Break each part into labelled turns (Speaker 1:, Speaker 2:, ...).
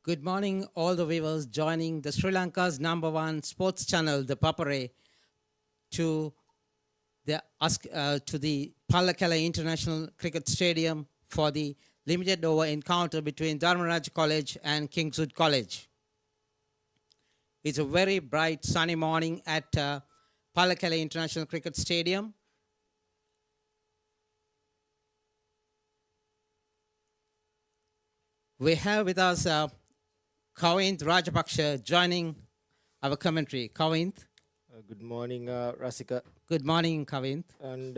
Speaker 1: Good morning, all the viewers joining the Sri Lanka's #1 sports channel, ThePapare, to the Pallakala International Cricket Stadium for the limited over encounter between Dharmaraja College and Kingswood College. It's a very bright sunny morning at Pallakala International Cricket Stadium. We have with us Kavinth Rajapaksha joining our commentary. Kavinth.
Speaker 2: Good morning, Rasika.
Speaker 1: Good morning, Kavinth.
Speaker 2: And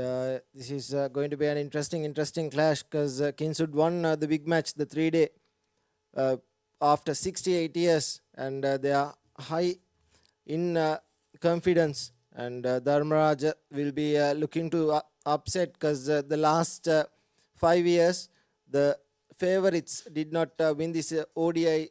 Speaker 2: this is going to be an interesting clash because Kingswood won the big match, the 3-day, after 68 years. And they are high in confidence. And Dharmaraja will be looking to upset because the last 5 years, the favorites did not win this ODI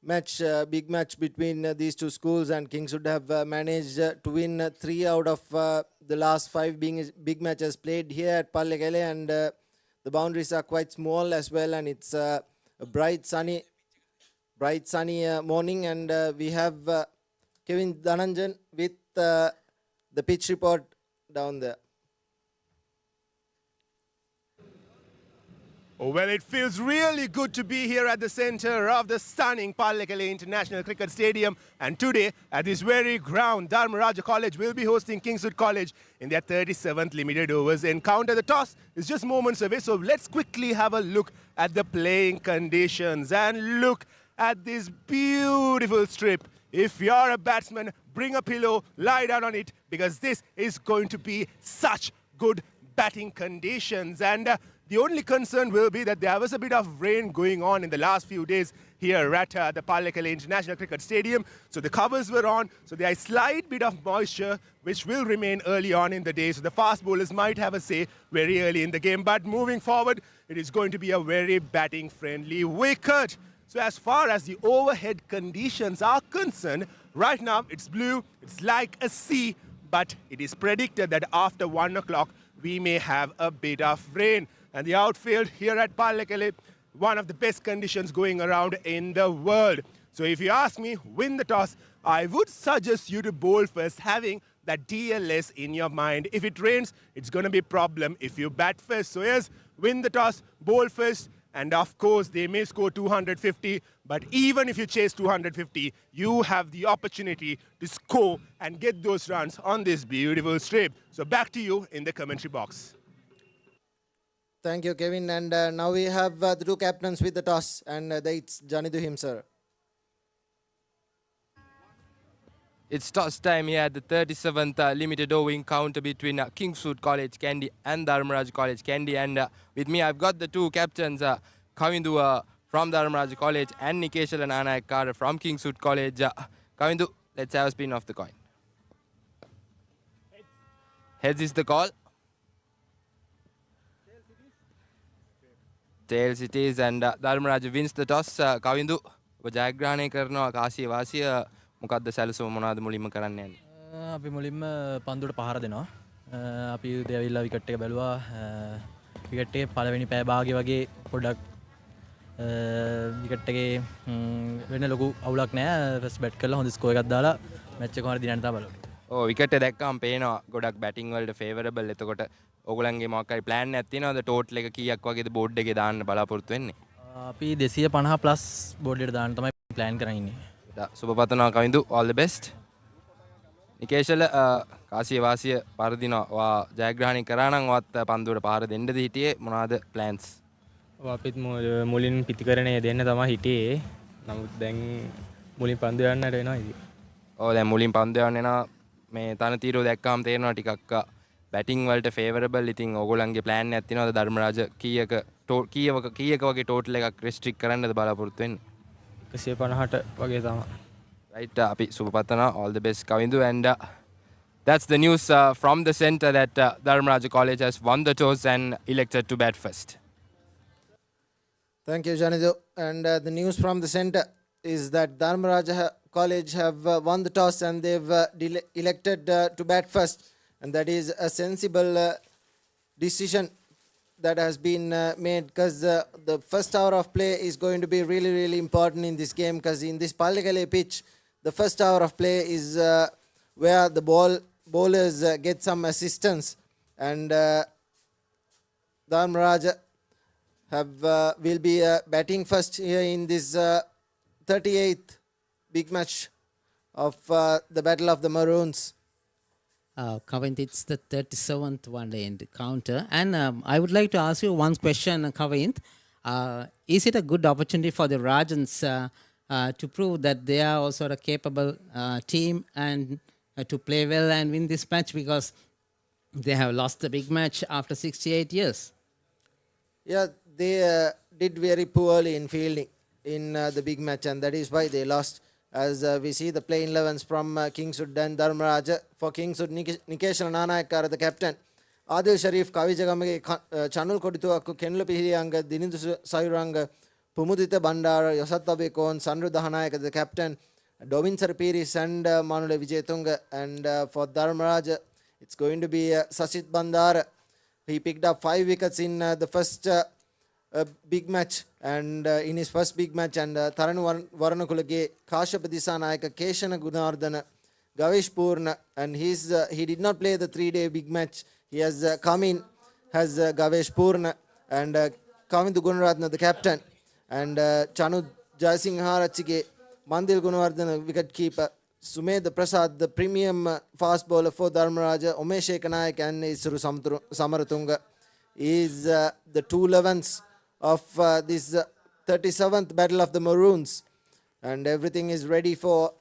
Speaker 2: match, big match between these two schools, and Kingswood have managed to win 3 out of the last 5 being big matches played here at Pallekele, and the boundaries are quite small as well, and it's a bright sunny morning, and we have Kevin Dhananjan with the pitch report down there.
Speaker 3: Well, it feels really good to be here at the center of the stunning Pallekele International Cricket Stadium. And today, at this very ground, Dharmaraja College will be hosting Kingswood College in their 37th limited overs encounter. The toss is just moments away, so let's quickly have a look at the playing conditions and look at this beautiful strip. If you're a batsman, bring a pillow, lie down on it, because this is going to be such good batting conditions. And the only concern will be that there was a bit of rain going on in the last few days here at the Pallekele International Cricket Stadium. So the covers were on, so there is slight bit of moisture which will remain early on in the day. So the fast bowlers might have a say very early in the game. But moving forward, it is going to be a very batting-friendly wicket. So as far as the overhead conditions are concerned, right now it's blue, it's like a sea, but it is predicted that after 1 o'clock, we may have a bit of rain. And the outfield here at Pallekele, one of the best conditions going around in the world. So if you ask me, win the toss, I would suggest you to bowl first, having that DLS in your mind. If it rains, it's going to be a problem if you bat first. So yes, win the toss, bowl first, and of course, they may score 250. But even if you chase 250, you have the opportunity to score and get those runs on this beautiful strip. So back to you in the commentary box.
Speaker 2: Thank you, Kevin. And now we have the two captains with the toss, and it's Janidu him, sir.
Speaker 4: It's toss time here at the 37th limited over encounter between Kingswood College, Kandy, and Dharmaraja College, Kandy. And with me, I've got the two captains, Kavindu from Dharmaraja College and Nikeshal Nanayakar from Kingswood College. Kavindu, let's have a spin of the coin. Heads is the call. Tails it is, and Dharmaraja wins the toss. Kavindu, ජයග්‍රහණය කරනවා කාසිය වාසිය මොකක්ද සැලසුම මොනවද මුලින්ම කරන්න යන්නේ?
Speaker 5: අපි මුලින්ම පන්දුවට පහර දෙනවා. අපි උදේ ඇවිල්ලා විකට් එක බැලුවා. විකට් එකේ පළවෙනි පෑ භාගය වගේ පොඩ්ඩක් විකට් එකේ වෙන ලොකු අවුලක් නැහැ. ෆස්ට් බැට් කරලා හොඳ ස්කෝර් එකක් දාලා මැච් එක හොර දිනන්න තමයි බලන්නේ.
Speaker 4: ඔව් විකට් එක දැක්කම පේනවා ගොඩක් බැටිං වලට ෆේවරබල්. එතකොට ඔයගොල්ලන්ගේ මොකක් හරි ප්ලෑන් එකක් තියෙනවද? ටෝටල් එක කීයක් වගේද බෝඩ් එකේ දාන්න බලාපොරොත්තු වෙන්නේ?
Speaker 5: අපි 250 ප්ලස් බෝඩ් එකට දාන්න තමයි ප්ලෑන් කරන් ඉන්නේ.
Speaker 4: සුබපතනවා කවිඳු, all the best. නිකේෂල කාසිය වාසිය පරදිනවා. ඔයා ජයග්‍රහණය කරා නම් ඔයත් පන්දුවට පහර දෙන්නද හිටියේ? මොනවාද ප්ලෑන්ස්?
Speaker 6: අපිත් මුලින් පිටිකරණය දෙන්න තමයි හිටියේ. නමුත් දැන් මුලින් පන්දු යන්නට වෙනවා ඉතින්.
Speaker 4: ඔව් දැන් මුලින් පන්දු යන්න එනවා. මේ තනතිරෝ දැක්කාම තේරෙනවා ටිකක් බැටිං වලට ෆේවරබල්. ඉතින් ඕගොල්ලන්ගේ ප්ලෑන් එකක් තියෙනවද ධර්මරාජ කීයක වගේ ටෝටල් එකක් රෙස්ට්‍රික්ට් කරන්නද බලාපොරොත්තු වෙන්නේ?
Speaker 6: 150ට වගේ තමයි.
Speaker 4: Right, අපි සුබපතනවා, all the best Kavindu. And that's the news from the centre that Dharmaraja College has won the toss and elected to bat first.
Speaker 2: Thank you, Janidu. And the news from the centre is that Dharmaraja College have won the toss and they've elected to bat first. And that is a sensible decision that has been made, because the first hour of play is going to be really, really important in this game, because in this Pallikale pitch, the first hour of play is where the bowlers get some assistance, and Dharmaraja will be batting first here in this 38th big match of the Battle of the Maroons.
Speaker 1: Kavint, it's the 37th one-day encounter. And I would like to ask you one question, Kavint. Is it a good opportunity for the Rajans to prove that they are also a capable team and to play well and win this match, because they have lost the big match after 68 years?
Speaker 2: Yeah, they did very poorly in fielding in the big match, and that is why they lost. As we see the playing 11s from Kingswood and Dharmaraja. For Kingswood, Nikesh Nanayakara, the captain. Adil Sharif, Kavijagamage, Chanul Kodituaku, Kenlu Pihiyanga, Dinindu Sayuranga, Pumudita Bandara, Yosatabe Kon, Sandru Dahanayaka, the captain. Dovin Sarpiris and Manule Vijetunga. And for Dharmaraja, it's going to be Sasit Bandara. He picked up 5 wickets in the first big match, and in his first big match, and Tharanu Varanakulage, Kashyap Disanayaka, Keshana Gunardana, Gavesh Purna, and he did not play the 3-day big match. He has come in as Gavesh Purna, and Kavindu Gunaratna, the captain, and Chanu Jaisingharachi, Mandil Gunawardana, wicket keeper, Sumed Prasad, the premium fast bowler for Dharmaraja, Umesh Ekanayak and Isuru Samaratunga is the 2 11s of this 37th Battle of the Maroons, and everything is ready for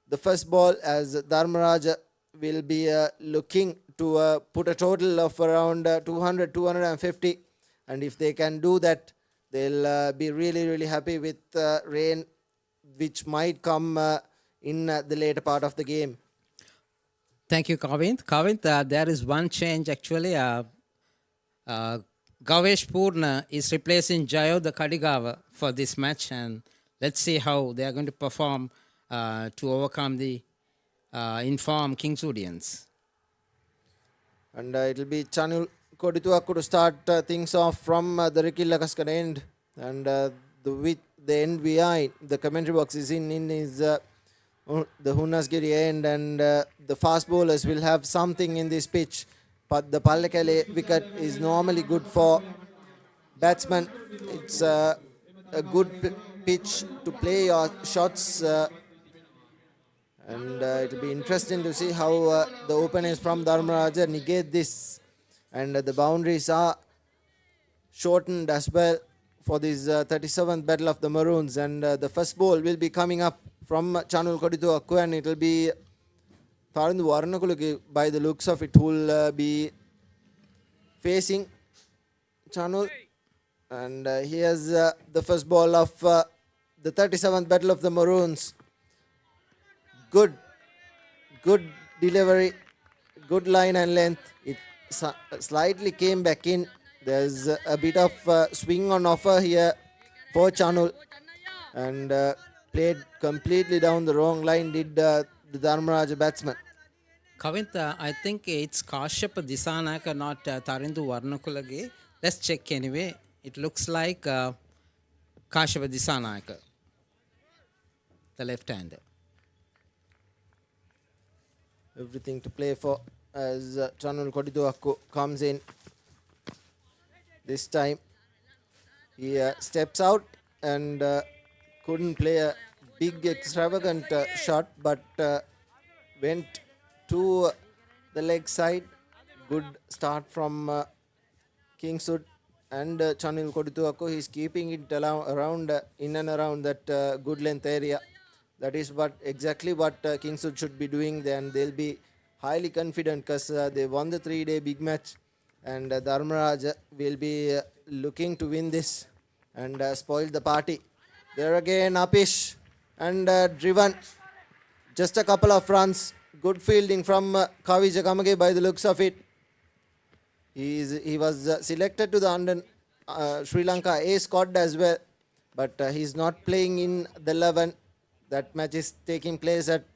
Speaker 2: the first ball, as Dharmaraja will be looking to put a total of around 200, 250, and if they can do that, they'll be really, really happy with rain which might come in the later part of the game.
Speaker 1: Thank you, Kavint. Kavint, there is one change actually. Gavesh Purna is replacing Jayo the Kadigawa for this match, and let's see how they are going to perform to overcome the informed Kingswoodians.
Speaker 2: And it will be Chanul Kodituaku to start things off from the Ricky Lakaskan end, and the end behind the commentary box is in is the Hunasgiri end, and the fast bowlers will have something in this pitch. But the Pallikale wicket is normally good for batsmen. It's a good pitch to play your shots, and it will be interesting to see how the openers from Dharmaraja negate this, and the boundaries are shortened as well for this 37th Battle of the Maroons, and the first ball will be coming up from Chanul Koditu Akku, and it will be Tharandu Varanakulage. By the looks of it, will be facing Chanul, and here's the first ball of the 37th Battle of the Maroons. Good delivery, good line and length. It slightly came back in. There's a bit of swing on offer here for Chanul, and played completely down the wrong line did the Dharmaraja batsman.
Speaker 1: Kavint, I think it's Kashyap Disanayaka, not Tharindu Varnakulage. Let's check anyway. It looks like Kashyap Disanayaka, the left-hander.
Speaker 2: Everything to play for as Chanul Kodidu comes in. This time he steps out and couldn't play a big extravagant shot, but went to the leg side. Good start from Kingswood, and Chanul Kodidu. He's keeping it around in and around that good length area. That is exactly what Kingswood should be doing. Then they'll be highly confident because they won the 3-day big match, and Dharmaraja will be looking to win this and spoil the party. There again, Apish, and driven. Just a couple of runs. Good fielding from Kavi Jagamage by the looks of it. He was selected to the under Sri Lanka A squad as well, but he's not playing in the 11. That match is taking place at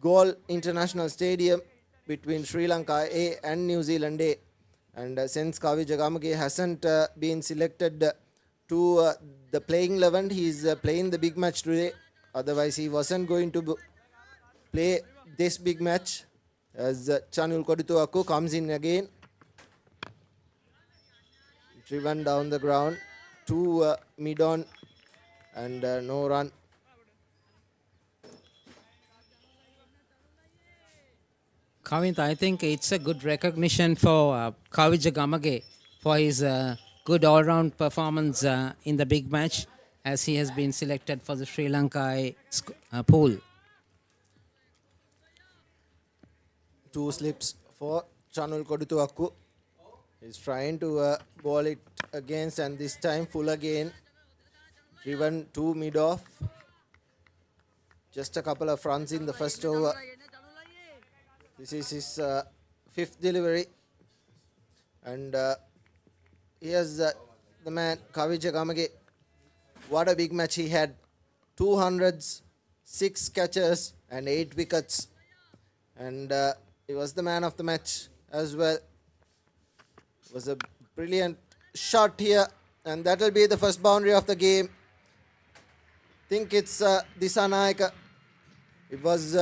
Speaker 2: Galle International Stadium between Sri Lanka A and New Zealand A. And since Kavi Jagamage hasn't been selected to the playing 11, he's playing the big match today. Otherwise, he wasn't going to play this big match. As Chanul Kodituaku comes in again. Driven down the ground to mid-on and no run.
Speaker 1: Kavint, I think it's a good recognition for Kavija Gamage for his good all-round performance in the big match, as he has been selected for the Sri Lanka pool.
Speaker 2: 2 slips for Chanul Kodituaku. He's trying to ball it against, and this time full again. Driven to mid-off. Just a couple of runs in the first over. This is his 5th delivery. And here's the man, Kavi Jagamage. What a big match he had. 200s, 6 catches and 8 wickets. And he was the man of the match as well. It was a brilliant shot here. And that will be the first boundary of the game. Think it's Disanayaka. It was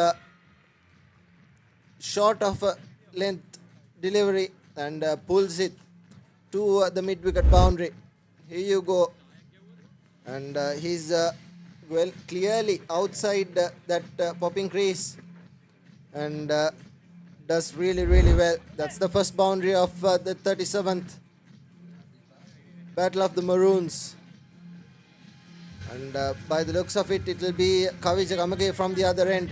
Speaker 2: short of a length delivery and pulls it to the mid-wicket boundary. Here you go. And he's well clearly outside that popping crease and does really well. That's the first boundary of the 37th Battle of the Maroons. And by the looks of it, it will be Kavi Jagamage from the other end.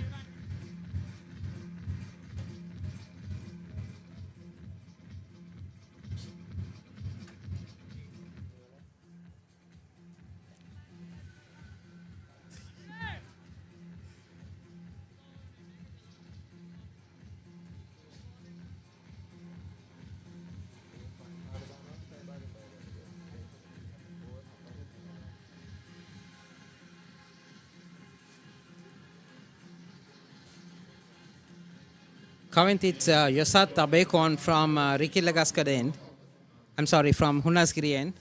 Speaker 1: Kavint, it's Yosat Tabekon from Rikilagaskar end. I'm sorry, from Hunaskiri end.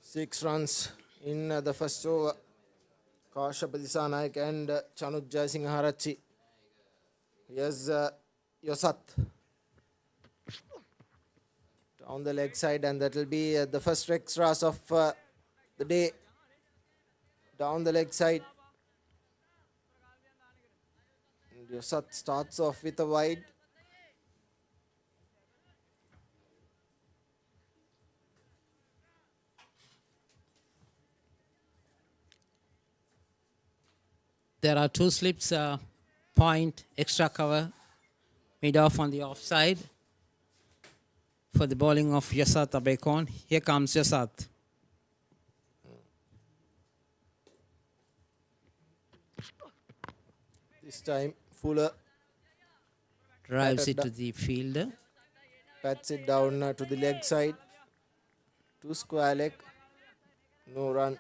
Speaker 2: Six runs in the first over. Kashapa Disanayak and Chanuj Jaisingharachchi. Here's Yosat. Down the leg side, and that will be the first extras of the day. Down the leg side. And Yosat starts off with a wide.
Speaker 1: There are 2 slips, point, extra cover, mid-off on the offside for the bowling of Yosat Abekon. Here comes Yosat.
Speaker 2: This time Fuller
Speaker 1: Drives it to the fielder.
Speaker 2: pats it down to the leg side. 2 square leg. No run.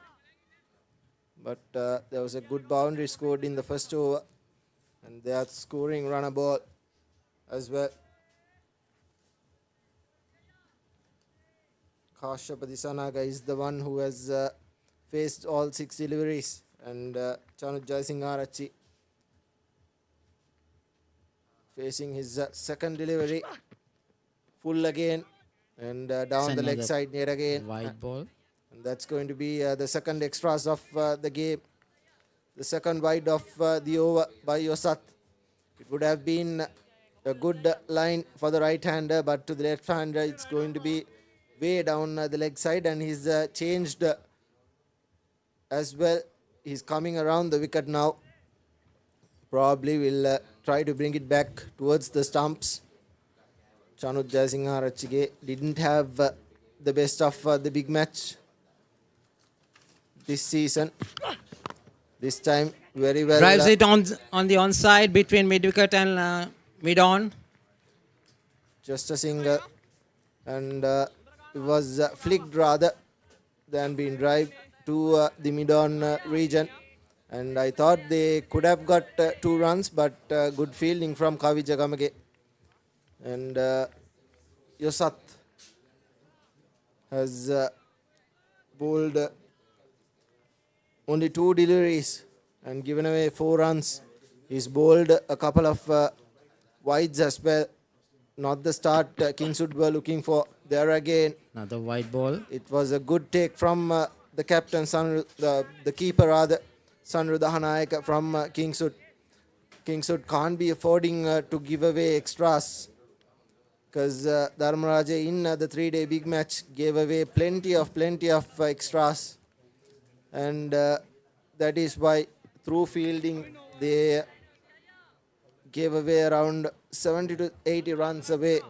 Speaker 2: But there was a good boundary scored in the first over. And they are scoring runner ball as well. Kashapa Disanaga is the one who has faced all 6 deliveries. And Chanuj Jaisingharachchi facing his second delivery. Full again. And down the leg side yet again.
Speaker 1: Wide ball.
Speaker 2: And that's going to be the second extras of the game. The second wide of the over by Yosat. It would have been a good line for the right-hander, but to the left-hander it's going to be way down the leg side, and he's changed as well. He's coming around the wicket now. Probably will try to bring it back towards the stumps. Chanuj Jaisingharachchi didn't have the best of the big match this season. This time very well.
Speaker 1: Drives it on the onside between mid-wicket and mid-on.
Speaker 2: Just a single. And it was flicked rather than being drive to the mid-on region. And I thought they could have got 2 runs, but good fielding from Kavi Jagamage. And Yosat has bowled only 2 deliveries and given away 4 runs. He's bowled a couple of wides as well. Not the start Kingswood were looking for. There again,
Speaker 1: Another wide ball.
Speaker 2: it was a good take from the captain, the keeper rather, Sanru Dahanayaka from Kingswood. Kingswood can't be affording to give away extras, because Dharmaraja in the 3-day big match gave away plenty of extras. And that is why through fielding they gave away around 70 to 80 runs away.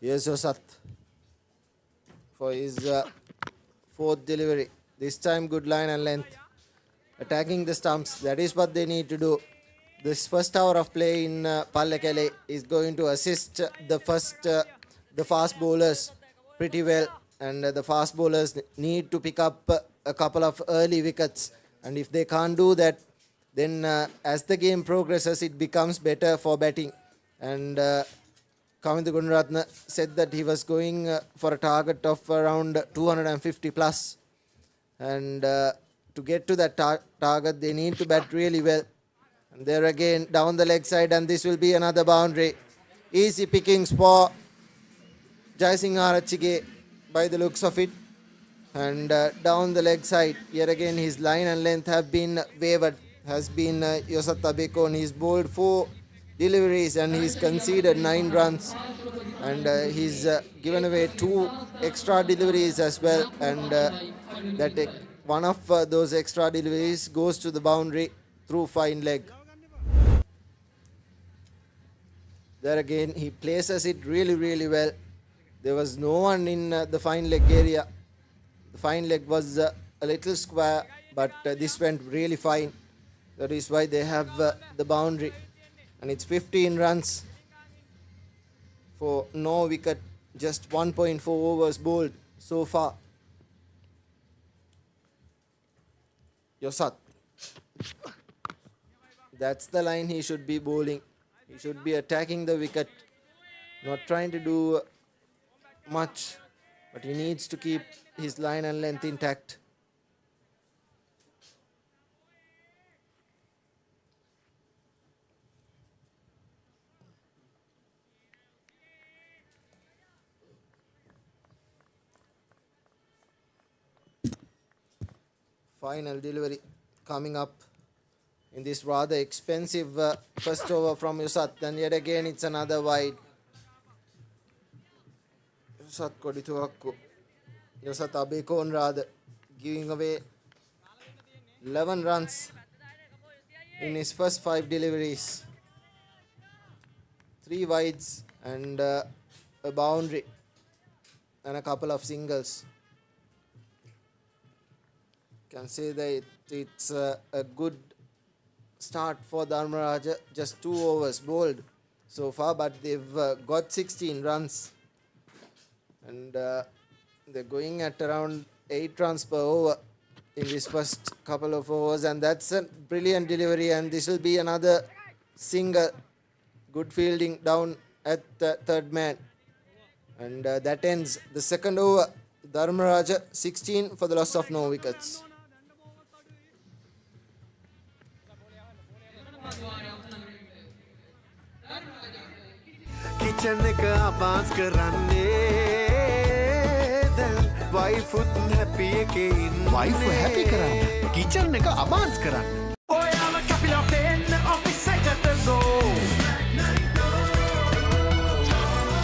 Speaker 2: Here's Yosat for his 4th delivery. This time good line and length. Attacking the stumps. That is what they need to do. This first hour of play in Pallekele is going to assist the fast bowlers pretty well. And the fast bowlers need to pick up a couple of early wickets. And if they can't do that, then as the game progresses, it becomes better for batting. And Kavindu Gunaratne said that he was going for a target of around 250 plus. And to get to that target, they need to bat really well. And there again, down the leg side, and this will be another boundary. Easy pickings for Jaisingh Arachige by the looks of it. And down the leg side, yet again his line and length have been wavered. Has been Yosat Abekon. He's bowled 4 deliveries and he's conceded 9 runs. And he's given away 2 extra deliveries as well. And that one of those extra deliveries goes to the boundary through fine leg. There again, he places it really well. There was no one in the fine leg area. The fine leg was a little square, but this went really fine. That is why they have the boundary. And it's 15 runs for no wicket, just 1.4 overs bowled so far. Yosat. That's the line he should be bowling. He should be attacking the wicket, not trying to do much, but he needs to keep his line and length intact. Final delivery coming up in this rather expensive first over from Yosat. And yet again it's another wide. Yosat Kodituakku. Yosat Abekon rather giving away 11 runs in his first 5 deliveries. 3 wides and a boundary and a couple of singles. Can say that it's a good start for Dharmaraja. Just 2 overs bowled so far, but they've got 16 runs. And they're going at around 8 runs per over in this first couple of overs. And that's a brilliant delivery. And this will be another single. Good fielding down at the 3rd man. And that ends the 2nd over. Dharmaraja 16 for the loss of no wickets.
Speaker 7: Kitchen එක අබාස් කරන්නේ දැන් wife උත් happy එකේ ඉන්නේ wife happy කරන්න kitchen එක අබාස් කරන්න ඔයාලා කැපිලා දෙන්න office එකට go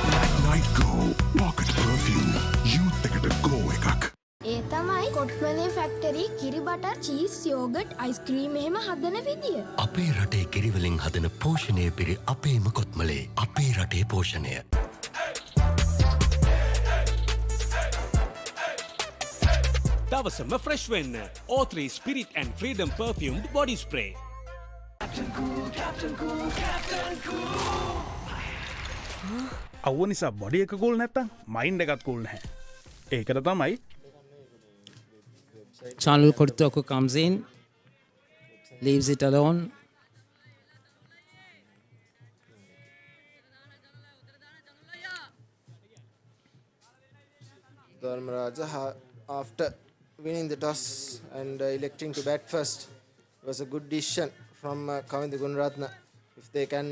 Speaker 7: Black Night Go pocket perfume youth එකට go එකක්
Speaker 8: ඒ තමයි කොට්ට රස්මලේ ෆැක්ටරි කිරි බටර් චීස් යෝගට් අයිස්ක්‍රීම් එහෙම හදන විදිය.
Speaker 9: අපේ රටේ කිරිවලින් හදන පෝෂණය පිරි අපේම කොත්මලේ අපේ රටේ පෝෂණය.
Speaker 10: දවසම ෆ්‍රෙෂ් වෙන්න O3 Spirit and Freedom perfumed body spray.
Speaker 11: අවුව නිසා බොඩි එක කූල් නැත්තම් මයින්ඩ් එකත් කූල් නැහැ. ඒකට තමයි
Speaker 1: Channel Koditoku comes in, leaves it alone.
Speaker 2: Dharmaraja, after winning the toss and electing to bat first, was a good decision from Kandy Gunaratna. If they can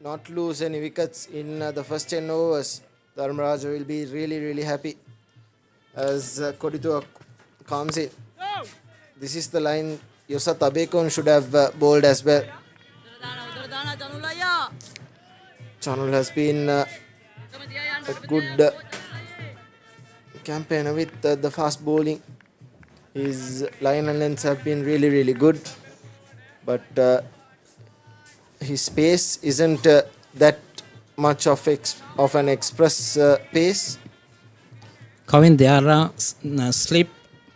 Speaker 2: not lose any wickets in the first 10 overs, Dharmaraja will be really, really happy. As Koditoku comes in, this is the line Yosa Tabekon should have bowled as well. Channel has been a good campaigner with the fast bowling. His line and lengths have been really, really good, but his pace isn't that much of an express pace.
Speaker 1: Kavin, there are slip,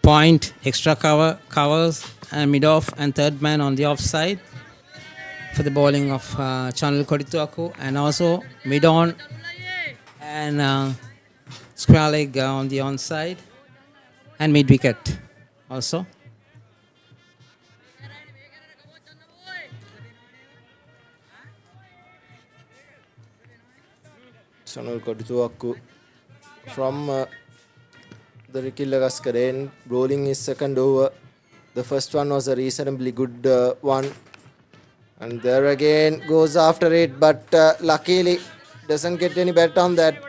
Speaker 1: point, extra covers, and mid-off and third man on the offside for the bowling of Channel Koditoku, and also mid-on and square leg on the onside and mid-wicket also.
Speaker 2: Channel Koditoku from the Rikilagaskar end, bowling his second over. The first one was a reasonably good one, and there again goes after it, but luckily doesn't get any bet on that.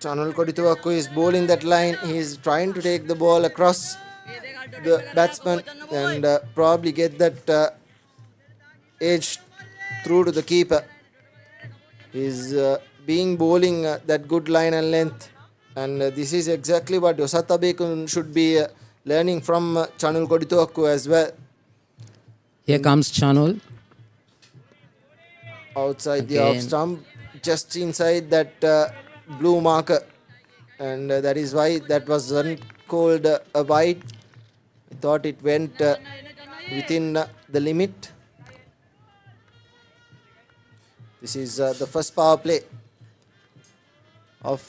Speaker 2: Channel Koditoku is bowling that line. He is trying to take the ball across the batsman and probably get that edge through to the keeper. He is being bowling that good line and length, and this is exactly what Yosata Bekun should be learning from Channel Koditoku as well.
Speaker 1: Here comes Channel.
Speaker 2: Outside the
Speaker 1: Again.
Speaker 2: off stump, just inside that blue marker, and that is why that wasn't called a wide. I thought it went within the limit. This is the first power play of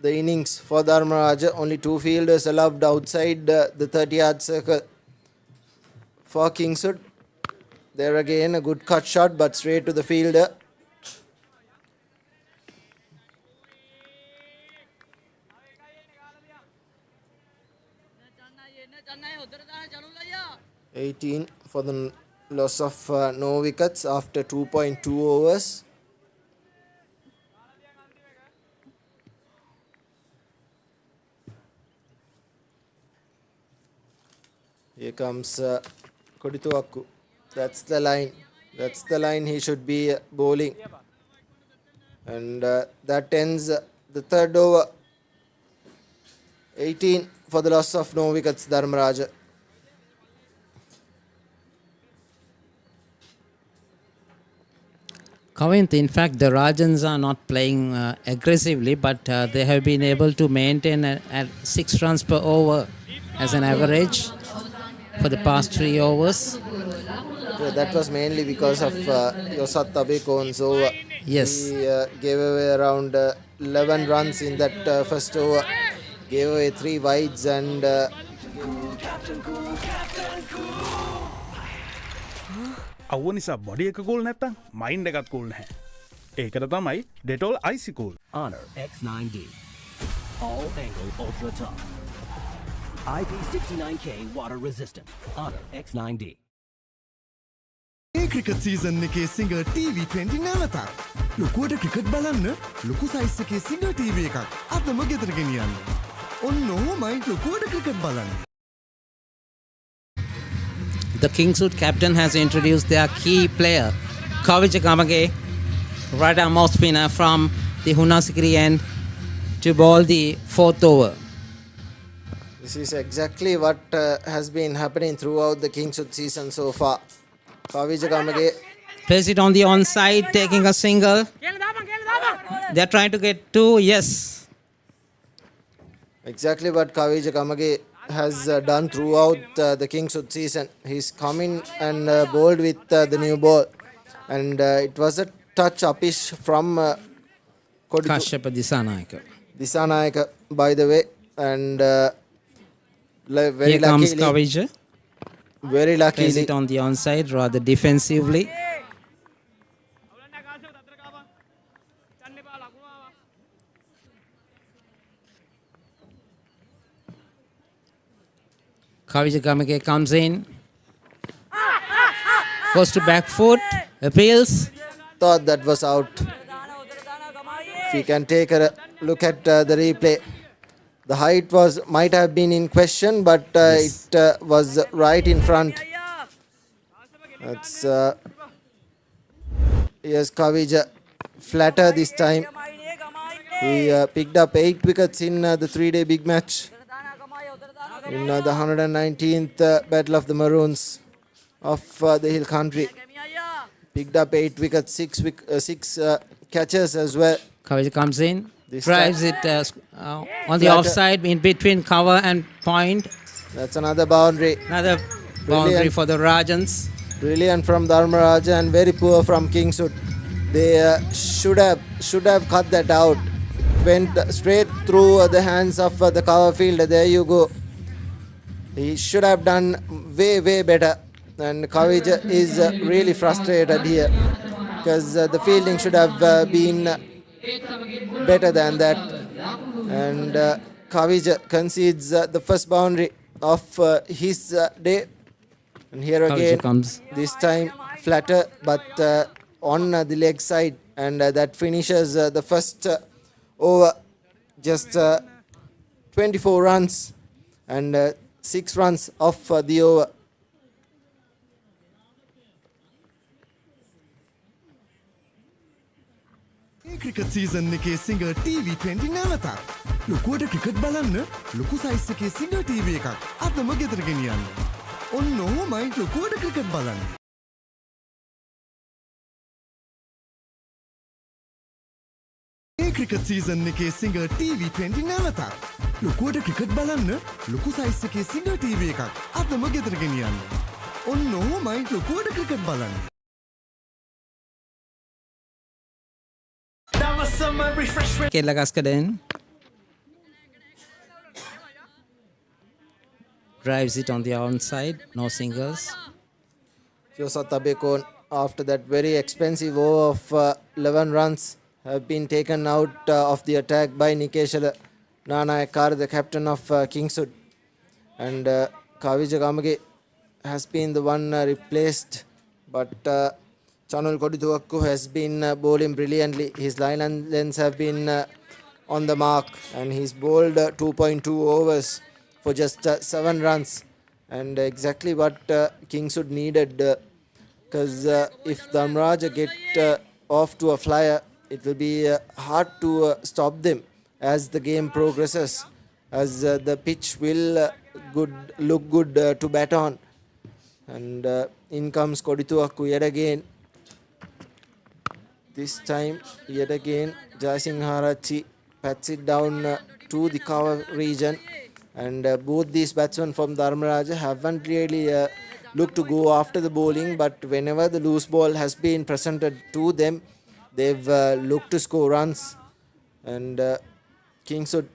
Speaker 2: the innings for Dharmaraja. Only 2 fielders allowed outside the 30-yard circle for Kingswood. There again a good cut shot, but straight to the fielder. $18 for the loss of no wickets after 2.2 overs. Here comes Koditoku. That's the line. That's the line he should be bowling. And that ends the third over. 18 for the loss of no wickets, Dharmaraja.
Speaker 1: Kavint, in fact, the Rajans are not playing aggressively, but they have been able to maintain at 6 runs per over as an average for the past 3 overs.
Speaker 2: Yeah, that was mainly because of Yosat Tabekon's over.
Speaker 1: Yes.
Speaker 2: He gave away around 11 runs in that first over. Gave away 3 wides and
Speaker 11: අවුව නිසා body එක cool නැත්තම් mind එකත් cool නැහැ. ඒකට තමයි Dettol Icy Cool.
Speaker 12: Honor X9D. All angle ultra tough. IP69K water resistant. Honor X9D.
Speaker 7: ඒ cricket season එකේ single TV20 නැවතත්. ලොකුවට ක්‍රිකට් බලන්න ලොකු සයිස් එකේ සිංගල් TV එකක් අතම ගෙදර ගෙනියන්න. ඔන්න ඔහොමයි ලොකුවට ක්‍රිකට් බලන්න.
Speaker 1: The Kingswood captain has introduced their key player, Kavija Gamage, right arm off spinner from the Hunasikiri end. to bowl the fourth over.
Speaker 2: This is exactly what has been happening throughout the Kingswood season so far. Kavija Kamage,
Speaker 1: Place it on the onside, taking a single. They're trying to get two, yes.
Speaker 2: exactly what Kavija Kamage has done throughout the Kingswood season. He's come in and bowled with the new ball. And it was a touch uppish from
Speaker 1: Kashyapa Disanayaka.
Speaker 2: Disanayaka, by the way. And very
Speaker 1: Here comes
Speaker 2: luckily,
Speaker 1: Kavija.
Speaker 2: very
Speaker 1: Place
Speaker 2: luckily,
Speaker 1: it on the onside, rather defensively. Kavija Kamake comes in. Goes to back foot. Appeals.
Speaker 2: thought that was out. If we can take a look at the replay, the height might have been in question, but
Speaker 1: Yes.
Speaker 2: it was right in front. That's yes, Kavija flatter this time. He picked up 8 wickets in the 3-day big match in the 119th Battle of the Maroons of the Hill Country. Picked up 8 wickets, 6 catches as well.
Speaker 1: Kavija comes in.
Speaker 2: This
Speaker 1: Drives
Speaker 2: time-
Speaker 1: it on the
Speaker 2: Flatter.
Speaker 1: offside in between cover and point.
Speaker 2: That's another boundary.
Speaker 1: Another boundary
Speaker 2: Brilliant.
Speaker 1: for the Rajans.
Speaker 2: Brilliant from Dharmaraja and very poor from Kingswood. They should have cut that out. Went straight through the hands of the cover fielder. There you go. He should have done way better. And Kavija is really frustrated here because the fielding should have been better than that. And Kavija concedes the first boundary of his day. And here
Speaker 1: Kavija
Speaker 2: again,
Speaker 1: comes.
Speaker 2: this time flatter, but on the leg side, and that finishes the first over. Just 24 runs and 6 runs off the over.
Speaker 7: Cricket season එකේ single TV20 නැවතත්. ලොකුවට cricket බලන්න ලොකු size එකේ single TV එකක් අතම ගෙදර ගෙනියන්න. ඔන්න ඔහොමයි ලොකුවට ක්‍රිකට් බලන්න. ක්‍රිකට් සීසන් එකේ සිංගල් TV20 නැවතත්. ලොකුවට ක්‍රිකට් බලන්න ලොකු සයිස් එකේ සිංගල් TV එකක් අතම ගෙදර ගෙනියන්න. ඔන්න ඔහොමයි ලොකුවට ක්‍රිකට් බලන්න.
Speaker 1: Kela Kaskaden. Drives it on the onside. No singles.
Speaker 2: Joseph Tabekon, after that very expensive over of 11 runs, have been taken out of the attack by Nikeshala Nanayakar, the captain of Kingswood. And Kavija Kamage has been the one replaced, but Chanul Kodituakku has been bowling brilliantly. His line and lengths have been on the mark, and he's bowled 2.2 overs for just 7 runs. And exactly what Kingswood needed, because if Dharmaraja get off to a flyer, it will be hard to stop them as the game progresses, as the pitch will look good to bat on. And in comes Kodituakku yet again. This time, yet again, Jaisingh Harachi pats it down to the cover region. And both these batsmen from Dharmaraja haven't really looked to go after the bowling, but whenever the loose ball has been presented to them, they've looked to score runs. And Kingswood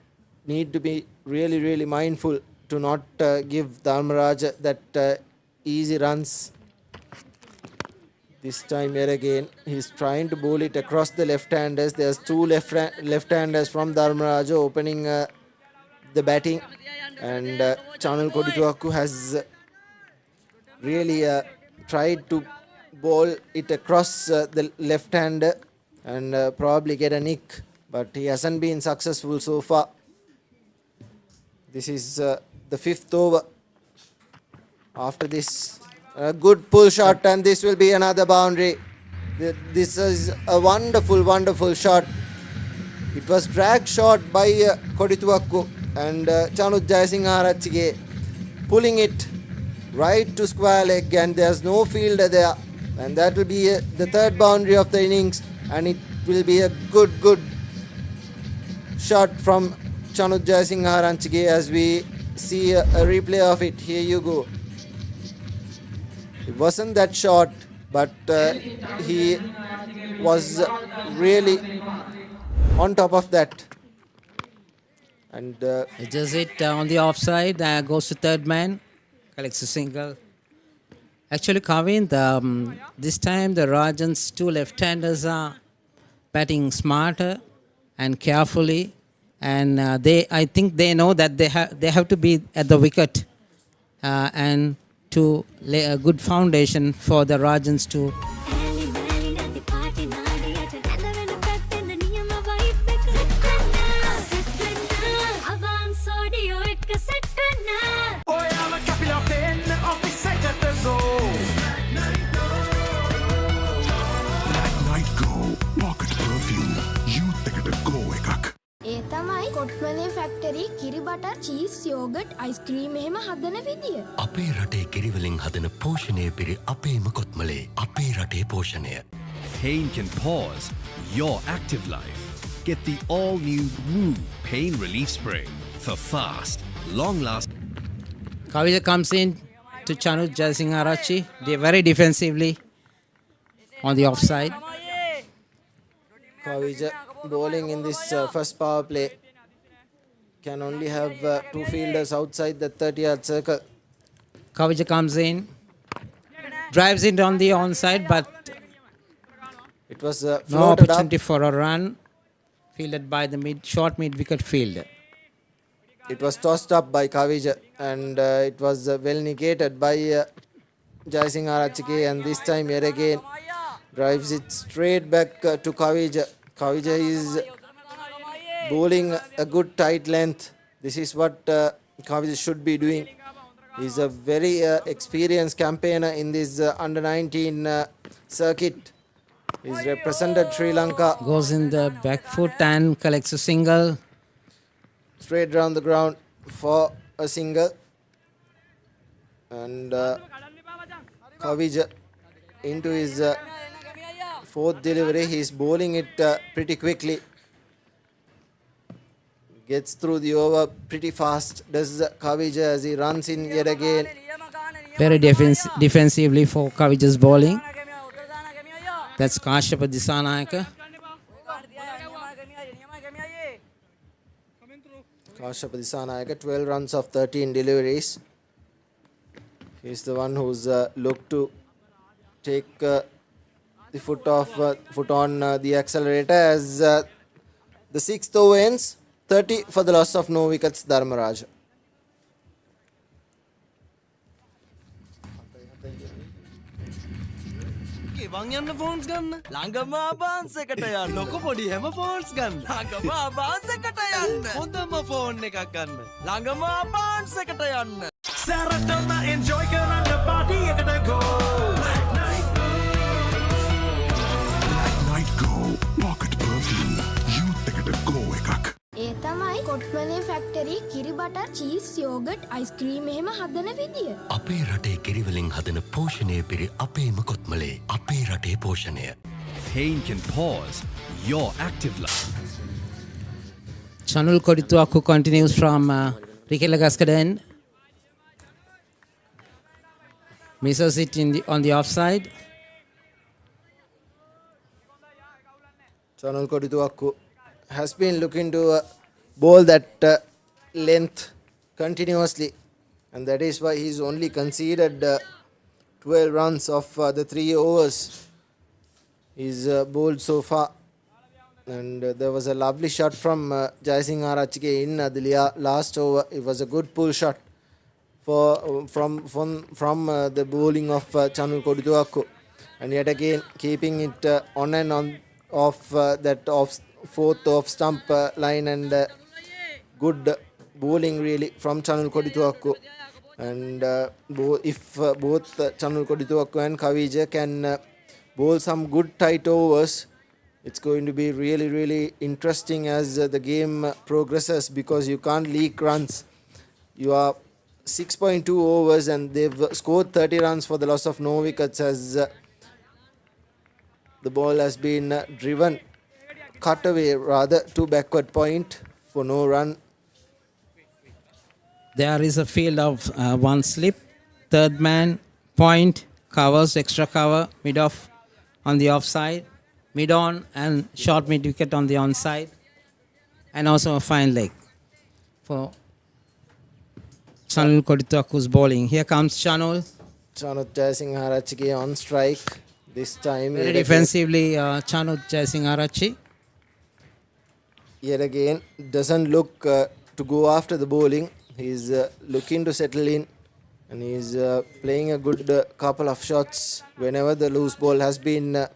Speaker 2: need to be really mindful to not give Dharmaraja that easy runs. This time yet again, he's trying to bowl it across the left-handers. There's 2 left-handers from Dharmaraja opening the batting. And Chanul Kodituakku has really tried to bowl it across the left-hander and probably get a nick, but he hasn't been successful so far. This is the 5th over. After this, a good pull shot, and this will be another boundary. This is a wonderful shot. It was drag shot by Kodituakku and Chanuj Jayasingarachige pulling it right to square leg, and there's no fielder there, and that will be the third boundary of the innings, and it will be a good shot from Chanuj Jayasingarachige as we see a replay of it. Here you go. It wasn't that short, but he was really on top of that. And
Speaker 1: It just hit on the offside, goes to third man, collects a single. Actually, Kavind, this time the Rajans' two left-handers are batting smarter and carefully, and I think they know that they have to be at the wicket and to lay a good foundation for the Rajans to.
Speaker 8: ඒ තමයි කොට්මලේ factory කිරි butter cheese yoghurt ice cream එහෙම හදන විදිය.
Speaker 9: අපේ රටේ කිරිවලින් හදන පෝෂණය පිරි අපේම කොත්මලේ අපේ රටේ පෝෂණය.
Speaker 12: Pain can pause your active life. Get the all-new Woo Pain Relief Spray for fast, long-lasting.
Speaker 1: Kavija comes in to Chanuj Jayasingarachige. They're very defensively on the offside.
Speaker 2: Kavija bowling in this first power play can only have two fielders outside the 30-yard circle.
Speaker 1: Kavija comes in, drives it on the onside, but
Speaker 2: it was
Speaker 1: no
Speaker 2: floated
Speaker 1: opportunity
Speaker 2: up.
Speaker 1: for a run, fielded by the short mid-wicket fielder.
Speaker 2: It was tossed up by Kavija, and it was well negated by Jayasingarachige, and this time yet again drives it straight back to Kavija. Kavija is bowling a good tight length. This is what Kavija should be doing. He's a very experienced campaigner in this under-19 circuit. He's represented Sri Lanka.
Speaker 1: Goes in the back foot and collects a single.
Speaker 2: Straight round the ground for a single. And Kavija into his fourth delivery. He's bowling it pretty quickly. Gets through the over pretty fast. Does Kavija as he runs in yet again.
Speaker 1: Very defensively for Kavija's bowling. That's Kashyapa Disanayaka.
Speaker 2: Kashyapa Disanayaka, 12 runs of 13 deliveries. He's the one who's looked to take the foot on the accelerator as the sixth over ends. 30 for the loss of no wickets, Dharmaraja.
Speaker 13: ගෙවන් යන්න phones ගන්න ළඟම ආබාන්ස් එකට යන්න ලොකු පොඩි හැම phones ගන්න ළඟම ආබාන්ස් එකට යන්න හොඳම ෆෝන් එකක් ගන්න ළඟම ආබාන්ස් එකට යන්න සැරටම එන්ජොයි කරන්න පාටි එකට ගෝ
Speaker 7: Night Go Pocket Perfume Youth එකට go එකක්.
Speaker 8: ඒ තමයි කොට්මලේ ෆැක්ටරි කිරි බටර් චීස් යෝගට් අයිස්ක්‍රීම් එහෙම හදන විදිය.
Speaker 9: අපේ රටේ කිරිවලින් හදන පෝෂණය පිරි අපේම කොත්මලේ අපේ රටේ පෝෂණය.
Speaker 12: Pain can pause your active life.
Speaker 1: Chanul Kodituakku continues from Rikela end. Misses it on the offside.
Speaker 2: Chanul Kodituakku has been looking to bowl that length continuously, and that is why he's only conceded 12 runs of the 3 overs he's bowled so far. And there was a lovely shot from Jayasingarachige in the last over. It was a good pull shot from the bowling of Chanul Kodituakku, and yet again keeping it on and on off that fourth off stump line, and good bowling really from Chanul Kodituakku. And if both Chanul Kodituakku and Kavija can bowl some good tight overs, It's going to be really, really interesting as the game progresses because you can't leak runs. You are 6.2 overs and they've scored 30 runs for the loss of no wickets as the ball has been driven, cut away rather, to backward point for no run.
Speaker 1: There is a field of one slip, third man, point, covers, extra cover, mid off on the offside, mid on and short mid wicket on the onside, and also a fine leg for Chanul Koditaku's bowling. Here comes Chanul.
Speaker 2: Chanut Jayasinghe on strike this time.
Speaker 1: Very defensively, Chanut Jayasinghe.
Speaker 2: Yet again, doesn't look to go after the bowling. He's looking to settle in and he's playing a good couple of shots whenever the loose ball has been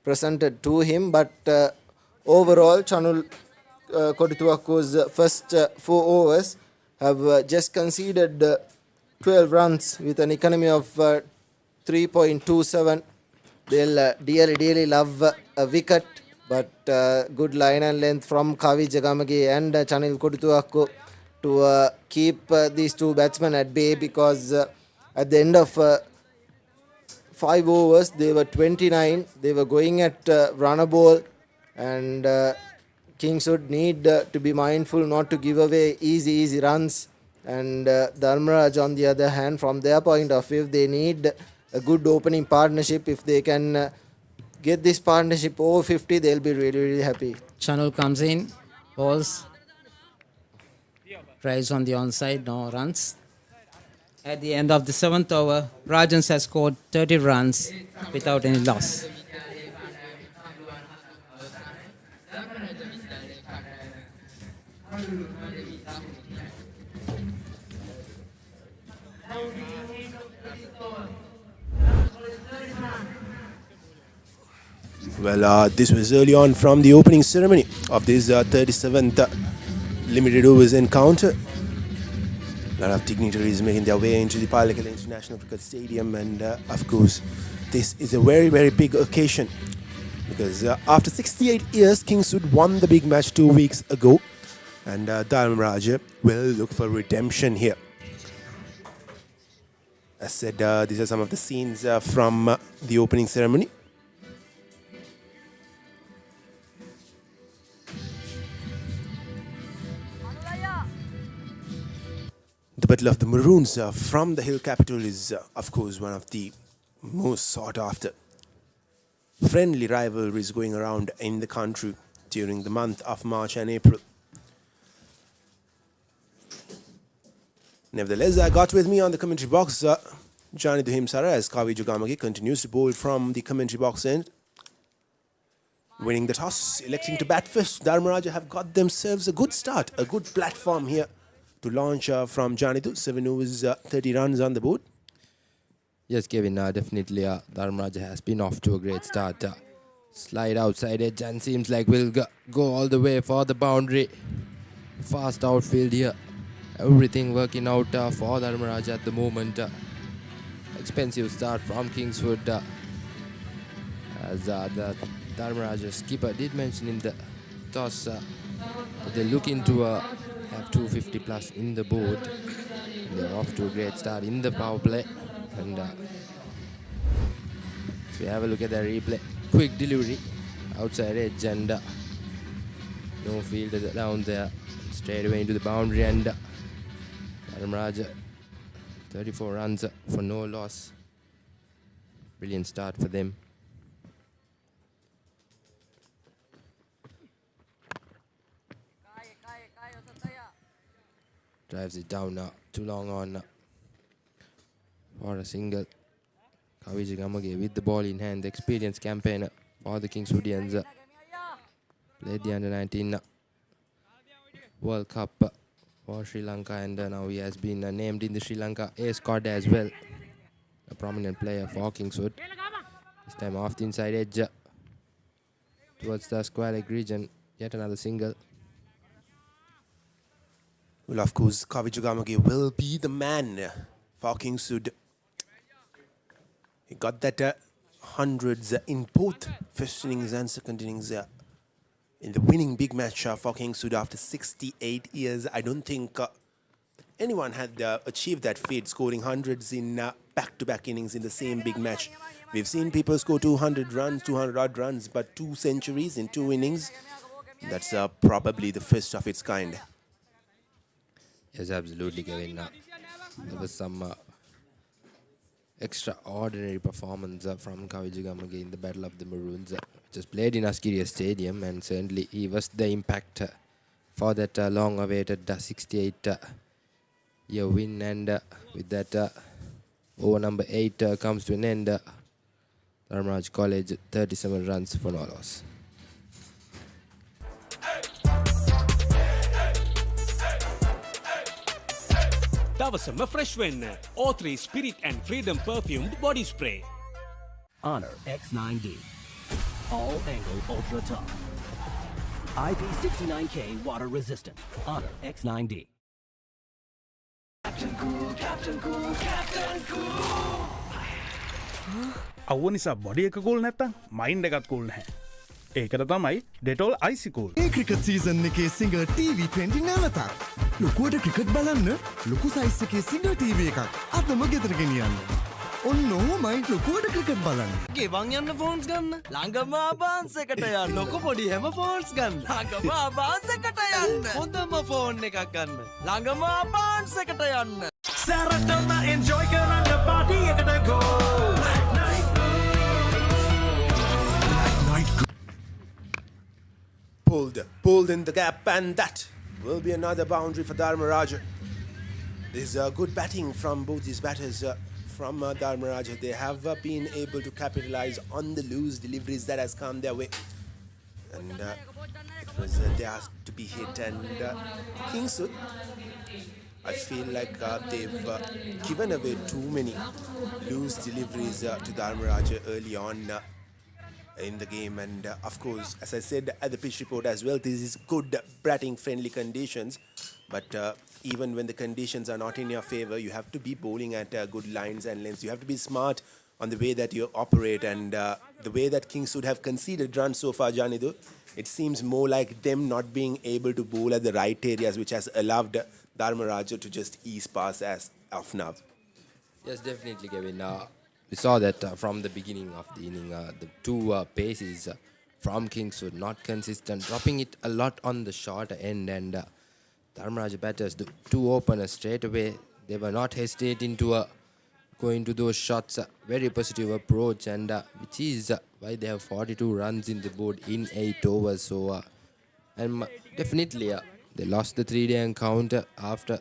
Speaker 2: presented to him. But overall, Chanul Kodituaku's first 4 overs have just conceded 12 runs with an economy of 3.27. They'll dearly love a wicket, but good line and length from Kavi Jagamagi and Chanil Kodituaku to keep these two batsmen at bay, because at the end of 5 overs they were 29. They were going at runner ball, and Kingswood need to be mindful not to give away easy runs. And Dharmaraj, on the other hand, from their point of view, they need a good opening partnership. If they can get this partnership over 50, they'll be really happy.
Speaker 1: Chanul comes in, balls, tries on the onside, no runs. At the end of the 7th over, Rajans has scored 30 runs without any loss.
Speaker 3: Well, this was early on from the opening ceremony of this 37th limited overs encounter. A lot of dignitaries making their way into the Papare International Cricket Stadium, and of course this is a very big occasion because after 68 years Kingswood won the big match 2 weeks ago, and Dharmaraja will look for redemption here. As said, these are some of the scenes from the opening ceremony. The Battle of the Maroons from the hill capital is, of course, one of the most sought after friendly rivalries going around in the country during the month of March and April. Nevertheless, I got with me on the commentary box Johnny Duhimsara as Kavi Jagamagi continues to bowl from the commentary box end. Winning the toss, electing to bat first, Dharmaraja have got themselves a good start, a good platform here to launch from Janidu. 7 overs, 30 runs on the board.
Speaker 4: Yes, Kevin, definitely Dharmaraja has been off to a great start. Slide outside edge and seems like we'll go all the way for the boundary. Fast outfield here. Everything working out for Dharmaraja at the moment. Expensive start from Kingswood. As the Dharmaraja skipper did mention in the toss, they're looking to have 250 plus in the board. They're off to a great start in the power play. And if we have a look at the replay, quick delivery outside edge, and no fielder down there, straight away into the boundary, and Dharmaraja 34 runs for no loss. Brilliant start for them. Drives it down now, too long on for a single. Kavi Jagamagi with the ball in hand, the experienced campaigner for the Kingswoodians. Played the under-19 World Cup for Sri Lanka, and now he has been named in the Sri Lanka A squad as well. A prominent player for Kingswood. This time off the inside edge towards the square leg region. Yet another single.
Speaker 3: Well, of course, Kavi Jagamagi will be the man for Kingswood. He got that hundreds in both first innings and second innings in the winning big match for Kingswood after 68 years. I don't think anyone had achieved that feat, scoring hundreds in back-to-back innings in the same big match. We've seen people score 200 runs, 200 odd runs, but 2 centuries in 2 innings, that's probably the first of its kind.
Speaker 4: Yes, absolutely, Kevin. There was some extraordinary performance from Kavijagamaga in the Battle of the Maroons, which was played in Askiria Stadium, and certainly he was the impact for that long-awaited 68-year win. And with that, over number 8 comes to an end. Dharmaraja College 37 runs for no loss.
Speaker 10: දවසම fresh වෙන්න O3 Spirit and Freedom perfumed body spray.
Speaker 14: Honor X9D. All angle ultra tough. IP69K water resistant. Honor X9D. Captain Cool, Captain Cool, Captain Cool.
Speaker 11: අවුව නිසා body එක cool නැත්තම් mind එකත් cool නැහැ. ඒකට තමයි Dettol IC cool.
Speaker 7: ඒ cricket season එකේ singer TV20 නැවතත්. ලොකුවට ක්‍රිකට් බලන්න ලොකු සයිස් එකේ සිංගර් TV එකක් අතම ගෙදර ගෙනියන්න. ඔන්න ඔහොමයි ලොකුවට ක්‍රිකට් බලන්න.
Speaker 13: ගෙවන් යන්න ෆෝන්ස් ගන්න. ළඟම ආබාන්ස් එකට යන්න. ලොකු පොඩි හැම ෆෝන්ස් ගන්න. ළඟම ආබාන්ස් එකට යන්න. හොඳම ෆෝන් එකක් ගන්න. ළඟම ආබාන්ස් එකට යන්න.
Speaker 14: සැරටම එන්ජොයි කරන්න පාටි එකට ගෝ.
Speaker 3: Pulled in the gap, and that will be another boundary for Dharmaraja. There's good batting from both these batters from Dharmaraja. They have been able to capitalize on the loose deliveries that has come their way, and it was there to be hit. And Kingswood, I feel like they've given away too many loose deliveries to Dharmaraja early on in the game. And of course, as I said at the pitch report as well, this is good batting friendly conditions, but even when the conditions are not in your favor, you have to be bowling at good lines and lengths. You have to be smart on the way that you operate, and the way that Kingswood have conceded runs so far, Janidu, it seems more like them not being able to bowl at the right areas, which has allowed Dharmaraja to just ease past as of now.
Speaker 4: Yes, definitely, Kevin. We saw that from the beginning of the inning, the two paces from Kingswood not consistent, dropping it a lot on the short end, and Dharmaraja batters, the two openers straight away, they were not hesitating to go into those shots. Very positive approach, and which is why they have 42 runs in the board in 8 overs. So, and definitely they lost the 3-day encounter after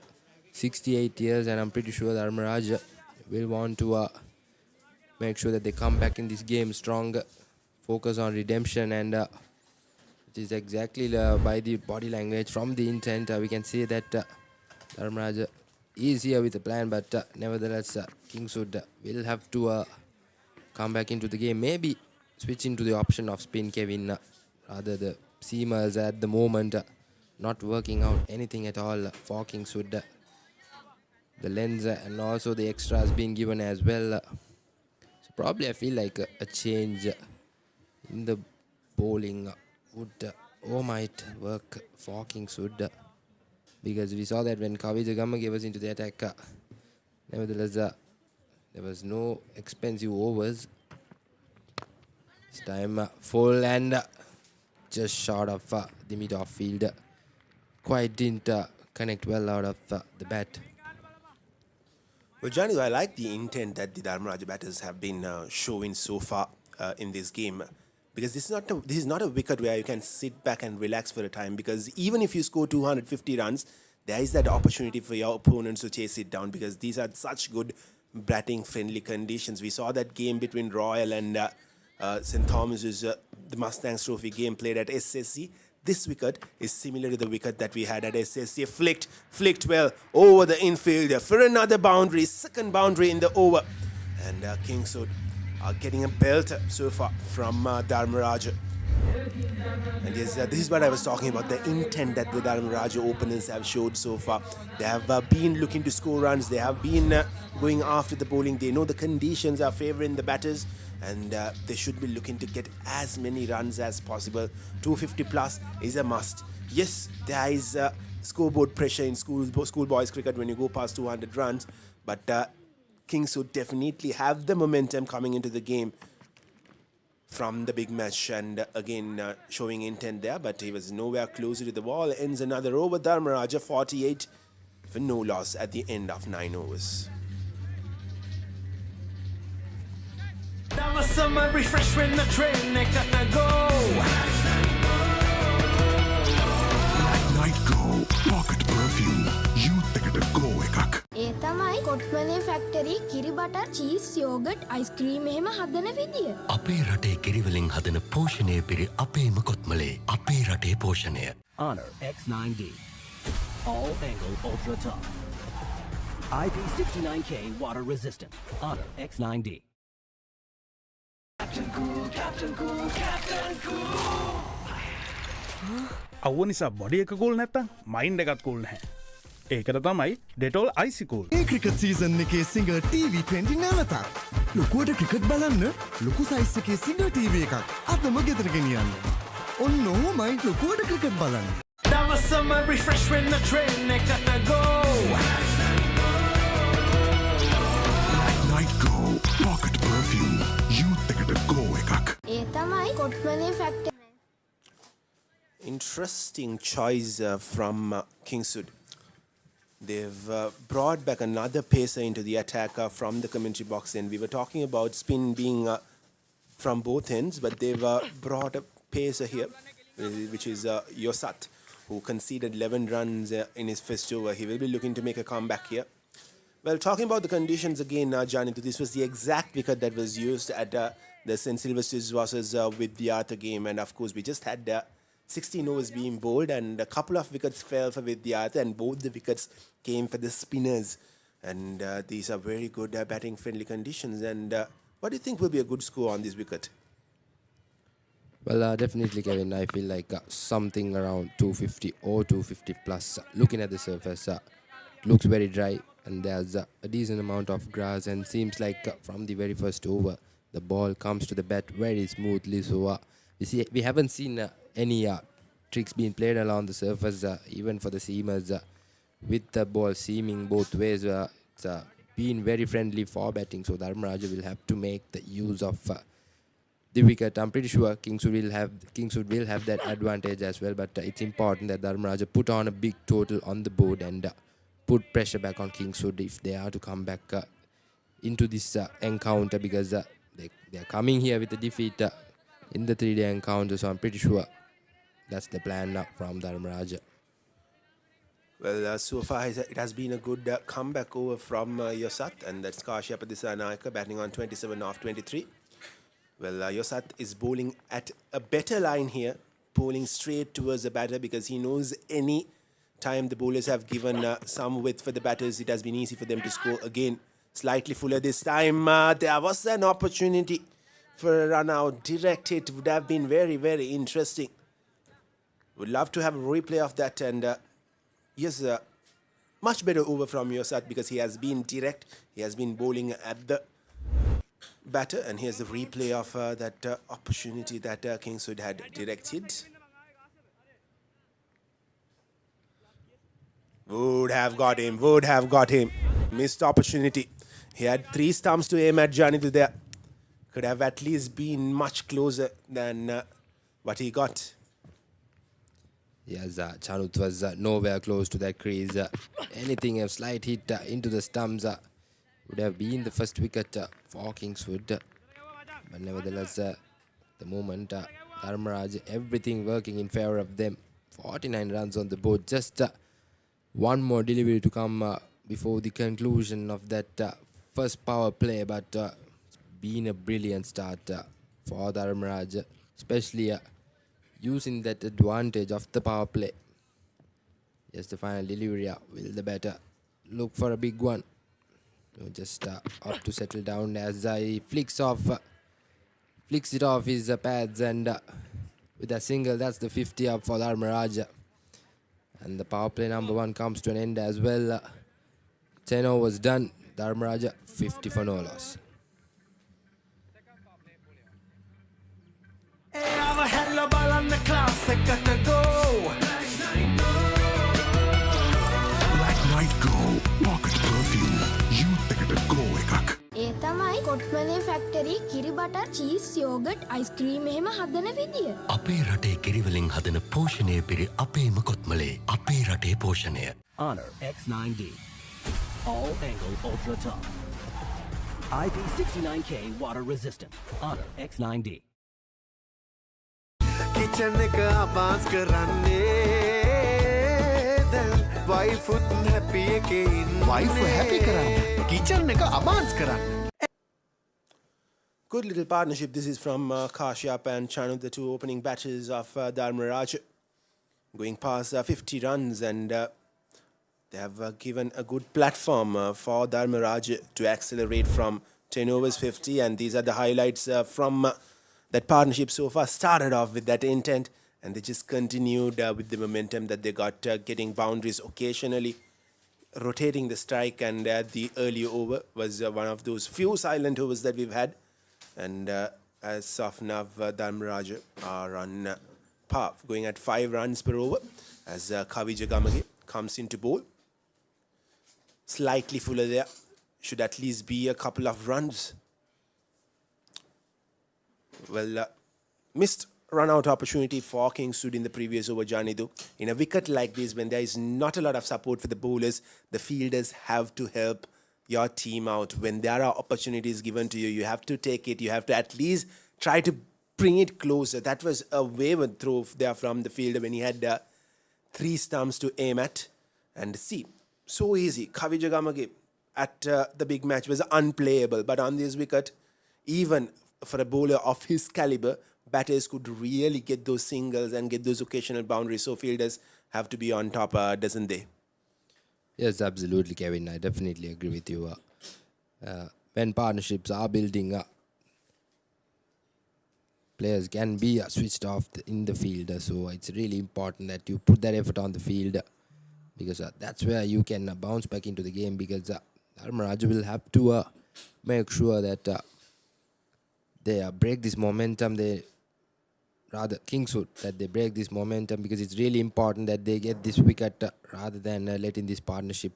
Speaker 4: 68 years, and I'm pretty sure Dharmaraja will want to make sure that they come back in this game stronger, focus on redemption, and it is exactly by the body language from the intent we can say that Dharmaraja is here with a plan, but nevertheless Kingswood will have to come back into the game, maybe switch into the option of spin, Kevin. Rather the seamers at the moment not working out anything at all for Kingswood. The lens and also the extras being given as well. Probably I feel like a change in the bowling would or might work for Kingswood, because we saw that when Kavijagamaga was into the attack, nevertheless there was no expensive overs. This time full and just short of the mid-off field. Quite didn't connect well out of the bat.
Speaker 3: Well, Johnny, I like the intent that the Dharmaraja batters have been showing so far in this game, because this is not a wicket where you can sit back and relax for a time, because even if you score 250 runs, there is that opportunity for your opponents to chase it down, because these are such good batting friendly conditions. We saw that game between Royal and St. Thomas's, the Mustangs Trophy game played at SSC. This wicket is similar to the wicket that we had at SSC. Flicked well over the infield for another boundary, second boundary in the over. And Kingswood are getting a belt so far from Dharmaraja. And yes, this is what I was talking about, the intent that the Dharmaraja openers have showed so far. They have been looking to score runs. They have been going after the bowling. They know the conditions are favouring the batters. and they should be looking to get as many runs as possible. 250 plus is a must. Yes, there is scoreboard pressure in schoolboys cricket when you go past 200 runs, but Kings would definitely have the momentum coming into the game from the big match, and again showing intent there, but he was nowhere closer to the ball. Ends another over. Dharmaraja 48 for no loss at the end of 9 overs.
Speaker 14: That was summer refresh when the train they gotta go.
Speaker 7: Night go, pocket perfume, youth එකට go එකක්.
Speaker 8: ඒ තමයි කොට්මලේ factory කිරි butter cheese yoghurt ice cream එහෙම හදන විදිය.
Speaker 9: අපේ රටේ කිරිවලින් හදන පෝෂණය පිරි අපේම කොත්මලේ අපේ රටේ පෝෂණය.
Speaker 15: Honor X9D. All angle ultra tough. IP69K water resistant. Honor X9D. Captain Cool, Captain Cool, Captain Cool.
Speaker 11: අවුව නිසා බොඩි එක කූල් නැත්තම් මයින්ඩ් එකත් කූල් නැහැ. ඒකට තමයි ඩෙටෝල් අයිසි කූල්.
Speaker 7: ඒ ක්‍රිකට් සීසන් එකේ සිංගර් TV20 නැවතත්. ලොකුවට ක්‍රිකට් බලන්න ලොකු සයිස් එකේ සිංගර් TV එකක් අදම ගෙදර ගෙනියන්න. ඔන්න ඔහොමයි ලොකුවට ක්‍රිකට් බලන්න.
Speaker 14: That was summer refresh when the train they gotta go.
Speaker 7: Night go, pocket perfume, youth එකට go එකක්.
Speaker 8: ඒ තමයි කොට්මලේ factory.
Speaker 3: Interesting choice from Kingswood. They've brought back another pacer into the attack from the commentary box, and we were talking about spin being from both ends, but they've brought a pacer here, which is Yosat, who conceded 11 runs in his first over. He will be looking to make a comeback here. Well, talking about the conditions again, Janitu, this was the exact wicket that was used at the St. Sylvester's versus Vidyartha game, and of course we just had 16 overs being bowled, and a couple of wickets fell for Vidyartha, and both the wickets came for the spinners. And these are very good batting friendly conditions. And what do you think will be a good score on this wicket?
Speaker 4: Well, definitely, Kevin. I feel like something around 250 or 250 plus. Looking at the surface, looks very dry, and there's a decent amount of grass, and seems like from the very first over, the ball comes to the bat very smoothly. So we haven't seen any tricks being played along the surface, even for the seamers, with the ball seaming both ways. It's been very friendly for batting, so Dharmaraja will have to make the use of the wicket. I'm pretty sure Kingswood will have that advantage as well, but it's important that Dharmaraja put on a big total on the board and put pressure back on Kingswood if they are to come back into this encounter, because they are coming here with a defeat in the 3-day encounter, so I'm pretty sure that's the plan now from Dharmaraja.
Speaker 3: Well, so far it has been a good comeback over from Yosat, and that's Kashyap Disanayaka batting on 27 off 23. Well, Yosat is bowling at a better line here, bowling straight towards the batter, because he knows any time the bowlers have given some width for the batters, it has been easy for them to score again. Slightly fuller this time. There was an opportunity for a run out. Direct hit would have been very, very interesting. Would love to have a replay of that, and yes, much better over from Yosat, because he has been direct. He has been bowling at the batter, and here's the replay of that opportunity that Kingswood had directed. Would have got him. Missed opportunity. He had 3 stumps to aim at Janitu there. Could have at least been much closer than what he got.
Speaker 4: Yes, Chanut was nowhere close to that crease. Anything a slight hit into the stumps would have been the first wicket for Kingswood. But nevertheless, the moment Dharmaraj, everything working in favour of them. 49 runs on the board. Just one more delivery to come before the conclusion of that first power play. But it's been a brilliant start for Dharmaraj, especially using that advantage of the power play. Yes, the final delivery. Will the batter look for a big one? No, just up to settle down as he flicks it off his pads, and with a single, that's the 50 up for Dharmaraja. And the power play number 1 comes to an end as well. 10 overs done. Dharmaraja 50 for no loss.
Speaker 14: යන්න class එකට go
Speaker 7: Black Night Go Pocket Perfume Youth එකට go එකක්.
Speaker 8: ඒ තමයි කොට්මලේ factory කිරි butter cheese yoghurt ice cream එහෙම හදන විදිය.
Speaker 9: අපේ රටේ කිරිවලින් හදන පෝෂණය පිරි අපේම කොත්මලේ අපේ රටේ පෝෂණය.
Speaker 15: Honor X9D. All angle ultra top. IP69K water resistant. Honor X9D.
Speaker 14: Kitchen එක අබාස් කරන්නේ දැන් වයිෆුත් හැපි එකේ ඉන්නේ
Speaker 7: Wife happy කරන්න. Kitchen එක advance කරන්න.
Speaker 3: Good little partnership. This is from Kashyap and Chanu, the two opening batters of Dharmaraja, going past 50 runs, and they have given a good platform for Dharmaraja to accelerate from 10 overs 50, and these are the highlights from that partnership so far. Started off with that intent, and they just continued with the momentum that they got, getting boundaries occasionally, rotating the strike, and the early over was one of those few silent overs that we've had. And as of now, Dharmaraja are on par, going at 5 runs per over as Kavi Jagamage comes into bowl. Slightly fuller there, should at least be a couple of runs. Well, missed run-out opportunity for Kingswood in the previous over, Janidu. In a wicket like this, when there is not a lot of support for the bowlers, the fielders have to help your team out. When there are opportunities given to you, you have to take it. You have to at least try to bring it closer. That was a wayward throw there from the fielder when he had 3 stumps to aim at. And see, so easy. Kavi Jagamage at the big match was unplayable. But on this wicket, even for a bowler of his caliber, batters could really get those singles and get those occasional boundaries. So fielders have to be on top, doesn't they?
Speaker 4: Yes, absolutely, Kevin. I definitely agree with you. When partnerships are building up, players can be switched off in the field. So it's really important that you put that effort on the field, because that's where you can bounce back into the game, because Dharmaraja will have to make sure that they break this momentum. Kingswood, that they break this momentum, because it's really important that they get this wicket rather than letting this partnership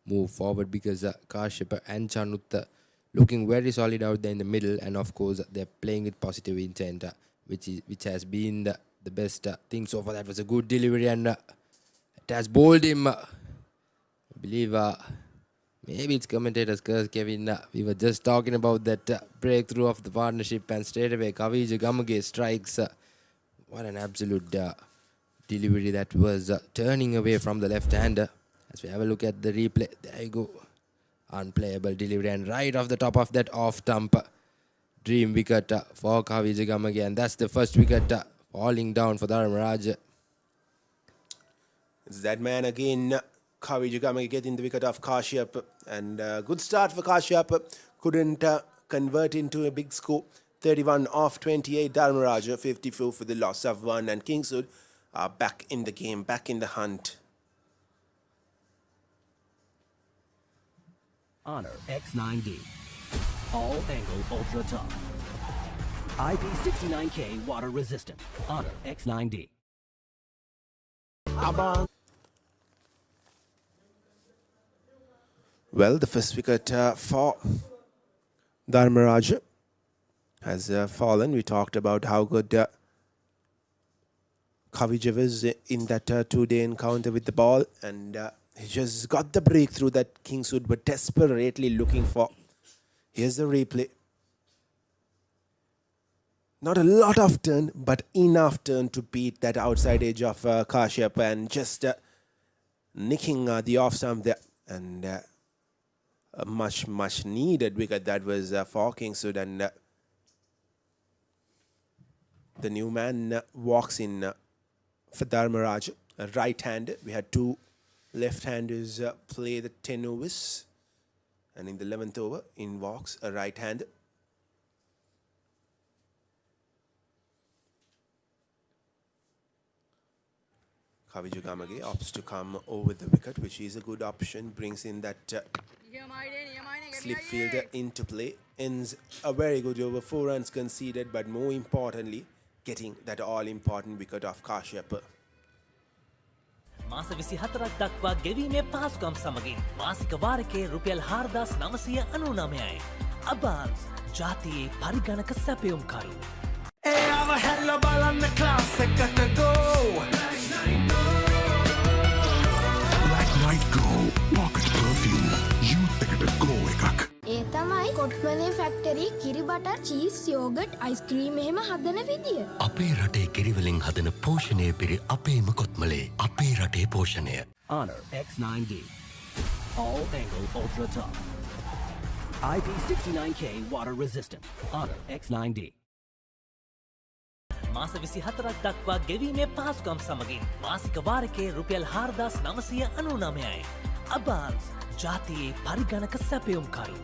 Speaker 4: move forward, because Kashyap and Chanut looking very solid out there in the middle, and of course they're playing with positive intent, which has been the best thing so far. That was a good delivery, and it has bowled him. I believe maybe it's commentator's curse, Kevin. We were just talking about that breakthrough of the partnership, and straight away Kavi Jagamage strikes. What an absolute delivery that was, turning away from the left-hander. As we have a look at the replay, there you go. Unplayable delivery, and right off the top of that off-stump, dream wicket for Kavi Jagamage, and that's the first wicket falling down for Dharmaraja.
Speaker 3: It's that man again, Kavi Jagamage, getting the wicket off Kashyap, and good start for Kashyap. Couldn't convert into a big score. 31 off 28, Dharmaraja 54 for the loss of 1, and Kingswood are back in the game, back in the hunt.
Speaker 15: Honor X9D. All angle ultra top. IP69K water resistant. Honor X9D.
Speaker 3: Well, the first wicket for Dharmaraja has fallen. We talked about how good Kavija was in that 2-day encounter with the ball, and he just got the breakthrough that Kingswood were desperately looking for. Here's the replay. Not a lot of turn, but enough turn to beat that outside edge of Kashyap, and just nicking the off stump there, and a much needed wicket that was for Kingswood, and the new man walks in for Dharmaraja, a right-hander. We had 2 left-handers play the 10 overs, and in the 11th over, in walks a right-hander. Kavi Jagamage opts to come over the wicket, which is a good option, brings in that slip fielder into play, ends a very good over, 4 runs conceded, but more importantly, getting that all-important wicket of Kashyap.
Speaker 16: මාස 24ක් දක්වා ගෙවීමේ පහසුකම් සමගින් මාසික වාරකයේ රුපියල් 4999යි. අබාන්ස් ජාතියේ පරිගණක සැපයුම්කරු.
Speaker 14: එයාව හැල්ල බලන්න class එකට go.
Speaker 17: Black White Go Pocket Perfume Youth එකට go එකක්.
Speaker 8: ඒ තමයි කොට්මලේ ෆැක්ටරි කිරි බටර් චීස් යෝගට් අයිස්ක්‍රීම් එහෙම හදන විදිය.
Speaker 9: අපේ රටේ කිරිවලින් හදන පෝෂණය පිරි අපේම කොත්මලේ අපේ රටේ පෝෂණය.
Speaker 15: Honor X9D. All angle ultra top. IP69K water resistant. Honor X9D.
Speaker 16: මාස 24ක් දක්වා ගෙවීමේ පහසුකම් සමගින් මාසික වාරකයේ රුපියල් 4999යි. අබාන්ස් ජාතියේ පරිගණක සැපයුම්කරු.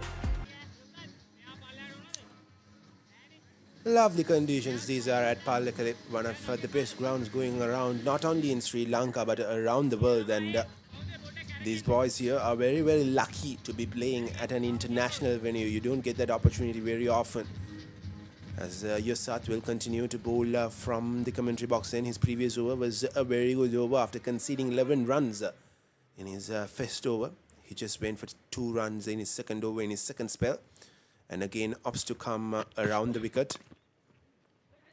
Speaker 3: Lovely conditions these are at Palakale, one of the best grounds going around, not only in Sri Lanka but around the world. And these boys here are very, very lucky to be playing at an international venue. You don't get that opportunity very often. As Yosat will continue to bowl from the commentary box. Then his previous over was a very good over after conceding 11 runs in his first over. He just went for 2 runs in his second over in his second spell. And again opts to come around the wicket.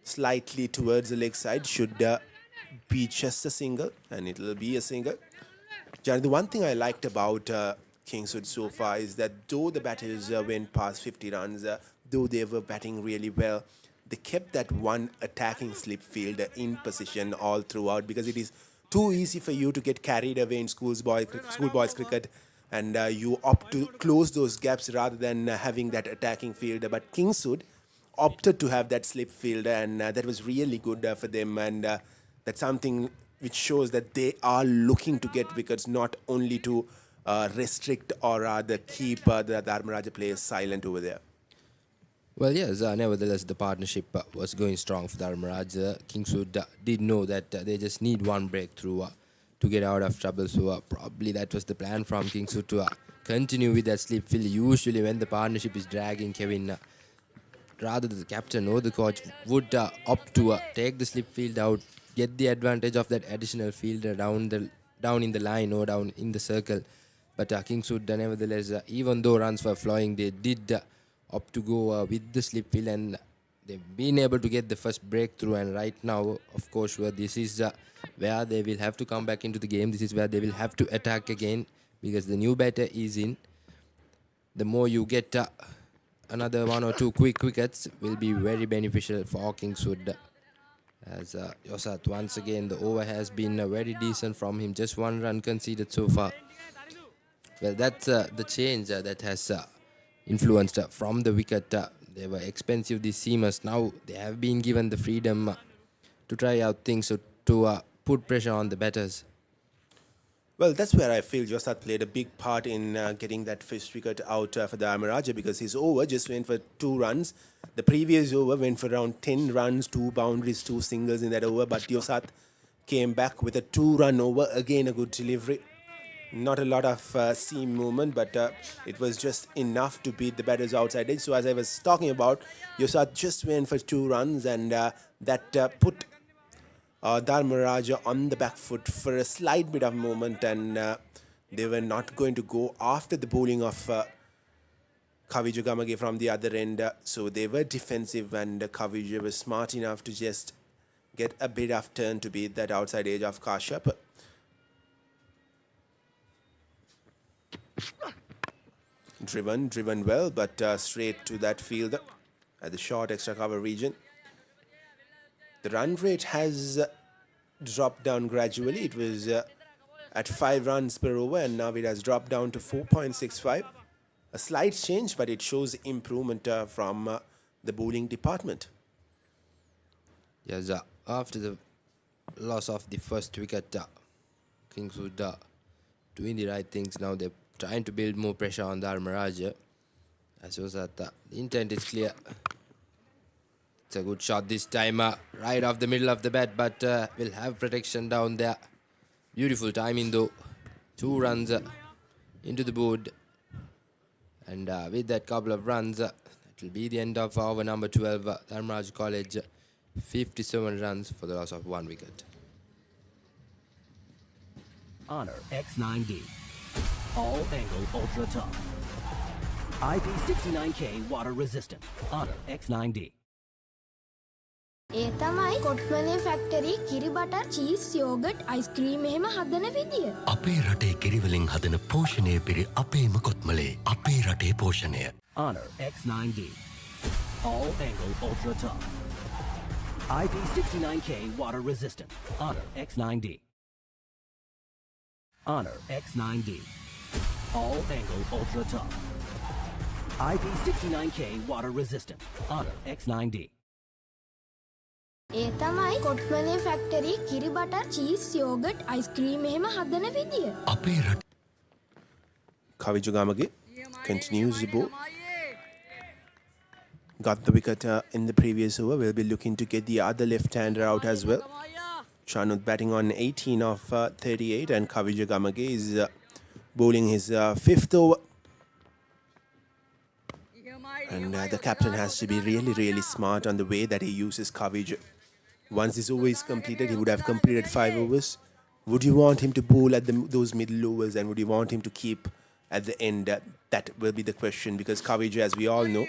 Speaker 3: Slightly towards the leg side. Should be just a single. And it will be a single. Jared, the one thing I liked about Kingswood so far is that though the batters went past 50 runs, though they were batting really well, they kept that one attacking slip fielder in position all throughout, because it is too easy for you to get carried away in schoolboys cricket, and you opt to close those gaps rather than having that attacking fielder. But Kingswood opted to have that slip fielder, and that was really good for them, and that's something which shows that they are looking to get wickets, not only to restrict or rather keep the Dharmaraja players silent over there.
Speaker 4: Well, yes, nevertheless, the partnership was going strong for Dharmaraja. Kingswood did know that they just need one breakthrough to get out of trouble. So probably that was the plan from Kingswood to continue with that slip field. Usually when the partnership is dragging, Kevin, rather the captain or the coach would opt to take the slip field out, get the advantage of that additional fielder down in the line or down in the circle. But Kingswood, nevertheless, even though runs were flowing, they did opt to go with the slip field, and they've been able to get the first breakthrough. And right now, of course, this is where they will have to come back into the game. This is where they will have to attack again, because the new batter is in. The more you get another 1 or 2 quick wickets will be very beneficial for Kingswood. As Yosat, once again, the over has been very decent from him. Just 1 run conceded so far. Well, that's the change that has influenced from the wicket. They were expensive, these seamers. Now they have been given the freedom to try out things, to put pressure on the batters.
Speaker 3: Well, that's where I feel Josat played a big part in getting that first wicket out for Dharmaraja, because his over just went for 2 runs. The previous over went for around 10 runs, 2 boundaries, 2 singles in that over. But Josat came back with a 2-run over. Again, a good delivery. Not a lot of seam movement, but it was just enough to beat the batters outside edge. So as I was talking about, Yosat just went for 2 runs, and that put Dharmaraja on the back foot for a slight bit of movement, and they were not going to go after the bowling of Kaviju Gamage from the other end. So they were defensive, and Kaviju was smart enough to just get a bit of turn to beat that outside edge of Kashyap. Driven well, but straight to that field at the short extra cover region. The run rate has dropped down gradually. It was at 5 runs per over, and now it has dropped down to 4.65. A slight change, but it shows improvement from the bowling department.
Speaker 4: Yes, after the loss of the first wicket, Kingswood doing the right things. Now they're trying to build more pressure on Dharmaraja. As was that the intent is clear. It's a good shot this time, right off the middle of the bat, but will have protection down there. Beautiful timing though. 2 runs into the board, and with that couple of runs, it will be the end of over number 12. Dharmaraja College 57 runs for the loss of 1 wicket.
Speaker 15: Honor X9D. All angle ultra tough. IP69K water resistant. Honor X9D.
Speaker 8: ඒ තමයි කොට්මලේ factory කිරි butter cheese yoghurt ice cream එහෙම හදන විදිය.
Speaker 9: අපේ රටේ කිරිවලින් හදන පෝෂණය පිරි අපේම කොත්මලේ අපේ රටේ පෝෂණය.
Speaker 15: Honor X9D. All angle ultra tough. IP69K water resistant. Honor X9D. Honor X9D. All angle ultra tough. IP69K water resistant. Honor X9D.
Speaker 8: ඒ තමයි කොට්මලේ ෆැක්ටරි කිරි බටර් චීස් යෝගට් අයිස්ක්‍රීම් එහෙම හදන විදිය.
Speaker 9: අපේ රට
Speaker 3: Kavijugamage continues the ball. Got the wicket in the previous over. Will be looking to get the other left-hander out as well. Chanut batting on 18 of 38 and Kavijugamage is bowling his 5th over. And the captain has to be really smart on the way that he uses Kavij. Once this over is completed, he would have completed 5 overs. Would you want him to bowl at those middle overs and would you want him to keep at the end? That will be the question, because Kavij, as we all know,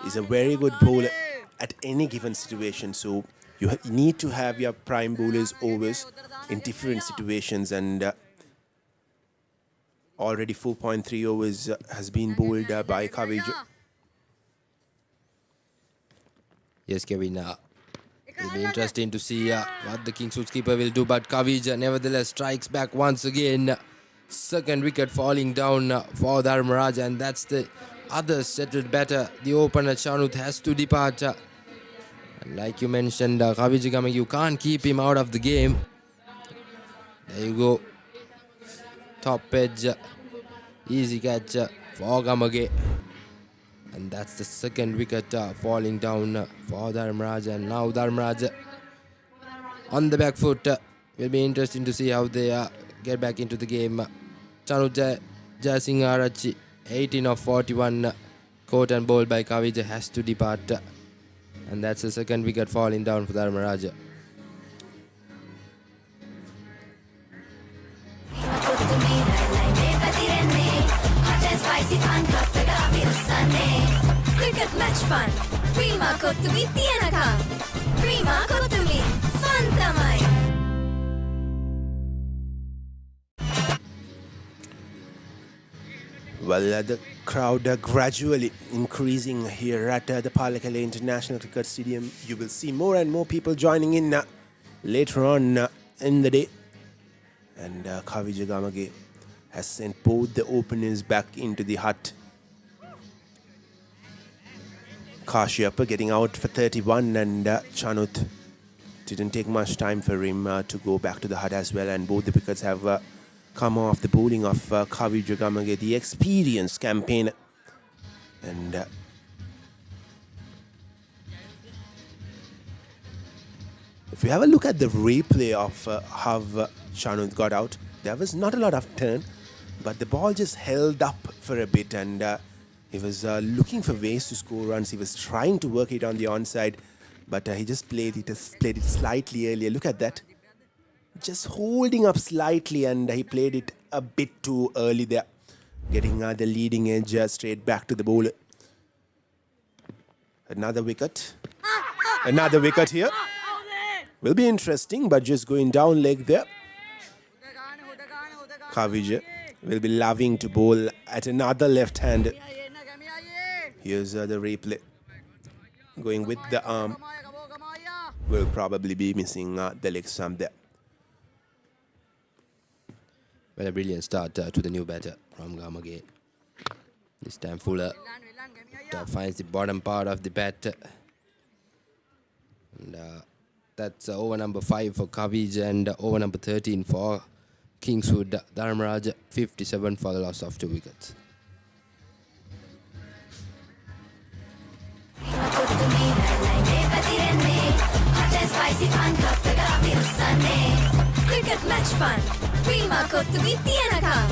Speaker 3: is a very good bowler at any given situation. So you need to have your prime bowlers overs in different situations, and already 4.3 overs has been bowled by Kavij.
Speaker 4: Yes, Kevin. It'll be interesting to see what the Kingswood keeper will do. But Kavij nevertheless strikes back once again. Second wicket falling down for Dharmaraja, and that's the other settled batter. The opener Chanut has to depart. And like you mentioned, Kavijugamage, you can't keep him out of the game. There you go. Top edge. Easy catch for Gamage. And that's the second wicket falling down for Dharmaraja. And now Dharmaraja on the back foot. Will be interesting to see how they get back into the game. Chanut Jaisingarachi, 18 of 41, caught and bowled by Kavij, has to depart. And that's the second wicket falling down for Dharmaraja.
Speaker 18: Cricket match fun. Prima kottumi tiyanakam. Prima kottumi fun tamai.
Speaker 3: Well, the crowd gradually increasing here at the Papare International Cricket Stadium. You will see more and more people joining in later on in the day. And Kavijugamage has sent both the openers back into the hut. Kashyap getting out for 31, and Chanut didn't take much time for him to go back to the hut as well. And both the wickets have come off the bowling of Kavijugamage, the experienced campaigner. And if you have a look at the replay of how Chanut got out, there was not a lot of turn, but the ball just held up for a bit, and he was looking for ways to score runs. He was trying to work it on the onside, but he just played it slightly earlier. Look at that. Just holding up slightly, and he played it a bit too early there. Getting the leading edge straight back to the bowler. Another wicket. Another wicket here. Will be interesting, but just going down leg there. Kavij will be loving to bowl at another left-hander. Here's the replay. Going with the arm. Will probably be missing the leg stump there.
Speaker 4: Well, a brilliant start to the new batter from Gamage. This time Fuller finds the bottom part of the bat. And that's over number 5 for Kavij and over number 13 for Kingswood. Dharmaraja 57 for the loss of 2 wickets.
Speaker 18: Cricket match fun. Prima kottumi tiyanakam.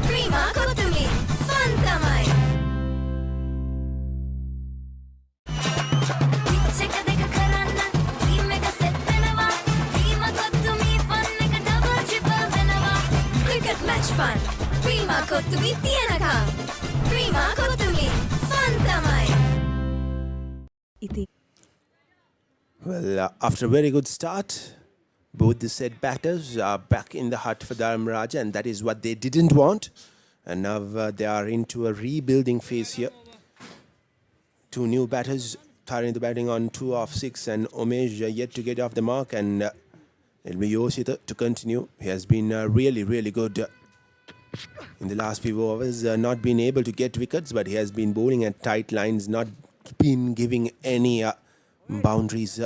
Speaker 18: Prima kottumi fun tamai. Pitch එක දෙක කරන්න fun. Prima Kottumi Tiyanakam. Prima Kottumi fun tamai.
Speaker 3: Well, after a very good start, both the said batters are back in the hut for Dharmaraja, and that is what they didn't want. And now they are into a rebuilding phase here. Two new batters starting the batting on 2 off 6, and Umesh yet to get off the mark, and it'll be Yoshita to continue. He has been really, really good in the last few overs, not been able to get wickets, but he has been bowling at tight lines, not been giving any boundaries.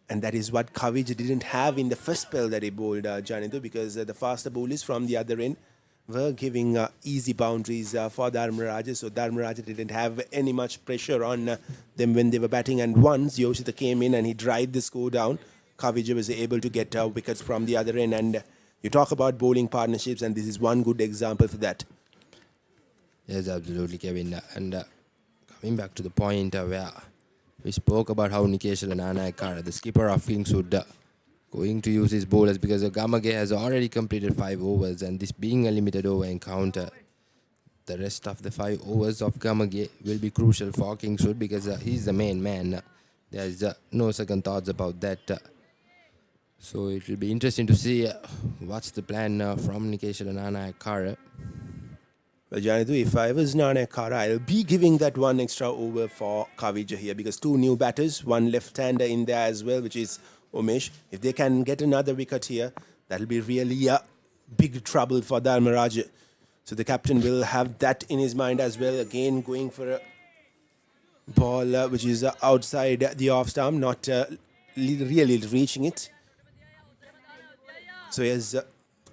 Speaker 3: And that is what Kavij didn't have in the first spell that he bowled, Janithu, because the faster bowlers from the other end were giving easy boundaries for Dharmaraja. So Dharmaraja didn't have any much pressure on them when they were batting. And once Yoshita came in and he dried the score down, Kavij was able to get wickets from the other end. And you talk about bowling partnerships, and this is one good example for that.
Speaker 4: Yes, absolutely, Kevin. And coming back to the point where we spoke about how Nikeshal and Anayakara, the skipper of Kingswood, going to use his bowlers because Gamage has already completed 5 overs, and this being a limited over encounter, the rest of the 5 overs of Gamage will be crucial for Kingswood because he's the main man. There is no second thoughts about that. So it will be interesting to see what's the plan from Nikeshal and Anayakara.
Speaker 3: Well, Janithu, if I was Nanayakara, I'll be giving that one extra over for Kavija here because 2 new batters, 1 left-hander in there as well, which is Umesh. If they can get another wicket here, that'll be really big trouble for Dharmaraja. So the captain will have that in his mind as well. Again, going for a ball which is outside the off-stump, not really reaching it. So here's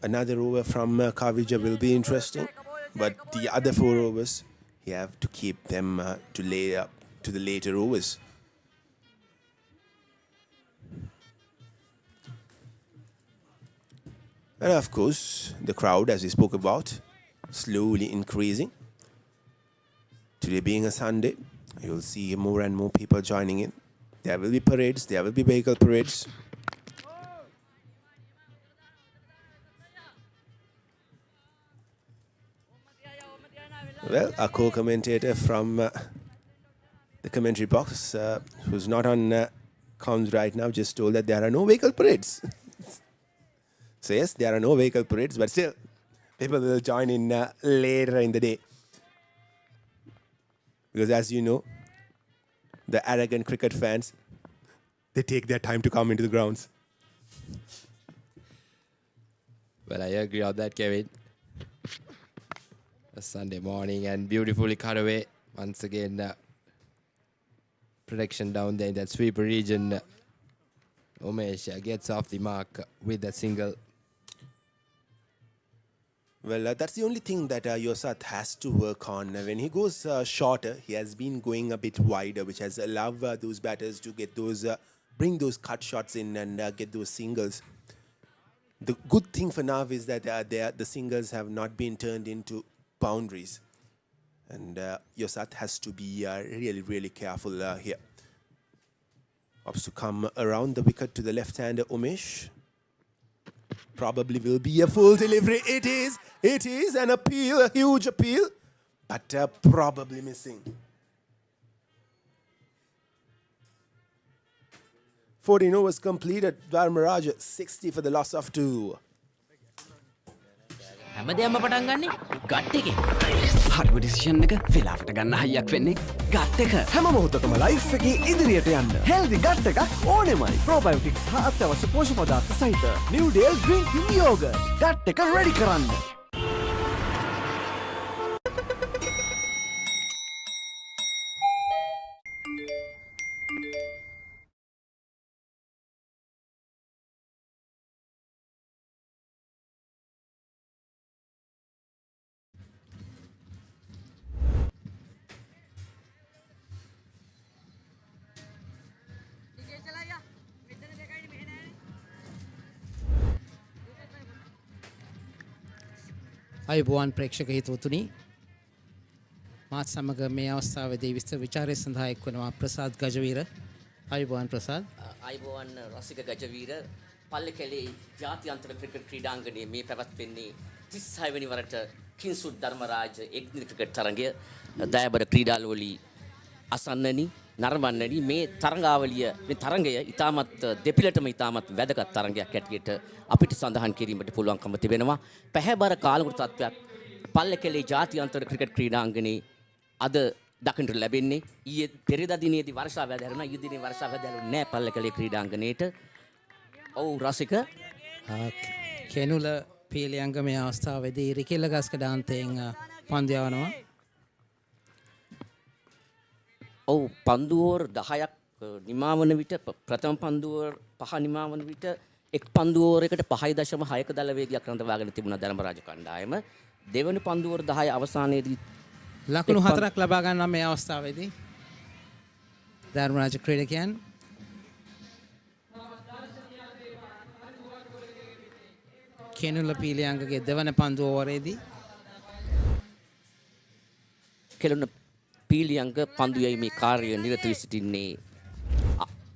Speaker 3: another over from Kavija will be interesting. But the other 4 overs, you have to keep them to the later overs. And of course, the crowd, as we spoke about, slowly increasing. Today being a Sunday, you'll see more and more people joining in. There will be parades, there will be vehicle parades. Well, a co-commentator from the commentary box, who's not on comms right now, just told that there are no vehicle parades. So yes, there are no vehicle parades, but still, people will join in later in the day. Because as you know, the arrogant cricket fans, they take their time to come into the grounds.
Speaker 4: Well, I agree on that, Kevin. A Sunday morning and beautifully cut away. Once again, protection down there in that sweeper region. Umesh gets off the mark with a single.
Speaker 3: Well, that's the only thing that Yosat has to work on. When he goes shorter, he has been going a bit wider, which has allowed those batters to get those, bring those cut shots in and get those singles. The good thing for now is that the singles have not been turned into boundaries. And Yosat has to be really, really careful here. Opts to come around the wicket to the left-hander Umesh. Probably will be a full delivery. It is an appeal, a huge appeal, but probably missing. 14 overs completed. Dharmaraja 60 for the loss of 2.
Speaker 13: හැමදේම පටන් ගන්නේ gut එකේ. හරිම decision එක වෙලාවට ගන්න හයියක් වෙන්නේ gut එක.
Speaker 14: හැම මොහොතකම ලයිෆ් එකේ ඉදිරියට යන්න. හෙල්දි ගට් එකක් ඕනෙමයි. ප්‍රොබයෝටික්ස් හා අත්‍යවශ්‍ය පෝෂක පදාර්ථ සහිත නිව් ඩේල් ඩ්‍රින්කින් යෝගර්ට්. ගට් එක රෙඩි කරන්න.
Speaker 1: අයිබෝවන් ප්‍රේක්ෂක හිතවතුනි මාත් සමග මේ අවස්ථාවේදී විස්තර විචාරය සඳහා එක්වනවා ප්‍රසාද් ගජවීර. අයිබෝවන් ප්‍රසාද්.
Speaker 19: අයිබෝවන් රසික ගජවීර පල්ලකැලේ ජාත්‍යන්තර ක්‍රිකට් ක්‍රීඩාංගණයේ මේ පැවැත්වෙන්නේ 36 වෙනි වරට කිංසුඩ් ධර්මරාජ එක්දින ක්‍රිකට් තරගය දයාබර ක්‍රීඩාලෝලී අසන්නනි නරඹන්නනි මේ තරගය ඉතාමත් දෙපිලටම ඉතාමත් වැදගත් තරගයක් ඇටියට අපිට සඳහන් කිරීමට පුළුවන්කම තිබෙනවා. පැහැබර කාලගුරු තත්ත්වයක් පල්ලකැලේ ජාත්‍යන්තර ක්‍රිකට් ක්‍රීඩාංගණයේ අද දකින්නට ලැබෙන්නේ. ඊයේ පෙරේදා දිනේදී වර්ෂාව ඇදහැරුණා. ඊයේ දිනේ වර්ෂාව ඇදහැරුන්නේ නැහැ පල්ලකැලේ ක්‍රීඩාංගණයට. ඔව් රසික
Speaker 1: කෙනුල පීලියංග මේ අවස්ථාවේදී රිකිල්ල ගස්කඩාන්තයෙන් පන්දු යවනවා.
Speaker 19: ඔව් පන්දු ඕවර් 10ක් නිමාවන විට ප්‍රථම පන්දු ඕවර් 5 නිමාවන විට එක් පන්දු ඕවරයකට 5.6ක දල වේගයක් රඳවාගෙන තිබුණා ධර්මරාජ කණ්ඩායම. දෙවන පන්දු ඕවර් 10 අවසානයේදී
Speaker 1: ලකුණු 4ක් ලබා ගන්නවා මේ අවස්ථාවේදී ධර්මරාජ ක්‍රීඩකයන්. කෙනුල පීලියංගගේ දෙවන පන්දු ඕවරේදී
Speaker 19: කෙළුණ පීලියංග පන්දු යැවීමේ කාර්යය නිරත වී සිටින්නේ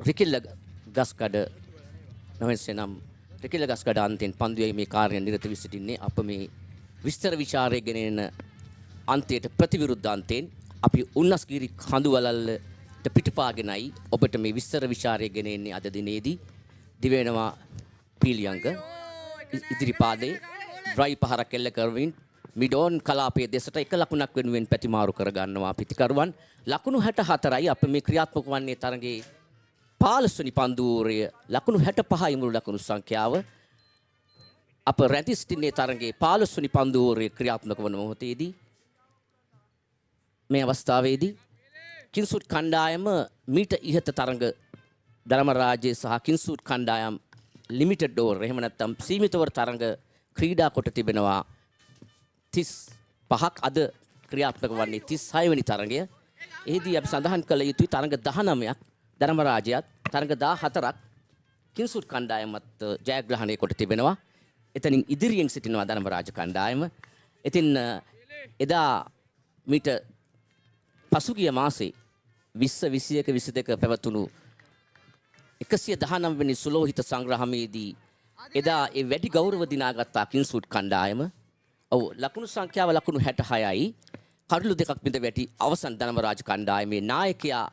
Speaker 19: රිකිල්ල ගස්කඩ නවසනම් රිකිල්ල ගස්කඩ අන්තයෙන් පන්දු යැවීමේ කාර්යය නිරත වී සිටින්නේ අප මේ විස්තර විචාරය ගෙනෙන අන්තයට ප්‍රතිවිරුද්ධ අන්තයෙන් අපි උන්නස්ගිරි කඳුවලල්ලට පිටපාගෙනයි ඔබට මේ විස්තර විචාරය ගෙනෙන්නේ අද දිනේදී දිවෙනවා පීලියංග ඉදිරිපාදේ ඩ්‍රයි පහරක් එල්ල කරමින් මිඩෝන් කලාපයේ දෙසට එක ලකුණක් වෙනුවෙන් පැතිමාරු කර ගන්නවා පිතිකරුවන්. ලකුණු 64යි අප මේ ක්‍රියාත්මක වන්නේ තරගයේ 15 වෙනි පන්දුවරය ලකුණු 65යි මුළු ලකුණු සංඛ්‍යාව. අප රැඳී සිටින්නේ තරගයේ 15 වෙනි පන්දුවරය ක්‍රියාත්මක වන මොහොතේදී මේ අවස්ථාවේදී කිංසුඩ් කණ්ඩායම මීට ඉහත තරග ධර්මරාජයේ සහ කිංසුඩ් කණ්ඩායම් ලිමිටඩ් ඕවර් එහෙම නැත්නම් සීමිත ඕවර් තරඟ ක්‍රීඩා කොට තිබෙනවා 35ක් අද ක්‍රියාත්මක වන්නේ 36 වෙනි තරඟය. එහිදී අපි සඳහන් කළ යුතුයි තරඟ 19ක් ධර්මරාජයත් තරඟ 14ක් කිංසුඩ් කණ්ඩායමත් ජයග්‍රහණය කොට තිබෙනවා. එතනින් ඉදිරියෙන් සිටිනවා ධර්මරාජ කණ්ඩායම. ඉතින් එදා මීට පසුගිය මාසේ 20 21 22 පැවතුණු 119 වෙනි සුලෝහිත සංග්‍රහමේදී එදා ඒ වැඩි ගෞරව දිනාගත්තා කිංසුඩ් කණ්ඩායම. ඔව් ලකුණු සංඛ්‍යාව ලකුණු 66යි. කඩලු දෙකක් බිඳ වැටි අවසන් ධර්මරාජ කණ්ඩායමේ නායකයා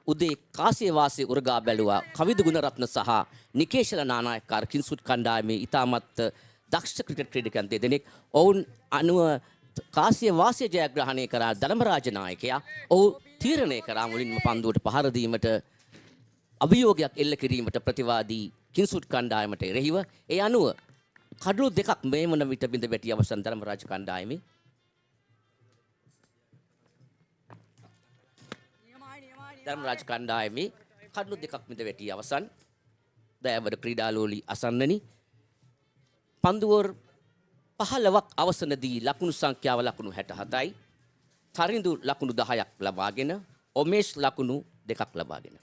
Speaker 19: උදේ කාසිය වාසිය උරගා බැලුවා කවිද ගුණරත්න සහ නිකේෂල නානායක්කාර කිංසුඩ් කණ්ඩායමේ ඉතාමත් දක්ෂ ක්‍රිකට් ක්‍රීඩකයන් දෙදෙනෙක්. ඔවුන් අනුව කාසිය වාසිය ජයග්‍රහණය කරා ධර්මරාජ නායකයා. ඔහු තීරණය කරා මුලින්ම පන්දුවට පහර දීමට අභියෝගයක් එල්ල කිරීමට ප්‍රතිවාදී කිංසුඩ් කණ්ඩායමට එරෙහිව. ඒ අනුව කඩලු දෙකක් මේ වන විට බිඳ වැටි අවසන් ධර්මරාජ කණ්ඩායමේ. ධර්මරාජ කණ්ඩායමේ කඩලු දෙකක් බිඳ වැටි අවසන් දයාබර ක්‍රීඩාලෝලී අසන්නනි පන්දු ඕවර් 15ක් අවසනදී ලකුණු සංඛ්‍යාව ලකුණු 67යි. තරිඳු ලකුණු 10ක් ලබාගෙන ඔමේෂ් ලකුණු 2ක් ලබාගෙන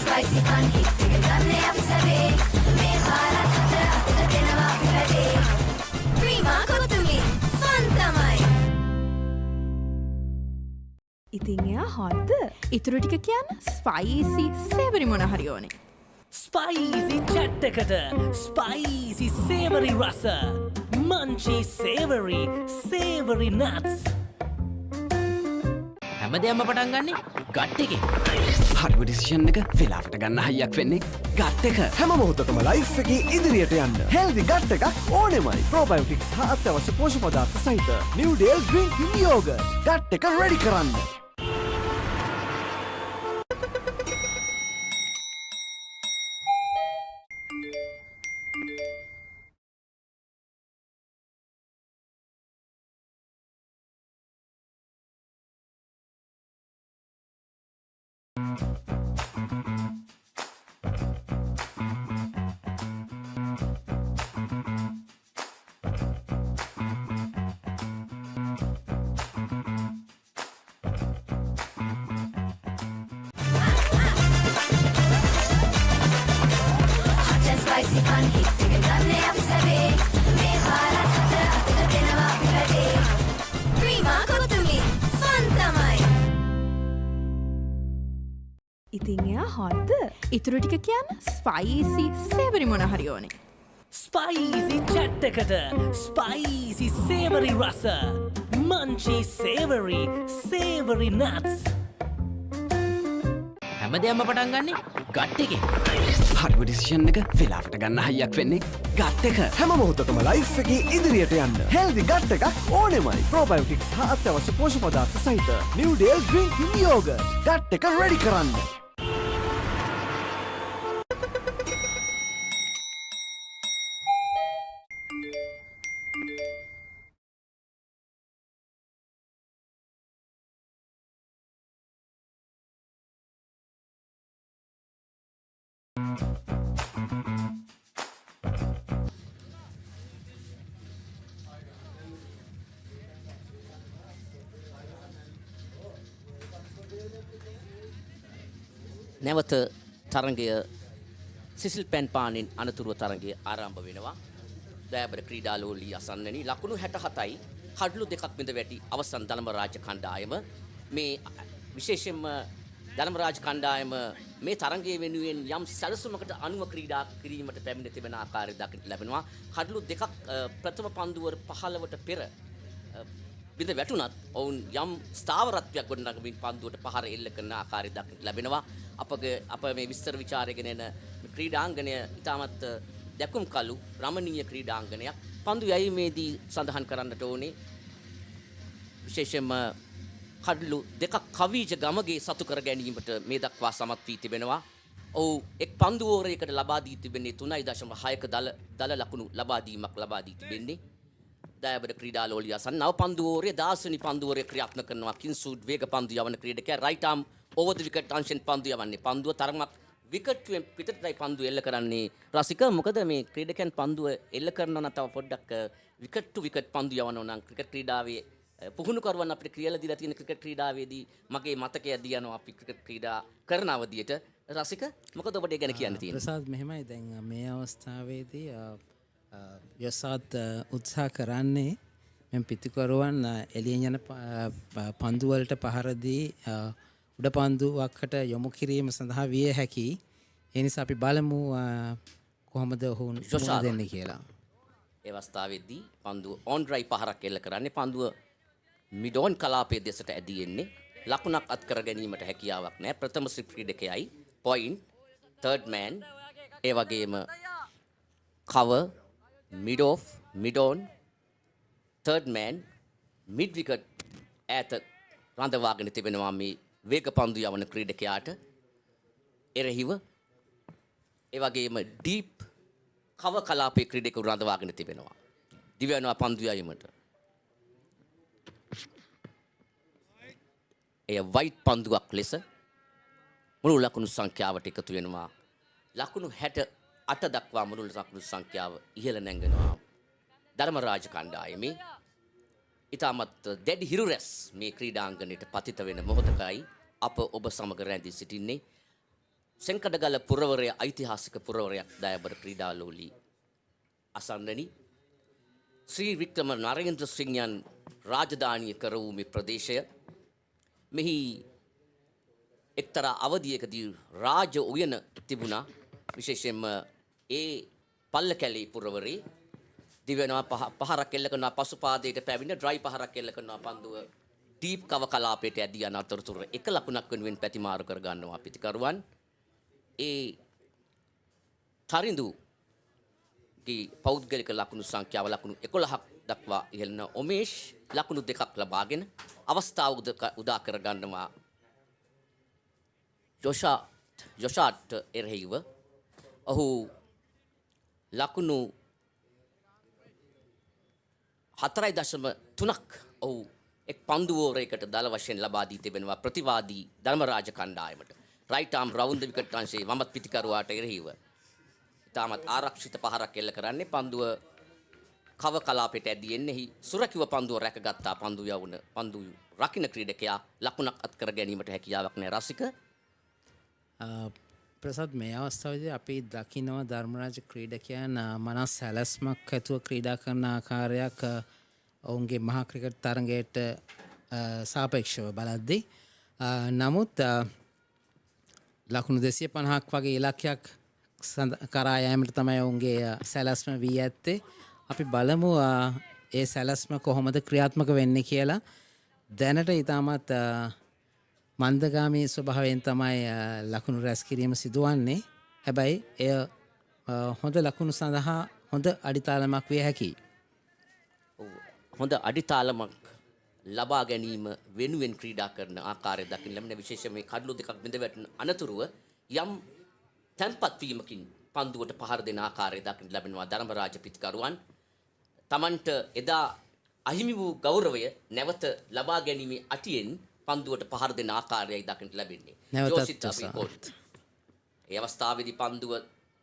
Speaker 18: spicy fun hit එක ගන්න අපි සැරේ මේ පාරක් හතර අතට දෙනවා අපි වැඩේ ප්‍රීමා කොතුමි ෆන් තමයි.
Speaker 20: ඉතින් එයා හොද්ද ඉතුරු ටික කියන්න ස්පයිසි සේවරි මොන හරි ඕනේ.
Speaker 16: ස්පයිසි චැට් එකට ස්පයිසි සේවරි රස මංචි සේවරි නට්ස්
Speaker 13: හැමදේම පටන් ගන්නේ ගට් එකේ.
Speaker 14: හරිම ඩිසිෂන් එක වෙලාවට ගන්න හයියක් වෙන්නේ ගට් එක. හැම මොහොතකම ලයිෆ් එකේ ඉදිරියට යන්න හෙල්දි ගට් එකක් ඕනෙමයි. ප්‍රෝබයෝටික්ස් හා අත්‍යවශ්‍ය පෝෂක පදාර්ථ සහිත නිව් ඩේල් ඩ්‍රින්කින් යෝගර්ට් ගට් එක රෙඩි කරන්න.
Speaker 20: ඉතින් එයා හොද්ද? ඉතුරු ටික කියන්න ස්පයිසි සේවරි මොන හරි ඕනේ.
Speaker 16: ස්පයිසි චැට් එකට ස්පයිසි සේවරි රස මංචි සේවරි නට්ස්
Speaker 13: හැමදේම පටන් ගන්නේ ගට් එකේ.
Speaker 14: හරිම ඩිසිෂන් එක වෙලාවට ගන්න හයියක් වෙන්නේ ගට් එක. හැම මොහොතකම ලයිෆ් එකේ ඉදිරියට යන්න හෙල්දි ගට් එකක් ඕනෙමයි. ප්‍රෝබයෝටික්ස් හා අත්‍යවශ්‍ය පෝෂක පදාර්ථ සහිත නිව් ඩේල් ඩ්‍රින්කින් යෝගර්ට්. ගට් එක රෙඩි කරන්න.
Speaker 19: නැවත තරගය සිසිල් පැන් පානින් අනතුරුව තරගය ආරම්භ වෙනවා. දයාබර ක්‍රීඩාලෝලී අසන්නනි ලකුණු 67යි කඩලු දෙකක් බිඳ වැටි අවසන් ධර්මරාජ කණ්ඩායම මේ විශේෂයෙන්ම ධර්මරාජ කණ්ඩායම මේ තරගයේ වෙනුවෙන් යම් සැලසුමකට අනුව ක්‍රීඩා කිරීමට පැමිණ තිබෙන ආකාරය දක්නට ලැබෙනවා. කඩලු දෙකක් ප්‍රථම පන්දුවර 15ට පෙර බිඳ වැටුණත් ඔවුන් යම් ස්ථාවරත්වයක් ගොඩනගමින් පන්දුවට පහර එල්ල කරන ආකාරය දක්නට ලැබෙනවා. අප මේ විස්තර විචාරයගෙන එන ක්‍රීඩාංගණය ඉතාමත් දැකුම් කළු රමණීය ක්‍රීඩාංගණයක්. පන්දු යැවීමේදී සඳහන් කරන්නට ඕනේ විශේෂයෙන්ම කඩලු දෙකක් කවීජ ගමගේ සතු කර ගැනීමට මේ දක්වා සමත් වී තිබෙනවා. ඔව් එක් පන්දු ඕවරයකට ලබා දී තිබෙන්නේ 3.6ක දල ලකුණු ලබා දීමක් ලබා දී තිබෙන්නේ. දයාබර ක්‍රීඩාලෝලිය අසන් නව පන්දු ඕවරයේ 10 වෙනි පන්දු ඕවරය ක්‍රියාත්මක කරනවා. කින්සුඩ් වේග පන්දු යවන ක්‍රීඩකයා රයිට් ආම් ඕවර් ද විකට් අංශෙන් පන්දු යවන්නේ. පන්දුව තරමක් විකට්ටුවෙන් පිටටයි පන්දු එල්ල කරන්නේ. රසික මොකද මේ ක්‍රීඩකයන් පන්දුව එල්ල කරනවා නම් තව පොඩ්ඩක් විකට් ටු විකට් පන්දු යවනවා නම් ක්‍රිකට් ක්‍රීඩාවේ පුහුණු කරවන්න අපිට කියලා දීලා තියෙන ක්‍රිකට් ක්‍රීඩාවේදී මගේ මතකය දියනවා අපි ක්‍රිකට් ක්‍රීඩා කරන අවධියට. රසික මොකද ඔබට ඒ ගැන කියන්න තියෙන්නේ?
Speaker 1: ප්‍රසාද් මෙහෙමයි දැන් මේ අවස්ථාවේදී යසත් උත්සාහ කරන්නේ මෙම් පිටිකරුවන් එළියෙන් යන පන්දු වලට පහර දී උඩ පන්දුවකට යොමු කිරීම සඳහා විය හැකි. ඒ නිසා අපි බලමු කොහොමද ඔහු දෙන්නේ කියලා.
Speaker 19: ඒ අවස්ථාවේදී පන්දුව ඔන් ඩ්‍රයිව් පහරක් එල්ල කරන්නේ. පන්දුව මිඩෝන් කලාපයේ දෙසට ඇදී එන්නේ. ලකුණක් අත් කර ගැනීමට හැකියාවක් නැහැ. ප්‍රථම ශ්‍රී ක්‍රීඩකයයි පොයින්ට් තර්ඩ් මෑන් ඒ වගේම cover mid off mid on third man mid wicket ඈත රඳවාගෙන තිබෙනවා මේ වේග පන්දු යවන ක්‍රීඩකයාට එරෙහිව. ඒ වගේම ඩීප් කව කලාපයේ ක්‍රීඩකවරු රඳවාගෙන තිබෙනවා. දිවයනවා පන්දු යවීමට. එය වයිට් පන්දුවක් ලෙස මුළු ලකුණු සංඛ්‍යාවට එකතු වෙනවා. ලකුණු 68 දක්වා මුළු ලකුණු සංඛ්‍යාව ඉහළ නැංගනවා. ධර්මරාජ කණ්ඩායමේ ඉතාමත් දැඩි හිරු රැස් මේ ක්‍රීඩාංගණයට පතිත වෙන මොහොතකයි අප ඔබ සමග රැඳී සිටින්නේ. සෙන්කඩගල පුරවරය ඓතිහාසික පුරවරයක් දයාබර ක්‍රීඩාලෝලී අසන්නනි. ශ්‍රී වික්‍රම නරේන්ද්‍ර සිංහයන් රාජධානිය කර වූ මේ ප්‍රදේශය මෙහි එක්තරා අවධියකදී රාජ උයන තිබුණා. විශේෂයෙන්ම ඒ පල්ල කැලේ පුරවරේ දිවෙනවා පහරක් එල්ල කරනවා පසුපාදයට පැමිණ ඩ්‍රයි පහරක් එල්ල කරනවා පන්දුව ඩීප් කව කලාපයට ඇදී යන අතරතුර එක ලකුණක් වෙනුවෙන් පැතිමාරු කර ගන්නවා පිටිකරුවන්. ඒ තරිඳුගේ පෞද්ගලික ලකුණු සංඛ්‍යාව ලකුණු 11ක් දක්වා ඉහළන ඔමේෂ් ලකුණු දෙකක් ලබාගෙන අවස්ථාව උදා කර ගන්නවා. ජොෂාට් එරෙහිව ඔහු ලකුණු 4.3ක් ඔහු එක් පන්දුවෝරයකට දල වශයෙන් ලබා දී තිබෙනවා ප්‍රතිවාදී ධර්මරාජ කණ්ඩායමට. රයිට් ආම් රවුන්ඩ් විකට් අංශයේ වමත් පිටිකරුවාට එරෙහිව ඉතාමත් ආරක්ෂිත පහරක් එල්ල කරන්නේ. පන්දුව කව කලාපයට ඇදී එන්නේ. සුරකිව පන්දුව රැකගත්තා. පන්දු රකින්න ක්‍රීඩකයා ලකුණක් අත් කර ගැනීමට හැකියාවක් නැහැ. රසික
Speaker 1: ප්‍රසාද් මේ අවස්ථාවේදී අපි දකිනවා ධර්මරාජ ක්‍රීඩකයන් මනස් සැලැස්මක් ඇතුව ක්‍රීඩා කරන ආකාරයක් ඔවුන්ගේ මහා ක්‍රිකට් තරගයට සාපේක්ෂව බලද්දී. නමුත් ලකුණු 250ක් වගේ ඉලක්කයක් කරා යෑමට තමයි ඔවුන්ගේ සැලැස්ම වී ඇත්තේ. අපි බලමු ඒ සැලැස්ම කොහොමද ක්‍රියාත්මක වෙන්නේ කියලා. දැනට ඊටමත් මන්දගාමී ස්වභාවයෙන් තමයි ලකුණු රැස් කිරීම සිදුවන්නේ. හැබැයි එය හොඳ ලකුණු සඳහා හොඳ අඩිතාලමක් විය හැකියි.
Speaker 19: හොඳ අඩිතාලමක් ලබා ගැනීම වෙනුවෙන් ක්‍රීඩා කරන ආකාරය දකින්න ලැබෙන විශේෂයෙන් මේ කඩලු දෙකක් බිඳ වැටෙන අනතුරුව යම් තැන්පත් වීමකින් පන්දුවට පහර දෙන ආකාරය දකින්න ලැබෙනවා ධර්මරාජ පිටිකරුවන්. Tamanට එදා අහිමි වූ ගෞරවය නැවත ලබා ගැනීමේ අටියෙන් පන්දුවට පහර දෙන ආකාරයයි දකින්න ලැබෙන්නේ. ඒ අවස්ථාවේදී පන්දුව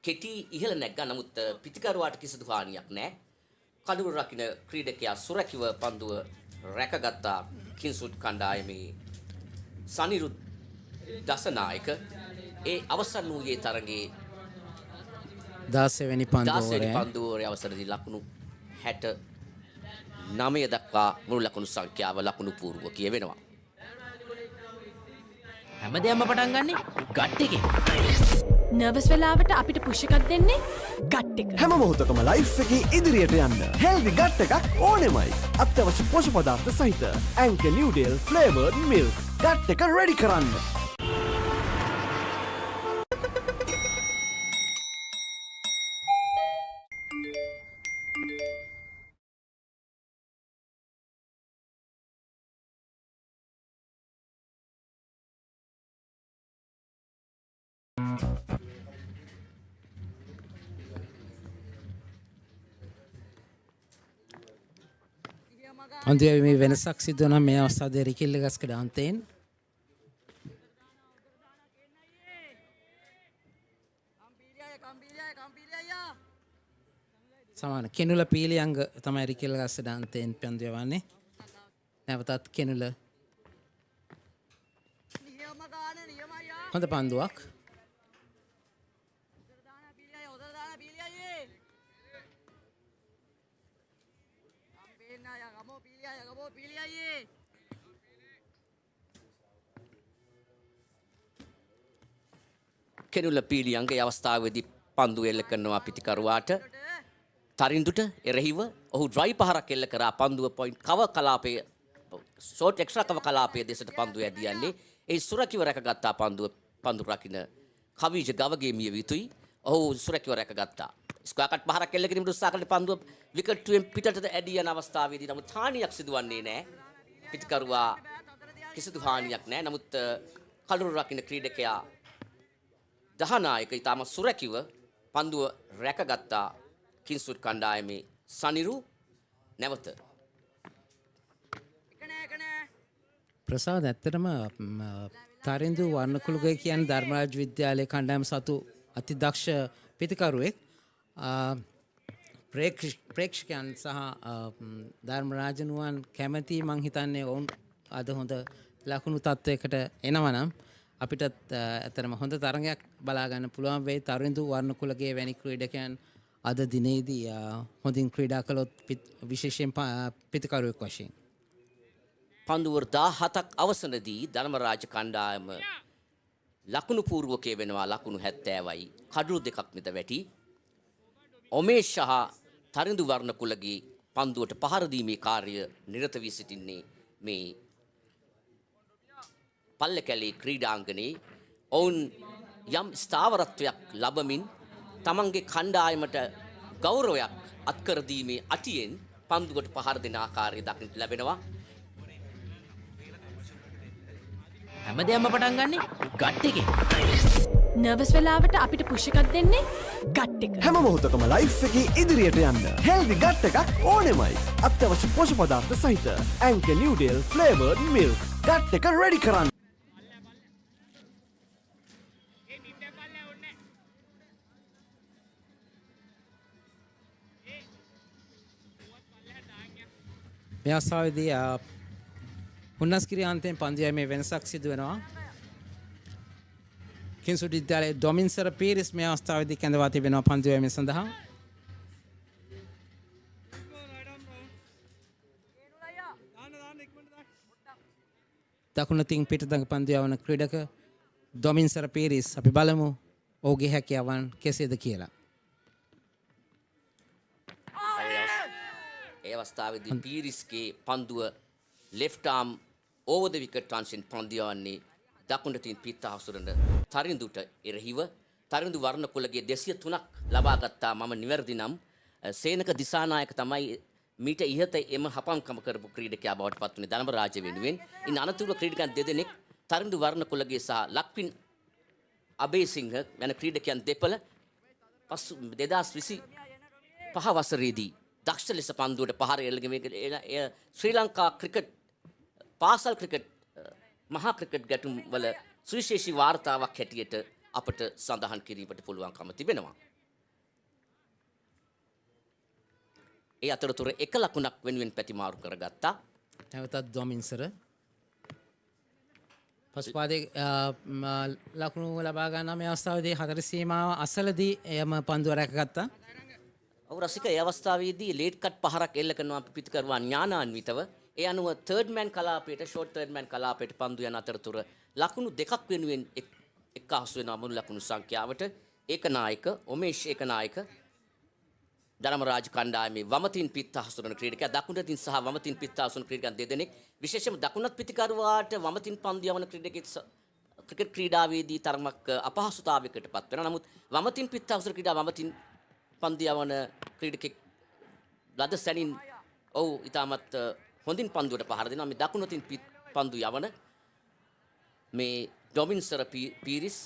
Speaker 19: කෙටි ඉහළ නැග්ගා. නමුත් පිටිකරුවාට කිසිදු හානියක් නැහැ. කඩුව රකින්න ක්‍රීඩකයා සුරැකිව පන්දුව රැකගත්තා. කිංස්වුඩ් කණ්ඩායමේ සනිරුත් දසනායක ඒ අවසන් වූයේ තරගයේ
Speaker 1: 16 වෙනි
Speaker 19: පන්දුවරේ අවසරදී ලකුණු 69 දක්වා මුළු ලකුණු සංඛ්‍යාව ලකුණු පූර්ව කියවෙනවා.
Speaker 13: හැමදේම පටන් ගන්නෙ ගට් එකේ.
Speaker 20: නර්වස් වෙලාවට අපිට පුෂ් එකක් දෙන්නේ ගට් එක.
Speaker 14: හැම මොහොතකම ලයිෆ් එකේ ඉදිරියට යන්න හෙල්දි ගට් එකක් ඕනෙමයි. අත්‍යවශ්‍ය පෝෂක පදාර්ථ සහිත ඇන්කර් නිව්ඩේල් ෆ්ලේවර්ඩ් මිල්ක් ගට් එක රෙඩි කරන්න.
Speaker 1: අන්තිමේ මේ වෙනසක් සිදු වෙනවා මේ අවස්ථාවේ රිකිල්ල ගස්කඩ අන්තයෙන්. සමාන කෙනුල පීලියංග තමයි රිකිල්ල ගස්කඩ අන්තයෙන් පන්දු යවන්නේ. නැවතත් කෙනුල හොඳ පන්දුවක්.
Speaker 19: කෙනුල පීලියංගේ අවස්ථාවේදී පන්දු එල්ල කරනවා පිටිකරුවාට. තරින්දුට එරෙහිව ඔහු ඩ්‍රයි පහරක් එල්ල කරා පන්දුව පොයින්ට් කව කලාපයේ ෂෝට් එක්ස්ට්‍රා කව කලාපයේ දෙසට පන්දුව ඇදියන්නේ. ඒ සුරකිව රැකගත්තා පන්දු රකින්න කවිජ ගවගේ මිය යුතුයි. ඔහු සුරකිව රැකගත්තා. ස්ක්වයර් කට් පහරක් එල්ල කිරීමට උත්සාහ කළ පන්දුව විකට්ටුවෙන් පිටට ඇදී යන අවස්ථාවේදී නමුත් හානියක් සිදුවන්නේ නැහැ. පිටිකරුවා කිසිදු හානියක් නැහැ. නමුත් කඩුරු රකින්න ක්‍රීඩකයා දහනායක ඉතාම සුරැකිව පන්දුව රැකගත්තා. කිංස්වුඩ් කණ්ඩායමේ සනිරු නැවත
Speaker 1: ප්‍රසාද් ඇත්තටම තරින්දු වර්ණකුළුගේ කියන්නේ ධර්මරාජ විද්‍යාලයේ කණ්ඩායම සතු අතිදක්ෂ පිටිකරුවෙක්. ප්‍රේක්ෂකයන් සහ ධර්මරාජනුවන් කැමති මං හිතන්නේ ඔවුන් අද හොඳ ලකුණු තත්වයකට එනවනම් අපිටත් ඇතරම හොඳ තරගයක් බලා ගන්න පුළුවන් වෙයි. තරින්දු වර්ණකුලගේ වැනි ක්‍රීඩකයන් අද දිනේදී හොඳින් ක්‍රීඩා කළොත් විශේෂයෙන් පිටිකරුවෙක් වශයෙන්.
Speaker 19: පන්දුවර 17ක් අවසනදී ධර්මරාජ කණ්ඩායම ලකුණු පූර්වකයේ වෙනවා ලකුණු 70යි. කඩලු දෙකක් මෙත වැටි. ඔමේෂ් සහ තරින්දු වර්ණකුලගේ පන්දුවට පහර දීමේ කාර්ය නිරත වී සිටින්නේ මේ පල්ලකැලේ ක්‍රීඩාංගණේ. ඔවුන් යම් ස්ථාවරත්වයක් ලබමින් තමන්ගේ කණ්ඩායමට ගෞරවයක් අත්කර දීමේ අටියෙන් පන්දුවට පහර දෙන ආකාරය දක්නට ලැබෙනවා.
Speaker 13: හැමදේම පටන් ගන්නෙ ගට් එකේ.
Speaker 20: නර්වස් වෙලාවට අපිට පුෂ් එකක් දෙන්නේ ගට් එක.
Speaker 14: හැම මොහොතකම ලයිෆ් එකේ ඉදිරියට යන්න හෙල්දි ගට් එකක් ඕනෙමයි. අත්‍යවශ්‍ය පෝෂක පදාර්ථ සහිත ඇන්කර් නිව්ඩේල් ෆ්ලේවර්ඩ් මිල්ක් ගට් එක රෙඩි කරන්න.
Speaker 1: මේ අවස්ථාවේදී හුන්නස්කිරි අන්තයෙන් පන්දු යෑමේ වෙනසක් සිදු වෙනවා. කිංස්වුඩ් විද්‍යාලයේ ඩොමින්සර් පීරිස් මේ අවස්ථාවේදී කැඳවා තිබෙනවා පන්දු යෑම සඳහා. දකුණතින් පිටතඟ පන්දු යවන ක්‍රීඩක ඩොමින්සර් පීරිස් අපි බලමු ඔහුගේ හැකියාවන් කෙසේද කියලා.
Speaker 19: ඒ අවස්ථාවේදී පීරිස්ගේ පන්දුව left arm over the wicket transition පන්දියවන්නේ දකුණට තින් පිත්තහසුරන තරිඳුට එරෙහිව තරිඳු වර්ණකුලගේ 203ක් ලබා ගත්තා. මම නිවැරදි නම් සේනක දිසානායක තමයි මීට ඉහත එම හපම්කම කරපු ක්‍රීඩකයා බවට පත් වුණේ ධර්මරාජ වෙනුවෙන්. ඉන් අනතුරුව ක්‍රීඩකයන් දෙදෙනෙක් තරිඳු වර්ණකුලගේ සහ ලක්වින් අබේසිංහ යන ක්‍රීඩකයන් දෙපළ 2025 වසරේදී දක්ෂ ලෙස පන්දුවට පහර එල්ලගෙන ශ්‍රී ලංකා ක්‍රිකට් පාසල් ක්‍රිකට් මහා ක්‍රිකට් ගැටුම් වල සුවිශේෂී වාර්තාවක් හැටියට අපට සඳහන් කිරීමට පුළුවන්කම තිබෙනවා. ඒ අතරතුර එක ලකුණක් වෙනුවෙන් පැතිමාරු කරගත්තා.
Speaker 1: නැවතත් ඩොමින්සර් පසුපාදේ ලකුණු ලබා ගන්න මේ අවස්ථාවේදී හතර සීමාව අසලදී එයම පන්දුව රැකගත්තා.
Speaker 19: ඔව් රසික ඒ අවස්ථාවේදී ලේට් කට් පහරක් එල්ල කරනවා පිටිකරුවා ඥානාන්විතව. ඒ අනුව තර්ඩ් මෑන් කලාපයට ෂෝට් තර්ඩ් මෑන් කලාපයට පන්දු යන අතරතුර ලකුණු දෙකක් වෙනුවෙන් එක්කාසු වෙනවා මුළු ලකුණු සංඛ්‍යාවට. ඒකනායක ඔමේෂ් ඒකනායක ධර්මරාජ කණ්ඩායමේ වමතින් පිත්තහසුරන ක්‍රීඩකයා දකුණටින් සහ වමතින් පිත්තහසුරන ක්‍රීඩකයන් දෙදෙනෙක් විශේෂයෙන්ම දකුණත් පිටිකරුවාට වමතින් පන්දු යවන ක්‍රීඩකෙක් ක්‍රිකට් ක්‍රීඩාවේදී තරමක් අපහසුතාවයකට පත් වෙනවා. නමුත් වමතින් පිත්තහසුරන ක්‍රීඩා වමතින් පන්දු යවන ක්‍රීඩකෙක් ලද සැනින් ඔව් ඊටමත් හොඳින් පන්දුවට පහර දෙනවා. මේ දකුණතින් පන්දු යවන මේ ඩොමින්සර් පීරිස්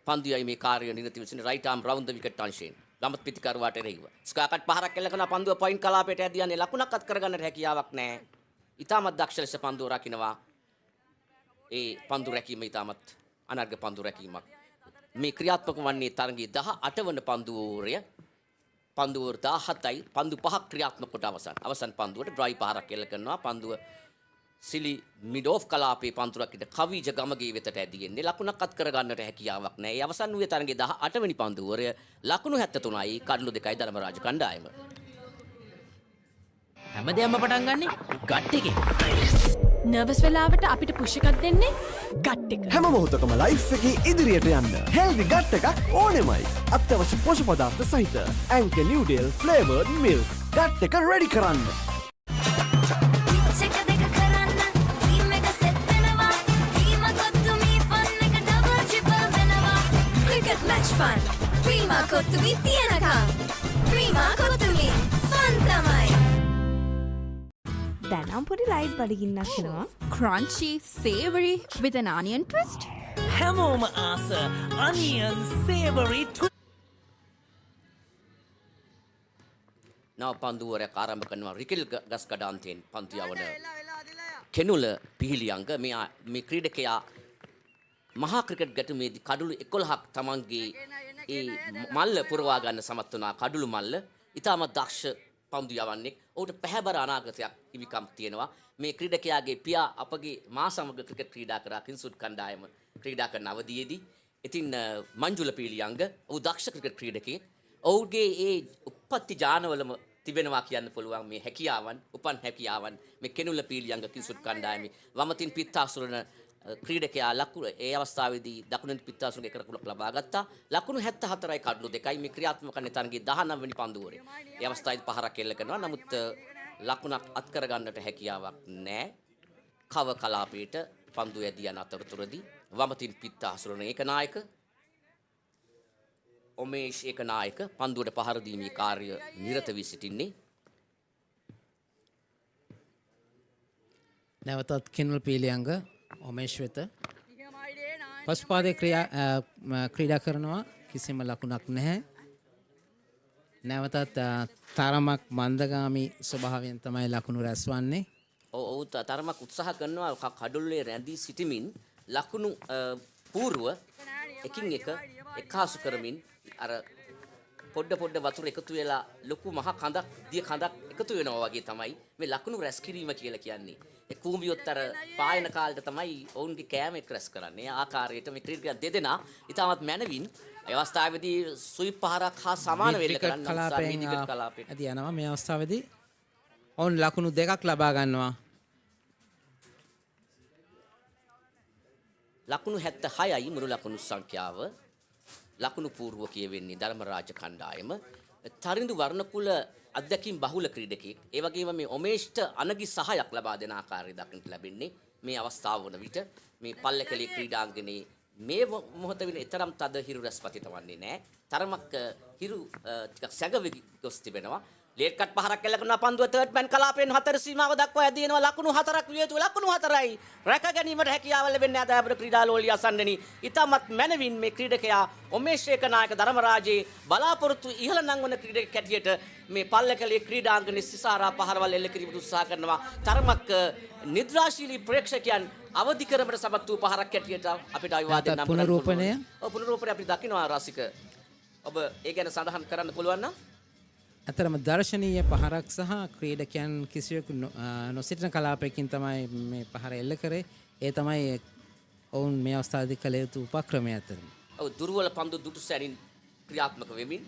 Speaker 19: පන්දු යයි මේ කාර්ය නිරත විසින් රයිට් ආම් රවුන්ඩ් ද විකට් අංශයෙන් ළමත් පිටිකරුවාට එරෙහිව ස්කාකට් පහරක් එල්ල කරන පන්දුව පොයින්ට් කලාපයට ඇදියන්නේ ලකුණක් අත් කරගන්නට හැකියාවක් නැහැ. ඊටමත් දක්ෂ ලෙස පන්දුව රකින්නවා. ඒ පන්දු රැකීම ඊටමත් අනර්ග පන්දු රැකීමක්. මේ ක්‍රියාත්මක වන්නේ තරගයේ 18 වන පන්දුවෝරය. පන්දුවර 17යි පන්දු 5ක් ක්‍රියාත්මක කොට අවසන් පන්දුවට ඩ්‍රයි පහරක් එල්ල කරනවා. පන්දුව සිලි මිඩ් ඔෆ් කලාපේ පන්දුරකිට කවිජ ගමගේ වෙතට ඇදින්නේ ලකුණක් අත් කරගන්නට හැකියාවක් නැහැ. ඒ අවසන් වූයේ තරගයේ 18 වෙනි පන්දුවරය ලකුණු 73යි කඩලු 2යි ධර්මරාජ කණ්ඩායම.
Speaker 13: හැමදේම පටන් ගන්නේ ගට් එකේ.
Speaker 20: නර්වස් වෙලාවට අපිට පුෂ් එකක් දෙන්නේ ගට් එක.
Speaker 14: හැම මොහොතකම ලයිෆ් එකේ ඉදිරියට යන්න හෙල්දි ගට් එකක් ඕනෙමයි. අත්‍යවශ්‍ය පෝෂක පදාර්ථ සහිත ඇන්ක නිව්ඩේල් ෆ්ලේවර්ඩ් මිල්ක් ගට් එක රෙඩි කරන්න.
Speaker 18: Fun. Prima කොත්තුමි තියනකම්. Prima කොත්තුමි fun තමයි.
Speaker 20: දැනම් පොඩි ලයිට් බඩගින්නක් එනවා. Crunchy, savory with an onion twist.
Speaker 16: හැමෝම ආස onion savory twist.
Speaker 19: නව පන්දුවරයක් ආරම්භ කරනවා රිකිල් ගස් කඩාන්තයෙන් පන්දු යවන කෙනුල පිහිලියංග මේ ක්‍රීඩකයා මහා ක්‍රිකට් ගැටුමේදී කඩුළු 11ක් තමන්ගේ ඒ මල්ල පුරවා ගන්න සමත් වුණා. කඩුළු මල්ල ඊටම දක්ෂ පන්දු යවන්නේ. ඔහුට පැහැබර අනාගතයක් හිමිකම් තියෙනවා. මේ ක්‍රීඩකයාගේ පියා අපගේ මා සමග ක්‍රිකට් ක්‍රීඩා කරා කිංස්වුඩ් කණ්ඩායම ක්‍රීඩා කරන අවධියේදී. ඉතින් මංජුල පීලියංග ඔහු දක්ෂ ක්‍රිකට් ක්‍රීඩකයෙක්. ඔහුගේ ඒ උප්පත්ති ජානවලම තිබෙනවා කියන්න පුළුවන් මේ හැකියාවන් උපන් හැකියාවන් මේ කෙනුල පීලියංග කිංස්වුඩ් කණ්ඩායමේ වමතින් පිත්තාසුරන ක්‍රීඩකයා ලකුණු ඒ අවස්ථාවේදී දකුණෙන් පිත්තාසුරගේ එක ලකුණක් ලබා ගත්තා. ලකුණු 74යි කඩලු 2යි මේ ක්‍රියාත්මක කරන තරගයේ 19 වෙනි පන්දුවරේ. ඒ අවස්ථාවේදී පහරක් එල්ල කරනවා. නමුත් ලකුණක් අත් කර ගන්නට හැකියාවක් නැහැ. කව කලාපයට පන්දු ඇදී යන අතරතුරදී වමතින් පිත්තාසුරන ඒකනායක ඔමේෂ් ඒකනායක පන්දුවට පහර දීමේ කාර්ය නිරත වී සිටින්නේ.
Speaker 1: නැවතත් කෙනුල් පීලියංග ඔමේෂ් වෙත පසුපාදේ ක්‍රීඩා කරනවා. කිසිම ලකුණක් නැහැ. නැවතත් තරමක් මන්දගාමී ස්වභාවයෙන් තමයි ලකුණු රැස්වන්නේ.
Speaker 19: ඔව් තරමක් උත්සාහ කරනවා කඩුල්ලේ රැඳී සිටමින් ලකුණු పూర్ව එකින් එක එකාසු කරමින් අර පොඩ වතුර එකතු වෙලා ලොකු මහ කඳක් දිය කඳක් එකතු වෙනවා වගේ තමයි මේ ලකුණු රැස් කිරීම කියලා කියන්නේ. ඒ කූඹියොත් අර පායන කාලේට තමයි ඔවුන්ගේ කෑම එක් රැස් කරන්නේ. ආකාරයට මේ ක්‍රීඩකයන් දෙදෙනා ඉතාමත් මැනවින් ඒ අවස්ථාවේදී සුයි පහරක් හා සමාන වෙල්ල කරන්න කලාපයෙන්
Speaker 1: ඇති යනවා. මේ අවස්ථාවේදී ඔවුන් ලකුණු දෙකක් ලබා ගන්නවා.
Speaker 19: ලකුණු 76යි මුළු ලකුණු සංඛ්‍යාව. ලකුණු පූර්ව කියවෙන්නේ ධර්මරාජ කණ්ඩායම. තරිඳු වර්ණකුල අධ්‍යක්ෂින් බහුල ක්‍රීඩකයෙක්. ඒ වගේම මේ ඔමේෂ්ට අනගි සහයක් ලබා දෙන ආකාරය දක්නට ලැබෙන්නේ මේ අවස්ථාව වන විට මේ පල්ලකලේ ක්‍රීඩාංගණයේ මේ මොහොත වෙන තරම් තද හිරු රැස්පතිත වන්නේ නැහැ. තරමක් හිරු ටිකක් සැඟවි ගොස් තිබෙනවා. ලේට් කට් පහරක් කළ කරන පන්දුව තර්ඩ් මෑන් කලාපයෙන් 4 සීමාව දක්වා ඇදීනවා. ලකුණු 4ක් විය යුතු ලකුණු 4යි. රැක ගැනීමට හැකියාව ලැබෙන්නේ නැත අපේ ක්‍රීඩා ලෝලිය අසන්නනි. ඉතාමත් මැනවින් මේ ක්‍රීඩකයා ඔමේෂ් ඒකනායක ධර්මරාජේ බලාපොරොත්තු ඉහළ නංවන ක්‍රීඩකයෙක් හැටියට මේ පල්ලකලේ ක්‍රීඩාංගණයේ සිසාරා පහරවල් එල්ල කිරීමට උත්සාහ කරනවා. තරමක් නිද්‍රාශීලී ප්‍රේක්ෂකයන් අවදි කරමට සමත් වූ පහරක් හැටියට අපිට අවිවාදයෙන් නම්
Speaker 1: පුනරූපණය.
Speaker 19: පුනරූපණය අපි දකිනවා රසික. ඔබ ඒ ගැන සඳහන් කරන්න පුළුවන් නම්
Speaker 1: අතරම දර්ශනීය පහරක් සහ ක්‍රීඩකයන් කිසිවෙකු නොසිටින කලාපයකින් තමයි මේ පහර එල්ල කරේ. ඒ තමයි ඔවුන් මේ අවස්ථාවේදී කළ යුතු උපක්‍රමය අතරම.
Speaker 19: ඔව් දුර්වල පන්දු දුටු සැරින් ක්‍රියාත්මක වෙමින්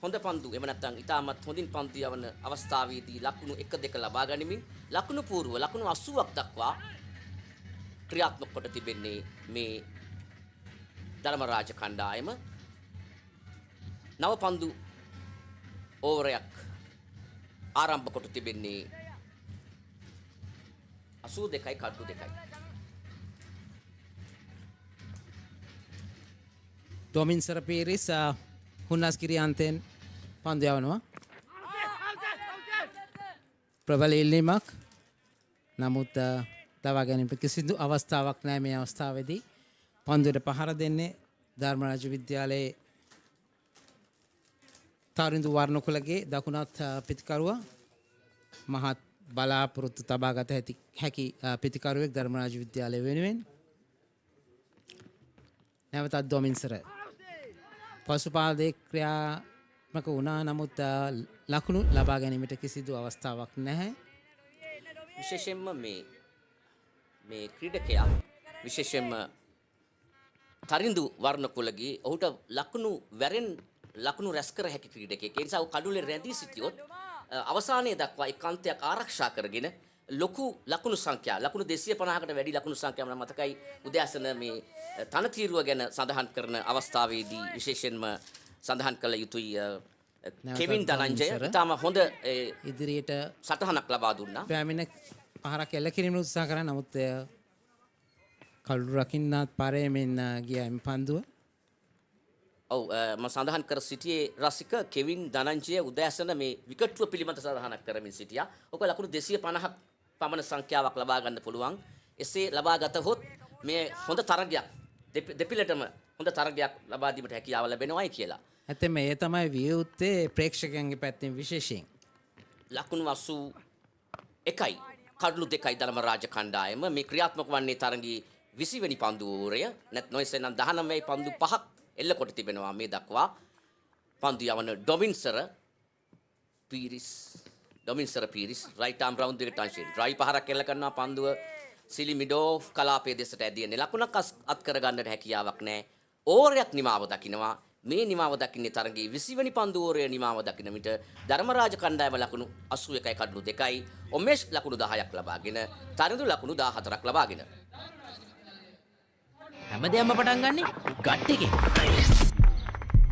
Speaker 19: හොඳ පන්දු එම නැත්නම් ඉතාමත් හොඳින් පන්දු යවන අවස්ථාවේදී ලකුණු 1-2 ලබා ගනිමින් ලකුණු පූර්ව ලකුණු 80ක් දක්වා ක්‍රියාත්මක කොට තිබෙන්නේ මේ ධර්මරාජ කණ්ඩායම. නව පන්දු ඕවරයක් ආරම්භ කොට තිබෙන්නේ 82යි කඩු 2යි.
Speaker 1: ඩොමින්සර පීරිස් හුන්නස්ගිරිය අන්තයෙන් පන්දු යවනවා. ප්‍රබල ඉල්ලීමක්. නමුත් දවා ගැනීමට කිසිදු අවස්ථාවක් නැහැ මේ අවස්ථාවේදී. පන්දුවට පහර දෙන්නේ ධර්මරාජ විද්‍යාලයේ තරිඳු වර්ණකුලගේ දකුණත් පිතිකරුවා මහත් බලාපොරොත්තු තබාගත හැකි පිතිකරුවෙක් ධර්මරාජ විද්‍යාලය වෙනුවෙන්. නැවතත් ඩොමින්සර පසුපාදේ ක්‍රියාත්මක වුණා. නමුත් ලකුණු ලබා ගැනීමට කිසිදු අවස්ථාවක් නැහැ.
Speaker 19: විශේෂයෙන්ම මේ ක්‍රීඩකයා විශේෂයෙන්ම තරිඳු වර්ණකුලගේ ඔහුට ලකුණු වැරෙන් ලකුණු රැස් කර හැකි ක්‍රීඩකයෙක්. ඒ නිසා කඩුලේ රැඳී සිටියොත් අවසානයේ දක්වා එකාන්තයක් ආරක්ෂා කරගෙන ලොකු ලකුණු සංඛ්‍යාව ලකුණු 250කට වැඩි ලකුණු සංඛ්‍යාව මම මතකයි උදෑසන මේ තනතිරුව ගැන සඳහන් කරන අවස්ථාවේදී විශේෂයෙන්ම සඳහන් කළ යුතුයි කෙවින් ධනංජය ඉතාම හොඳ
Speaker 1: ඉදිරියට
Speaker 19: සටහනක් ලබා දුන්නා.
Speaker 1: පැමිණ පහරක් එල්ල කිරීමට උත්සාහ කරා. නමුත් කළු රකින්නත් පාරේමින් ගියා එම් පන්දුව.
Speaker 19: ඔව් මම සඳහන් කර සිටියේ රසික කෙවින් ධනංජය උදෑසන මේ විකට්ටුව පිළිබඳ සඳහනක් කරමින් සිටියා. ඔක ලකුණු 250ක් පමණ සංඛ්‍යාවක් ලබා ගන්න පුළුවන්. එසේ ලබා ගතහොත් මේ හොඳ තරගයක් දෙපිලටම හොඳ තරගයක් ලබා දීමට හැකියාව ලැබෙනවායි කියලා.
Speaker 1: ඇත්තම ඒ තමයි වියුත්තේ ප්‍රේක්ෂකයන්ගේ පැත්තෙන් විශේෂයෙන්.
Speaker 19: ලකුණු 81යි කඩලු 2යි ධර්මරාජ කණ්ඩායම මේ ක්‍රියාත්මක වන්නේ තරගයේ 20 වෙනි පන්දු ඕවරය. නැත්නම් එසේනම් 19 වෙනි පන්දු 5ක් එල්ල කොට තිබෙනවා මේ දක්වා. පන්දු යවන ඩොමින්සර පීරිස් රයිට් ආම් රවුන්ඩ් එකට අංශයෙන් ඩ්‍රයි පහරක් එල්ල කරනවා. පන්දුව සිලිමිඩෝෆ් කලාපයේ දෙසට ඇදියන්නේ. ලකුණක් අත් කර ගන්නට හැකියාවක් නැහැ. ඕවරයක් නිමාව දකින්නවා. මේ නිමාව දකින්නේ තරගයේ 20 වෙනි පන්දු ඕවරයේ නිමාව දකින්න විට ධර්මරාජ කණ්ඩායම ලකුණු 81යි කඩලු 2යි ඔමේෂ් ලකුණු 10ක් ලබාගෙන තරිඳු ලකුණු 14ක් ලබාගෙන
Speaker 16: හැමදේම පටන් ගන්නේ ගට් එකේ.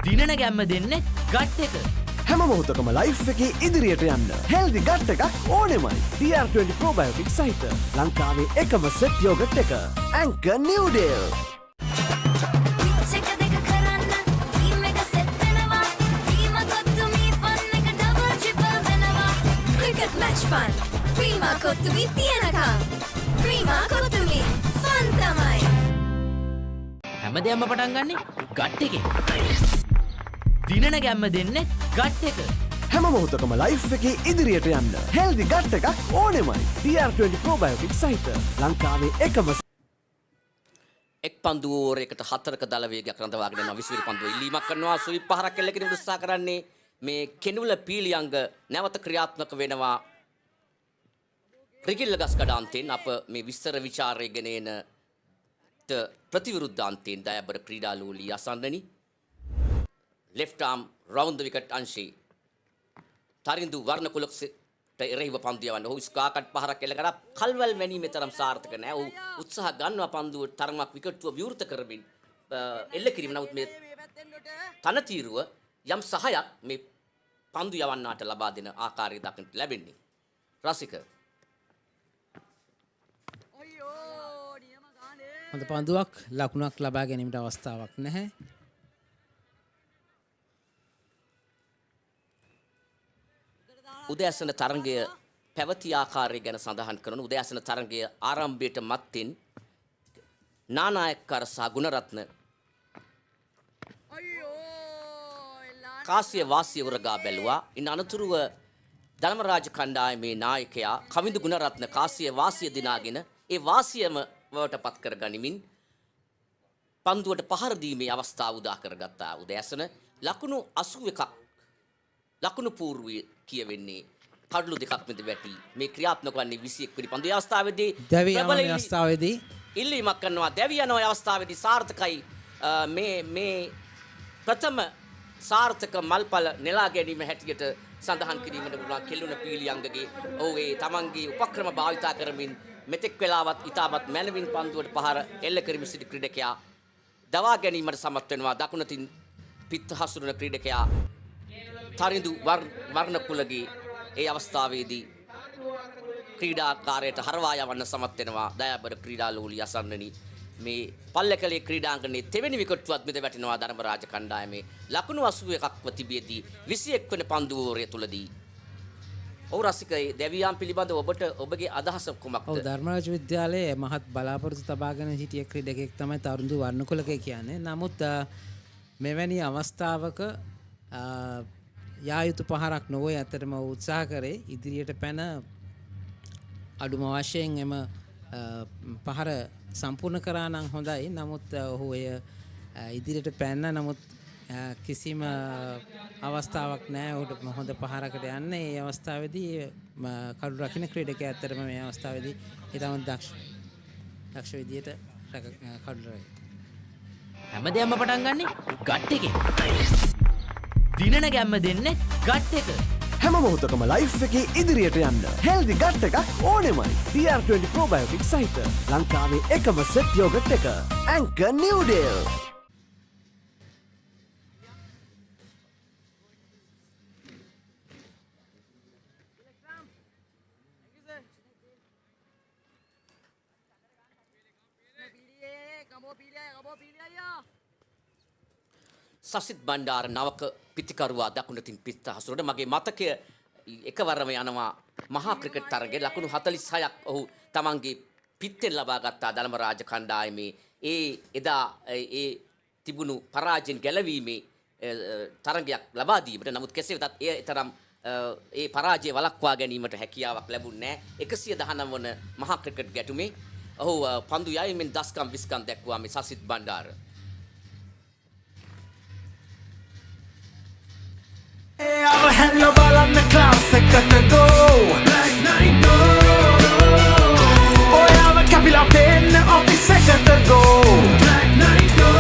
Speaker 16: දිනන ගැම්ම දෙන්නේ ගට් එක.
Speaker 14: හැම මොහොතකම ලයිෆ් එකේ ඉදිරියට යන්න හෙල්දි ගට් එකක් ඕනෙමයි. DR20 probiotics සහිත ලංකාවේ එකම සෙට් යෝගට් එක. Anchor Newdale.
Speaker 18: Match fun. Prima කොත්තුමි තියනකම්. Prima කොත්තුමි fun තමයි.
Speaker 16: හැමදේම පටන් ගන්නේ ගට් එකේ. දිනන ගැම්ම දෙන්නේ ගට් එක.
Speaker 14: හැම මොහොතකම ලයිෆ් එකේ ඉදිරියට යන්න හෙල්දි ගට් එකක් ඕනෙමයි. DR20 probiotics සහිත ලංකාවේ එකම
Speaker 19: එක් පන්දු ඕවරයකට 4ක දල වේගයක් රඳවාගෙන යන 20 වෙනි පන්දුව ඉල්ලීමක් කරනවා. සුවිප් පහරක් එල්ල කිරීමට උත්සාහ කරන්නේ මේ කෙනුල පීලියංග නැවත ක්‍රියාත්මක වෙනවා. රිකිල්ල ගස්කඩාන්තයෙන් අප මේ විස්තර විචාරය ගෙන එන ප්‍රතිවිරුද්ධාන්තයෙන් දයබර ක්‍රීඩාලෝලී අසන්නනි. left arm round the wicket අංශේ Tharindu වර්ණකුලට එරෙහිව පන්දු යවන්න. ඔහු ස්කාකට් පහරක් එල්ල කරා කල්වල් වැනීමේ තරම් සාර්ථක නැහැ. ඔහු උත්සාහ ගන්නවා පන්දුව තරමක් විකට්ටුව විවෘත කරමින් එල්ල කිරීම. නමුත් මේ තනතිරුව යම් සහයක් මේ පන්දු යවන්නාට ලබා දෙන ආකාරය දක්නට ලැබෙන්නේ. රසික
Speaker 1: හොඳ පන්දුවක් ලකුණක් ලබා ගැනීමට අවස්ථාවක් නැහැ.
Speaker 19: උදෑසන තරගය පැවති ආකාරය ගැන සඳහන් කරන උදෑසන තරගය ආරම්භයට මත්තෙන් නානායක්කර සහ ගුණරත්න කාසිය වාසිය උරගා බැලුවා. ඉන් අනතුරුව ධර්මරාජ කණ්ඩායමේ නායකයා කවිඳු ගුණරත්න කාසිය වාසිය දිනාගෙන ඒ වාසියම වට පත් කර ගනිමින් පන්දුවට පහර දීමේ අවස්ථාව උදා කරගත්තා. උදෑසන ලකුණු 81ක් ලකුණු පූර්වයේ කියවෙන්නේ කඩලු දෙකක් මැද වැටි මේ ක්‍රියාත්මක වන්නේ 21 වෙනි පන්දුවේ අවස්ථාවේදී
Speaker 1: දැවි අවස්ථාවේදී
Speaker 19: ඉල්ලීමක් කරනවා. දැවි යන අවස්ථාවේදී සාර්ථකයි මේ ප්‍රථම සාර්ථක මල්පල නෙලා ගැනීම හැටියට සඳහන් කිරීමට පුළුවන් කෙළුණ පීලියංගගේ ඔහුගේ තමන්ගේ උපක්‍රම භාවිතා කරමින් මෙතෙක් වෙලාවත් ඉතාමත් මැනවින් පන්දුවට පහර එල්ල කරමින් සිටි ක්‍රීඩකයා දවා ගැනීමට සමත් වෙනවා. දකුණතින් පිත් හසුරුන ක්‍රීඩකයා තරිඳු වර්ණකුලගේ ඒ අවස්ථාවේදී ක්‍රීඩාකාරයට හරවා යවන්න සමත් වෙනවා. දයාබර ක්‍රීඩාලෝලී අසන්නනි මේ පල්ලකලේ ක්‍රීඩාංගණයේ තෙවෙනි විකට්ටුවත් මිද වැටෙනවා ධර්මරාජ කණ්ඩායමේ ලකුණු 81ක්ව තිබියදී 21 වෙනි පන්දුවෝරය තුලදී. ඔව් රසිකයි දැවියන් පිළිබඳව ඔබගේ අදහස කුමක්ද?
Speaker 1: ඔව් ධර්මරාජ විද්‍යාලයේ මහත් බලාපොරොත්තු තබාගෙන සිටිය ක්‍රීඩකයෙක් තමයි තරුණු වර්ණකුලකේ කියන්නේ. නමුත් මෙවැනි අවස්ථාවක යා යුතු පහරක් නොවේ. ඇත්තටම උත්සාහ කරේ ඉදිරියට පැන අඩුම වශයෙන් එම පහර සම්පූර්ණ කරා නම් හොඳයි. නමුත් ඔහු එය ඉදිරියට පැන්න. නමුත් කිසිම අවස්ථාවක් නැහැ ඔහුට හොඳ පහරකට යන්න. ඒ අවස්ථාවේදී කඩු රකින්න ක්‍රීඩකයා ඇත්තටම මේ අවස්ථාවේදී ඊටම දක්ෂ විදියට කඩු රකින්න.
Speaker 13: හැමදේම පටන් ගන්නේ ගට් එකේ. දිනන ගැම්ම දෙන්නේ ගට් එක.
Speaker 14: හැම මොහොතකම ලයිෆ් එකේ ඉදිරියට යන්න හෙල්දි ගට් එකක් ඕනෙමයි. DR20 probiotic සහිත ලංකාවේ එකම සෙට් යෝගට් එක. Anchor New Deal.
Speaker 19: සසිත් බණ්ඩාර නවක පිතිකරුවා දකුණතින් පිත්ත හසුරට මගේ මතකය එකවරම යනවා මහා ක්‍රිකට් තරගයේ ලකුණු 46ක් ඔහු තමන්ගේ පිත්තෙන් ලබා ගත්තා ධර්මරාජ කණ්ඩායමේ. එදා ඒ තිබුණු පරාජයෙන් ගැලවීමේ තරගයක් ලබා දීමට. නමුත් කෙසේ වෙතත් ඒ තරම් ඒ පරාජය වළක්වා ගැනීමට හැකියාවක් ලැබුණේ නැහැ. 119 වන මහා ක්‍රිකට් ගැටුමේ ඔහු පන්දු යයිමින් දස්කම් 20කම් දැක්වුවා මේ සසිත් Bandara.
Speaker 13: I'll have your ball on the clouds, second to go. Black night go. Oh, I'm a capital pen of the second to go. Black night go.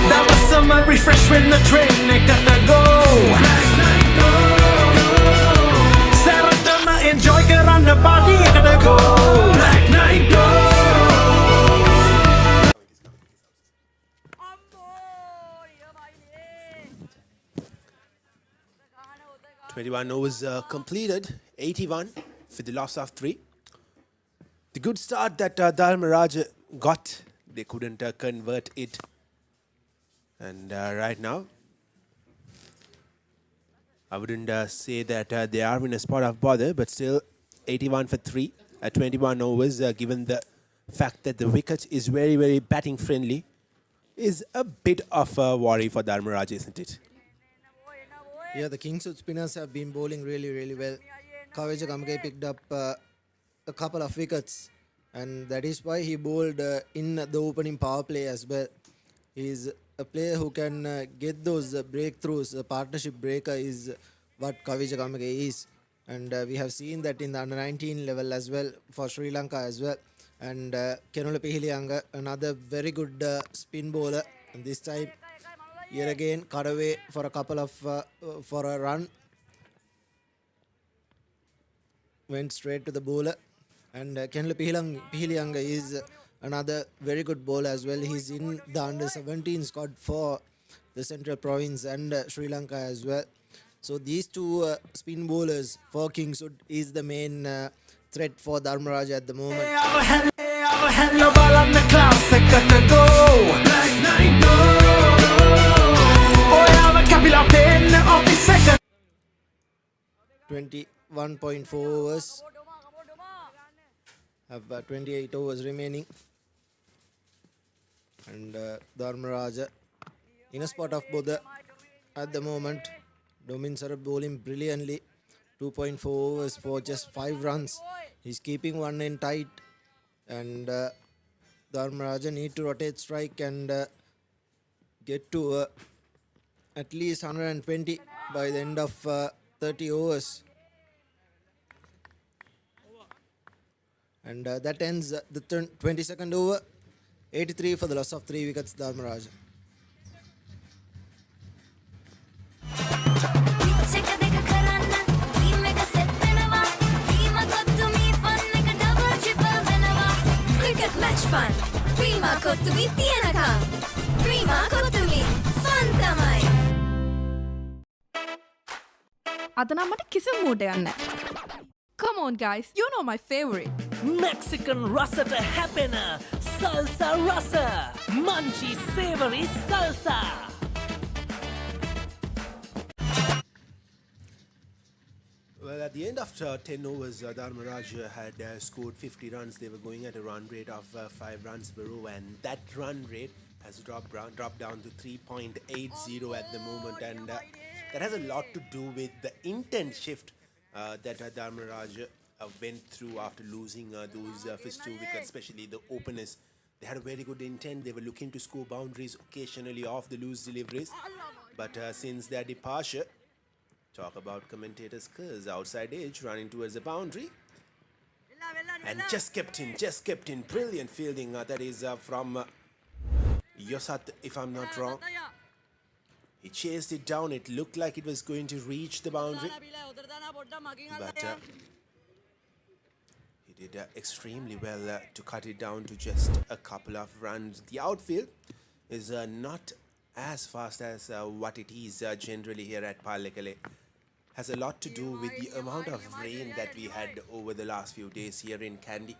Speaker 13: That was some refresh when the train got to go. Black night go. Saratama enjoy get on the body got to go. Black night go.
Speaker 3: 21 overs completed, 81 for the loss of 3. The good start that Dharmaraja got, they couldn't convert it. And right now, I wouldn't say that they are in a spot of bother, but still 81 for 3 at 21 overs, given the fact that the wicket is very, very batting friendly, is a bit of a worry for Dharmaraja, isn't it?
Speaker 2: Yeah, the Kingswood spinners have been bowling really, really well. Kaveja Kamke picked up a couple of wickets, and that is why he bowled in the opening power play as well. He's a player who can get those breakthroughs. A partnership breaker is what Kaveja Kamke is, and we have seen that in the under-19 level as well for Sri Lanka as well. And Kenula Pihilianga, another very good spin bowler, and this time here again cut away for a couple of for a run. went straight to the bowler. And Kenla Pihilianga is another very good bowler as well. He's in the under-17 squad for the Central Province and Sri Lanka as well. So these two spin bowlers for Kingswood is the main threat for Dharmaraja at the moment. 21.4 overs. Have 28 overs remaining. And Dharmaraja in a spot of bother at the moment. Domins are bowling brilliantly. 2.4 overs for just 5 runs. He's keeping one end tight. And Dharmaraja need to rotate strike and get to at least 120 by the end of 30 overs. And that ends the 22nd over. 83 for the loss of 3 wickets, Dharmaraja.
Speaker 18: Cricket match fun. Prima kottumi tiyanakam. Prima kottumi fun tamai.
Speaker 20: අදනම් මට කිසිම මූඩයක් නැහැ. Come on guys, you know my favorite.
Speaker 16: Mexican rasa to happen. Salsa rasa. Munchy savory salsa.
Speaker 3: Well, at the end of 10 overs, Dharmaraja had scored 50 runs. They were going at a run rate of 5 runs per over, and that run rate has dropped down to 3.80 at the moment, and that has a lot to do with the intent shift that Dharmaraja went through after losing those first 2 wickets, especially the openers. They had a very good intent. They were looking to score boundaries occasionally off the loose deliveries, but since their departure, talk about commentators' curse, outside edge running towards the boundary, and just kept in. Brilliant fielding, that is from Yosat, if I'm not wrong. He chased it down. It looked like it was going to reach the boundary, but he did extremely well to cut it down to just a couple of runs. The outfield is not as fast as what it is generally here at Pallekele. Has a lot to do with the amount of rain that we had over the last few days here in Kandy.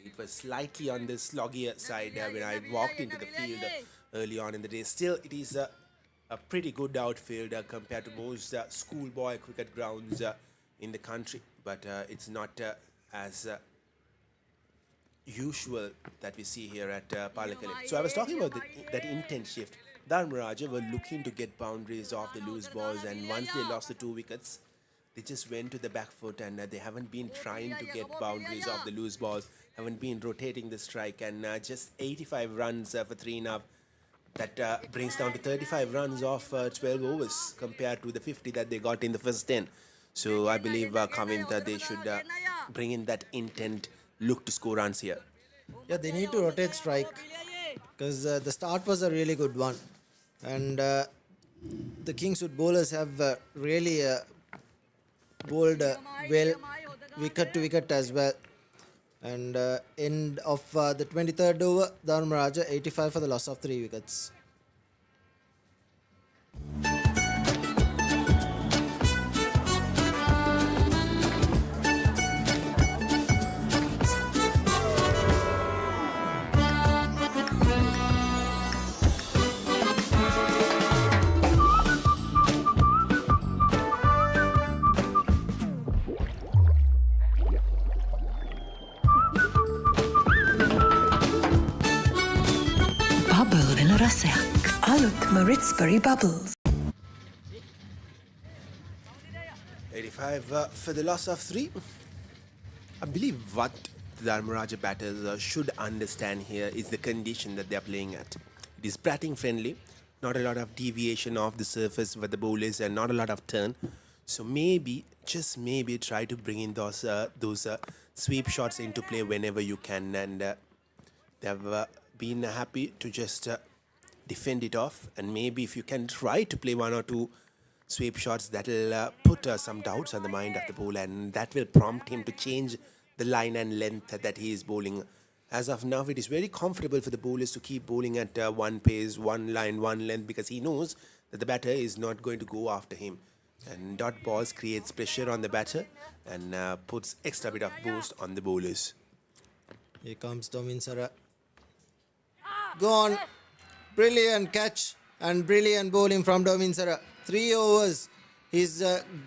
Speaker 3: It was slightly on the sloggier side when I walked into the field early on in the day. Still, it is a pretty good outfield compared to most schoolboy cricket grounds in the country, but it's not as usual that we see here at Pallekele. So I was talking about that intent shift. Dharmaraja were looking to get boundaries off the loose balls, and once they lost the 2 wickets, they just went to the back foot, and they haven't been trying to get boundaries off the loose balls, haven't been rotating the strike, and just 85 runs for 3.5. That brings down to 35 runs off 12 overs compared to the 50 that they got in the first 10. So I believe Kavinta, they should bring in that intent, look to score runs here.
Speaker 2: Yeah, they need to rotate strike because the start was a really good one. And the Kingswood bowlers have really bowled well, wicket to wicket as well. And end of the 23rd over, Dharmaraja 85 for the loss of 3 wickets.
Speaker 18: Ritzbury Bubbles.
Speaker 3: 85 for the loss of 3. I believe what the Dharmaraja batters should understand here is the condition that they are playing at. It is batting friendly, not a lot of deviation off the surface for the bowlers and not a lot of turn. So maybe, just maybe, try to bring in those sweep shots into play whenever you can, and they have been happy to just defend it off, and maybe if you can try to play 1 or 2 sweep shots that will put some doubts on the mind of the bowler, and that will prompt him to change the line and length that he is bowling. As of now, it is very comfortable for the bowlers to keep bowling at one pace, one line, one length, because he knows that the batter is not going to go after him. And dot balls creates pressure on the batter and puts extra bit of boost on the bowlers.
Speaker 2: Here comes Dominsara. Gone. Brilliant catch and brilliant bowling from Dominsara. 3 overs. He's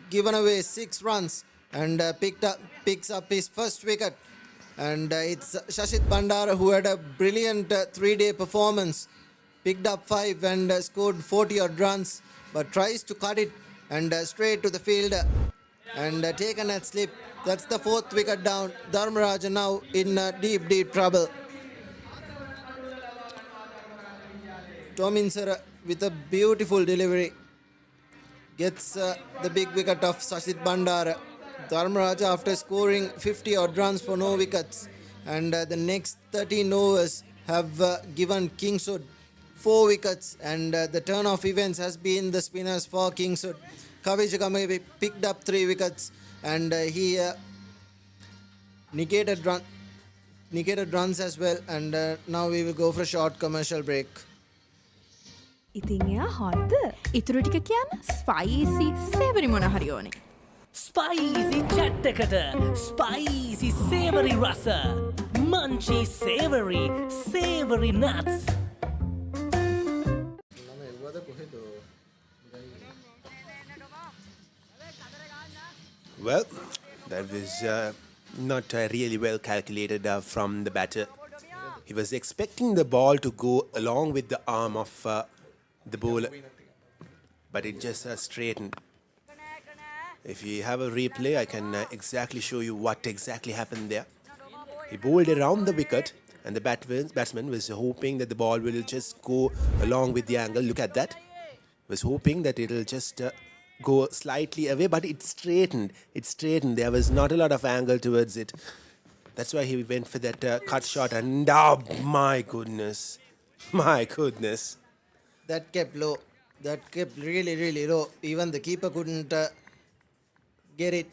Speaker 2: given away 6 runs and picks up his first wicket. And it's Shashit Bandara who had a brilliant 3-day performance. Picked up 5 and scored 40 odd runs, but tries to cut it and straight to the fielder and taken at slip. That's the 4th wicket down. Dharmaraja now in deep trouble. Tominsara with a beautiful delivery gets the big wicket of Shashit Bandara. Dharmaraja, after scoring 50 odd runs for no wickets, and the next 13 overs have given Kingswood 4 wickets, and the turn of events has been the spinners for Kingswood. Kavijakamebe picked up 3 wickets, and he negated runs as well, and now we will go for a short commercial break.
Speaker 20: ඉතින් එයා හොද්ද ඉතුරු ටික කියන්න spicy සේවරි මොන හරි ඕනේ.
Speaker 16: Spicy chattakata, spicy savory rasa, munchy savory nuts.
Speaker 3: Well, that was not really well calculated from the batter. He was expecting the ball to go along with the arm of the bowler, but it just straightened. If you have a replay, I can exactly show you what exactly happened there. He bowled around the wicket, and the batsman was hoping that the ball will just go along with the angle. Look at that. Was hoping that it will just go slightly away, but it straightened. It straightened. There was not a lot of angle towards it. That's why he went for that cut shot, and oh my goodness. My goodness.
Speaker 2: That kept low. That kept really low. Even the keeper couldn't get it.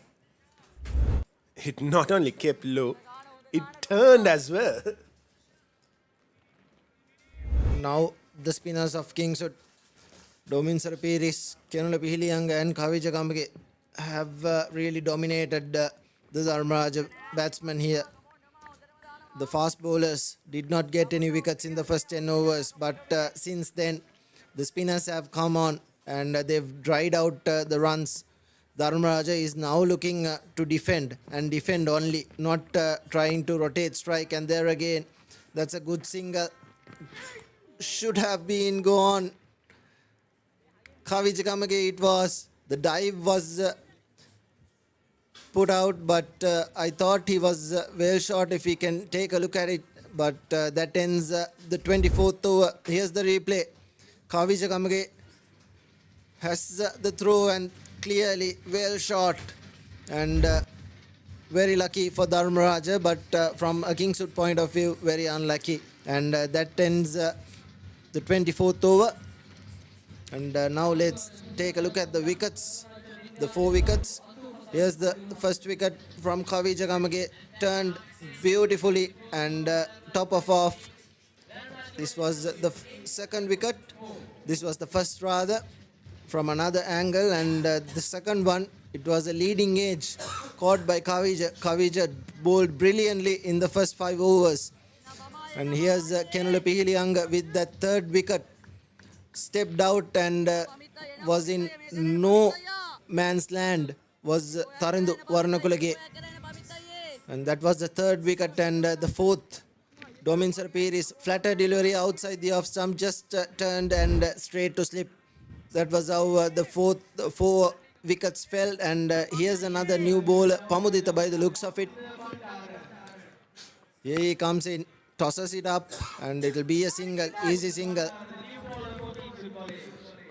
Speaker 3: It not only kept low, it turned as well.
Speaker 2: Now the spinners of Kingswood, Dominsara Piris, Kenula Pihilianga and Kavija Kambage have really dominated the Dharmaraja batsmen here. The fast bowlers did not get any wickets in the first 10 overs, but since then the spinners have come on and they've dried out the runs. Dharmaraja is now looking to defend and defend only, not trying to rotate strike, and there again, that's a good single. Should have been gone. Kavijakamage it was. The dive was put out, but I thought he was well shot if we can take a look at it. But that ends the 24th over. Here's the replay. Kavijakamage has the throw and clearly well shot, and very lucky for Dharmaraja, but from a Kingswood point of view, very unlucky. And that ends the 24th over. And now let's take a look at the wickets, the 4 wickets. Here's the first wicket from Kavijakamage, turned beautifully and top of off. This was the second wicket. This was the first rather, from another angle, and the second one, it was a leading edge caught by Kavija. Kavija bowled brilliantly in the first 5 overs. And here's Kenula Pihilianga with that third wicket. Stepped out and was in no man's land, was Tarindu Varnakulage. And that was the third wicket, and the fourth, Dominsara Piris, flatter delivery outside the off stump, just turned and straight to slip. That was how the 4 wickets fell, and here's another new bowler, Pamudita, by the looks of it. Here he comes in, tosses it up, and it'll be a single, easy single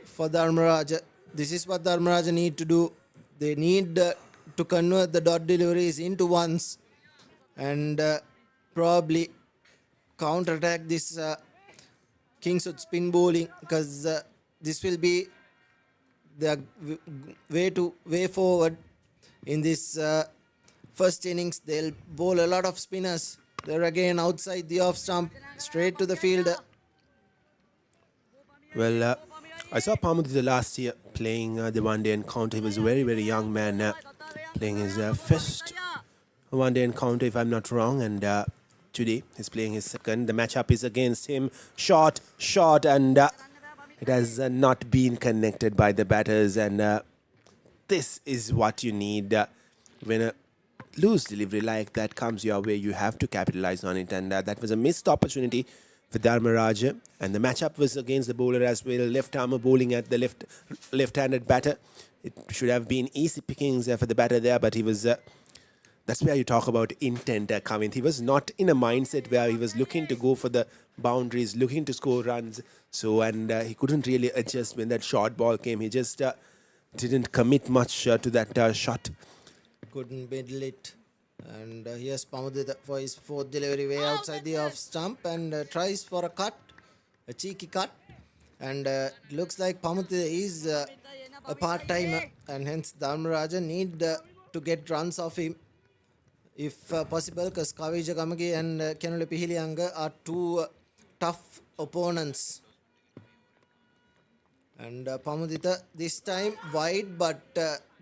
Speaker 2: for Dharmaraja. This is what Dharmaraja need to do. They need to convert the dot deliveries into ones and probably counter-attack this Kingswood spin bowling, because this will be they are way forward in this first innings. They'll bowl a lot of spinners. They're again outside the off stump, straight to the fielder.
Speaker 3: Well, I saw Pamuddita last year playing the one-day encounter. He was a very, very young man playing his first one-day encounter, if I'm not wrong. And today he's playing his second. The matchup is against him. Shot, and it has not been connected by the batters. And this is what you need when a loose delivery like that comes your way. You have to capitalize on it. And that was a missed opportunity for Dharmaraja, and the matchup was against the bowler as well. Left armer bowling at the left-handed batter. It should have been easy pickings for the batter there, but he was. That's where you talk about intent coming. He was not in a mindset where he was looking to go for the boundaries, looking to score runs. So he couldn't really adjust when that short ball came. He just didn't commit much to that shot.
Speaker 2: Couldn't middle it. And here's Pamuddita for his fourth delivery way outside the off stump and tries for a cut, a cheeky cut. And it looks like Pamuddita is a part-timer, and hence Dharmaraja need to get runs off him if possible, because Kavija Gamage and Kenule Pihilianga are two tough opponents. And Pamuddita this time wide, but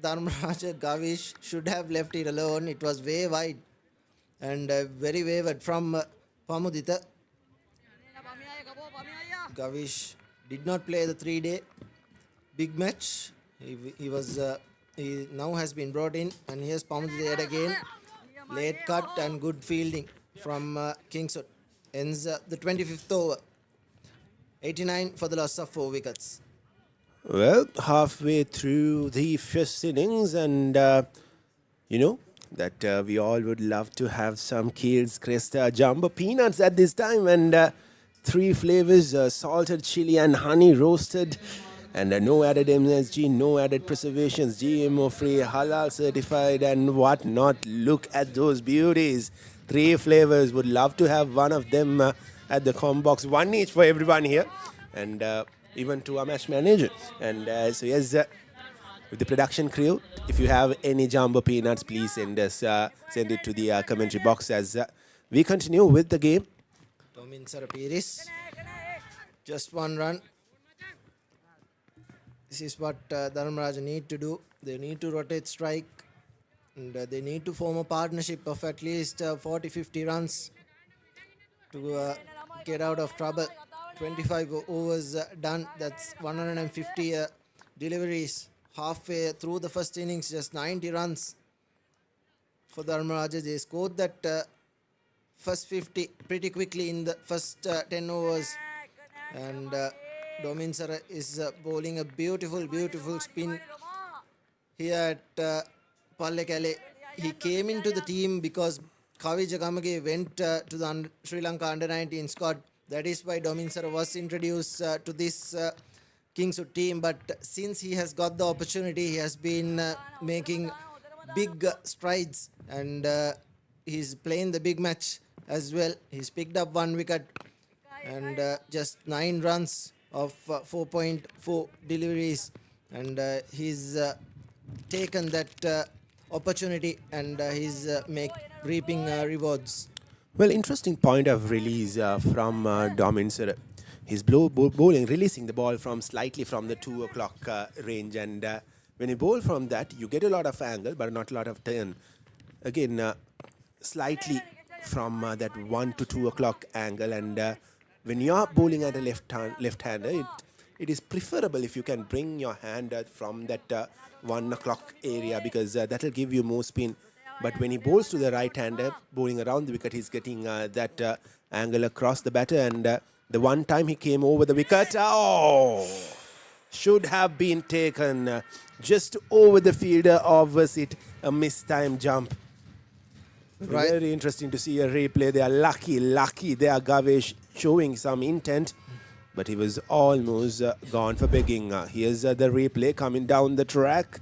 Speaker 2: Dharmaraja Gavish should have left it alone. It was way wide and very wayward from Pamuddita. Gavish did not play the 3-day big match. He now has been brought in, and here's Pamuddita yet again. Late cut and good fielding from Kingswood. Ends the 25th over. 89 for the loss of 4 wickets.
Speaker 3: Well, halfway through the first innings, and you know that we all would love to have some Kales Cresta Jumbo peanuts at this time, and 3 flavors, salted chili and honey roasted, and no added MSG, no added preservations, GMO free, halal certified, and whatnot. Look at those beauties. 3 flavors. Would love to have one of them at the com box. 1 each for everyone here, and even to our match manager. And so yes, with the production crew, if you have any jumbo peanuts, please send it to the commentary box as we continue with the game.
Speaker 2: Tomin Sarapiris, just 1 run. This is what Dharmaraja need to do. They need to rotate strike, and they need to form a partnership of at least 40-50 runs to get out of trouble. 25 overs done. That's 150 deliveries. Halfway through the first innings, just 90 runs for Dharmaraja. They scored that first 50 pretty quickly in the first 10 overs. And Dominsara is bowling a beautiful spin here at Pallekele. He came into the team because Kavija Gamage went to the Sri Lanka under-19 squad. That is why Dominsara was introduced to this Kingswood team. But since he has got the opportunity, he has been making big strides, and he's playing the big match as well. He's picked up 1 wicket and just 9 runs of 4.4 deliveries, and he's taken that opportunity, and he's reaping rewards.
Speaker 3: Well, interesting point of release from Dominsara. He's bowling, releasing the ball slightly from the 2 o'clock range, and when you bowl from that, you get a lot of angle, but not a lot of turn. Again, slightly from that 1 to 2 o'clock angle, and when you are bowling at a left-hander, it is preferable if you can bring your hand from that 1 o'clock area, because that will give you more spin. But when he bowls to the right-hander, bowling around the wicket, he's getting that angle across the batter. And the one time he came over the wicket, should have been taken just over the fielder, or was it a mistimed jump? Right. Very interesting to see a replay. They are lucky there. Gavesh showing some intent, but he was almost gone for begging. Here's the replay coming down the track.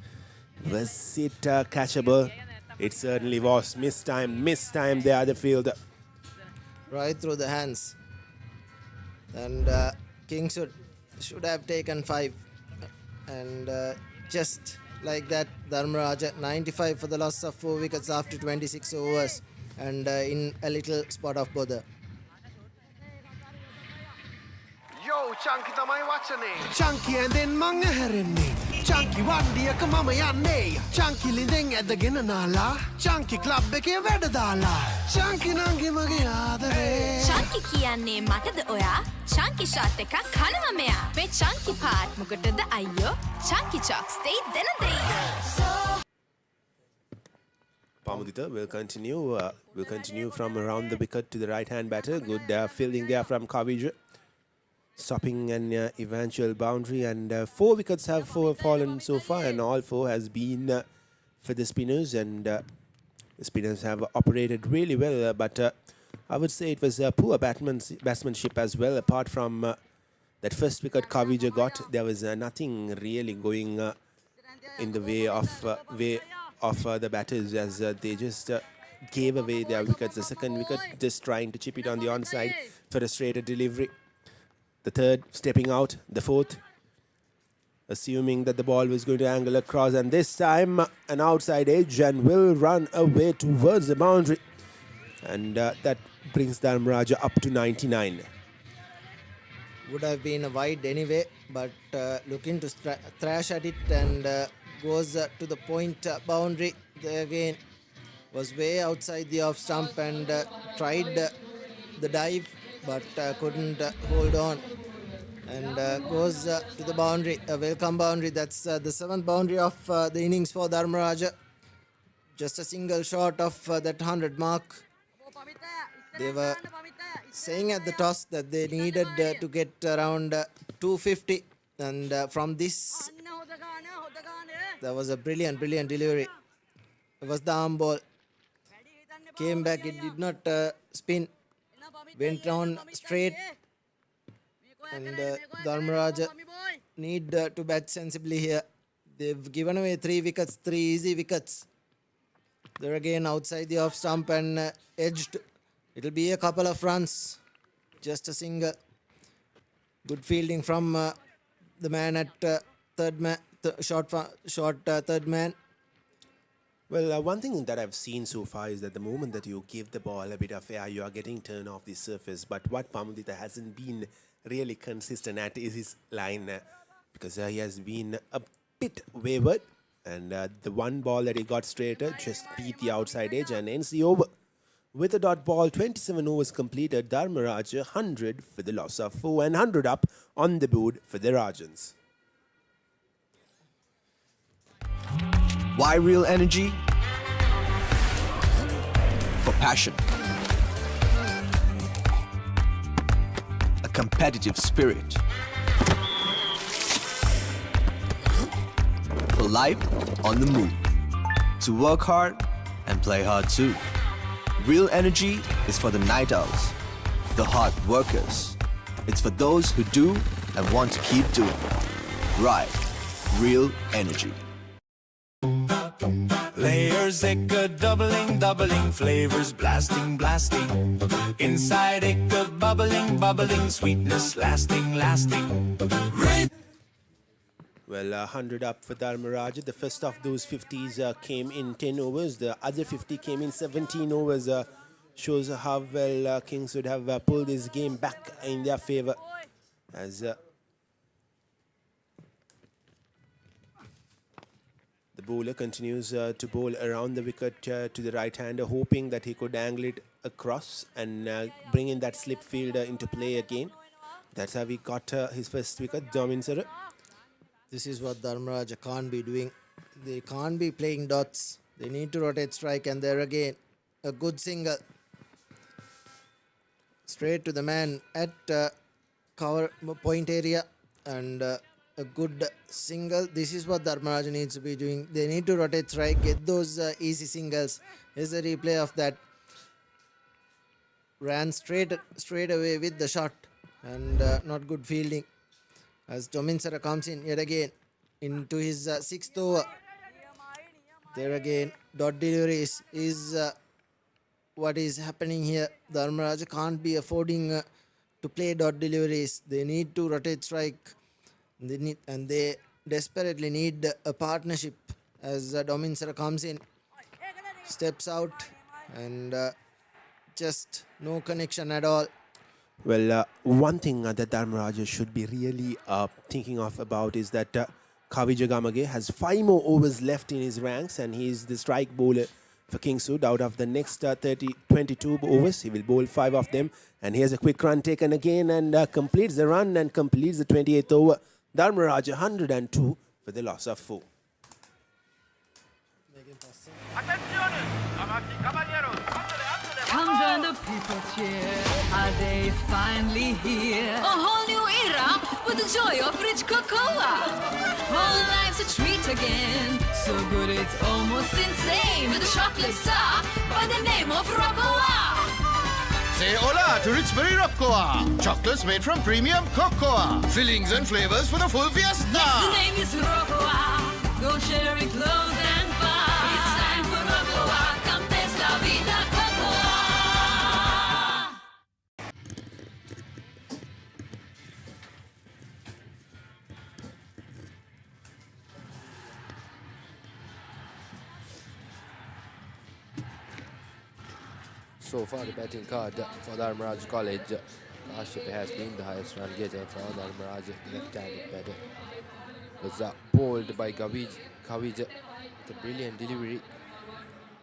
Speaker 3: Was it catchable? It certainly was. Mistimed the other fielder.
Speaker 2: Right through the hands. And Kingswood should have taken 5. And just like that, Dharmaraja 95 for the loss of 4 wickets after 26 overs and in a little spot of bother.
Speaker 21: Yo, Chunky තමයි වචනේ. Chunky ඇඳෙන් මං ඇහැරෙන්නේ. Chunky වණ්ඩියක මම යන්නේ. Chunky ලිඳෙන් ඇදගෙන නාලා. Chunky club එකේ වැඩ දාලා. Chunky නංගි මගේ ආදරේ.
Speaker 18: Chunky කියන්නේ මටද ඔයා? Chunky shot එකක් කනවා මෙයා. මේ Chunky part මොකටද අයියෝ? Chunky chalks දෙයි දෙන දෙයි.
Speaker 3: Pamudita will continue from around the wicket to the right hand batter. Good fielding there from Kavija. Stopping an eventual boundary, and 4 wickets have fallen so far, and all 4 has been for the spinners, and the spinners have operated really well, but I would say it was poor batsmanship as well. Apart from that first wicket Kavija got, there was nothing really going in the way of the batters, as they just gave away their wickets. The second wicket just trying to chip it on the onside for a straighter delivery. The third stepping out, the fourth assuming that the ball was going to angle across, and this time an outside edge and will run away towards the boundary, and that brings Dharmaraja up to 99.
Speaker 2: Would have been a wide anyway, but looking to thrash at it, and goes to the point boundary. There again was way outside the off stump, and tried the dive, but couldn't hold on, and goes to the boundary, a welcome boundary. That's the 7th boundary of the innings for Dharmaraja. Just a single short of that 100 mark. They were saying at the toss that they needed to get around 250, and from this there was a brilliant delivery. It was the arm ball, came back, it did not spin, went on straight, and Dharmaraja need to bat sensibly here. They've given away 3 wickets, 3 easy wickets. They're again outside the off stump and edged. It'll be a couple of runs, just a single. Good fielding from the man at third man, short third man.
Speaker 3: Well, one thing that I've seen so far is that the moment that you give the ball a bit of air, you are getting turned off the surface. But what Pamudita hasn't been really consistent at is his line, because he has been a bit wayward, and the one ball that he got straighter just beat the outside edge and ends the over. With a dot ball, 27 overs completed, Dharmaraja 100 for the loss of 4 and 100 up on the board for the Rajans.
Speaker 14: Why real energy? For passion. A competitive spirit. For life on the move. To work hard and play hard too. Real energy is for the night owls, the hard workers. It's for those who do and want to keep doing. Right. Real energy.
Speaker 22: Layers ekka doubling, flavors blasting. Inside ekka bubbling, sweetness lasting.
Speaker 3: Well, 100 up for Dharmaraja. The first of those 50s came in 10 overs. The other 50 came in 17 overs. Shows how well Kingswood have pulled this game back in their favor. As the bowler continues to bowl around the wicket to the right-hander, hoping that he could angle it across and bring in that slip fielder into play again. That's how he got his first wicket, Dominsara.
Speaker 2: This is what Dharmaraja can't be doing. They can't be playing dots. They need to rotate strike, and there again, a good single. Straight to the man at cover point area, and a good single. This is what Dharmaraja needs to be doing. They need to rotate strike, get those easy singles. Here's a replay of that. Ran straight away with the shot, and not good fielding. As Dominsara comes in yet again into his 6th over. There again, dot deliveries is what is happening here. Dharmaraja can't be affording to play dot deliveries. They need to rotate strike. They desperately need a partnership as Dominsara comes in, steps out, and just no connection at all.
Speaker 3: Well, one thing that Dharmaraja should be really thinking of about is that Kavi Jagamage has 5 more overs left in his ranks, and he is the strike bowler for Kingswood. Out of the next 22 overs, he will bowl 5 of them. And here's a quick run taken again, and completes the run and completes the 28th over. Dharmaraja 102 for the loss of 4.
Speaker 5: Come join the people cheer. Are they finally here? A whole new era with the joy of rich cocoa. Whole life's a treat again. So good it's almost insane. With a chocolate star by the name of Roccoa.
Speaker 6: Say hola to Richberry Roccoa. Chocolates made from premium cocoa. Fillings and flavors for the full fiesta.
Speaker 5: Yes, the name is Roccoa. Go cherry clothes and fun. It's time for Roccoa. Come taste la vida cocoa.
Speaker 4: So far, the batting card for Dharmaraja College, Kashyap has been the highest run getter for Dharmaraja, the left-handed batter. Was bowled by Kavij with a brilliant delivery.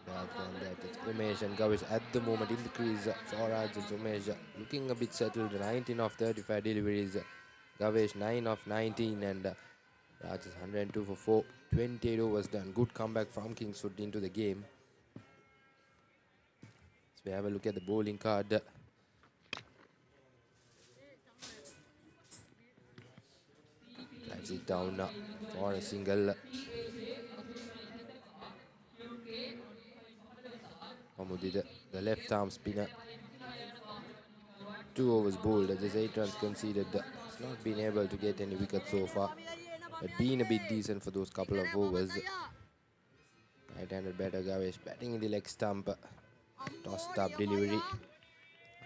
Speaker 4: Rather than that, it's Umesh and Gavish at the moment in the crease for Rajans. Umesh looking a bit settled, 19 of 35 deliveries. Gavish 9 of 19, and Rajans 102 for 4. 28 overs done. Good comeback from Kingswood into the game. So we have a look at the bowling card. Drives it down for a single. Mahmood, the left arm spinner. 2 overs bowled, just 8 runs conceded. He's not been able to get any wickets so far, but been a bit decent for those couple of overs. Right-handed batter Gavesh batting in the leg stump. Tossed up delivery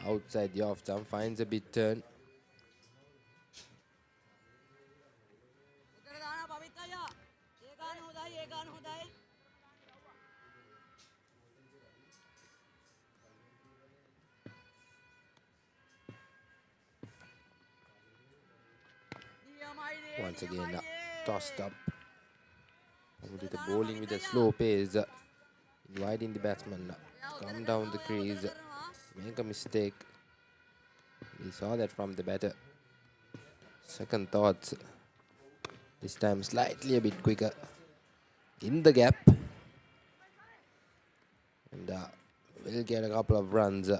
Speaker 4: outside the off stump, finds a bit turn. Once again tossed up. With the bowling with a slow pace, inviting the batsman come down the crease, make a mistake. We saw that from the batter. Second thoughts. This time slightly a bit quicker. In the gap. And we'll get a couple of runs.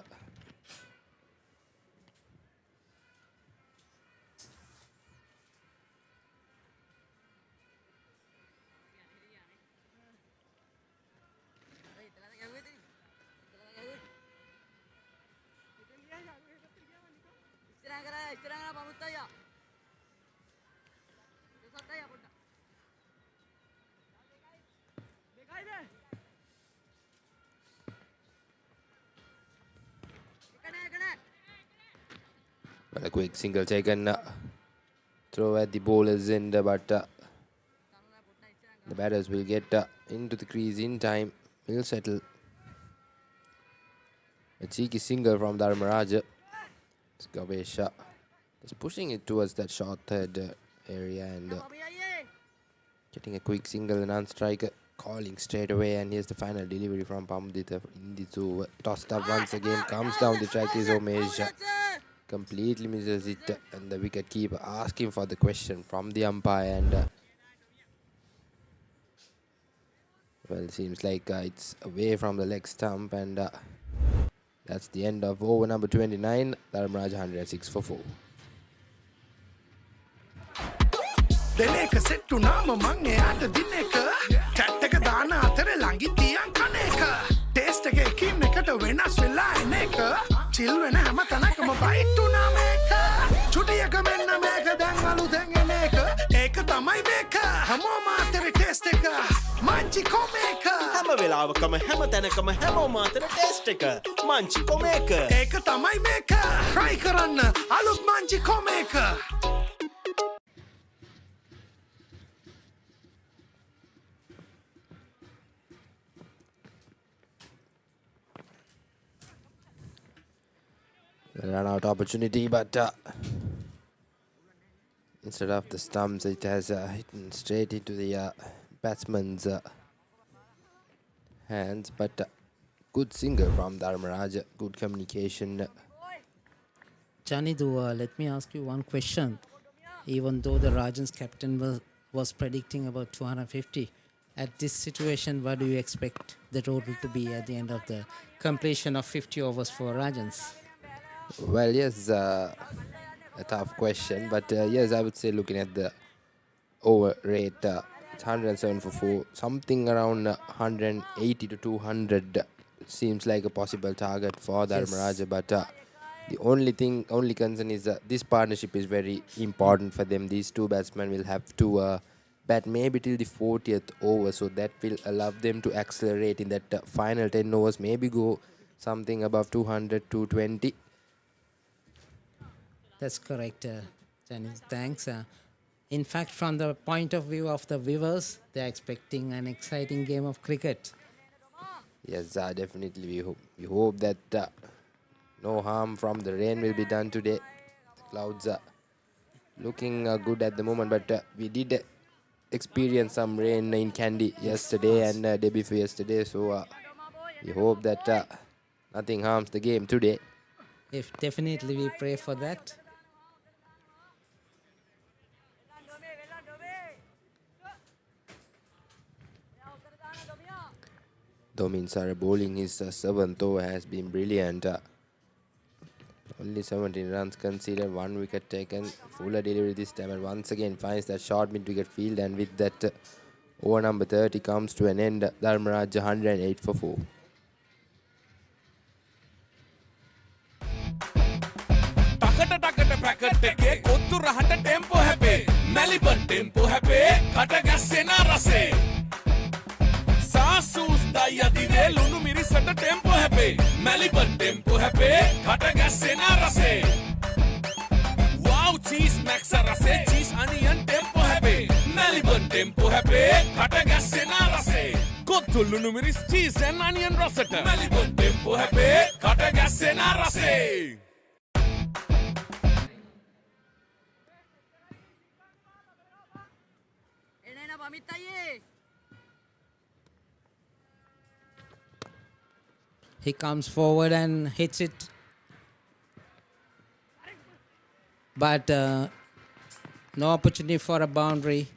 Speaker 4: But a quick single taken, throw at the bowler's end, but the batters will get into the crease in time, will settle. A cheeky single from Dharmaraja. Gavesh is pushing it towards that short third area and getting a quick single and unstriker, calling straight away, and here's the final delivery from Pamdita in the two. Tossed up once again, comes down the track is Umesh. Completely misses it, and the wicket keeper asking for the question from the umpire, and well, seems like it's away from the leg stump, and that's the end of over number 29. Dharmaraja 106 for 4.
Speaker 21: දෙනේක සෙට්ටු නාම මං එයාට දිනේක chat එක දාන අතරේ ළඟින් තියන් කන එක ටේස්ට් එක එකින් එකට වෙනස් වෙලා එන එක චිල් වෙන හැම තැනකම බයිට් උනා මේක චුටියක මෙන්න මේක දැන් අලුතෙන් එන එක ඒක තමයි මේක හැමෝම අතරේ ටේස්ට් එක මංචි කොමේක හැම වෙලාවකම හැම තැනකම හැමෝම අතරේ ටේස්ට් එක මංචි කොමේක ඒක තමයි මේක try කරන්න අලුත් Munchee කොමේක
Speaker 10: run out opportunity, but instead of the stumps, it has hit straight into the batsman's hands. But good singer from Dharmaraja, good communication.
Speaker 1: Janidu, let me ask you one question. Even though the Rajan's captain was predicting about 250, at this situation, what do you expect the total to be at the end of the completion of 50 overs for Rajans?
Speaker 10: Well, yes, a tough question, but yes, I would say looking at the over rate, it's 107 for 4, something around 180 to 200 seems like a possible target for Dharmaraja, but the only concern is this partnership is very important for them. These two batsmen will have to bat maybe till the 40th over, so that will allow them to accelerate in that final 10 overs, maybe go something above 200, 220.
Speaker 1: That's correct, Janice. Thanks. In fact, from the point of view of the viewers, they're expecting an exciting game of cricket.
Speaker 10: Yes, definitely. We hope that no harm from the rain will be done today. The clouds are looking good at the moment, but we did experience some rain in Kandy yesterday and day before yesterday, so we hope that nothing harms the game today.
Speaker 1: If definitely we pray for that.
Speaker 10: Dominsara bowling his 7th over has been brilliant. Only 17 runs conceded, 1 wicket taken, fuller delivery this time, and once again finds that short mid-wicket field, and with that over number 30 comes to an end. Dharmaraja 108 for 4.
Speaker 22: ලුණු මිරිසට tempo හැපේ Maliban tempo හැපේ කට ගැස්සෙන රසේ wow cheese max රසේ cheese onion tempo හැපේ Maliban tempo හැපේ කට ගැස්සෙන රසේ කොත්තු ලුණු මිරිස් cheese and onion රසට මැලිබන් ටෙම්පෝ හැපේ කට ගැස්සෙන රසේ
Speaker 12: එනේන පමිත් අයියේ
Speaker 1: He comes forward and hits it. But no opportunity for a boundary.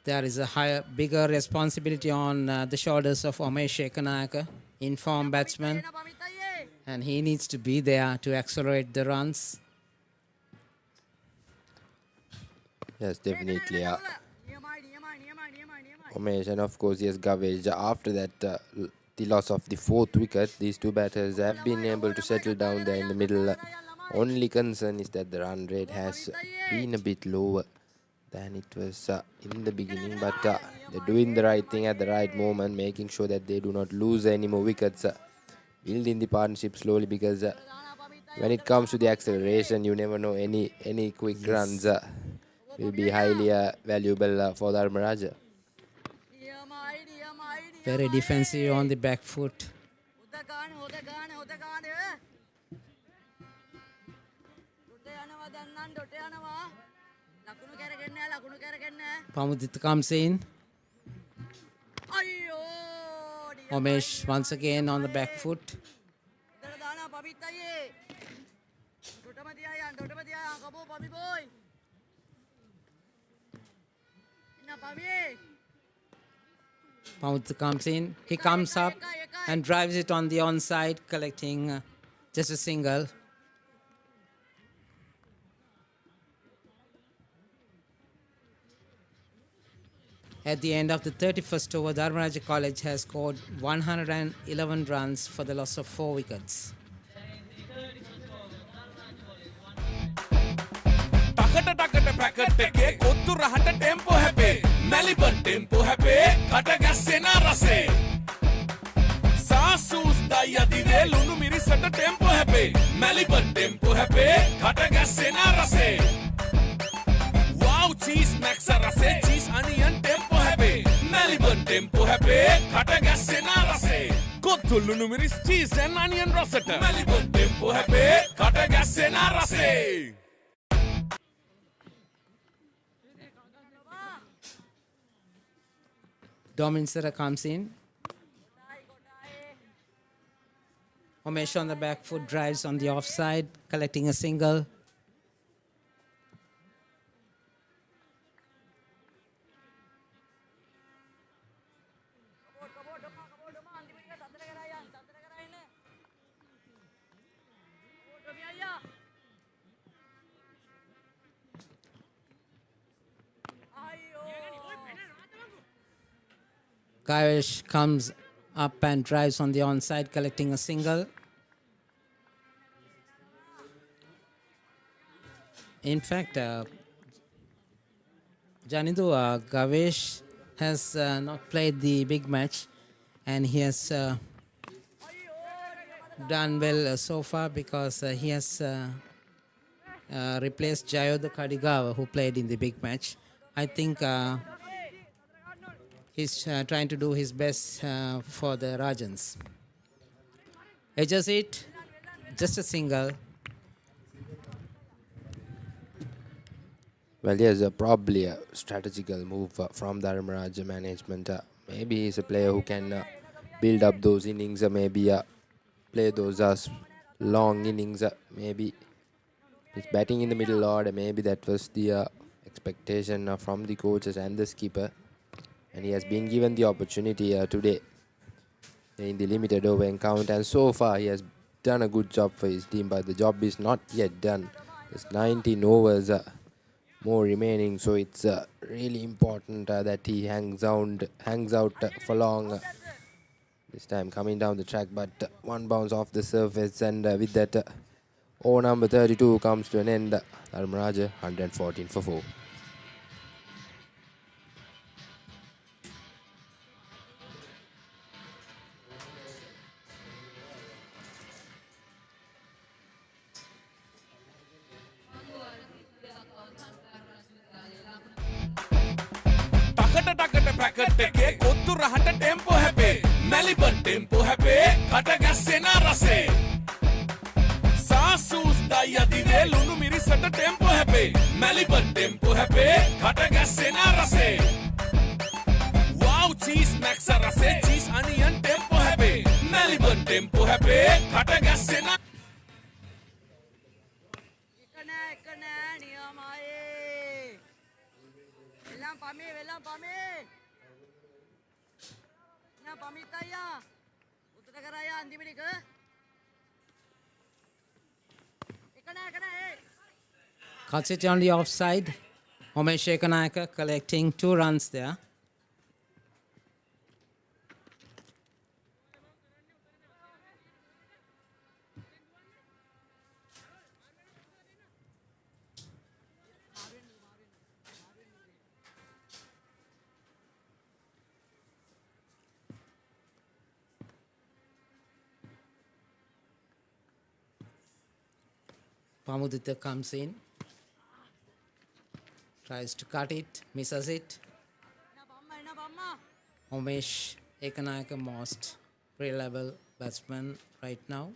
Speaker 1: There is a bigger responsibility on the shoulders of Umesh Ekanayaka, informed batsman. And he needs to be there to accelerate the runs.
Speaker 10: Yes, definitely. Umesh, and of course, yes, Gavej. After that, the loss of the 4th wicket, these two batters have been able to settle down there in the middle. Only concern is that the run rate has been a bit lower than it was in the beginning. But they're doing the right thing at the right moment, making sure that they do not lose any more wickets. Building the partnership slowly, because when it comes to the acceleration, you never know, any quick runs will be highly valuable for Dharmaraja.
Speaker 1: Very defensive on the back foot. Pamudita comes in. Umesh once again on the back foot. Pamudita comes in. He comes up and drives it on the onside, collecting just a single. At the end of the 31st over, Dharmaraja College has scored 111 runs for the loss of 4 wickets.
Speaker 22: ටකට packet එකේ කොත්තු රහට tempo හැපේ Maliban tempo හැපේ කට ගැස්සෙන රසේ සාසූස් දයි අදිවේ ලුණු මිරිසට ටෙම්පෝ හැපේ මැලිබන් ටෙම්පෝ හැපේ කට ගැස්සෙන රසේ cheese max rase cheese onion tempo habe Melbourne tempo habe kata gassena rase kothullu numiris cheese and onion rasata Melbourne tempo habe kata gassena rase
Speaker 1: Dominsara comes in. Umesh on the back foot drives on the offside, collecting a single. Kavesh comes up and drives on the onside, collecting a single. In fact, Janidu, Gavesh has not played the big match, and he has done well so far because he has replaced Jayodha Kadigawa, who played in the big match. I think he's trying to do his best for the Rajans. Edges it, just a single.
Speaker 10: Well, yes, probably a strategical move from Dharmaraja management. Maybe he's a player who can build up those innings, maybe play those long innings. Maybe he's batting in the middle order. Maybe that was the expectation from the coaches and the skipper. And he has been given the opportunity today in the limited over encounter. And so far, he has done a good job for his team. But the job is not yet done. There's 19 overs more remaining. So it's really important that he hangs out for long. This time coming down the track. But one bounce off the surface. And with that, over number 32 comes to an end. Dharmaraja 114 for 4.
Speaker 22: packet එකේ කොත්තු රහට tempo හැපේ Melbourne tempo හැපේ කට ගැස්සෙන රසේ සාසුස් දයිය දිවේ ලුණු මිරිසට ටෙම්පෝ හැපේ Melbourne ටෙම්පෝ හැපේ කට ගැස්සෙන රසේ wow cheese max රසේ cheese onion ටෙම්පෝ හැපේ Melbourne ටෙම්පෝ හැපේ කට ගැස්සෙන
Speaker 1: Cuts it on the offside. Umesh Ekanayaka collecting 2 runs there. Pamudita comes in, tries to cut it, misses it. Umesh Ekanayaka, most reliable batsman right now.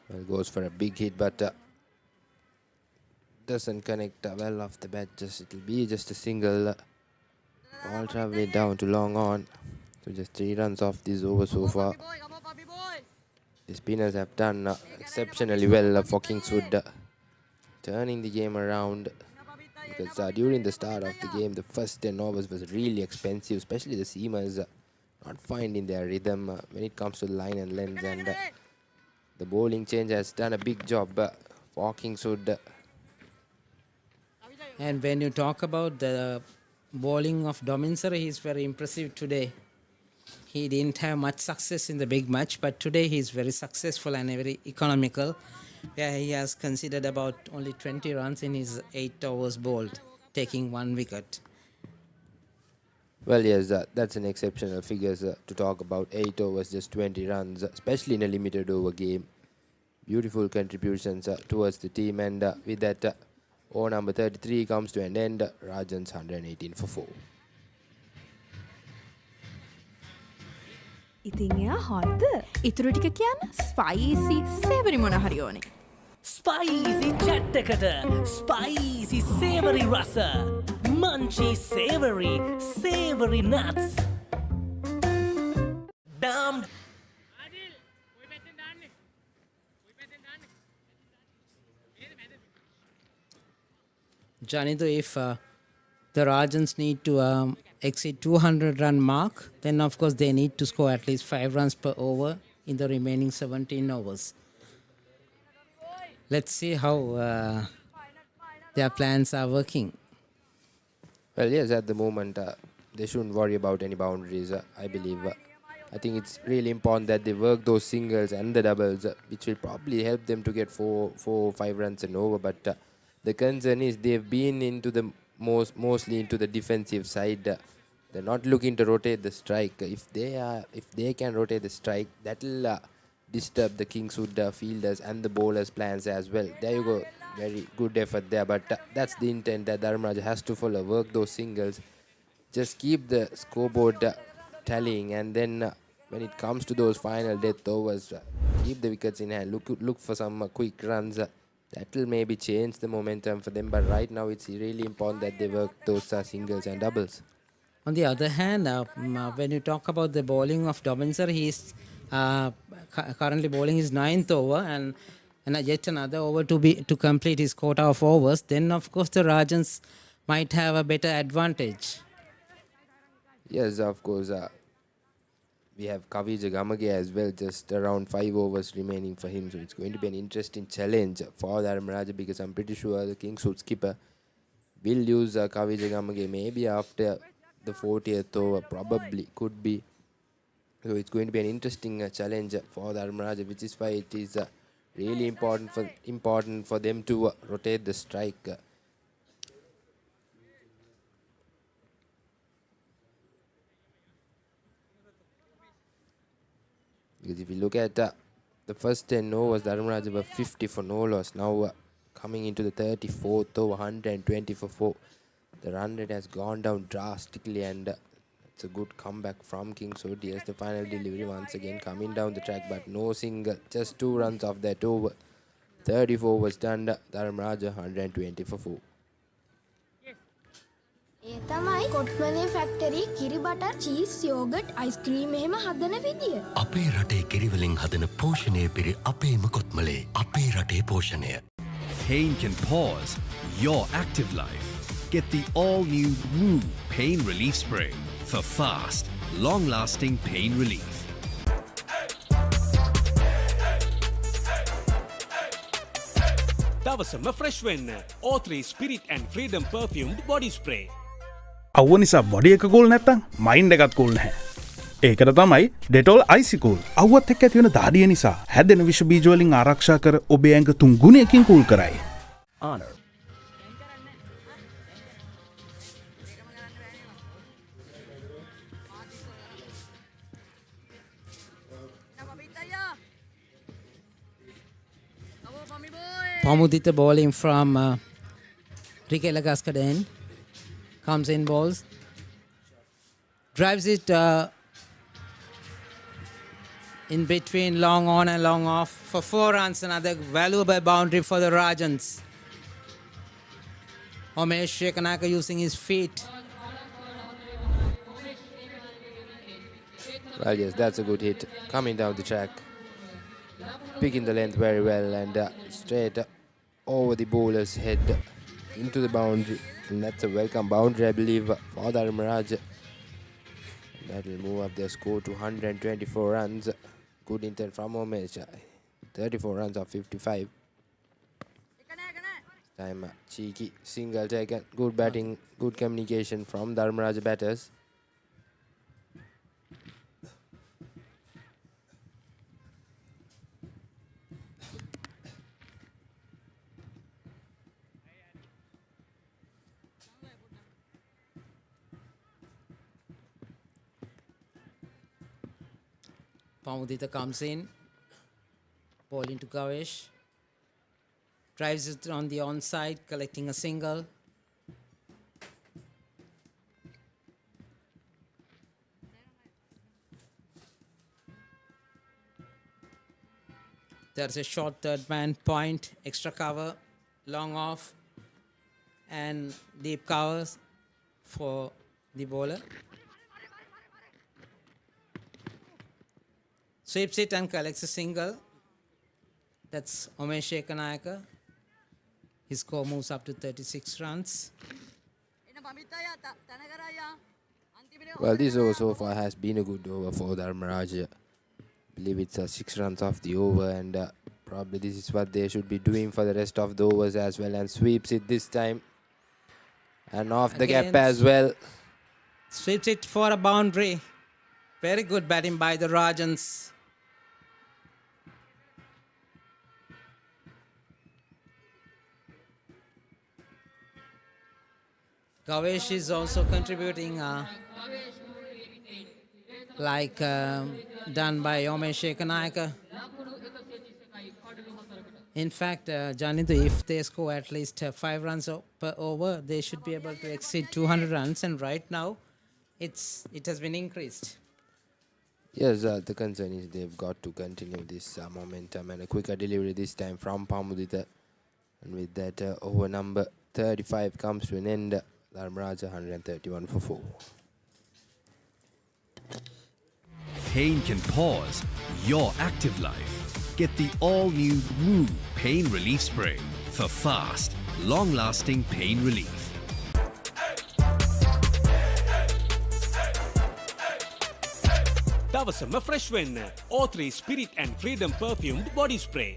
Speaker 10: Well, goes for a big hit, but doesn't connect well off the bat. It'll be just a single. All traveling down to long on. So just 3 runs off this over so far. The spinners have done exceptionally well for Kingswood, turning the game around. Because during the start of the game, the first 10 overs was really expensive, especially the seamers not finding their rhythm when it comes to line and length. And the bowling change has done a big job for Kingswood.
Speaker 1: And when you talk about the bowling of Dominsara, he is very impressive today. He didn't have much success in the big match, but today he is very successful and very economical. Yeah, he has considered about only 20 runs in his 8 overs bowled, taking 1 wicket.
Speaker 10: Well, yes, that's an exceptional figures to talk about. 8 overs, just 20 runs, especially in a limited over game. Beautiful contributions towards the team, and with that, over number 33 comes to an end. Rajan's 118 for 4.
Speaker 20: ඉතින් එයා හොද්ද ඉතුරු ටික කියන්න spicy සේවරි මොන හරි ඕනේ.
Speaker 16: Spicy chat එකට spicy සේවරි රස Munchee සේවරි nuts ඩම්
Speaker 1: Janito, if the Rajans need to exceed 200 run mark, then of course they need to score at least 5 runs per over in the remaining 17 overs. Let's see how their plans are working.
Speaker 10: Well, yes, at the moment they shouldn't worry about any boundaries, I believe. I think it's really important that they work those singles and the doubles, which will probably help them to get 4 or 5 runs and over. But the concern is they've been into the mostly into the defensive side. They're not looking to rotate the strike. If they can rotate the strike, that'll disturb the Kingswood fielders and the bowlers' plans as well. There you go, very good effort there. But that's the intent that Dharmaraja has to follow. Work those singles, just keep the scoreboard tallying, and then when it comes to those final death overs, keep the wickets in hand. Look for some quick runs. That will maybe change the momentum for them, but right now it's really important that they work those singles and doubles.
Speaker 1: On the other hand, when you talk about the bowling of Dobinser, he is currently bowling his 9th over and yet another over to complete his quota of overs. Then of course the Rajans might have a better advantage.
Speaker 10: Yes, of course. We have Kavija Gamage as well, just around 5 overs remaining for him. So it's going to be an interesting challenge for Dharmaraja, because I'm pretty sure the Kingswood skipper will use Kavija Gamage maybe after the 40th over, probably, could be. So it's going to be an interesting challenge for Dharmaraja, which is why it is really important for them to rotate the strike. Because if you look at the first 10 overs, Dharmaraja were 50 for no loss. Now coming into the 34th over, 120 for 4. The run rate has gone down drastically, and it's a good comeback from Kingswood. Yes, the final delivery once again coming down the track, but no single, just 2 runs off that over. 34 was done. Dharmaraja 120 for 4.
Speaker 8: ඒ තමයි කොට්මලේ factory කිරි butter cheese yoghurt ice cream එහෙම හදන විදිය.
Speaker 9: අපේ රටේ කිරිවලින් හදන පෝෂණය පිරි අපේම කොත්මලේ අපේ රටේ පෝෂණය.
Speaker 14: Pain can pause your active life. Get the all-new Woo Pain Relief Spray for fast, long-lasting pain relief.
Speaker 7: දවසම ෆ්‍රෙෂ් වෙන්න O3 Spirit and Freedom Perfumed Body Spray.
Speaker 11: අවුව නිසා බොඩි එක කූල් නැත්තම් මයින්ඩ් එකත් කූල් නැහැ. ඒකට තමයි ඩෙටෝල් අයිසි කූල්. අවුවත් එක්ක ඇති වෙන දාඩිය නිසා හැදෙන විෂ බීජ වලින් ආරක්ෂා කර ඔබේ ඇඟ 3 ගුණයකින් කූල් කරයි.
Speaker 14: Honor.
Speaker 1: Pamudita bowling from Rikela Gaskaden. Comes in, balls. Drives it in between, long on and long off for 4 runs. Another valuable boundary for the Rajans. Omesh Shekanaka using his feet.
Speaker 10: Well, yes, that's a good hit. Coming down the track. Picking the length very well, and straight over the bowler's head into the boundary. And that's a welcome boundary, I believe, for Dharmaraja. That will move up their score to 124 runs. Good intent from Omesh. 34 runs of 55. Time cheeky single taken. Good batting, good communication from Dharmaraja batters.
Speaker 1: Pamudita comes in. Ball into Gavesh. Drives it on the onside, collecting a single. There's a short third man point, extra cover, long off, and deep covers for the bowler. Sweeps it and collects a single. That's Umesh Ekanayaka. His score moves up to 36 runs.
Speaker 10: Well, this over so far has been a good over for Dharmaraja. I believe it's 6 runs off the over, and probably this is what they should be doing for the rest of the overs as well, and sweeps it this time. And off the gap as well.
Speaker 1: Sweeps it for a boundary. Very good batting by the Rajans. Gavesh is also contributing done by Umesh Ekanayaka. In fact, Janitha, if they score at least 5 runs per over, they should be able to exceed 200 runs. And right now, it has been increased.
Speaker 10: Yes, the concern is they've got to continue this momentum, and a quicker delivery this time from Pamudita. And with that, over number 35 comes to an end. Dharmaraja 131 for 4.
Speaker 15: Pain can pause your active life. Get the all-new Woo Pain Relief Spray for fast, long-lasting pain relief.
Speaker 7: දවසම fresh වෙන්න O3 Spirit and Freedom Perfumed Body Spray.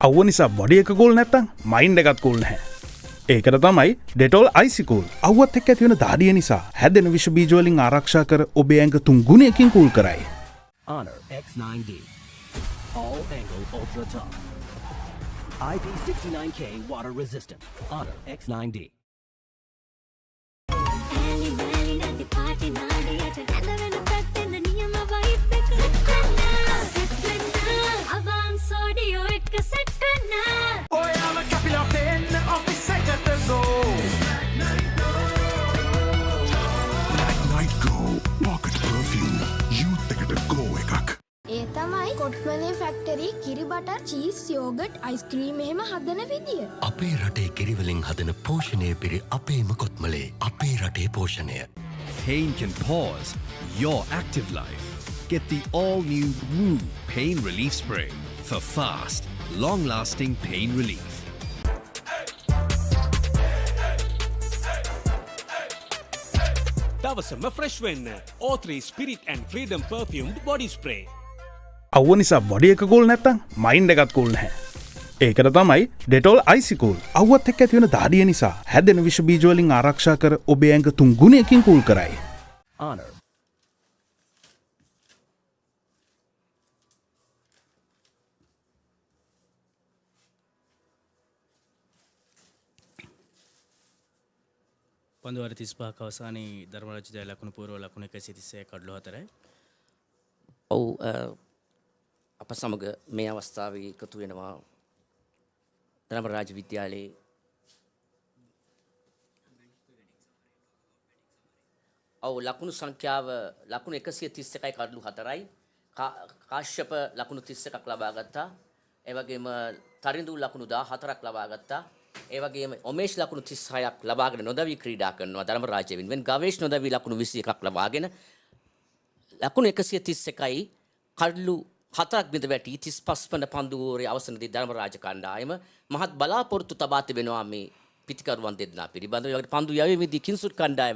Speaker 11: අවුව නිසා body එක cool නැත්තම් mind එකත් cool නැහැ. ඒකට තමයි Dettol Icy Cool. අවුවත් එක්ක ඇති වෙන දාඩිය නිසා හැදෙන විෂ බීජ වලින් ආරක්ෂා කර ඔබේ ඇඟ 3 ගුණයකින් කූල් කරයි.
Speaker 16: Honor X9D. All angle ultra top. IP69K water resistant. Honor X9D.
Speaker 8: ඒ තමයි කොට්මලේ ෆැක්ටරි කිරි බටර් චීස් යෝගට් අයිස්ක්‍රීම් එහෙම හදන විදිය.
Speaker 9: අපේ රටේ කිරිවලින් හදන පෝෂණය පිරි අපේම කොත්මලේ අපේ රටේ පෝෂණය.
Speaker 15: Pain can pause your active life. Get the all-new Woo Pain Relief Spray for fast, long-lasting pain relief.
Speaker 7: දවසම ෆ්‍රෙෂ් වෙන්න O3 Spirit and Freedom Perfumed Body Spray.
Speaker 11: අවුව නිසා බොඩි එක කූල් නැත්තම් මයින්ඩ් එකත් කූල් නැහැ. ඒකට තමයි Dettol Icy Cool. අවුවත් එක්ක ඇති වෙන දාඩිය නිසා හැදෙන විෂ බීජ වලින් ආරක්ෂා කර ඔබේ ඇඟ 3 ගුණයකින් කූල් කරයි.
Speaker 16: Honor.
Speaker 17: පන්දුවාර 35ක අවසානයේ ධර්මරාජ ජය ලකුණු පූර්ව ලකුණු 136 කඩලු 4යි.
Speaker 19: ඔව් අප සමග මේ අවස්ථාවේ එකතු වෙනවා ධර්මරාජ විද්‍යාලයේ ලකුණු සංඛ්‍යාව ලකුණු 131යි කඩලු 4යි. කාශ්‍යප ලකුණු 31ක් ලබා ගත්තා. ඒ වගේම තරිඳු ලකුණු 14ක් ලබා ගත්තා. ඒ වගේම ඔමේෂ් ලකුණු 36ක් ලබාගෙන නොදවි ක්‍රීඩා කරනවා ධර්මරාජ වෙනුවෙන්. ගවේෂ් නොදවි ලකුණු 21ක් ලබාගෙන ලකුණු 131යි කඩලු 4ක් බිඳ වැටි 35 වන පන්දුවේ අවසනදී ධර්මරාජ කණ්ඩායම මහත් බලාපොරොත්තු තබා තිබෙනවා මේ පිටිකරුවන් දෙන්නා පිළිබඳව. ඒ වගේ පන්දු යැවීමේදී කිංසුඩ් කණ්ඩායම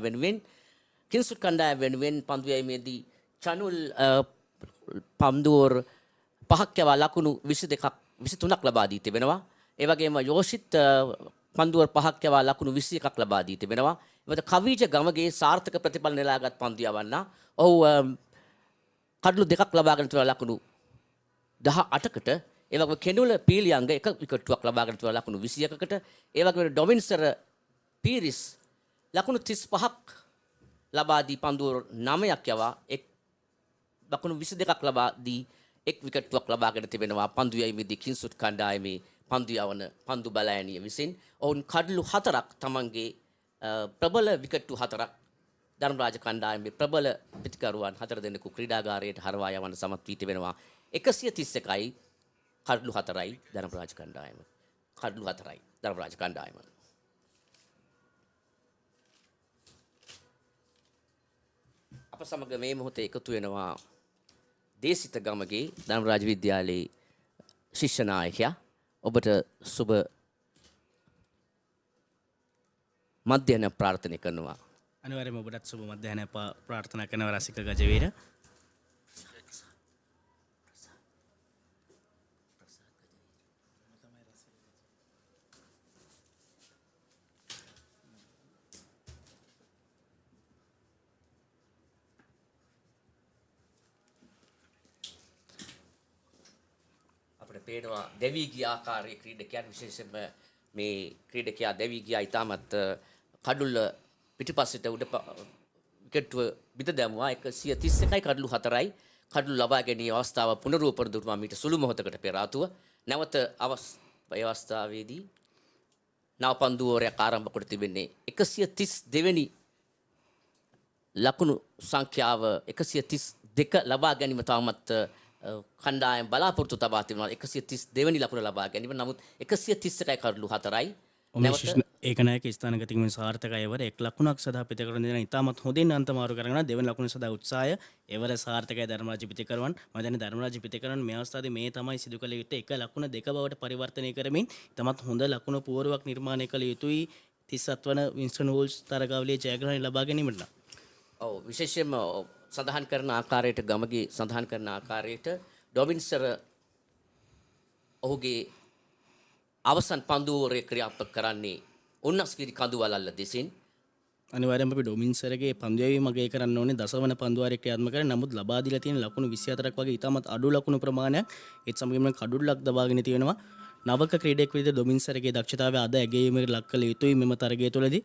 Speaker 19: වෙනුවෙන් පන්දු යැවීමේදී චනුල් පන්දුවර 5ක් යවා ලකුණු 22ක් 23ක් ලබා දී තිබෙනවා. ඒ වගේම යෝෂිත් පන්දුවර 5ක් යවා ලකුණු 21ක් ලබා දී තිබෙනවා. එවද කවිජ ගමගේ සාර්ථක ප්‍රතිඵල නෙලාගත් පන්දු යවන්න. ඔව් කඩලු 2ක් ලබාගෙන තිබෙනවා ලකුණු 18කට. ඒ වගේම කෙනුල පීලියංග එක විකට්ටුවක් ලබාගෙන තිබෙනවා ලකුණු 21කට. ඒ වගේම ඩොමින්සර් පීරිස් ලකුණු 35ක් ලබා දී පන්දුවර 9ක් යවා ලකුණු 22ක් ලබා දී එක් විකට්ටුවක් ලබාගෙන තිබෙනවා පන්දු යැවීමේදී කිංසුඩ් කණ්ඩායමේ පන්දු යවන පන්දු බලෑනිය විසින්. ඔවුන් කඩලු 4ක් තමන්ගේ ප්‍රබල විකට්ටු 4ක් ධර්මරාජ කණ්ඩායමේ ප්‍රබල පිටිකරුවන් 4 දෙනෙකු ක්‍රීඩාගාරයට හරවා යවන්න සමත් වී තිබෙනවා. 131යි කඩලු 4යි ධර්මරාජ කණ්ඩායම. කඩලු 4යි ධර්මරාජ කණ්ඩායම. අප සමග මේ මොහොතේ එකතු වෙනවා දේශිත ගමගේ ධර්මරාජ විද්‍යාලයේ ශිෂ්‍ය නායකයා. ඔබට සුබ මධ්‍යහන ප්‍රාර්ථනා කරනවා.
Speaker 17: අනිවාර්යයෙන්ම ඔබටත් සුබ මධ්‍යහන ප්‍රාර්ථනා කරනවා රසික ගජවීර.
Speaker 19: පේනවා දෙවි ගිය ආකාරයේ ක්‍රීඩකයන් විශේෂයෙන්ම මේ ක්‍රීඩකයා දෙවි ගියා ඉතාමත් කඩුල්ල පිටිපස්සට උඩ විකට්ටුව බිඳ දැමුවා. 131යි කඩලු 4යි කඩලු ලබා ගැනීම අවස්ථාව පුනරුපරදු වුණා මීට සුළු මොහොතකට පෙර ආතුව. නැවත අවස්ථාවේදී නව පන්දුවරයක් ආරම්භ කොට තිබෙන්නේ 132 වෙනි ලකුණු සංඛ්‍යාව 132 ලබා ගැනීම තවමත් කණ්ඩායම් බලාපොරොත්තු තබා තිබෙනවා 132 වෙනි ලකුණ ලබා ගැනීම. නමුත් 131යි කඩලු 4යි.
Speaker 17: ඒකනායක ස්ථානගතිකම සාර්ථකයි. එවර එක් ලකුණක් සඳහා පිටකරන දෙන ඉතාමත් හොඳින් අන්තමාරු කරගෙන දෙවන ලකුණ සඳහා උත්සාහය එවර සාර්ථකයි ධර්මරාජ පිටිකරුවන්. මම දන්නේ ධර්මරාජ පිටිකරුවන් මේ අවස්ථාවේ මේ තමයි සිදු කළ යුත්තේ. එක ලකුණ දෙක බවට පරිවර්තනය කරමින් ඉතාමත් හොඳ ලකුණ පුවරුවක් නිර්මාණය කළ යුතුයි 37 වන වින්ස්ටන් වෝල්ස් තරගාවලියේ ජයග්‍රහණය ලබා ගැනීමට.
Speaker 19: ඔව් විශේෂයෙන්ම සඳහන් කරන ආකාරයට ගමගේ සඳහන් කරන ආකාරයට ඩොමින්සර් ඔහුගේ අවසන් පන්දුවරේ ක්‍රියාත්මක කරන්නේ උන්නස්ගිරි කඳුවලල්ල දෙසින්.
Speaker 17: අනිවාර්යයෙන්ම අපි ඩොමින්සර්ගේ පන්දු යැවීම මගේ කරන්න ඕනේ දසවන පන්දුවාරේ ක්‍රියාත්මක කරන. නමුත් ලබා දීලා තියෙන ලකුණු 24ක් වගේ ඉතාමත් අඩු ලකුණු ප්‍රමාණයක් ඒත් සමගින්ම කඩුල්ලක් දබාගෙන තියෙනවා. නවක ක්‍රීඩකයෙක් විදිහට ඩොමින්සර්ගේ දක්ෂතාවය අද ඇගයීමකට ලක් කළ යුතුයි මෙම තරගය තුළදී.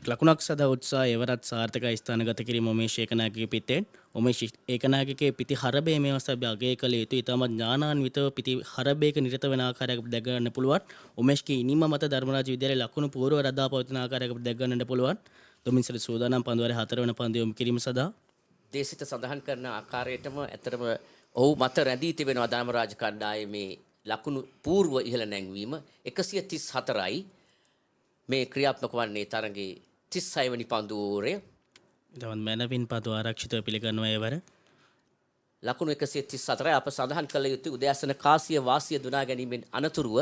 Speaker 17: ලකුණක් සඳහා උත්සාහය එවරත් සාර්ථකයි ස්ථානගත කිරීම උමේෂ් ඒකනායකගේ පිටෙන්. උමේෂ් ඒකනායකගේ පිටි හරබේ මේ අවස්ථාවේ අගය කළ යුතුයි. ඉතාමත් ඥානාන්විතව පිටි හරබේක නිරත වෙන ආකාරයක් දැක ගන්න පුළුවන්. උමේෂ්ගේ ඉනිම මත ධර්මරාජ විද්‍යාලයේ ලකුණු පුවරුව රඳා පවතින ආකාරයක් දැක ගන්නට පුළුවන්. ඩොමින්සර් සූදානම් පන්දුවාරේ 4 වෙනි පන්දු යොමු කිරීම සඳහා
Speaker 19: දේශිත සඳහන් කරන ආකාරයටම ඇතරම ඔහු මත රැඳී තිබෙනවා ධර්මරාජ කණ්ඩායමේ ලකුණු పూర్ව ඉහළ නැංවීම 134යි මේ ක්‍රියාත්මක වන්නේ තරගයේ 36 වෙනි පන්දුවරය.
Speaker 17: දවන් මැනවින් පන්දු ආරක්ෂිතව පිළිගන්නවා එවර.
Speaker 19: ලකුණු 134යි අප සඳහන් කළ යුතු උදෑසන කාසිය වාසිය දුනා ගැනීමෙන් අනතුරුව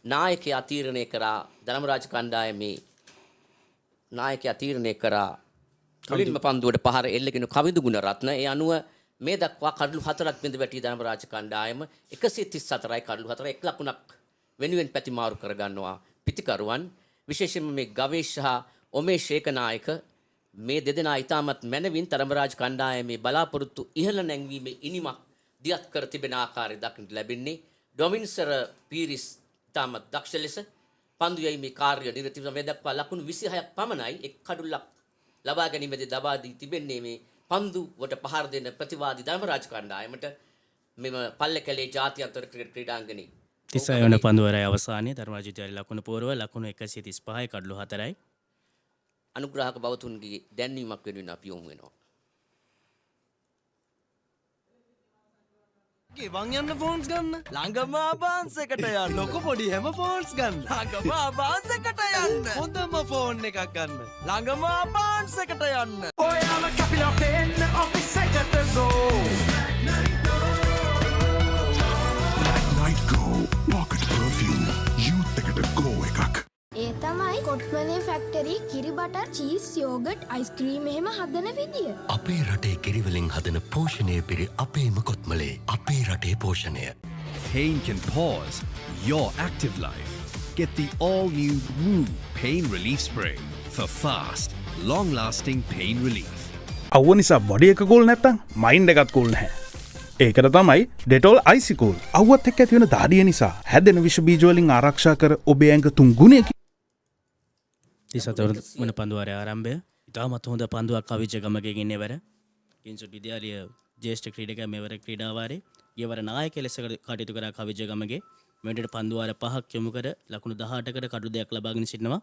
Speaker 19: නායකයා තීරණය කරා ධර්මරාජ කණ්ඩායමේ නායකයා තීරණය කරා මුලින්ම පන්දුවට පහර එල්ලගෙන කවිඳු ගුණරත්න. ඒ අනුව මේ දක්වා කඩලු 4ක් බිඳ වැටි ධර්මරාජ කණ්ඩායම 134යි කඩලු 4 එක් ලකුණක් වෙනුවෙන් පැතිමාරු කරගන්නවා පිටිකරුවන්. විශේෂයෙන්ම මේ ගවේෂ හා උමේෂ් ඒකනායක මේ දෙදෙනා ඉතාමත් මැනවින් ධර්මරාජ කණ්ඩායමේ බලාපොරොත්තු ඉහළ නැංවීමේ ඉනිමක් දියත් කර තිබෙන ආකාරය දක්නට ලැබෙන්නේ. ඩොමින්සර් පීරිස් ඉතාමත් දක්ෂ ලෙස පන්දු යැවීමේ කාර්ය නිරතව මේ දක්වා ලකුණු 26ක් පමණයි එක් කඩුල්ලක් ලබා ගැනීමේදී දබා දී තිබෙන්නේ මේ පන්දුවට පහර දෙන ප්‍රතිවාදී ධර්මරාජ කණ්ඩායමට මෙම පල්ලකැලේ ජාත්‍යන්තර ක්‍රීඩාංගණයේ
Speaker 17: 36 වන පන්දුවරේ අවසානයේ ධර්මරාජ විද්‍යාලයේ ලකුණු පුවරුව ලකුණු 135යි කඩලු 4යි.
Speaker 19: අනුග්‍රහක බවතුන්ගේ දැන්වීමක් වෙනුවෙන් අපි යොමු වෙනවා.
Speaker 14: ගෙවන් යන්න ෆෝන්ස් ගන්න ළඟම ආබාන්ස් එකට යන්න ලොකු පොඩි හැම ෆෝන්ස් ගන්න ළඟම ආබාන්ස් එකට යන්න හොඳම ෆෝන් එකක් ගන්න ළඟම ආබාන්ස් එකට යන්න ඔයාම කැපිලා පෙන්න ඔෆිස් එකට ගෝ
Speaker 21: Night Go Pocket Perfume Youth එකට go එකක්.
Speaker 8: ඒ තමයි කොට්මලේ ෆැක්ටරි කිරි බටර් චීස් යෝගට් අයිස්ක්‍රීම් එහෙම හදන විදිය.
Speaker 9: අපේ රටේ කිරිවලින් හදන පෝෂණය පිරි අපේම කොත්මලේ අපේ රටේ පෝෂණය.
Speaker 15: Pain can pause your active life. Get the all-new Woo Pain Relief Spray for fast, long-lasting pain relief.
Speaker 11: අවුව නිසා බොඩි එක කූල් නැත්තම් මයින්ඩ් එකත් කූල් නැහැ. ඒකට තමයි ඩෙටෝල් අයිසිකූල්. අවුවත් එක්ක ඇති වෙන දාඩිය නිසා හැදෙන විෂ බීජ වලින් ආරක්ෂා කර ඔබේ ඇඟ 3 ගුණයකින්
Speaker 17: තිසතවන පන්දුවාරය ආරම්භය ඉතාමත් හොඳ පන්දුවක් කවිච්ච ගමගේ ඉන්නවර කින්සුට් විද්‍යාලය ජේෂ්ඨ ක්‍රීඩක මෙවර ක්‍රීඩාවාරේ ඊවර නායක ලෙස කටයුතු කර කවිච්ච ගමගේ මෙවැනිට පන්දුවාර 5ක් යොමු කර ලකුණු 18කට කඩු දෙකක් ලබාගෙන සිටිනවා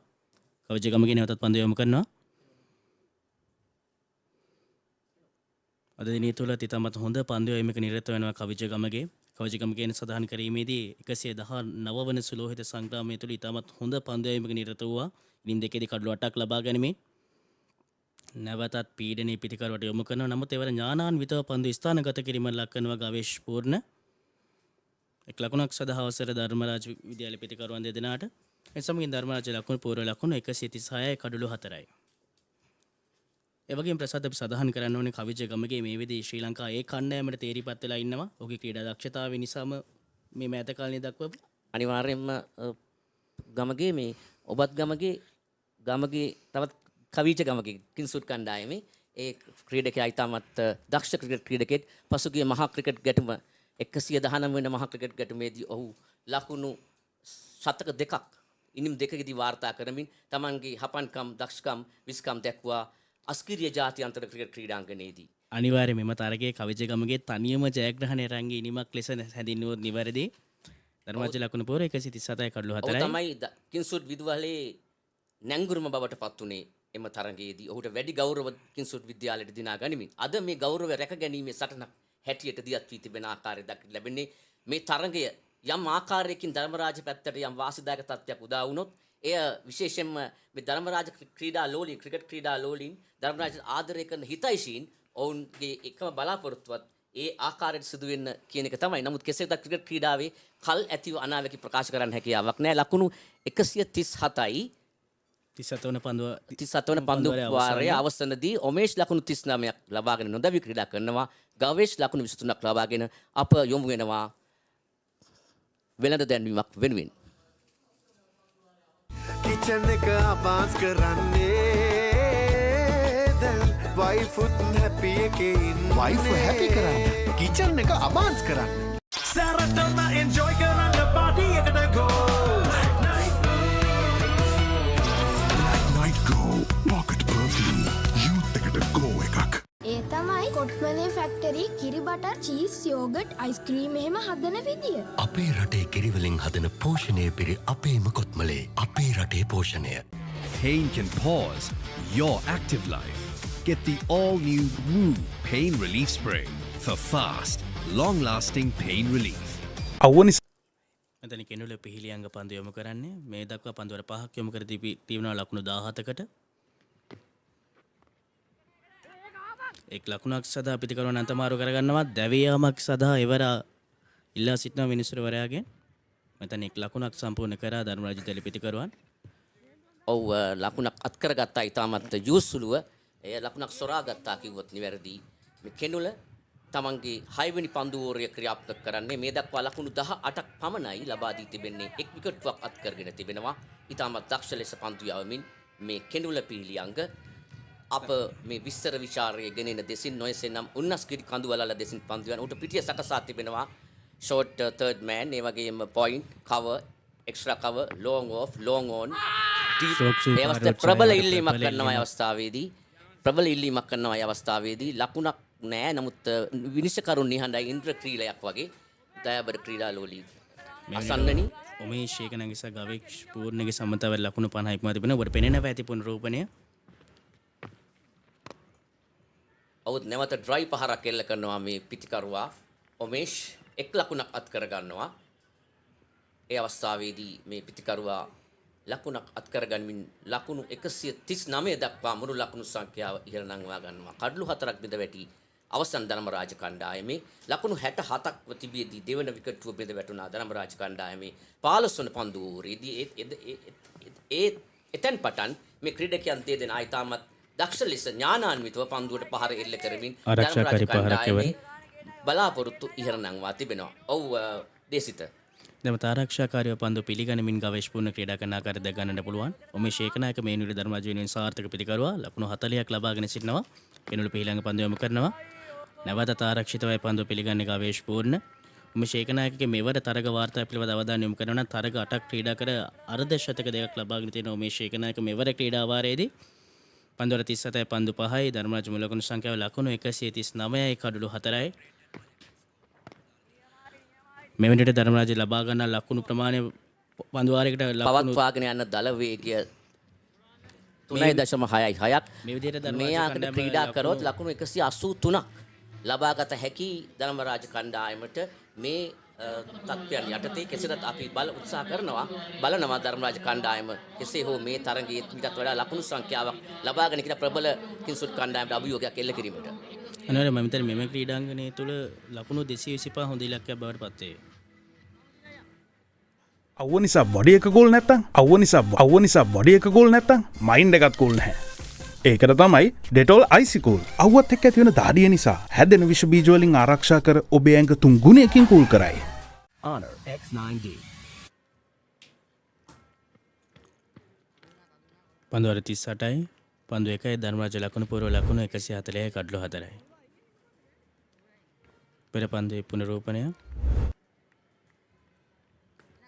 Speaker 17: කවිච්ච ගමගේ නැවතත් පන්දු යොමු කරනවා අද දිනේ තුල ඉතාමත් හොඳ පන්දු යොමුක නිරත වෙනවා කවිච්ච ගමගේ කවිච්ච ගමගේ සඳහන් කිරීමේදී 119 වන සුලෝහිත සංග්‍රාමයේ තුල ඉතාමත් හොඳ පන්දු යොමුක නිරත වුණා ඉනින් දෙකේදී කඩලු 8ක් ලබා ගැනීමෙන් නැවතත් පීඩනයේ පිටිකරුවට යොමු කරනවා. නමුත් ඒවර ඥානාන්විතව පන්දු ස්ථානගත කිරීම ලක් කරනවා ගවේෂ්පූර්ණ. එක් ලකුණක් සඳහා අවසර ධර්මරාජ විද්‍යාලය පිටිකරුවන් දෙදෙනාට. ඒ සමගින් ධර්මරාජ ලකුණු පූර්ව ලකුණු 136යි කඩලු 4යි. ඒ වගේම ප්‍රසාද අපි සඳහන් කරන්න ඕනේ කවිජ ගමගේ මේ විදිහේ ශ්‍රී ලංකා ඒ කණ්ඩායමට තේරිපත් වෙලා ඉන්නවා. ඔහුගේ ක්‍රීඩා දක්ෂතාවය නිසාම මේ මෑත කාලේ දක්වපු
Speaker 19: අනිවාර්යයෙන්ම ගමගේ මේ ඔබත් ගමගේ තවත් කවිච ගමගේ කින්සුට් කණ්ඩායමේ ඒ ක්‍රීඩකයා ඉතාමත් දක්ෂ ක්‍රිකට් ක්‍රීඩකෙක් පසුගිය මහා ක්‍රිකට් ගැටුම 119 වෙනි මහා ක්‍රිකට් ගැටුමේදී ඔහු ලකුණු ශතක දෙකක් ඉනිම් දෙකකදී වාර්තා කරමින් තමන්ගේ හපන්කම් දක්ෂකම් විස්කම් දැක්වා අස්කිරිය ජාත්‍යන්තර ක්‍රිකට් ක්‍රීඩාංගණයේදී
Speaker 17: අනිවාර්යයෙන්ම මෙම තරගයේ කවිච ගමගේ තනියම ජයග්‍රහණය රංගී ඉනිමක් ලෙස හැඳින්වුවොත් නිවැරදි ධර්මජ ලකුණු පූර්ව 137යි කඩලු 4යි.
Speaker 19: ඔහු තමයි කින්සුට් විදුහලේ නැංගුරුම බවට පත් වුණේ එම තරගයේදී. ඔහුට වැඩි ගෞරව කින්සුට් විද්‍යාලයට දිනා ගනිමින් අද මේ ගෞරවය රැකගැනීමේ සටනක් හැටියට දියත් වී තිබෙන ආකාරය දක්නට ලැබෙන්නේ මේ තරගය යම් ආකාරයකින් ධර්මරාජ පැත්තට යම් වාසිදායක තත්ත්වයක් උදා වුණොත් එය විශේෂයෙන්ම මේ ධර්මරාජ ක්‍රීඩා ලෝලීන් ක්‍රිකට් ක්‍රීඩා ලෝලීන් ධර්මරාජ ආදරය කරන හිතයිශීන් ඔවුන්ගේ එකම බලාපොරොත්තුවත් ඒ ආකාරයට සිදු වෙන්න කියන එක තමයි. නමුත් කෙසේ වෙතත් ක්‍රිකට් ක්‍රීඩාවේ කල් ඇතිව අනාවැකි ප්‍රකාශ කරන්න හැකියාවක් නැහැ. ලකුණු 137යි 37 වන පන්දු වාරයේ අවසනදී ඔමේෂ් ලකුණු 39ක් ලබාගෙන නොදැවි ක්‍රීඩා කරනවා. ගවේෂ් ලකුණු 23ක් ලබාගෙන අප යොමු වෙනවා වෙළඳ දැන්වීමක් වෙනුවෙන්.
Speaker 21: කිචන් එක අපාස් කරන්නේ දැන් වයිෆුත් හැපි එකේ ඉන්නේ වයිෆ් හැපි කරන්න කිචන් එක අපාස් කරන්න සරටම එන්ජොයි කරන්න පාටි එකට ගෝ
Speaker 13: Night Go Pocket Perfume Youth එකට go එකක්
Speaker 8: ඒ තමයි කොට්මලේ ෆැක්ටරි කිරි බටර් චීස් යෝගට් අයිස්ක්‍රීම් එහෙම හදන විදිය.
Speaker 9: අපේ රටේ කිරිවලින් හදන පෝෂණය පිරි අපේම කොත්මලේ අපේ රටේ පෝෂණය.
Speaker 15: Pain can pause your active life. Get the all-new Woo Pain Relief Spray for fast, long-lasting pain relief.
Speaker 17: මෙතන කෙනුල පිහිලියංග පන්දු යොමු කරන්නේ මේ දක්වා පන්දුවර 5ක් යොමු කර තිබෙනවා ලකුණු 17කට. එක් ලකුණක් සඳහා පිටිකරුවන් අන්තමාරු කරගන්නවා දැවියාමක් සඳහා එවර ඉල්ලා සිටින මිනිසුරවරයාගෙන්. මෙතන එක් ලකුණක් සම්පූර්ණ කරා ධර්මරාජ විද්‍යාලය පිටිකරුවන්.
Speaker 19: ඔව් ලකුණක් අත් කරගත්තා ඉතාමත් යූස්සුලුව. එය ලකුණක් සොරා ගත්තා කිව්වොත් නිවැරදි. මේ කෙනුල තමන්ගේ 6 වෙනි පන්දු ඕවරය ක්‍රියාත්මක කරන්නේ මේ දක්වා ලකුණු 18ක් පමණයි ලබා දී තිබෙන්නේ. එක් විකට්වක් අත් කරගෙන තිබෙනවා. ඉතාමත් දක්ෂ ලෙස පන්දු යවමින් මේ කෙනුල පිහිලියංග අප මේ විස්තර විචාරයේ ගෙනෙන දෙසින් නොයසේ නම් උන්නස්ගිරි කඳුවලල දෙසින් පන්දු යන උට පිටිය සකසා තිබෙනවා ෂෝට් තර්ඩ් මෑන් ඒ වගේම point cover extra cover long off long on deep ඒ අවස්ථාවේ ප්‍රබල ඉල්ලීමක් කරනවා අවස්ථාවේදී ලකුණක් නෑ. නමුත් විනිශ්චයකරුන් නිහඬයි ඉන්ද්‍ර ක්‍රීලයක් වගේ දයාබර ක්‍රීඩා ලෝලී අසන්නනි
Speaker 17: උමේෂ් ඒකනගිස ගවේෂ් පූර්ණගේ සමතව ලකුණු 50ක් මත තිබෙනවා. ඔබට පෙනෙනවා ඇති පුනරූපණය.
Speaker 19: ඔවුත් නැවත ඩ්‍රයි පහරක් එල්ල කරනවා මේ පිටිකරුවා ඔමේෂ් එක් ලකුණක් අත් කරගන්නවා. ඒ අවස්ථාවේදී මේ පිටිකරුවා ලකුණක් අත් කරගනිමින් ලකුණු 139 දක්වා මුළු ලකුණු සංඛ්‍යාව ඉහළ නංවා ගන්නවා. කඩලු 4ක් බිඳ වැටි අවසන් ධර්මරාජ කණ්ඩායමේ ලකුණු 67ක් තිබියදී දෙවන විකට්ටුව බිඳ වැටුණා ධර්මරාජ කණ්ඩායමේ 15 වන පන්දු ඕවරේදී එතෙන් පටන් මේ ක්‍රීඩකයන් දෙදෙනා ඉතාමත් දක්ෂ ලෙස ඥානාන්විතව පන්දුවට පහර එල්ල කරමින්
Speaker 17: ආරක්ෂාකාරී පහරක් එවන
Speaker 19: බලාපොරොත්තු ඉහළ නංවා තිබෙනවා. ඔව් දේසිත
Speaker 17: දෙමත ආරක්ෂාකාරීව පන්දු පිළිගනිමින් ගවේෂ්පූර්ණ ක්‍රීඩා කරන ආකාරය දැක ගන්නට පුළුවන්. උමේෂ් ඒකනායක මේ නිල ධර්මජ වෙනුවෙන් සාර්ථක පිළිකරුවා ලකුණු 40ක් ලබාගෙන සිටිනවා. කෙනුළු පිළිලංග පන්දු යොමු කරනවා. නැවතත් ආරක්ෂිතවයි පන්දු පිළිගන්නේ ගවේෂ්පූර්ණ. උමේෂ් ඒකනායකගේ මෙවර තරග වාර්තා පිළිබඳ අවධානය යොමු කරනවා නම් තරග 8ක් ක්‍රීඩා කර අර්ධ ශතක දෙකක් ලබාගෙන තියෙන උමේෂ් ඒකනායක මෙවර ක්‍රීඩා වාරයේදී පන්දුවර 37යි පන්දු 5යි ධර්මරාජ මුල ලකුණු සංඛ්‍යාව ලකුණු 139යි කඩලු 4යි මෙවැනිට ධර්මරාජ ලබා ගන්න ලකුණු ප්‍රමාණය පන්දු වාරයකට
Speaker 19: පවත්වාගෙන යන දල වේගය 3.6ක් මේ ආකාරයට ක්‍රීඩා කරොත් ලකුණු 183ක් ලබාගත හැකි ධර්මරාජ කණ්ඩායමට මේ තත්ත්වයන් යටතේ කෙසේත් අපි උත්සාහ බලනවා ධර්මරාජ කණ්ඩායම කෙසේ හෝ මේ තරගයේ ඊටත් වඩා ලකුණු සංඛ්‍යාවක් ලබාගෙන කියන ප්‍රබල කිංසුඩ් කණ්ඩායමට අභියෝගයක් එල්ල කිරීමට.
Speaker 17: අනිවාර්යයෙන්ම මම හිතන්නේ මෙම ක්‍රීඩාංගණය තුළ ලකුණු 225 හොඳ ඉලක්කයක් බවට පත් වේ.
Speaker 11: අවුව නිසා බොඩි එක ගෝල් නැත්තම් මයින්ඩ් එකත් කූල් නැහැ. ඒකට තමයි ඩෙටෝල් අයිසිකූල්. අවුවත් එක්ක ඇති වෙන දාඩිය නිසා හැදෙන විෂ බීජ වලින් ආරක්ෂා කර ඔබේ ඇඟ 3 ගුණයකින් කූල් කරයි.
Speaker 15: Honor X9D.
Speaker 17: පන්දුවර 38යි පන්දු 1යි ධර්මරාජ ලකුණු පූර්ව ලකුණු 140යි කඩලු 4යි. පෙර පන්දුවේ පුනරූපණය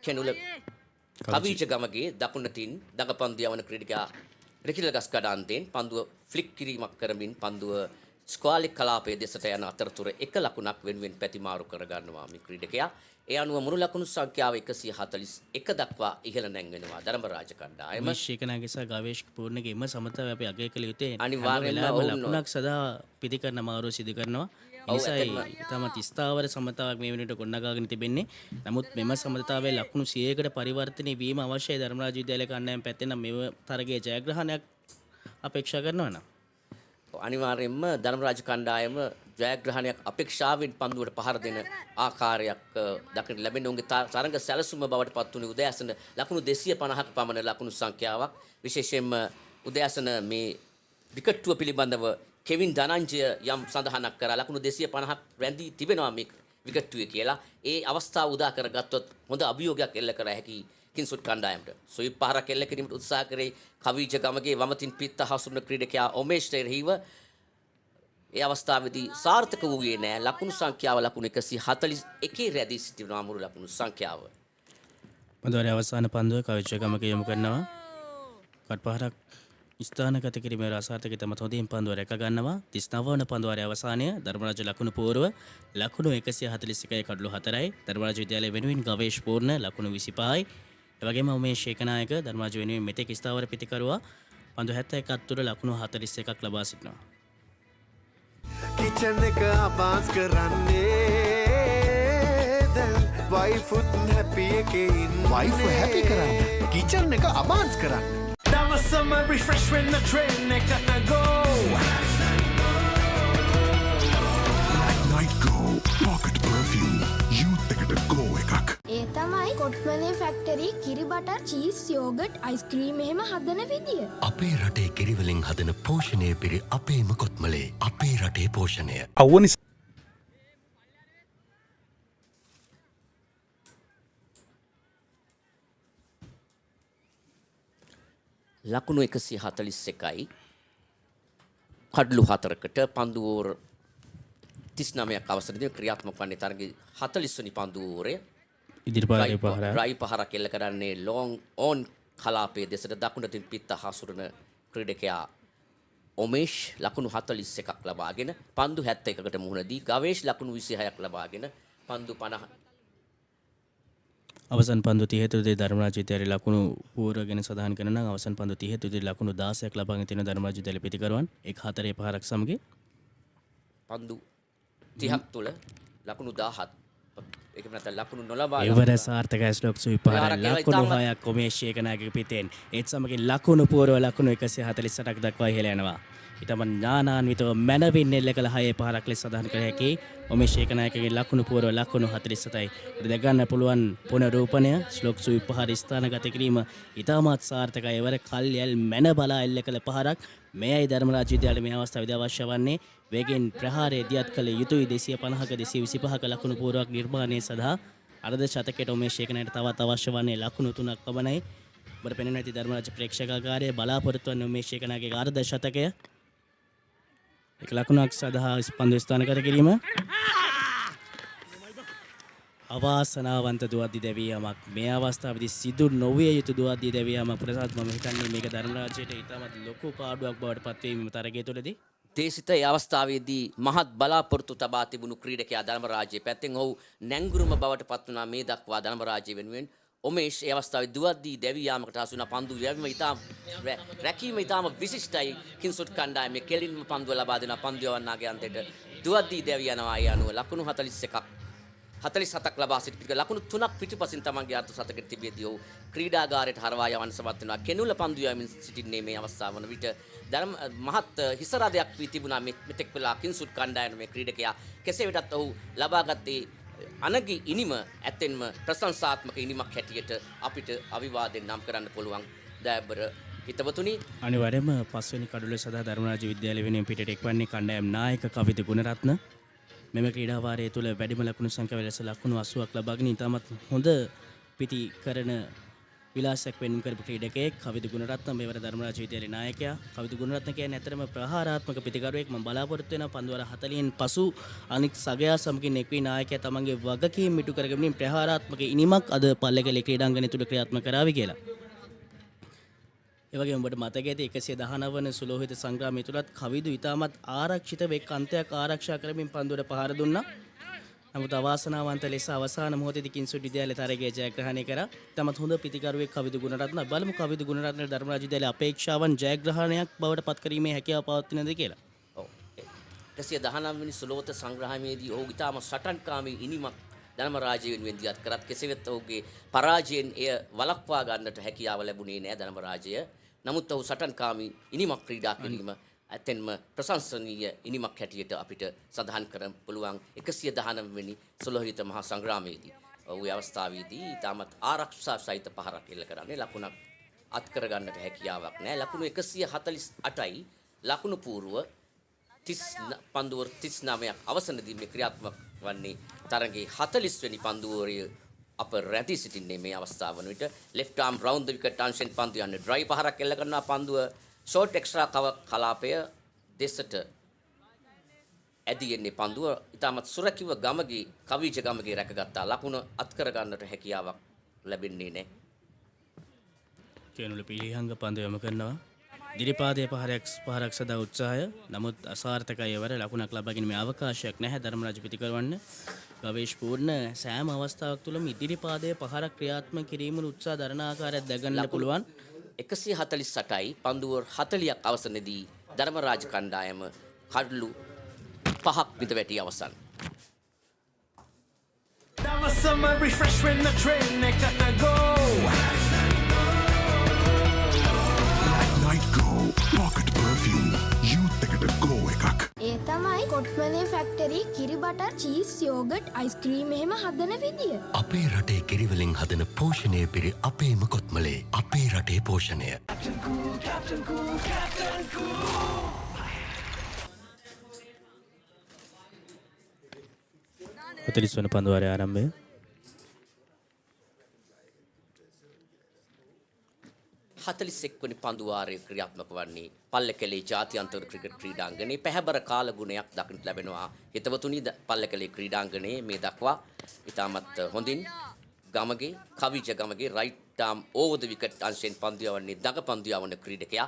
Speaker 19: කෙනුල කවිච ගමගේ දකුණටින් දඟපන්දු යවන ක්‍රීඩකයා රිකිල ගස්කඩාන්තෙන් පන්දුව ෆ්ලික් කිරීමක් කරමින් පන්දුව ස්ක්වාලික් කලාපයේ දෙසට යන අතරතුර එක ලකුණක් වෙනුවෙන් පැතිමාරු කරගන්නවා මේ ක්‍රීඩකයා. ඒ අනුව මුළු ලකුණු සංඛ්‍යාව 141 දක්වා ඉහළ නැංවෙනවා ධර්මරාජ කණ්ඩායම.
Speaker 17: මේ ශේකනාගේ සහ ගවේෂක පූර්ණගේ එම සමතාව අපි අගය කළ යුත්තේ.
Speaker 19: අනිවාර්යයෙන්ම
Speaker 17: ලකුණක් සදා පිටිකරන මාරුව සිදු කරනවා. ඒසයි තමත් ස්ථාවර සමතාවක් මේ වෙනට ගොඩනගාගෙන තිබෙන්නේ. නමුත් මෙම සමතාවයේ ලකුණු 100කට පරිවර්තනය වීම අවශ්‍යයි ධර්මරාජ විද්‍යාලය කණ්ඩායම පැත්තෙන් නම් මේ තරගයේ ජයග්‍රහණයක් අපේක්ෂා කරනවා නම්.
Speaker 19: අනිවාර්යයෙන්ම ධර්මරාජ කණ්ඩායම ජයග්‍රහණයක් අපේක්ෂාවෙන් පන්දුවට පහර දෙන ආකාරයක් දක්නට ලැබෙන උන්ගේ තරඟ සැලසුම බවට පත් වුණේ උදෑසන ලකුණු 250ක පමණ ලකුණු සංඛ්‍යාවක්. විශේෂයෙන්ම උදෑසන මේ විකට්ටුව පිළිබඳව කෙවින් ධනංජය යම් සඳහනක් කරා ලකුණු 250ක් රැඳී තිබෙනවා මේ විකට්ටුවේ කියලා. ඒ අවස්ථාව උදා කරගත්තොත් හොඳ අභියෝගයක් එල්ල කර හැකි කිංසුඩ් කණ්ඩායමට. සොයිප් පහරක් එල්ල කිරීමට උත්සාහ කරේ කවිජ ගමගේ වමතින් පිත්ත හසුරුවන ක්‍රීඩකයා ඔමේෂ් තෙරහිව. ඒ අවස්ථාවේදී සාර්ථක වූයේ නැහැ. ලකුණු සංඛ්‍යාව ලකුණු 141 රැඳී සිටිනවා මුළු ලකුණු සංඛ්‍යාව.
Speaker 17: පන්දුවේ අවසාන පන්දුව කවිජ ගමගේ යොමු කරනවා. කට්පහරක් ස්ථානගත කිරීමේ රසාර්ථක තමත් හොඳින් පන්දුව රැක ගන්නවා. 39 වන පන්දුවේ අවසානය ධර්මරාජ ලකුණු පූර්ව ලකුණු 141යි කඩලු 4යි. ධර්මරාජ විද්‍යාලය වෙනුවෙන් ගවේෂ් පූර්ණ ලකුණු 25යි. ඒ වගේම උමේෂ් ඒකනායක ධර්මරාජ වෙනුවෙන් මෙතෙක් ස්ථාවර පිටිකරුවා පන්දු 71ක් තුර ලකුණු 41ක් ලබා සිටිනවා.
Speaker 21: කිචන් එක අබාස් කරන්නේ දැන් වයිෆුත් හැපි එකේ ඉන්නේ. වයිෆ් හැපි කරන්න කිචන් එක අබාස් කරන්න.
Speaker 22: Dawasama refresh when the train ekana go.
Speaker 13: Night Go Pocket Perfume Youth එකට go එකක්.
Speaker 8: ඒ තමයි කොට්මලේ ෆැක්ටරි කිරි බටර් චීස් යෝගට් අයිස්ක්‍රීම් එහෙම හදන විදිය.
Speaker 9: අපේ රටේ කිරිවලින් හදන පෝෂණය පිරි අපේම කොත්මලේ අපේ රටේ පෝෂණය.
Speaker 11: අවුව නිසා
Speaker 19: ලකුණු 141යි කඩලු 4කට පන්දු ඕවර් 39ක් අවසරදී ක්‍රියාත්මක වන්නේ තරගයේ 40 වෙනි පන්දු ඕවරේ
Speaker 17: ඉදිරිපාරේ
Speaker 19: රයි පහරක් එල්ල කරන්නේ ලොන් ඕන් කලාපයේ දෙසට දකුණටින් පිත්ත හසුරන ක්‍රීඩකයා ඔමේෂ් ලකුණු 41ක් ලබාගෙන පන්දු 71කට මුහුණ දී ගවේෂ් ලකුණු 26ක් ලබාගෙන පන්දු 50
Speaker 17: අවසන් පන්දු 30 තුරදී ධර්මරාජ විද්‍යාලයේ ලකුණු පූර්ව ගැන සඳහන් කරන නම් අවසන් පන්දු 30 තුරදී ලකුණු 16ක් ලබාගෙන තියෙන ධර්මරාජ විද්‍යාලයේ පිටිකරුවන් 1-4 පහරක් සමග
Speaker 19: පන්දු 30ක් තුල ලකුණු 17 ඒකම නැත්නම් ලකුණු නොලබා
Speaker 17: ඉවර සාර්ථකයි ස්ලොක් සුයි පහර ලකුණු 6ක් කොමේෂ් ඒකනායකගේ පිටෙන් ඒත් සමගින් ලකුණු පූර්ව ලකුණු 148ක් දක්වා ඉහළ යනවා. ඊටම ඥානාන්විතව මැනවින් එල්ල කළ 6 පහරක් ලෙස සඳහන් කළ හැකි උමේෂ් ඒකනායකගේ ලකුණු පූර්ව ලකුණු 47යි. උඩ ගන්න පුළුවන් පුනරූපණය ශ්ලොක් සුයි පහර ස්ථානගත කිරීම ඉතාමත් සාර්ථකයි. එවර කල්යල් මැන බලා එල්ල කළ පහරක් මෙයයි ධර්මරාජ විද්‍යාලයේ මේ අවස්ථාවේදී අවශ්‍ය වන්නේ. වේගෙන් ප්‍රහාරය දියත් කළ යුතුයි 250ක 225ක ලකුණු පූර්වක් නිර්මාණය සඳහා අර්ධ ශතකයට උමේෂ් ඒකනායකට තවත් අවශ්‍ය වන්නේ ලකුණු 3ක් පමණයි. ඔබට පෙනෙන ඇති ධර්මරාජ ප්‍රේක්ෂකාගාරයේ බලාපොරොත්තු වන උමේෂ් ඒකනායකගේ අර්ධ ශතකය එක ලකුණක් සඳහා පන්දු ස්ථානගත කිරීම අවාසනාවන්ත දුවද්දි දැවියාමක් මේ අවස්ථාවේදී සිදු නොවිය යුතු දුවද්දි දැවියාමක් ප්‍රසාද් මම හිතන්නේ මේක ධර්මරාජයට ඉතාමත් ලොකු පාඩුවක් බවට පත්වීම තරගය තුළදී
Speaker 19: දේශිත ඒ අවස්ථාවේදී මහත් බලාපොරොත්තු තබා තිබුණු ක්‍රීඩකයා ධර්මරාජයේ පැත්තෙන් ඔහු නැංගුරුම බවට පත් වුණා මේ දක්වා ධර්මරාජය වෙනුවෙන් ඔමේෂ් ඒ අවස්ථාවේ දුවද්දී දැවියාමකට හසු වුණා පන්දු යැවීම ඉතාම රැකීම ඉතාම විශිෂ්ටයි කිංස්වුඩ් කණ්ඩායමේ කෙලින්ම පන්දුව ලබා දෙන පන්දු යවන්නාගේ අන්තයට දුවද්දී දැවි යනවා ඒ අනුව ලකුණු 47ක් ලබා සිටි ලකුණු 3ක් පිටිපසින් තමන්ගේ අර්ථ සතකට තිබෙදී ඔහු ක්‍රීඩාගාරයට හරවා යවන්න සමත් වෙනවා කෙනුල පන්දු යවමින් සිටින්නේ මේ අවස්ථාව වන විට මහත් හිසරදයක් වී තිබුණා මෙතෙක් වෙලා කිංස්වුඩ් කණ්ඩායමේ මේ ක්‍රීඩකයා කෙසේ වෙතත් ඔහු ලබාගත්තේ අනගි ඉනිම ඇත්තෙන්ම ප්‍රශංසාත්මක ඉනිමක් හැටියට අපිට අවිවාදයෙන් නම් කරන්න පුළුවන් දයබර හිතවතුනි
Speaker 17: අනිවාර්යයෙන්ම පස්වෙනි කඩුල්ල සදා ධර්මරාජ විද්‍යාලය වෙනුවෙන් පිටට එක්වන්නේ කණ්ඩායම් නායක කවිත ගුණරත්න මෙම ක්‍රීඩා වාරයේ තුල වැඩිම ලකුණු සංඛ්‍යාව ලෙස ලකුණු 80ක් ලබාගෙන ඉතාමත් හොඳ පිටිකරන විලාසයක් වෙනුම් කරපු ක්‍රීඩකයෙක් කවිත ගුණරත්න මේවර ධර්මරාජ විද්‍යාලයේ නායකයා කවිත ගුණරත්න කියන්නේ ඇත්තටම ප්‍රහාරාත්මක පිටිකරුවෙක් මම බලාපොරොත්තු වෙනවා පන්දුවර 40න් පසු අනික් සගයා සමගින් එක්වී නායකයා තමන්ගේ වගකීම් ඉටු කරගෙන ප්‍රහාරාත්මක ඉනිමක් අද පල්ලේකැලේ ක්‍රීඩාංගණය තුල ක්‍රියාත්මක කරાવી කියලා. ඒ වගේම ඔබට මතක ඇති 119 වන සුලෝහිත සංග්‍රාමය තුලත් කවිදු ඉතාමත් ආරක්ෂිතව එක් අන්තයක් ආරක්ෂා කරමින් පන්දුවට පහර දුන්නා. නමුත් අවාසනාවන්ත ලෙස අවසාන මොහොතේදී කිංස්වුඩ් විද්‍යාලය තරගය ජයග්‍රහණය කරා. තමත් හොඳ පිටිකරුවෙක් කවිදු ගුණරත්න බලමු කවිදු ගුණරත්න ධර්මරාජ විද්‍යාලයේ අපේක්ෂාවන් ජයග්‍රහණයක් බවට පත් කිරීමේ හැකියාව පවත්වනද කියලා.
Speaker 19: ඔව්. 119 වෙනි සුලෝහිත සංග්‍රාමයේදී ඔහු ඉතාම සටන්කාමී ඉනිමක් ධර්මරාජය වෙනුවෙන් දියත් කරත් කෙසේ වෙත් ඔහුගේ පරාජයෙන් එය වළක්වා ගන්නට හැකියාව ලැබුණේ නැහැ ධර්මරාජය. නමුත් ඔහු සටන්කාමී ඉනිමක් ක්‍රීඩා කිරීම ඇත්තෙන්ම ප්‍රශංසනීය ඉනිමක් හැටියට අපිට සඳහන් කරන්න පුළුවන් 119 වෙනි සුලෝහිත මහා සංග්‍රාමයේදී. ඔහු ඒ අවස්ථාවේදී ඉතාමත් ආරක්ෂා සහිත පහරක් එල්ල කරන්නේ ලකුණක් අත් කර ගන්නට හැකියාවක් නැහැ. ලකුණු 148යි ලකුණු පූර්ව 30 පන්දුවර 39ක් අවසනදී මේ ක්‍රියාත්මක වන්නේ තරගයේ 40 වෙනි පන්දුවරේ අප රැඳී සිටින්නේ මේ අවස්ථාව වන විට left arm round the wicket අංශෙන් පන්දු යන්නේ ඩ්‍රයි පහරක් එල්ල කරනවා පන්දුව short extra කලාපය දෙසට ඇදී එන්නේ පන්දුව ඉතාමත් සුරකිව ගමගේ කවිජ ගමගේ රැකගත්තා ලකුණ අත් කර ගන්නට හැකියාවක් ලැබෙන්නේ නැහැ.
Speaker 17: කෙනුල පිළිහංග පන්දු යොමු කරනවා. දිරිපාදයේ පහරක් සදා උත්සාහය නමුත් අසාර්ථකයි වර ලකුණක් ලබා ගැනීමේ අවකාශයක් නැහැ ධර්මරාජ පිටිකරවන්න. ගවේෂ්පූර්ණ සෑම අවස්ථාවක් තුළම ඉදිරිපාදයේ පහරක් ක්‍රියාත්මක කිරීමේ උත්සාහ දරන ආකාරයක් දැකගන්න පුළුවන්.
Speaker 19: 148යි පන්දුවර 40ක් අවසනදී ධර්මරාජ කණ්ඩායම කඩලු 5ක් විතර වැටි අවසන්.
Speaker 13: Night Go Pocket Perfume Youth එකට go එකක්.
Speaker 8: ඒ තමයි කොට්මලේ ෆැක්ටරි කිරි බටර් චීස් යෝගට් අයිස්ක්‍රීම් එහෙම හදන විදිය.
Speaker 9: අපේ රටේ කිරිවලින් හදන පෝෂණය පිරි අපේම කොත්මලේ අපේ රටේ පෝෂණය.
Speaker 17: උතලිස් වන පන්දුවාරයේ ආරම්භය.
Speaker 19: වනි පන්දුවාරයේ ක්‍රියාත්මක වන්නේ පල්ලකැලේ ජාත්‍යන්තර ක්‍රිකට් ක්‍රීඩාංගණයේ පැහැබර කාලගුණයක් දක්නට ලැබෙනවා. හිතවතුනි පල්ලකැලේ ක්‍රීඩාංගණයේ මේ දක්වා ඉතාමත් හොඳින් Gamage කවිජ Gamage right arm over ද විකට් අංශයෙන් පන්දු යවන්නේ දඟ පන්දු යවන ක්‍රීඩකයා.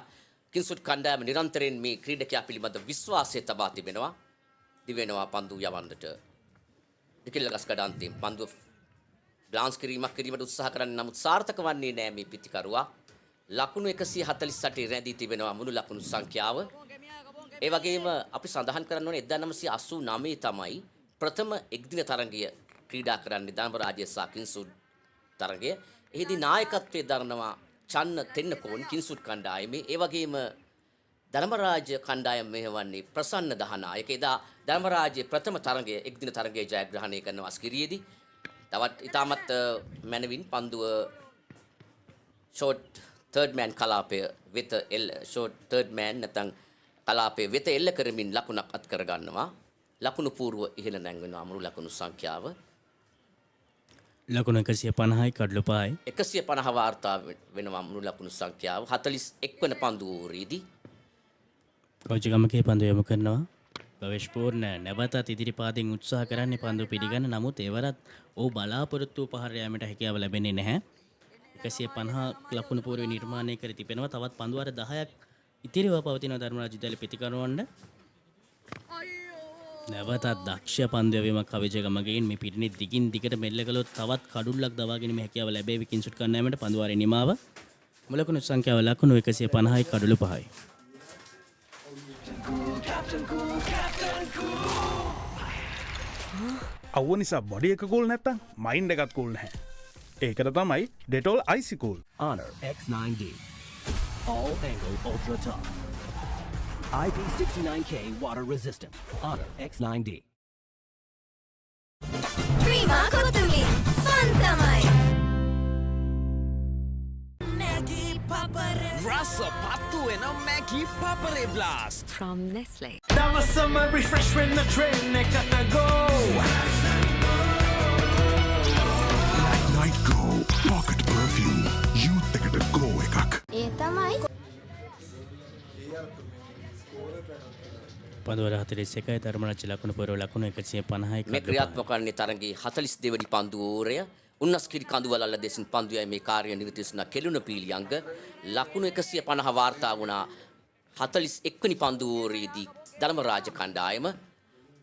Speaker 19: කිංස්වුඩ් කණ්ඩායම නිරන්තරයෙන් මේ ක්‍රීඩකයා පිළිබඳ විශ්වාසය තබා තිබෙනවා. දිවෙනවා පන්දු යවන්නට. දෙකෙල්ල ගස්කඩ අන්තිම පන්දුව බ්ලාන්ස් කිරීමට උත්සාහ කරන්නේ නමුත් සාර්ථක වන්නේ නැහැ මේ පිටිකරුවා. ලකුණු 148 රැඳී තිබෙනවා මුළු ලකුණු සංඛ්‍යාව. ඒ වගේම අපි සඳහන් කරන්න ඕනේ 1989 තමයි ප්‍රථම එක්දින තරගය ක්‍රීඩා කරන්නේ ධර්මරාජය සහ කිංස්වුඩ් තරගය. එහිදී නායකත්වයේ දරනවා චන්න තෙන්නකෝන් කිංස්වුඩ් කණ්ඩායමේ. ඒ වගේම ධර්මරාජ කණ්ඩායම මෙහෙවන්නේ ප්‍රසන්න දහනායක. එදා ධර්මරාජයේ ප්‍රථම තරගය එක්දින තරගය ජයග්‍රහණය කරන වස්කිරියේදී තවත් ඉතාමත් මැනවින් පන්දුව ෂෝට් third man කලාපය වෙත ෂෝට් third man නැත්නම් කලාපය වෙත එල්ල කරමින් ලකුණක් අත් කර ගන්නවා. ලකුණු පූර්ව ඉහළ නැංවෙනවා මුළු ලකුණු සංඛ්‍යාව.
Speaker 17: ලකුණු 150යි කඩලු 5යි.
Speaker 19: 150 වාර්තා වෙනවා මුළු ලකුණු සංඛ්‍යාව. 41 වන පන්දුවේදී
Speaker 17: රෝජගමකේ පන්දු යොමු කරනවා. භවිෂ්පූර්ණ නැවතත් ඉදිරිපාදින් උත්සාහ කරන්නේ පන්දු පිළිගන්න. නමුත් ඒවරත් ඔහු බලාපොරොත්තු පහර යාමට හැකියාව ලැබෙන්නේ නැහැ. 150 ලකුණු පූර්ව නිර්මාණය කර තිබෙනවා. තවත් පන්දු අර 10ක් ඉතිරිව පවතින ධර්මරාජ විද්‍යාලය පිටිකරවන්න. නැවතත් දක්ෂ පන්දු යැවීමක් කවිජගමගෙන් මේ පිටිනේ දිගින් දිගට මෙල්ල කළොත් තවත් කඩුල්ලක් දවා ගැනීම හැකියාව ලැබේවි කිංසුඩ් කණ්ඩායමට. පන්දු වාරේ නිමාව මුලකුණු සංඛ්‍යාව ලකුණු 150යි කඩුළු 5යි.
Speaker 11: අවුව නිසා බොඩි එක කූල් නැත්තම් මයින්ඩ් එකත් කූල් නැහැ. ඒකට තමයි Dettol Icy Cool.
Speaker 2: Honor X9D. All angle ultra tough. IP69K water resistant. Honor X9D.
Speaker 18: Prima Kotumi. Fun tamai. Maggie Papare.
Speaker 22: Rasa patu and a Maggie Papare blast.
Speaker 5: From Nestle.
Speaker 21: That was summer refreshment, the train neck at the go.
Speaker 13: Night Glow Pocket Perfume. Youth එකට go එකක්.
Speaker 8: ඒ තමයි
Speaker 17: පන්දුවර 41යි ධර්මරාජ ලකුණු පොරව ලකුණු 150යි.
Speaker 19: මේ ක්‍රියාත්මක වන්නේ තරගයේ 42 වෙනි පන්දු ඕවරය. උන්නස්කිරි කඳුවලල්ල දෙසින් පන්දුයයි මේ කාර්ය නිරත වුණා කෙළුණ පීලියංග ලකුණු 150 වාර්තා වුණා 41 වෙනි පන්දු ඕවරයේදී ධර්මරාජ කණ්ඩායම.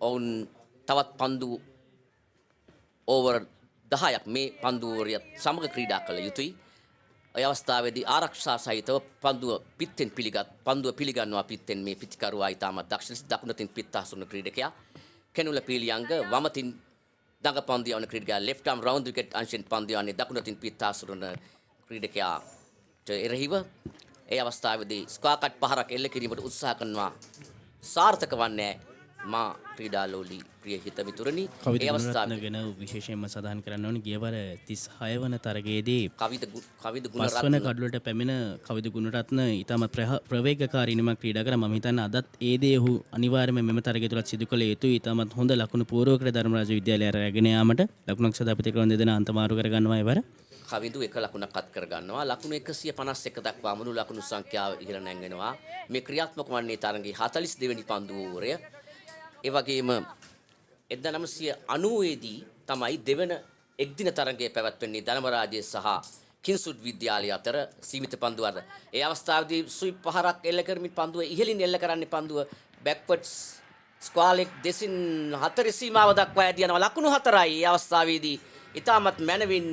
Speaker 19: ඔවුන් තවත් පන්දු ඕවර් 10ක් මේ පන්දු ඕවරය සමග ක්‍රීඩා කළ යුතුයි. ඒ අවස්ථාවේදී ආරක්ෂා සහිතව පන්දුව පිළිගන්නවා පිත්තෙන් මේ පිටිකරුවා ඉතාමත් දක්ෂ ලෙස දකුණතින් පිට හසුරුවන ක්‍රීඩකයා. කෙනුල පීලියංග වමතින් දඟ පන්දු යවන ක්‍රීඩකයා left arm round wicket අංශෙන් පන්දු යවන්නේ දකුණතින් පිට හසුරුවන ක්‍රීඩකයා එරෙහිව. ඒ අවස්ථාවේදී ස්ක්වා කට් පහරක් එල්ල කිරීමට උත්සාහ කරනවා. සාර්ථක වන්නේ මා ක්‍රීඩාලෝලී ප්‍රිය හිත මිතුරනි.
Speaker 17: ඒ අවස්ථාවේ ගැන විශේෂයෙන්ම සඳහන් කරන්න ඕනේ ගියවර 36 වන තරගයේදී කවිද ගුණරත්න කඩුලට පැමිණ කවිද ගුණරත්න ඉතාමත් ප්‍රවේගකාරී නිමක් ක්‍රීඩා කරා. මම හිතන්නේ අදත් ඒ දේ ඔහු අනිවාර්යයෙන්ම මෙම තරගය තුලත් සිදු කළ යුතුයි. ඉතාමත් හොඳ ලකුණු පූර්වකර ධර්මරාජ විද්‍යාලය රැගෙන යාමට ලකුණක් සදා පිටිකරන දෙදෙනා අන්තමාරු කර ගන්නවා එවර.
Speaker 19: කවිදු එක ලකුණක් අත් කර ගන්නවා. ලකුණු 151 දක්වා මුළු ලකුණු සංඛ්‍යාව ඉහළ නැංගෙනවා. මේ ක්‍රියාත්මක වන්නේ තරගයේ 42 වෙනි පන්දු ඕවරය. ඒ වගේම 1990 දී තමයි දෙවන එක්දින තරගය පැවැත්වෙන්නේ ධර්මරාජයේ සහ කිංසුඩ් විද්‍යාලය අතර සීමිත පන්දු අතර. ඒ අවස්ථාවේදී ස්විප් පහරක් එල්ල කරමින් පන්දුව ඉහළින් එල්ල කරන්නේ පන්දුව බෑක්වර්ඩ්ස් ස්ක්වාලෙක් දෙසින් 4 සීමාව දක්වා ඇදී යනවා. ලකුණු 4යි. ඒ අවස්ථාවේදී ඉතාමත් මැනවින්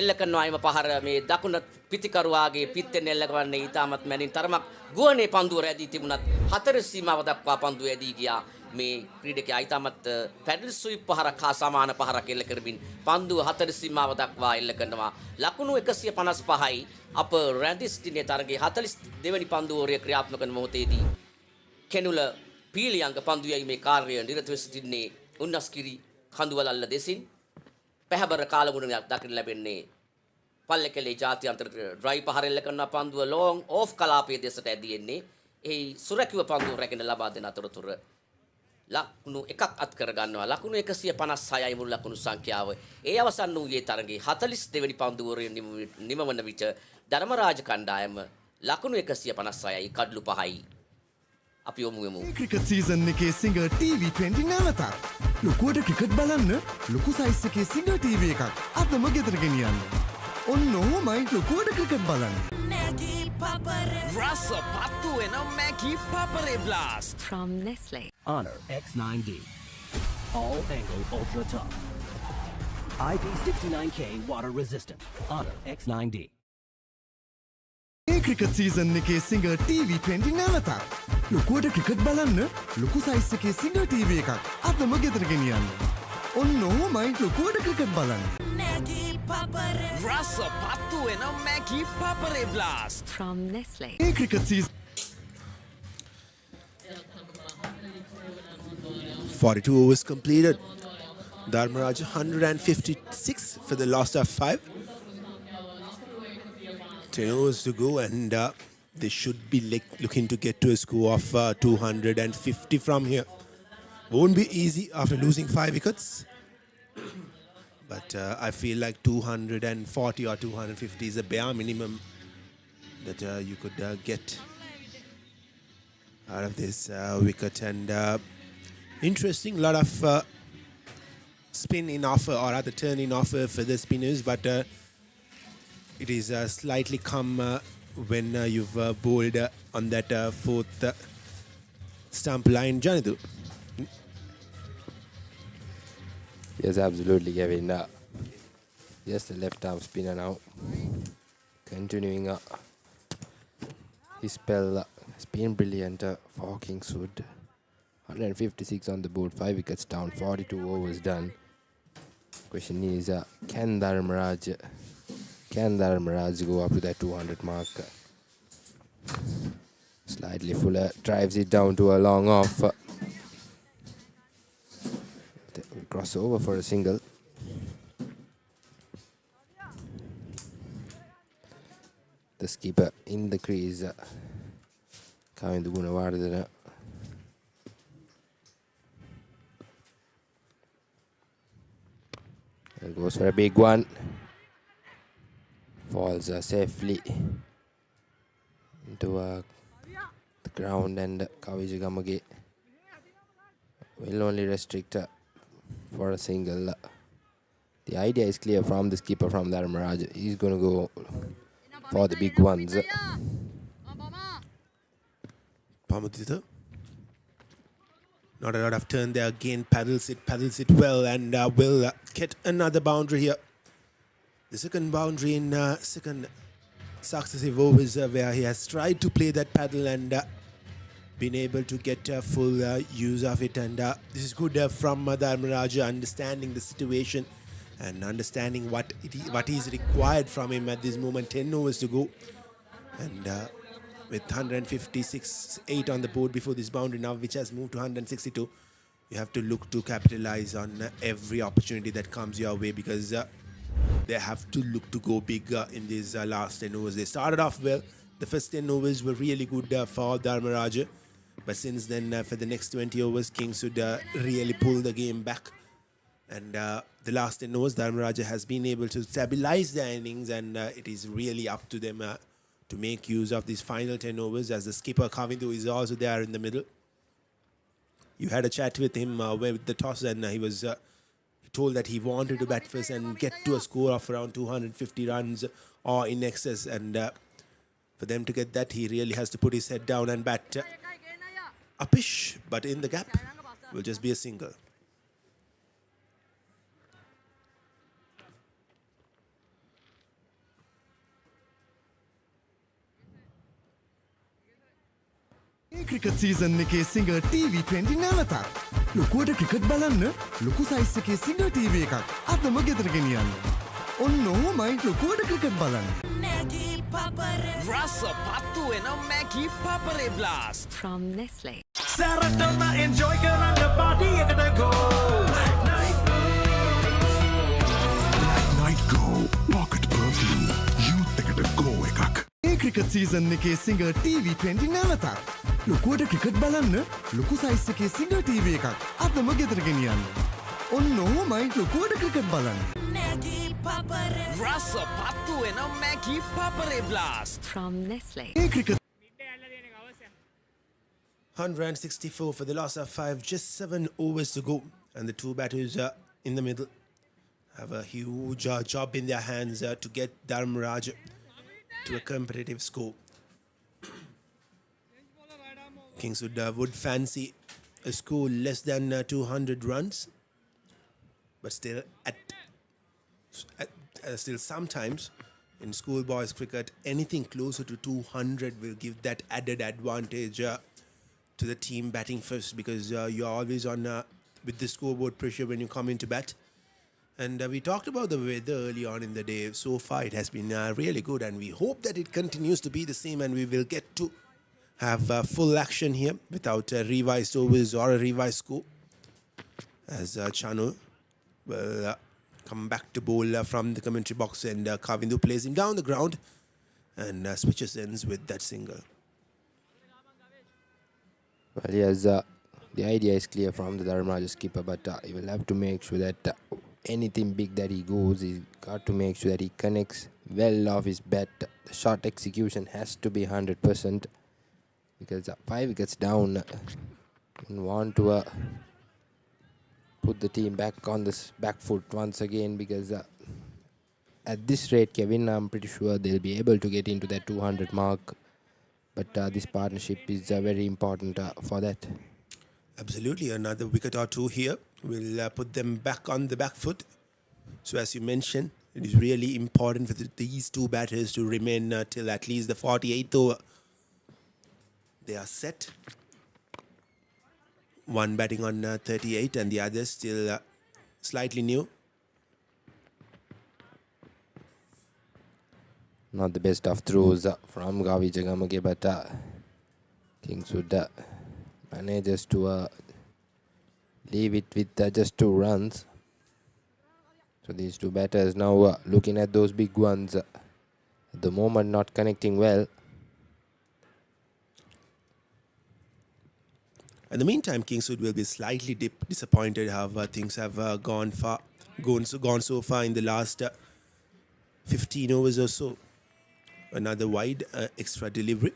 Speaker 19: එල්ල කරනවා එම පහර මේ දකුණ පිටිකරුවාගේ පිත්තෙන් එල්ල කරන්නේ ඉතාමත් මැනින් තරමක් ගුවනේ පන්දුව රැදී තිබුණත් 4 සීමාව දක්වා පන්දුව ඇදී ගියා. මේ ක්‍රීඩකයා ඉතාමත් පැඩල් ස්විප් පහරක් හා සමාන පහරක් එල්ල කරමින් පන්දුව 4 සීමාව දක්වා එල්ල කරනවා. ලකුණු 155යි. අප රැඳී සිටින තරගයේ 42 වෙනි පන්දු ඕවරය ක්‍රියාත්මක වන මොහොතේදී කෙනුල පීලියංග පන්දුයයි මේ කාර්යය නිරත වෙ සිටින්නේ උන්නස්කිරි කඳුවලල්ල දෙසින්. පැහැබර කාලගුණයක් දකින්න ලැබෙන්නේ පල්ලෙකලේ ජාත්‍යන්තර ඩ්‍රයි පහර එල්ල කරන පන්දුව ලොන් ඕෆ් කලාපයේ දෙසට ඇදී එන්නේ. එහි සුරැකිව පන්දුව රැගෙන ලබා දෙන අතරතුර ලකුණු එකක් අත් කර ගන්නවා. ලකුණු 156යි මුළු ලකුණු සංඛ්‍යාව. ඒ අවසන් වූයේ තරගයේ 42 වෙනි පන්දු ඕවරය නිමවන විට ධර්මරාජ කණ්ඩායම ලකුණු 156යි කඩලු 5යි. අපි යමු.
Speaker 21: ක්‍රිකට් සීසන් එකේ සිංගර් TV20 නැවතත්. ලොකුවට ක්‍රිකට් බලන්න ලොකු සයිස් එකේ සිංගර් TV එකක් අතම ගෙදර ගෙනියන්න. ඔන්න ඔහොමයි ලොකුවට ක්‍රිකට් බලන්න.
Speaker 22: Maggie Papare. Rasa patu and a Maggie Papare blast.
Speaker 5: From Nestle.
Speaker 2: Honor X9D. All angle ultra tough. IP69K water resistant. Honor X9D.
Speaker 21: මේ ක්‍රිකට් සීසන් එකේ සිංගර් TV20 නැවතත්. ලොකුවට ක්‍රිකට් බලන්න ලොකු සයිස් එකේ සිංගර් TV එකක් අතම ගෙදර ගෙනියන්න. ඔන්න ඔහොමයි ලොකුවට ක්‍රිකට් බලන්න.
Speaker 22: Maggie Papare. Rasa patu and a Maggie Papare blast.
Speaker 5: From Nestle.
Speaker 21: මේ cricket season
Speaker 3: 42 overs completed. Dharmaraja 156 for the last of 5. 10 overs to go, and they should be looking to get to a score of 250 from here. Won't be easy after losing 5 wickets. But I feel like 240 or 250 is the bare minimum that you could get. out of this wicket. And interesting, lot of spin in offer, or rather turn in offer for the spinners, but it is slightly come when you've bowled on that fourth stump line. Janadu.
Speaker 10: Yes, absolutely, Kevin. Just the left arm spinner now. Continuing his spell has been brilliant for Kingswood. 156 on the board, 5 wickets down, 42 overs done. Question is, can Dharmaraja go up to that 200 mark? Slightly fuller, drives it down to a long off. Cross over for a single. The skipper in the crease. Kandy Gunawardana. That goes for a big one. Falls safely into the ground, and Kavijagamage will only restrict for a single. The idea is clear from the skipper from Dharmaraja. He's going to go for the big ones.
Speaker 3: Pamatita. Not a lot of turn there again. Paddles it well, and will get another boundary here. The second boundary in second successive overs where he has tried to play that paddle and been able to get full use of it. And this is good from Dharmaraja, understanding the situation and understanding what is required from him at this moment. 10 overs to go, and with 156.8 on the board before this boundary now, which has moved to 162, you have to look to capitalize on every opportunity that comes your way, because they have to look to go big in these last 10 overs. They started off well. The first 10 overs were really good for Dharmaraja, but since then for the next 20 overs, Kingswood really pull the game back. And the last 10 overs, Dharmaraja has been able to stabilize their innings, and it is really up to them to make use of these final 10 overs, as the skipper Kandy is also there in the middle. You had a chat with him with the toss, and he was told that he wanted to bat first and get to a score of around 250 runs or in excess, and for them to get that, he really has to put his head down and bat uppish, but in the gap will just be a single.
Speaker 14: Cricket season එකේ singer TV 20 නැවතත්. ලොකුවට cricket බලන්න ලොකු size එකේ singer TV එකක් අදම ගෙදර ගෙනියන්න. ඔන්න ඔහොමයි ලොකුවට ක්‍රිකට් බලන්න.
Speaker 18: Maggie Papare.
Speaker 22: Rasa patu and a Maggie Papare Blast.
Speaker 5: From Nestle.
Speaker 22: Saratona enjoy karanga party ekata go.
Speaker 13: Night Go Pocket Perfume. Youth ekata go ekak.
Speaker 14: Cricket season එකේ singer TV 20 නැවතත්. ලොකුවට ක්‍රිකට් බලන්න ලොකු size එකේ singer TV එකක් අදම ගෙදර ගෙනියන්න. ඔන්න ඔහොමයි ලොකුවට ක්‍රිකට් බලන්න.
Speaker 18: Maggie Papare.
Speaker 22: Rasa patu and a Maggie Papare Blast.
Speaker 5: From Nestle.
Speaker 3: 164 for the loss of 5, just 7 overs to go, and the two batters in the middle have a huge job in their hands to get Dharmaraja to a competitive score. Kingswood would fancy a score less than 200 runs, but still still sometimes in schoolboys cricket, anything closer to 200 will give that added advantage to the team batting first, because you're always on with the scoreboard pressure when you come into bat. And we talked about the weather early on in the day. So far, it has been really good, and we hope that it continues to be the same, and we will get to have full action here without revised overs or a revised score, as Chanu will come back to bowl from the commentary box, and Kandy plays him down the ground and switches ends with that single.
Speaker 10: Well, yes, the idea is clear from the Dharmaraja skipper, but he will have to make sure that anything big that he goes, he's got to make sure that he connects well off his bat. The shot execution has to be 100%. because 5 wickets down, and want to put the team back on this back foot once again, because at this rate, Kevin, I'm pretty sure they'll be able to get into that 200 mark. But this partnership is very important for that.
Speaker 3: Absolutely. Another wicket or two here will put them back on the back foot. So as you mentioned, it is really important for these two batters to remain till at least the 48th over. They are set. One batting on 38 and the other still slightly new.
Speaker 10: Not the best of throws from Gavi Jagamage, but Kingswood manages to leave it with just 2 runs. So these two batters now looking at those big ones. At the moment not connecting well.
Speaker 3: In the meantime, Kingswood will be slightly disappointed how things have gone so far in the last 15 overs or so. Another wide extra delivery,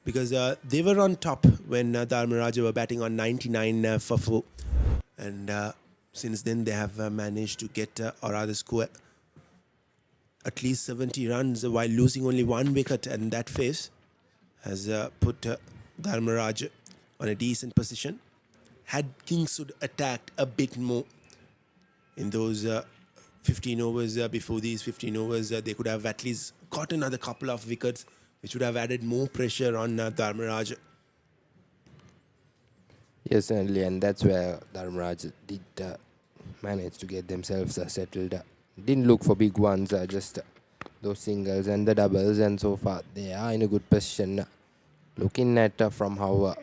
Speaker 3: because they were on top when Dharmaraja were batting on 99 for 4, and since then they have managed to get or rather score at least 70 runs while losing only 1 wicket, and that phase has put Dharmaraja on a decent position. Had Kingswood attacked a bit more in those 15 overs, before these 15 overs, they could have at least got another couple of wickets, which would have added more pressure on Dharmaraja.
Speaker 10: Yes, certainly, and that's where Dharmaraja did manage to get themselves settled. Didn't look for big ones, just those singles and the doubles, and so far they are in a good position. Looking at from how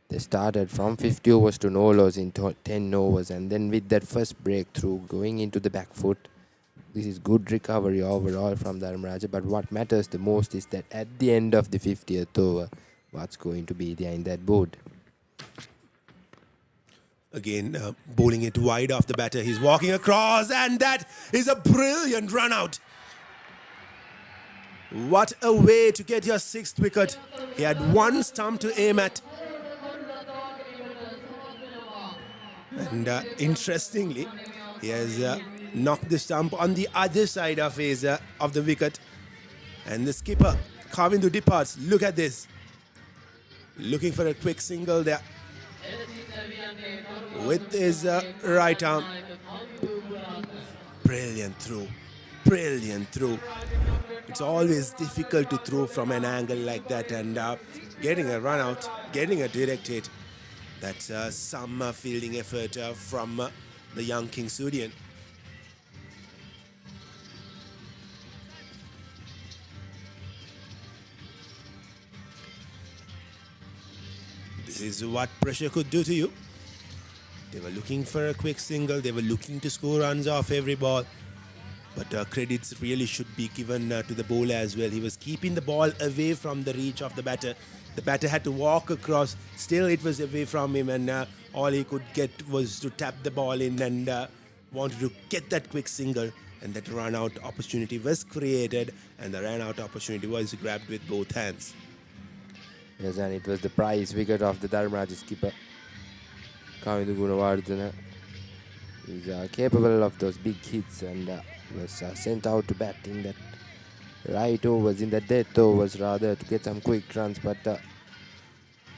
Speaker 10: they started from 50 overs to no loss in 10 overs, and then with that first breakthrough going into the back foot, this is good recovery overall from Dharmaraja. But what matters the most is that at the end of the 50th over, what's going to be there in that board.
Speaker 3: Again, bowling it wide off the batter. He's walking across, and that is a brilliant run out. What a way to get your 6th wicket. He had 1 stump to aim at. And interestingly, he has knocked the stump on the other side of the wicket. And the skipper, Kavindu, departs. Look at this. Looking for a quick single there. With his right arm. Brilliant throw. Brilliant throw. It's always difficult to throw from an angle like that, and getting a run out, getting a direct hit. That's some fielding effort from the young Kingswoodian. This is what pressure could do to you. They were looking for a quick single. They were looking to score runs off every ball. But credits really should be given to the bowler as well. He was keeping the ball away from the reach of the batter. The batter had to walk across. Still, it was away from him, and all he could get was to tap the ball in, and wanted to get that quick single. And that run-out opportunity was created, and the run-out opportunity was grabbed with both hands.
Speaker 10: Yes, and it was the prize wicket of the Dharmaraja skipper, Kavindu Gunawardena. He's capable of those big hits, and was sent out to bat in that right overs, in the death overs rather, to get some quick runs, but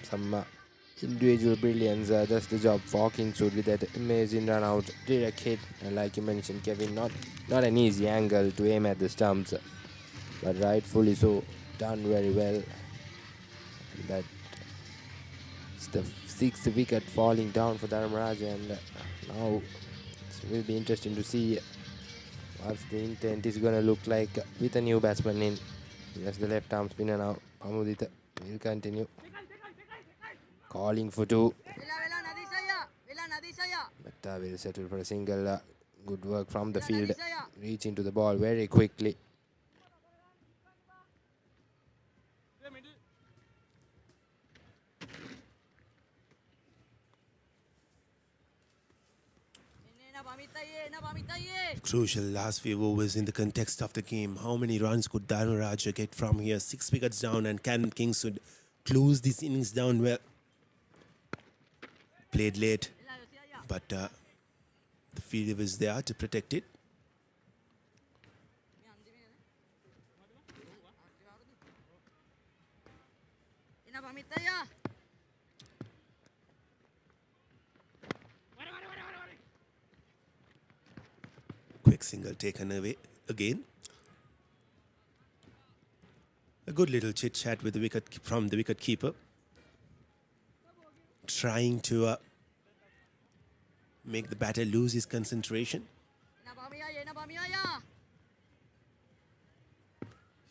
Speaker 10: some individual brilliance does the job for Kingswood with that amazing run out, direct hit, and like you mentioned, Kevin, not an easy angle to aim at the stumps, but rightfully so, done very well. And that's the 6th wicket falling down for Dharmaraja, and now it will be interesting to see what the intent is going to look like with a new batsman in. That's the left arm spinner now. Pamudita will continue. Calling for 2. But will settle for a single. Good work from the field. Reaching to the ball very quickly.
Speaker 3: Crucial last few overs in the context of the game. How many runs could Dharmaraja get from here? 6 wickets down, and can Kingswood close this innings down well. Played late, but the fielder was there to protect it. Quick single taken away again. A good little chit chat with the wicket from the wicket keeper, trying to make the batter lose his concentration.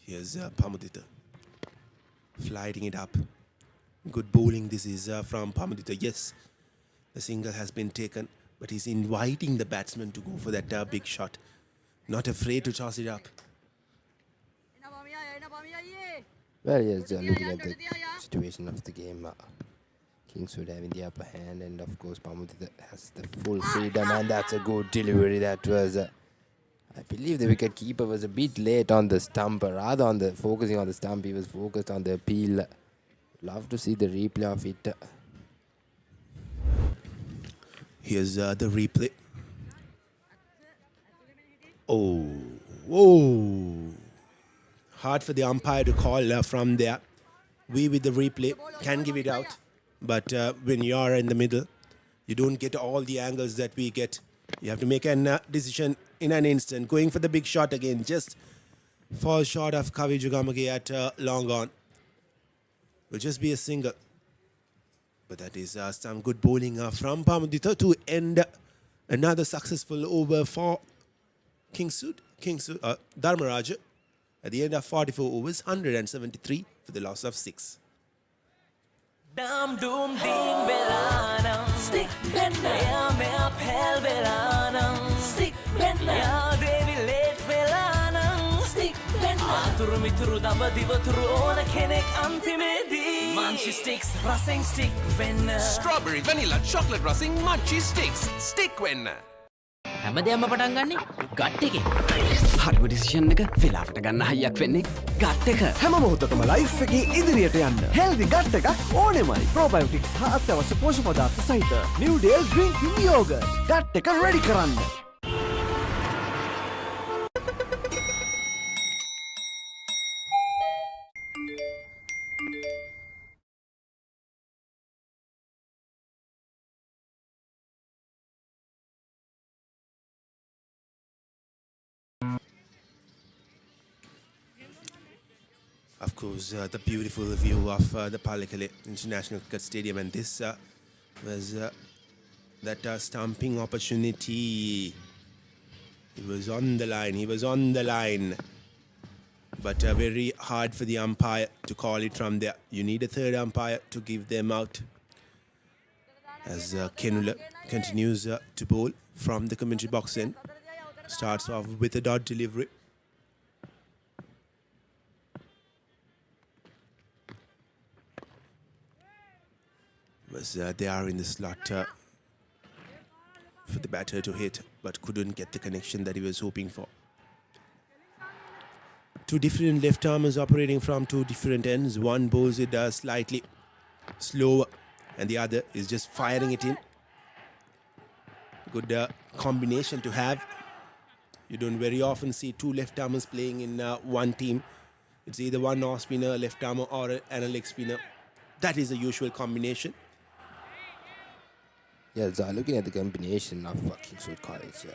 Speaker 3: Here's Pamudita flighting it up. Good bowling this is from Pamudita. Yes, the single has been taken, but he's inviting the batsman to go for that big shot. Not afraid to toss it up.
Speaker 10: Well, yes, looking at the situation of the game, Kingswood having the upper hand, and of course Pamudita has the full freedom, and that's a good delivery. That was, I believe the wicket keeper was a bit late on the stump, rather on the focusing on the stump. He was focused on the appeal. Love to see the replay of it.
Speaker 3: Here's the replay. Oh. Hard for the umpire to call from there. We with the replay can give it out. But when you are in the middle, you don't get all the angles that we get. You have to make a decision in an instant. Going for the big shot again. Just falls short of Kavi Jugamage at long on. Will just be a single. But that is some good bowling from Pamudita to end another successful over for Kingswood, Dharmaraja. At the end of 44 overs, 173 for the loss of 6.
Speaker 16: Dam doom ding belanam stick benna ya me apel belanam stick benna ya devi late belanam stick benna aturu mituru damba divaturu ona kenek antimedi munchie sticks racing stick benna
Speaker 22: Strawberry, vanilla, chocolate racing, munchie sticks. Stick wenna.
Speaker 4: හැමදේම පටන් ගන්නේ gut එකේ.
Speaker 14: හරිම decision එක වෙලාවට ගන්න හයියක් වෙන්නේ gut එක. හැම මොහොතකම ලයිෆ් එකේ ඉදිරියට යන්න. හෙල්දි ගට් එකක් ඕනෙමයි. ප්‍රෝබයෝටික්ස් හා අත්‍යවශ්‍ය පෝෂක පදාර්ථ සහිත නිව් ඩේල් ඩ්‍රින්කින් යෝගර්ට්. ගට් එක රෙඩි කරන්න.
Speaker 3: Of course, the beautiful view of the Palekele International Cricket Stadium, and this was that stumping opportunity. He was on the line, but very hard for the umpire to call it from there. You need a third umpire to give them out. As Kenula continues to bowl from the commentary box end, starts off with a dot delivery. They are in the slot for the batter to hit, but couldn't get the connection that he was hoping for. Two different left armers operating from two different ends. One bowls it slightly slower, and the other is just firing it in. Good combination to have. You don't very often see two left armers playing in one team. It's either one off spinner, a left armer, or a leg spinner. That is the usual combination.
Speaker 10: Yeah, so looking at the combination of Kingswood College,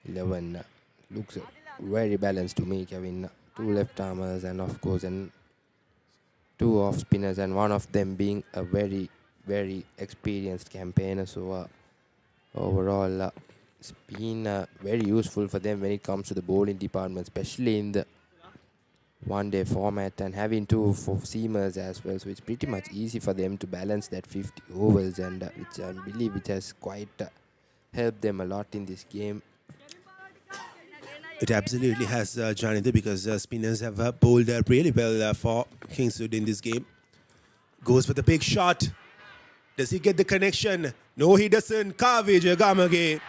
Speaker 10: 11 looks very balanced to me, Kevin. Two left armers and of course two off spinners, and one of them being a very, very experienced campaigner. So overall, it's been very useful for them when it comes to the bowling department, especially in the one-day format, and having two seamers as well, so it's pretty much easy for them to balance that 50 overs, and which I believe it has quite helped them a lot in this game.
Speaker 3: It absolutely has, Janitha, because spinners have bowled really well for Kingswood in this game. Goes for the big shot. Does he get the connection? No, he doesn't. Kavi Jagamage,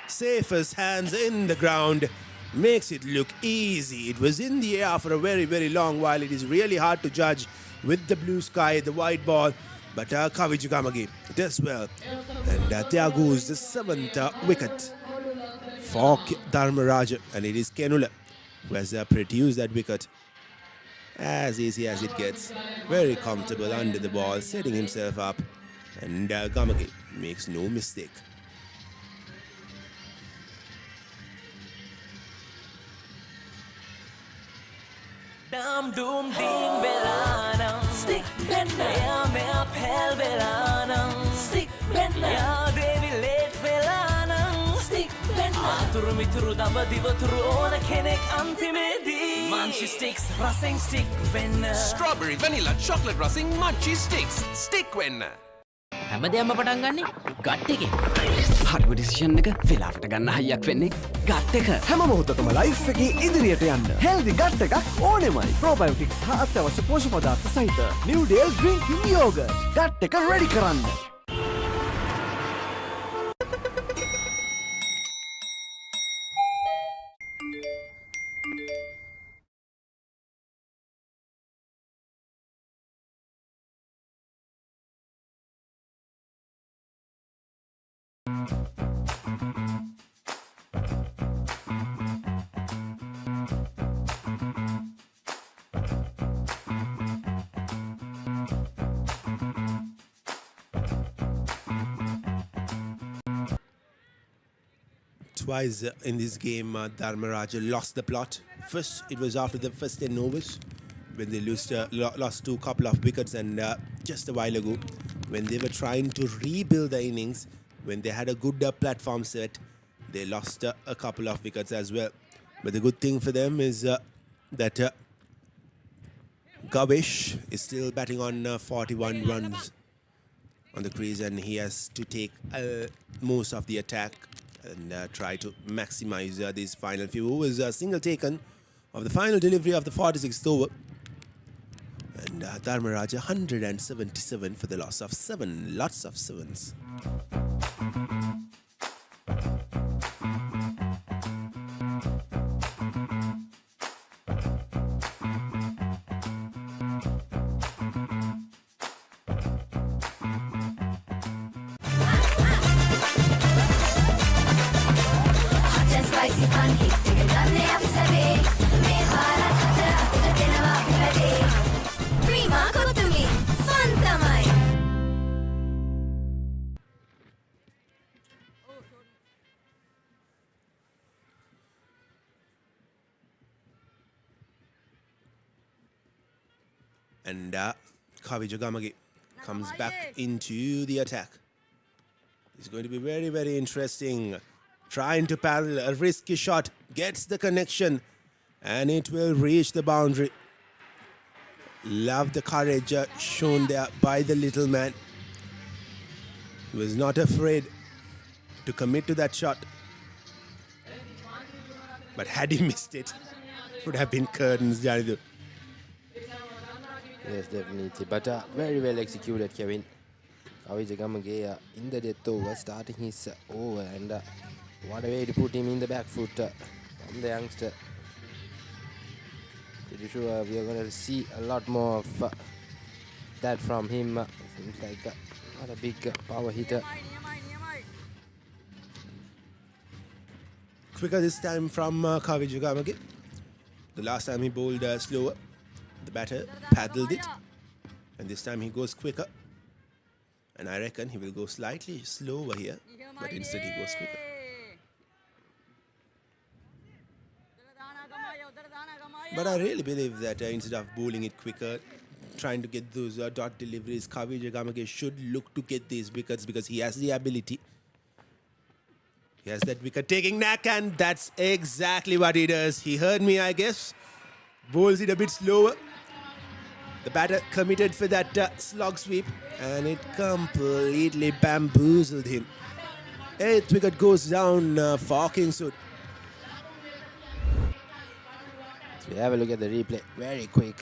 Speaker 3: safest hands in the ground. makes it look easy. It was in the air for a very, very long while. It is really hard to judge with the blue sky, the white ball. But Kavi Jugamagi does well. And there goes the 7th wicket for Dharmaraja. And it is Kenula who has produced that wicket. As easy as it gets. Very comfortable under the ball, setting himself up. And Gamagi makes no mistake.
Speaker 16: Dam doom ding belanam stick penna ya me apel belanam stick penna ya devi late belanam stick penna aturu mituru damba divaturu ona kenek antimedi munchie sticks racing stick penna
Speaker 14: Strawberry, vanilla, chocolate racing, munchie sticks. Stick wenna.
Speaker 4: හැමදේම පටන් ගන්නේ gut එකේ.
Speaker 14: හරිම decision එක වෙලාවට ගන්න හයියක් වෙන්නේ gut එක. හැම මොහොතකම ලයිෆ් එකේ ඉදිරියට යන්න. හෙල්දි ගට් එකක් ඕනෙමයි. ප්‍රෝබයෝටික්ස් හා අත්‍යවශ්‍ය පෝෂක පදාර්ථ සහිත New Dale Drinking Yogurt. Gut එක රෙඩි කරන්න.
Speaker 3: Twice in this game, Dharmaraja lost the plot. First, it was after the first 10 overs when they lost to a couple of wickets, and just a while ago when they were trying to rebuild the innings, when they had a good platform set, they lost a couple of wickets as well. But the good thing for them is that Gavish is still batting on 41 runs on the crease, and he has to take most of the attack and try to maximize these final few overs. A single taken of the final delivery of the 46th over. And Dharmaraja 177 for the loss of 7. Lots of 7s. And Kavi Jogamagi comes back into the attack. It's going to be very, very interesting. Trying to parallel a risky shot, gets the connection, and it will reach the boundary. Love the courage shown there by the little man. He was not afraid to commit to that shot. But had he missed it, it would have been curtains, Jaridu.
Speaker 10: Yes, definitely. But very well executed, Kevin. Kavi Jagamage in the death over, starting his over, and what a way to put him in the back foot from the youngster. Pretty sure we are going to see a lot more of that from him. Seems like not a big power hitter.
Speaker 3: Quicker this time from Kavi Jagamage. The last time he bowled slower. The batter paddled it, and this time he goes quicker, and I reckon he will go slightly slower here, but instead he goes quicker. But I really believe that instead of bowling it quicker, trying to get those dot deliveries, Kavi Jagamage should look to get these wickets because he has the ability. He has that wicket taking knack, and that's exactly what he does. He heard me, I guess. Bowls it a bit slower. The batter committed for that slog sweep, and it completely bamboozled him. 8th wicket goes down for Kingswood.
Speaker 10: So we have a look at the replay. Very quick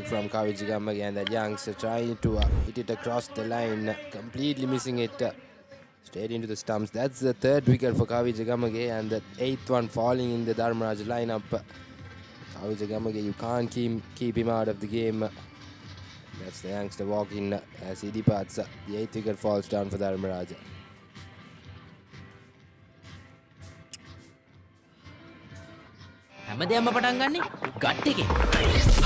Speaker 10: from Kavi Jagamage, and that youngster trying to hit it across the line, completely missing it. Straight into the stumps. That's the third wicket for Kavi Jagamage and the eighth one falling in the Dharmaraja lineup. Kavi Jagamage, you can't keep him out of the game. That's the youngster walking as he departs. The eighth wicket falls down for Dharmaraja.
Speaker 4: හැමදේම පටන් ගන්නේ gut එකේ.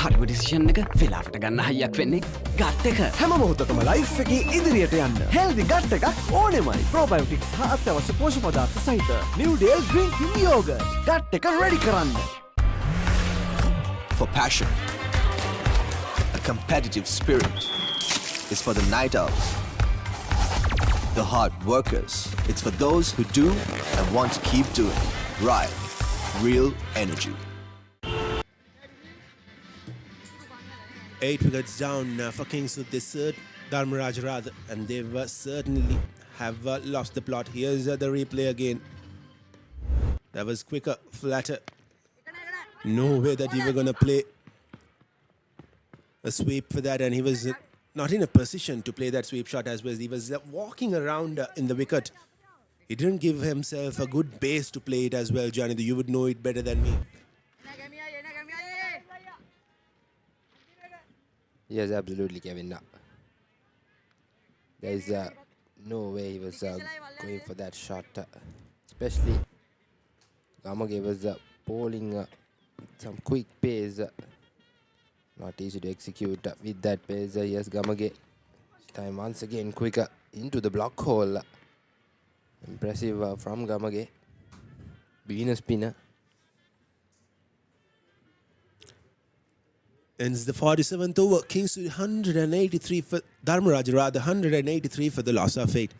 Speaker 14: හරිම decision එක වෙලාවට ගන්න හයියක් වෙන්නේ gut එක. හැම මොහොතකම ලයිෆ් එකේ ඉදිරියට යන්න. හෙල්දි ගට් එකක් ඕනෙමයි. ප්‍රෝබයෝටික්ස් හා අත්‍යවශ්‍ය පෝෂක පදාර්ථ සහිත New Dale Drinking Yogurt. Gut එක රෙඩි කරන්න.
Speaker 6: For passion, a competitive spirit is for the night owls, the hard workers. It's for those who do and want to keep doing. Right. Real energy.
Speaker 3: 8 wickets down for Kingswood this Dharmaraja rather, and they've certainly have lost the plot. Here's the replay again. That was quicker, flatter. No way that he were going to play a sweep for that, and he was not in a position to play that sweep shot as well. He was walking around in the wicket. He didn't give himself a good base to play it as well, Johnny. You would know it better than me.
Speaker 10: Yes, absolutely, Kevin. There is no way he was going for that shot. Especially, Gamage was bowling some quick pace. Not easy to execute with that pace. Yes, Gamage. This time once again quicker into the block hole. Impressive from Gamage. Being a spinner.
Speaker 3: Ends the 47th over. Kingswood 183 for Dharmaraja, rather 183 for the loss of 8.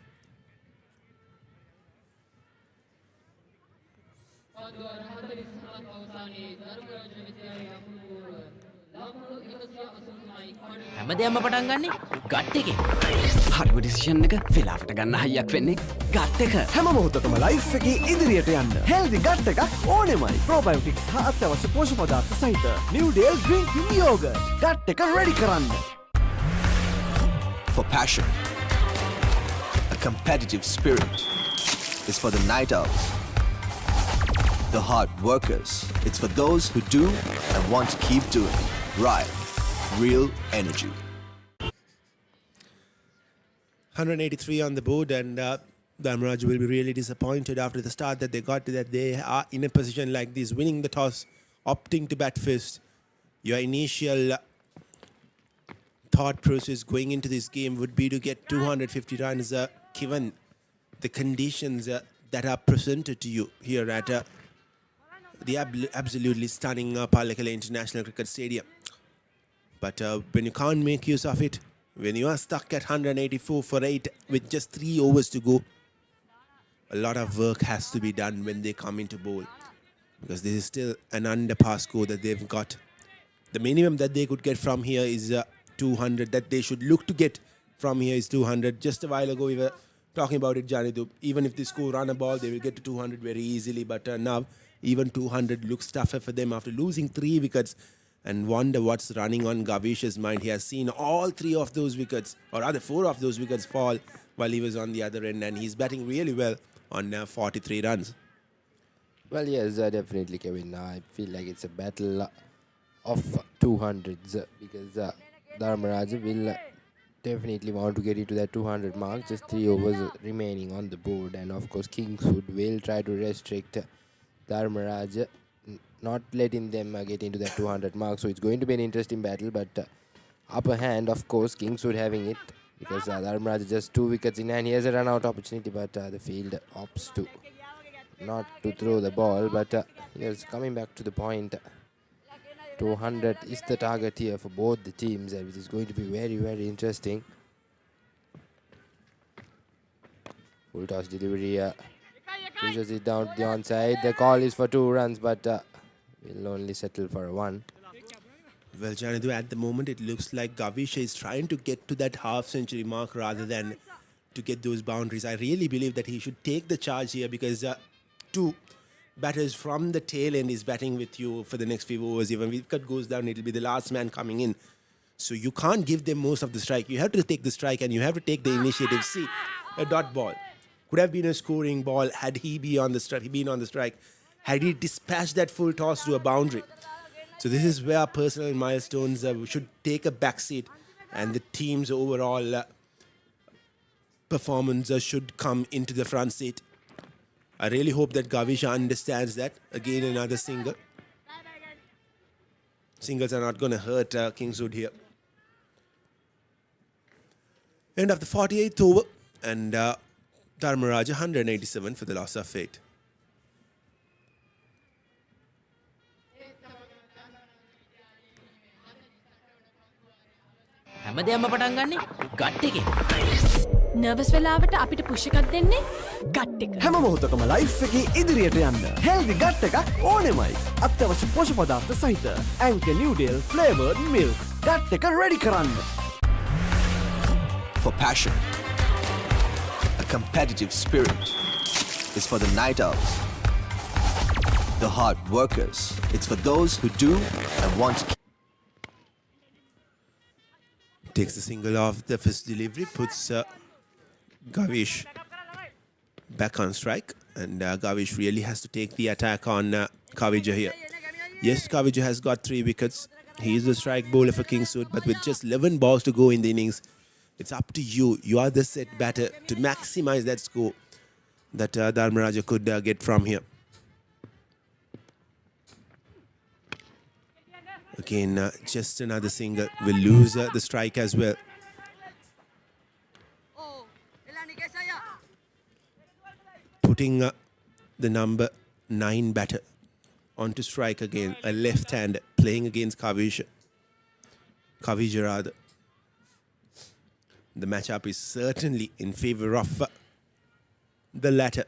Speaker 4: හැමදේම පටන් ගන්නේ gut එකේ.
Speaker 14: හරිම decision එක වෙලාවට ගන්න හයියක් වෙන්නේ gut එක. හැම මොහොතකම ලයිෆ් එකේ ඉදිරියට යන්න. හෙල්දි ගට් එකක් ඕනෙමයි. ප්‍රෝබයෝටික්ස් හා අත්‍යවශ්‍ය පෝෂක පදාර්ථ සහිත New Dale Drinking Yogurt. Gut එක රෙඩි කරන්න.
Speaker 6: For passion, a competitive spirit is for the night owls, the hard workers. It's for those who do and want to keep doing. Right. Real energy.
Speaker 3: 183 on the board, and Dharmaraja will be really disappointed after the start that they got, that they are in a position like this, winning the toss, opting to bat first. Your initial thought process going into this game would be to get 250 runs given the conditions that are presented to you here at the absolutely stunning Palakala International Cricket Stadium. But when you can't make use of it, when you are stuck at 184 for 8 with just 3 overs to go, a lot of work has to be done when they come into bowl. Because this is still an under-par score that they've got. The minimum that they could get from here is 200. That they should look to get from here is 200. Just a while ago we were talking about it, Janidhu. Even if they score run a ball, they will get to 200 very easily. But now even 200 looks tougher for them after losing 3 wickets. And wonder what's running on Gavish's mind. He has seen all 3 of those wickets, or rather 4 of those wickets fall while he was on the other end, and he's batting really well on 43 runs.
Speaker 10: Well, yes, definitely, Kevin. I feel like it's a battle of 200s because Dharmaraja will definitely want to get into that 200 mark. Just 3 overs remaining on the board, and of course Kingswood will try to restrict Dharmaraja, not letting them get into that 200 mark. So it's going to be an interesting battle, but upper hand, of course, Kingswood having it because Dharmaraja just 2 wickets in hand. He has a run-out opportunity, but the field opts to not to throw the ball. But yes, coming back to the point, 200 is the target here for both the teams, which is going to be very, very interesting. Full toss delivery. Pushes it down to the onside. The call is for 2 runs, but will only settle for 1.
Speaker 3: Well, Janidhu, at the moment it looks like Gavisha is trying to get to that half-century mark rather than to get those boundaries. I really believe that he should take the charge here because 2 batters from the tail end is batting with you for the next few overs. Even if wicket goes down, it will be the last man coming in. So you can't give them most of the strike. You have to take the strike and you have to take the initiative. See, a dot ball. could have been a scoring ball had he been on the strike, had he dispatched that full toss to a boundary. So this is where personal milestones should take a backseat, and the team's overall performance should come into the front seat. I really hope that Gavisha understands that. Again, another single. Singles are not going to hurt Kingswood here. End of the 48th over, and Dharmaraja 187 for the loss of 8.
Speaker 4: හැමදේම පටන් ගන්නේ gut එකේ.
Speaker 5: Nervous වෙලාවට අපිට push එකක් දෙන්නේ gut එක.
Speaker 14: හැම මොහොතකම ලයිෆ් එකේ ඉදිරියට යන්න හෙල්දි ගට් එකක් ඕනෙමයි. අත්‍යවශ්‍ය පෝෂක පදාර්ථ සහිත ඇන්කර් නිව්ඩේල් ෆ්ලේවර්ඩ් මිල්ක් ගට් එක රෙඩි කරන්න.
Speaker 6: For passion, a competitive spirit is for the night owls, the hard workers. It's for those who do and want to.
Speaker 3: Takes the single off the first delivery, puts Gavish back on strike, and Gavish really has to take the attack on Kavija here. Yes, Kavija has got 3 wickets. He is the strike bowler for Kingswood, but with just 11 balls to go in the innings, it's up to you. You are the set batter to maximize that score that Dharmaraja could get from here. Again, just another single. Will lose the strike as well. Putting the number 9 batter onto strike again. A left-hander playing against Kavija rather. The matchup is certainly in favor of the latter.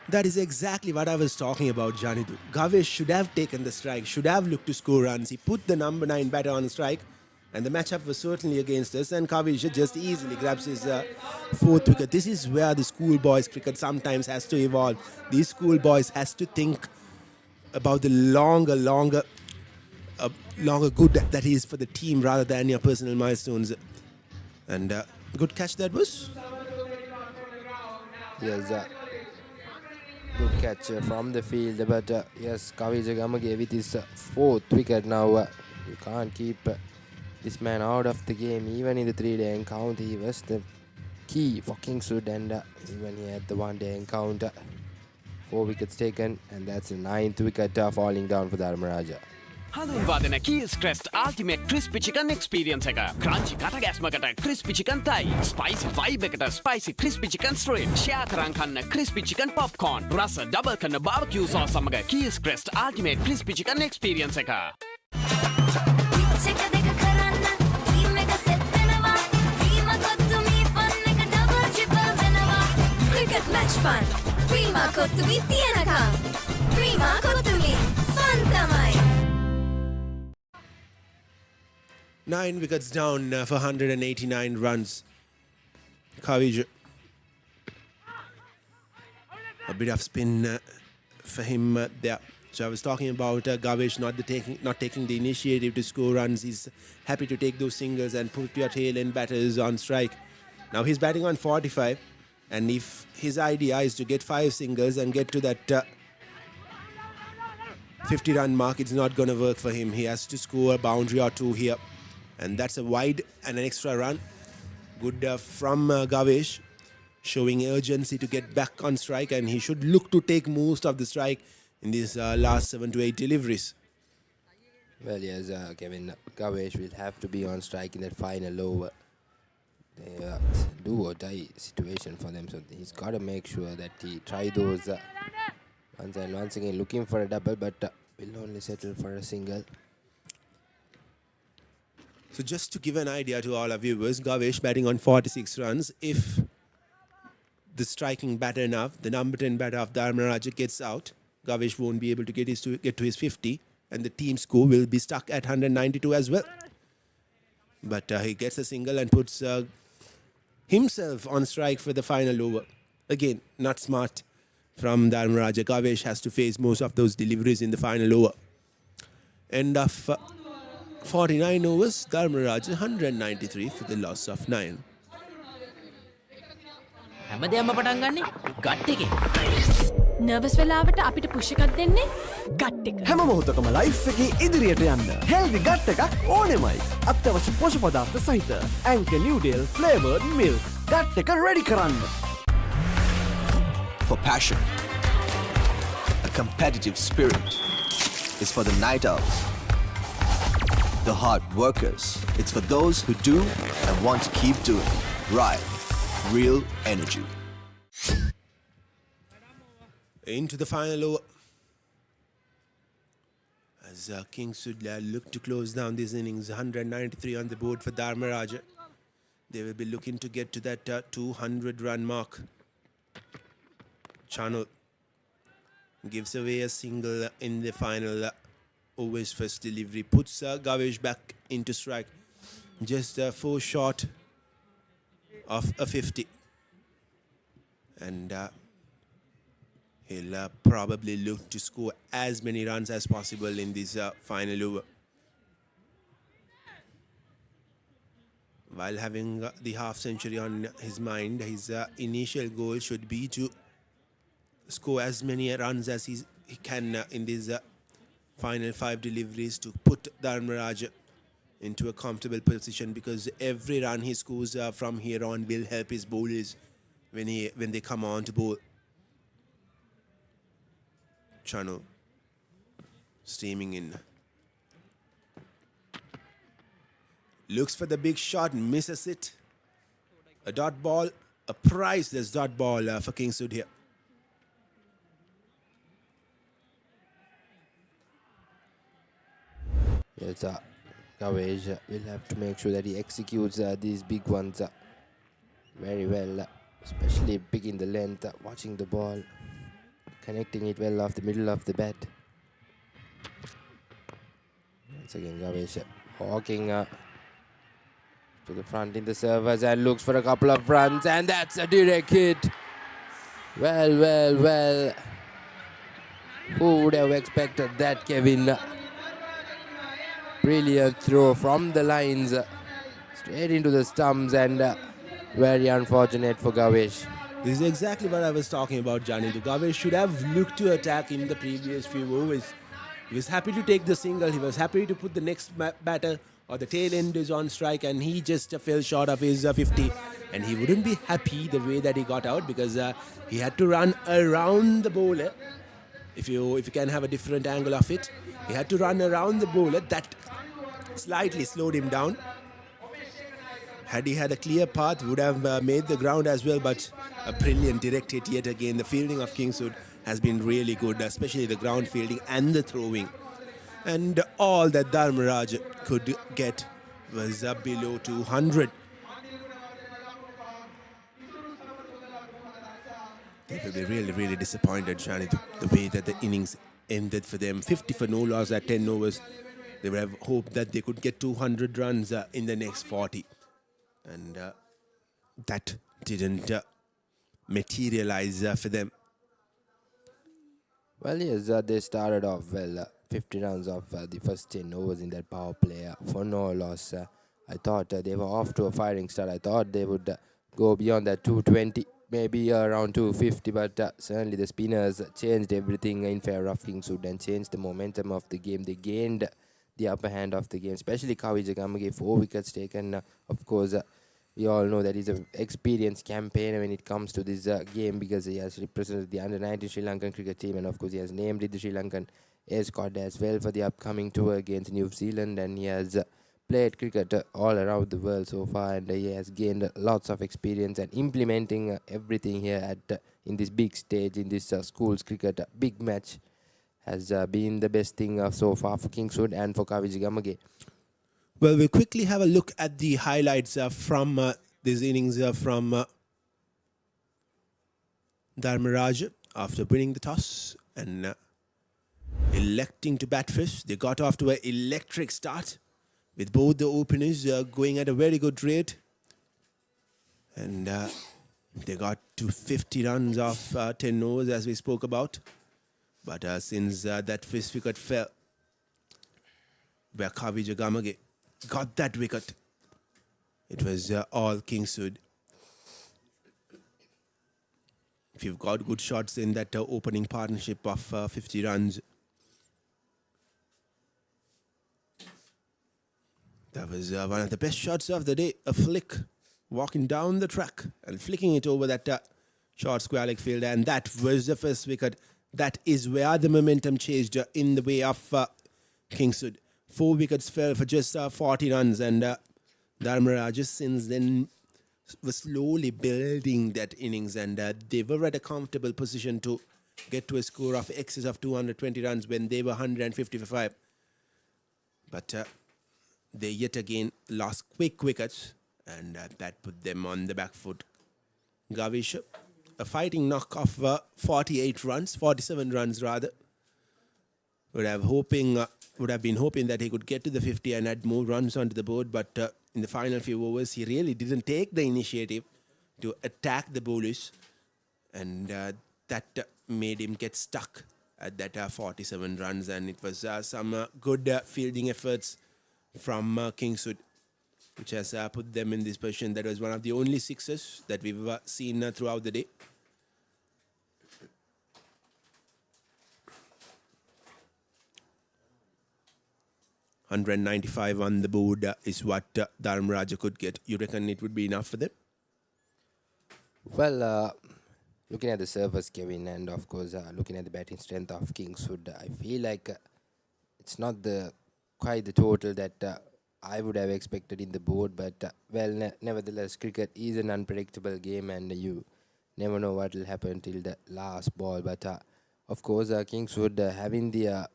Speaker 3: That is exactly what I was talking about, Janidu. Gavish should have taken the strike, should have looked to score runs. He put the number 9 batter on strike, and the matchup was certainly against us, and Gavish just easily grabs his 4th wicket. This is where the schoolboys cricket sometimes has to evolve. These schoolboys has to think about the longer good that is for the team rather than your personal milestones. And good catch that was.
Speaker 10: Yes, good catch from the field, but yes, Kavija Gamage with his 4th wicket now. You can't keep this man out of the game. Even in the 3-day encounter, he was the key for Kingswood, and even he had the 1-day encounter. 4 wickets taken, and that's the 9th wicket falling down for Dharmaraja.
Speaker 12: හඳුන්වා දෙන Keys Crest Ultimate Crispy Chicken Experience එක. Crunchy කටගැස්මකට Crispy Chicken Thai, Spicy Vibe එකට Spicy Crispy Chicken Strip, Share කරන් කන්න Crispy Chicken Popcorn, රස double කරන barbecue sauce සමග Keys Crest Ultimate Crispy Chicken Experience එක.
Speaker 18: Cricket match fun. Prima කොත්තුමි තියනකම්. Prima කොත්තුමි fun තමයි.
Speaker 3: 9 wickets down for 189 runs. Kavija. A bit of spin for him there. So I was talking about Gavish not taking the initiative to score runs. He's happy to take those singles and put your tail end batters on strike. Now he's batting on 45, and if his idea is to get 5 singles and get to that 50-run mark, it's not going to work for him. He has to score a boundary or 2 here. And that's a wide and an extra run. Good from Gavish, showing urgency to get back on strike, and he should look to take most of the strike in these last 7 to 8 deliveries.
Speaker 10: Well, yes, Kevin, Gavish will have to be on strike in that final over. They do or die situation for them, so he's got to make sure that he try those once and once again, looking for a double, but will only settle for a single.
Speaker 3: So just to give an idea to all our viewers, Gavish batting on 46 runs. If the striking batter enough, the number 10 batter of Dharmaraja gets out, Gavish won't be able to get to his 50, and the team score will be stuck at 192 as well. But he gets a single and puts himself on strike for the final over. Again, not smart from Dharmaraja. Gavish has to face most of those deliveries in the final over. End of 49 overs, Dharmaraja 193 for the loss of 9.
Speaker 4: හැමදේම පටන් ගන්නේ gut එකේ.
Speaker 5: Nervous වෙලාවට අපිට push එකක් දෙන්නේ gut එක.
Speaker 14: හැම මොහොතකම ලයිෆ් එකේ ඉදිරියට යන්න හෙල්දි ගට් එකක් ඕනෙමයි. අත්‍යවශ්‍ය පෝෂක පදාර්ථ සහිත ඇන්කර් නිව්ඩේල් ෆ්ලේවර්ඩ් මිල්ක් ගට් එක රෙඩි කරන්න.
Speaker 6: For passion, a competitive spirit is for the night owls, the hard workers. It's for those who do and want to keep doing. Right, real energy.
Speaker 3: Into the final over. As Kingswood look to close down this innings, 193 on the board for Dharmaraja. They will be looking to get to that 200 run mark. Channel gives away a single in the final overs first delivery. Puts Gavesh back into strike. Just 4 short of a 50. And he'll probably look to score as many runs as possible in this final over. While having the half century on his mind, his initial goal should be to score as many runs as he can in these final 5 deliveries to put Dharmaraja into a comfortable position, because every run he scores from here on will help his bowlers when they come on to bowl. Chano steaming in. Looks for the big shot, misses it. A dot ball, a priceless dot ball for Kingswood here.
Speaker 10: Yes, Gavesh will have to make sure that he executes these big ones very well, especially big in the length, watching the ball, connecting it well off the middle of the bat. Once again, Gavesh walking to the front in the servers and looks for a couple of runs, and that's a direct hit. Well. Who would have expected that, Kevin? Brilliant throw from the lines, straight into the stumps, and very unfortunate for Gavesh.
Speaker 3: This is exactly what I was talking about, Johnny. The Gavesh should have looked to attack in the previous few overs. He was happy to take the single. He was happy to put the next batter or the tail end is on strike, and he just fell short of his 50. And he wouldn't be happy the way that he got out, because he had to run around the bowler. If you can have a different angle of it, he had to run around the bowler. That slightly slowed him down. Had he had a clear path, would have made the ground as well, but a brilliant direct hit yet again. The fielding of Kingswood has been really good, especially the ground fielding and the throwing. And all that Dharmaraja could get was below 200. They will be really disappointed, Shani, the way that the innings ended for them. 50 for no loss at 10 overs. They would have hoped that they could get 200 runs in the next 40. And that didn't materialize for them.
Speaker 10: Well, yes, they started off well. 50 runs off the first 10 overs in that power play for no loss. I thought they were off to a firing start. I thought they would go beyond that 220, maybe around 250, but certainly the spinners changed everything in favor of Kingswood and changed the momentum of the game. They gained the upper hand of the game, especially Kavija Gamage, 4 wickets taken. Of course, we all know that he's an experienced campaigner when it comes to this game, because he has represented the under-19 Sri Lankan cricket team, and of course he has named the Sri Lankan A squad as well for the upcoming tour against New Zealand, and he has played cricket all around the world so far, and he has gained lots of experience and implementing everything here at in this big stage, in this schools cricket big match, has been the best thing so far for Kingswood and for Kavija Gamage.
Speaker 3: Well, we'll quickly have a look at the highlights from this innings from Dharmaraja after winning the toss and electing to bat first. They got off to an electric start with both the openers going at a very good rate. And they got to 50 runs off 10 overs, as we spoke about. But since that first wicket fell, where Kavija Gamage got that wicket. It was all Kingswood. If you've got good shots in that opening partnership of 50 runs, that was one of the best shots of the day. A flick, walking down the track and flicking it over that short square leg field, and that was the first wicket. That is where the momentum changed in the way of Kingswood. 4 wickets fell for just 40 runs, and Dharmaraja since then was slowly building that innings, and they were at a comfortable position to get to a score of excess of 220 runs when they were 155. But they yet again lost quick wickets, and that put them on the back foot. Gavish, a fighting knock of 47 runs rather. Would have been hoping that he could get to the 50 and add more runs onto the board, but in the final few overs, he really didn't take the initiative to attack the bowlers, and that made him get stuck at that 47 runs, and it was some good fielding efforts from Kingswood, which has put them in this position. That was one of the only sixes that we've seen throughout the day. $195 on the board is what Dharmaraja could get. You reckon it would be enough for them?
Speaker 10: Well, looking at the surface, Kevin, and of course looking at the batting strength of Kingswood, I feel like it's not quite the total that I would have expected in the board. But nevertheless, cricket is an unpredictable game, and you never know what will happen till the last ball. But of course, Kingswood having the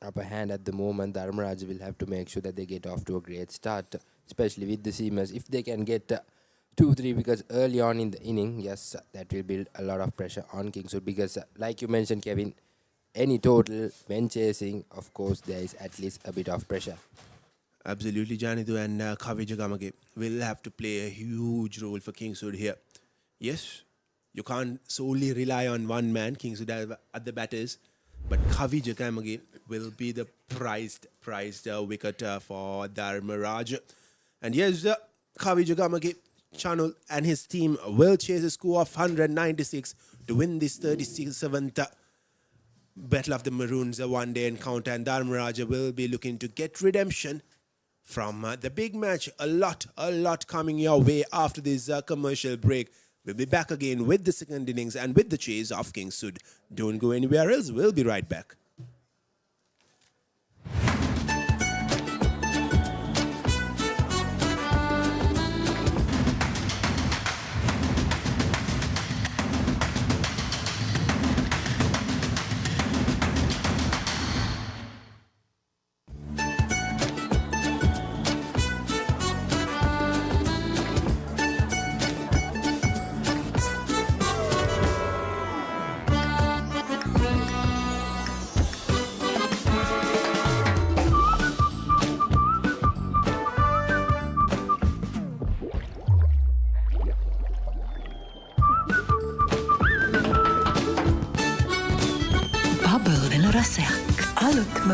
Speaker 10: upper hand at the moment, Dharmaraja will have to make sure that they get off to a great start, especially with the seamers. If they can get 2-3 wickets early on in the inning, yes, that will build a lot of pressure on Kingswood, because like you mentioned, Kevin, any total when chasing, of course, there is at least a bit of pressure.
Speaker 3: Absolutely, Janidu, and Kavija Gamage will have to play a huge role for Kingswood here. Yes, you can't solely rely on one man, Kingswood at the batters, but Kavija Gamage will be the prized wicket for Dharmaraja. And yes, Kavija Gamage, Chanul and his team will chase a score of 196 to win this 37th Battle of the Maroons one-day encounter. And Dharmaraja will be looking to get redemption from the big match. A lot coming your way after this commercial break. We'll be back again with the second innings and with the chase of Kingswood. Don't go anywhere else. We'll be right back.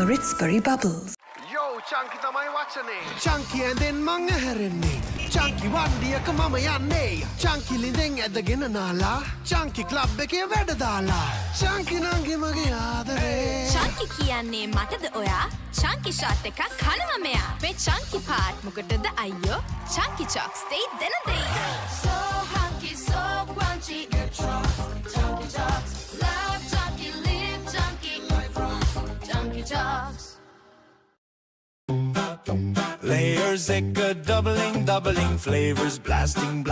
Speaker 1: Ritzbury Bubbles.
Speaker 21: Yo, Chunky tamai wachane. Chunky and then manga herenne. Chunky wandiya mama yanne. Chunky lindeng edagena nala. Chunky club eke weda dala. Chunky nange mage adare.
Speaker 18: Chunky kiyanne matada oya. Chunky shot ekak kanawa meya. Me chunky part mokatada ayyo. Chunky chalk stay dena deya. So hunky, so crunchy. Get chunky chalks. Love chunky, live chunky. Chunky chalks.
Speaker 22: Layers ecka doubling, flavors blasting.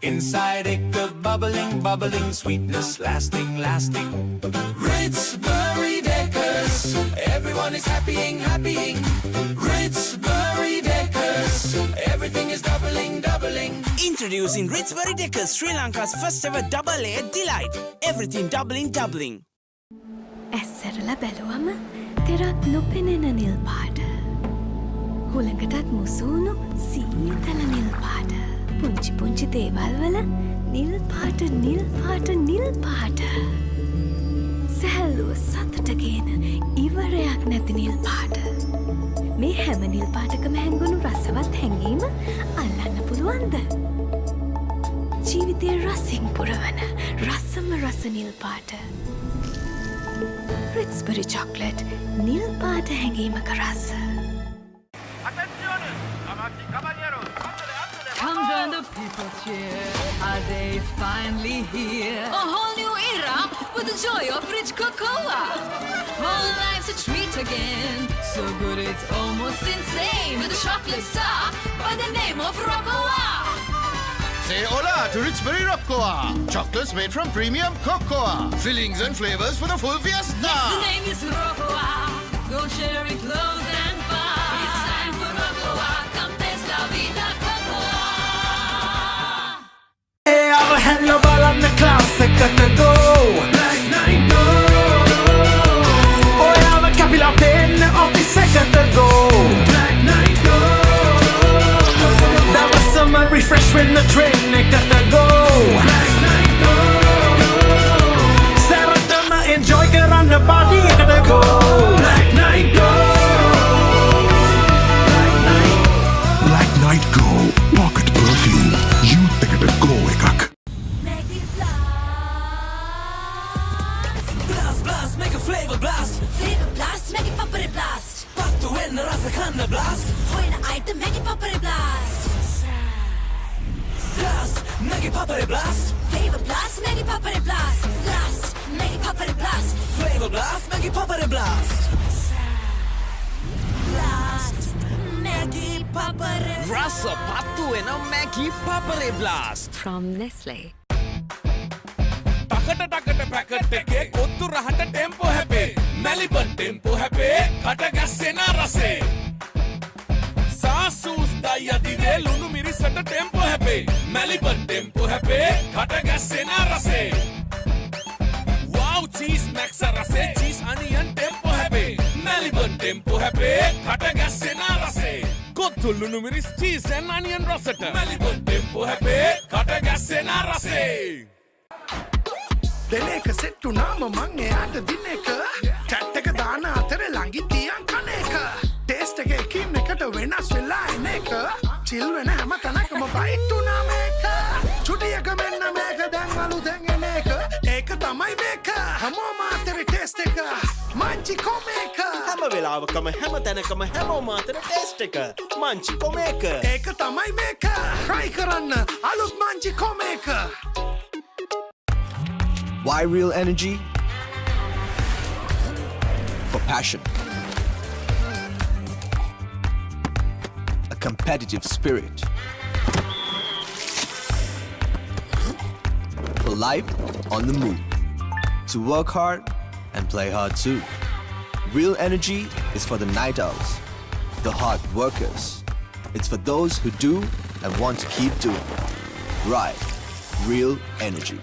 Speaker 22: Inside ecka bubbling, sweetness lasting. Ritzbury Deckers, everyone is happying. Ritzbury Deckers, everything is doubling.
Speaker 20: Introducing Ritzbury Deckers, Sri Lanka's first ever double layer delight. Everything doubling.
Speaker 1: ඇස්සරලා බැලුවම තෙරක් නොපෙනෙන නිල් පාට. හුළඟටත් මුසුණු සීතල නිල් පාට. පුංචි දේවල් වල නිල් පාට. සැහැල්ලුව සතුට ගේන ඉවරයක් නැති නිල් පාට. මේ හැම නිල් පාටකම හැංගුණු රසවත් හැඟීම අල්ලන්න පුළුවන්ද? ජීවිතයේ රසින් පුරවන රසම රස නිල් පාට. රිට්ස්බරි චොක්ලට් නිල් පාට හැඟීමක රස.
Speaker 5: Come join the people cheer. Are they finally here? A whole new era with the joy of rich cocoa. Whole life's a treat again. So good it's almost insane. With a chocolate star by the name of Roccoa.
Speaker 7: Say hola to Richbury Roccoa. Chocolates made from premium cocoa. Fillings and flavors for the full fiesta.
Speaker 5: Yes, the name is Roccoa. Go share it close and far. It's time for Roccoa. Come taste la vida cocoa.
Speaker 16: Hey, I'll hand the ball on the class. I got to go. Black night go. Oh, yeah, I'm a capital pen of the second go. Black night go. That was summer refresh when the train I got to go. Black night go. Saratama enjoy get on the body I got to go. Black night go.
Speaker 13: Black night go. Pocket perfume. Youth එකට go එකක්.
Speaker 16: Blast, blast, make a flavor blast.
Speaker 18: Flavor blast, make it papare blast.
Speaker 16: Pattu wenna rasa kanna blast.
Speaker 18: Hoina item, make it papare blast.
Speaker 16: Blast, make it papare blast.
Speaker 18: Flavor blast, make it papare blast. Blast, make it papare blast.
Speaker 16: Flavor blast, make it papare blast.
Speaker 18: Blast, make it papare blast.
Speaker 12: Rasa pattu ena Maggie Papare Blast.
Speaker 5: From Nestle.
Speaker 22: ටකට ටකට packet එකේ කොත්තු රහට tempo හැපේ Maliban tempo හැපේ කට ගැස්සෙන රසේ සාසූස් දයි අදිවේ ලුණු මිරිසට ටෙම්පෝ හැපේ මැලිබන් ටෙම්පෝ හැපේ කට ගැස්සෙන රසේ වව් චීස් මැක්ස් රසේ චීස් අනියන් ටෙම්පෝ හැපේ මැලිබන් ටෙම්පෝ හැපේ කට ගැස්සෙන රසේ කොත්තු ලුණු මිරිස් චීස් and onion රසට මැලිබන් ටෙම්පෝ හැපේ කට ගැස්සෙන රසේ
Speaker 21: දෙන එක සෙට්ටු නාම මං එයාට දින එක චැට් එක දාන අතර ළඟින් තියන් කන එක ටේස්ට් එක එකින් එකට වෙනස් වෙලා එන එක චිල් වෙන හැම තැනකම බයිට් උනා මේක චුටියක මෙන්න මේක දැන් අලුතෙන් එන එක ඒක තමයි මේක හැමෝම අතර ටේස්ට් එක මංචි කොමේක
Speaker 14: හැම වෙලාවකම හැම තැනකම හැමෝම අතර ටේස්ට් එක මංචි කොමේක
Speaker 21: ඒක තමයි මේක try කරන්න අලුත් Munchee කොමේක.
Speaker 6: Why real energy? For passion. A competitive spirit. For life on the move. To work hard and play hard too. Real energy is for the night owls, the hard workers. It's for those who do and want to keep doing. Right. Real energy.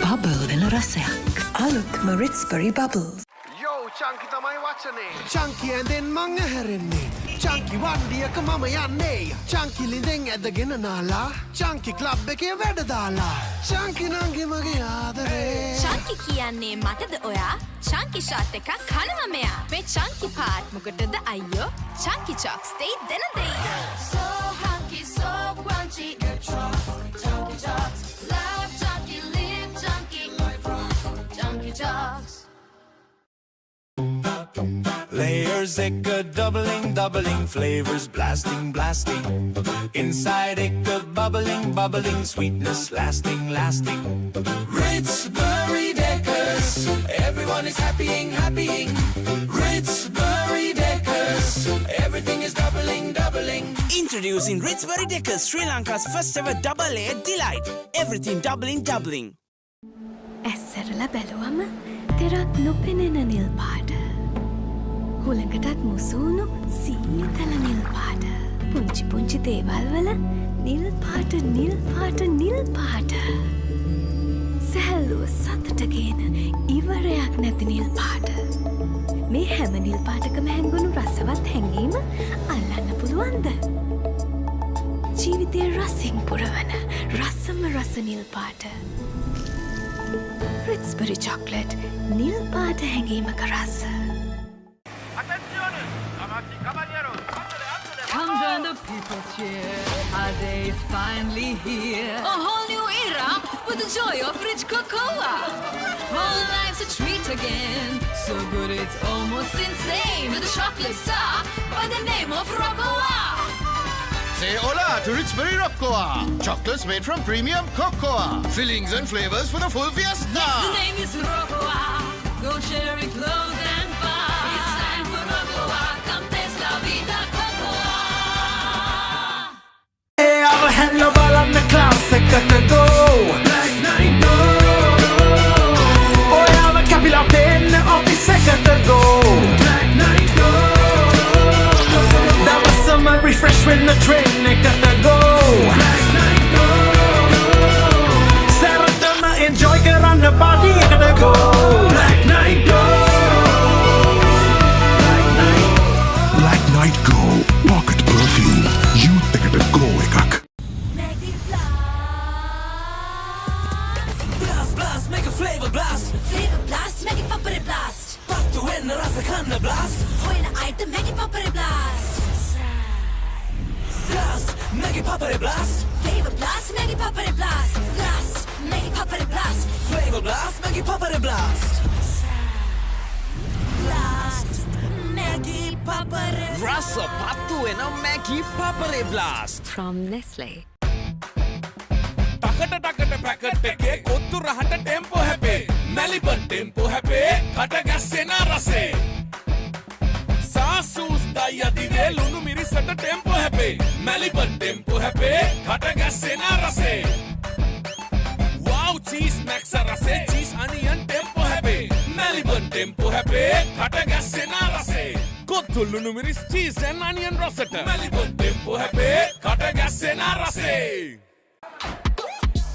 Speaker 5: Bubble වෙන රසයක්. අලුත්ම Ritz-Berry Bubbles.
Speaker 21: Yo, Chunky තමයි වචනේ. Chunky ඇඳෙන් මං ඇහැරෙන්නේ. Chunky වණ්ඩියක මම යන්නේ. Chunky ලිඳෙන් ඇදගෙන නාලා. Chunky club එකේ වැඩ දාලා. Chunky නංගි මගේ ආදරේ.
Speaker 18: Chunky කියන්නේ මටද ඔයා? Chunky shot එකක් කනවා මෙයා. මේ chunky part මොකටද අයියෝ? Chunky chocks they දෙන දෙයි. So hunky, so crunchy, good chocs. Chunky chocks, love chunky, live chunky. Chunky chocks.
Speaker 16: Layers ekka doubling flavors blasting inside ekka bubbling sweetness lasting Ritz-Berry Deckers everyone is happying Ritz-Berry Deckers everything is doubling
Speaker 20: Introducing Ritz-Berry Deckers, Sri Lanka's first ever double A delight. Everything doubling.
Speaker 1: ඇස්සරලා බැලුවම තෙරක් නොපෙනෙන නිල් පාට. හුළඟටත් මුසුණු සීතල නිල් පාට. පුංචි පුංචි දේවල් වල නිල් පාට නිල් පාට නිල් පාට. සැහැල්ලුව සතුටගේන ඉවරයක් නැති නිල් පාට. මේ හැම නිල් පාටකම හැංගුණු රසවත් හැඟීම අල්ලන්න පුළුවන්ද? ජීවිතයේ රසින් පුරවන රසම රස නිල් පාට. රිත්ස්බරි චොක්ලට් නිල් පාට හැඟීමක රස.
Speaker 5: Come join the people cheer. Are they finally here? A whole new era with the joy of rich cocoa. Whole life's a treat again. So good it's almost insane. With a chocolate star by the name of Roccoa.
Speaker 7: Say hola to Richberry Roccoa. Chocolates made from premium cocoa. Fillings and flavors for the full fiesta.
Speaker 5: Yes, the name is Roccoa. Go share it close and far. It's time for Roccoa. Come taste la vida cocoa.
Speaker 21: Hey, I'm a hello ball on the classic at the go. Black night go. Oh, I'm a capital pen of the second go. Black night go. That was summer refresh when the train got the go. Black night go. Saratama enjoy get on the body got the go. Black night go.
Speaker 13: Black night go. Pocket perfume. You take it a go ekak.
Speaker 16: Blast, blast, make a flavor blast. Flavor blast, make it Papare blast. Pattu enna rasa kanna blast. Hoina item, make it Papare blast. Blast, make it Papare blast. Flavor blast, make it Papare blast. Blast, make it Papare blast. Flavor blast, make it Papare blast. Blast, make it Papare blast.
Speaker 12: Rasa pattu ena Maggie Papare blast.
Speaker 1: From Nestle.
Speaker 22: ටකට ටකට packet එකේ කොත්තු රහට tempo හැපේ Maliban tempo හැපේ කට ගැස්සෙන රසේ සාසූස් දයි අදිවේ ලුණු මිරිසට ටෙම්පෝ හැපේ මැලිබන් ටෙම්පෝ හැපේ කට ගැස්සෙන රසේ වව් චීස් මැක්ස් රසේ චීස් අනියන් ටෙම්පෝ හැපේ මැලිබන් ටෙම්පෝ හැපේ කට ගැස්සෙන රසේ කොත්තු ලුණු මිරිස් චීස් and onion රසට මැලිබන් ටෙම්පෝ හැපේ කට ගැස්සෙන රසේ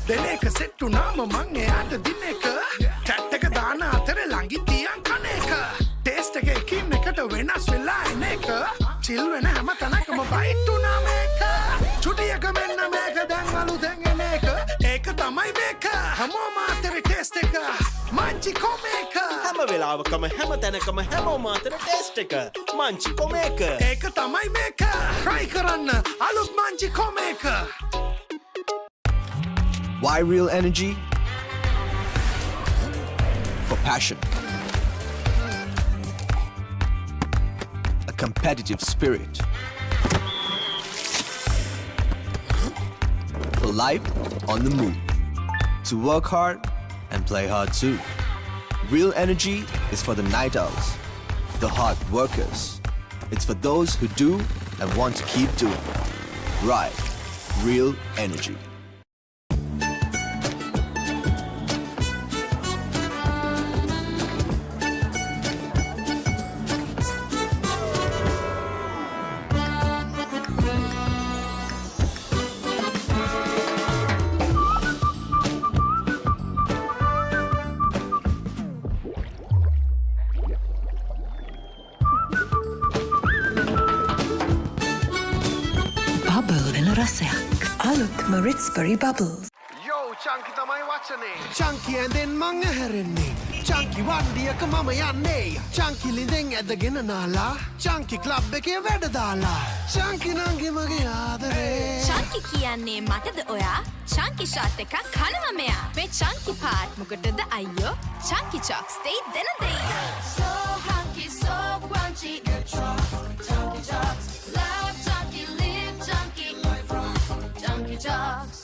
Speaker 21: දෙනක සෙට්ටු නාම මං එයාට දින එක චැට් එක දාන අතර ළඟින් තියන් කන එක ටේස්ට් එක එකින් එකට වෙනස් වෙලා එන එක චිල් වෙන හැම තැනකම බයිට් උනා මේක චුටියක මෙන්න මේක දැන් අලුතෙන් එන එක ඒක තමයි මේක හැමෝම අතර ටේස්ට් එක මංචි කොමේක
Speaker 14: හැම වෙලාවකම හැම තැනකම හැමෝම අතර ටේස්ට් එක මංචි කොමේක
Speaker 21: ඒක තමයි මේක try කරන්න අලුත් Munchee කොමේක.
Speaker 6: Why real energy? For passion. A competitive spirit. For life on the move. To work hard and play hard too. Real energy is for the night owls, the hard workers. It's for those who do and want to keep doing. Right. Real energy.
Speaker 5: Bubble වෙන රසයක්. අලුත්ම Ritz-Berry Bubbles.
Speaker 21: Yo, Chunky තමයි වචනේ. Chunky ඇඳෙන් මං ඇහැරෙන්නේ. Chunky වණ්ඩියක මම යන්නේ. Chunky ලිඳෙන් ඇදගෙන නාලා. Chunky club එකේ වැඩ දාලා. Chunky නංගි මගේ ආදරේ.
Speaker 18: චන්කි කියන්නේ මටද ඔයා? චන්කි ෂොට් එකක් කනවා මෙයා. මේ චන්කි පාට් මොකටද අයියෝ? චන්කි චොක්ස් දෙයි දෙන දෙයි. So hunky, so crunchy, good chocs. Chunky chocks, love chunky, live chunky, chunky chocks.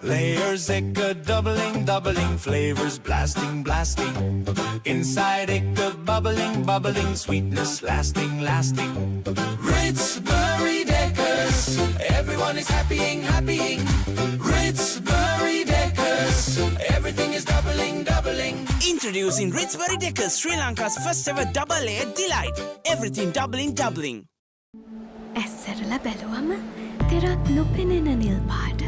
Speaker 16: Layers ekka doubling flavors blasting inside ekka bubbling sweetness lasting Ritz-Berry Deckers everyone is happying Ritz-Berry Deckers everything is doubling
Speaker 20: Introducing Ritz-Berry Deckers, Sri Lanka's first ever double A delight. Everything doubling
Speaker 1: ඇස්සරලා බැලුවම තෙරක් නොපෙනෙන නිල් පාට.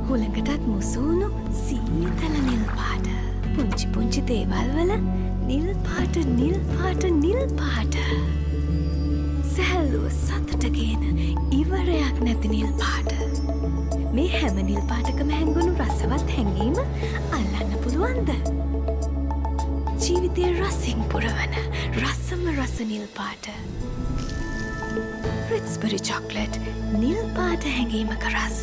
Speaker 1: හුළඟටත් මුසුණු සීතල නිල් පාට. පුංචි පුංචි දේවල් වල නිල් පාට නිල් පාට නිල් පාට. සැහැල්ලුව සතුටගේන ඉවරයක් නැති නිල් පාට. මේ හැම නිල් පාටකම හැංගුණු රසවත් හැඟීම අල්ලන්න පුළුවන්ද? ජීවිතය රසින් පුරවන රසම රස නිල් පාට. Ritz-Berry chocolate නිල් පාට හැඟීමක රස.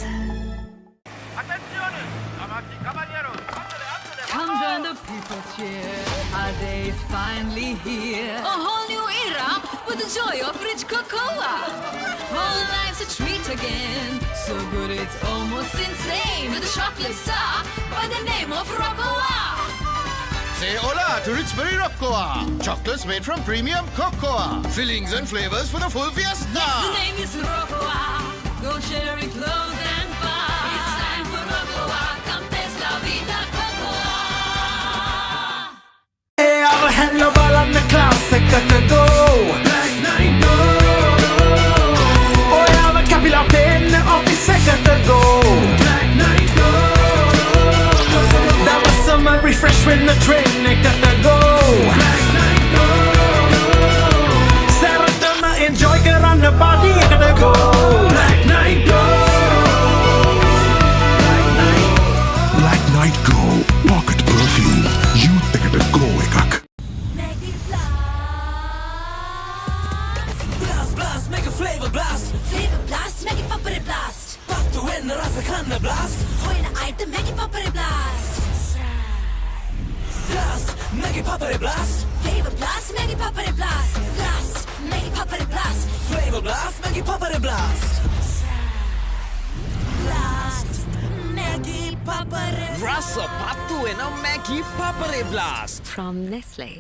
Speaker 5: Come join the people cheer. Our day is finally here. A whole new era with the joy of rich cocoa. Whole life's a treat again. So good it's almost insane. With a chocolate star by the name of Roccoa.
Speaker 7: Say hola to Ritz-Berry Roccoa. Chocolates made from premium cocoa. Fillings and flavors for the full fiesta.
Speaker 5: Yes, the name is Roccoa. Go sharing clothes and fun. It's time for Roccoa. Come taste la vida cocoa.
Speaker 21: Hey, I'll hello ball on the classic at the go. Black night go. Oh, yeah, I'm a capital pen of the second go. Black night go. That was summer refresh when the train got the go. Black night go. Saratana enjoy get on the body got the go. Black night go.
Speaker 13: Black night go. Pocket perfume. You take it a go ekak.
Speaker 16: Blast, blast, make a flavor blast. Flavor blast, make it Papare blast. Back to when the rasa kanna blast. Hoina item, make it Papare blast. Blast, make it Papare blast. Flavor blast, make it Papare blast. Blast, make it Papare blast. Flavor blast, make it Papare blast. Blast, make it Papare blast.
Speaker 12: Rasa patu ena Maggie Papare blast.
Speaker 1: From Nestle.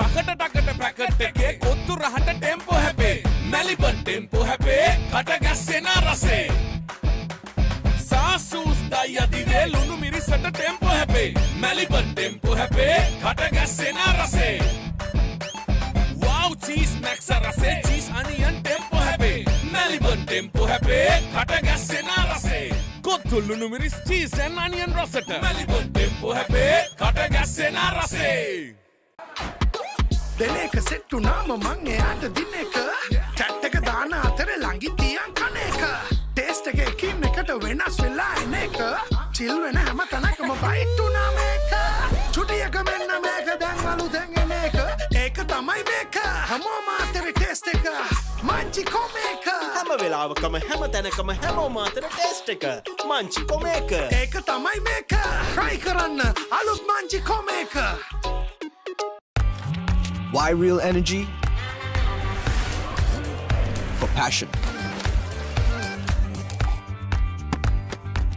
Speaker 22: Takata takata packet එකේ කොත්තු රහට tempo හැපේ Maliban tempo හැපේ කට ගැස්සෙන රසේ සාසුස් දයිය දිවේ ලුණු මිරිසට ටෙම්පෝ හැපේ මැලිබන් ටෙම්පෝ හැපේ කට ගැස්සෙන රසේ wow cheese max රසේ cheese onion ටෙම්පෝ හැපේ මැලිබන් ටෙම්පෝ හැපේ කට ගැස්සෙන රසේ කොත්තු ලුණු මිරිස් cheese and onion රසට මැලිබන් ටෙම්පෝ හැපේ කට ගැස්සෙන රසේ
Speaker 21: දෙනක සෙට්ටු නාම මං එයාට දිනක චැට් එක දාන අතර ළඟින් තියන් කන එක ටේස්ට් එක එකින් එකට වෙනස් වෙලා එන එක චිල් වෙන හැම තැනකම බයිට් උනා මේක චුටියක මෙන්න මේක දැන් අලුතෙන් එන එක ඒක තමයි මේක හැමෝම අතර ටේස්ට් එක මංචි කොමේක
Speaker 14: හැම වෙලාවකම හැම තැනකම හැමෝම අතර ටේස්ට් එක මංචි කොමේක
Speaker 21: ඒක තමයි මේක try කරන්න අලුත් Munchee කොමේක.
Speaker 6: Why real energy? For passion.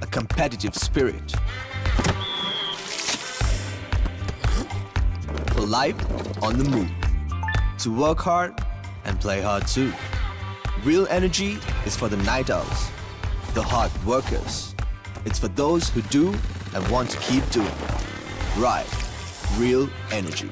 Speaker 6: A competitive spirit. For life on the move. To work hard and play hard too. Real energy is for the night owls, the hard workers. It's for those who do and want to keep doing. Right. Real energy.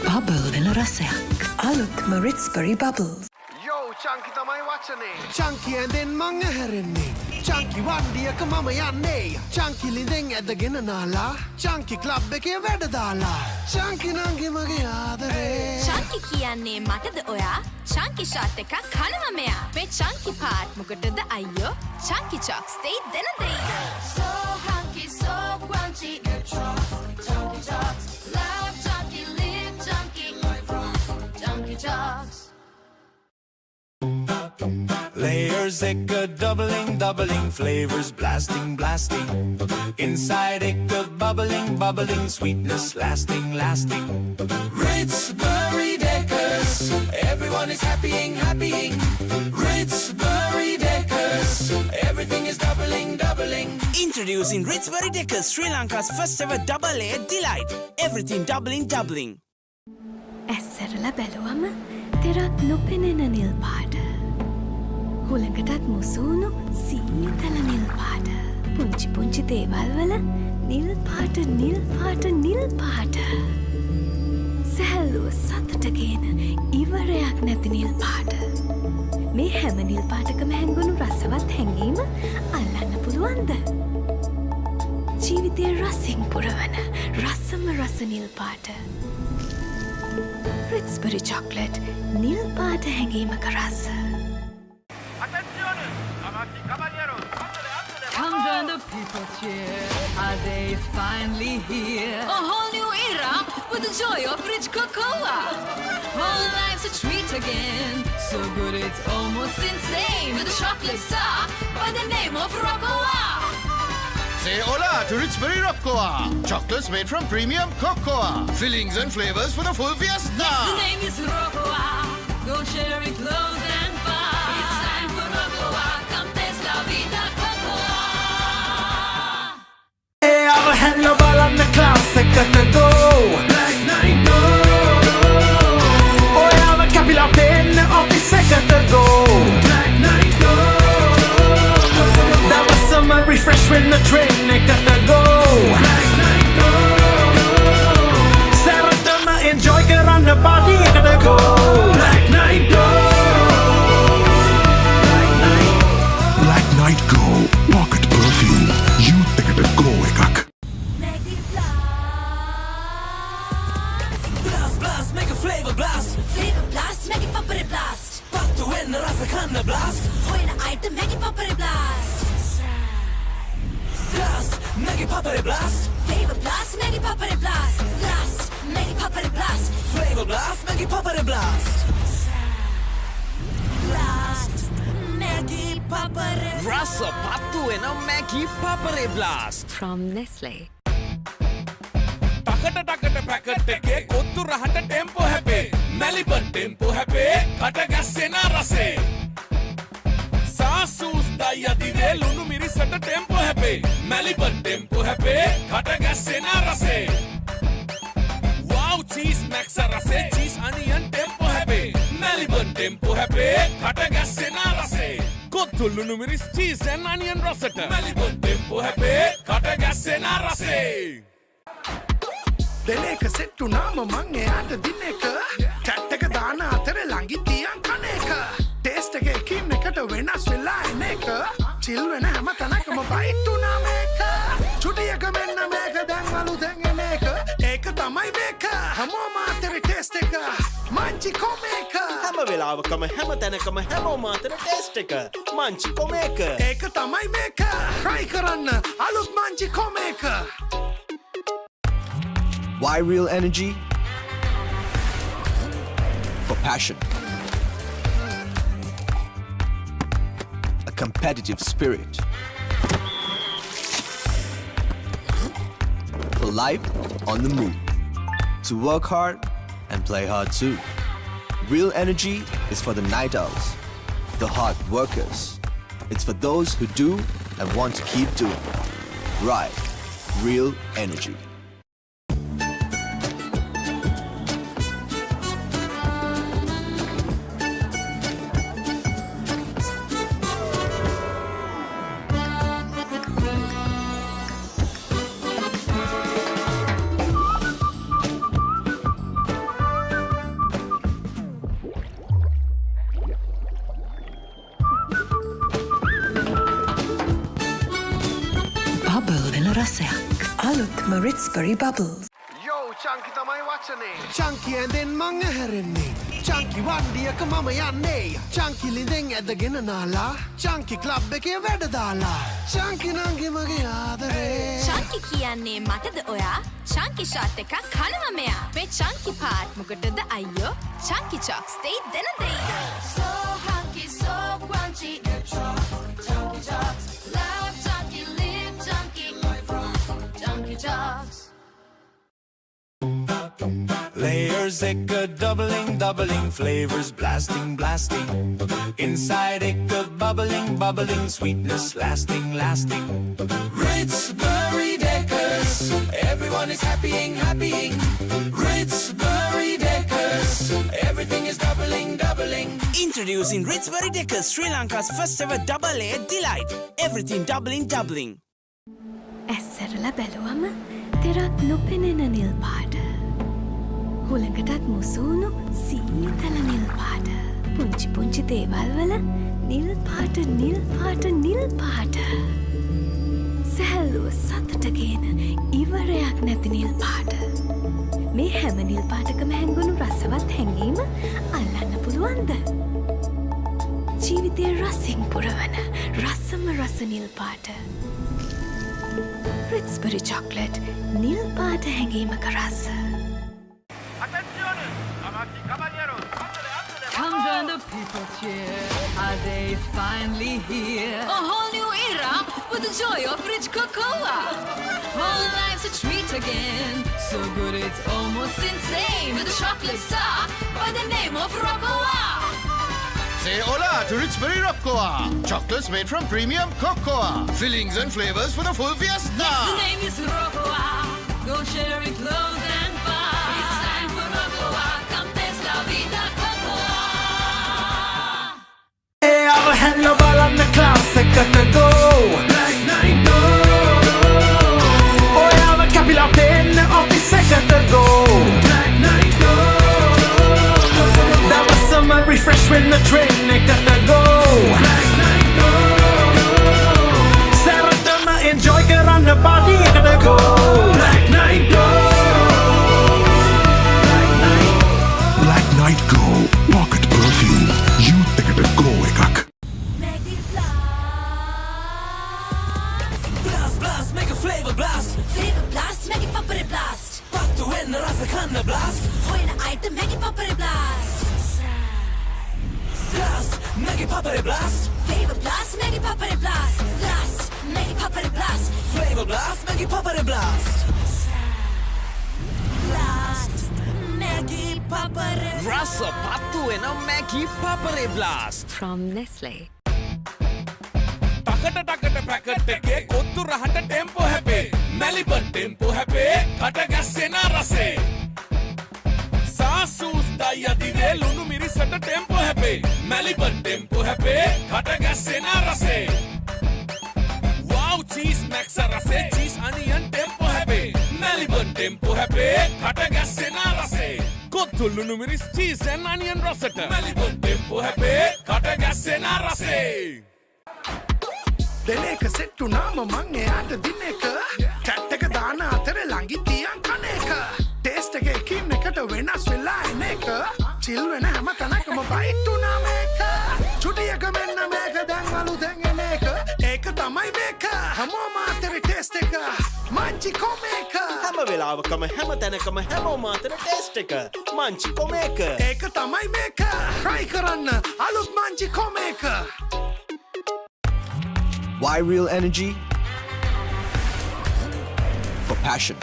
Speaker 5: Bubble වෙන රසයක්. අලුත්ම Ritz-Berry Bubbles.
Speaker 21: Yo, Chunky තමයි වචනේ. Chunky ඇඳෙන් මං ඇහැරෙන්නේ. Chunky වණ්ඩියක මම යන්නේ. Chunky ලිඳෙන් ඇදගෙන නාලා. Chunky club එකේ වැඩ දාලා. Chunky නංගි මගේ ආදරේ.
Speaker 18: Chunky කියන්නේ මටද ඔයා? Chunky shot එකක් කනවා මෙයා. මේ chunky part මොකටද අයියෝ? Chunky chocks they දෙන දෙයි. So hunky, so crunchy, good chocs. Chunky chocks. Love chunky, live chunky. Chunky chocks.
Speaker 16: Layers ekka doubling flavors blasting inside ekka bubbling sweetness lasting Ritz-Berry Deckers Everyone is happying. Ritzbury Deckers. Everything is doubling.
Speaker 20: Introducing Ritzbury Deckers, Sri Lanka's first ever double A delight. Everything doubling.
Speaker 1: ඇස්සරලා බැලුවම තෙරක් නොපෙනෙන නිල් පාට. හුළඟටත් මුසුණු සීතල නිල් පාට. පුංචි දේවල් වල නිල් පාට. සැහැල්ලුව සතුටගේන ඉවරයක් නැති නිල් පාට. මේ හැම නිල් පාටකම හැංගුණු රසවත් හැඟීම අල්ලන්න පුළුවන්ද? ජීවිතය රසින් පුරවන රසම රස නිල් පාට. Ritzbury chocolate, නිල් පාට හැඟීමක රස.
Speaker 5: Come join the people cheer. Are they finally here? A whole new era with the joy of rich cocoa. Whole life's a treat again. So good it's almost insane. With a chocolate star by the name of Roccoa.
Speaker 7: Say hola to Ritzbury Roccoa. Chocolates made from premium cocoa. Fillings and flavors for the full fiesta.
Speaker 5: Yes, the name is Roccoa. Go share it close and far. It's time for Roccoa. Come taste la vida cocoa.
Speaker 21: Hey, I'm a hello ball on the classic at the go. Black night go. Oh, I'm a capilla pen of the second go. Black night go. That was summer refresh when the train got the go. Black night go. Saratama enjoy get on the body got the go. Black night go.
Speaker 13: Black night go. Pocket perfume. Youth එකට go එකක්.
Speaker 16: Blast, make a flavor blast. Flavor blast, make it Papare blast. Pattu enna rasa kanna blast. Hoina item, make it Papare blast. Blast, make it Papare blast. Flavor blast, make it Papare blast. Blast, make it Papare blast. Flavor blast, make it Papare blast. Blast, make it Papare blast.
Speaker 12: Rasa pattu ena Maggi Papare blast.
Speaker 5: From Nestle.
Speaker 22: ටකට packet එකේ කොත්තු රහට tempo හැපේ Maliban tempo හැපේ කට ගැස්සෙන රසේ සාසූස් දයි අදිවේ ලුණු මිරිසට ටෙම්පෝ හැපේ මැලිබන් ටෙම්පෝ හැපේ කට ගැස්සෙන රසේ wow cheese max රසේ cheese onion ටෙම්පෝ හැපේ මැලිබන් ටෙම්පෝ හැපේ කට ගැස්සෙන රසේ කොත්තු ලුණු මිරිස් cheese and onion රසට මැලිබන් ටෙම්පෝ හැපේ කට ගැස්සෙන රසේ
Speaker 21: දෙනේක සෙට්ටු නාම මං එයාට දිනේක චැට් එක දාන අතර ළඟින් තියන් කන එක ටේස්ට් එක එකින් එකට වෙනස් වෙලා එන එක චිල් වෙන හැම තැනකම බයිට් උනා මේක චුටියක මෙන්න මේක දැන් අලුතෙන් එන එක ඒක තමයි මේක හැමෝම අතර ටේස්ට් එක මංචි කොමේක
Speaker 14: හැම වෙලාවකම හැම තැනකම හැමෝම අතර ටේස්ට් එක මංචි කොමේක
Speaker 21: ඒක තමයි මේක try කරන්න අලුත් Munchee කොමේක.
Speaker 6: Why real energy? For passion. A competitive spirit. For life on the move. To work hard and play hard too. Real energy is for the night owls, the hard workers. It's for those who do and want to keep doing. Right. Real energy.
Speaker 5: Ritzbury Bubbles.
Speaker 21: Yo, Chunky තමයි වචනේ. Chunky ඇඳෙන් මං ඇහැරෙන්නේ. Chunky වණ්ඩියක මම යන්නේ. Chunky ලිඳෙන් ඇදගෙන නාලා. Chunky club එකේ වැඩ දාලා. Chunky නංගි මගේ ආදරේ.
Speaker 18: Chunky කියන්නේ මටද ඔයා? Chunky shot එකක් කනවා මෙයා. මේ chunky part මොකටද අයියෝ? Chunky chocks they දෙන දෙයි. So hunky, so crunchy, chunky chocks. Love chunky, live chunky. Chunky chocks.
Speaker 21: Layers
Speaker 16: flavors, doubling flavors, blasting. Inside bubbling, sweetness lasting. Ritz Berry Deckers, everyone is happying. Ritz Berry Deckers, everything is doubling.
Speaker 20: Introducing Ritz Berry Deckers, Sri Lanka's first ever double A delight. Everything doubling.
Speaker 1: ඇස්සරලා බැලුවම තෙරක් නොපෙනෙන නිල් පාට. හුළඟටත් මුසුණු සීතල නිල් පාට. පුංචි දේවල් වල නිල් පාට. සැහැල්ලුව සතුටගේන ඉවරයක් නැති නිල් පාට. මේ හැම නිල් පාටකම හැංගුණු රසවත් හැඟීම අල්ලන්න පුළුවන්ද? ජීවිතය රසින් පුරවන රසම රස නිල් පාට. Ritz-Berry chocolate, නිල් පාට හැඟීමක රස.
Speaker 5: Come join the people cheer. Are they finally here? A whole new era with the joy of rich cocoa. Whole life's a treat again. So good it's almost insane. With a chocolate star by the name of Roccoa.
Speaker 7: Say hola to Rich Berry Roccoa. Chocolates made from premium cocoa. Fillings and flavors for the full fiesta.
Speaker 5: Yes, the name is Roccoa. Go share it close and far. It's time for Roccoa. Come taste la vida cocoa.
Speaker 16: Hey, I'll hello ball on the class, gotta go. Black night go. Oh, yeah, the capital pen of the second go. Black night go. That was summer refresh when the train gotta go. Black night go. Saratama enjoy get on the body gotta go. Black night go.
Speaker 13: Black night go. Pocket perfume. Youth එකට go එකක්.
Speaker 16: Blast, make a flavor blast.
Speaker 18: Flavor blast, make it Papare blast.
Speaker 16: Pattu wenna rasa kanna blast.
Speaker 18: Hoina item, make it Papare blast.
Speaker 16: Blast, make it Papare blast.
Speaker 18: Flavor blast, make it Papare blast. Blast, make it Papare blast.
Speaker 16: Flavor blast, make it Papare blast.
Speaker 18: Blast, make it Papare blast.
Speaker 12: Rasa pattu ena Maggi Papare blast.
Speaker 5: From Nestle.
Speaker 22: ටකට packet එකේ කොත්තු රහට tempo හැපේ Maliban tempo හැපේ කට ගැස්සෙන රසේ සාසූස්තයි අදිවේ ලුණු මිරිසට ටෙම්පෝ හැපේ මැලිබන් ටෙම්පෝ හැපේ කට ගැස්සෙන රසේ wow cheese max රසේ cheese onion ටෙම්පෝ හැපේ මැලිබන් ටෙම්පෝ හැපේ කට ගැස්සෙන රසේ කොත්තු ලුණු මිරිස් cheese and onion රසට මැලිබන් ටෙම්පෝ හැපේ කට ගැස්සෙන රසේ
Speaker 21: දෙන එක සෙට්ටු නාම මං එයාට දින එක චැට් එක දාන අතර ළඟින් තියන් කන එක ටේස්ට් එක එකින් එකට වෙනස් වෙලා එන එක චිල් වෙන හැම තැනකම බයිට් උනා මේක චුටියක මෙන්න මේක දැන් අලුතෙන් එන එක ඒක තමයි මේක හැමෝම අතර ටේස්ට් එක මංචි කොමේක
Speaker 14: හැම වෙලාවකම හැම තැනකම හැමෝම අතර ටේස්ට් එක මංචි කොමේක
Speaker 21: ඒක තමයි මේක try කරන්න අලුත් Munchee කොමේක.
Speaker 6: Why real energy? For passion.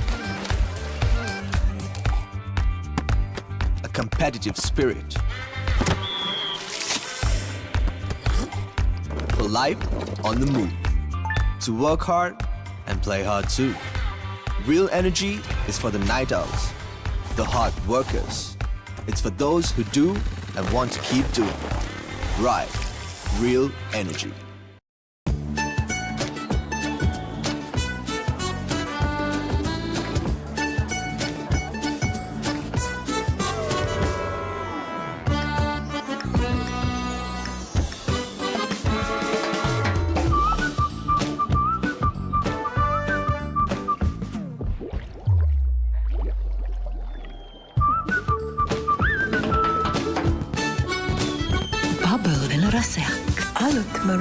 Speaker 6: A competitive spirit. For life on the move. To work hard and play hard too. Real energy is for the night owls, the hard workers. It's for those who do and want to keep doing. Right. Real energy.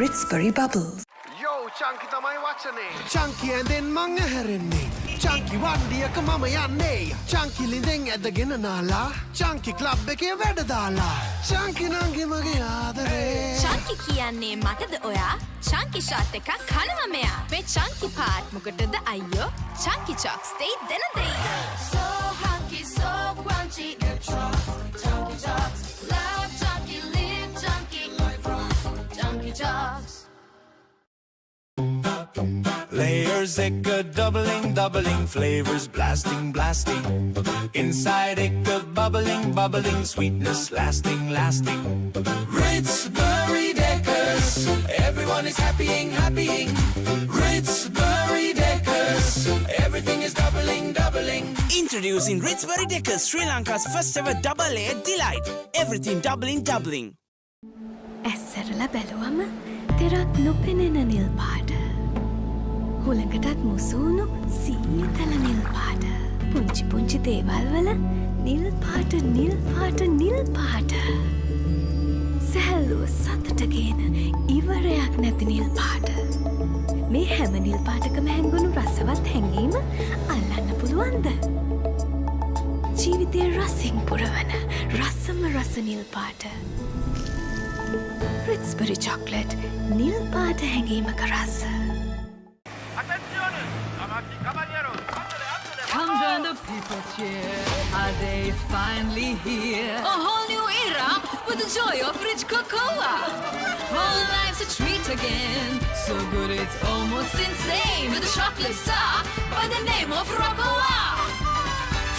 Speaker 5: Ritz-Berry Bubbles.
Speaker 21: Yo, Chunky තමයි වචනේ. Chunky ඇඳෙන් මං ඇහැරෙන්නේ. Chunky වණ්ඩියක මම යන්නේ. Chunky ලිඳෙන් ඇදගෙන නාලා. Chunky club එකේ වැඩ දාලා. Chunky නංගි මගේ ආදරේ.
Speaker 18: Chunky කියන්නේ මටද ඔයා? Chunky shot එකක් කනවා මෙයා. මේ Chunky part මොකටද අයියෝ? Chunky Chocs they දෙන දෙයි.
Speaker 8: So hunky, so crunchy,
Speaker 16: flavors, doubling flavors, blasting. Inside bubbling, sweetness lasting. Ritz Berry Deckers, everyone is happying. Ritz Berry Deckers, everything is doubling.
Speaker 20: Introducing Ritz Berry Deckers, Sri Lanka's first ever double A delight. Everything doubling.
Speaker 1: ඇස්සරලා බැලුවම තෙරක් නොපෙනෙන නිල් පාට. හුළඟටත් මුසුණු සීතල නිල් පාට. පුංචි දේවල් වල නිල් පාට. සැහැල්ලුව සතුටගේන ඉවරයක් නැති නිල් පාට. මේ හැම නිල් පාටකම හැංගුණු රසවත් හැඟීම අල්ලන්න පුළුවන්ද? ජීවිතය රසින් පුරවන රසම රස නිල් පාට. Ritz-Berry chocolate, නිල් පාට හැඟීමක රස.
Speaker 5: Come join the people cheer. Are they finally here? A whole new era with the joy of rich cocoa. Whole life's a treat again. So good it's almost insane. With a chocolate star by the name of Roccoa.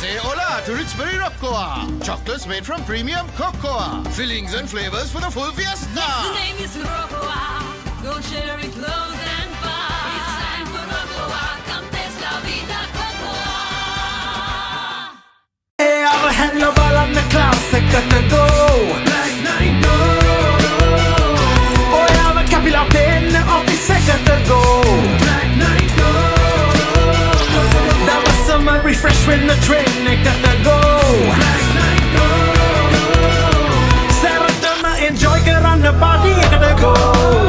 Speaker 7: Say hola to Rich Berry Roccoa. Chocolates made from premium cocoa. Fillings and flavors for the full fiesta.
Speaker 5: Yes, the name is Roccoa. Go share it close and far. It's time for Roccoa. Come taste la vida cocoa.
Speaker 16: Hey, I'm a hello ball on the class, gotta go. Black night go. Oh, I'm a capital pen of the second go. Black night go. That was summer refresh when the train gotta go. Black night go. Saratama enjoy get on the body gotta go.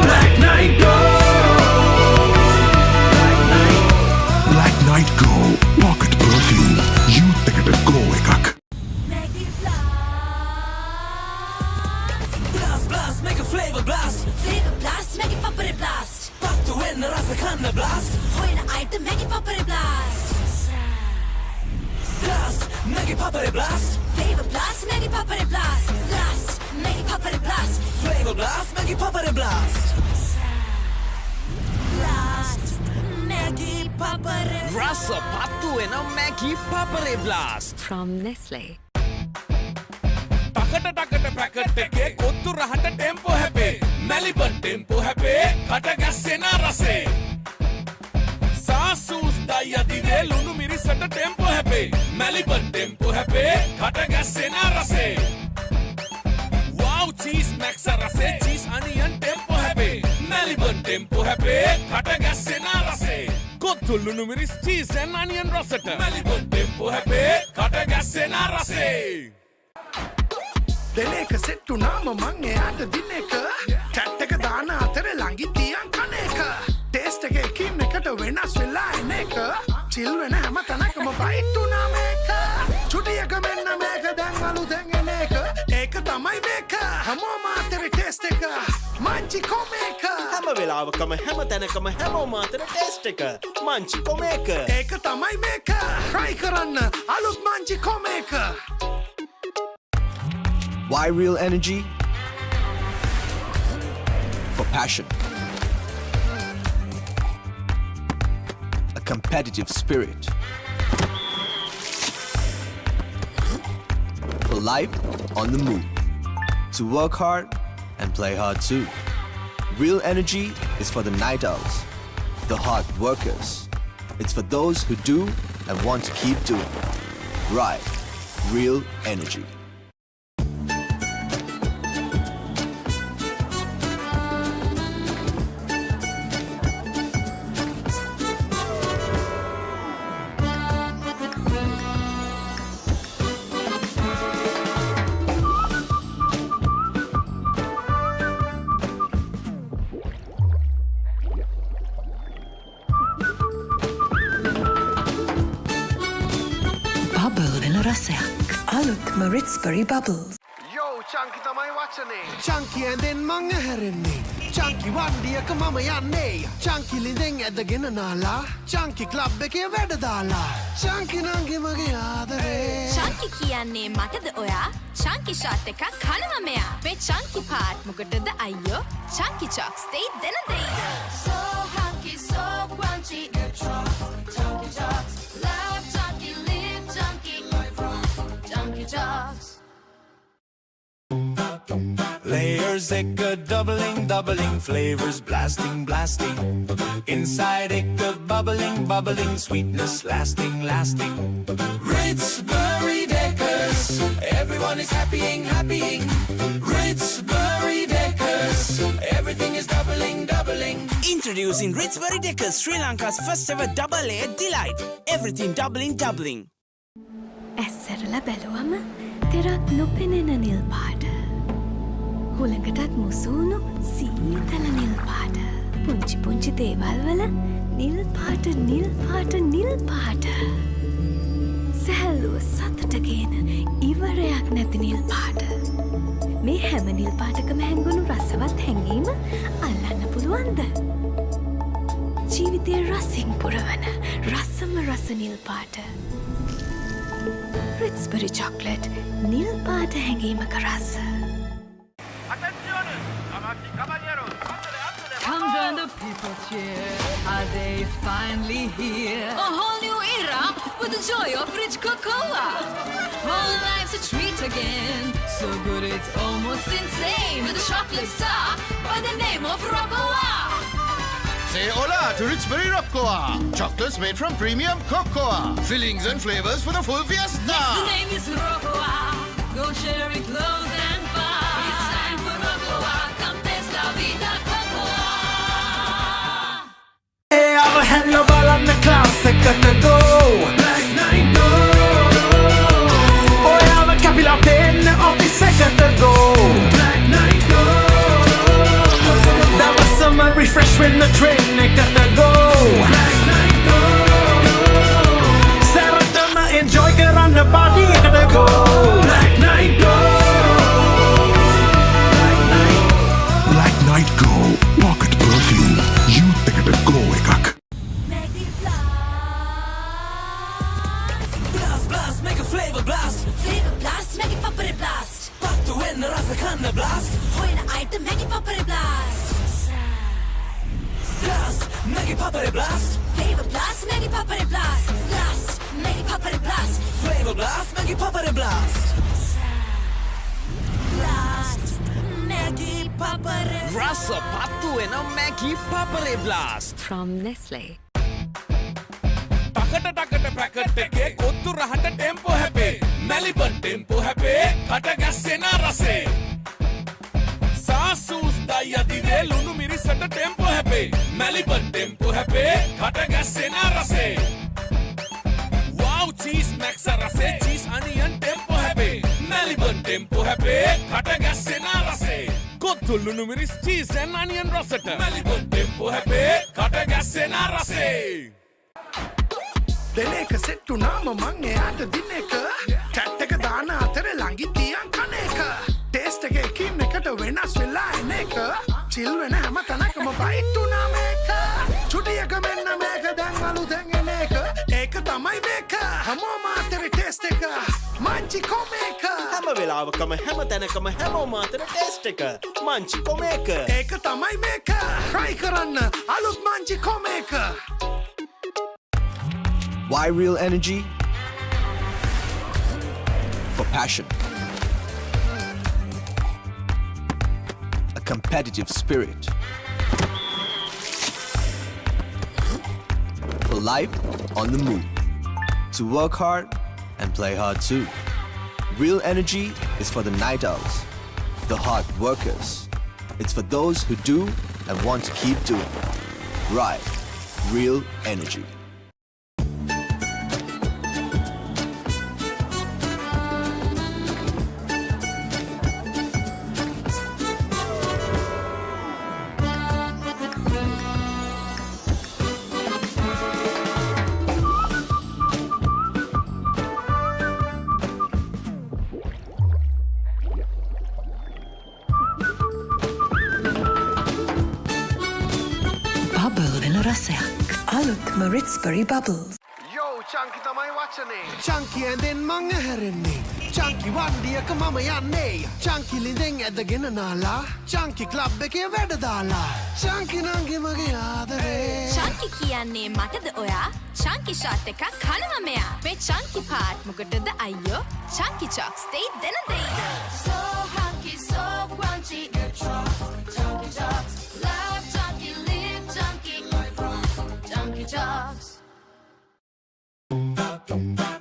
Speaker 16: Black night go.
Speaker 13: Black night go. Pocket perfume. Youth එකට go එකක්.
Speaker 16: Blast, make a flavor blast.
Speaker 18: Flavor blast, make it Papare blast.
Speaker 16: Pattu wenna rasa kanna blast.
Speaker 18: Hoina item, make it Papare blast.
Speaker 16: Blast, make it Papare blast.
Speaker 18: Flavor blast, make it Papare blast. Blast, make it Papare blast.
Speaker 16: Flavor blast, make it Papare blast.
Speaker 18: Blast, make it Papare blast.
Speaker 12: Rasa pattu ena Maggi Papare blast.
Speaker 5: From Nestle.
Speaker 22: ටකට packet එකේ කොත්තු රහට tempo හැපේ Maliban tempo හැපේ කට ගැස්සෙන රසේ සාසූස් දයි අදිවේ ලුණු මිරිසට ටෙම්පෝ හැපේ මැලිබන් ටෙම්පෝ හැපේ කට ගැස්සෙන රසේ Wow cheese max රසේ cheese onion ටෙම්පෝ හැපේ මැලිබන් ටෙම්පෝ හැපේ කට ගැස්සෙන රසේ කොත්තු ලුණු මිරිස් cheese and onion රසට මැලිබන් ටෙම්පෝ හැපේ කට ගැස්සෙන රසේ
Speaker 21: දෙනක සෙට්ටු නාම මං එයාට දින එක චැට් එක දාන අතර ළඟින් තියන් කන එක ටේස්ට් එක එකින් එකට වෙනස් වෙලා එන එක චිල් වෙන හැම තැනකම බයිට් උනා මේක චුටියක මෙන්න මේක දැන් අලුතෙන් එන එක ඒක තමයි මේක හැමෝම අතර ටේස්ට් එක මංචි කොමේක
Speaker 14: හැම වෙලාවකම හැම තැනකම හැමෝම අතර ටේස්ට් එක මංචි කොමේක
Speaker 21: ඒක තමයි මේක try කරන්න අලුත් Munchee කොමේක.
Speaker 6: Why real energy? For passion. A competitive spirit. For life on the move. To work hard and play hard too. Real energy is for the night owls, the hard workers. It's for those who do and want to keep doing. Right. Real energy.
Speaker 5: Ritz-Berry Bubbles.
Speaker 21: Yo, Chunky තමයි වචනේ. Chunky ඇඳෙන් මං ඇහැරෙන්නේ. Chunky වණ්ඩියක මම යන්නේ. Chunky ලිඳෙන් ඇදගෙන නාලා. Chunky club එකේ වැඩ දාලා. Chunky නංගි මගේ ආදරේ.
Speaker 18: Chunky කියන්නේ මටද ඔයා? Chunky shot එකක් කනවා මෙයා. මේ Chunky part මොකටද අයියෝ? Chunky Chocs they දෙන දෙයි. So hunky, so crunchy,
Speaker 16: Layers ekka doubling, flavors blasting. Inside ekka bubbling, sweetness lasting. Ritz Berry Deckers, everyone is happying. Ritz Berry Deckers, everything is doubling.
Speaker 20: Introducing Ritz Berry Deckers, Sri Lanka's first ever double A delight. Everything doubling.
Speaker 1: ඇස්සරලා බැලුවම තෙරක් නොපෙනෙන නිල් පාට. හුළඟටත් මුසුණු සීතල නිල් පාට. පුංචි දේවල් වල නිල් පාට. සැහැල්ලුව සතුටගේන ඉවරයක් නැති නිල් පාට. මේ හැම නිල් පාටකම හැංගුණු රසවත් හැඟීම අල්ලන්න පුළුවන්ද? ජීවිතය රසින් පුරවන රසම රස නිල් පාට. Ritz-Berry chocolate, නිල් පාට හැඟීමක රස.
Speaker 5: Come join the people cheer. Are they finally here? A whole new era with the joy of rich cocoa. Whole life's a treat again. So good it's almost insane. With a chocolate star by the name of Roccoa.
Speaker 7: Say hola to Rich Berry Roccoa. Chocolates made from premium cocoa. Fillings and flavors for the full fiesta.
Speaker 5: Yes, the name is Roccoa. Go share it close and far. It's time for Roccoa. Come taste la vida cocoa.
Speaker 16: Hey, I'm a hello ball on the class, second go. Black night go. Oh, I'm a capital pen of the second go. Black night go. That was summer refresh when the train got to go. Black night go. Saratama enjoy get on the body gotta go. Black night go.
Speaker 13: Black night go. Pocket perfume. Youth එකට go එකක්.
Speaker 16: Blast, make a flavor blast.
Speaker 18: make it Papare blast.
Speaker 16: Pattu enna rasa kanna blast.
Speaker 18: Hoina item make it Papare blast.
Speaker 16: Blast, make it Papare blast.
Speaker 18: Flavor blast, make it Papare blast. Blast, make it Papare blast.
Speaker 16: Flavor blast, make it Papare blast.
Speaker 18: Blast, make it Papare blast.
Speaker 12: Rasa pattu ena Maggi Papare blast.
Speaker 5: From Nestle.
Speaker 22: ටකට packet එකේ කොත්තු රහට tempo හැපේ Maliban tempo හැපේ කට ගැස්සෙන රසේ සාසූස් දයි අදිවේ ලුණු මිරිසට ටෙම්පෝ හැපේ මැලිබන් ටෙම්පෝ හැපේ කට ගැස්සෙන රසේ වව් චීස් මැක්ස් රසේ චීස් අනියන් ටෙම්පෝ හැපේ මැලිබන් ටෙම්පෝ හැපේ කට ගැස්සෙන රසේ කොත්තු ලුණු මිරිස් චීස් and onion රසට මැලිබන් ටෙම්පෝ හැපේ කට ගැස්සෙන රසේ
Speaker 21: දෙන එක සෙට්ටු නාම මං එයාට දින එක චැට් එක දාන අතර ළඟින් තියන් කන එක ටේස්ට් එක එකින් එකට වෙනස් වෙලා එන එක චිල් වෙන හැම තැනකම බයිට් උනා මේක චුටියක මෙන්න මේක දැන් අලුතෙන් එන එක ඒක තමයි මේක හැමෝම අතර ටේස්ට් එක මංචි කොමේක
Speaker 14: හැම වෙලාවකම හැම තැනකම හැමෝම අතර ටේස්ට් එක මංචි කොමේක
Speaker 21: ඒක තමයි මේක try කරන්න අලුත් Munchee කොමේක.
Speaker 6: Why real energy? For passion. A competitive spirit. For life on the move. To work hard and play hard too. Real energy is for the night owls, the hard workers. It's for those who do and want to keep doing. Right. Real energy.
Speaker 5: Bubble වෙන රසයක්. අලුත්ම Ritz-Berry Bubbles.
Speaker 21: Yo, Chunky තමයි වචනේ. Chunky ඇඳෙන් මං ඇහැරෙන්නේ. Chunky වන්දියක මම යන්නේ. Chunky ලිඳෙන් ඇදගෙන නාලා. Chunky club එකේ වැඩ දාලා. Chunky නංගි මගේ ආදරේ.
Speaker 18: Chunky කියන්නේ මටද ඔයා? Chunky shot එකක් කනවා මෙයා. මේ Chunky part මොකටද අයියෝ? Chunky Chocs දෙයි දෙන දෙයි.
Speaker 8: So hunky, so crunchy,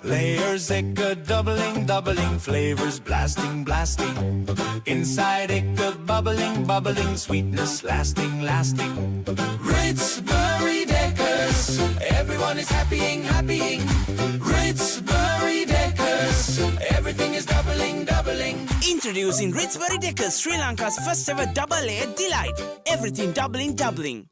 Speaker 16: Layers echo doubling, doubling, flavors blasting, blasting. Inside echo bubbling, bubbling, sweetness lasting, lasting. Ritz Berry Deckers, everyone is happying, happying. Ritz Berry Deckers, everything is doubling, doubling.
Speaker 20: Introducing Ritzbury Deckers, Sri Lanka's first ever double layer delight. Everything doubling, doubling.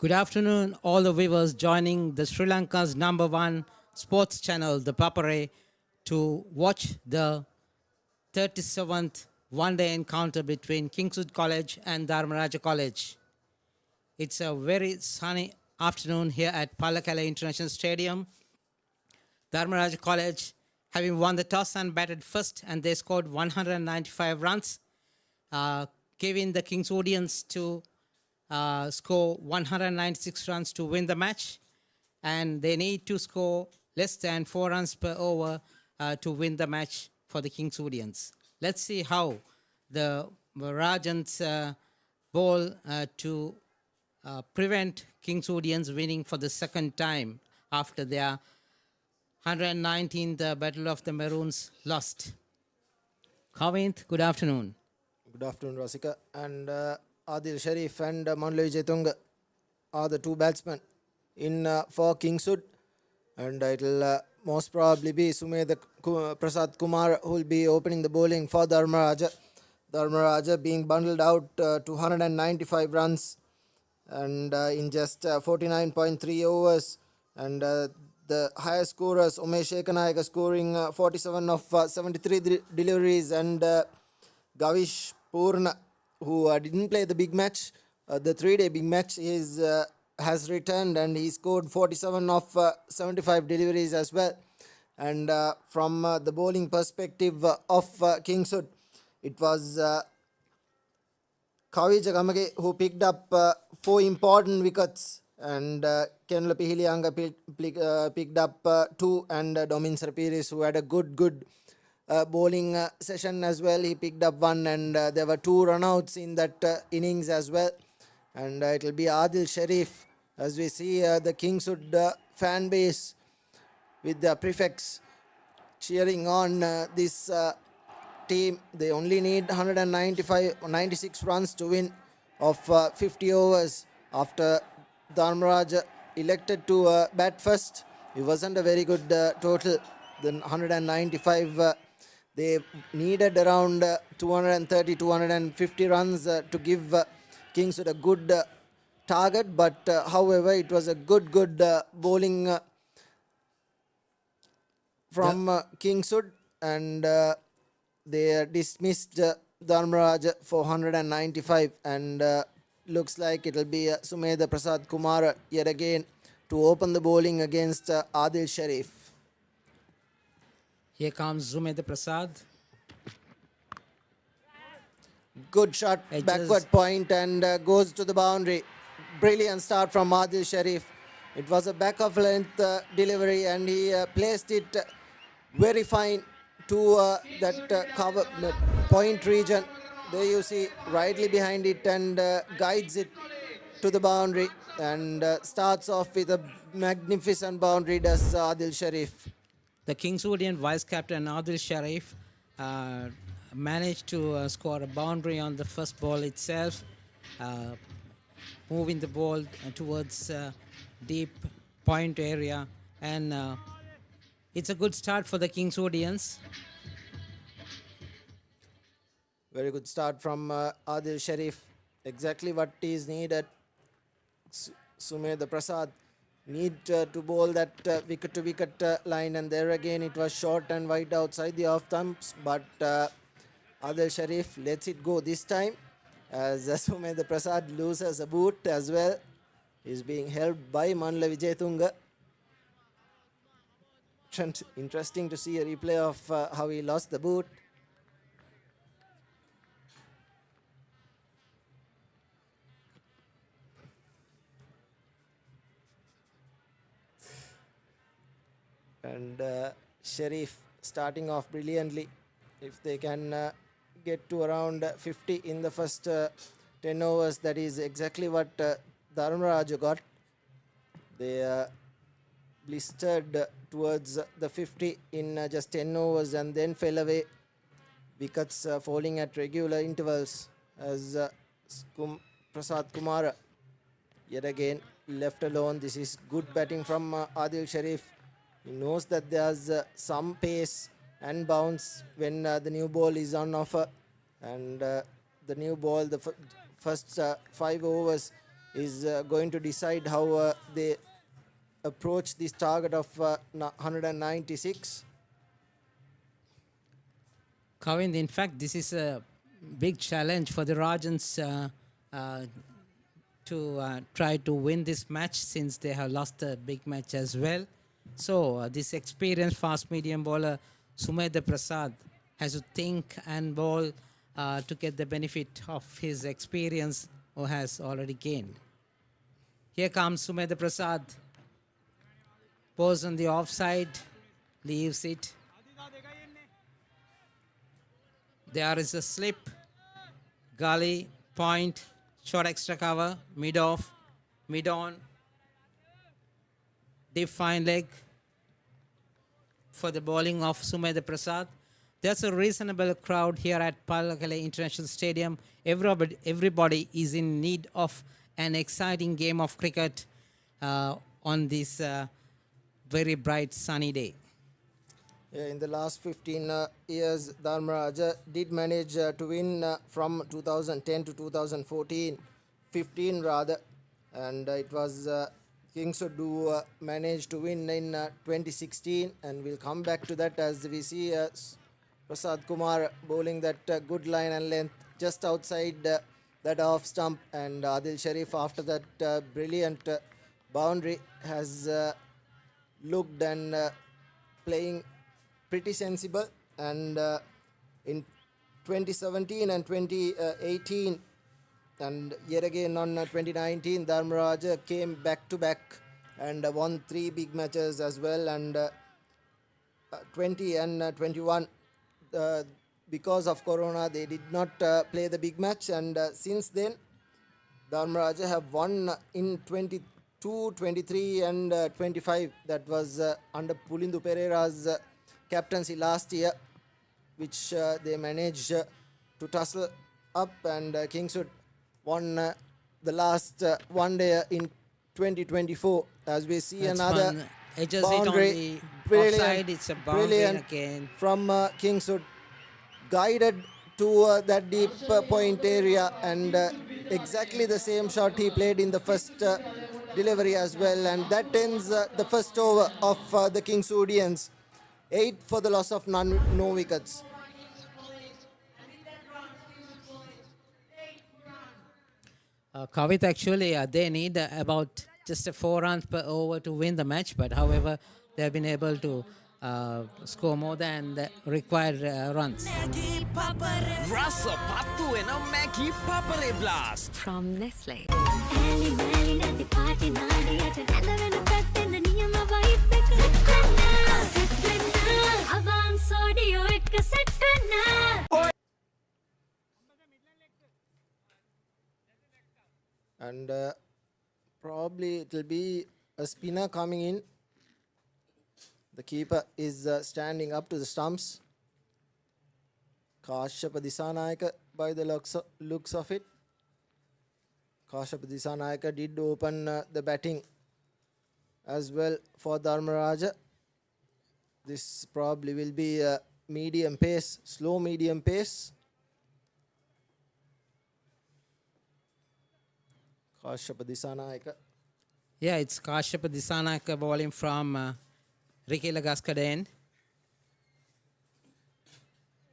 Speaker 9: Good afternoon, all the viewers joining the Sri Lanka's #1 sports channel, ThePapare, to watch the 37th one-day encounter between Kingswood College and Dharmaraja College. It's a very sunny afternoon here at Pallekele International Stadium. Dharmaraja College, having won the toss and batted first, and they scored 195 runs, giving the Kingswoodians to score 196 runs to win the match, and they need to score less than 4 runs per over to win the match for the Kingswoodians. Let's see how the Rajans bowl to prevent Kingswoodians winning for the second time after their 119th Battle of the Maroons lost. Kavint, good afternoon.
Speaker 15: Good afternoon, Rasika. And Adil Sharif and Manla Vijayatunga are the two batsmen in for Kingswood, and it'll most probably be Sumedha Prasad Kumar who will be opening the bowling for Dharmaraja. Dharmaraja being bundled out to 195 runs and in just 49.3 overs, and the highest scorers Umesh Ekanayaka scoring 47 of 73 deliveries, and Gavish Purna, who didn't play the big match, the 3-day big match, has returned and he scored 47 of 75 deliveries as well. And from the bowling perspective of Kingswood, it was Kavi Jagamage who picked up 4 important wickets, and Kenla Pihilianga picked up 2, and Domin Sarpiris, who had a good bowling session as well, he picked up 1, and there were 2 runouts in that innings as well. And it will be Adil Sharif, as we see the Kingswood fan base with the prefects cheering on this team. They only need 96 runs to win of 50 overs after Dharmaraja elected to bat first. It wasn't a very good total. Then 195, they needed around 230-250 runs to give Kingswood a good target, but however it was a good bowling from Kingswood, and they dismissed Dharmaraja for 195, and looks like it will be Sumedha Prasad Kumar yet again to open the bowling against Adil Sharif.
Speaker 9: Here comes Sumedha Prasad.
Speaker 15: Good shot, backward point, and goes to the boundary. Brilliant start from Adil Sharif. It was a back of length delivery, and he placed it very fine to that cover point region. There you see, rightly behind it, and guides it to the boundary, and starts off with a magnificent boundary, does Adil Sharif.
Speaker 9: The Kingswoodian vice captain Adil Sharif managed to score a boundary on the first ball itself, moving the ball towards deep point area, and it's a good start for the Kingswoodians.
Speaker 15: Very good start from Adil Sharif. Exactly what is needed. Sumedha Prasad need to bowl that wicket-to-wicket line, and there again it was short and wide outside the off stumps, but Adil Sharif lets it go this time, as Sumedha Prasad loses a boot as well. He's being helped by Manla Vijayatunga. Interesting to see a replay of how he lost the boot. And Sharif starting off brilliantly. If they can get to around 50 in the first 10 overs, that is exactly what Dharmaraja got. They blistered towards the 50 in just 10 overs and then fell away. Wickets falling at regular intervals as Prasad Kumara yet again left alone. This is good batting from Adil Sharif. He knows that there's some pace and bounce when the new ball is on offer, and the new ball, the first 5 overs, is going to decide how they approach this target of 196.
Speaker 9: Kavind, in fact, this is a big challenge for the Rajans to try to win this match, since they have lost a big match as well. So this experienced fast medium bowler Sumedha Prasad has to think and bowl to get the benefit of his experience or has already gained. Here comes Sumedha Prasad. Pose on the offside, leaves it. There is a slip, gully, point, short extra cover, mid off, mid on, deep fine leg for the bowling of Sumedha Prasad. There's a reasonable crowd here at Pallakele International Stadium. Everybody is in need of an exciting game of cricket on this very bright sunny day.
Speaker 15: Yeah, in the last 15 years, Dharmaraja did manage to win from 2010 to 2014, 15 rather, and it was Kingswood who managed to win in 2016, and we'll come back to that as we see Prasad Kumar bowling that good line and length just outside that off stump, and Adil Sharif after that brilliant boundary has looked and playing pretty sensible. And in 2017 and 2018 and yet again on 2019, Dharmaraja came back to back and won 3 big matches as well, and 20 and 21 because of Corona they did not play the big match, and since then Dharmaraja have won in 22, 23 and 25. That was under Pulindu Pereira's captaincy last year, which they managed to tussle up, and Kingswood won the last one day in 2024. As we see
Speaker 9: That's
Speaker 15: another
Speaker 9: fun. Edges it on
Speaker 15: boundary,
Speaker 9: the offside. It's a boundary
Speaker 15: brilliant
Speaker 9: again.
Speaker 15: from Kingswood, guided to that deep point area, and exactly the same shot he played in the first delivery as well, and that ends the first over of the Kingswoodians. 8 for the loss of no wickets.
Speaker 9: Kavit, actually, they need about just 4 runs per over to win the match, but however, they have been able to score more than the required runs.
Speaker 20: Rasa patu and a Maggie Papare blast.
Speaker 1: From Nestle.
Speaker 15: And probably it will be a spinner coming in. The keeper is standing up to the stumps. Kashyapa Disanayaka by the looks of it. Kashyapa Disanayaka did open the batting as well for Dharmaraja. This probably will be a medium pace, slow medium pace. Kashyapa Disanayaka.
Speaker 9: Yeah, it's Kashyapa Disanayaka bowling from Rikela Gaskaden.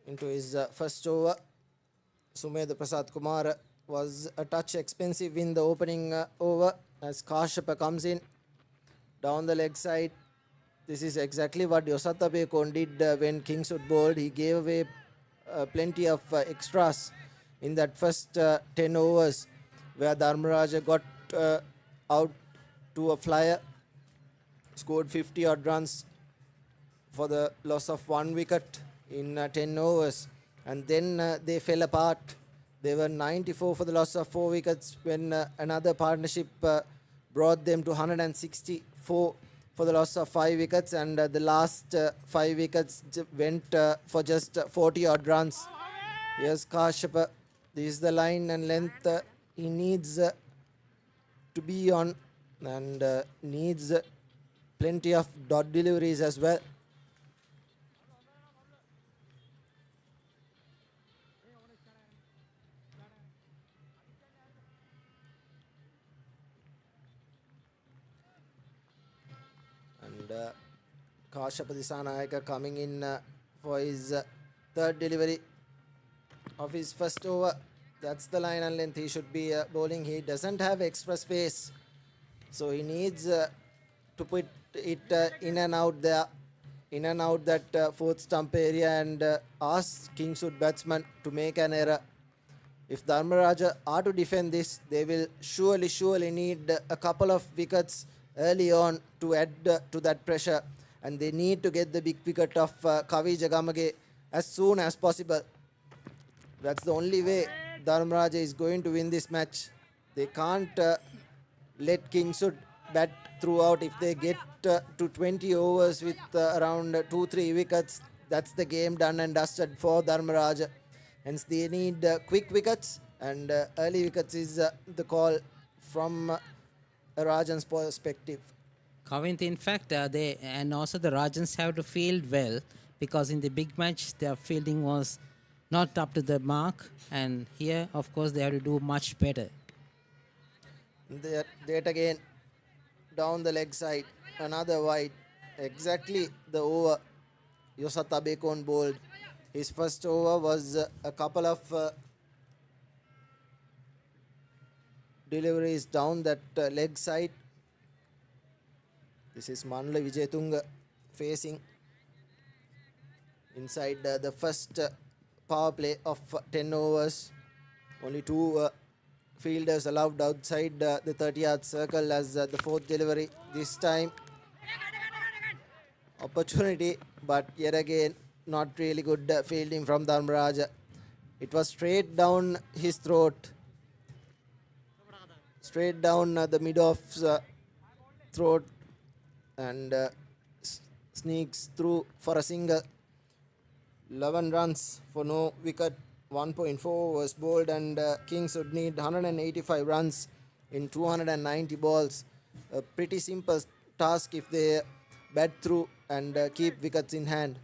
Speaker 15: Into his first over, Sumedha Prasad Kumar was a touch expensive in the opening over as Kashyapa comes in down the leg side. This is exactly what Yosata Bekon did when Kingswood bowled. He gave away plenty of extras in that first 10 overs where Dharmaraja got out to a flyer, scored 50 odd runs for the loss of 1 wicket in 10 overs. And then they fell apart. They were 94 for the loss of 4 wickets when another partnership brought them to 164 for the loss of 5 wickets. And the last 5 wickets went for just 40 odd runs. Here's Kashyap. This is the line and length he needs to be on, and needs plenty of dot deliveries as well. And Kashyap Disanayaka coming in for his third delivery of his first over. That's the line and length he should be bowling. He doesn't have extra space, so he needs to put it in and out there, in and out that fourth stump area, and ask Kingswood batsmen to make an error. If Dharmaraja are to defend this, they will surely need a couple of wickets early on to add to that pressure, and they need to get the big wicket of Kavi Jagamage as soon as possible. That's the only way Dharmaraja is going to win this match. They can't let Kingswood bat throughout. If they get to 20 overs with around 2-3 wickets, that's the game done and dusted for Dharmaraja. Hence they need quick wickets, and early wickets is the call from Rajan's perspective.
Speaker 9: Kavint, in fact, they and also the Rajans have to field well, because in the big match their fielding was not up to the mark, and here of course they have to do much better.
Speaker 15: That again down the leg side, another wide, exactly the over Yosata Bekon bowled. His first over was a couple of deliveries down that leg side. This is Manula Vijayatunga facing inside the first power play of 10 overs. Only 2 fielders allowed outside the 30-yard circle as the fourth delivery. This time opportunity, but yet again not really good fielding from Dharmaraja. It was straight down his throat, straight down the mid-off's throat, and sneaks through for a single. 11 runs for no wicket, 1.4 was bowled, and Kings would need 185 runs in 290 balls. A pretty simple task if they bat through and keep wickets in hand.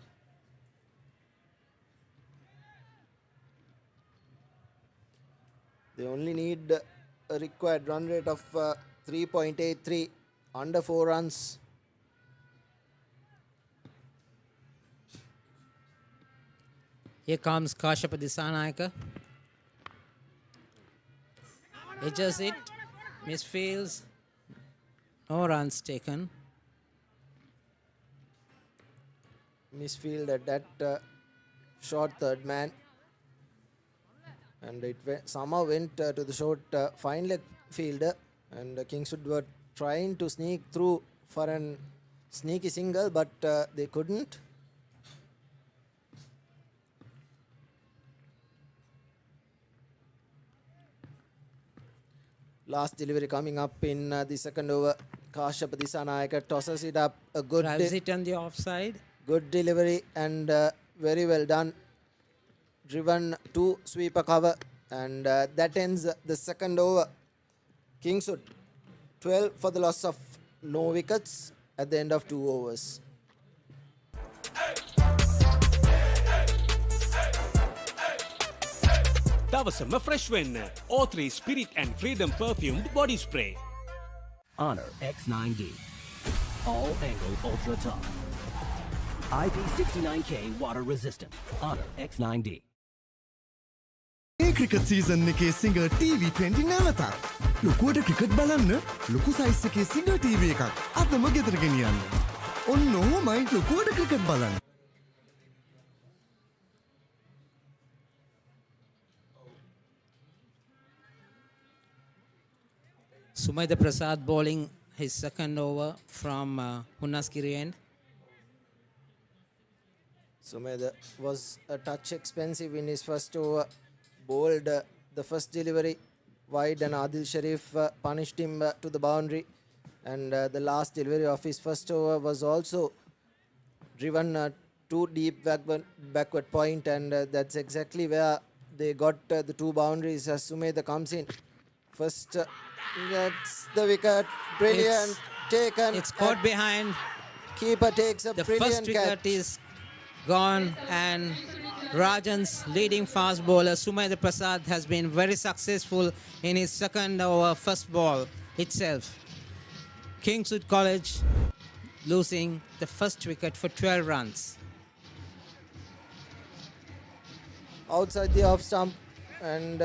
Speaker 15: They only need a required run rate of 3.83, under 4 runs.
Speaker 9: Here comes Kashyap Disanayaka. Edges it, misfields, no runs taken.
Speaker 15: Misfield at that short third man, and it somehow went to the short fine leg fielder, and Kingswood were trying to sneak through for an sneaky single, but they couldn't. Last delivery coming up in the second over. Kashyap Disanayaka tosses it up. A good
Speaker 9: Drives it on the offside.
Speaker 15: Good delivery and very well done. Driven to sweeper cover, and that ends the second over. Kingswood 12 for the loss of no wickets at the end of 2 overs.
Speaker 22: දවසම fresh වෙන්න O3 Spirit and Freedom perfumed body spray.
Speaker 2: Honor X9D. All angle ultra tough. IP69K water resistant. Honor X9D.
Speaker 13: මේ cricket season එකේ single TV20 නැවතත්. ලොකුවට cricket බලන්න ලොකු size එකේ single TV එකක් අදම ගෙදර ගෙනියන්න. ඔන්න ඔහොමයි ලොකුවට ක්‍රිකට් බලන්න.
Speaker 9: Sumaida Prasad bowling his second over from Hunnaskiri end.
Speaker 15: Sumedha was a touch expensive in his first over. Bowled the first delivery wide, and Adil Sharif punished him to the boundary. And the last delivery of his first over was also driven too deep backward point, and that's exactly where they got the two boundaries as Sumedha comes in. First, that's the wicket. Brilliant. Taken.
Speaker 9: It's caught behind.
Speaker 15: Keeper takes a
Speaker 9: The
Speaker 15: brilliant
Speaker 9: first wicket
Speaker 15: catch.
Speaker 9: is gone, and Rajan's leading fast bowler Sumedha Prasad has been very successful in his second over first ball itself. Kingswood College losing the first wicket for 12 runs.
Speaker 15: Outside the off stump, and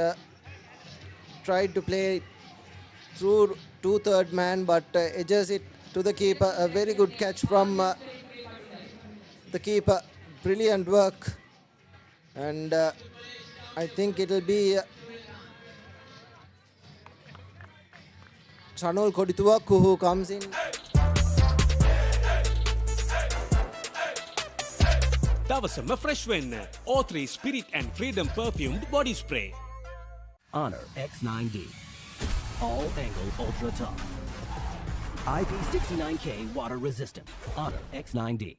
Speaker 15: tried to play through two-third man, but edges it to the keeper. A very good catch from the keeper. Brilliant work. And I think it'll be Chanul Kodituwaku who comes in.
Speaker 22: දවසම fresh වෙන්න. O3 Spirit and Freedom perfumed body spray.
Speaker 2: Honor X9D. All angle ultra tough. IP69K water resistant. Honor X9D.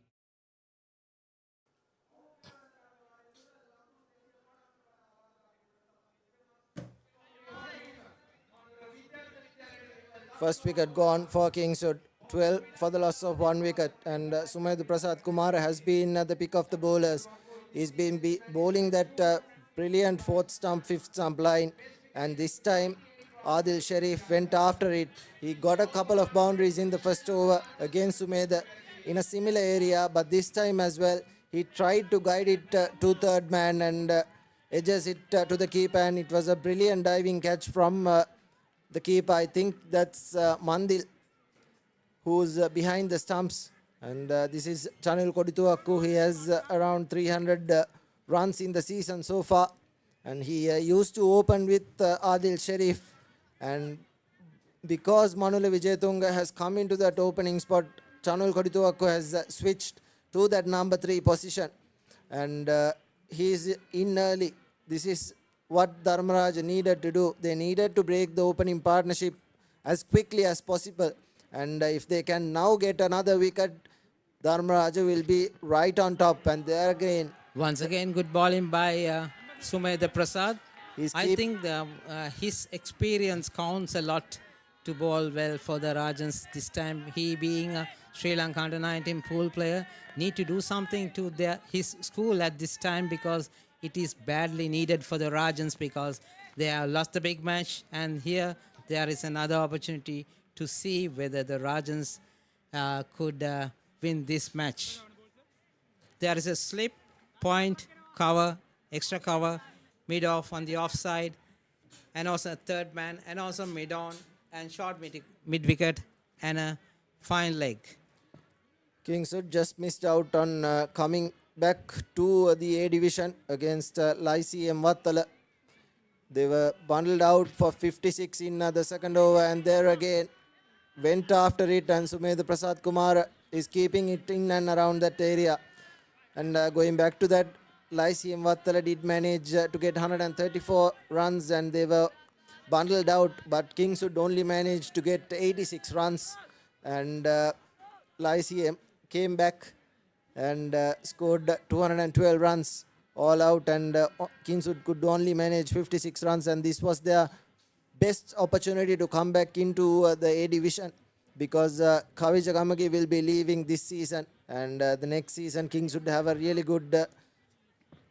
Speaker 15: First wicket gone for Kingswood. 12 for the loss of one wicket, and Sumedha Prasad Kumar has been the pick of the bowlers. He's been bowling that brilliant fourth stump, fifth stump line, and this time Adil Sharif went after it. He got a couple of boundaries in the first over against Sumedha in a similar area, but this time as well he tried to guide it to third man and edges it to the keeper, and it was a brilliant diving catch from the keeper. I think that's Mandil, who's behind the stumps, and this is Chanul Kodituwaku. He has around 300 runs in the season so far, and he used to open with Adil Sharif, and because Manula Vijayatunga has come into that opening spot, Chanul Kodituwaku has switched to that number 3 position, and he's in early. This is what Dharmaraja needed to do. They needed to break the opening partnership as quickly as possible. And if they can now get another wicket, Dharmaraja will be right on top. And there again,
Speaker 9: once again, good bowling by Sumedha Prasad. I think his experience counts a lot to bowl well for the Rajans this time. He being a Sri Lanka under-19 pool player, need to do something to his school at this time, because it is badly needed for the Rajans, because they have lost the big match, and here there is another opportunity to see whether the Rajans could win this match. There is a slip, point, cover, extra cover, mid-off on the offside, and also a third man, and also mid-on, and short mid-wicket, and a fine leg.
Speaker 15: Kingswood just missed out on coming back to the A division against Lyceum Vattala. They were bundled out for 56 in the second over, and there again went after it, and Sumedha Prasad Kumar is keeping it in and around that area. And going back to that, Lyceum Vattala did manage to get 134 runs, and they were bundled out, but Kingswood only managed to get 86 runs, and Lyceum came back and scored 212 runs all out, and Kingswood could only manage 56 runs, and this was their best opportunity to come back into the A division, because Kavija Kamagi will be leaving this season, and the next season Kingswood have a really good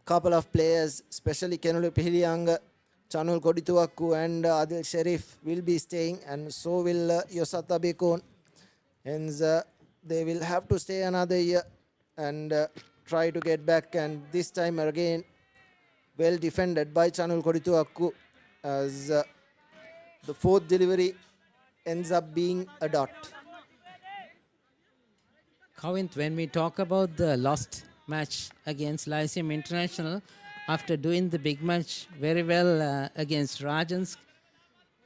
Speaker 15: couple of players, especially Kenulu Pihiliyanga, Chanul Kodituwaku and Adil Sharif will be staying, and so will Yosata Bikun. Hence they will have to stay another year and try to get back, and this time again well defended by Chanul Kodituwaku, as the fourth delivery ends up being a dot.
Speaker 9: Kavint, when we talk about the lost match against Lyceum International, after doing the big match very well against Rajans,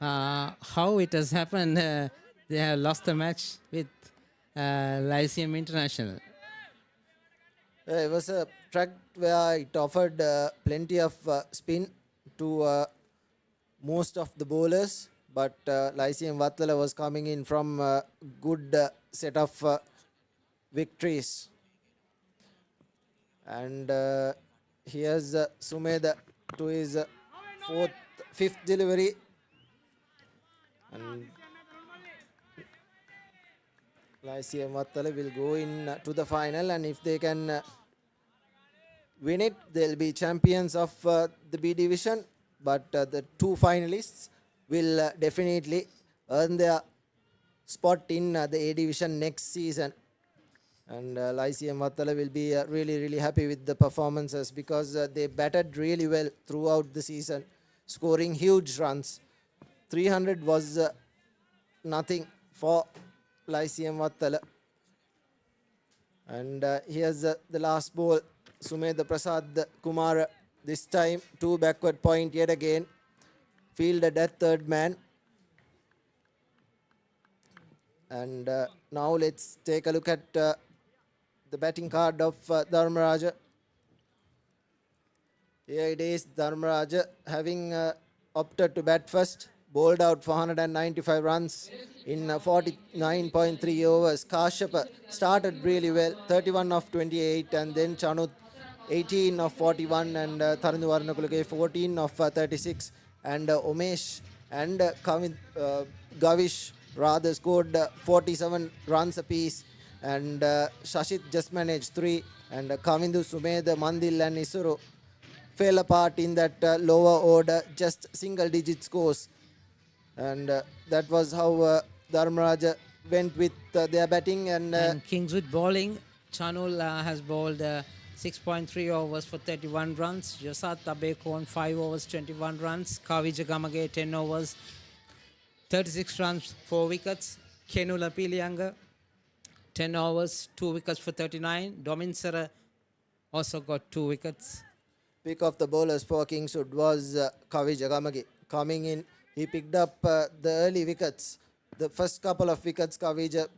Speaker 9: how it has happened, they have lost the match with Lyceum International.
Speaker 15: It was a track where it offered plenty of spin to most of the bowlers, but Lyceum Vattala was coming in from a good set of victories. And here's Sumedha to his fifth delivery. And Lyceum Vattala will go in to the final, and if they can win it, they'll be champions of the B division. But the two finalists will definitely earn their spot in the A division next season. And Lyceum Vattala will be really happy with the performances, because they batted really well throughout the season, scoring huge runs. 300 was nothing for Lyceum Vattala. And here's the last ball, Sumedha Prasad Kumara. This time, 2 backward point yet again. Fielded at third man. And now let's take a look at the batting card of Dharmaraja. Here it is, Dharmaraja having opted to bat first. Bowled out 495 runs in 49.3 overs. Kashyap started really well, 31 of 28, and then Chanut 18 of 41, and Tharundu Warnakulake 14 of 36, and Umesh and Gavish rather scored 47 runs apiece, and Shashit just managed 3, and Kavindu, Sumedha, Mandil and Isuru fell apart in that lower order, just single digit scores. And that was how Dharmaraja went with their batting. And
Speaker 9: Kingswood bowling. Chanul has bowled 6.3 overs for 31 runs. Yosat Tabekon 5 overs, 21 runs. Kavija Gamage 10 overs, 36 runs, 4 wickets. Kenula Pilianga 10 overs, 2 wickets for 39. Dominsara also got 2 wickets.
Speaker 15: Pick of the bowlers for Kingswood was Kavija Gamage. Coming in, he picked up the early wickets. The first couple of wickets Kavija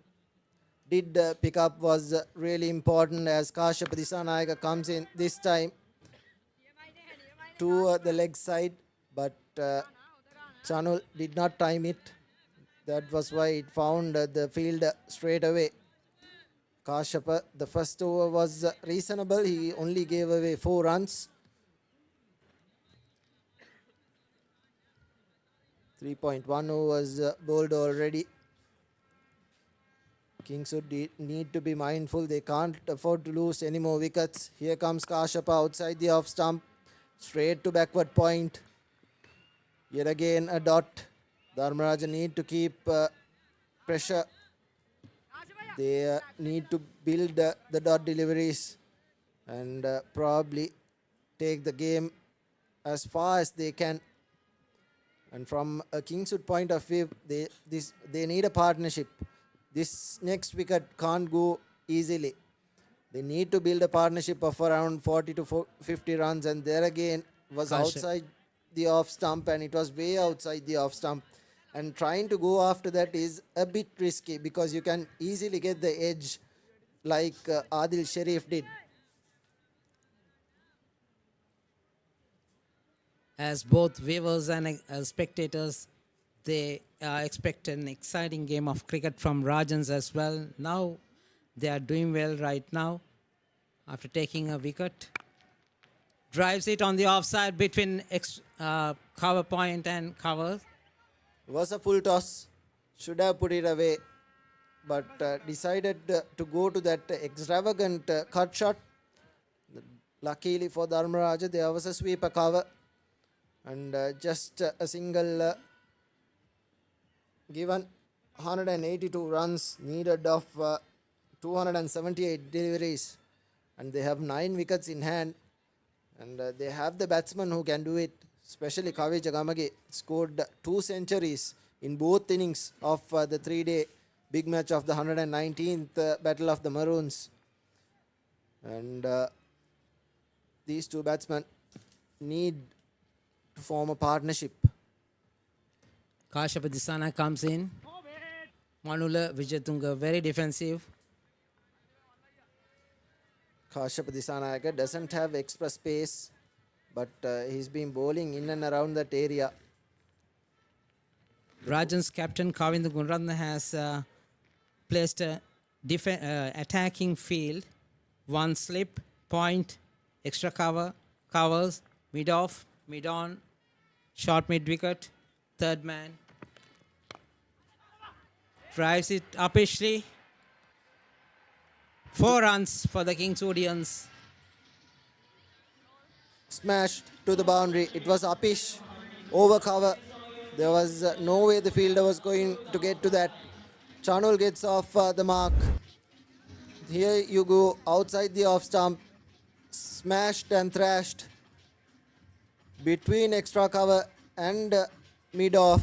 Speaker 15: did pick up was really important, as Kashyap Disanayaka comes in this time to the leg side, but Chanul did not time it. That was why it found the field straight away. Kashyap, the first over was reasonable. He only gave away 4 runs. 3.1 overs bowled already. Kingswood need to be mindful. They can't afford to lose any more wickets. Here comes Kashyap outside the off stump. Straight to backward point. Yet again a dot. Dharmaraja need to keep pressure. They need to build the dot deliveries and probably take the game as far as they can. And from a Kingswood point of view, they need a partnership. This next wicket can't go easily. They need to build a partnership of around 40 to 50 runs, and there again was outside the off stump, and it was way outside the off stump. And trying to go after that is a bit risky, because you can easily get the edge like Adil Sharif did.
Speaker 9: As both viewers and spectators, they expect an exciting game of cricket from Rajans as well. Now they are doing well right now after taking a wicket. Drives it on the offside between cover point and cover.
Speaker 15: It was a full toss. Should have put it away, but decided to go to that extravagant cut shot. Luckily for Dharmaraja, there was a sweeper cover. And just a single given. 182 runs needed of 278 deliveries, and they have 9 wickets in hand, and they have the batsman who can do it, especially Kavija Gamage. Scored 2 centuries in both innings of the 3-day big match of the 119th Battle of the Maroons, and these 2 batsmen need to form a partnership.
Speaker 9: Kashyap Disana comes in. Manula Vijayatunga very defensive.
Speaker 15: Kashyap Disanayaka doesn't have extra space, but he's been bowling in and around that area.
Speaker 9: Rajan's captain Kavinda Gunratna has placed a attacking field, one slip, point, extra cover, covers, mid off, mid on, short mid wicket, third man. Drives it uppishly. 4 runs for the Kingswoodians.
Speaker 15: Smashed to the boundary. It was uppish, over cover. There was no way the fielder was going to get to that. Chanul gets off the mark. Here you go, outside the off stump. Smashed and thrashed between extra cover and mid off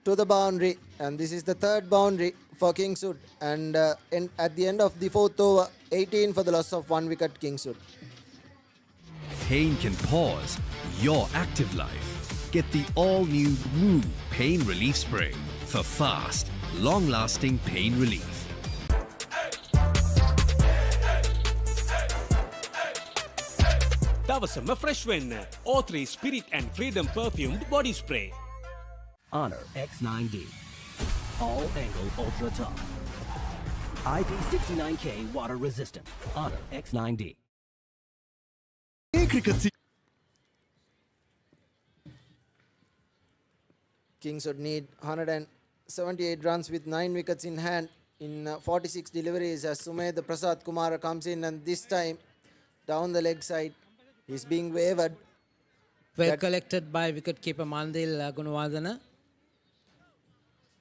Speaker 15: to the boundary. And this is the third boundary for Kingswood. And at the end of the 4th over, 18 for the loss of 1 wicket, Kingswood.
Speaker 11: Pain can pause your active life. Get the all-new Move Pain Relief Spray for fast, long-lasting pain relief.
Speaker 22: දවසම fresh වෙන්න O3 Spirit and Freedom perfumed body spray.
Speaker 2: Honor X9D. All angle ultra tough. IP69K water resistant. Honor X9D.
Speaker 15: Kingswood need 178 runs with 9 wickets in hand in 46 deliveries as Sumedha Prasad Kumara comes in, and this time down the leg side he's being wavered.
Speaker 9: Well collected by wicketkeeper Mandil Gunawardana.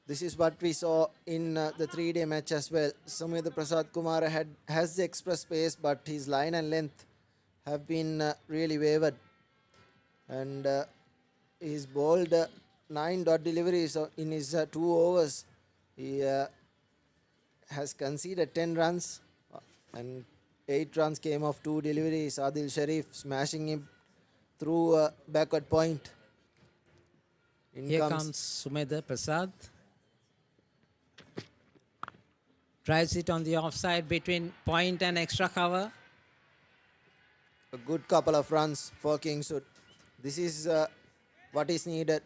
Speaker 15: This is what we saw in the 3-day match as well. Sumedha Prasad Kumara has the express pace, but his line and length have been really wavered. And he's bowled 9 dot deliveries in his 2 overs. He has conceded 10 runs and 8 runs came off 2 deliveries. Adil Sharif smashing him through a backward point.
Speaker 9: Here comes Sumedha Prasad. Drives it on the offside between point and extra cover.
Speaker 15: A good couple of runs for Kingswood. This is what is needed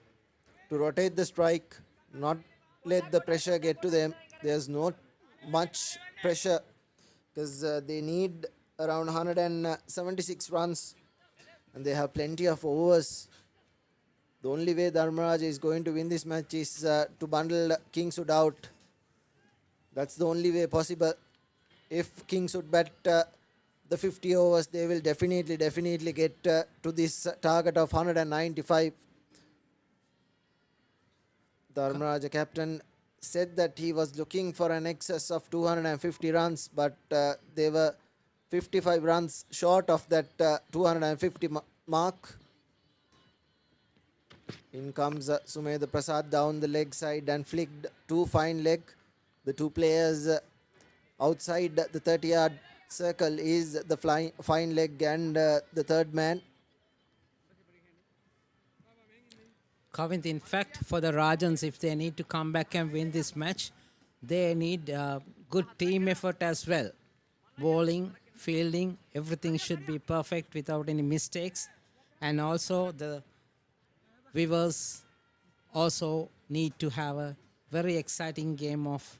Speaker 15: to rotate the strike, not let the pressure get to them. There's not much pressure because they need around 176 runs and they have plenty of overs. The only way Dharmaraja is going to win this match is to bundle Kingswood out. That's the only way possible. If Kingswood bat the 50 overs, they will definitely get to this target of 195. Dharmaraja captain said that he was looking for an excess of 250 runs, but they were 55 runs short of that 250 mark. In comes Sumedha Prasad down the leg side and flicked 2 fine leg. The 2 players outside the 30-yard circle is the fine leg and the third man.
Speaker 9: Kavind, in fact, for the Rajans, if they need to come back and win this match, they need good team effort as well. Bowling, fielding, everything should be perfect without any mistakes. And also the viewers also need to have a very exciting game of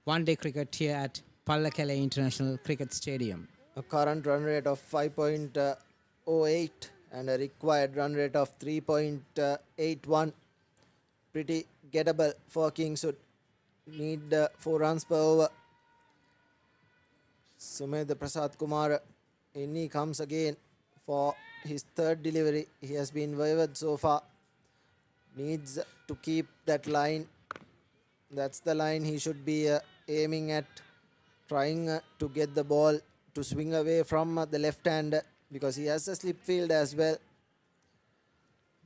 Speaker 9: one-day cricket here at Pallakele International Cricket Stadium.
Speaker 15: A current run rate of 5.08 and a required run rate of 3.81. Pretty gettable for Kingswood. Need 4 runs per over. Sumedha Prasad Kumar, in he comes again for his 3rd delivery. He has been wavered so far. Needs to keep that line. That's the line he should be aiming at. Trying to get the ball to swing away from the left hand because he has a slip field as well.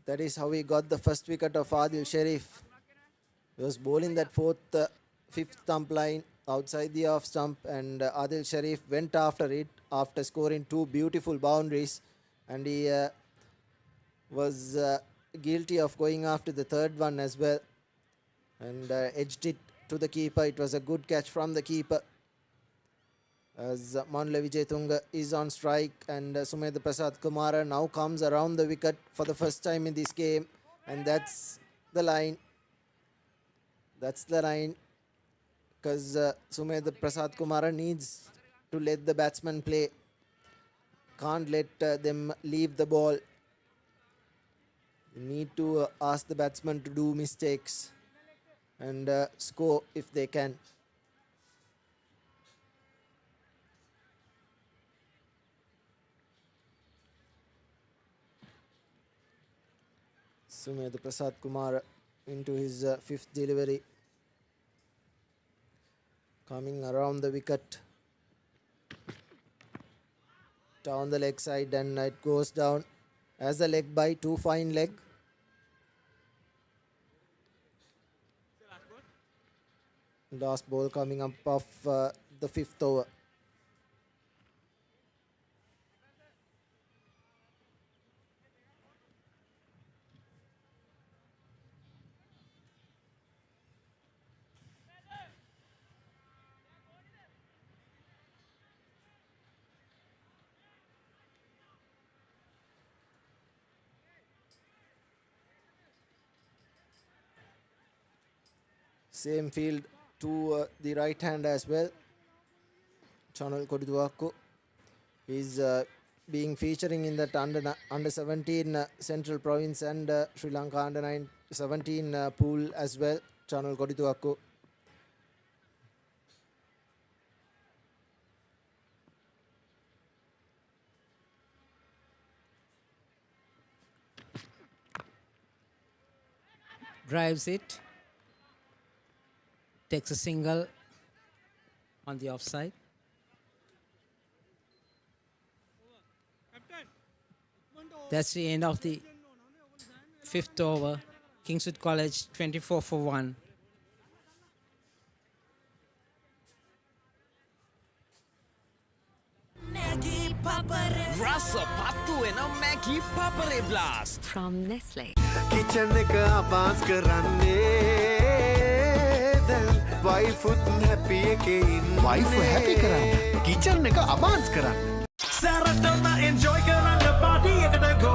Speaker 15: That is how he got the first wicket of Adil Sharif. He was bowling that 4th, 5th stump line outside the off stump, and Adil Sharif went after it after scoring 2 beautiful boundaries, and he was guilty of going after the 3rd one as well and edged it to the keeper. It was a good catch from the keeper. as Manla Vijayatunga is on strike, and Sumedha Prasad Kumara now comes around the wicket for the first time in this game, and that's the line. That's the line, because Sumedha Prasad Kumara needs to let the batsman play. Can't let them leave the ball. You need to ask the batsman to do mistakes and score if they can. Sumedha Prasad Kumar into his fifth delivery. Coming around the wicket. Down the leg side, and it goes down as a leg by, too fine leg. Last ball coming up of the fifth over. Same field to the right hand as well. Chanal Kodituakku is being featuring in that under 17 Central Province and Sri Lanka under 17 pool as well. Chanal Kodituakku.
Speaker 9: Drives it. Takes a single on the offside. That's the end of the fifth over. Kingswood College 24 for 1.
Speaker 22: Rasa patu ena Maggie Papare Blast
Speaker 1: From Nestle.
Speaker 21: Kitchen එක අපාස් කරන්නේ දැන් wife උත් happy එකේ ඉන්නේ wife happy කරන්න kitchen එක අපාස් කරන්න සරටම enjoy කරන්න party එකට go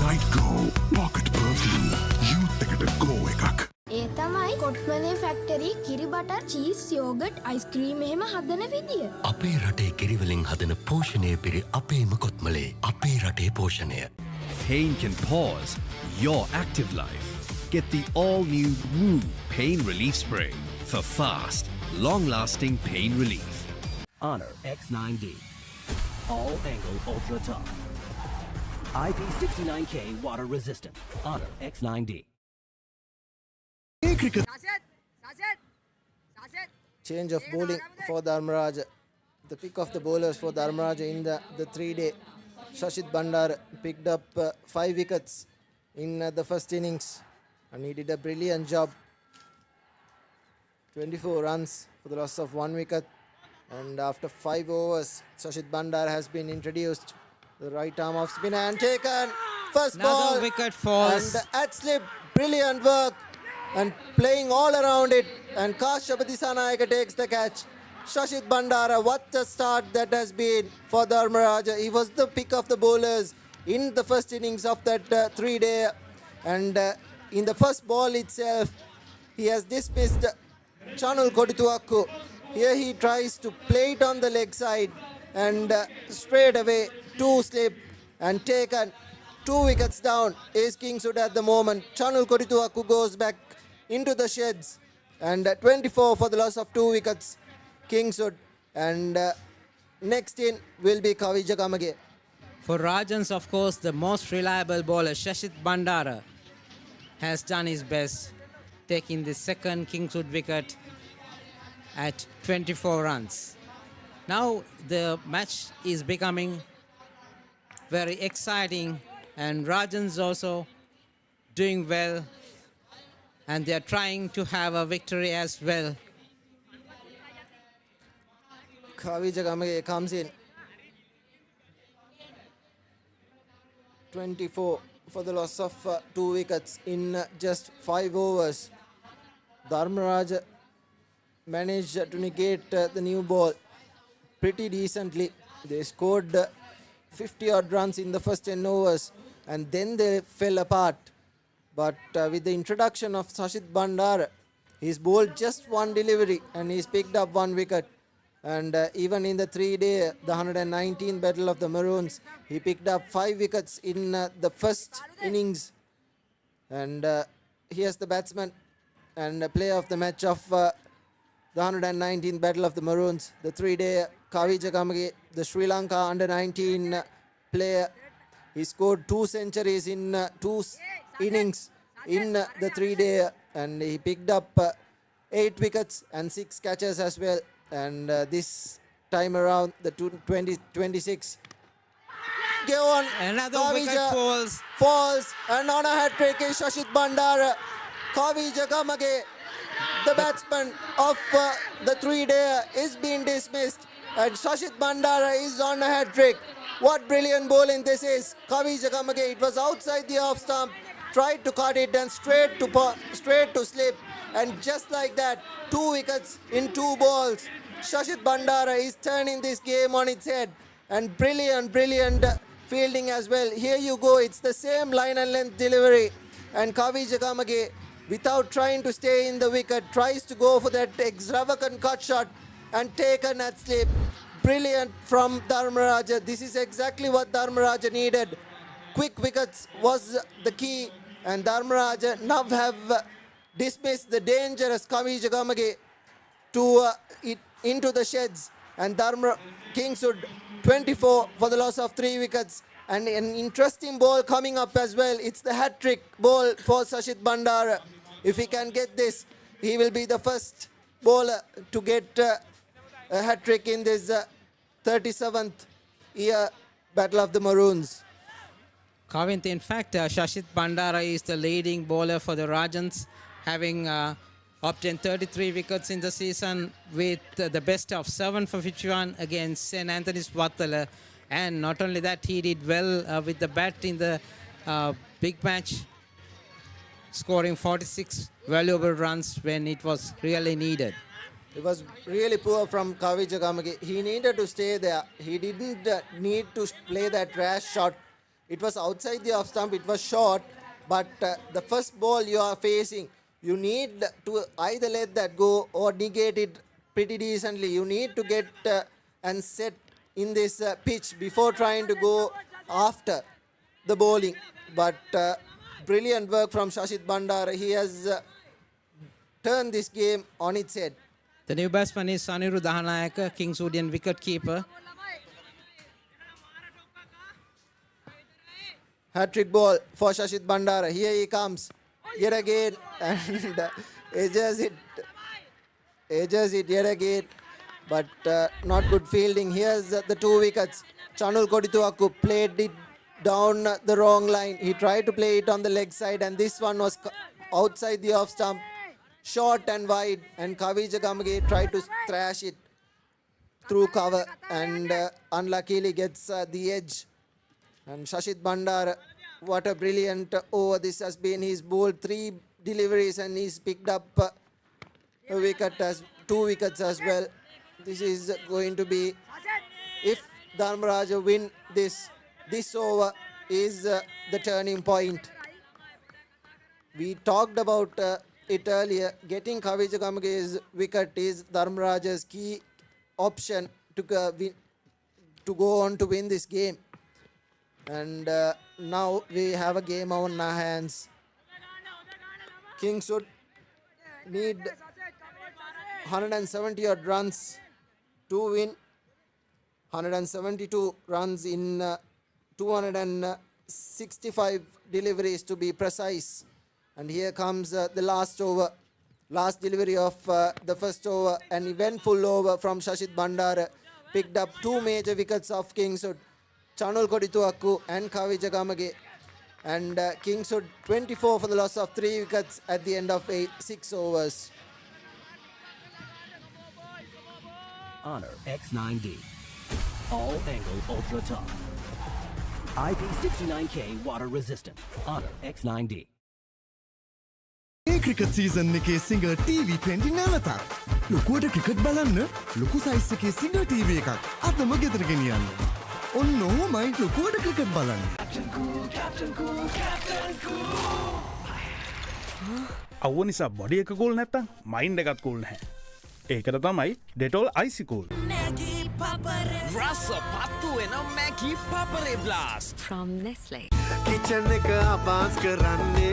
Speaker 17: Night Go Pocket Perfume Youth එකට go එකක්
Speaker 8: ඒ තමයි කොට්මලේ ෆැක්ටරි කිරි බටර් චීස් යෝගට් අයිස්ක්‍රීම් එහෙම හදන විදිය.
Speaker 19: අපේ රටේ කිරිවලින් හදන පෝෂණය පිරි අපේම කොත්මලේ අපේ රටේ පෝෂණය.
Speaker 11: Pain can pause your active life. Get the all-new Woo Pain Relief Spray for fast, long-lasting pain relief.
Speaker 2: Honor X9D. All angle ultra tough. IP69K water resistant. Honor X9D.
Speaker 15: Change of bowling for Dharmaraja. The pick of the bowlers for Dharmaraja in the 3-day. Shashit Bandar picked up 5 wickets in the first innings, and he did a brilliant job. 24 runs for the loss of 1 wicket, and after 5 overs, Shashit Bandar has been introduced. The right arm off spinner and taken. First
Speaker 9: Another
Speaker 15: ball.
Speaker 9: wicket falls.
Speaker 15: And at slip, brilliant work. And playing all around it, and Kashyapati Sanayaka takes the catch. Shashit Bandara, what a start that has been for Dharmaraja. He was the pick of the bowlers in the first innings of that 3-day, and in the first ball itself, he has dismissed Chanul Kodituakku. Here he tries to play it on the leg side, and straight away 2 slip and taken. 2 wickets down is Kingswood at the moment. Chanul Kodituakku goes back into the sheds, and 24 for the loss of 2 wickets, Kingswood, and next in will be Kavija Kamage.
Speaker 9: For Rajans, of course, the most reliable bowler, Shashit Bandara, has done his best, taking the second Kingswood wicket at 24 runs. Now the match is becoming very exciting, and Rajans also doing well, and they are trying to have a victory as well.
Speaker 15: Kavija Kamage comes in. 24 for the loss of 2 wickets in just 5 overs. Dharmaraja managed to negate the new ball pretty decently. They scored 50 odd runs in the first 10 overs and then they fell apart. But with the introduction of Sashit Bandara, he's bowled just one delivery and he's picked up one wicket. And even in the 3-day, the 119th Battle of the Maroons, he picked up 5 wickets in the first innings. And here's the batsman and player of the match of the 119th Battle of the Maroons, the 3-day Kavi Jagamage, the Sri Lanka under-19 player. He scored 2 centuries in 2 innings in the 3-day and he picked up 8 wickets and 6 catches as well. And this time around, the 2026. Go on.
Speaker 9: Another
Speaker 15: Kavija
Speaker 9: wicket
Speaker 15: falls. And on a hat-trick is Sashit Bandara. Kavi Jagamage, the batsman of the 3-day, is being dismissed. And Sashit Bandara is on a hat-trick. What brilliant bowling this is. Kavi Jagamage, it was outside the off stump. Tried to cut it and straight to slip. And just like that, 2 wickets in 2 balls. Sashit Bandara is turning this game on its head. And brilliant fielding as well. Here you go, it's the same line and length delivery. And Kavi Jagamage, without trying to stay in the wicket, tries to go for that extravagant cut shot and take a net slip. Brilliant from Dharmaraja. This is exactly what Dharmaraja needed. Quick wickets was the key. And Dharmaraja now have dismissed the dangerous Kavi Jagamage to into the sheds. And Kingswood 24 for the loss of 3 wickets. And an interesting ball coming up as well. It's the hat-trick ball for Sashit Bandara. If he can get this, he will be the first bowler to get a hat-trick in this 37th year Battle of the Maroons.
Speaker 9: Kavint, in fact, Sashit Bandara is the leading bowler for the Rajans, having obtained 33 wickets in the season with the best of 7 for 51 against St. Anthony's Wattala. And not only that, he did well with the bat in the big match, scoring 46 valuable runs when it was really needed.
Speaker 15: It was really poor from Kavi Jagamage. He needed to stay there. He didn't need to play that rash shot. It was outside the off stump. It was short. But the first ball you are facing, you need to either let that go or negate it pretty decently. You need to get and set in this pitch before trying to go after the bowling. But brilliant work from Sashit Bandara. He has turned this game on its head.
Speaker 9: The new batsman is Aniru Dahanayaka, Kingswoodian wicket-keeper.
Speaker 15: Hat-trick ball for Sashit Bandara. Here he comes. Yet again. And edges it yet again. But not good fielding. Here's the 2 wickets. Chanul Kodituaku played it down the wrong line. He tried to play it on the leg side. And this one was outside the off stump. Short and wide. And Kavi Jagamage tried to thrash it through cover. And unluckily gets the edge. And Sashit Bandara, what a brilliant over this has been. He's bowled 3 deliveries and he's picked up a wicket 2 wickets as well. This is going to be, if Dharmaraja win this over is the turning point. We talked about it earlier. Getting Kavi Jagamage's wicket is Dharmaraja's key option to go on to win this game. And now we have a game on our hands. Kingswood need 170 odd runs to win. 172 runs in 265 deliveries to be precise. And here comes the last over. Last delivery of the first over. An eventful over from Sashit Bandara. Picked up 2 major wickets of Kingswood. Chanul Kodituaku and Kavi Jagamage. And Kingswood 24 for the loss of 3 wickets at the end of 6 overs.
Speaker 2: Honor X9D. All angle ultra top. IP69K water resistant. Honor X9D.
Speaker 13: cricket season එකේ single TV 20 නැවතත් ලොකුවට cricket බලන්න ලොකු size එකේ single TV එකක් අතම ගෙදර ගෙනියන්න. ඔන්න ඔහොමයි ලොකුවට ක්‍රිකට් බලන්න.
Speaker 4: අව්ව නිසා බොඩි එක කූල් නැත්තම් මයින්ඩ් එකත් කූල් නැහැ. ඒකට තමයි ඩෙටෝල් අයිසි කූල්.
Speaker 20: රස පත්තු වෙන මැකි පපරේ බ්ලාස්ට්
Speaker 5: from Nestle.
Speaker 21: කිචන් එක අබාස් කරන්නේ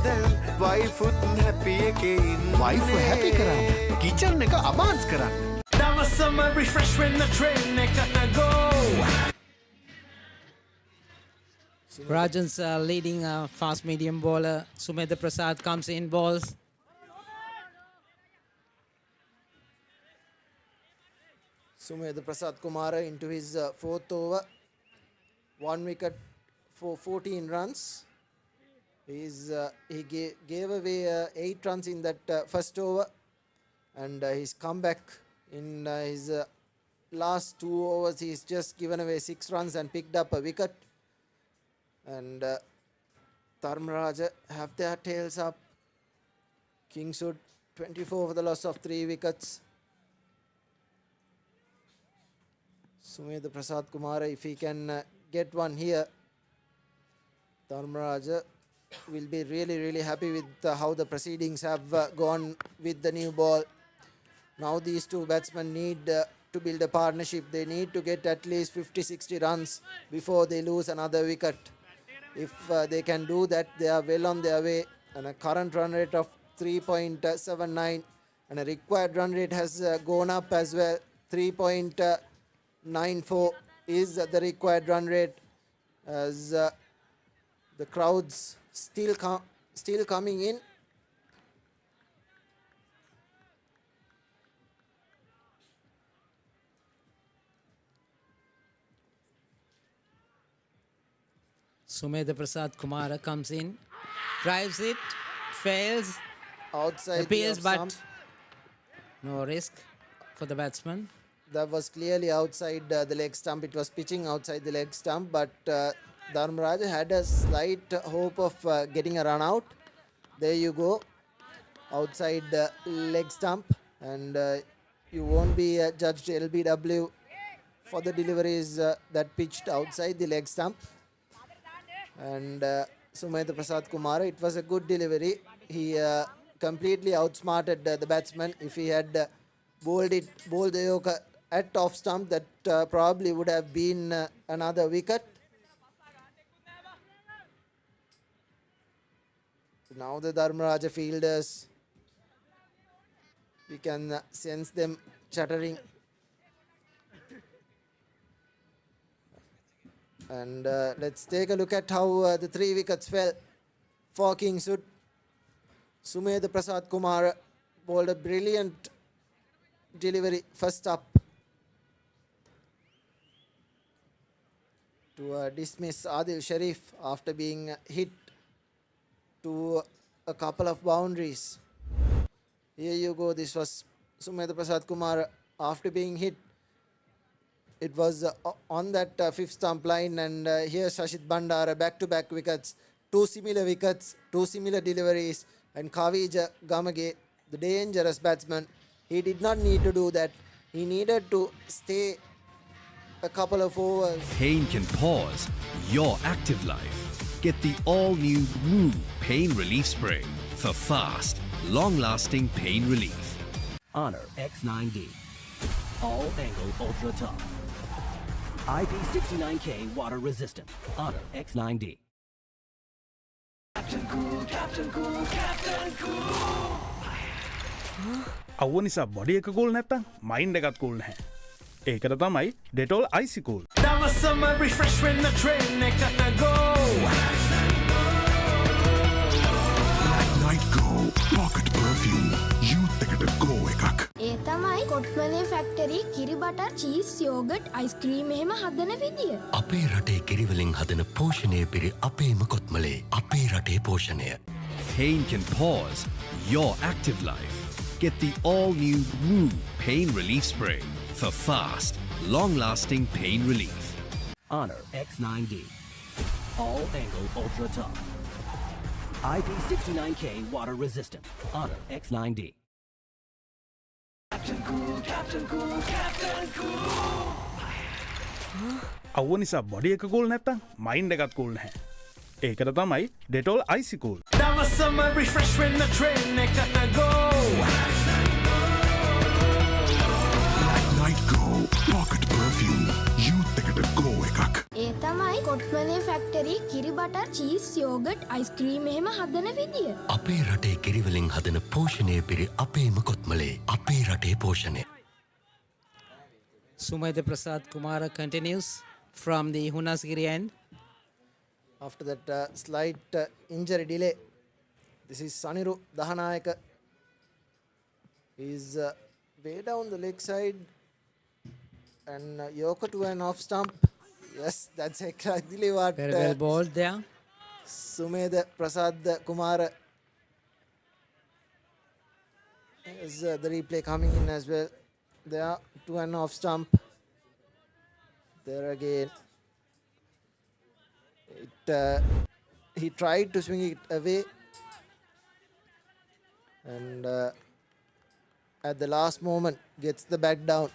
Speaker 21: දැන් වයිෆුත් හැපි එකේ ඉන්නේ.
Speaker 7: වයිෆ් හැපි කරන්න කිචන් එක අබාන්ස් කරන්න.
Speaker 16: දවසම refresh වෙන්න train එකට go.
Speaker 9: Rajan's leading fast medium bowler. Sumedha Prasad comes in, balls.
Speaker 15: Sumedha Prasad Kumara into his fourth over. 1 wicket for 14 runs. He gave away 8 runs in that first over. And he's come back in his last 2 overs. He's just given away 6 runs and picked up a wicket. And Dharmaraja have their tails up. Kingswood 24 for the loss of 3 wickets. Sumedha Prasad Kumara, if he can get one here, Dharmaraja will be really happy with how the proceedings have gone with the new ball. Now these two batsmen need to build a partnership. They need to get at least 50-60 runs before they lose another wicket. If they can do that, they are well on their way. And a current run rate of 3.79 and a required run rate has gone up as well. 3.94 is the required run rate, as the crowds still coming in.
Speaker 9: Sumedha Prasad Kumara comes in, drives it, fails,
Speaker 15: outside
Speaker 9: appeals,
Speaker 15: the
Speaker 9: but
Speaker 15: stump.
Speaker 9: no risk for the batsman.
Speaker 15: That was clearly outside the leg stump. It was pitching outside the leg stump, but Dharmaraja had a slight hope of getting a run out. There you go, outside the leg stump, and you won't be judged LBW for the deliveries that pitched outside the leg stump. And Sumedha Prasad Kumara, it was a good delivery. He completely outsmarted the batsman. If he had bowled the Yorker at off stump, that probably would have been another wicket. Now the Dharmaraja fielders, we can sense them chattering. And let's take a look at how the 3 wickets fell for Kingswood. Sumedha Prasad Kumara bowled a brilliant delivery first up to dismiss Adil Sharif after being hit to a couple of boundaries. Here you go, this was Sumedha Prasad Kumara after being hit. It was on that 5th stump line, and here Shashit Bandara, back-to-back wickets, 2 similar wickets, 2 similar deliveries, and Kavija Gamage, the dangerous batsman, he did not need to do that. He needed to stay a couple of overs.
Speaker 11: Pain can pause your active life. Get the all-new Move Pain Relief Spray for fast, long-lasting pain relief.
Speaker 2: Honor X9D. All angle ultra tough. IP69K water resistant. Honor X9D.
Speaker 4: අව්ව නිසා body එක cool නැත්තම් mind එකත් cool නැහැ. ඒකට තමයි Dettol IC cool.
Speaker 16: දවසම refresh වෙන්න train එකට go.
Speaker 17: Night Go Pocket Perfume Youth එකට go එකක්.
Speaker 8: ඒ තමයි කොට්මලේ ෆැක්ටරි කිරි බටර් චීස් යෝගට් අයිස්ක්‍රීම් එහෙම හදන විදිය.
Speaker 19: අපේ රටේ කිරිවලින් හදන පෝෂණය පිරි අපේම කොත්මලේ අපේ රටේ පෝෂණය.
Speaker 11: Pain can pause your active life. Get the all-new Move Pain Relief Spray for fast, long-lasting pain relief.
Speaker 2: Honor X9D. All angle ultra tough. IP69K water resistant. Honor X9D.
Speaker 4: අවුව නිසා බොඩි එක කූල් නැත්තම් mind එකත් cool නැහැ. ඒකට තමයි Dettol IC cool.
Speaker 21: දවසම refresh වෙන්න train එකට go.
Speaker 17: Like night go pocket perfume youth එකට go එකක්.
Speaker 8: ඒ තමයි කොට්මලේ ෆැක්ටරි කිරි බටර් චීස් යෝගට් අයිස්ක්‍රීම් එහෙම හදන විදිය.
Speaker 19: අපේ රටේ කිරිවලින් හදන පෝෂණය පිරි අපේම කොත්මලේ අපේ රටේ පෝෂණය.
Speaker 9: Sumaida Prasad Kumara continues from the Hunasgiri end.
Speaker 15: After that slight injury delay, this is Saniru Dahanayaka. He is way down the leg side and Yoko to an off stump. Yes, that's exactly what
Speaker 9: Very well bowled there.
Speaker 15: Sumaida Prasad Kumara is the replay coming in as well. There to an off stump. There again. He tried to swing it away, and at the last moment gets the bat down.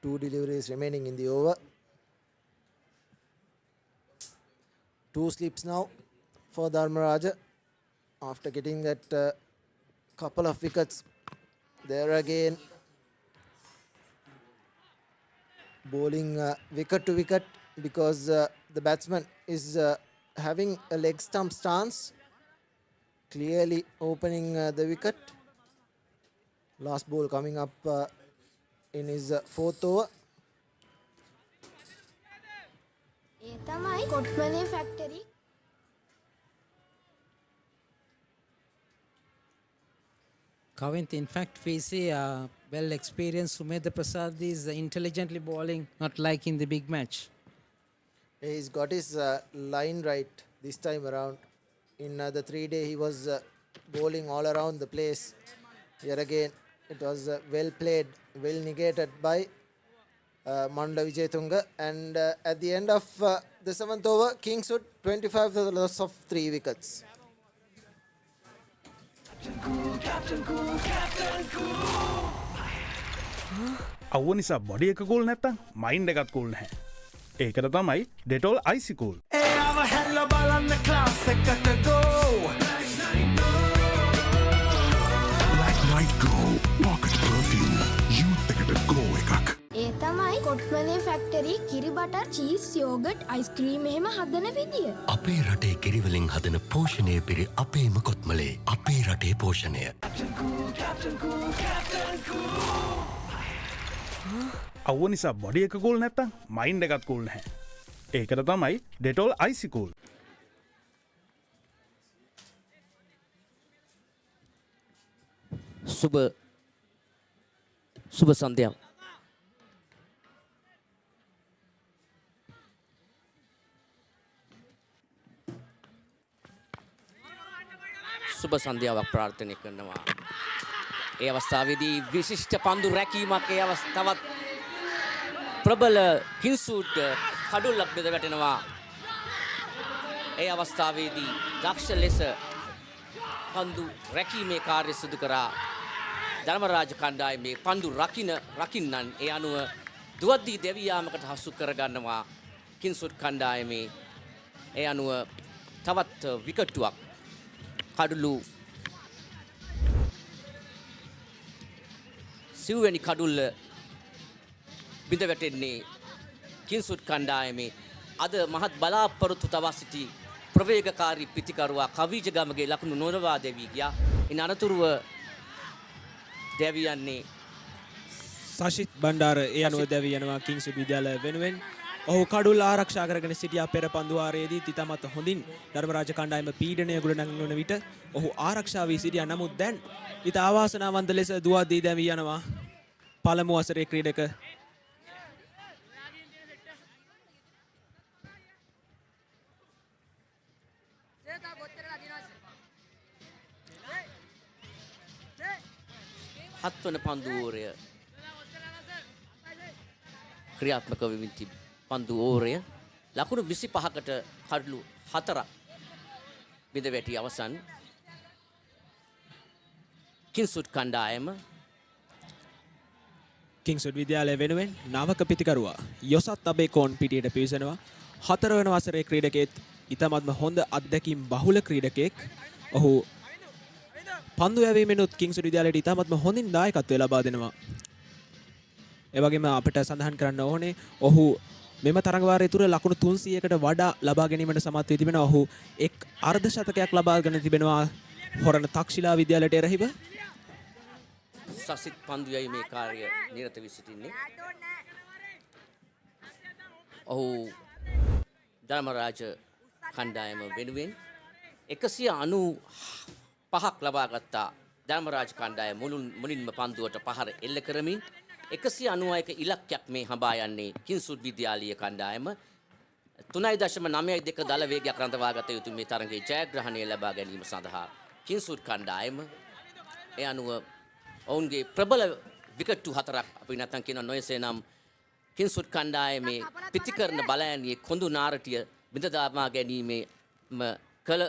Speaker 15: Two deliveries remaining in the over. Two slips now for Dharmaraja after getting that couple of wickets. There again, bowling wicket to wicket because the batsman is having a leg stump stance, clearly opening the wicket. Last ball coming up in his fourth over.
Speaker 8: ඒ තමයි කොට්මලේ factory.
Speaker 9: Kavint, in fact, we see well experienced Sumedha Prasad is intelligently bowling, not like in the big match.
Speaker 15: He's got his line right this time around. In the 3-day, he was bowling all around the place. Here again, it was well played, well negated by Mandla Vijayatunga. And at the end of the 7th over, Kingswood 25 for the loss of 3 wickets.
Speaker 4: අවුව නිසා body එක cool නැත්තම් mind එකත් cool නැහැ. ඒකට තමයි Dettol IC cool.
Speaker 21: එයාව හැල්ල බලන්න class එකට go.
Speaker 17: Like night go pocket perfume youth එකට go එකක්.
Speaker 8: ඒ තමයි කොට්මලේ ෆැක්ටරි කිරි බටර් චීස් යෝගට් අයිස්ක්‍රීම් එහෙම හදන විදිය.
Speaker 19: අපේ රටේ කිරිවලින් හදන පෝෂණය පිරි අපේම කොත්මලේ අපේ රටේ පෝෂණය.
Speaker 4: අවුව නිසා බොඩි එක කූල් නැත්තම් මයින්ඩ් එකත් කූල් නැහැ. ඒකට තමයි ඩෙටෝල් අයිසි කූල්.
Speaker 3: සුබ සන්ධ්‍යාව. සුබ සන්ධ්‍යාවක් ප්‍රාර්ථනා කරනවා. ඒ අවස්ථාවේදී විශිෂ්ට පන්දු රැකීමක් ඒ අවස්ථාවත් ප්‍රබල කිංස්වුඩ් කඩුල්ලක් බෙද වැටෙනවා. ඒ අවස්ථාවේදී දක්ෂ ලෙස පන්දු රැකීමේ කාර්ය සිදු කරා ධර්මරාජ කණ්ඩායමේ පන්දු රකින්නන් ඒ අනුව දුවද්දී දෙවියාමකට හසු කරගන්නවා කිංස්වුඩ් කණ්ඩායමේ. ඒ අනුව තවත් විකට්ටුවක් කඩුළු සිව්වැනි කඩුල්ල බිඳ වැටෙන්නේ කිංස්වුඩ් කණ්ඩායමේ අද මහත් බලාපොරොත්තු තවා සිටි ප්‍රවේගකාරී පිතිකරුවා කවිජගමගේ ලකුණු නොරවා දෙවී ගියා. ඉන් අනතුරුව දැවියන්නේ
Speaker 10: සශිත් බණ්ඩාර ඒ අනුව දැවී යනවා කිංස්වුඩ් විද්‍යාලය වෙනුවෙන්. ඔහු කඩුල්ල ආරක්ෂා කරගෙන සිටියා පෙර පන්දුවාරයේදී තිතමත් හොඳින් ධර්මරාජ කණ්ඩායම පීඩනය ගොඩනංවන විට ඔහු ආරක්ෂා වී සිටියා. නමුත් දැන් ඉත අවාසනාවන්ත ලෙස දුවද්දී දැවී යනවා පළමු වසරේ ක්‍රීඩක
Speaker 3: හත්වන පන්දුවෝරය ක්‍රියාත්මක වෙමින් පන්දු ඕරය ලකුණු 25කට කඩලු 4ක් බිඳ වැටි අවසන් කින්සුඩ් කණ්ඩායම
Speaker 10: කිංස්වුඩ් විද්‍යාලය වෙනුවෙන් නවක පිතිකරුවා යොසත් අබේකෝන් පිටියට පිවිසෙනවා. 4 වන වසරේ ක්‍රීඩකයෙක් ඉතාමත්ම හොඳ අත්දැකීම් බහුල ක්‍රීඩකයෙක්. ඔහු පන්දු යැවීමෙනුත් කිංස්වුඩ් විද්‍යාලයට ඉතාමත්ම හොඳින් දායකත්වය ලබා දෙනවා. ඒ වගේම අපිට සඳහන් කරන්න ඕනේ ඔහු මෙම තරඟවාරය තුර ලකුණු 300කට වඩා ලබා ගැනීමට සමත් වී තිබෙනවා. ඔහු එක් අර්ධ ශතකයක් ලබාගෙන තිබෙනවා හොරණ තක්ෂිලා විද්‍යාලයට එරෙහිව.
Speaker 3: සසිත් පන්දු යැවීමේ කාර්ය නිරත වී සිටින්නේ. ඔහු ධර්මරාජ කණ්ඩායම වෙනුවෙන් 195ක් ලබාගත්තා. ධර්මරාජ කණ්ඩායම මුලින්ම පන්දුවට පහර එල්ල කරමින් 191ක ඉලක්කයක් මේ හඹා යන්නේ කින්සුඩ් විද්‍යාලීය කණ්ඩායම 3.92 දල වේගයක් රඳවා ගත යුතු මේ තරගයේ ජයග්‍රහණය ලබා ගැනීම සඳහා කින්සුඩ් කණ්ඩායම ඒ අනුව ඔවුන්ගේ ප්‍රබල විකට්ටු 4ක් අපි නැත්නම් කියන නොයසේ නම් කින්සුඩ් කණ්ඩායමේ පිතිකරන බලයන්ගේ කොඳු නාරටිය බිඳ දමා ගැනීමේ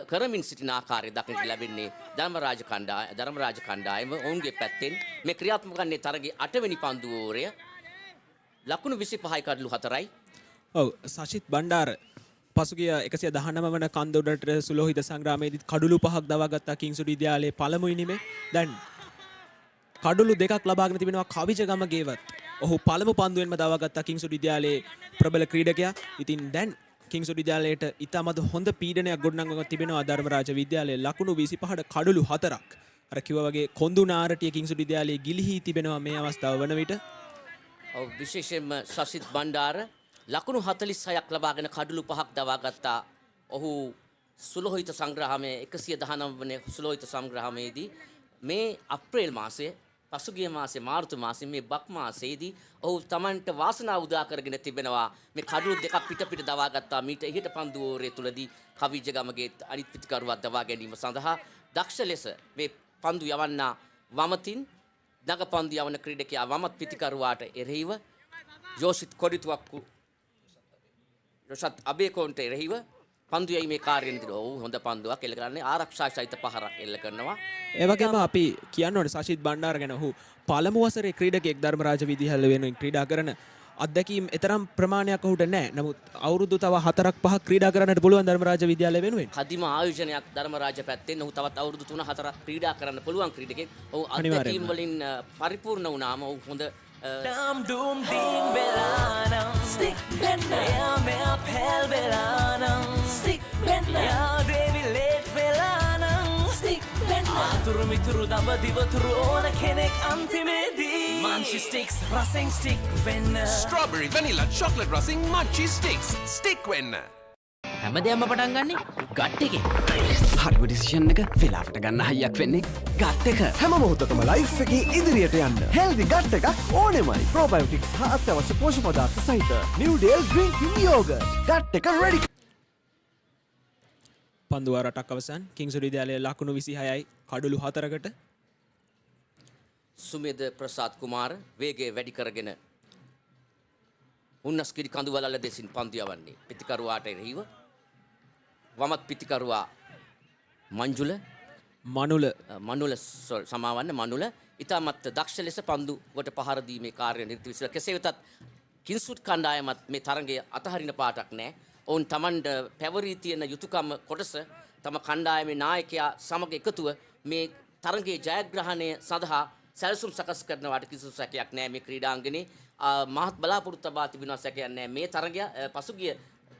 Speaker 3: කරමින් සිටින ආකාරය දක්නට ලැබෙන්නේ ධර්මරාජ කණ්ඩායම ඔවුන්ගේ පැත්තෙන් මේ ක්‍රියාත්මක වන්නේ තරගයේ 8 වෙනි පන්දු ඕවරය ලකුණු 25යි කඩලු 4යි.
Speaker 10: ඔව් සශිත් බණ්ඩාර පසුගිය 119 වන කන්ද උඩට සුලෝහිත සංග්‍රාමයේදී කඩලු 5ක් දවාගත්තා කිංස්වුඩ් විද්‍යාලයේ පළමු ඉනිමේ. දැන් කඩලු 2ක් ලබාගෙන තිබෙනවා කවිජගම ගේවත්. ඔහු පළමු පන්දුවෙන්ම දවාගත්තා කිංස්වුඩ් විද්‍යාලයේ ප්‍රබල ක්‍රීඩකයා. ඉතින් දැන් කිංස්වුඩ් විද්‍යාලයට ඉතාමත් හොඳ පීඩනයක් ගොඩනංවගෙන තිබෙනවා ධර්මරාජ විද්‍යාලයේ ලකුණු 25ට කඩලු 4ක්. අර කිව්වා වගේ කොඳු නාරටිය කිංස්වුඩ් විද්‍යාලයේ ගිලිහී තිබෙනවා මේ අවස්ථාව වන විට.
Speaker 3: ඔව් විශේෂයෙන්ම සසිත් බණ්ඩාර ලකුණු 46ක් ලබාගෙන කඩලු 5ක් දවාගත්තා. ඔහු සුලෝහිත සංග්‍රහමේ 119 වන සුලෝහිත සංග්‍රහමේදී මේ අප්‍රේල් මාසයේ පසුගිය මාසේ මාර්තු මාසයේ මේ බක් මාසයේදී ඔහු Tamanට වාසනාව උදා කරගෙන තිබෙනවා. මේ කඩලු දෙකක් පිට දවාගත්තා. මීට ඉහත පන්දු ඕවරය තුලදී කවිජගමගේ අනිත් පිටිකරුවා දවා ගැනීම සඳහා දක්ෂ ලෙස මේ පන්දු යවන්නා වමතින් නග පන්දු යවන ක්‍රීඩකයා වමත් පිටිකරුවාට එරෙහිව යෝෂිත් කොඩිතුවක්කු යොසත් අබේකෝන්ට එරෙහිව පන්දු යීමේ කාර්යය නිතර ඔව් හොඳ පන්දුවක් එල්ල කරන්නේ ආරක්ෂා සහිත පහරක් එල්ල කරනවා.
Speaker 10: ඒ වගේම අපි කියන්න ඕනේ සශිත් බණ්ඩාර ගැන. ඔහු පළමු වසරේ ක්‍රීඩකයෙක් ධර්මරාජ විද්‍යාලය වෙනුවෙන් ක්‍රීඩා කරන අත්දැකීම් එතරම් ප්‍රමාණයක් ඔහුට නැහැ. නමුත් අවුරුදු තව 4-5ක් ක්‍රීඩා කරන්නට පුළුවන් ධර්මරාජ විද්‍යාලය වෙනුවෙන්.
Speaker 3: කදිම ආයෝජනයක් ධර්මරාජ පැත්තෙන් ඔහු තවත් අවුරුදු 3-4ක් ක්‍රීඩා කරන්න පුළුවන් ක්‍රීඩකයෙක්. ඔහු අත්දැකීම් වලින් පරිපූර්ණ වුණාම ඔහු හොඳ
Speaker 16: Dam dum ding belanam stick penna ya me up hell belanam stick penna ya devi late belanam stick penna aturu mituru damba divaturu ona kenek antimedi munchie sticks racing stick penna
Speaker 22: Strawberry vanilla chocolate racing munchie sticks stick wenna
Speaker 12: හැමදේම පටන් ගන්නේ gut එකේ.
Speaker 20: හරිම decision එක වෙලාවට ගන්න හයියක් වෙන්නේ gut එක.
Speaker 13: හැම මොහොතකම ලයිෆ් එකේ ඉදිරියට යන්න හෙල්දි ගට් එකක් ඕනෙමයි. ප්‍රෝබයෝටික්ස් හා අත්‍යවශ්‍ය පෝෂක පදාර්ථ සහිත New Dale Drinking Yogurt. Gut එක රෙඩි.
Speaker 10: පන්දු වාරටක් අවසන් කිංස්වුඩ් විද්‍යාලයේ ලකුණු 26යි කඩලු 4කට.
Speaker 3: සුමේද ප්‍රසාද් කුමාර වේගය වැඩි කරගෙන උන්නස්කිරි කඳුවලල්ල දෙසින් පන්දු යවන්නේ පිටිකරුවාට එරෙහිව. වමත් පිටිකරුවා මනුල සමාවන්න මනුල ඉතාමත් දක්ෂ ලෙස පන්දුවට පහර දීමේ කාර්ය නිරත විසිර. කෙසේ වෙතත් කින්සුඩ් කණ්ඩායමත් මේ තරගය අතහරින පාටක් නැහැ. ඔවුන් Tamanට පැවරී තියෙන යුතුයකම කොටස තම කණ්ඩායමේ නායකයා සමග එකතුව මේ තරගයේ ජයග්‍රහණය සඳහා සැලසුම් සකස් කරනවාට කිසිදු සැකයක් නැහැ. මේ ක්‍රීඩාංගනේ මහත් බලාපොරොත්තු තබා තිබෙනවා සැකයක් නැහැ. මේ තරගය පසුගිය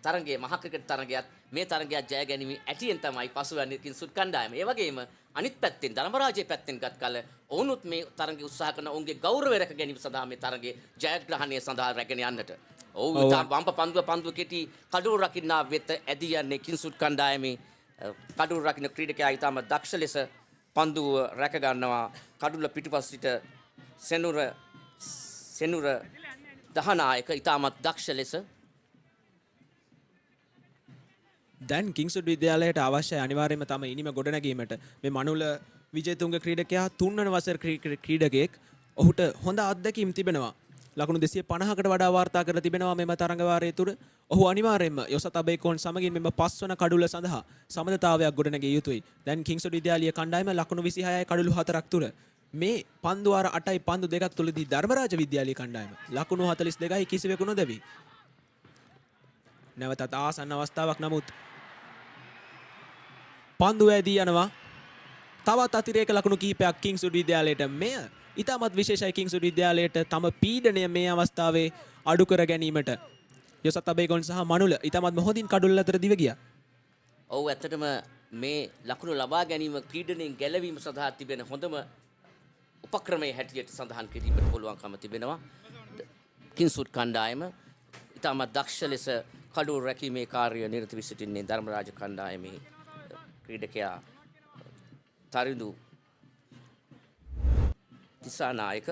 Speaker 3: තරගයේ මහ ක්‍රිකට් තරගයත් මේ තරගයත් ජය ගැනීම ඇටියෙන් තමයි පසුවන්නේ කින්සුඩ් කණ්ඩායම. ඒ වගේම අනිත් පැත්තෙන් ධර්මරාජයේ පැත්තෙන් ගත් කල ඔවුනුත් මේ තරගයේ උත්සාහ කරන ඔවුන්ගේ ගෞරවය රැක ගැනීම සඳහා මේ තරගයේ ජයග්‍රහණය සඳහා රැගෙන යන්නට. ඔව් වම්ප පන්දුව කෙටි කඩුව රකින්නා වෙත ඇදී යන්නේ කින්සුඩ් කණ්ඩායමේ කඩුව රකින්න ක්‍රීඩකයා ඊටම දක්ෂ ලෙස පන්දුව රැක ගන්නවා. කඩුල පිටුපස සිට සෙනුර දහනායක ඊටමත් දක්ෂ ලෙස
Speaker 10: දැන් කිංස්වුඩ් විද්‍යාලයට අවශ්‍ය අනිවාර්යයෙන්ම තම ඉනිම ගොඩනැගීමට මේ මනුල විජේතුංග ක්‍රීඩකයා 3 වන වසර ක්‍රීඩකයෙක්. ඔහුට හොඳ අත්දැකීම් තිබෙනවා. ලකුණු 250කට වඩා වාර්තා කරලා තිබෙනවා මෙම තරඟ වාරයේ තුර. ඔහු අනිවාර්යයෙන්ම යොසත් අබේකෝන් සමගින් මෙම 5 වන කඩුල සඳහා සමතතාවයක් ගොඩනැගිය යුතුයි. දැන් කිංස්වුඩ් විද්‍යාලීය කණ්ඩායම ලකුණු 26යි කඩුළු 4ක් තුර. මේ පන්දු වාර 8යි පන්දු 2ක් තුලදී ධර්මරාජ විද්‍යාලීය කණ්ඩායම ලකුණු 42යි කිසිවෙකු නොදැවි. නැවතත් ආසන්න අවස්ථාවක් නමුත් පන්දු වැදී යනවා. තවත් අතිරේක ලකුණු කිහිපයක් කිංස්වුඩ් විද්‍යාලයට. මෙය ඉතාමත් විශේෂයි කිංස්වුඩ් විද්‍යාලයට තම පීඩනය මේ අවස්ථාවේ අඩු කර ගැනීමට. යොසත් අබේගොන් සහ මනුල ඉතාමත් හොඳින් කඩුල්ල අතර දිව ගියා.
Speaker 3: ඔව් ඇත්තටම මේ ලකුණු ලබා ගැනීම පීඩනයෙන් ගැලවීම සඳහා තිබෙන හොඳම උපක්‍රමයේ හැටියට සඳහන් කිරීමට පුළුවන්කම තිබෙනවා. කිංස්වුඩ් කණ්ඩායම ඉතාමත් දක්ෂ ලෙස කඩුව රැකීමේ කාර්යය නිරත වී සිටින්නේ ධර්මරාජ කණ්ඩායමේ ක්‍රීඩකයා තරිඳු තිසානායක.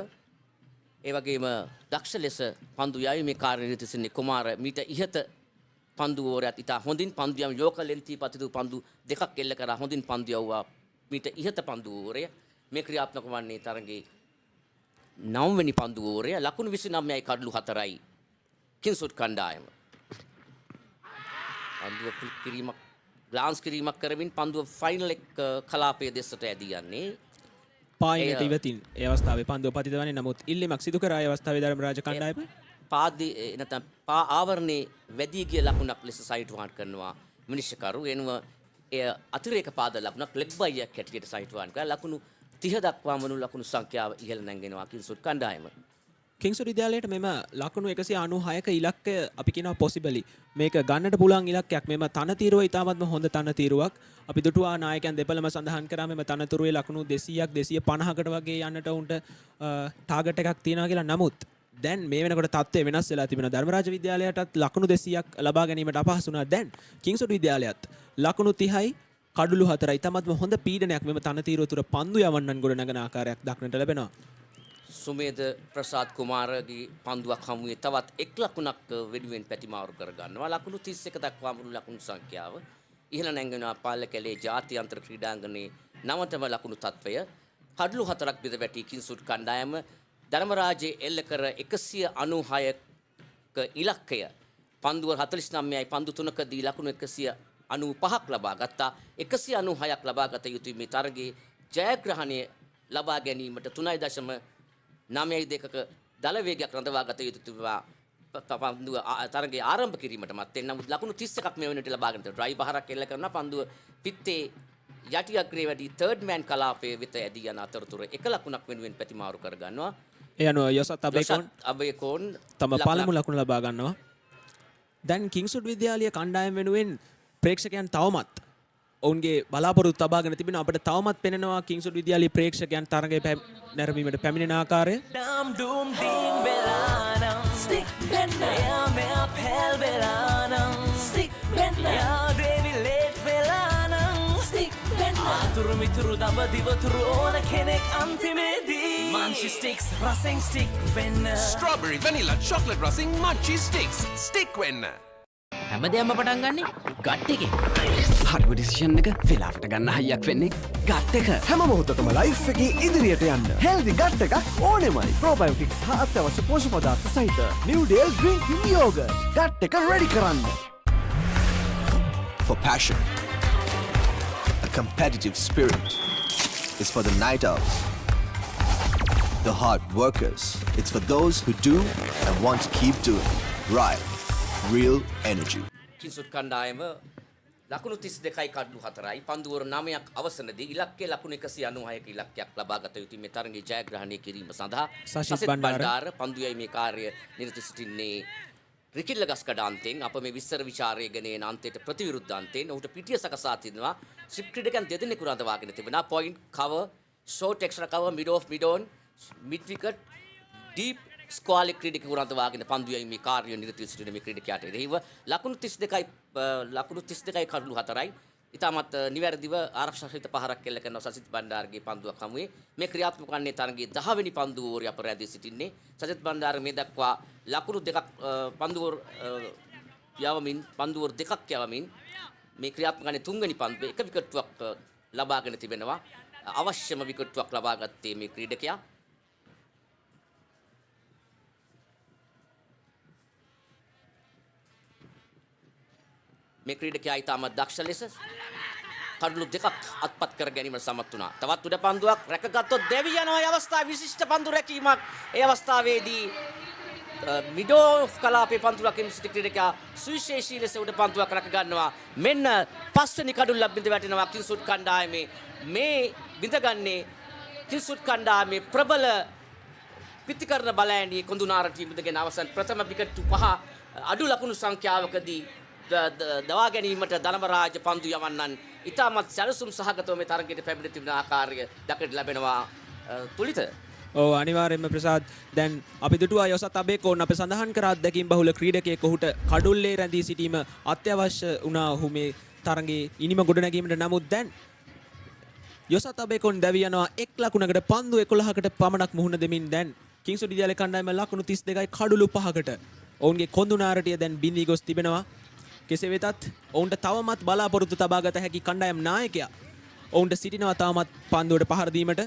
Speaker 3: ඒ වගේම දක්ෂ ලෙස පන්දු යැවීමේ කාර්යය නිරත සිටින්නේ කුමාර මීට ඉහත පන්දු ඕරයත් ඉතා හොඳින් පන්දු යම් යෝකලෙන්ති පතිතු පන්දු දෙකක් එල්ල කරා හොඳින් පන්දු යවුවා මීට ඉහත පන්දු ඕරය. මේ ක්‍රියාත්මක වන්නේ තරඟේ 9 වෙනි පන්දු ඕරය. ලකුණු 29යි කඩලු 4යි කිංස්වුඩ් කණ්ඩායම. පන්දුව ෆ්ලික් කිරීමක් ග්ලාන්ස් කිරීමක් කරමින් පන්දුව ෆයිනල් එක කලාපයේ දෙසට ඇදී යන්නේ.
Speaker 10: පායිනට ඉවතින් ඒ අවස්ථාවේ පන්දුව පතිත වන්නේ නමුත් ඉල්ලීමක් සිදු කරා ඒ අවස්ථාවේ ධර්මරාජ කණ්ඩායම
Speaker 3: පාදී නැත්නම් පා ආවරණේ වැඩි ගිය ලකුණක් ලෙස සයිට් වාන් කරනවා මිනිස්සකරු. එනුව එය අතිරේක පාද ලකුණක් ලෙග් බයියක් හැටියට සයිට් වාන් කරලා ලකුණු 30 දක්වාම ලකුණු සංඛ්‍යාව ඉහළ නැංගෙනවා කිංස්වුඩ් කණ්ඩායම.
Speaker 10: කිංස්වුඩ් විද්‍යාලයට මෙම ලකුණු 196ක ඉලක්කය අපි කියනවා පොසිබලි. මේක ගන්නට පුළුවන් ඉලක්කයක්. මෙම තනතිරුව ඉතාමත්ම හොඳ තනතිරුවක්. අපි දුටුවා නායකයන් දෙපළම සඳහන් කරා මෙම තනතිරුවේ ලකුණු 200ක් 250කට වගේ යන්නට උන්ට ටාගට් එකක් තියෙනවා කියලා. නමුත් දැන් මේ වෙනකොට තත්ත්වය වෙනස් වෙලා තිබෙනවා. ධර්මරාජ විද්‍යාලයටත් ලකුණු 200ක් ලබා ගැනීමට අපහසු වුණා. දැන් කිංස්වුඩ් විද්‍යාලයත් ලකුණු 30යි කඩුළු 4යි ඉතාමත්ම හොඳ පීඩනයක් මෙම තනතිරුව තුර පන්දු යවන්නන් ගොඩනගන ආකාරයක් දක්නට ලැබෙනවා.
Speaker 3: සුමේද ප්‍රසාද් කුමාරගේ පන්දුවක් හමුවේ තවත් එක් ලකුණක් වෙනුවෙන් පැතිමාරු කර ගන්නවා. ලකුණු 31 දක්වා මුළු ලකුණු සංඛ්‍යාව ඉහළ නැංගෙනවා පාලකැලේ ජාත්‍යන්තර ක්‍රීඩාංගණයේ 9ටම ලකුණු තත්වය. කඩලු 4ක් බෙද වැටි කිංස්වුඩ් කණ්ඩායම ධර්මරාජයේ එල්ල කර 196ක ඉලක්කය පන්දුව 49යි පන්දු 3කදී ලකුණු 195ක් ලබා ගත්තා. 196ක් ලබා ගත යුතුයි මේ තරගයේ ජයග්‍රහණය ලබා ගැනීමට 3.92ක දල වේගයක් රඳවා ගත යුතු තිබෙනවා. පන්දුව තරගයේ ආරම්භ කිරීමට මත්තෙන් නමුත් ලකුණු 31ක් මේ වෙනට ලබා ගන්නට ඩ්‍රයිව් පහරක් එල්ල කරන පන්දුව පිත්තේ යටි අග්‍රේ වැඩි තර්ඩ් මෑන් කලාපයේ වෙත ඇදී යන අතරතුර එක ලකුණක් වෙනුවෙන් පැතිමාරු කර ගන්නවා.
Speaker 10: ඒ අනුව යොසත්
Speaker 3: අබේකෝන්
Speaker 10: තම පළමු ලකුණ ලබා ගන්නවා. දැන් කිංස්වුඩ් විද්‍යාලීය කණ්ඩායම වෙනුවෙන් ප්‍රේක්ෂකයන් තවමත් ඔවුන්ගේ බලාපොරොත්තු තබාගෙන තිබෙනවා. අපිට තවමත් පෙනෙනවා කිංස්වුඩ් විද්‍යාලීය ප්‍රේක්ෂකයන් තරගයේ නැරඹීමට පැමිණෙන ආකාරය.
Speaker 16: Dam dum ding belanam stick penna ya me up hell belanam stick penna ya devi late belanam stick penna aturu mituru daba divaturu ona kenek antimedi munchie sticks racing stick penna
Speaker 22: Strawberry vanilla chocolate racing munchie sticks stick wenna.
Speaker 12: හැමදේම පටන් ගන්නේ gut එකෙන්.
Speaker 20: හරිම decision එක වෙලාවට ගන්න හයියක් වෙන්නේ gut එක.
Speaker 21: හැම මොහොතකම ලයිෆ් එකේ ඉදිරියට යන්න හෙල්දි ගට් එකක් ඕනෙමයි. ප්‍රෝබයෝටික්ස් හා අත්‍යවශ්‍ය පෝෂක පදාර්ථ සහිත නිව්ඩේල් ඩ්‍රින්කින් යෝගට් ගට් එක රෙඩි කරන්න.
Speaker 6: For passion, a competitive spirit is for the night owls, the hard workers. It's for those who do and want to keep doing. Right. Real energy.
Speaker 3: කිංස්වුඩ් කණ්ඩායම ලකුණු 32යි කඩලු 4යි පන්දුවර 9ක් අවසනදී ඉලක්කය ලකුණු 196ක ඉලක්කයක් ලබා ගත යුතුයි මේ තරගයේ ජයග්‍රහණය කිරීම සඳහා.
Speaker 10: සසිත් බණ්ඩාර
Speaker 3: පන්දු යැවීමේ කාර්ය නිරත සිටින්නේ රිකිල්ල ගස්කඩාන්තෙන් අප මේ විස්තර ਵਿਚාරය ගෙනෙන අන්තයට ප්‍රතිවිරුද්ධ අන්තෙන් ඔහුට පිටිය සකසා තිනවා. ශ්‍රී ක්‍රීඩකයන් දෙදෙනෙකු රඳවාගෙන තිබෙනවා. Point cover, short extra cover, mid off mid on, mid wicket, deep square leg ක්‍රීඩකයෙකු රඳවාගෙන පන්දු යැවීමේ කාර්ය නිරත වී සිටින මේ ක්‍රීඩකයාට එරෙහිව ලකුණු 32යි කඩලු 4යි ඉතාමත් නිවැරදිව ආරක්ෂා සහිත පහරක් එල්ල කරන සසිත් බණ්ඩාරගේ පන්දුවක් හමුවේ මේ ක්‍රියාත්මක වන්නේ තරගයේ 10 වෙනි පන්දු ඕවරය අපරාදී සිටින්නේ. සසිත් බණ්ඩාර මේ දක්වා ලකුණු දෙකක් පන්දුවර දෙකක් යවමින් මේ ක්‍රියාත්මක වන්නේ 3 වෙනි පන්දුවේ එක විකට්ටුවක් ලබාගෙන තිබෙනවා. අවශ්‍යම විකට්ටුවක් ලබා ගත්තේ මේ ක්‍රීඩකයා. මේ ක්‍රීඩකයා ඉතාමත් දක්ෂ ලෙස කඩලු දෙකක් අත්පත් කර ගැනීමට සමත් වුණා. තවත් උඩ පන්දුවක් රැකගත්තොත් දෙවි යනවා. ඒ අවස්ථාවේ විශිෂ්ට පන්දු රැකීමක්. ඒ අවස්ථාවේදී මිඩෝ කලාපේ පන්දුලකින් සිටි ක්‍රීඩකයා සුවිශේෂී ලෙස උඩ පන්දුවක් රැක ගන්නවා. මෙන්න පස්වෙනි කඩුල්ලක් බිඳ වැටෙනවා කිංසුඩ් කණ්ඩායමේ. මේ බිඳගන්නේ කිංසුඩ් කණ්ඩායමේ ප්‍රබල පිතිකරන බලෑණියේ කොඳුනාර ටීම් දෙකෙන් අවසන් ප්‍රථම විකට් 5 අඩු ලකුණු සංඛ්‍යාවකදී දවා ගැනීමට ධර්මරාජ පන්දු යවන්නන් ඉතාමත් සැලසුම් සහගතව මේ තරගයට පැමිණ තිබෙන ආකාරය දක්නට ලැබෙනවා. තුලිත
Speaker 10: ඔව් අනිවාර්යයෙන්ම ප්‍රසාද් දැන් අපි දුටුවා යොසත් අබේකෝන් අපේ සඳහන් කර අත්දැකීම් බහුල ක්‍රීඩකයෙක් ඔහුට කඩුල්ලේ රැඳී සිටීම අත්‍යවශ්‍ය වුණා ඔහු මේ තරගයේ ඉනිම ගොඩනැගීමට. නමුත් දැන් යොසත් අබේකෝන් දැවි යනවා එක් ලකුණකට පන්දු 11කට පමණක් මුහුණ දෙමින් දැන් කිංස්වුඩ් විද්‍යාලය කණ්ඩායම ලකුණු 32යි කඩුළු 5කට ඔවුන්ගේ කොඳුනාරටිය දැන් බිඳී ගොස් තිබෙනවා. කෙසේ වෙතත් ඔවුන්ට තවමත් බලාපොරොත්තු තබාගත හැකි කණ්ඩායම් නායකයා ඔවුන්ට සිටිනවා තවමත් පන්දුවට පහර දීමට.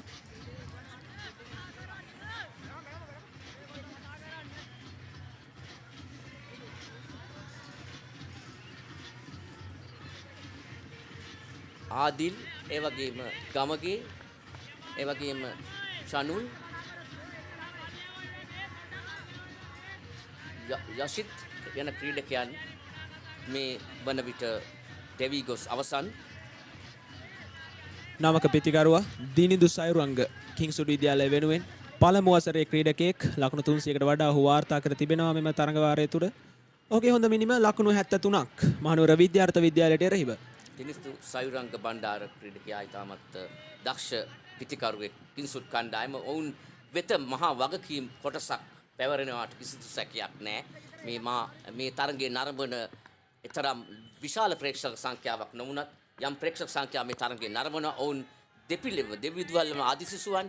Speaker 3: ආදිල් ඒ වගේම ගමගේ ඒ වගේම ෂනුල් යසිත් යන ක්‍රීඩකයන් මේ වන විට දෙවි ගොස් අවසන්.
Speaker 10: නවක පිතිකරුවා දිනිදු සයුරංග කිංස්වුඩ් විද්‍යාලය වෙනුවෙන් පළමු වසරේ ක්‍රීඩකයෙක් ලකුණු 300කට වඩා ඔහු වාර්තා කර තිබෙනවා මෙම තරඟ වාරය තුළ. ඔහුගේ හොඳ මිනිම ලකුණු 73ක් මහනුවර විද්‍යාර්ථ විද්‍යාලයට එරෙහිව.
Speaker 3: දිනිදු සයුරංග බණ්ඩාර ක්‍රීඩකයා ඉතාමත් දක්ෂ පිතිකරුවෙක් කිංස්වුඩ් කණ්ඩායම ඔවුන් වෙත මහා වගකීම් කොටසක් පැවරෙනවාට කිසිදු සැකයක් නැහැ. මේ තරගයේ නරඹන එතරම් විශාල ප්‍රේක්ෂක සංඛ්‍යාවක් නොවුනත් යම් ප්‍රේක්ෂක සංඛ්‍යාව මේ තරගයේ නරඹන ඔවුන් දෙවිදුවල්ම ආදිසිසුවන්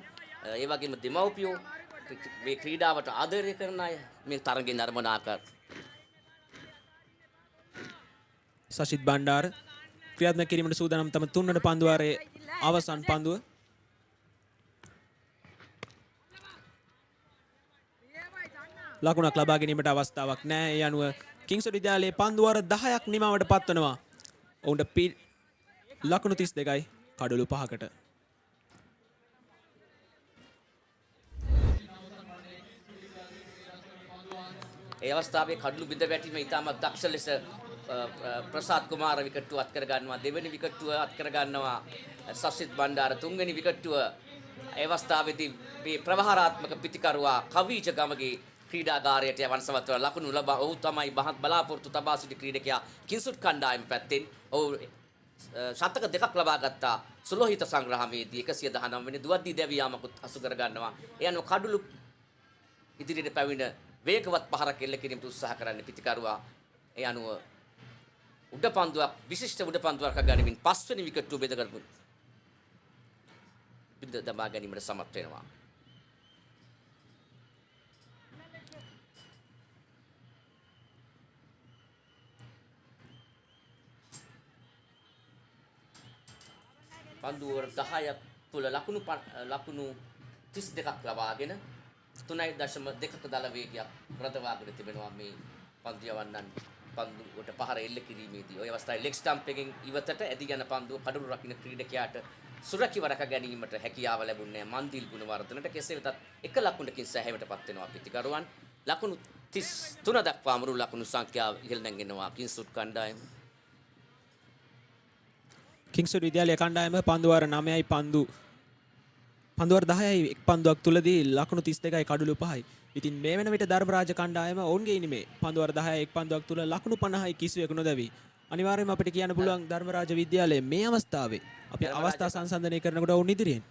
Speaker 3: ඒ වගේම දෙමව්පියෝ මේ ක්‍රීඩාවට ආදරය කරන අය මේ තරගයේ නරඹන ආකාර.
Speaker 10: සශිත් බණ්ඩාර ක්‍රියාත්මක කිරීමට සූදානම් තම තුන්වන පන්දු වාරයේ අවසන් පන්දුව. ලකුණක් ලබා ගැනීමට අවස්ථාවක් නැහැ. ඒ අනුව කිංස්වුඩ් විද්‍යාලයේ පන්දු වාර 10ක් නිමවට පත්වනවා. ඔවුන්ට ලකුණු 32යි කඩලු 5කට.
Speaker 3: ඒ අවස්ථාවේ කඩලු බිඳ වැටීම ඉතාමත් දක්ෂ ලෙස ප්‍රසාද් කුමාර විකට්ටුව අත් කර ගන්නවා. දෙවෙනි විකට්ටුව අත් කර ගන්නවා සසිත් බණ්ඩාර. තුන්වෙනි විකට්ටුව ඒ අවස්ථාවේදී මේ ප්‍රවහාරාත්මක පිතිකරුවා කවිජ ගමගේ ක්‍රීඩාගාරයට වන්සවත්ව ලකුණු ලබා ඔහු තමයි මහත් බලාපොරොත්තු තබා සිටි ක්‍රීඩකයා කිංස්වුඩ් කණ්ඩායම පැත්තෙන්. ඔහු ශතක දෙකක් ලබා ගත්තා සුලෝහිත සංග්‍රහයේදී 119 වෙනි දුවද්දී දැවියාමකුත් අසු කර ගන්නවා. ඒ අනුව කඩුළු ඉදිරියට පැමිණ වේගවත් පහරක් එල්ල කිරීමට උත්සාහ කරන්නේ පිතිකරුවා. ඒ අනුව උඩ පන්දුවක් විශිෂ්ට උඩ පන්දුවක් ගනිමින් පස්වෙනි විකට්ටුව බෙදගනු බිඳ දමා ගැනීමට සමත් වෙනවා. පන්දුවර 10ක් තුළ ලකුණු 32ක් ලබාගෙන 3.2ක දල වේගයක් රඳවාගෙන තිබෙනවා මේ පන්දු යවන්නන් පන්දුවට පහර එල්ල කිරීමේදී. ඔය අවස්ථාවේ ලෙග් ස්ටම්ප් එකෙන් ඉවතට ඇදී යන පන්දුව කඩළු රකින්න ක්‍රීඩකයාට සුරකිව රැක ගැනීමට හැකියාව ලැබුණේ මන්දිල් ගුණවර්ධනට. කෙසේ වෙතත් එක ලකුණකින් සෑහීමටපත් වෙනවා පිතිකරුවන්. ලකුණු 33 දක්වා මුළු ලකුණු සංඛ්‍යාව ඉහළ නැගෙනවා කිංස්වුඩ් කණ්ඩායම.
Speaker 10: කිංස්වුඩ් විද්‍යාලය කණ්ඩායම පන්දුවාර 9යි පන්දුවාර 10යි එක් පන්දුවක් තුලදී ලකුණු 32යි කඩලු 5යි. ඉතින් මේ වෙන විට ධර්මරාජ කණ්ඩායම ඔවුන්ගේ ඉනිමේ පන්දුවාර 10යි එක් පන්දුවක් තුල ලකුණු 50යි කිසිවෙකු නොදැවි. අනිවාර්යයෙන්ම අපිට කියන්න පුළුවන් ධර්මරාජ විද්‍යාලයේ මේ අවස්ථාවේ අපි අවස්ථා සංසන්දනය කරනකොට ඔවුන් ඉදිරියෙන්.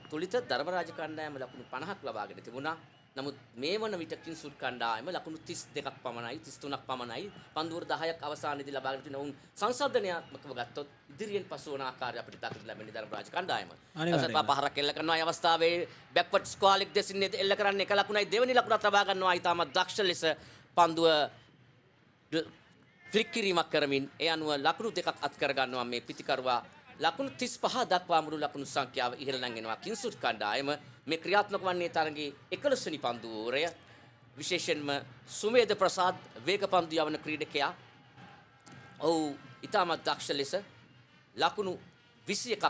Speaker 3: තුලිත ධර්මරාජ කණ්ඩායම ලකුණු 50ක් ලබාගෙන තිබුණා. නමුත් මේ වන විට කිංස්වුඩ් කණ්ඩායම ලකුණු 32ක් පමණයි 33ක් පමණයි පන්දුවර 10ක් අවසානයේදී ලබාගෙන තින ඔවුන් සංසන්දනයාත්මකව ගත්තොත් ඉදිරියෙන් පසු වන ආකාරය අපිට දක්නට ලැබෙන ධර්මරාජ කණ්ඩායම. අසපා පහරක් එල්ල කරනවා. මේ අවස්ථාවේ බැක්වර්ඩ් ස්ක්වාලික් දෙසින් එල්ල කරන්නේ එක ලකුණයි දෙවෙනි ලකුණත් ලබා ගන්නවා. ඊටමත් දක්ෂ ලෙස පන්දුව ෆ්ලික් කිරීමක් කරමින් ඒ අනුව ලකුණු දෙකක් අත් කර ගන්නවා මේ පිතිකරුවා. ලකුණු 35 දක්වා මුළු ලකුණු සංඛ්‍යාව ඉහළ නැගෙනවා කිංස්වුඩ් කණ්ඩායම. මේ ක්‍රියාත්මක වන්නේ තරගයේ 11 වෙනි පන්දුවරය. විශේෂයෙන්ම සුමේද ප්‍රසාද් වේග පන්දු යවන ක්‍රීඩකයා. ඔහු ඉතාමත් දක්ෂ ලෙස ලකුණු 21ක්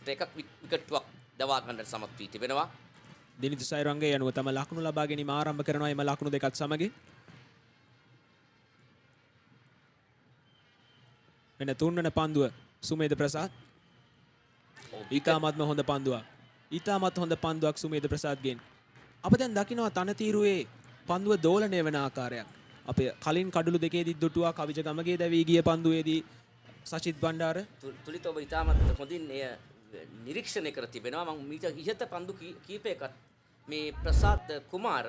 Speaker 3: එකක් විකට්ටුවක් දවා ගන්නට සමත් වී තිබෙනවා.
Speaker 10: දිනිතු සයිරංගේ යනුව තම ලකුණු ලබා ගැනීම ආරම්භ කරනවා එම ලකුණු දෙකත් සමගින්. මෙන්න තුන්වන පන්දුව සුමේද ප්‍රසාද්. ඉතාමත්ම හොඳ පන්දුවක්. ඉතාමත් හොඳ පන්දුවක් සුමේද ප්‍රසාද්ගෙන්. අප දැන් දකිනවා තනතිරුවේ පන්දුව දෝලණය වෙන ආකාරයක්. අපේ කලින් කඩළු දෙකේදී දුටුවා කවිජ ගමගේ දැවී ගිය පන්දුවේදී සචිත් බණ්ඩාර
Speaker 3: තුලිත ඔබ ඉතාමත් හොඳින් එය නිරීක්ෂණය කර තිබෙනවා. මම මීට ඉහත පන්දු කීපයකට මේ ප්‍රසාද් කුමාර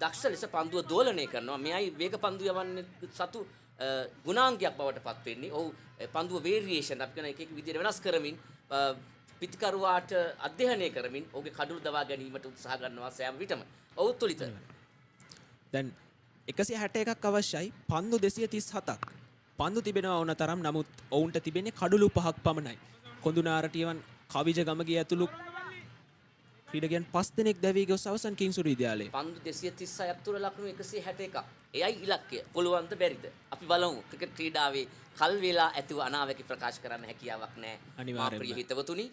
Speaker 3: දක්ෂ ලෙස පන්දුව දෝලණය කරනවා. මෙයයි වේග පන්දු යවන්නේ සතු ගුණාංගයක් බවට පත් වෙන්නේ. ඔව් පන්දුව වේරියේෂන් අපි කියන එක එක විදිහට වෙනස් කරමින් පිටිකරුවාට අධ්‍යයනය කරමින් ඔහුගේ කඩළු දවා ගැනීමට උත්සාහ ගන්නවා සෑම විටම. ඔව් තුලිත.
Speaker 10: දැන් 161ක් අවශ්‍යයි පන්දු 237ක්. පන්දු තිබෙනවා ඕන තරම් නමුත් ඔවුන්ට තිබෙන්නේ කඩළු 5ක් පමණයි. කොඳුනාරටියවන් කවිජ ගමගේ ඇතුළු ක්‍රීඩකයන් 5 දෙනෙක් දැවී ගොස් අවසන් කිංසුරු විද්‍යාලයේ.
Speaker 3: පන්දු 236ක් තුර ලකුණු 161ක්. එයයි ඉලක්කය. පුළුවන්ද බැරිද? අපි බලමු. ක්‍රිකට් ක්‍රීඩාවේ කල් වේලා ඇතිව අනාවැකි ප්‍රකාශ කරන්න හැකියාවක් නැහැ. මා ප්‍රිය හිතවතුනි.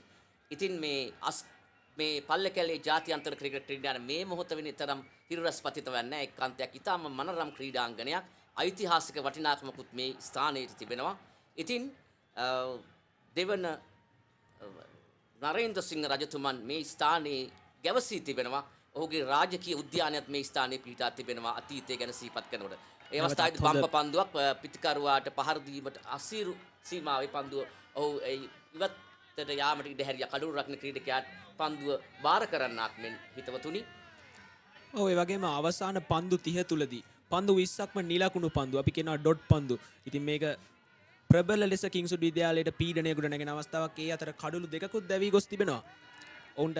Speaker 3: ඉතින් මේ පල්ලකැලේ ජාත්‍යන්තර ක්‍රිකට් ක්‍රීඩාවේ මේ මොහොත වෙන තරම් හිරුරස් පතිත වන්නේ එක්කාන්තයක්. ඊටම මනරම් ක්‍රීඩාංගණයක්. ඓතිහාසික වටිනාකමකුත් මේ ස්ථානයේ තිබෙනවා. ඉතින් දෙවන නරේන්ද්‍ර සිංහ රජතුමන් මේ ස්ථානයේ ගැවසී තිබෙනවා. ඔහුගේ රාජකීය උද්‍යානයත් මේ ස්ථානයේ පිහිටා තිබෙනවා අතීතය ගැන සිහිපත් කරනකොට. ඒ අවස්ථාවේදී බම්ප පන්දුවක් පිටිකරුවාට පහර දීමට අසීරු සීමාවේ පන්දුව ඔහු ඉවත්ට යාමට ඉඩ හැරියා. කඩුළු රකින්න ක්‍රීඩකයාට පන්දුව බාර කරන්නක් මෙන් හිතවතුනි.
Speaker 10: ඔව් ඒ වගේම අවසාන පන්දු 30 තුලදී පන්දු 20ක්ම නිලකුණු පන්දු. අපි කියනවා ඩොට් පන්දු. ඉතින් මේක ප්‍රබල ලෙස කිංසුඩ් විද්‍යාලයට පීඩනය ගොඩනගෙන අවස්ථාවක්. ඒ අතර කඩළු දෙකකුත් දැවී ගොස් තිබෙනවා. ඔවුන්ට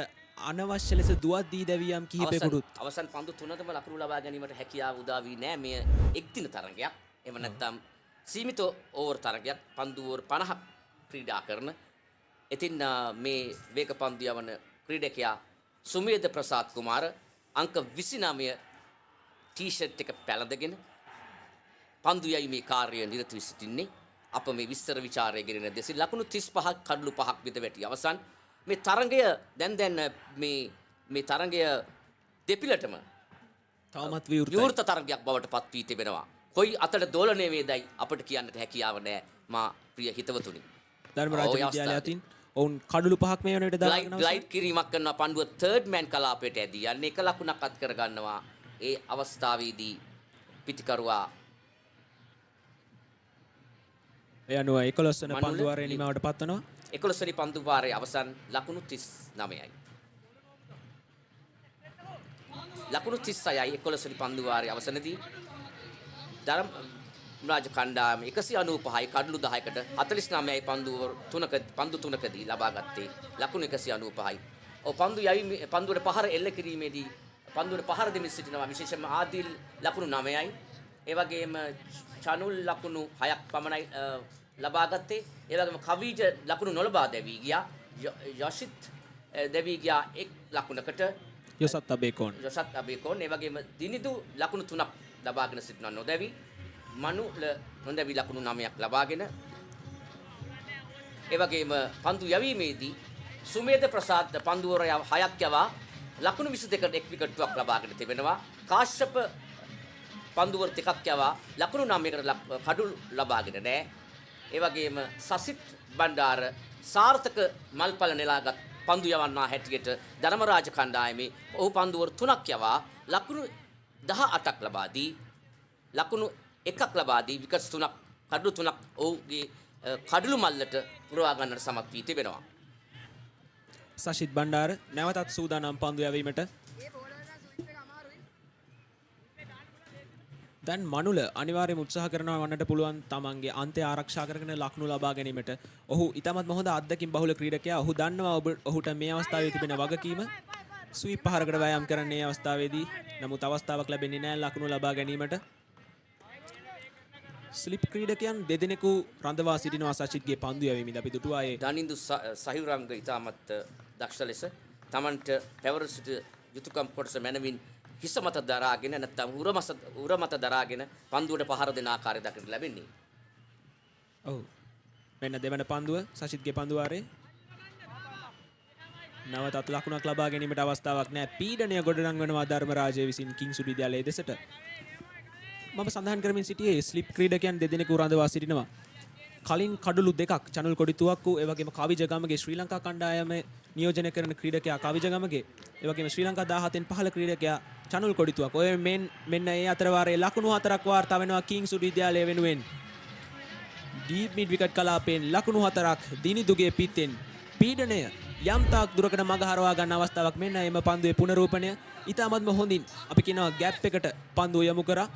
Speaker 10: අනවශ්‍ය ලෙස දුවත් දී දැවියම් කිහිපයකුත්
Speaker 3: අවසන් පන්දු තුනකම ලකුණු ලබා ගැනීමට හැකියාව උදා වී නැහැ. මෙය එක් දින තරගයක්. එහෙම නැත්නම් සීමිත ඕවර් තරගයක්. පන්දු ඕවර් 50ක් ක්‍රීඩා කරන. ඉතින් මේ වේග පන්දු යවන ක්‍රීඩකයා සුමේද ප්‍රසාද් කුමාර අංක 29 ටී-ෂර්ට් එක පැළඳගෙන පන්දු යීමේ කාර්යය නිරත වී සිටින්නේ. අප මේ විස්තර ਵਿਚාරය ගෙනෙන දෙසින් ලකුණු 35ක් කඩළු 5ක් විතර වැටි අවසන්. මේ තරගය දැන් මේ තරගය දෙපිලටම
Speaker 10: තවමත්
Speaker 3: විවෘත තරගයක් බවට පත් වී තිබෙනවා. කොයි අතට දෝලණය වේදයි අපට කියන්නට හැකියාව නැහැ මා ප්‍රිය හිතවතුනි.
Speaker 10: ධර්මරාජ විද්‍යාලය අතින් ඔවුන් කඩළු 5ක් මේ වෙනකොට දාගෙන
Speaker 3: ග්ලයිඩ් කිරීමක් කරනවා. පන්දුව තර්ඩ් මෑන් කලාපයට ඇදී යන්නේ එක ලකුණක් අත් කර ගන්නවා. ඒ අවස්ථාවේදී පිටිකරුවා
Speaker 10: ඒ අනුව 11 වන පන්දු වාරයේ නිමාවට පත්වනවා.
Speaker 3: 11 වෙනි පන්දු වාරයේ අවසන් ලකුණු 39යි. ලකුණු 36යි 11 වෙනි පන්දු වාරයේ අවසනදී ධර්මරාජ කණ්ඩායම 195යි කඩළු 10කට 49යි පන්දු තුනකදී ලබා ගත්තේ ලකුණු 195යි. ඔව් පන්දුවට පහර එල්ල කිරීමේදී පන්දුවට පහර දෙමින් සිටිනවා විශේෂයෙන්ම ආදිල් ලකුණු 9යි. ඒ වගේම චනුල් ලකුණු 6ක් පමණයි ලබා ගත්තේ. ඒ වගේම කවිජ ලකුණු නොලබා දැවී ගියා. යෂිත් දැවී ගියා එක් ලකුණකට.
Speaker 10: යොසත් අබේකෝන්.
Speaker 3: ඒ වගේම දිනිදු ලකුණු 3ක් ලබාගෙන සිටිනවා නොදැවි. මනුල නොදැවි ලකුණු 9ක් ලබාගෙන. ඒ වගේම පන්දු යැවීමේදී සුමේද ප්‍රසාද් පන්දුවර 6ක් යවා ලකුණු 22කට එක් විකට්ටුවක් ලබාගෙන තිබෙනවා. කාශ්‍යප පන්දුවර දෙකක් යවා ලකුණු 9කට කඩුළු ලබාගෙන නැහැ. ඒ වගේම සසිත් බණ්ඩාර සාර්ථක මල්පල නෙලාගත් පන්දු යවන්නා හැටියට ධර්මරාජ කණ්ඩායමේ ඔහු පන්දුවර 3ක් යවා ලකුණු 18ක් ලබා දී ලකුණු 1ක් ලබා දී විකට්ස් 3ක් කඩුළු 3ක් ඔහුගේ කඩුළු මල්ලට පුරවා ගන්නට සමත් වී තිබෙනවා.
Speaker 10: සසිත් බණ්ඩාර නැවතත් සූදානම් පන්දු යැවීමට. දැන් මනුල අනිවාර්යයෙන්ම උත්සාහ කරනවා වන්නට පුළුවන් තමන්ගේ අන්තය ආරක්ෂා කරගෙන ලකුණු ලබා ගැනීමට. ඔහු ඉතාමත් හොඳ අත්දැකීම් බහුල ක්‍රීඩකයා. ඔහු දන්නවා ඔහුට මේ අවස්ථාවේ තිබෙන වගකීම. ස්වීප් පහරකට වෑයම් කරන්නේ අවස්ථාවේදී. නමුත් අවස්ථාවක් ලැබෙන්නේ නැහැ ලකුණු ලබා ගැනීමට. ස්ලිප් ක්‍රීඩකයන් දෙදෙනෙකු රඳවා සිටිනවා සචිත්ගේ පන්දු යැවීමේදී. අපි දුටුවා ඒ
Speaker 3: දනින්දු සහිරංග ඉතාමත් දක්ෂ ලෙස තමන්ට පැවර සිට යුතුයකම් කොටස මැනවින් හිස මත දරාගෙන නැත්නම් උර මත දරාගෙන පන්දුවට පහර දෙන ආකාරය දක්නට ලැබෙන්නේ.
Speaker 10: ඔව්. මෙන්න දෙවන පන්දුව සචිත්ගේ පන්දුවාරේ. නවතත් ලකුණක් ලබා ගැනීමට අවස්ථාවක් නැහැ. පීඩනය ගොඩනංවනවා ධර්මරාජය විසින් කිංස්වුඩ් විද්‍යාලයේ දෙසට. මම සඳහන් කරමින් සිටියේ ස්ලිප් ක්‍රීඩකයන් දෙදෙනෙකු රඳවා සිටිනවා. කලින් කඩලු දෙකක් චනුල් කොඩි තුවක්කු ඒ වගේම කවිජගමගේ ශ්‍රී ලංකා කණ්ඩායමේ නියෝජනය කරන ක්‍රීඩකයා කවිජගමගේ ඒ වගේම ශ්‍රී ලංකා 17න් 15 ක්‍රීඩකයා චනුල් කොඩි තුවක්කු. ඔය මෙන්න ඒ අතර වාරයේ ලකුණු 4ක් වාර්තා වෙනවා කිංස්වුඩ් විද්‍යාලය වෙනුවෙන්. ඩීප් මිඩ් විකට් කලාපයෙන් ලකුණු 4ක් දිනිදුගේ පිටෙන් පීඩනය යම් තාක් දුරකට මග හරවා ගන්න අවස්ථාවක්. මෙන්න එම පන්දුවේ පුනරූපණය ඉතාමත්ම හොඳින් අපි කියනවා ගැප් එකට පන්දුව යොමු කරා.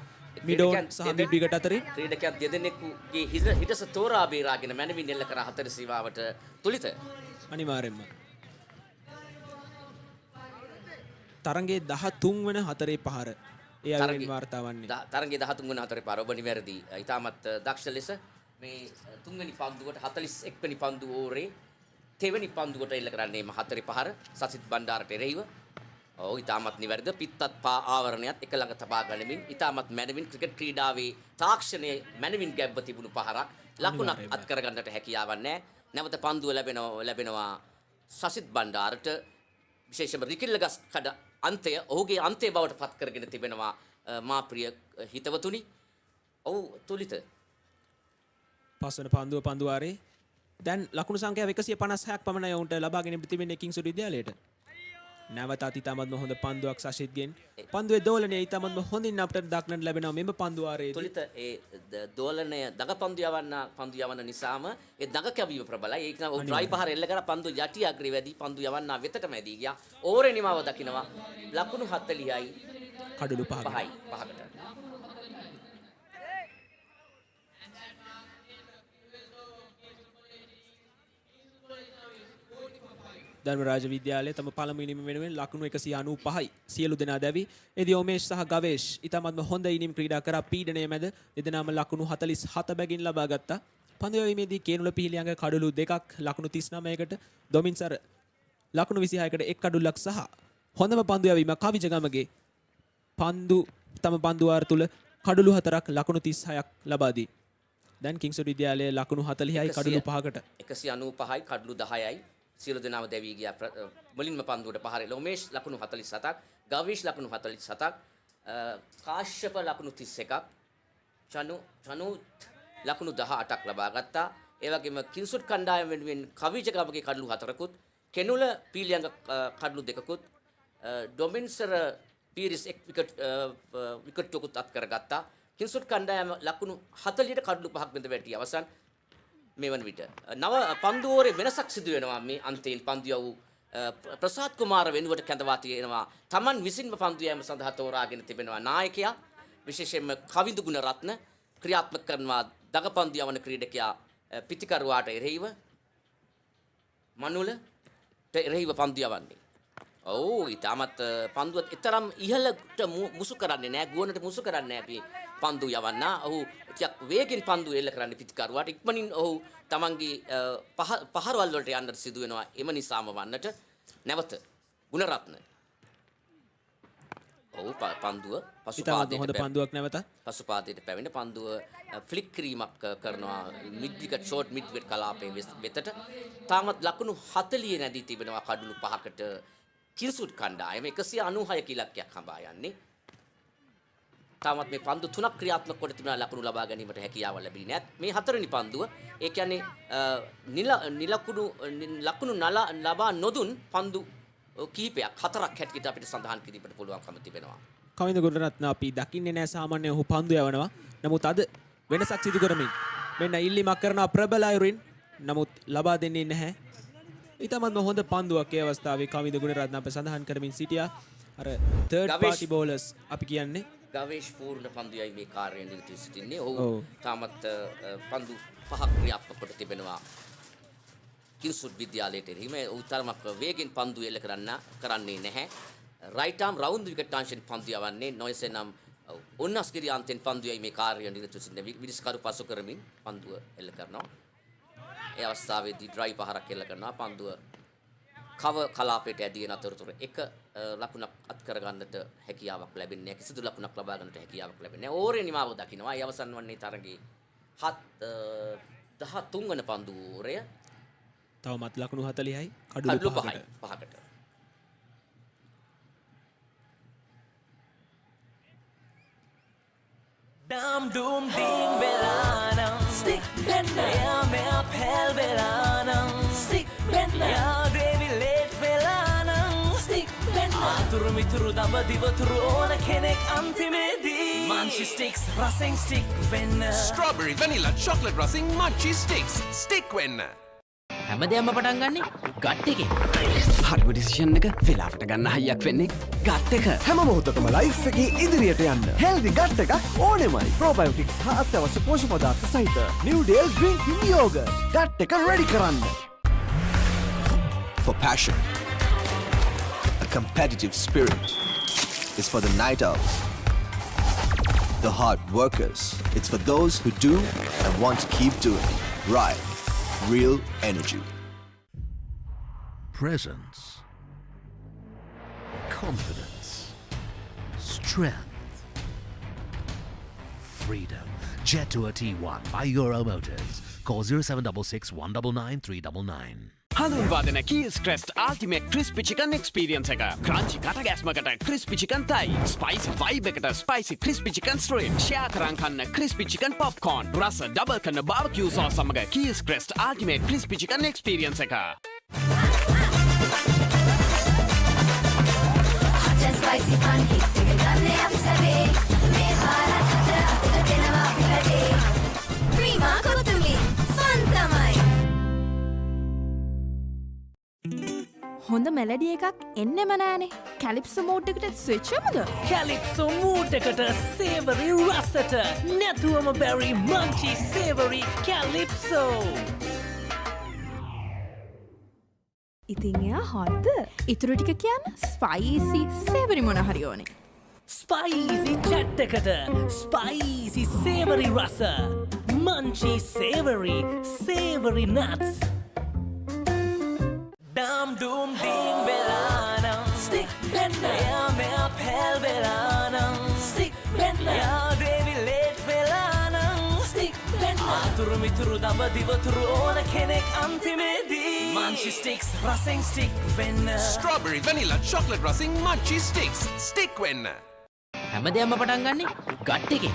Speaker 10: මිඩෝන් සහ මිඩ් විකට් අතරින්
Speaker 3: ක්‍රීඩකයන් දෙදෙනෙකුගේ හිටස තෝරා බේරාගෙන මැනවින් එල්ල කර හතර සීමාවට තුලිත.
Speaker 10: අනිවාර්යෙන්ම තරංගයේ 13 වන හතරේ පහර ඒ අයුරින් වාර්තා වන්නේ.
Speaker 3: තරංගයේ 13 වන හතරේ පහර ඔබ නිවැරදි. ඉතාමත් දක්ෂ ලෙස මේ තුන්වෙනි පන්දුවට 41 වෙනි පන්දු ඕරේ තෙවැනි පන්දුවට එල්ල කරන්නේ හතරේ පහර සසිත් බණ්ඩාරට එරෙහිව. ඔව් ඉතාමත් නිවැරදිද. පිත්තත් පා ආවරණයත් එක ළඟ තබා ගනිමින් ඉතාමත් මැනවින් ක්‍රිකට් ක්‍රීඩාවේ තාක්ෂණයේ මැනවින් ගැබ්ව තිබුණු පහරක් ලකුණක් අත් කරගන්නට හැකියාවක් නැහැ. නැවත පන්දුව ලැබෙනවා සසිත් බණ්ඩාරට. විශේෂම රිකිල්ලගස් කඩ අන්තය ඔහුගේ අන්තය බවට පත් කරගෙන තිබෙනවා මා ප්‍රිය හිතවතුනි. ඔව් තුලිත.
Speaker 10: පස්වන පන්දුවාරේ දැන් ලකුණු සංඛ්‍යාව 156ක් පමණයි ඔවුන්ට ලබා ගැනීමට තිබෙන්නේ කිංස්වුඩ් විද්‍යාලයට. නැවතත් ඉතාමත්ම හොඳ පන්දුවක් සශිත්ගෙන්. පන්දුවේ දෝලනය ඉතාමත්ම හොඳින් අපට දක්නට ලැබෙනවා මෙම පන්දුවාරයේදී.
Speaker 3: තුලිත ඒ දෝලනය දග පන්දු යවන්න නිසාම ඒ දග කැවීම ප්‍රබලයි. ඒක නම් ඩ්‍රයි පහර එල්ල කර පන්දු යටි අග්‍රේ වැඩි පන්දු යවන්න වෙතටම ඇදී ගියා. ඕරේ නිමාව දකිනවා ලකුණු 40යි
Speaker 10: කඩලු 5යි
Speaker 3: 5කට.
Speaker 10: ධර්මරාජ විද්‍යාලයේ තම පළමු ඉනිම වෙනුවෙන් ලකුණු 195යි සියලු දෙනා දැවි. එදී ඔමේෂ් සහ ගවේෂ් ඉතාමත්ම හොඳ ඉනිම් ක්‍රීඩා කරා. පීඩනයේ මැද දෙදෙනාම ලකුණු 47 බැගින් ලබා ගත්තා. පන්දු යැවීමේදී කේනුල පිහිලියංග කඩලු දෙකක් ලකුණු 39කට ඩොමින්සර් ලකුණු 26කට එක් කඩුල්ලක් සහ හොඳම පන්දු යැවීම කවිජගමගේ පන්දු තම පන්දුවාර තුල කඩලු 4ක් ලකුණු 36ක් ලබා දී. දැන් කිංස්වුඩ් විද්‍යාලයේ ලකුණු 40යි කඩලු 5කට
Speaker 3: 195යි කඩලු 10යි සියලු දෙනාම දැවී ගියා. මුලින්ම පන්දුවට පහර ලොමේෂ් ලකුණු 47ක්, ගවීෂ් ලකුණු 47ක්, කාශ්‍යප ලකුණු 31ක්, චනු ලකුණු 18ක් ලබා ගත්තා. ඒ වගේම කිංස්වුඩ් කණ්ඩායම වෙනුවෙන් කවිජගමගේ කඩලු 4කුත්, කෙනුල පීලියංග කඩලු 2කුත්, ඩොමින්සර් පීරිස් එක් විකට්ටුකුත් අත් කරගත්තා. කිංස්වුඩ් කණ්ඩායම ලකුණු 40ට කඩලු 5ක් බඳ වැටි අවසන් මේ වන විට නව පන්දුවෝරේ වෙනසක් සිදු වෙනවා. මේ අන්තයෙන් පන්දු යව් ප්‍රසාද් කුමාර වෙනුවට කැඳවා තියෙනවා. Taman විසින්ම පන්දු යෑම සඳහා තෝරාගෙන තිබෙනවා නායකයා. විශේෂයෙන්ම කවිඳු ගුණරත්න ක්‍රියාත්මක කරනවා දග පන්දු යවන ක්‍රීඩකයා පිටිකරුවාට එරෙහිව මනුලට එරෙහිව පන්දු යවන්නේ. ඔව් ඊටමත් පන්දුවත් ඊතරම් ඉහළට මුසු කරන්නේ නැහැ. ගුවනට මුසු කරන්නේ නැහැ අපි පන්දු යවන්න. ඔහු ටිකක් වේගෙන් පන්දු එල්ල කරන්නේ පිටිකරුවාට. ඉක්මනින් ඔහු තමන්ගේ පහරවල් වලට යන්නට සිදු වෙනවා. එම නිසාම වන්නට නැවත ගුණරත්න. ඔව් පන්දුව
Speaker 10: පසුපාදයට හොඳ පන්දුවක් නැවත
Speaker 3: පසුපාදයට පැවෙන පන්දුව ෆ්ලික් කිරීමක් කරනවා mid wicket short mid wicket කලාපයේ වෙතට. තාමත් ලකුණු 40 නැදී තිබෙනවා කඩලු 5කට කිංස්වුඩ් කණ්ඩායම 196 ඉලක්කයක් හඹා යන්නේ. තාමත් මේ පන්දු 3ක් ක්‍රියාත්මක කොට තිබෙනා ලකුණු ලබා ගැනීමට හැකියාව ලැබෙන්නේ නැත්. මේ හතරවෙනි පන්දුව ඒ කියන්නේ ලකුණු ලබා නොදුන් පන්දු කීපයක් 4ක් හැටියට අපිට සඳහන් කිරීමට පුළුවන්කම තිබෙනවා.
Speaker 10: කවිඳ ගුණරත්න අපි දකින්නේ නැහැ සාමාන්‍ය ඔහු පන්දු යවනවා. නමුත් අද වෙනසක් සිදු කරමින් මෙන්න ඉල්ලීමක් කරන ප්‍රබල අයුරින් නමුත් ලබා දෙන්නේ නැහැ. ඊටමත් හොඳ පන්දුවක් ඒ අවස්ථාවේ කවිඳ ගුණරත්න අප සඳහන් කරමින් සිටියා. අර තර්ඩ් පාටි බෝලර්ස් අපි කියන්නේ
Speaker 3: ගවේෂ් පූර්ණ පන්දුයයි මේ කාර්යයෙන් නිරත සිටින්නේ. ඔහු තාමත් පන්දු 5ක් ක්‍රියාත්මක කොට තිබෙනවා. කිංස්වුඩ් විද්‍යාලයට එරෙහිම උතරමක් වේගෙන් පන්දු එල්ල කරන්නේ නැහැ. රයිට් ආම් රවුන්ඩ් විකට් අංශෙන් පන්දු යවන්නේ නොයසේ නම් උන්නස්ගිරි අන්තෙන් පන්දුයයි මේ කාර්යයෙන් නිරත සිටින විනිශ්කරු පසු කරමින් පන්දුව එල්ල කරනවා. ඒ අවස්ථාවේදී ඩ්‍රයි පහරක් එල්ල කරනවා. පන්දුව කව කලාපයට ඇදීන අතරතුර එක ලකුණක් අත් කරගන්නට හැකියාවක් ලැබෙන්නේ නැහැ. කිසිදු ලකුණක් ලබා ගන්නට හැකියාවක් ලැබෙන්නේ නැහැ. ඕරේ නිමාව දකින්නවා. ඒ අවසන් වන්නේ තරගයේ 13 වන පන්දුරය
Speaker 10: තවමත් ලකුණු 40යි
Speaker 3: කඩලු
Speaker 10: කඩලු
Speaker 3: 5කට.
Speaker 10: 5කට.
Speaker 16: Dam doom ding belanam stick penna ya me apel belanam stick penna ya devi late belanam stick penna aturu mituru damba divaturu ona kenek antimedi munchie sticks racing stick penna
Speaker 20: Strawberry, vanilla, chocolate racing munchie sticks. Stick wenna.
Speaker 12: හැමදේම පටන් ගන්නේ gut එකෙන්.
Speaker 20: හරිම decision එක වෙලාවට ගන්න හයියක් වෙන්නේ gut එක.
Speaker 21: හැම මොහොතකම ලයිෆ් එකේ ඉදිරියට යන්න හෙල්දි ගට් එකක් ඕනෙමයි. ප්‍රෝබයෝටික්ස් හා අත්‍යවශ්‍ය පෝෂ්‍ය පදාර්ථ සහිත New Dale Drinking Yogurt gut එක රෙඩි කරන්න.
Speaker 6: For passion, a competitive spirit is for the night owls, the hard workers. It's for those who do and want to keep doing. Right. Real energy.
Speaker 11: Presence, confidence, strength, freedom. Jet to a T1 by Euro Motors. Call 0766 199 399.
Speaker 20: හඳුන්වාදන Keells Krest ultimate crispy chicken experience එක. Crunchy කටගැස්මකට crispy chicken තයි. Spicy vibe එකට spicy crispy chicken street. Share කරන් කන්න crispy chicken popcorn. රස double කරන barbecue sauce සමග Keells Krest ultimate crispy chicken experience එක.
Speaker 1: Hot and spicy fun hit එක ගන්න අපි සැවේ මේ පාරක් හතර අතට දෙනවා අපි වැඩේ ප්‍රීමා කොතුමි ෆන් තමයි
Speaker 14: හොඳ මෙලඩිය එකක් එන්නෙම නෑනේ. කැලිප්සෝ මෝඩ් එකට ස්විච් වෙමුද?
Speaker 16: Calypso mood එකට savory රසට නැතුවම බැරි munchy savory Calypso
Speaker 14: ඉතින් එයා හොද්ද? ඉතුරු ටික කියන්න ස්පයිසි සේවරි මොන හරි ඕනේ.
Speaker 16: Spicy chat එකට spicy savory රස munchy savory nuts Dam doom ding belanam stick penna ya me apel belanam stick penna ya devi late belanam stick penna aturu mituru damba divaturu ona kenek antimedi munchie sticks racing stick penna
Speaker 20: Strawberry, vanilla, chocolate racing munchie sticks. Stick wenna.
Speaker 12: හැමදේම පටන් ගන්නේ gut එකෙන්.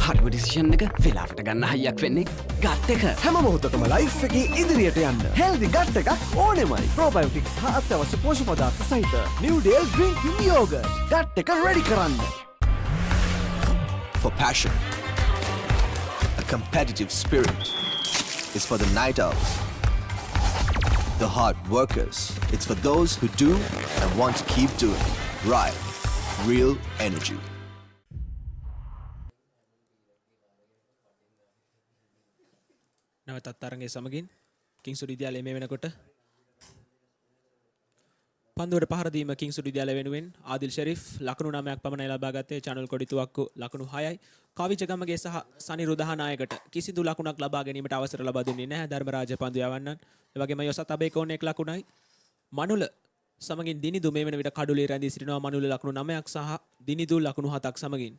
Speaker 20: හරිම decision එක වෙලාවට ගන්න හයියක් වෙන්නේ gut එක.
Speaker 21: හැම මොහොතකම ලයිෆ් එකේ ඉදිරියට යන්න හෙල්දි ගට් එකක් ඕනෙමයි. ප්‍රෝබයෝටික්ස් හා අත්‍යවශ්‍ය පෝෂ්‍ය පදාර්ථ සහිත New Dale Drinking Yogurt gut එක රෙඩි කරන්න.
Speaker 6: For passion, a competitive spirit is for the night owls, the hard workers. It's for those who do and want to keep doing. Right. Real energy.
Speaker 10: නැවතත් තරඟයේ සමගින් කිංස්වුඩ් විද්‍යාලයේ මේ වෙනකොට පන්දුවට පහර දීම කිංස්වුඩ් විද්‍යාලය වෙනුවෙන් ආදිල් ෂෙරිෆ් ලකුණු 9ක් පමණයි ලබා ගත්තේ. චැනල් කොඩි තුවක්කු ලකුණු 6යි. කවිචගමගේ සහ සනිරු දහනායකට කිසිදු ලකුණක් ලබා ගැනීමට අවසර ලබා දුන්නේ නැහැ. ධර්මරාජ පන්දු යවන්නන්. ඒ වගේම යොසත් අබේකෝන් 1 ලකුණයි. මනුල සමගින් දිනිදු මේ වෙන විට කඩුලේ රැඳී සිටිනවා. මනුල ලකුණු 9ක් සහ දිනිදු ලකුණු 7ක් සමගින්.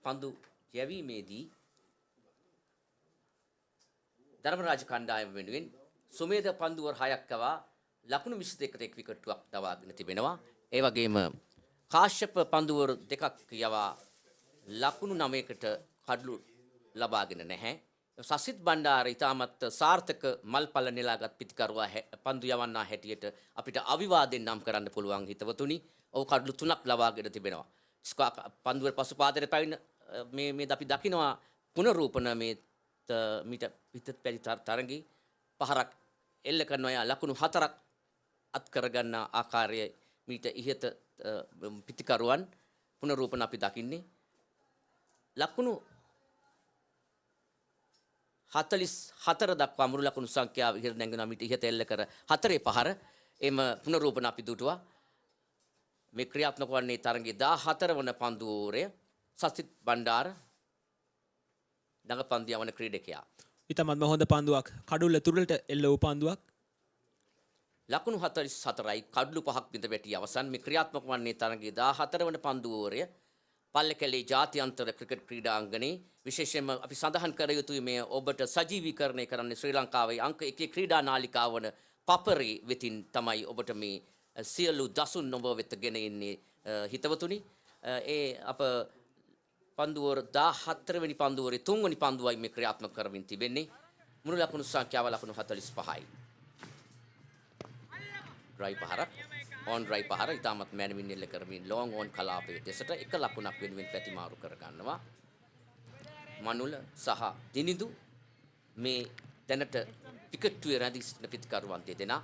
Speaker 3: පන්දු යැවීමේදී ධර්මරාජ කණ්ඩායම වෙනුවෙන් සුමේද පන්දුවර 6ක් කවා ලකුණු 21කට එක් විකට්ටුවක් දවාගෙන තිබෙනවා. ඒ වගේම කාශ්‍යප පන්දුවර 2ක් යවා ලකුණු 9කට කඩලු ලබාගෙන නැහැ. සසිත් බණ්ඩාර ඉතාමත් සාර්ථක මල්පල නෙලාගත් පිතිකරුවා පන්දු යවන්නා හැටියට අපිට අවිවාදෙන් නම් කරන්න පුළුවන් හිතවතුනි. ඔහු කඩලු 3ක් ලබාගෙන තිබෙනවා. පන්දුවර පසුපාදයට පැවිණ මේ අපි දකිනවා පුනරූපන මේ මීට විතත් පැති තරඟී පහරක් එල්ල කරනවා. ලකුණු 4ක් අත් කරගන්න ආකාරය මීට ඉහත පිතිකරුවන් පුනරූපන අපි දකින්නේ. ලකුණු 44 දක්වා මුළු ලකුණු සංඛ්‍යාව ඉහළ නැංගෙනවා. මීට ඉහත එල්ල කර 4 පහර එම පුනරූපන අපි දුටුවා. මේ ක්‍රියාත්මක වන්නේ තරඟයේ 14 වන පන්දුවෝරය සසිත් බණ්ඩාර නගපන්දු යවන ක්‍රීඩකයා.
Speaker 10: ඉතමත්ම හොඳ පන්දුවක් කඩුල්ල තුරලට එල්ල වූ පන්දුවක්.
Speaker 3: ලකුණු 44යි කඩලු 5ක් බිඳ වැටි අවසන්. මේ ක්‍රියාත්මක වන්නේ තරඟයේ 14 වන පන්දුවෝරය පල්ලකැලේ ජාත්‍යන්තර ක්‍රිකට් ක්‍රීඩාංගණේ විශේෂයෙන්ම අපි සඳහන් කර යුතුයි මේ ඔබට සජීවීකරණය කරන්නේ ශ්‍රී ලංකාවේ අංක 1 ක්‍රීඩා නාලිකාව වන පපරේ වෙතින් තමයි ඔබට මේ සියලු දසුන් ඔබ වෙත ගෙන එන්නේ හිතවතුනි. ඒ අප පන්දුවර 14 වෙනි පන්දුවරේ 3 වෙනි පන්දුවයි මේ ක්‍රියාත්මක කරමින් තිබෙන්නේ. මුළු ලකුණු සංඛ්‍යාව ලකුණු 45යි. ඩ්‍රයි පහරක් on ඩ්‍රයි පහර ඉතාමත් මැනවින් එල්ල කරමින් ලොං ඔන් කලාපයේ දෙසට එක ලකුණක් වෙනුවෙන් පැතිමාරු කර ගන්නවා. මනුල සහ දිනිදු මේ දැනට විකට්ටුවේ රැඳී සිටින පිතිකරුවන් දෙදෙනා.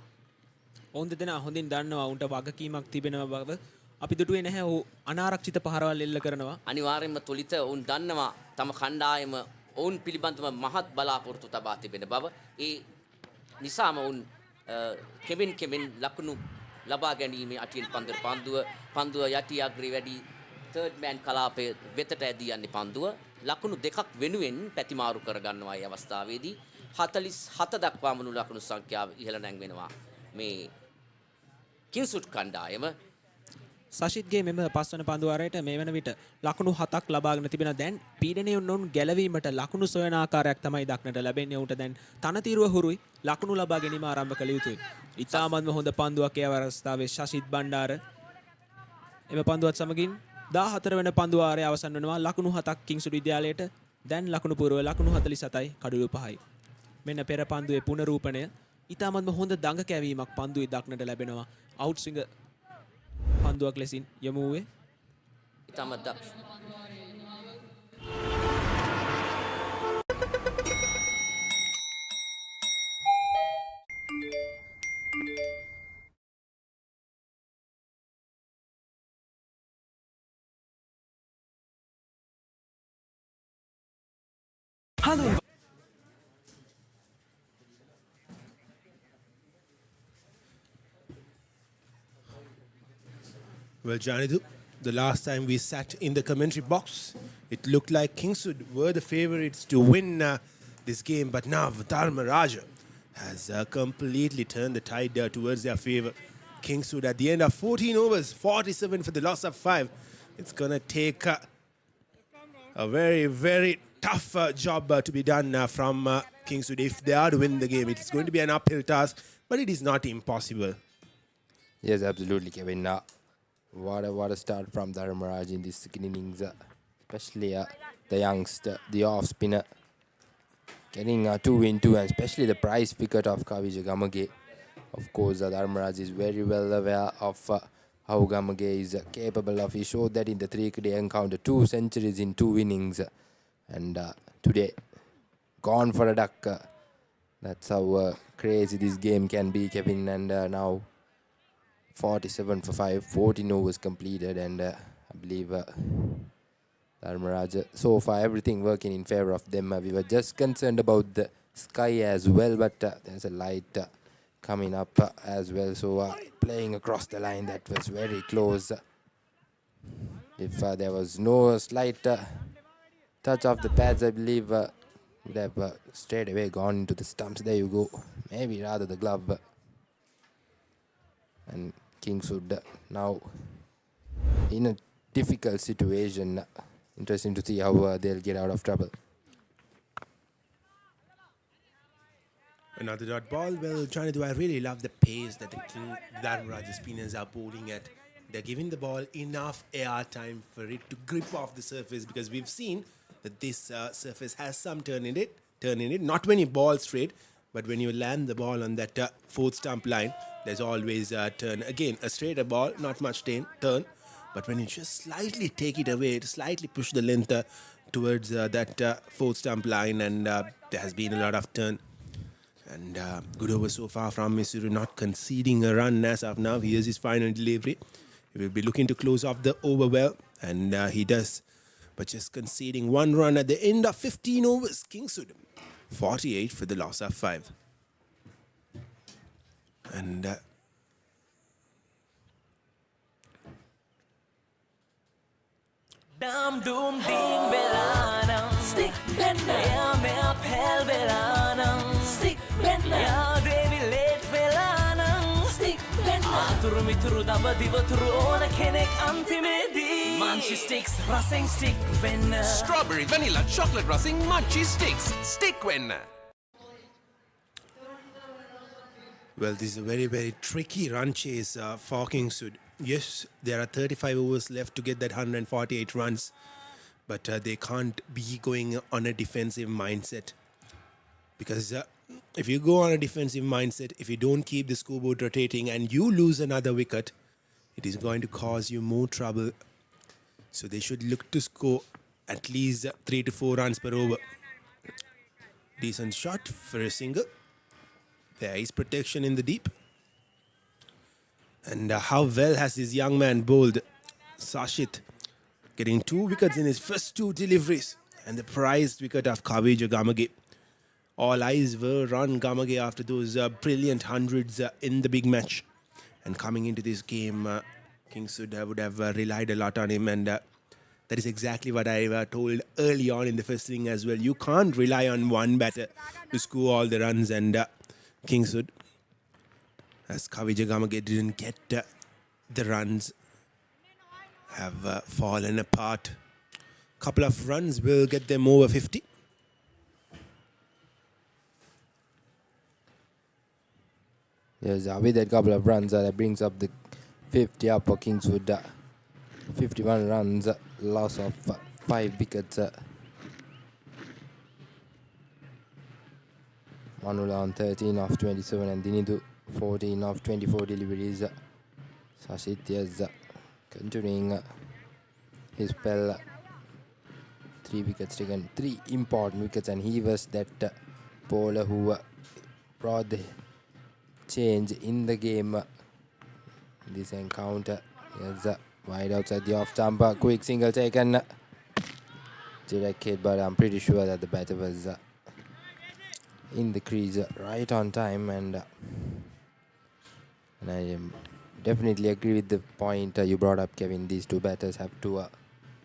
Speaker 10: ඔවුන් දෙදෙනා හොඳින් දන්නවා උන්ට වගකීමක් තිබෙනවා බව. අපි දුටුවේ නැහැ ඔහු අනාරක්ෂිත පහරවල් එල්ල කරනවා.
Speaker 3: අනිවාර්යයෙන්ම තුලිත ඔවුන් දන්නවා තම කණ්ඩායම ඔවුන් පිළිබඳව මහත් බලාපොරොත්තු තබා තිබෙන බව. ඒ නිසාම ඔවුන් කෙමෙන් ලකුණු ලබා ගැනීමේ අටින් පන්දුව යටි අග්‍රේ වැඩි තර්ඩ් මෑන් කලාපයේ වෙතට ඇදී යන්නේ පන්දුව ලකුණු දෙකක් වෙනුවෙන් පැතිමාරු කර ගන්නවා මේ අවස්ථාවේදී 47 දක්වා මුළු ලකුණු සංඛ්‍යාව ඉහළ නැංවෙනවා මේ කිංසුඩ් කණ්ඩායම.
Speaker 10: සශිත්ගේ මෙම පස්වන පන්දුවාරයට මේ වන විට ලකුණු 7ක් ලබාගෙන තිබෙන. දැන් පීඩනයෙන් ඔවුන් ගැලවීමට ලකුණු සොයන ආකාරයක් තමයි දක්නට ලැබෙන්නේ. උන්ට දැන් තනතිරුව හුරුයි ලකුණු ලබා ගැනීම ආරම්භ කළ යුතුයි. ඉතාමත්ම හොඳ පන්දුවක් ඒ අවස්ථාවේ ශශිත් බණ්ඩාර. එම පන්දුවත් සමගින් 14 වෙනි පන්දුවාරය අවසන් වෙනවා. ලකුණු 7ක් කිංසුඩ් විද්‍යාලයට. දැන් ලකුණු පූර්ව ලකුණු 47යි කඩලු 5යි. මෙන්න පෙර පන්දුවේ පුනරූපණය. ඉතාමත්ම හොඳ දඟ කැවීමක් පන්දුවේ දක්නට ලැබෙනවා. අවුට් ස්විංග පන්දුවක් ලෙසින් යමු වූයේ
Speaker 3: ඉතාමත් දක්ෂ.
Speaker 5: Well, Janidu, the last time we sat in the commentary box, it looked like Kingswood were the favourites to win this game. But now Dharmaraja has completely turned the tide towards their favour. Kingswood at the end of 14 overs, 47 for the loss of 5. It's going to take a very, very tough job to be done from Kingswood if they are to win the game. It's going to be an uphill task, but it is not impossible.
Speaker 18: Yes, absolutely, Kevin. What a start from Dharmaraja in this second innings, especially the youngster, the off spinner, getting 2 in 2, and especially the prize wicket of Kavija Gamage. Of course, Dharmaraja is very well aware of how Gamage is capable of. He showed that in the 3-day encounter, 2 centuries in 2 innings, and today gone for a duck. That's how crazy this game can be, Kevin. And now 47 for 5, 14 overs completed, and I believe Dharmaraja, so far everything working in favour of them. We were just concerned about the sky as well, but there's a light coming up as well, so playing across the line, that was very close. If there was no slight touch of the pads, I believe would have straight away gone into the stumps. There you go, maybe rather the glove. And Kingswood now in a difficult situation. Interesting to see how they'll get out of trouble.
Speaker 5: Another dot ball. Well, Janidu, I really love the pace that the Dharmaraja spinners are bowling at. They're giving the ball enough air time for it to grip off the surface, because we've seen that this surface has some turn in it. Not when you ball straight, but when you land the ball on that 4th stump line, there's always a turn. Again, a straighter ball, not much turn. But when you just slightly take it away, slightly push the length towards that 4th stump line, and there has been a lot of turn. And good over so far from Missouri, not conceding a run as of now. Here's his final delivery. He will be looking to close off the over well, and he does. But just conceding 1 run at the end of 15 overs. Kingswood 48 for the loss of 5. And
Speaker 16: Dam doom ding belanam stick bender ya me apel belanam stick bender ya Devi late belanam stick bender මාතුරු මිතුරු දඹ දිවතුරු ඕන කෙනෙක් අන්තිමේදී Munchie sticks රසෙන් stick වෙන්න
Speaker 21: Strawberry, vanilla, chocolate racing, Munchie sticks. Stick when.
Speaker 5: Well, this is a very, very tricky run chase for Kingswood. Yes, there are 35 overs left to get that 148 runs, but they can't be going on a defensive mindset. Because if you go on a defensive mindset, if you don't keep the scoreboard rotating and you lose another wicket, it is going to cause you more trouble. So they should look to score at least 3 to 4 runs per over. Decent shot for a single. There is protection in the deep. And how well has this young man bowled? Sashit getting 2 wickets in his first 2 deliveries. And the prized wicket of Kavija Gamage. All eyes were on Gamage after those brilliant hundreds in the big match. And coming into this game, Kingswood would have relied a lot on him. And that is exactly what I told early on in the first inning as well. You can't rely on one batter to score all the runs. And Kingswood, as Kavija Gamage didn't get the runs, have fallen apart. Couple of runs will get them over 50.
Speaker 18: Yes, with that couple of runs, that brings up the 50 up for Kingswood. 51 runs, loss of 5 wickets. Manula on 13 of 27 and Dinidu 14 of 24 deliveries. Sashit is continuing his spell. 3 wickets taken, 3 important wickets, and he was that bowler who brought the change in the game. This encounter is wide outside the off stump. Quick single taken. Direct hit, but I'm pretty sure that the batter was in the crease right on time, and I definitely agree with the point you brought up, Kevin. These 2 batters have to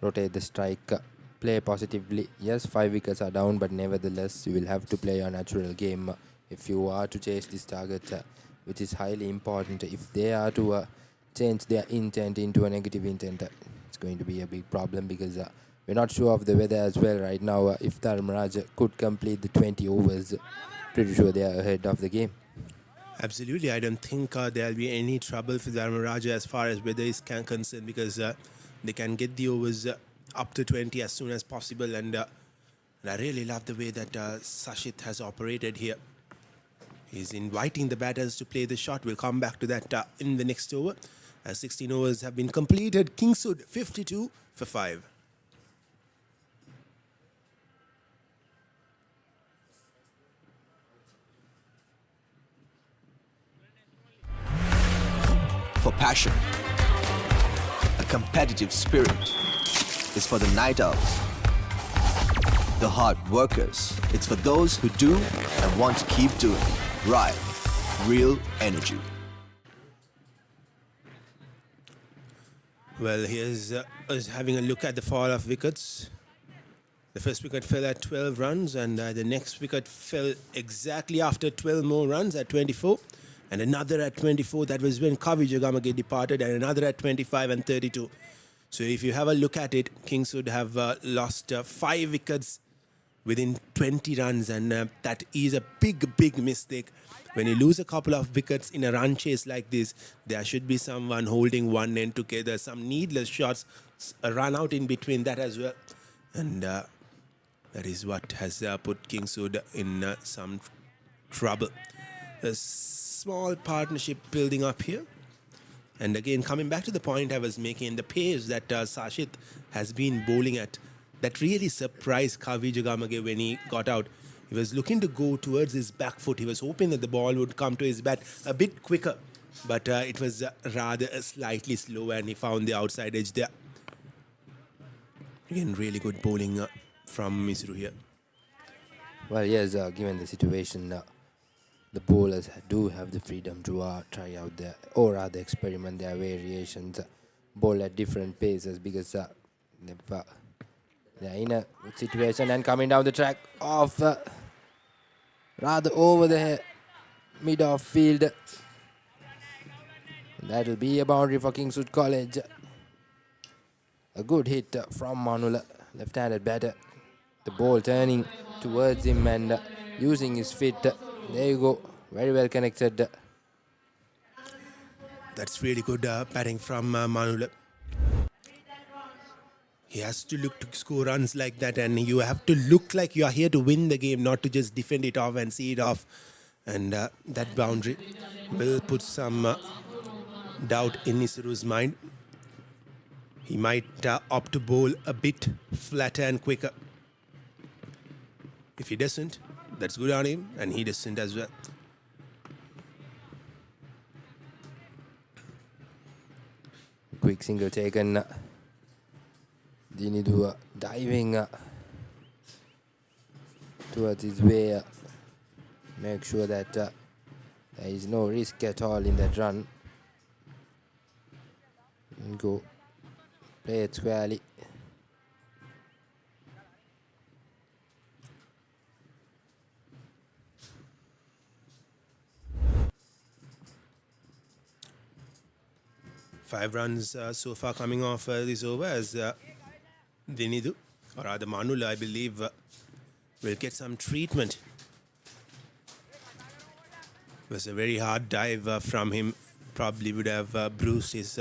Speaker 18: rotate the strike, play positively. Yes, 5 wickets are down, but nevertheless you will have to play a natural game if you are to chase this target, which is highly important. If they are to change their intent into a negative intent, it's going to be a big problem, because we're not sure of the weather as well right now. If Dharmaraja could complete the 20 overs, pretty sure they are ahead of the game.
Speaker 5: Absolutely. I don't think there'll be any trouble for Dharmaraja as far as weather is concerned, because they can get the overs up to 20 as soon as possible. And I really love the way that Sashit has operated here. He's inviting the batters to play the shot. We'll come back to that in the next over. As 16 overs have been completed, Kingswood 52 for 5.
Speaker 6: For passion, a competitive spirit is for the night owls, the hard workers. It's for those who do and want to keep doing. Right, real energy.
Speaker 5: Well, here's us having a look at the fall of wickets. The first wicket fell at 12 runs, and the next wicket fell exactly after 12 more runs at 24. And another at 24, that was when Kavija Gamage departed, and another at 25 and 32. So if you have a look at it, Kingswood have lost 5 wickets within 20 runs, and that is a big mistake. When you lose a couple of wickets in a run chase like this, there should be someone holding one end together, some needless shots run out in between that as well. And that is what has put Kingswood in some trouble. A small partnership building up here. And again, coming back to the point I was making, the pace that Sashit has been bowling at, that really surprised Kavija Gamage when he got out. He was looking to go towards his back foot. He was hoping that the ball would come to his bat a bit quicker. But it was rather slightly slow, and he found the outside edge there. Again, really good bowling from Misru here.
Speaker 18: Well, yes, given the situation, the bowlers do have the freedom to try out their, or rather experiment their variations, bowl at different paces, because they're in a good situation. And coming down the track off rather over the mid-off field. That'll be a boundary for Kingswood College. A good hit from Manula, left-handed batter. The ball turning towards him and using his feet. There you go, very well connected.
Speaker 5: That's really good batting from Manula. He has to look to score runs like that, and you have to look like you are here to win the game, not to just defend it off and see it off. And that boundary will put some doubt in Isuru's mind. He might opt to bowl a bit flatter and quicker. If he doesn't, that's good on him, and he doesn't as well.
Speaker 18: Quick single taken. Dinidu diving towards his way. Make sure that there is no risk at all in that run. And go play it squarely.
Speaker 5: Five runs so far coming off this over as Dinidu, or rather Manula, I believe, will get some treatment. It was a very hard dive from him. Probably would have bruised his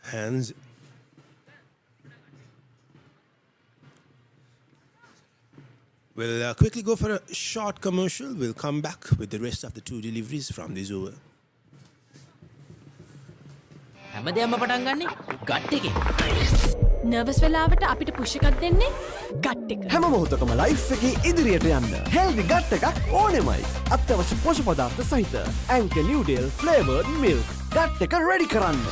Speaker 5: hands. We'll quickly go for a short commercial. We'll come back with the rest of the two deliveries from this over.
Speaker 12: හැමදේම පටන් ගන්නේ gut එකේ.
Speaker 1: Nervous වෙලාවට අපිට push එකක් දෙන්නේ gut එක.
Speaker 2: හැම මොහොතකම ලයිෆ් එකේ ඉදිරියට යන්න හෙල්දි ගට් එකක් ඕනෙමයි. අත්‍යවශ්‍ය පෝෂක පදාර්ථ සහිත ඇන්කර් නිව්ඩේල් ෆ්ලේවර්ඩ් මිල්ක් ගට් එක රෙඩි කරන්න.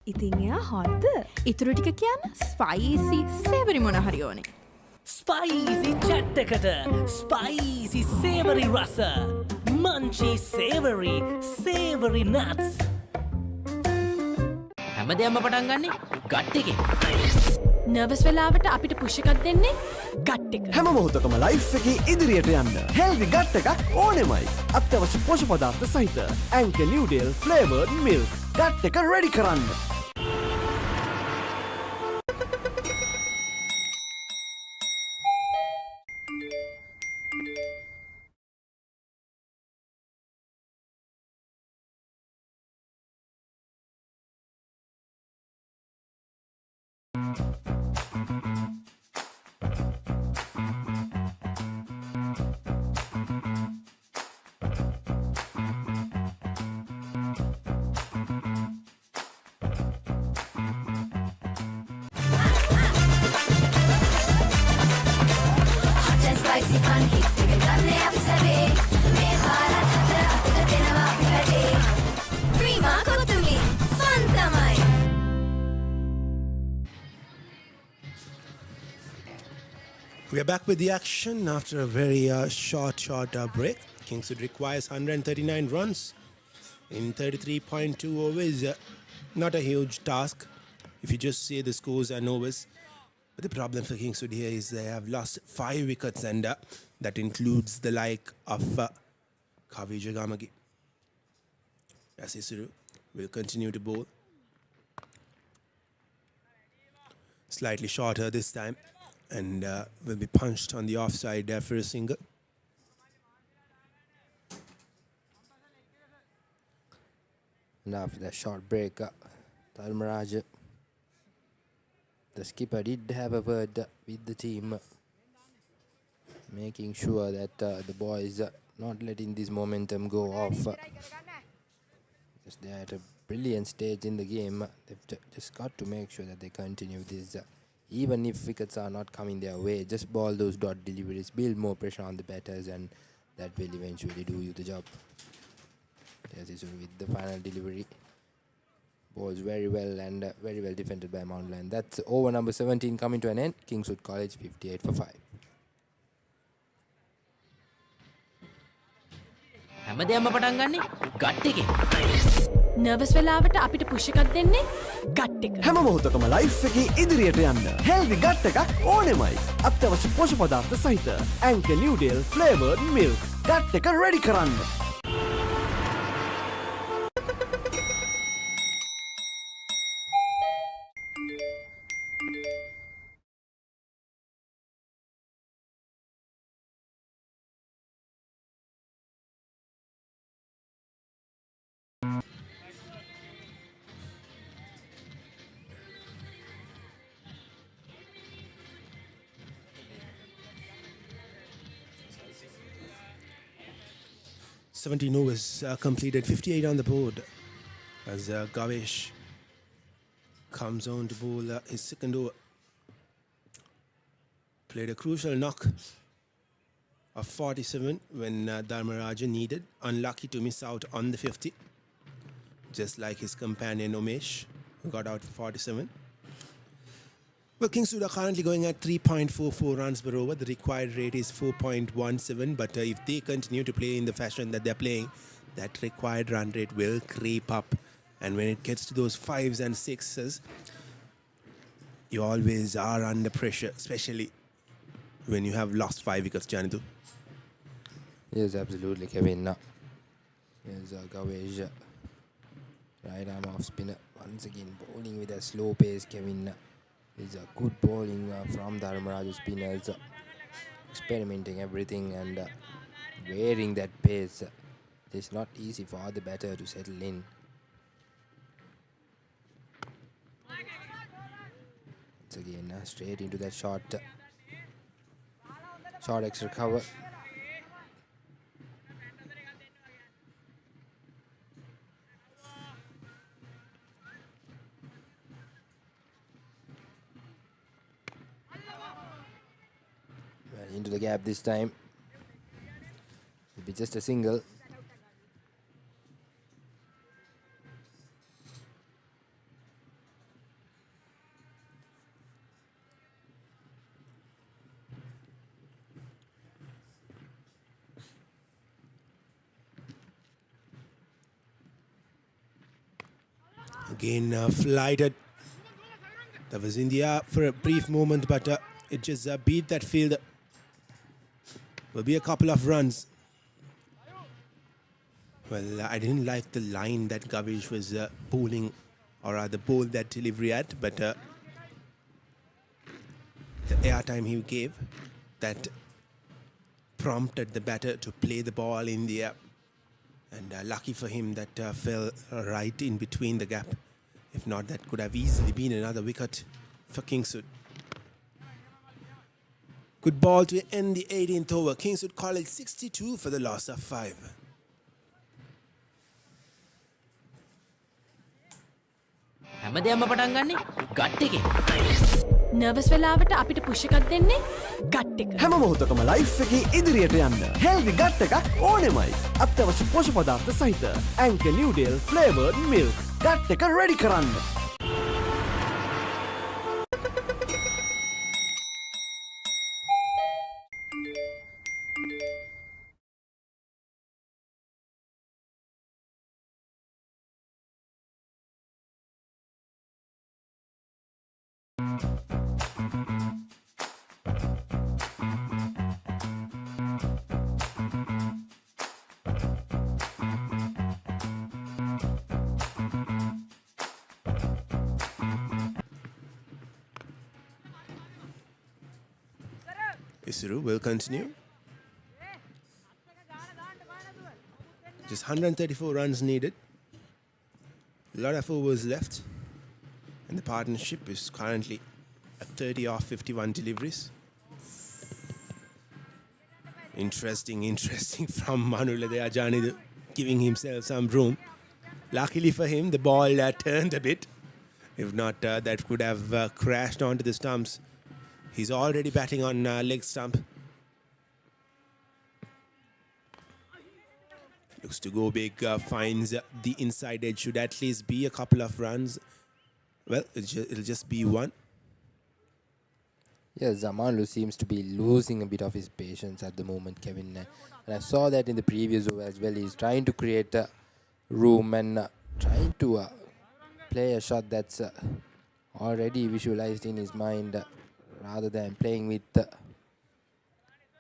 Speaker 14: ඉතින් එයා හොද්ද ඉතුරු ටික කියන්න ස්පයිසි සේවරි මොන හරි ඕනේ.
Speaker 16: ස්පයිසි චට් එකට ස්පයිසි සේවරි රස මංචි සේවරි නට්ස්.
Speaker 12: හැමදේම පටන් ගන්නේ ගට් එකේ.
Speaker 1: නර්වස් වෙලාවට අපිට පුෂ් එකක් දෙන්නේ ගට් එක.
Speaker 2: හැම මොහොතකම ලයිෆ් එකේ ඉදිරියට යන්න හෙල්දි ගට් එකක් ඕනෙමයි. අත්‍යවශ්‍ය පෝෂක පදාර්ථ සහිත ඇන්කර් නිව්ඩේල් ෆ්ලේවර්ඩ් මිල්ක් ගට් එක රෙඩි කරන්න.
Speaker 5: We are back with the action after a very short break. Kingswood requires 139 runs in 33.2 overs. Not a huge task if you just see the scores and overs. But the problem for Kingswood here is they have lost 5 wickets, and that includes the like of Kavija Gamagi. As Isuru will continue to bowl. Slightly shorter this time, and will be punched on the offside for a single.
Speaker 18: And after that short break, Dharmaraja, the skipper, did have a word with the team, making sure that the boys not letting this momentum go off. Just they're at a brilliant stage in the game. They've just got to make sure that they continue this. Even if wickets are not coming their way, just ball those dot deliveries, build more pressure on the batters, and that will eventually do you the job. Yes, it's with the final delivery. Balls very well and very well defended by Mountland. That's over number 17 coming to an end. Kingswood College 58 for 5.
Speaker 12: හැමදේම පටන් ගන්නේ gut එකේ.
Speaker 1: Nervous වෙලාවට අපිට push එකක් දෙන්නේ gut එක.
Speaker 2: හැම මොහොතකම ලයිෆ් එකේ ඉදිරියට යන්න හෙල්දි ගට් එකක් ඕනෙමයි. අත්‍යවශ්‍ය පෝෂ්‍ය පදාර්ථ සහිත ඇන්කර් නිව්ඩේල් ෆ්ලේවර්ඩ් මිල්ක් ගට් එක රෙඩි කරන්න.
Speaker 5: $17 overs completed, 58 on the board as Gavesh comes on to bowl his second over. Played a crucial knock of 47 when Dharmaraja needed. Unlucky to miss out on the 50, just like his companion Umesh, who got out for 47. Well, Kingswood are currently going at 3.44 runs per over. The required rate is 4.17, but if they continue to play in the fashion that they're playing, that required run rate will creep up. And when it gets to those 5s and 6s, you always are under pressure, especially when you have lost 5 wickets, Janitu.
Speaker 18: Yes, absolutely, Kevin. Here's Gavesh, right arm off spinner. Once again, bowling with a slow pace, Kevin. Is a good bowling from Dharmaraja spinners, experimenting everything and wearing that pace. It's not easy for the batter to settle in. Once again, straight into that short extra cover. Into the gap this time. It'll be just a single.
Speaker 5: Again flighted. That was in the air for a brief moment, but it just beat that field. Will be a couple of runs. Well, I didn't like the line that Gavesh was bowling, or rather bowled that delivery at, but the airtime he gave, that prompted the batter to play the ball in the air. And lucky for him, that fell right in between the gap. If not, that could have easily been another wicket for Kingswood. Good ball to end the 18th over. Kingswood College 62 for the loss of 5.
Speaker 12: හැමදේම පටන් ගන්නේ gut එකේ.
Speaker 1: Nervous වෙලාවට අපිට push එකක් දෙන්නේ gut එක.
Speaker 2: හැම මොහොතකම ලයිෆ් එකේ ඉදිරියට යන්න හෙල්දි ගට් එකක් ඕනෙමයි. අත්‍යවශ්‍ය පෝෂ්‍ය පදාර්ථ සහිත ඇන්කර් නිව්ඩේල් ෆ්ලේවර්ඩ් මිල්ක් ගට් එක රෙඩි කරන්න.
Speaker 5: Isuru will continue. Just 134 runs needed. A lot of overs left. And the partnership is currently at 30 off 51 deliveries. Interesting from Manula there, Johnny giving himself some room. Luckily for him, the ball turned a bit. If not, that could have crashed onto the stumps. He's already batting on leg stump. Looks to go big, finds the inside edge. Should at least be a couple of runs. Well, it'll just be one.
Speaker 18: Yeah, Zamanlu seems to be losing a bit of his patience at the moment, Kevin. And I saw that in the previous over as well. He's trying to create room and trying to play a shot that's already visualized in his mind rather than playing with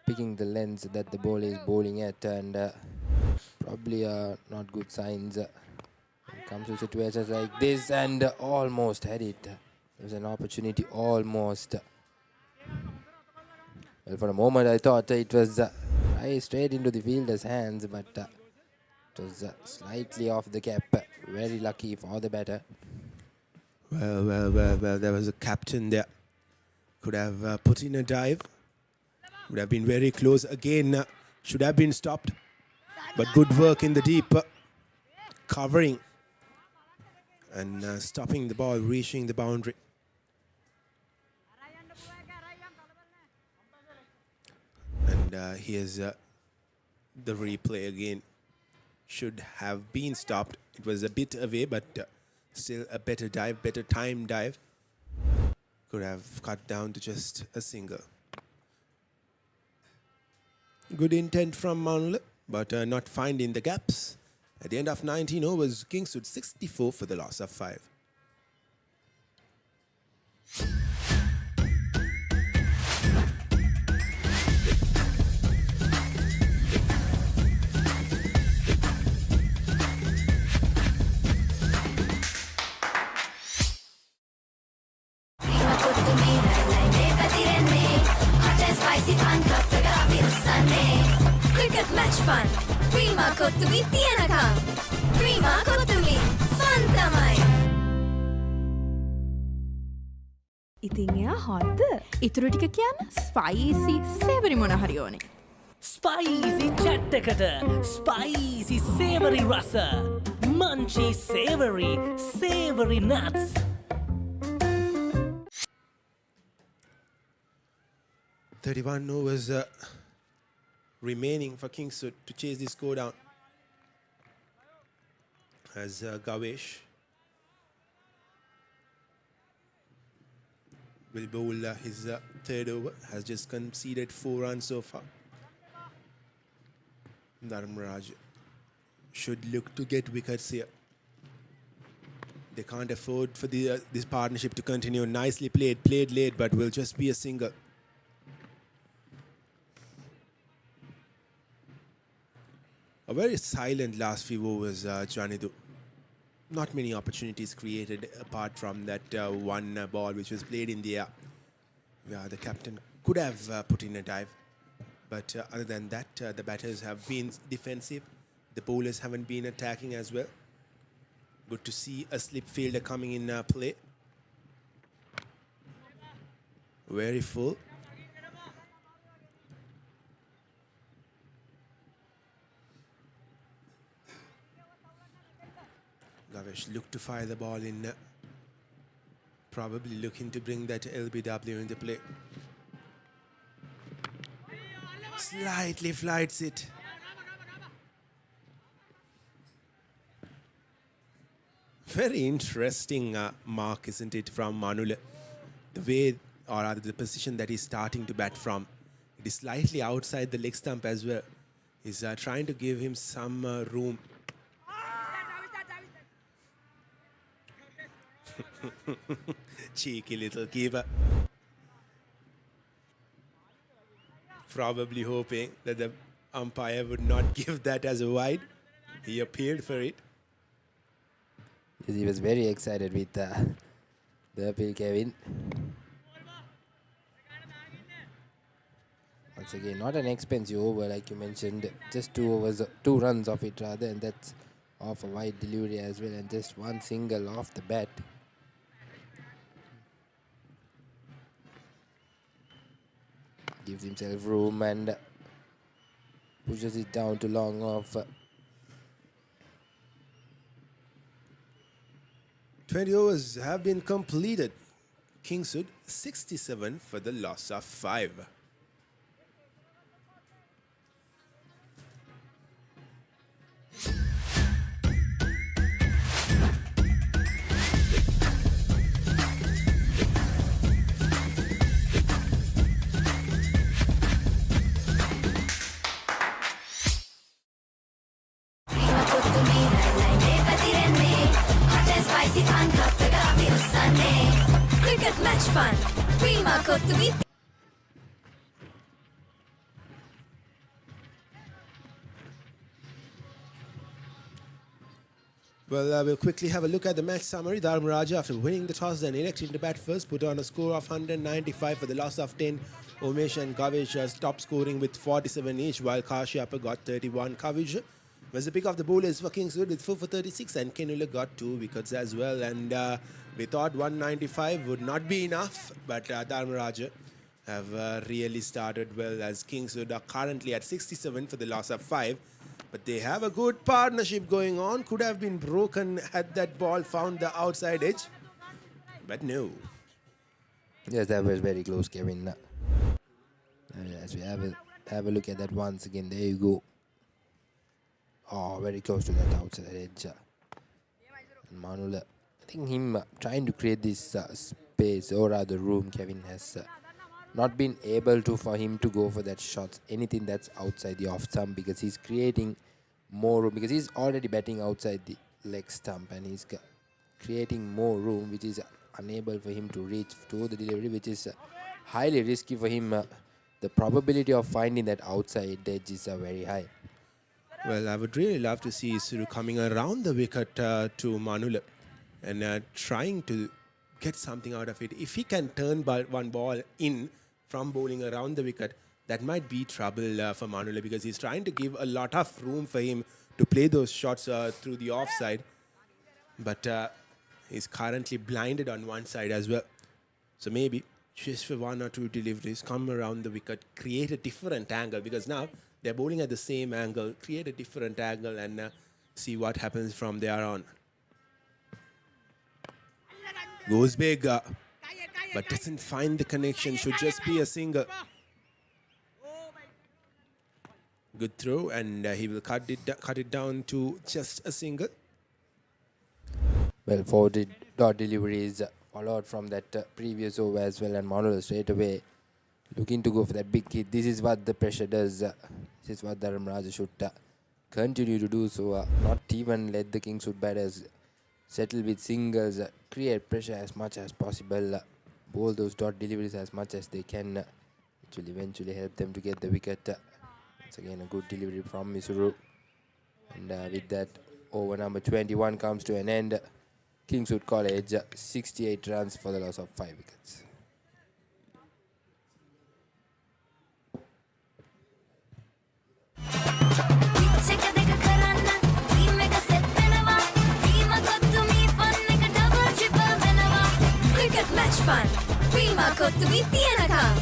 Speaker 18: picking the lens that the ball is bowling at, and probably not good signs when it comes to situations like this, and almost had it. There was an opportunity almost. Well, for a moment I thought it was right straight into the fielder's hands, but it was slightly off the cap. Very lucky for the batter.
Speaker 5: Well, there was a captain there. Could have put in a dive. Would have been very close. Again, should have been stopped. But good work in the deep. Covering. And stopping the ball, reaching the boundary. And here's the replay again. Should have been stopped. It was a bit away, but still a better dive, better time dive. Could have cut down to just a single. Good intent from Manula, but not finding the gaps. At the end of 19 overs, Kingswood 64 for the loss of 5.
Speaker 1: Cricket match fun. Prima kottumi tiyanakam. Prima kottumi fun tamai.
Speaker 14: ඉතින් එයා හොද්ද ඉතුරු ටික කියන්න spicy සේවරි මොන හරි ඕනේ.
Speaker 16: Spicy chat එකට spicy සේවරි රස. මන්චි සේවරි nuts.
Speaker 5: "31 overs remaining for Kingswood to chase this score down." As Gavesh will bowl his third over. Has just conceded 4 runs so far. Dharmaraja should look to get wickets here. They can't afford for this partnership to continue. Nicely played late, but will just be a single. A very silent last few overs, Janidu. Not many opportunities created apart from that one ball which was played in the air. Yeah, the captain could have put in a dive. But other than that, the batters have been defensive. The bowlers haven't been attacking as well. Good to see a slip fielder coming in play. Very full. Gavesh looked to fire the ball in. Probably looking to bring that LBW into play. Slightly flights it. Very interesting mark, isn't it, from Manula? The way, or rather the position that he's starting to bat from. It is slightly outside the leg stump as well. He's trying to give him some room. Cheeky little keeper. Probably hoping that the umpire would not give that as a wide. He appealed for it.
Speaker 18: Yes, he was very excited with the appeal, Kevin. Once again, not an expensive over like you mentioned. Just 2 overs, 2 runs of it rather, and that's off a wide delivery as well, and just 1 single off the bat. Gives himself room and pushes it down to long off.
Speaker 5: 20 overs have been completed. Kingswood 67 for the loss of 5.
Speaker 1: Cricket match fun. Prima Kottumi.
Speaker 5: Well, we'll quickly have a look at the match summary. Dharmaraja, after winning the toss and electing to bat first, put on a score of 195 for the loss of 10. Umesh and Kavish top scoring with 47 each, while Kashyapa got 31. Kavish was the pick of the bowlers for Kingswood with 4 for 36, and Kenula got 2 wickets as well. And we thought 195 would not be enough, but Dharmaraja have really started well, as Kingswood are currently at 67 for the loss of 5. But they have a good partnership going on. Could have been broken had that ball found the outside edge. But no.
Speaker 18: Yes, that was very close, Kevin. As we have a look at that once again. There you go. Oh, very close to that outside edge. And Manula, I think him trying to create this space, or rather room, Kevin has not been able to for him to go for that shot, anything that's outside the off stump, because he's creating more room, because he's already batting outside the leg stump, and he's creating more room, which is unable for him to reach to the delivery, which is highly risky for him. The probability of finding that outside edge is very high.
Speaker 5: Well, I would really love to see Suru coming around the wicket to Manula and trying to get something out of it. If he can turn one ball in from bowling around the wicket, that might be trouble for Manula, because he's trying to give a lot of room for him to play those shots through the offside. But he's currently blinded on one side as well. So maybe just for 1 or 2 deliveries, come around the wicket, create a different angle, because now they're bowling at the same angle, create a different angle and see what happens from there on. Goes big, but doesn't find the connection, should just be a single. Good throw, and he will cut it down to just a single.
Speaker 18: Well, 4 dot deliveries followed from that previous over as well, and Manula straight away looking to go for that big hit. This is what the pressure does. This is what Dharmaraja should continue to do. So not even let the Kingswood batters settle with singles, create pressure as much as possible, bowl those dot deliveries as much as they can, which will eventually help them to get the wicket. Once again, a good delivery from Misuru. And with that, over number 21 comes to an end. Kingswood College, 68 runs for the loss of 5 wickets.
Speaker 1: Cricket match fun. Prima Kottumi tiyanakam.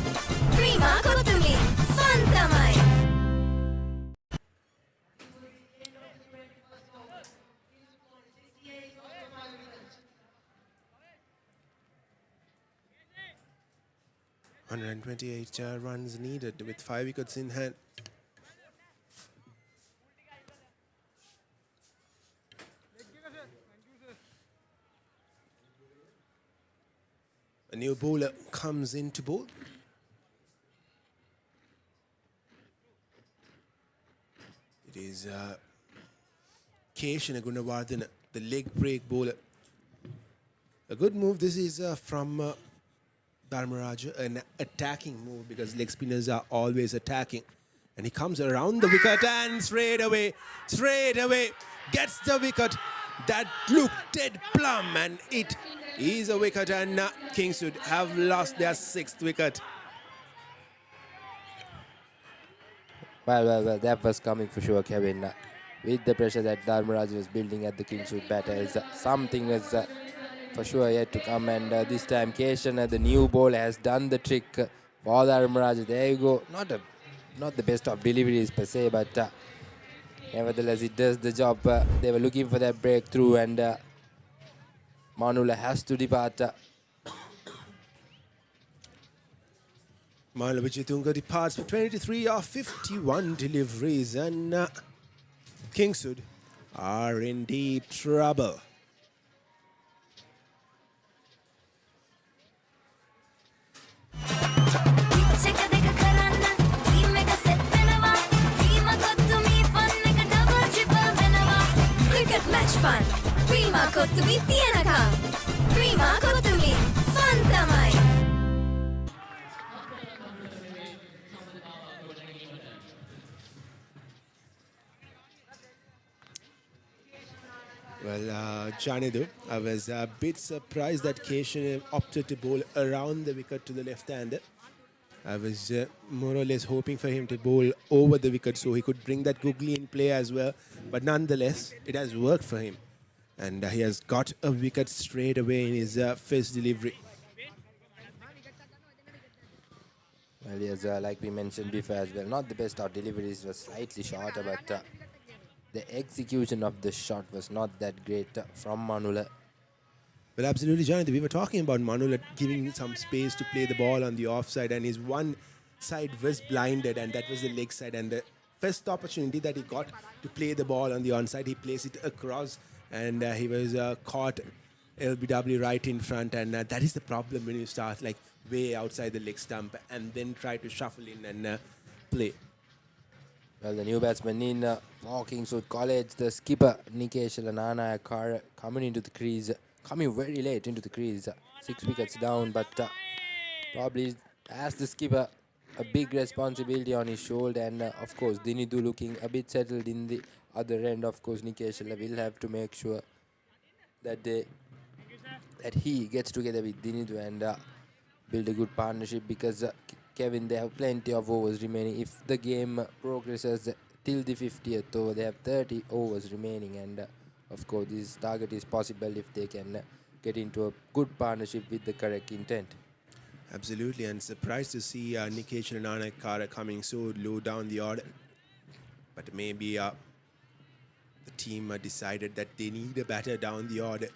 Speaker 1: Prima Kottumi fun tamai.
Speaker 5: $128 runs needed with 5 wickets in hand. A new bowler comes in to bowl. It is Keshan Gunawardena, the leg break bowler. A good move. This is from Dharmaraja, an attacking move, because leg spinners are always attacking. And he comes around the wicket and straight away gets the wicket. That looked dead plumb, and it is a wicket, and Kingswood have lost their 6th wicket.
Speaker 18: Well, that was coming for sure, Kevin. With the pressure that Dharmaraja was building at the Kingswood batters, something was for sure yet to come, and this time Keshan, the new bowler, has done the trick for Dharmaraja. There you go. Not a not the best of deliveries per se, but nevertheless it does the job. They were looking for that breakthrough, and Manula has to depart.
Speaker 5: Manula Vijayatunga departs for 23 of 51 deliveries, and Kingswood are in deep trouble.
Speaker 1: Match fun. Prima kottumi tiyanakam. Prima kottumi fun tamai.
Speaker 5: Well, Janidu, I was a bit surprised that Keshan opted to bowl around the wicket to the left-hander. I was more or less hoping for him to bowl over the wicket so he could bring that googly in play as well. But nonetheless, it has worked for him. And he has got a wicket straight away in his first delivery.
Speaker 18: Well, yes, like we mentioned before as well, not the best of deliveries, was slightly shorter, but the execution of the shot was not that great from Manula.
Speaker 5: Well, absolutely, Jonathan. We were talking about Manula giving some space to play the ball on the offside, and his one side was blinded, and that was the leg side. And the first opportunity that he got to play the ball on the onside, he placed it across, and he was caught LBW right in front. And that is the problem when you start like way outside the leg stump and then try to shuffle in and play.
Speaker 18: Well, the new batsman in for Kingswood College, the skipper Nikesh Lananayakar coming into the crease. Coming very late into the crease, 6 wickets down, but probably as the skipper, a big responsibility on his shoulder, and of course Dinidu looking a bit settled in the other end. Of course Nikeshela will have to make sure that he gets together with Dinidu and build a good partnership, because Kevin, they have plenty of overs remaining. If the game progresses till the 50th over, they have 30 overs remaining, and of course, this target is possible if they can get into a good partnership with the correct intent.
Speaker 5: Absolutely, and surprised to see Nikesh Lananayakar coming so low down the order. But maybe the team decided that they need a batter down the order,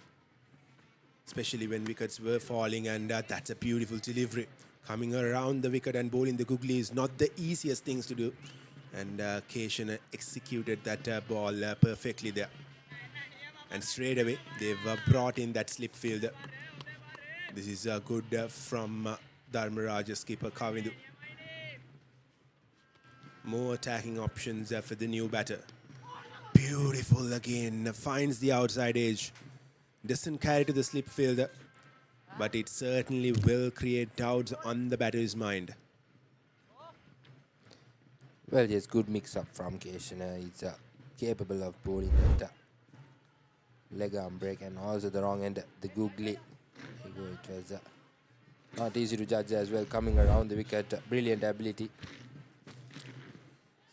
Speaker 5: especially when wickets were falling, and that's a beautiful delivery. Coming around the wicket and bowling the googly is not the easiest things to do, and Keshan executed that ball perfectly there. And straight away, they've brought in that slip fielder. This is good from Dharmaraja skipper Kavindu. More attacking options for the new batter. Beautiful again, finds the outside edge. Doesn't carry to the slip fielder, but it certainly will create doubts on the batter's mind.
Speaker 18: Well, yes, good mix-up from Keshan. He's capable of bowling that leg arm break, and also the wrong end, the googly. It was not easy to judge as well, coming around the wicket. Brilliant ability.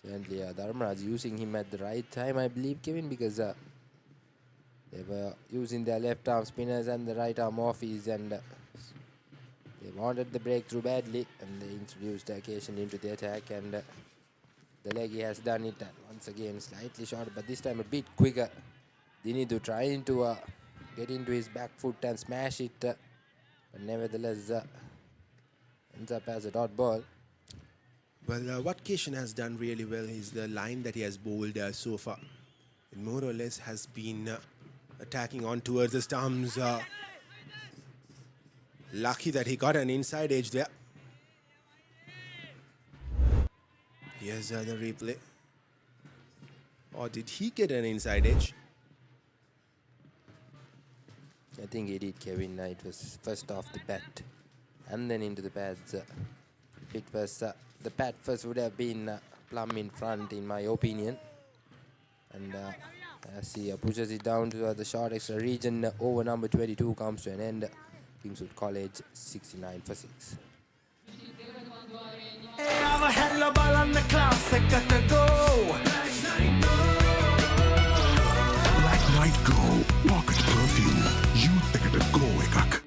Speaker 18: Certainly, Dharmaraj using him at the right time, I believe, Kevin, because they were using their left arm spinners and the right arm offies, and they wanted the breakthrough badly, and they introduced Keshan into the attack, and the leggy has done it, and once again slightly shorter, but this time a bit quicker. Dinidu trying to get into his back foot and smash it, but nevertheless ends up as a dot ball.
Speaker 5: Well, what Keshan has done really well is the line that he has bowled so far. It more or less has been attacking on towards the stumps. Lucky that he got an inside edge there. Here's the replay. Or did he get an inside edge?
Speaker 18: I think he did, Kevin. It was first off the bat and then into the pads. It was the pad first would have been plumb in front, in my opinion. And as he pushes it down to the short extra region, over number 22 comes to an end. Kingswood College 69 for 6.
Speaker 17: Like night glow, pocket perfume. You think it go ekak.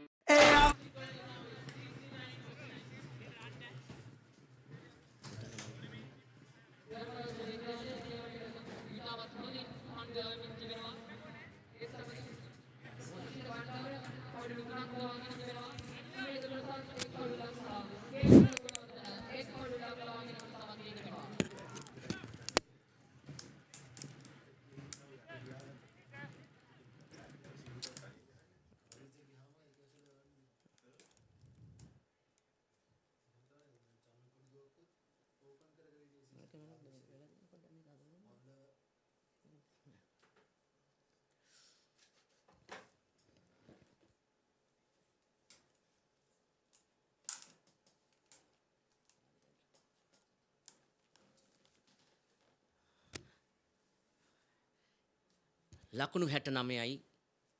Speaker 3: ලකුණු 69යි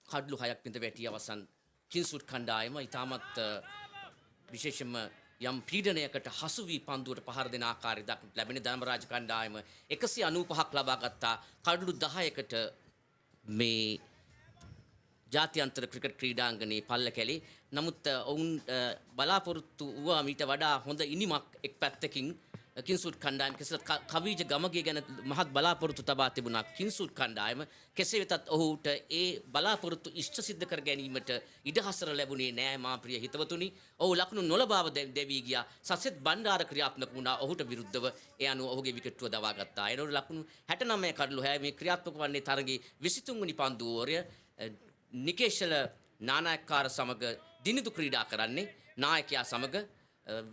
Speaker 3: කඩලු 6ක් පිට වැටි අවසන් කින්සුඩ් කණ්ඩායම ඉතාමත් විශේෂයෙන්ම යම් පීඩනයකට හසු වී පන්දුවට පහර දෙන ආකාරය දක්නට ලැබෙන ධර්මරාජ කණ්ඩායම 195ක් ලබා ගත්තා කඩලු 10කට මේ ජාත්‍යන්තර ක්‍රිකට් ක්‍රීඩාංගණයේ පල්ල කැලේ. නමුත් ඔවුන් බලාපොරොත්තු වූවා මීට වඩා හොඳ ඉනිමක් එක් පැත්තකින් කින්සුඩ් කණ්ඩායම කෙසේත් කවීජ ගමගේ ගැන මහත් බලාපොරොත්තු තබා තිබුණා කින්සුඩ් කණ්ඩායම. කෙසේ වෙතත් ඔහුට ඒ බලාපොරොත්තු ඉෂ්ට සිද්ධ කර ගැනීමට ඉඩහසර ලැබුණේ නෑ මා ප්‍රිය හිතවතුනි. ඔහු ලකුණු නොලබාව දෙවී ගියා. සසෙත් බණ්ඩාර ක්‍රියාත්මක වුණා ඔහුට විරුද්ධව. ඒ අනුව ඔහුගේ විකට්ටුව දවා ගත්තා. එනකොට ලකුණු 69 කඩලු 6 මේ ක්‍රියාත්මක වන්නේ තරගයේ 23 වෙනි පන්දු ඕවරය. නිකේෂල නානායක්කාර සමග දිනිදු ක්‍රීඩා කරන්නේ නායකයා සමග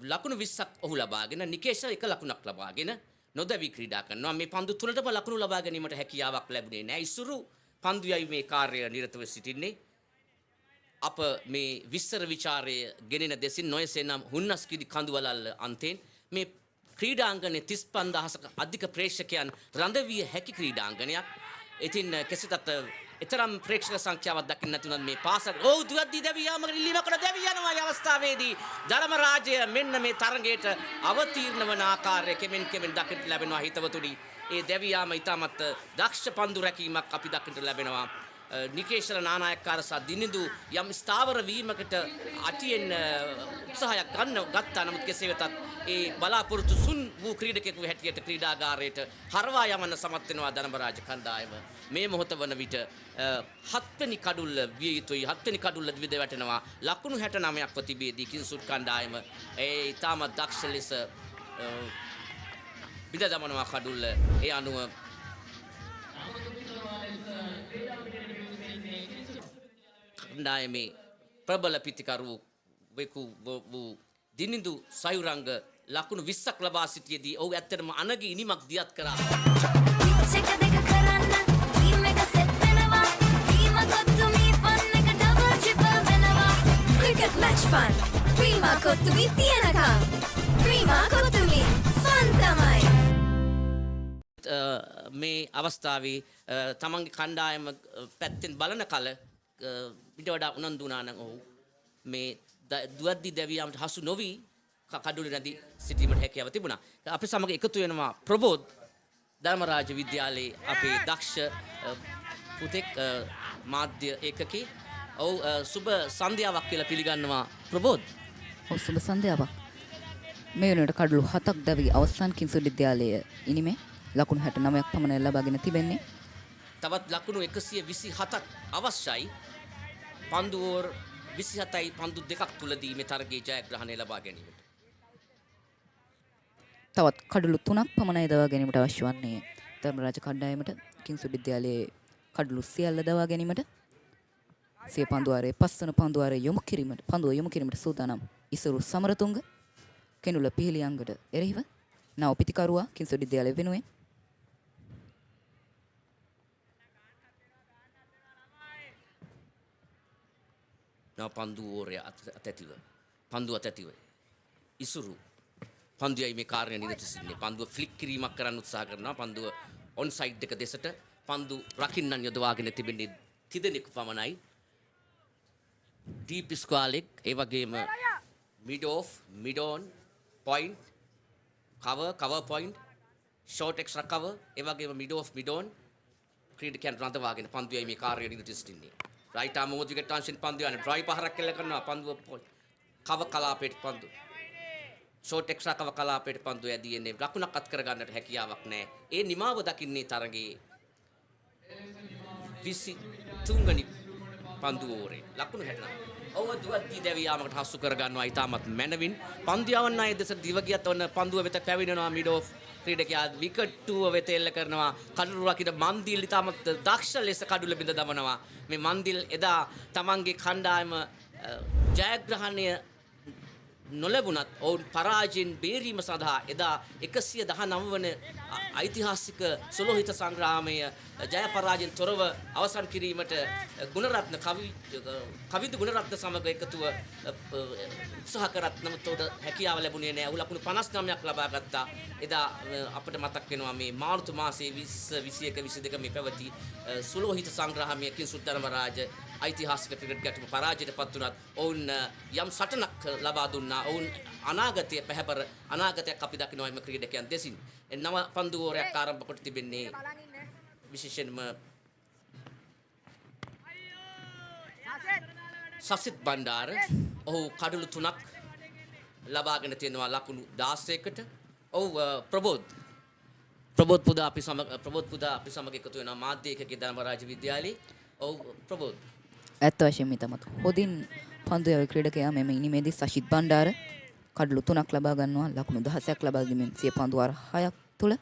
Speaker 3: ලකුණු 20ක් ඔහු ලබාගෙන නිකේෂල එක ලකුණක් ලබාගෙන නොදැවි ක්‍රීඩා කරනවා. මේ පන්දු තුනටම ලකුණු ලබා ගැනීමට හැකියාවක් ලැබුණේ නැහැ. ඉසුරු පන්දුයයි මේ කාර්යය නිරතව සිටින්නේ. අප මේ විස්තර ਵਿਚාරය ගෙනෙන දෙසින් නොයසේනම් හුන්නස්කිරි කඳුවලල්ල අන්තයෙන් මේ ක්‍රීඩාංගණයේ 35000ක අධික ප්‍රේක්ෂකයන් රඳවිය හැකි ක්‍රීඩාංගණයක්. ඉතින් කෙසේතත් එතරම් ප්‍රේක්ෂක සංඛ්‍යාවක් දකින්න නැතුණත් මේ පාසල දුවද්දී දැවියාමකට ඉල්ලීමකට දැවි යනවා මේ අවස්ථාවේදී ධර්මරාජය මෙන්න මේ තරගයට අවතීර්ණ වන ආකාරය කෙමෙන් දකින්න ලැබෙනවා හිතවතුනි. ඒ දැවියාම ඉතාමත් දක්ෂ පන්දු රැකීමක් අපි දකින්න ලැබෙනවා. නිකේෂල නානායක්කාර සහ දිනිදු යම් ස්ථාවර වීමකට අටියෙන් උත්සාහයක් ගත්තා. නමුත් කෙසේ වෙතත් ඒ බලාපොරොත්තු සුන් වූ ක්‍රීඩකයෙකු හැටියට ක්‍රීඩාගාරයට හරවා යවන්න සමත් වෙනවා ධර්මරාජ කණ්ඩායම. මේ මොහොත වන විට 7 වෙනි කඩුල්ල විය යුතුයි. 7 වෙනි කඩුල්ල විද වැටෙනවා. ලකුණු 69ක්ව තිබේදී කින්සුඩ් කණ්ඩායම ඒ ඉතාමත් දක්ෂ ලෙස විද දමනවා කඩුල්ල. ඒ අනුව කණ්ඩායමේ ප්‍රබල පිතිකරු වූ දිනිදු සයුරංග ලකුණු 20ක් ලබා සිටියේදී ඔහු ඇත්තටම අනගී ඉනිමක් දියත් කරා.
Speaker 1: Cricket match fun. Prima කොත්තුමි තියනකම්. Prima කොත්තුමි fun තමයි.
Speaker 3: මේ අවස්ථාවේ තමන්ගේ කණ්ඩායම පැත්තෙන් බලන කල ඊට වඩා උනන්දු වුණා නම් ඔහු මේ දුවද්දි දැවියාමට හසු නොවි කඩුලේ නැති සිටීමට හැකියාව තිබුණා. අපි සමග එකතු වෙනවා ප්‍රබෝධ් ධර්මරාජ විද්‍යාලයේ අපේ දක්ෂ පුතෙක් මාධ්‍ය ඒකකේ. ඔව් සුබ සන්ධ්‍යාවක් කියලා පිළිගන්නවා ප්‍රබෝධ්.
Speaker 7: ඔව් සුබ සන්ධ්‍යාවක්. මේ වෙනකොට කඩලු 7ක් දැවි අවසන් කිංසුඩ් විද්‍යාලයේ ඉනිමේ ලකුණු 69ක් පමණ ලබාගෙන තිබෙන්නේ.
Speaker 3: තවත් ලකුණු 127ක් අවශ්‍යයි. පන්දු ඕවර් 27යි පන්දු දෙකක් තුලදී මේ තරගයේ ජයග්‍රහණය ලබා ගැනීමට.
Speaker 7: තවත් කඩලු 3ක් පමණයි දවා ගැනීමට අවශ්‍ය වන්නේ ධර්මරාජ කණ්ඩායමට. කිංසුඩ් විද්‍යාලයේ කඩලු සියල්ල දවා ගැනීමට සිය පන්දුවාරයේ පස්වන පන්දුවාරයේ පන්දුව යොමු කිරීමට සූදානම් ඉසුරු සමරතුංග කෙනුල පිහිලියංගට එරෙහිව නව පිතිකරුවා කිංසුඩ් විද්‍යාලය වෙනුවෙන්
Speaker 3: පන්දු ඕරය අතැතිව පන්දු අතැතිව ඉසුරු පන්දුවයි මේ කාර්යය නිරත සිටින්නේ. පන්දුව ෆ්ලික් කිරීමක් කරන්න උත්සාහ කරනවා. පන්දුව ඔන් සයිඩ් එක දෙසට පන්දු රකින්නන් යොදවාගෙන තිබෙන්නේ තිදෙනෙකු පමණයි. ඩීප් ස්ක්වාලෙක් ඒ වගේම mid off mid on point cover point short extra cover ඒ වගේම මිඩ් ඕෆ් මිඩ් ඔන් ක්‍රීඩකයන් රඳවාගෙන පන්දුවයි මේ කාර්යය නිරත සිටින්නේ. Right arm over wicket transition පන්දුව යන ඩ්‍රයිව් පහරක් කෙල්ල කරනවා. පන්දුව කව කලාපයට පන්දුව ෂෝට් එක්ස්ට්‍රා කව කලාපයට පන්දුව ඇදී එන්නේ. ලකුණක් අත් කර ගන්නට හැකියාවක් නැහැ. ඒ නිමාව දකින්නේ තරගයේ 23 වෙනි පන්දු ඕවරේ ලකුණු 69. ඔව් දුවද්දී දැවියාමකට හසු කර ගන්නවා ඉතාමත් මැනවින්. පන්දු යවන්න අය දෙස දිව ගියත් ඔන්න පන්දුව වෙත පැමිණෙනවා මිඩ් ඔෆ් ක්‍රීඩකයා විකට්ටුව වෙත එල්ල කරනවා. කඩුළු රකින මන්දිල් ඉතාමත් දක්ෂ ලෙස කඩුල බිඳ දමනවා. මේ මන්දිල් එදා තමන්ගේ කණ්ඩායම ජයග්‍රහණය නොලැබුණත් ඔවුන් පරාජයෙන් බේරීම සඳහා එදා 119 වන ඓතිහාසික සුලෝහිත සංග්‍රාමය ජය පරාජයෙන් තොරව අවසන් කිරීමට ගුණරත්න කවිදු ගුණරත්න සමග එකතුව උත්සාහ කරත් නමුත් උඩ හැකියාව ලැබුණේ නැහැ. ඔහු ලකුණු 59ක් ලබා ගත්තා. එදා අපිට මතක් වෙනවා මේ මාර්තු මාසයේ 20 21 22 මේ පැවති සුලෝහිත සංග්‍රාමයේ කිංසුත් ධර්මරාජ ඓතිහාසික ක්‍රිකට් ගැටුම පරාජයට පත් වුණත් ඔවුන් යම් සටනක් ලබා දුන්නා. ඔවුන් අනාගතයේ පැහැපර අනාගතයක් අපි දකිනවා එම ක්‍රීඩකයන් දෙසින්. නව පන්දුවෝරයක් ආරම්භ කොට තිබෙන්නේ විශේෂයෙන්ම සසිත් බණ්ඩාර. ඔහු කඩලු 3ක් ලබාගෙන තියෙනවා ලකුණු 16කට. ඔව් ප්‍රබෝධ් පුදා අපි සමග එකතු වෙනවා මාධ්‍ය ඒකකයේ ධර්මරාජ විද්‍යාලයේ. ඔව් ප්‍රබෝධ්
Speaker 7: ඇත්ත වශයෙන්ම තමත් හොදින් පන්දු යවි ක්‍රීඩකයා මෙම ඉනිමේදී සශිත් බණ්ඩාර කඩලු 3ක් ලබා ගන්නවා ලකුණු 16ක් ලබා දීමෙන් සිය පන්දු වාර 6ක් තුල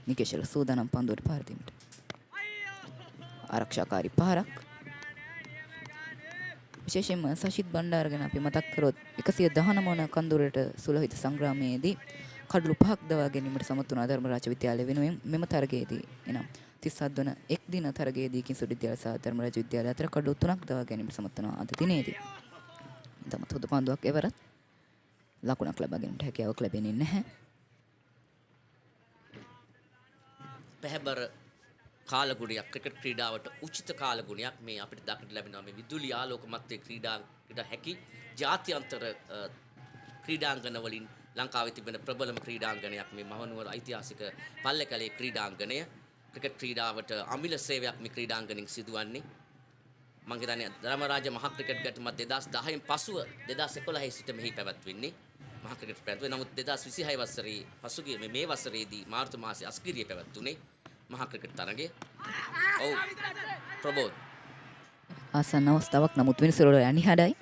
Speaker 7: නිකේෂල සූදානම් පන්දුවට පාර දීමට ආරක්ෂාකාරී පහරක් විශේෂයෙන්ම සශිත් බණ්ඩාර ගැන අපි මතක් කරොත් 119 වන කන්දුරට සුලහිත සංග්‍රාමයේදී කඩලු 5ක් දවා ගැනීමට සමත් වුණා ධර්මරාජ විද්‍යාලය වෙනුවෙන් මෙම තරගයේදී එනම් 37 වන එක් දින තරගයේදී කිංසුඩ් විද්‍යාලය සහ ධර්මරාජ විද්‍යාලය අතර කඩලු 3ක් දවා ගැනීමට සමත් වුණා අද දිනේදී. තමත් හොඳ පන්දුවක් එවරත් ලකුණක් ලබා ගැනීමට හැකියාවක් ලැබෙන්නේ නැහැ.
Speaker 3: පැහැබර කාලගුණයක් ක්‍රිකට් ක්‍රීඩාවට උචිත කාලගුණයක් මේ අපිට දක්නට ලැබෙනවා මේ විදුලි ආලෝක මතයේ ක්‍රීඩාකට හැකි ජාත්‍යන්තර ක්‍රීඩාංගන වලින් ලංකාවේ තිබෙන ප්‍රබලම ක්‍රීඩාංගනයක් මේ මහනුවර ඓතිහාසික පල්ලේකැලේ ක්‍රීඩාංගනය. ක්‍රිකට් ක්‍රීඩාවට අමිල සේවයක් මේ ක්‍රීඩාංගණයෙන් සිදුවන්නේ. මම හිතන්නේ ධර්මරාජ මහ ක්‍රිකට් ගැටුම 2010න් පසුව 2011 සිට මෙහි පැවැත්වෙන්නේ. මහ ක්‍රිකට් පැවැත්වුවේ. නමුත් 2026 වසරේ පසුගිය මේ වසරේදී මාර්තු මාසයේ අස්ගිරියේ පැවැත්වුනේ මහ ක්‍රිකට් තරගය. ඔව් ප්‍රබෝධ්
Speaker 7: ආසන්න අවස්ථාවක් නමුත් විනිසුරුවල අනිහඩයි.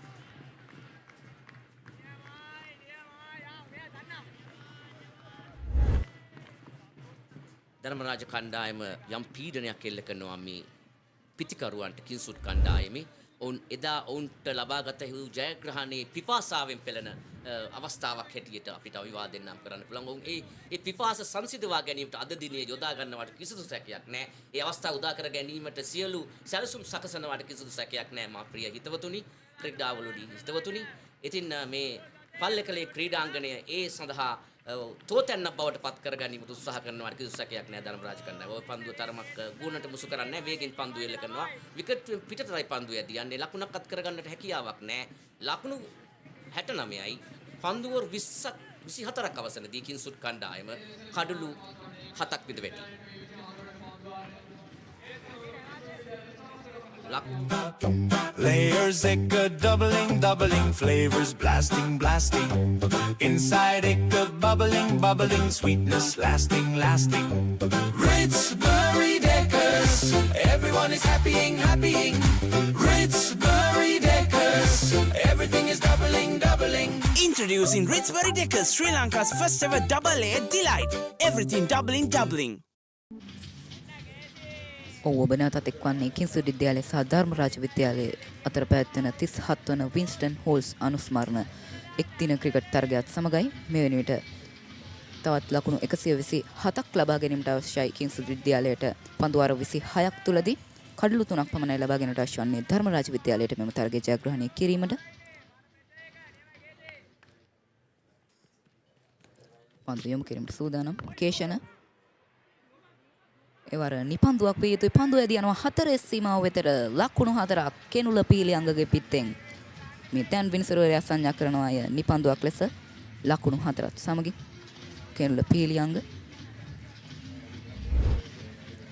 Speaker 3: ධර්මරාජ කණ්ඩායම යම් පීඩනයක් එල්ල කරනවා මේ පිතිකරුවන්ට කිංසුඩ් කණ්ඩායමේ. ඔවුන් එදා ඔවුන්ට ලබාගත යුතු ජයග්‍රහණයේ පිපාසාවෙන් පෙළෙන අවස්ථාවක් හැටියට අපිට අවිවාදයෙන් නම් කරන්න පුළුවන්. ඔවුන් ඒ පිපාස සංසිඳවා ගැනීමට අද දිනේ යොදා ගන්නවට කිසිදු සැකයක් නැහැ. ඒ අවස්ථාව උදා කර ගැනීමට සියලු සැලසුම් සකසනවට කිසිදු සැකයක් නැහැ. මා ප්‍රිය හිතවතුනි, ක්‍රීඩාවලදී හිතවතුනි. ඉතින් මේ පල්ලේකැලේ ක්‍රීඩාංගණය ඒ සඳහා තෝතැන්නක් බවට පත් කර ගැනීමට උත්සාහ කරනවා. කිසිදු සැකයක් නැහැ ධර්මරාජ කණ්ඩායම. ඔය පන්දුව තරමක් ගුණට මුසු කරන්නේ නැහැ. වේගෙන් පන්දුව එල්ල කරනවා. විකට් පිටතටයි පන්දුව යදී යන්නේ. ලකුණක් අත් කර ගන්නට හැකියාවක් නැහැ. ලකුණු 69යි. පන්දුව 24ක් අවසනදී කිංසුඩ් කණ්ඩායම කඩලු 7ක් විද වැටි.
Speaker 16: Layers ekka doubling flavors blasting inside ekka bubbling sweetness lasting Ritz Berry Deckers everyone is happying Ritz Berry Deckers everything is doubling
Speaker 9: Introducing Ritz Berry Deckers, Sri Lanka's first ever double A delight, everything doubling
Speaker 7: ඔබ නැවතත් එක්වන්නේ කිංසුඩ් විද්‍යාලය සහ ධර්මරාජ විද්‍යාලය අතර පැවැත්වෙන 37 වන Winston halls අනුස්මරණ එක් දින cricket තරගයත් සමගයි. මේ වෙන විට තවත් ලකුණු 127ක් ලබා ගැනීමට අවශ්‍යයි කිංසුඩ් විද්‍යාලයට. පන්දු වාර 26ක් තුලදී කඩලු 3ක් පමණයි ලබා ගැනීමට අවශ්‍ය වන්නේ ධර්මරාජ විද්‍යාලයට මෙම තරගය ජයග්‍රහණය කිරීමට. පන්දු යොමු කිරීමට සූදානම් කේෂණ එවර නිපන්දුවක් විය යුතුයි. පන්දුව ඇදී යනවා 4 සීමාව වෙතට. ලකුණු 4ක් කෙනුල පීලියංගගේ පිටෙන්. මේ දැන් විනිසුරුවරයා සංඥා කරනවා අය නිපන්දුවක් ලෙස ලකුණු 4ත් සමගින් කෙනුල පීලියංග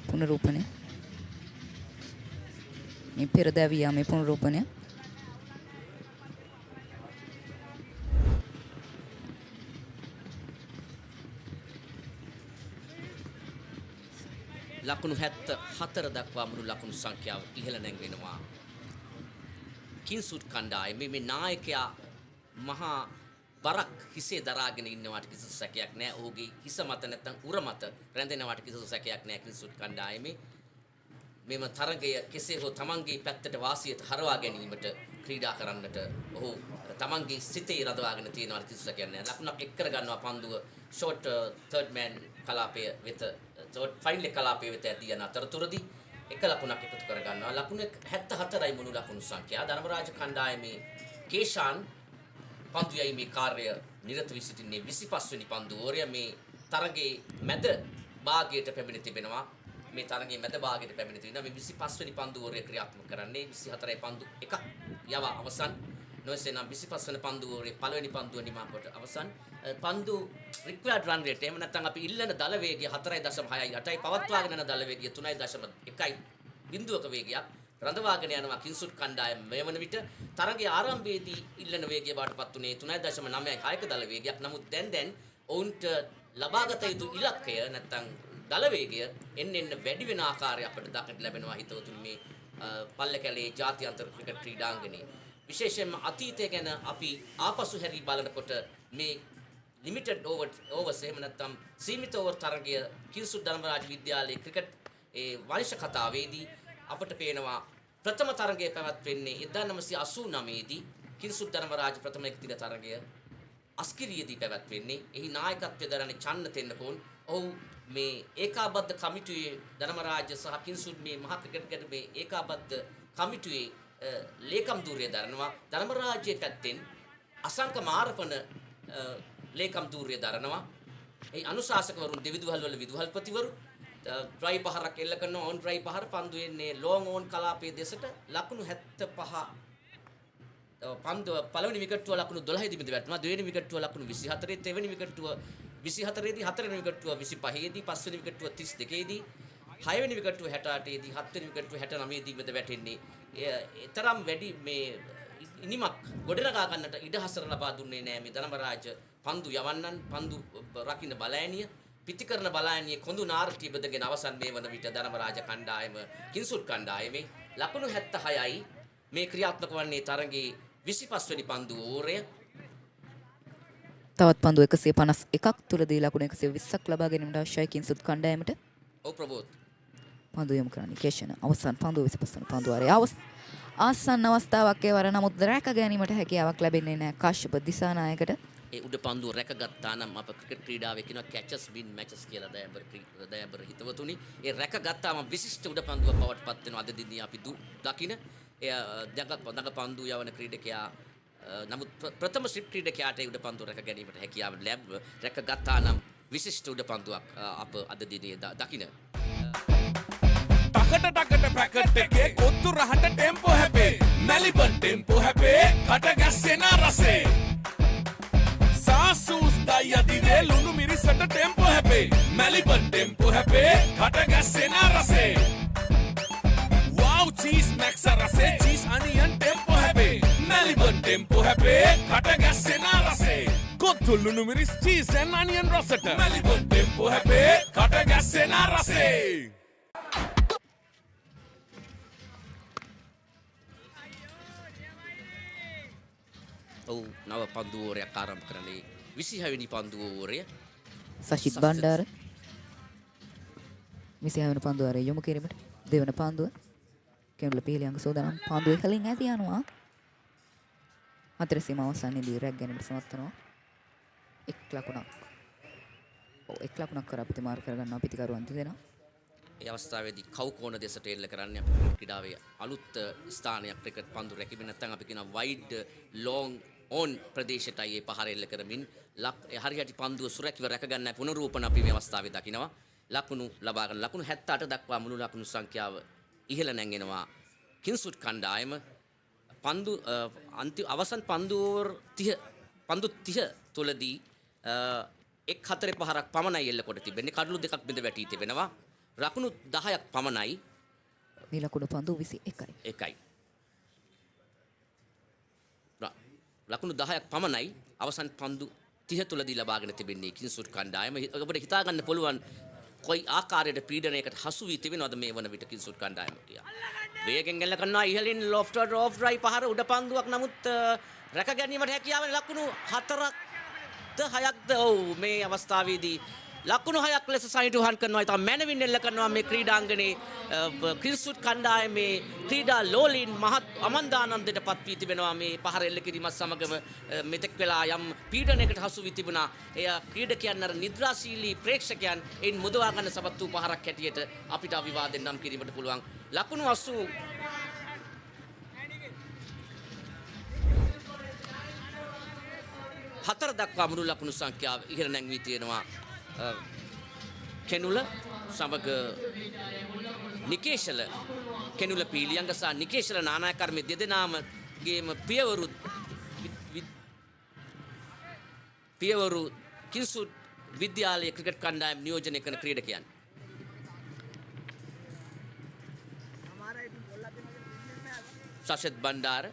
Speaker 7: පුනරූපණය. මේ පෙර දැවී යාමේ පුනරූපණය.
Speaker 3: ලකුණු 74 දක්වා මුළු ලකුණු සංඛ්‍යාව ඉහළ නැංවෙනවා. කිංසුඩ් කණ්ඩායමේ මේ නායකයා මහා බරක් හිසේ දරාගෙන ඉන්නවට කිසිදු සැකයක් නැහැ. ඔහුගේ හිස මත නැත්නම් උර මත රැඳෙනවට කිසිදු සැකයක් නැහැ කිංසුඩ් කණ්ඩායමේ. මෙම තරගය කෙසේ හෝ තමන්ගේ පැත්තට වාසියට හරවා ගැනීමට ක්‍රීඩා කරන්නට ඔහු තමන්ගේ සිතේ රඳවාගෙන තියෙනවා කිසිදු සැකයක් නැහැ. ලකුණක් එක් කර ගන්නවා පන්දුව ෂෝට් තර්ඩ් මෑන් කලාපය වෙත ෆයිනල් කලාපය වෙත ඇදී යන අතරතුරදී එක ලකුණක් එකතු කර ගන්නවා. ලකුණ 74යි මුළු ලකුණු සංඛ්‍යාව. ධර්මරාජ කණ්ඩායමේ කේෂාන් පන්දු යීමේ කාර්යය නිරත වී සිටින්නේ 25 වෙනි පන්දු ඕරය. මේ තරගයේ මැද භාගයට පැමිණ තිබෙනවා. මේ තරගයේ මැද භාගයට පැමිණ තිබෙනවා. මේ 25 වෙනි පන්දු ඕරය ක්‍රියාත්මක කරන්නේ 24යි පන්දු එකක් යව අවසන්. නොයසේනම් 25 වෙනි පන්දු ඕරේ පළවෙනි පන්දුව නිමා කොට අවසන්. පන්දු රික්වයර්ඩ් රන් රේට් එහෙම නැත්නම් අපි ඉල්ලන දල වේගය 4.6යි 8යි පවත්වාගෙන යන දල වේගය 3.1යි බිඳුවක වේගයක් රඳවාගෙන යනවා කිංසුඩ් කණ්ඩායම මේ වන විට තරගයේ ආරම්භයේදී ඉල්ලන වේගය බාටපත් උනේ 3.9යි 6ක දල වේගයක්. නමුත් දැන් ඔවුන්ට ලබාගත යුතු ඉලක්කය නැත්නම් දල වේගය එන්න වැඩි වෙන ආකාරය අපිට දක්නට ලැබෙනවා හිතවතුනි මේ පල්ලකැලේ ජාත්‍යන්තර ක්‍රිකට් ක්‍රීඩාංගණයේ. විශේෂයෙන්ම අතීතය ගැන අපි ආපසු හැරී බලනකොට මේ ලිමිටඩ් ඕවර්ස් එහෙම නැත්නම් සීමිත ඕවර් තරගය කිංසුඩ් ධර්මරාජ විද්‍යාලයේ ක්‍රිකට් ඒ වංශ කතාවේදී අපට පේනවා ප්‍රථම තරගය පැවැත්වෙන්නේ 1989 දී කිංසුඩ් ධර්මරාජ ප්‍රථම එක්දින තරගය අස්කිරියේදී පැවැත්වෙන්නේ. එහි නායකත්වය දරන්නේ චන්න තෙන්නකෝන්. ඔහු මේ ඒකාබද්ධ කමිටුවේ ධර්මරාජ සහ කිංසුඩ් මේ මහා ක්‍රිකට් ගැටුමේ ඒකාබද්ධ කමිටුවේ ලේකම් ධූරය දරනවා. ධර්මරාජයේ පැත්තෙන් අසංක මාරපන ලේකම් ධූරය දරනවා. ඒ අනුශාසකවරුන් දෙවිදුහල් වල විදුහල්පතිවරු ට්‍රයි පහරක් එල්ල කරන ඕන් ට්‍රයි පහර පන්දු එන්නේ ලොන් ඕන් කලාපයේ දෙසට ලකුණු 75 පන්දුව පළවෙනි විකට්ටුව ලකුණු 12 දී වැටෙනවා. දෙවෙනි විකට්ටුව ලකුණු 24 දෙවෙනි විකට්ටුව 24 දී හතරවෙනි විකට්ටුව 25 දී පස්වෙනි විකට්ටුව 32 දී හයවෙනි විකට්ටුව 68 දී හත්වෙනි විකට්ටුව 69 දී මෙද වැටෙන්නේ. තරම් වැඩි මේ ඉනිමක් ගොඩනගා ගන්නට ඉඩ හසර ලබා දුන්නේ නැහැ මේ ධර්මරාජ පන්දු යවන්නන් පන්දු රකින්න බලෑනිය පිටිකරන බලෑනිය කොඳු නාරටි බෙදගෙන අවසන් මේ වන විට ධර්මරාජ කණ්ඩායම කිංසුඩ් කණ්ඩායමේ ලකුණු 76යි මේ ක්‍රියාත්මක වන්නේ තරගයේ 25 වෙනි පන්දු ඕරය.
Speaker 7: තවත් පන්දු 151ක් තුලදී ලකුණු 120ක් ලබා ගැනීමට අවශ්‍යයි කිංසුඩ් කණ්ඩායමට.
Speaker 3: ඔව් ප්‍රබෝධ්.
Speaker 7: පන්දු යොමු කරන්නේ කේෂණ අවසන් පන්දුව 25 වෙනි පන්දු ආරේ ආසන්න අවස්ථාවක් ඒ වර නමුත් රැක ගැනීමට හැකියාවක් ලැබෙන්නේ නැහැ කාශ්‍යප දිසානායකට.
Speaker 3: ඒ උඩ පන්දුව රැකගත්තා නම් අප ක්‍රිකට් ක්‍රීඩාවේ කියනවා කැචස් වින් මැචස් කියලා දයබර හිතවතුනි. ඒ රැකගත්තාම විශිෂ්ට උඩ පන්දුව බවට පත් වෙනවා අද දිනේ අපි දකින. එය දඟ පන්දු යවන ක්‍රීඩකයා නමුත් ප්‍රථම ශ්‍රීප් ක්‍රීඩකයාට උඩ පන්දුව රැක ගැනීමට හැකියාව රැකගත්තා නම් විශිෂ්ට උඩ පන්දුවක් අප අද දිනේ දකින.
Speaker 22: ටකට පැකට් එකේ කොත්තු රහට ටෙම්පෝ හැපේ මැලිබන් ටෙම්පෝ හැපේ කට ගැස්සෙන රසේ සාසූස් දයි අදිවේ ලුණු මිරිසට ටෙම්පෝ හැපේ මැලිබන් ටෙම්පෝ හැපේ කට ගැස්සෙන රසේ වව් චීස් මැක්ස් රසේ චීස් අනියන් ටෙම්පෝ හැපේ මැලිබන් ටෙම්පෝ හැපේ කට ගැස්සෙන රසේ කොත්තු ලුණු මිරිස් චීස් and onion රසට මැලිබන් ටෙම්පෝ හැපේ කට ගැස්සෙන රසේ.
Speaker 3: ඔව් නව පන්දු ඕරයක් ආරම්භ කරන්නේ 26 වෙනි පන්දු ඕරය.
Speaker 7: සශිත් බණ්ඩාර 26 වෙනි පන්දු ආරේ යොමු කිරීමට දෙවන පන්දුව කෙම්ල පීලියංග සෝදානම් පන්දුවේ කලින් ඇති යනවා. හතර සීමාව අවසන්යේදී රැග් ගැනීමට සමත් වෙනවා. එක් ලකුණක් කර අපිට මාර්ක කරගන්නවා පිටිකරුවන් දෙදෙනා.
Speaker 3: ඒ අවස්ථාවේදී කවුකෝණ දෙසට එල්ල කරන්නේ ක්‍රීඩාවේ අලුත් ස්ථානයක් ක්‍රිකට් පන්දු රැකීම නැත්නම් අපි කියනවා වයිඩ් ලොන් ඕන් ප්‍රදේශයටයි ඒ පහර එල්ල කරමින් හරියට පන්දුව සුරැකිව රැක ගන්න පුනරූපණ අපි මේ අවස්ථාවේ දකිනවා. ලකුණු ලබා ගන්න ලකුණු 78 දක්වා මුළු ලකුණු සංඛ්‍යාව ඉහළ නැංගෙනවා කිංසුඩ් කණ්ඩායම. පන්දු අවසන් පන්දු 30 තුලදී එක් 4-5ක් පමණයි එල්ල කොට තිබෙන්නේ. කඩලු දෙකක් බිඳ වැටි තිබෙනවා. ලකුණු 10ක් පමණයි.
Speaker 7: මේ ලකුණු පන්දු 21යි.
Speaker 3: ලකුණු 10ක් පමණයි අවසන් පන්දු 30 තුලදී ලබාගෙන තිබෙන්නේ කිංසුඩ් කණ්ඩායම. ඔබට හිතා ගන්න පුළුවන් කොයි ආකාරයට පීඩනයකට හසු වී තිබෙනවද මේ වන විට කිංසුඩ් කණ්ඩායම කියලා. වේගෙන් එල්ල කරනවා ඉහළින් ලොෆ්ට් ඔෆ් ඩ්‍රයි පහර උඩ පන්දුවක්. නමුත් රැක ගැනීමට හැකියාව ලකුණු 4ක්ද 6ක්ද ඔව් මේ අවස්ථාවේදී ලකුණු 6ක් ලෙස සනිටුහන් කරනවා. ඉතින් මැනවින් එල්ල කරනවා මේ ක්‍රීඩාංගණේ කිංස්වුඩ් කණ්ඩායමේ ක්‍රීඩා ලෝලීන් මහත් අමන්දානන්දයට පත් වී තිබෙනවා. මේ පහර එල්ල කිරීමත් සමගම මෙතෙක් වෙලා යම් පීඩනයකට හසු වී තිබුණා. එය ක්‍රීඩකයන් අර නිද්‍රාශීලී ප්‍රේක්ෂකයන් එයින් මුදවා ගන්න සමත් වූ පහරක් හැටියට අපිට අවිවාදෙන් නම් කිරීමට පුළුවන්. ලකුණු 84 දක්වා මුළු ලකුණු සංඛ්‍යාව ඉහළ නැංවී තියෙනවා. කෙනුල සමග නිකේෂල කෙනුල පීලියංග සහ නිකේෂල නානායකර මේ දෙදෙනාමගේම පියවරු කිංස්වුඩ් විද්‍යාලයේ ක්‍රිකට් කණ්ඩායම නියෝජනය කරන ක්‍රීඩකයන්. සෂත් බණ්ඩාර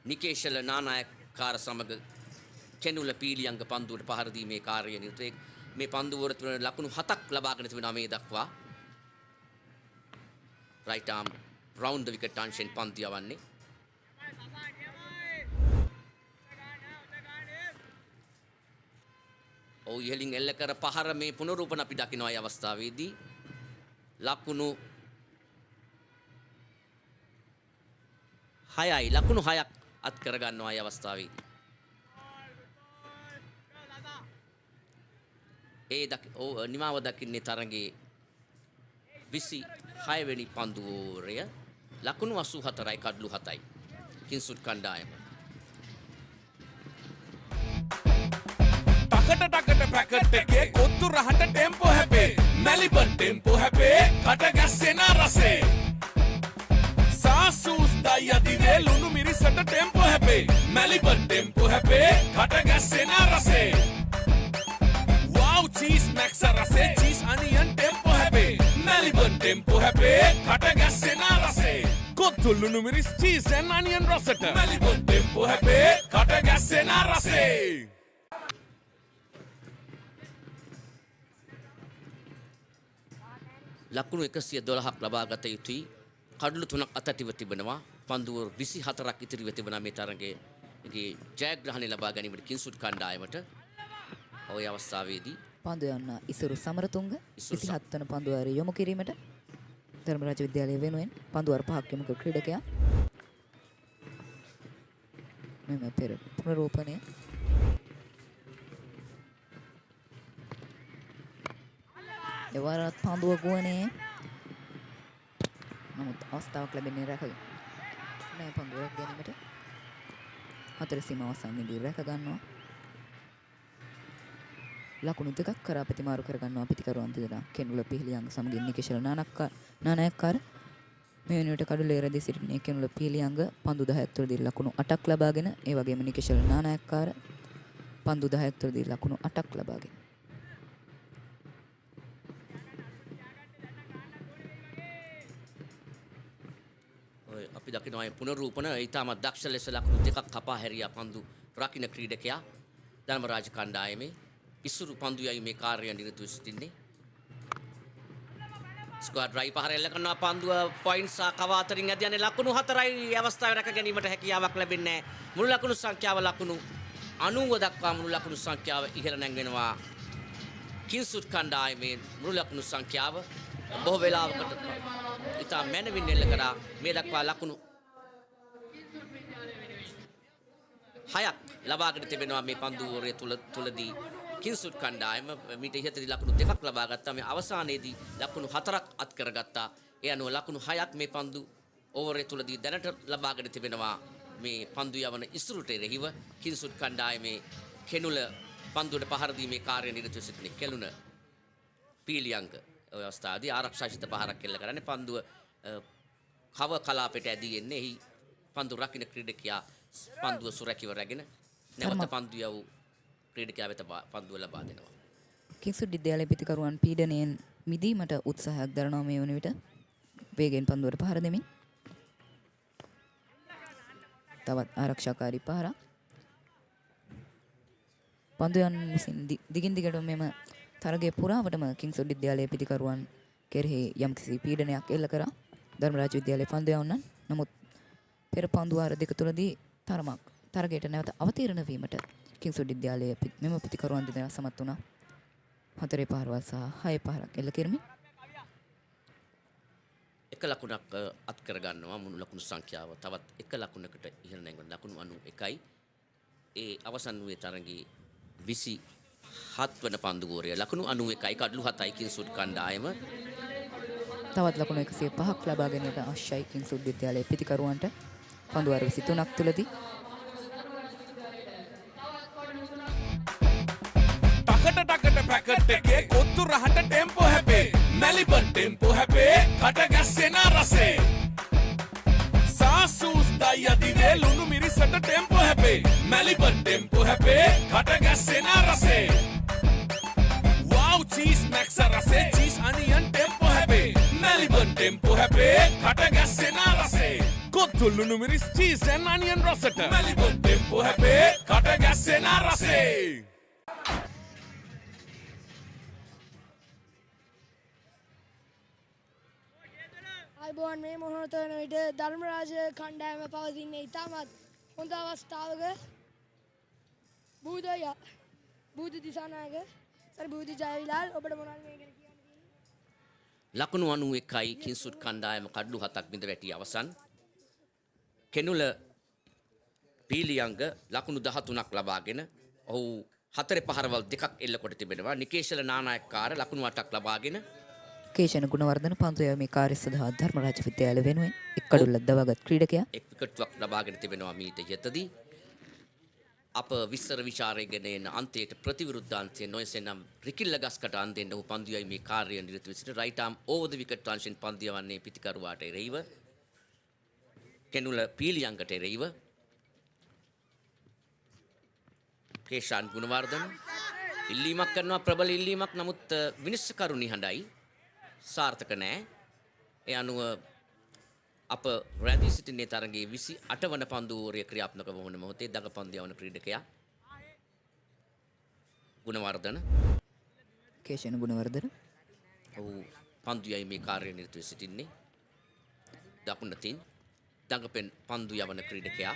Speaker 3: නිකේෂල නානායකකාර සමග කෙනුල පීලියංග පන්දුවට පහර දීමේ කාර්යය නිරත මේ පන්දුවර තුන ලකුණු 7ක් ලබාගෙන තිබෙනවා මේ දක්වා. right arm round the wicket අංශෙන් පන්දු යවන්නේ. ඉහළින් එල්ල කර පහර මේ පුනරූපණ අපි දකිනවා මේ අවස්ථාවේදී. ලකුණු 6යි ලකුණු 6ක් අත් කර ගන්නවා මේ අවස්ථාවේදී. නිමාව දකින්නේ තරඟේ 26 වෙනි පන්දුවෝරය. ලකුණු 84යි කඩලු 7යි කිංස්වුඩ් කණ්ඩායම.
Speaker 22: ටකට පැකට් එකේ කොත්තු රහට ටෙම්පෝ හැපේ. මැලිබන් ටෙම්පෝ හැපේ කට ගැස්සෙන රසේ. සාසූස් දයි අදිවේ ලුණු මිරිසට ටෙම්පෝ හැපේ. මැලිබන් ටෙම්පෝ හැපේ කට ගැස්සෙන රසේ. Cheese max rase cheese onion tempo happy Melbourne tempo happy kata gassena rase kothullu numiris cheese and onion rasata Melbourne tempo happy kata gassena rase
Speaker 3: ලකුණු 112ක් ලබා ගත යුතුයි. කඩලු 3ක් අතටිව තිබෙනවා. පන්දුවර 24ක් ඉතිරිව තිබෙනා මේ තරගයේ ජයග්‍රහණය ලබා ගැනීමට කිංස්වුඩ් කණ්ඩායමට ඔය අවස්ථාවේදී
Speaker 7: පන්දු යන්න ඉසුරු සමරතුංග 27 වන පන්දුවාරය යොමු කිරීමට ධර්මරාජ විද්‍යාලය වෙනුවෙන් පන්දුවාර 5ක් යොමු කර ක්‍රීඩකයා මෙම පෙර පුනරූපණය එවරත් පන්දුව ගුවනේ නමුත් අවස්ථාවක් ලැබෙන්නේ රැකගෙන නෑ පන්දුවක් ගැනීමට හතර සීමාව සම්මිදී රැක ගන්නවා. ලකුණු දෙකක් කරා ප්‍රතිමාරු කරගන්නවා පිටිකරුවන් දෙදෙනා. කෙනුල පිහිලියංග සමගින් නිකේෂල නානායක්කාර මේ වෙනුවට කඩුලේ රැඳී සිටින කෙනුල පිහිලියංග පන්දු 10ක් තුළදී ලකුණු 8ක් ලබාගෙන ඒ වගේම නිකේෂල නානායක්කාර පන්දු 10ක් තුළදී ලකුණු 8ක් ලබාගෙන
Speaker 3: අපි දකිනවා මේ පුනරූපණ ඊටමත් දක්ෂ ලෙස ලකුණු දෙකක් කපා හැරියා පන්දු රකින්න ක්‍රීඩකයා ධර්මරාජ කණ්ඩායමේ ඉසුරු පන්දු යයි මේ කාර්යය නිරතව සිටින්නේ. ස්ක්වාඩ් රයි පහර එල්ල කරනවා පන්දුව පොයින්ට්ස් කවා අතරින් ඇද යන්නේ ලකුණු 4යි අවස්ථාවේ රැක ගැනීමට හැකියාවක් ලැබෙන්නේ නැහැ. මුළු ලකුණු සංඛ්‍යාව ලකුණු 90 දක්වා මුළු ලකුණු සංඛ්‍යාව ඉහළ නැංවෙනවා. කිංස්වුඩ් කණ්ඩායමේ මුළු ලකුණු සංඛ්‍යාව බොහෝ වෙලාවකට ඉතා මැනවින් එල්ල කරා මේ දක්වා ලකුණු 6ක් ලබාගෙන තිබෙනවා මේ පන්දුවරය තුලදී. කිංස්වුඩ් කණ්ඩායම මීට ඉහතදී ලකුණු 2ක් ලබා ගත්තා. මේ අවසානයේදී ලකුණු 4ක් අත් කරගත්තා. ඒ අනුව ලකුණු 6ක් මේ පන්දු ඕවරය තුලදී දැනට ලබාගෙන තිබෙනවා. මේ පන්දු යවන ඉසුරුට එරෙහිව කිංස්වුඩ් කණ්ඩායමේ කෙනුල පන්දුවට පහර දීමේ කාර්ය නිරතව සිටින කෙළුණ පීලියංග ඔය අවස්ථාවේදී ආරක්ෂාශීත පහරක් එල්ල කරන්නේ පන්දුව කව කලාපයට ඇදී එන්නේ. එහි පන්දු රකින්න ක්‍රීඩකයා පන්දුව සුරැකිව රැගෙන නැවත පන්දු යවූ ක්‍රීඩකයා වෙත පන්දුව ලබා දෙනවා.
Speaker 7: කිංස්වුඩ් විද්‍යාලයේ පිටිකරුවන් පීඩනයෙන් මිදීමට උත්සාහයක් දරනවා මේ වන විට වේගෙන් පන්දුවට පහර දෙමින්. තවත් ආරක්ෂාකාරී පහරක්. පන්දුයන් විසින් දිගින් දිගටම මෙම තරගයේ පුරාවටම කිංස්වුඩ් විද්‍යාලයේ පිටිකරුවන් කෙරෙහි යම්කිසි පීඩනයක් එල්ල කරා ධර්මරාජ විද්‍යාලයේ පන්දු යවන්නන්. නමුත් පෙර පන්දු වාර දෙක තුළදී තරගයට නැවත අවතීර්ණ වීමට කිංස්වුඩ් විද්‍යාලයේ මෙම පිටිකරුවන් දෙදෙනා සමත් වුණා. 4 පාරවල් සහ 6 පාරක් එල්ල කෙරමින්
Speaker 3: එක ලකුණක් අත් කර ගන්නවා මුළු ලකුණු සංඛ්‍යාව තවත් එක ලකුණකට ඉහළ නැංගුන ලකුණු 91යි. ඒ අවසන් වූ තරගයේ 27 වන පන්දුගෝරය ලකුණු 91යි කඩලු 7යි කිංසුඩ් කණ්ඩායම.
Speaker 7: තවත් ලකුණු 105ක් ලබා ගැනීමට අවශ්‍යයි කිංසුඩ් විද්‍යාලයේ පිතිකරුවන්ට පන්දුවාර 23ක් තුලදී.
Speaker 22: ටකට පැකට් එකේ කොත්තු රහට ටෙම්පෝ හැපේ මැලිබන් ටෙම්පෝ හැපේ කට ගැස්සෙන රසේ සාසූස් දයි අදිවේ ලුණු මිරිසට ටෙම්පෝ හැපේ මැලිබන් ටෙම්පෝ හැපේ කට ගැස්සෙන රසේ වව් චීස් මැක්ස් රසේ චීස් අනියන් ටෙම්පෝ හැපේ මැලිබන් ටෙම්පෝ හැපේ කට ගැස්සෙන රසේ කොත්තු ලුණු මිරිස් චීස් and onion රසට මැලිබන් ටෙම්පෝ හැපේ කට ගැස්සෙන රසේ.
Speaker 8: අයිබෝන් මේ මොහොතන විට ධර්මරාජ කණ්ඩායම පවතින්නේ ඉතාමත් හොඳ අවස්ථාවක බූද දිසානායක සරි බූද ජයවිලාල් ඔබට මොනවද මේ ගැන කියන්න තියෙන්නේ?
Speaker 3: ලකුණු 91යි කිංසුඩ් කණ්ඩායම කඩලු 7ක් බිඳ වැටි අවසන්. කෙනුල පීලියංග ලකුණු 13ක් ලබාගෙන ඔහු 4 පහරවල් දෙකක් එල්ල කොට තිබෙනවා. නිකේෂල නානායක්කාර ලකුණු 8ක් ලබාගෙන
Speaker 7: කේෂණ ගුණවර්ධන පන්දු යැවීමේ කාර්ය සඳහා ධර්මරාජ විද්‍යාලය වෙනුවෙන් එක් කඩුල්ලක් දවාගත් ක්‍රීඩකයා
Speaker 3: එක් විකට්ටුවක් ලබාගෙන තිබෙනවා මීට යතදී. අප විස්තර විචාරය ගෙන එන අන්තයට ප්‍රතිවිරුද්ධ අන්තය නොයසෙනම් රිකිල්ල ගස්කට අන්දෙන්න ඔහු පන්දු යැවීමේ කාර්යය නිරත වී සිට රයිට් ආම් ඕවර් ද විකට් වංශයෙන් පන්දු යවන්නේ පිතිකරුවාට එරෙහිව කෙනුල පීලියංගට එරෙහිව කේෂාන් ගුණවර්ධන ඉල්ලීමක් කරනවා ප්‍රබල ඉල්ලීමක් නමුත් විනිශ්චයකරු නිහඬයි සාර්ථක නෑ. ඒ අනුව අප රැඳී සිටින්නේ තරගයේ 28 වන පන්දුවෝරය ක්‍රියාත්මක වන මොහොතේ දඟ පන්දු යවන ක්‍රීඩකයා ගුණවර්ධන
Speaker 7: කේෂණ ගුණවර්ධන
Speaker 3: ඔහු පන්දු යැවීමේ කාර්යය නිරත වී සිටින්නේ දකුණතින් දඟපෙන් පන්දු යවන ක්‍රීඩකයා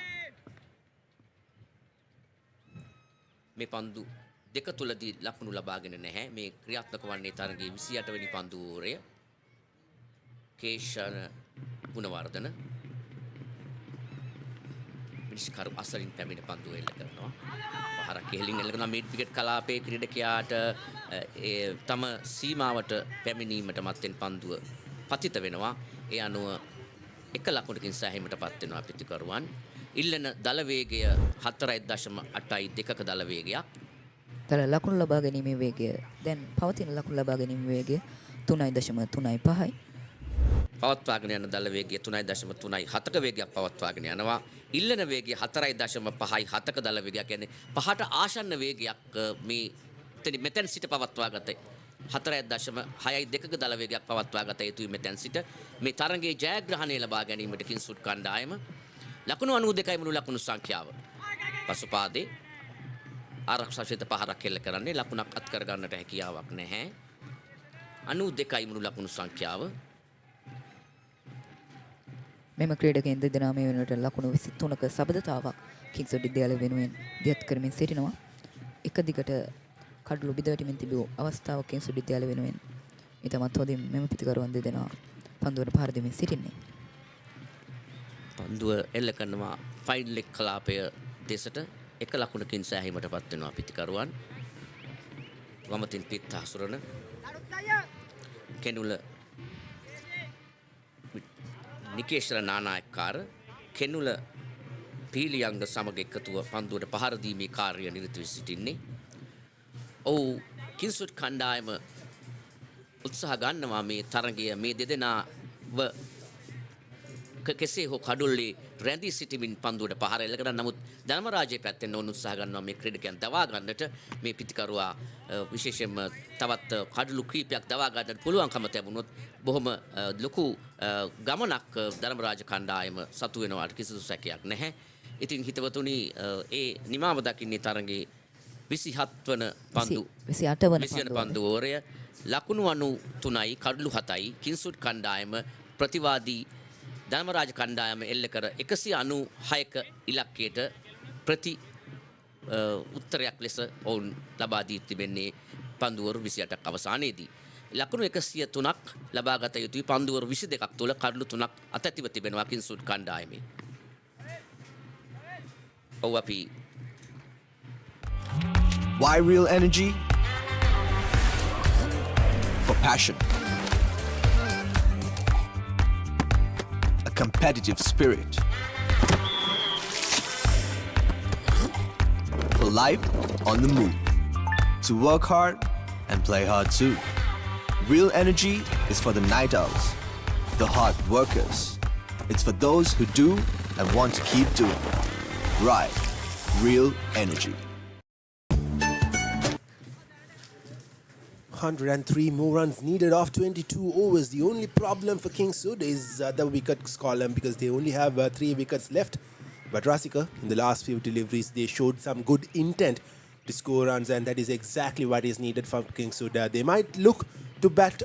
Speaker 3: මේ පන්දු දෙක තුලදී ලකුණු ලබාගෙන නැහැ. මේ ක්‍රියාත්මක වන්නේ තරගයේ 28 වෙනි පන්දුවෝරය කේෂණ ගුණවර්ධන මිනිස්කරු අසලින් පැමිණ පන්දුව එල්ල කරනවා. පහරක් කෙලින් එල්ල කරනවා. මිඩ් විකට් කලාපයේ ක්‍රීඩකයාට තම සීමාවට පැමිණීමට මත්තෙන් පන්දුව පතිත වෙනවා. ඒ අනුව එක ලකුණකින් සෑහීමටපත් වෙනවා පිතිකරුවන්. ඉල්ලන දල වේගය 4.8යි 2ක දල වේගයක්.
Speaker 7: තල ලකුණු ලබා ගැනීමේ වේගය දැන් පවතින ලකුණු ලබා ගැනීමේ වේගය 3.35යි.
Speaker 3: පවත්වාගෙන යන දල වේගය 3.37යි 7ක වේගයක් පවත්වාගෙන යනවා. ඉල්ලන වේගය 4.5යි 7ක දල වේගයක් කියන්නේ පහට ආසන්න වේගයක් මේ මෙතෙන් සිට පවත්වාගත 4.6යි 2ක දල වේගයක් පවත්වාගත යුතුයි මෙතෙන් සිට මේ තරගයේ ජයග්‍රහණය ලබා ගැනීමට කිංසුඩ් කණ්ඩායම ලකුණු 92යි මුළු ලකුණු සංඛ්‍යාව. පසුපාදේ ආරක්ෂාශීත පහරක් එල්ල කරන්නේ ලකුණක් අත් කර ගන්නට හැකියාවක් නැහැ. 92යි මුළු ලකුණු සංඛ්‍යාව.
Speaker 7: මෙම ක්‍රීඩකයන් දෙදෙනා මේ වෙනකොට ලකුණු 23ක සබඳතාවක් කිංස්වුඩ් විද්‍යාලය වෙනුවෙන් දියත් කරමින් සිටිනවා. එක දිගට කඩලු බිඳවැටීමෙන් තිබූ අවස්ථාවක් කිංස්වුඩ් විද්‍යාලය වෙනුවෙන් ඊටමත් හොඳින් මෙම පිතිකරුවන් දෙදෙනා පන්දුවට පහර දෙමින් සිටින්නේ.
Speaker 3: පන්දුව එල්ල කරනවා ෆයින් ලෙග් කලාපය දෙසට එක ලකුණකින් සෑහීමටපත් වෙනවා පිතිකරුවන්. වමතින් පිට හසුරන කෙනුල නිකේෂ්වර නානායක්කාර කෙනුල පීලියංග සමග එකතුව පන්දුවට පහර දීමේ කාර්යය නිරත වී සිටින්නේ. ඔව් කිංස්වුඩ් කණ්ඩායම උත්සාහ ගන්නවා මේ තරගය මේ දෙදෙනාව කෙසේ හෝ කඩුල්ලේ රැඳී සිටමින් පන්දුවට පහර එල්ල කරන නමුත් ධර්මරාජයේ පැත්තෙන් නොවුන් උත්සාහ ගන්නවා මේ ක්‍රීඩකයන් දවා ගන්නට මේ පිතිකරුවා විශේෂයෙන්ම තවත් කඩලු කීපයක් දවා ගන්නට පුළුවන්කම තිබුණොත් බොහොම ලොකු ගමනක් ධර්මරාජ කණ්ඩායම සතු වෙනවාට කිසිදු සැකයක් නැහැ. ඉතින් හිතවතුනි ඒ නිමාව දකින්නේ තරගයේ 27 වන පන්දු 28 වන පන්දුවෝරය ලකුණු 93යි කඩලු 7යි කිංස්වුඩ් කණ්ඩායම ප්‍රතිවාදී ධර්මරාජ කණ්ඩායම එල්ල කර 196ක ඉලක්කයට ප්‍රති උත්තරයක් ලෙස ඔවුන් ලබා දී තිබෙන්නේ පන්දුවරු 28ක් අවසානයේදී. ලකුණු 103ක් ලබාගත යුතුයි පන්දුවරු 22ක් තුළ කඩලු 3ක් අතැතිව තිබෙනවා කිංස්වුඩ් කණ්ඩායමේ. ඔව් අපි
Speaker 6: Why real energy? For passion. A competitive spirit. For life on the move. To work hard and play hard too. Real energy is for the night owls, the hard workers. It's for those who do and want to keep doing. Right. Real energy.
Speaker 5: 103 more runs needed off 22 overs. The only problem for Kingswood is the wickets column because they only have 3 wickets left. But Rasika, in the last few deliveries, they showed some good intent to score runs, and that is exactly what is needed from Kingswood. They might look to bat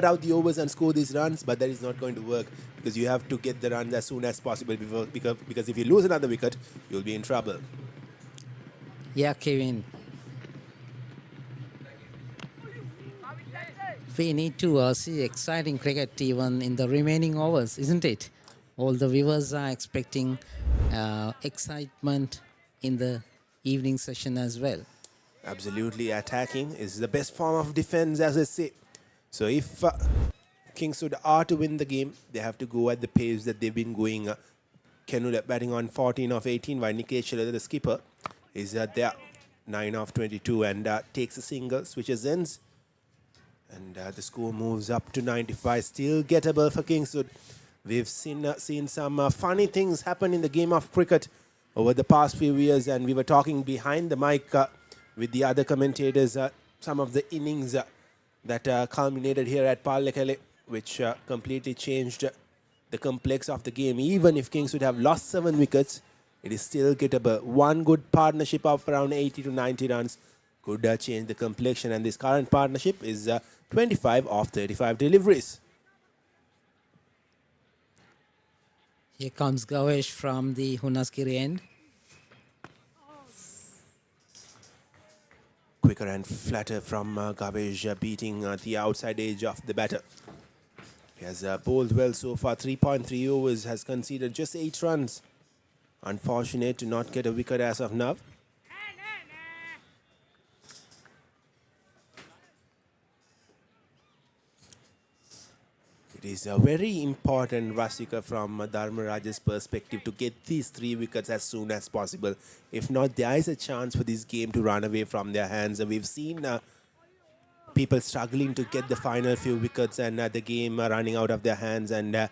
Speaker 5: out the overs and score these runs, but that is not going to work because you have to get the runs as soon as possible because if you lose another wicket, you'll be in trouble.
Speaker 15: Yeah, Kevin. We need to see exciting cricket even in the remaining overs, isn't it? All the viewers are expecting excitement in the evening session as well.
Speaker 5: Absolutely, attacking is the best form of defense, as I say. So if Kingswood are to win the game, they have to go at the pace that they've been going. Kenula batting on 14 of 18, while Nikesh Chalala, the skipper, is there 9 of 22 and takes a single, switches ends. And the score moves up to 95, still gettable for Kingswood. We've seen some funny things happen in the game of cricket over the past few years, and we were talking behind the mic with the other commentators, some of the innings that culminated here at Pallekele, which completely changed the complex of the game. Even if Kingswood have lost 7 wickets, it is still gettable. One good partnership of around 80 to 90 runs could change the complexion, and this current partnership is 25 of 35 deliveries.
Speaker 15: Here comes Gavesh from the Hunaskiri end.
Speaker 5: Quicker and flatter from Gavesh, beating the outside edge of the batter. He has bowled well so far, 3.3 overs, has conceded just 8 runs. Unfortunate to not get a wicket as of now. It is very important, Rasika, from Dharmaraja's perspective to get these 3 wickets as soon as possible. If not, there is a chance for this game to run away from their hands. We've seen people struggling to get the final few wickets and the game running out of their hands, and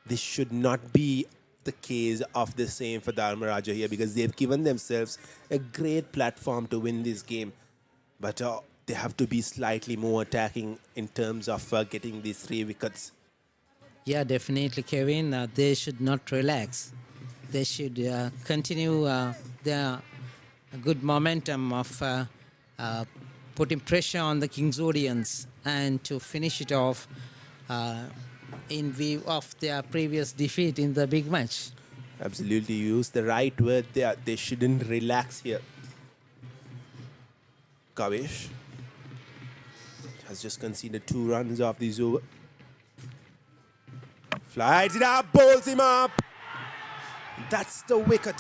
Speaker 5: this should not be the case of the same for Dharmaraja here because they've given themselves a great platform to win this game. But they have to be slightly more attacking in terms of getting these 3 wickets.
Speaker 15: Yeah, definitely, Kevin. They should not relax. They should continue their good momentum of putting pressure on the Kingswoodians and to finish it off in view of their previous defeat in the big match.
Speaker 5: Absolutely, you use the right word there. They shouldn't relax here. Kavish has just conceded 2 runs off this over. Flies it up, bowls him up. That's the wicket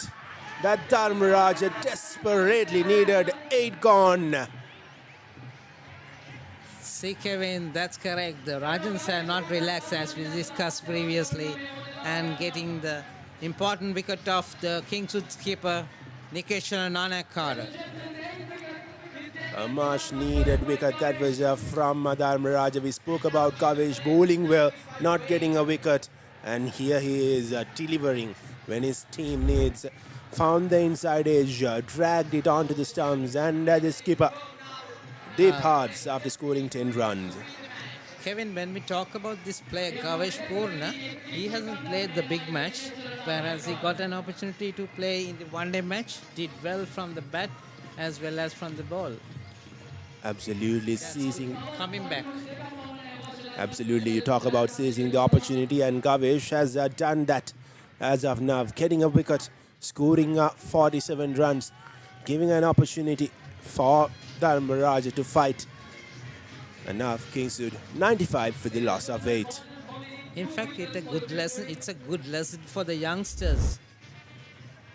Speaker 5: that Dharmaraja desperately needed. 8 gone.
Speaker 15: See, Kevin, that's correct. The Rajans are not relaxed as we discussed previously, and getting the important wicket of the Kingswood skipper, Nikesh Chalala.
Speaker 5: A much needed wicket that was from Dharmaraja. We spoke about Kavish bowling well, not getting a wicket, and here he is delivering when his team needs. Found the inside edge, dragged it onto the stumps, and the skipper departs after scoring 10 runs.
Speaker 15: Kevin, when we talk about this player, Gavesh Purna, he hasn't played the big match, whereas he got an opportunity to play in the one-day match, did well from the bat as well as from the ball.
Speaker 5: Absolutely seizing.
Speaker 15: Coming back.
Speaker 5: Absolutely, you talk about seizing the opportunity, and Gavesh has done that as of now, getting a wicket, scoring 47 runs, giving an opportunity for Dharmaraja to fight And now Kingswood 95 for the loss of 8.
Speaker 15: In fact, it's a good lesson. It's a good lesson for the youngsters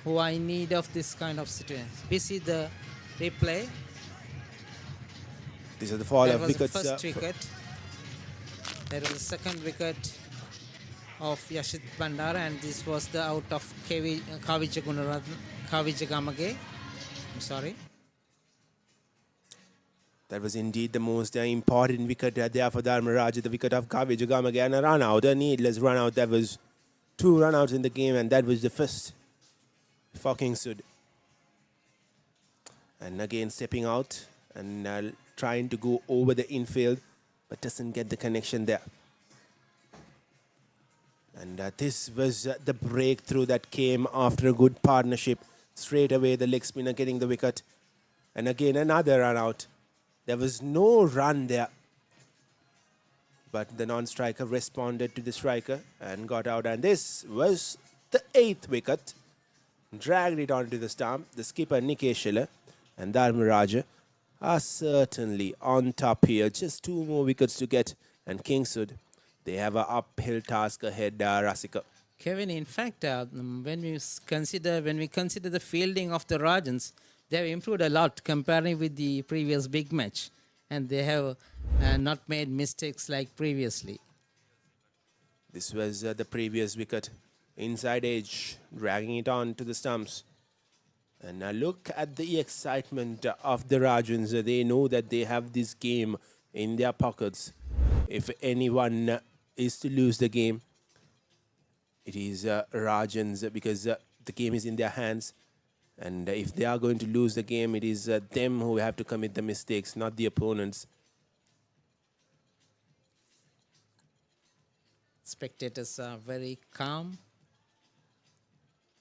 Speaker 15: who are in need of this kind of situation. We see the replay.
Speaker 5: These are the fall
Speaker 15: That
Speaker 5: of
Speaker 15: was the
Speaker 5: wickets.
Speaker 15: first wicket. That was the second wicket of Yashit Bandara, and this was the out of Kavija Gamage. I'm sorry.
Speaker 5: That was indeed the most important wicket there for Dharmaraja, the wicket of Kavija Gamage, and a run out, a needless run out. That was 2 run outs in the game, and that was the first for Kingswood. And again stepping out and trying to go over the infield, but doesn't get the connection there. And this was the breakthrough that came after a good partnership. Straight away the leg spinner getting the wicket. And again another run out. There was no run there. But the non-striker responded to the striker and got out. And this was the 8th wicket. Dragged it onto the stump. The skipper Nikesh Schiller and Dharmaraja are certainly on top here. Just 2 more wickets to get. And Kingswood, they have an uphill task ahead, Rasika.
Speaker 15: Kevin, in fact, when we consider the fielding of the Rajans, they have improved a lot comparing with the previous big match, and they have not made mistakes like previously.
Speaker 5: This was the previous wicket. Inside edge, dragging it on to the stumps. And now look at the excitement of the Rajans. They know that they have this game in their pockets. If anyone is to lose the game, it is Rajans, because the game is in their hands. And if they are going to lose the game, it is them who have to commit the mistakes, not the opponents.
Speaker 15: Spectators are very calm,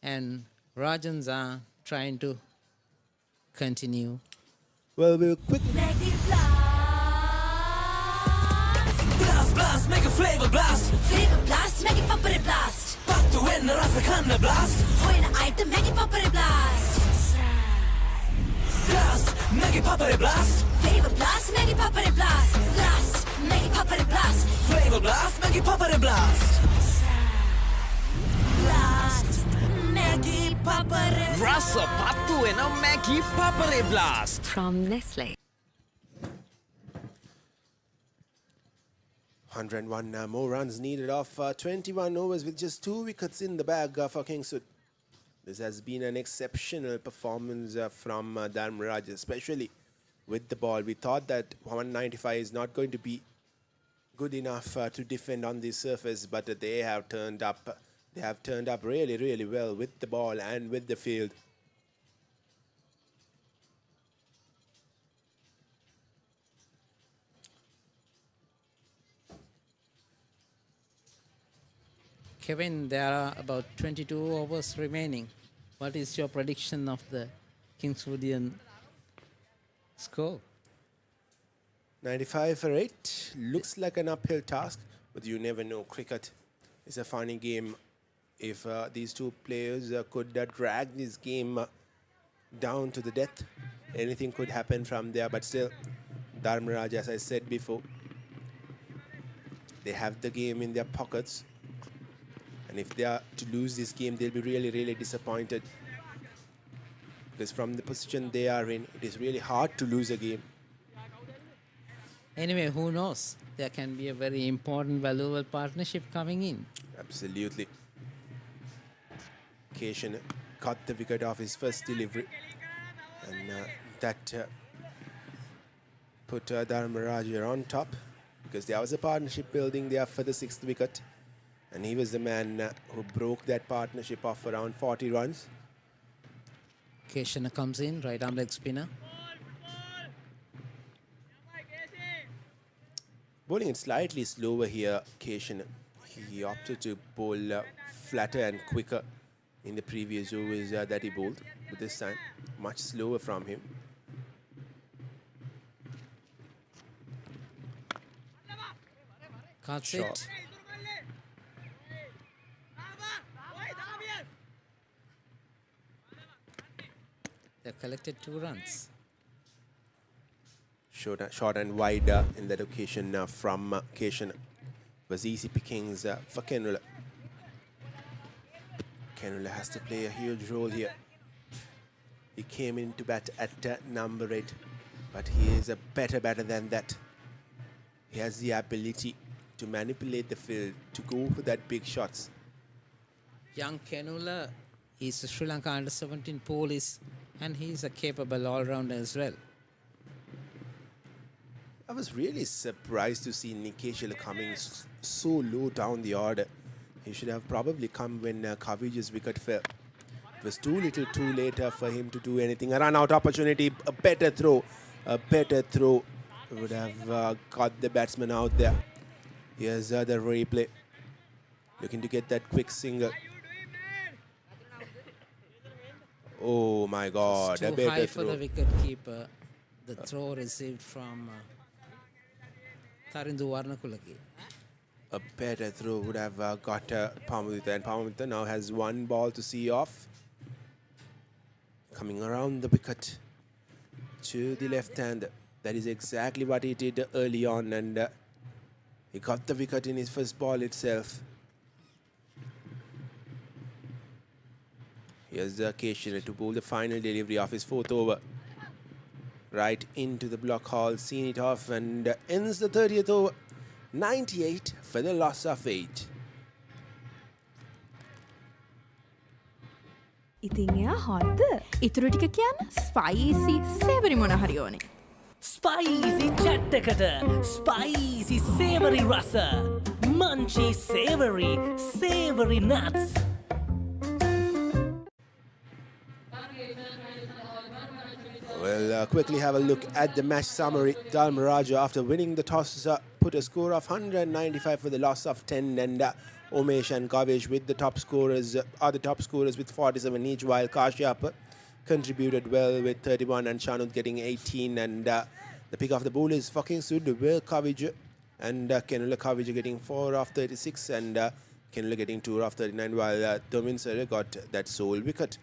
Speaker 15: and Rajans are trying to continue.
Speaker 5: Well, we'll quickly...
Speaker 16: Blast, blast, make a flavor blast. Flavor blast, make it Papare blast. Back to win, rasa kanna blast. Hoin item, make it Papare blast. Blast, make it Papare blast. Flavor blast, make it Papare blast. Blast, make it Papare blast. Flavor blast, make it Papare blast. Blast, make it Papare blast.
Speaker 20: Rasa pattu ena Maggie Papare blast.
Speaker 1: From Nestle.
Speaker 5: 101 more runs needed off 21 overs with just 2 wickets in the bag for Kingswood. This has been an exceptional performance from Dharmaraja, especially with the ball. We thought that 195 is not going to be good enough to defend on this surface, but they have turned up. They have turned up really, really well with the ball and with the field.
Speaker 15: Kevin, there are about 22 overs remaining. What is your prediction of the Kingswoodian score?
Speaker 5: 95 for 8. Looks like an uphill task, but you never know. Cricket is a funny game. If these two players could drag this game down to the death, anything could happen from there. But still, Dharmaraja, as I said before, they have the game in their pockets. And if they are to lose this game, they'll be really, really disappointed. Because from the position they are in, it is really hard to lose a game.
Speaker 15: Anyway, who knows? There can be a very important, valuable partnership coming in.
Speaker 5: Absolutely. Keshan got the wicket off his first delivery. And that put Dharmaraja on top. Because there was a partnership building there for the 6th wicket. And he was the man who broke that partnership off around 40 runs.
Speaker 15: Keshana comes in, right arm leg spinner.
Speaker 5: Bowling it slightly slower here, Keshan. He opted to bowl flatter and quicker in the previous overs that he bowled. But this time, much slower from him.
Speaker 15: Cuts it. They collected 2 runs.
Speaker 5: Short and wide in that occasion from Keshan. Was easy pickings for Kenula. Kenula has to play a huge role here. He came into bat at number 8, but he is a better batter than that. He has the ability to manipulate the field, to go for that big shots.
Speaker 15: Young Kenula is a Sri Lanka under-17 police, and he is a capable all-rounder as well.
Speaker 5: I was really surprised to see Nikeshila coming so low down the order. He should have probably come when Kavija's wicket fell. It was too little too late for him to do anything. A run-out opportunity, a better throw would have got the batsman out there. Here's the replay. Looking to get that quick single. Oh my God,
Speaker 15: It's too high for the wicket keeper. The throw received from Tarindu Warnakulaki.
Speaker 5: A better throw would have got Pamudita, and Pamudita now has one ball to see off. Coming around the wicket to the left hand. That is exactly what he did early on, and he got the wicket in his first ball itself. Here's Keshan to bowl the final delivery of his 4th over. Right into the block hole, seen it off, and ends the 30th over. 98 for the loss of 8.
Speaker 14: ඉතින් එයා හොද්ද ඉතුරු ටික කියන්න spicy සේවරි මොන හරි ඕනේ.
Speaker 16: Spicy chattakata, spicy savory rasa, munchy savory nuts.
Speaker 5: We'll quickly have a look at the match summary. Dharmaraja, after winning the toss, put a score of 195 for the loss of 10, and Umesh and Kavish with the top scorers are the top scorers with 47 each, while Kashyap contributed well with 31 and Shanuth getting 18, and the pick of the bowlers for Kingswood were Kavish and Kenula Kavish getting 4 of 36 and Kenula getting 2 of 39, while Domin got that sole wicket.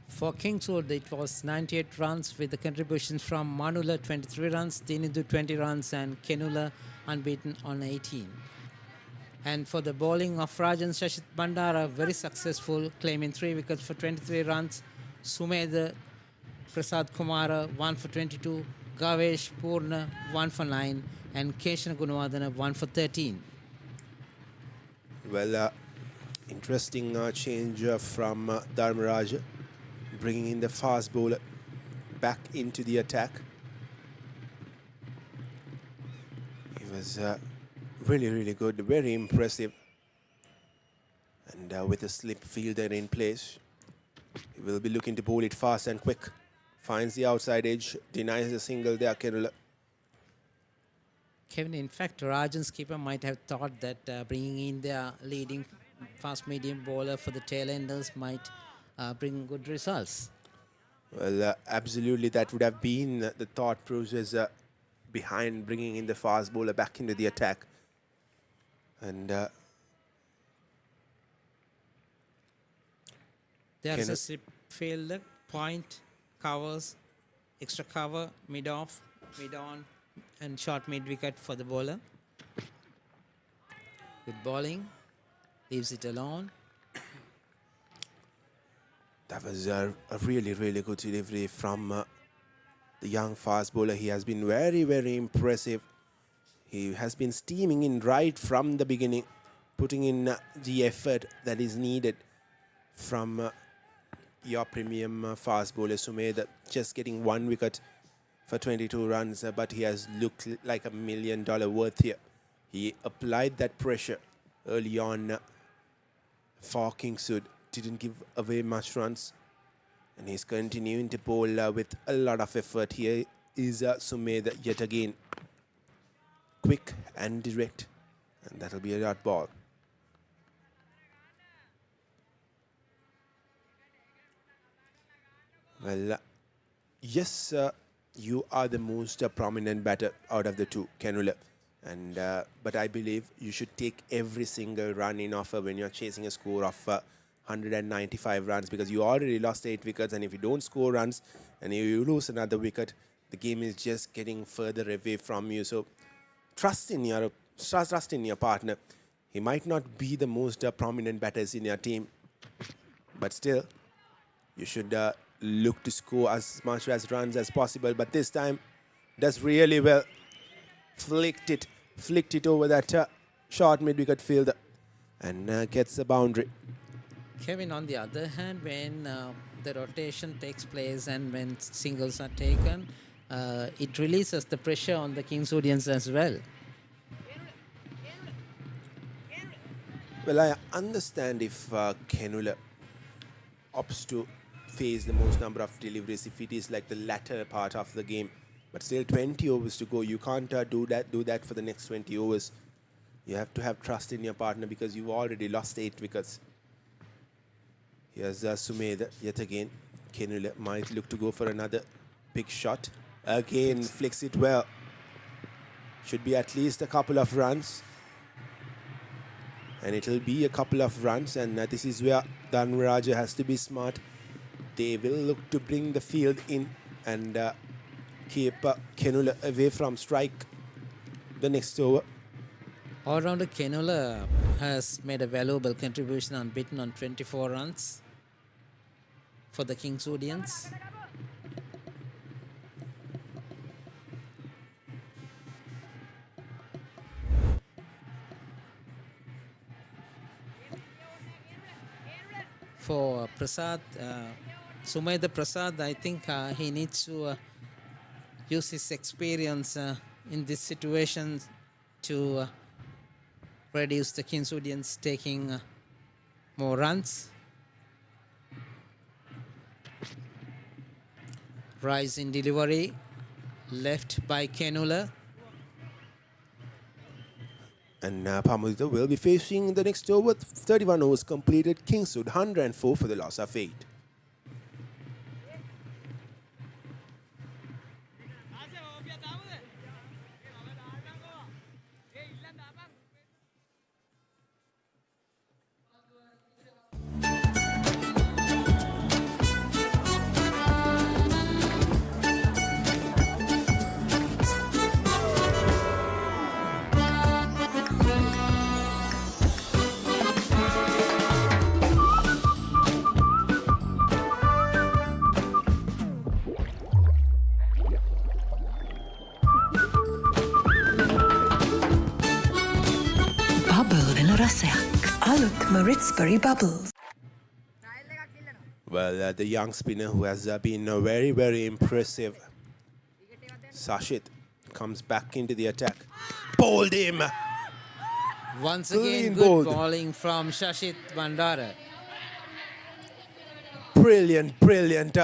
Speaker 15: For Kingswood, it was 98 runs with the contributions from Manula 23 runs, Dinidu 20 runs, and Kenula unbeaten on 18. And for the bowling of Rajan Shashit Bandara, very successful, claiming 3 wickets for 23 runs. Sumedha Prasad Kumara 1 for 22, Gavesh Purna 1 for 9, and Keshan Gunawardana 1 for 13.
Speaker 5: Well, interesting change from Dharmaraja, bringing in the fast bowler back into the attack. He was really good, very impressive, and with a slip fielder in place, he will be looking to bowl it fast and quick. Finds the outside edge, denies a single there, Kerala.
Speaker 15: Kevin, in fact, Rajan's keeper might have thought that bringing in their leading fast-medium bowler for the tail-enders might bring good results.
Speaker 5: Well, absolutely, that would have been the thought process behind bringing in the fast bowler back into the attack. And
Speaker 15: there's a slip fielder, point, covers, extra cover, mid-off, mid-on, and short mid-wicket for the bowler. Good bowling, leaves it alone.
Speaker 5: That was a really good delivery from the young fast bowler. He has been very impressive. He has been steaming in right from the beginning, putting in the effort that is needed from your premium fast bowler Sumedha, just getting 1 wicket for 22 runs, but he has looked like $1 million worth here. He applied that pressure early on for Kingswood, didn't give away much runs, and he's continuing to bowl with a lot of effort. Here is Sumedha yet again. Quick and direct, and that'll be a dot ball. Well, yes, you are the most prominent batter out of the two, Kenula, and but I believe you should take every single run in offer when you're chasing a score of 195 runs, because you already lost 8 wickets, and if you don't score runs and you lose another wicket, the game is just getting further away from you. So trust in your partner. He might not be the most prominent batters in your team, but still, you should look to score as much as runs as possible. But this time, does really well. Flicked it over that short mid-wicket field and gets a boundary.
Speaker 15: Kevin, on the other hand, when the rotation takes place and when singles are taken, it releases the pressure on the Kingswoodians as well.
Speaker 5: Well, I understand if Kenula opts to face the most number of deliveries if it is like the latter part of the game. But still 20 overs to go. You can't do that for the next 20 overs. You have to have trust in your partner because you've already lost 8 wickets. Here's Sumedh yet again. Kenula might look to go for another big shot. Again, flicks it well. Should be at least a couple of runs. And it'll be a couple of runs. And this is where Dharmaraja has to be smart. They will look to bring the field in and keep Kenula away from strike the next over.
Speaker 15: All-rounder Kenula has made a valuable contribution unbeaten on 24 runs for the Kingswoodians. For Prasad, Sumedh Prasad, I think he needs to use his experience in this situation to reduce the Kingswoodians taking more runs. Rise in delivery, left by Kenula.
Speaker 5: And Pamudita will be facing the next over. 31 overs completed. Kingswood 104 for the loss of 8.
Speaker 4: Maritsbury Bubbles.
Speaker 5: Well, the young spinner who has been very, very impressive. Sashit comes back into the attack. Bowled him.
Speaker 15: Once again, good
Speaker 5: bowled.
Speaker 15: bowling from Shashit Bandara.
Speaker 5: Brilliant, brilliant.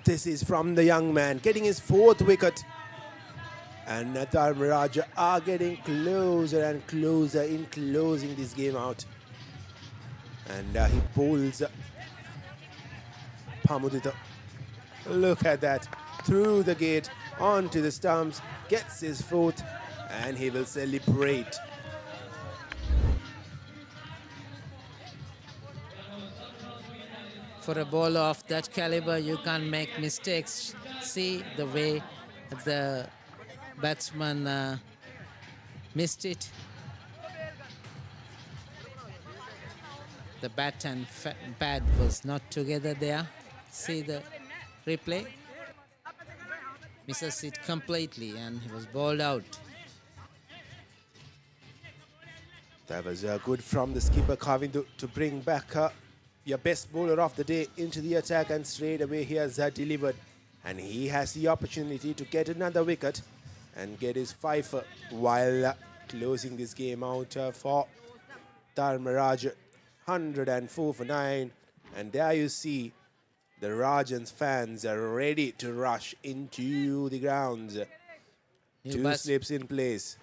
Speaker 5: This is from the young man, getting his 4th wicket. And Dharmaraja are getting closer and closer in closing this game out. And he bowls Pamudita. Look at that. Through the gate, onto the stumps, gets his 4th, and he will celebrate.
Speaker 15: For a bowler of that caliber, you can't make mistakes. See the way the batsman missed it. The bat and pad was not together there. See the replay. Misses it completely and he was bowled out.
Speaker 5: That was good from the skipper, Kavindu, to bring back your best bowler of the day into the attack, and straight away he has delivered. And he has the opportunity to get another wicket and get his 5 while closing this game out for Dharmaraja. 104 for 9. And there you see the Rajans fans are ready to rush into the grounds. 2 slips in place.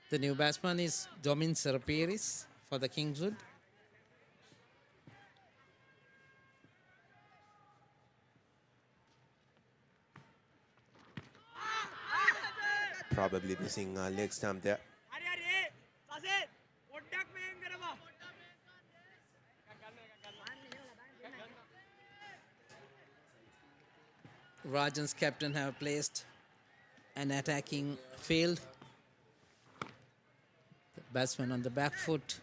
Speaker 15: The new batsman is Domin Serapiris for the Kingswood.
Speaker 5: Probably missing leg stump there.
Speaker 15: Rajan's captain have placed an attacking field. The batsman on the back foot.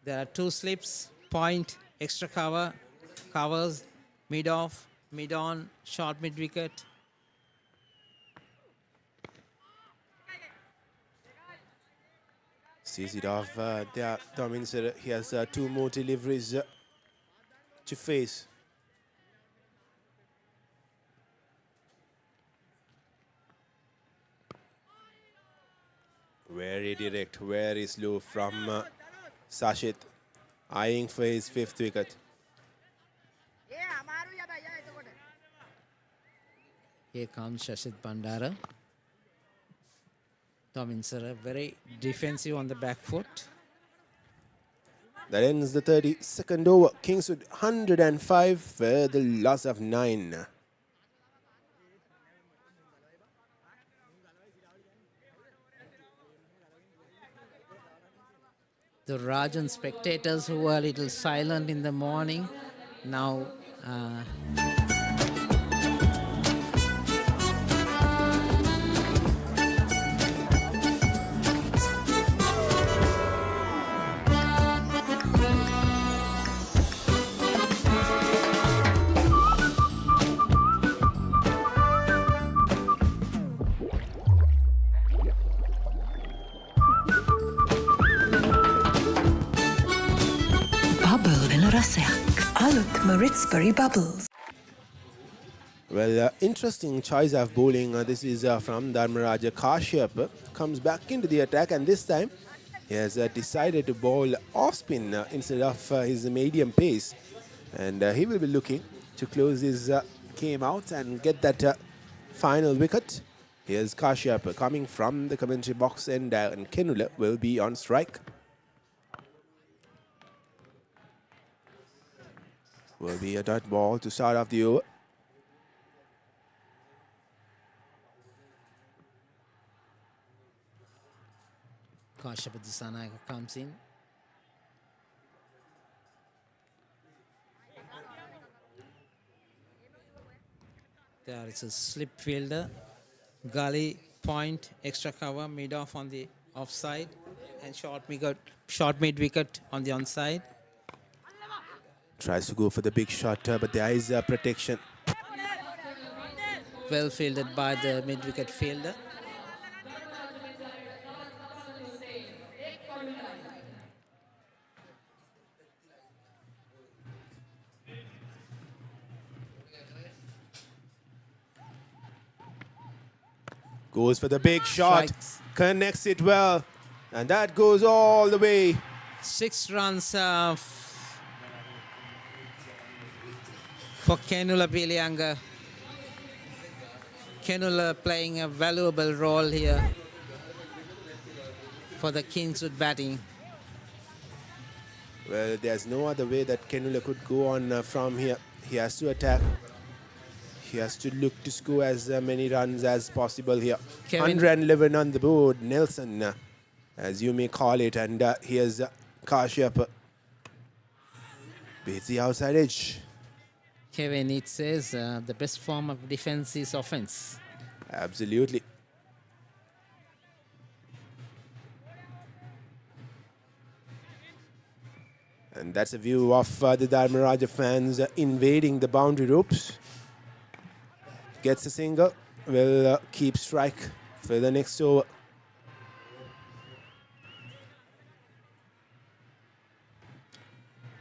Speaker 15: There are two slips, point, extra cover, covers, mid off, mid on, short mid wicket.
Speaker 5: Sees it off there. That means he has two more deliveries to face. Very direct, very slow from Sashit, eyeing for his fifth wicket.
Speaker 15: Here comes Shashit Bandara. Tominsara very defensive on the back foot.
Speaker 5: That ends the 32nd over. Kingswood 105 for the loss of 9.
Speaker 15: The Rajan spectators who were a little silent in the morning now
Speaker 4: Maritsbury Bubbles.
Speaker 5: Well, interesting choice of bowling. This is from Dharmaraja College. Comes back into the attack, and this time he has decided to bowl off spin instead of his medium pace. And he will be looking to close his game out and get that final wicket. Here's Kashyap coming from the commentary box, and Kenula will be on strike. Will be a dot ball to start off the over.
Speaker 15: Kashyap Disanayaka comes in. There is a slip fielder. Gully, point, extra cover, mid off on the offside, and short mid wicket on the onside.
Speaker 5: Tries to go for the big shot, but there is protection.
Speaker 15: Well fielded by the mid wicket fielder.
Speaker 5: Goes for the big shot,
Speaker 15: Strikes.
Speaker 5: Connects it well, and that goes all the way.
Speaker 15: 6 runs for Kenula Pilianga. Kenula playing a valuable role here for the Kingswood batting.
Speaker 5: Well, there's no other way that Kenula could go on from here. He has to attack. He has to look to score as many runs as possible here.
Speaker 15: Kevin.
Speaker 5: 111 on the board, Nelson, as you may call it. And here's Kashyap. Beats the outside edge.
Speaker 15: Kevin, it says the best form of defense is offense.
Speaker 5: Absolutely. And that's a view of the Dharmaraja fans invading the boundary ropes. Gets a single, will keep strike for the next over.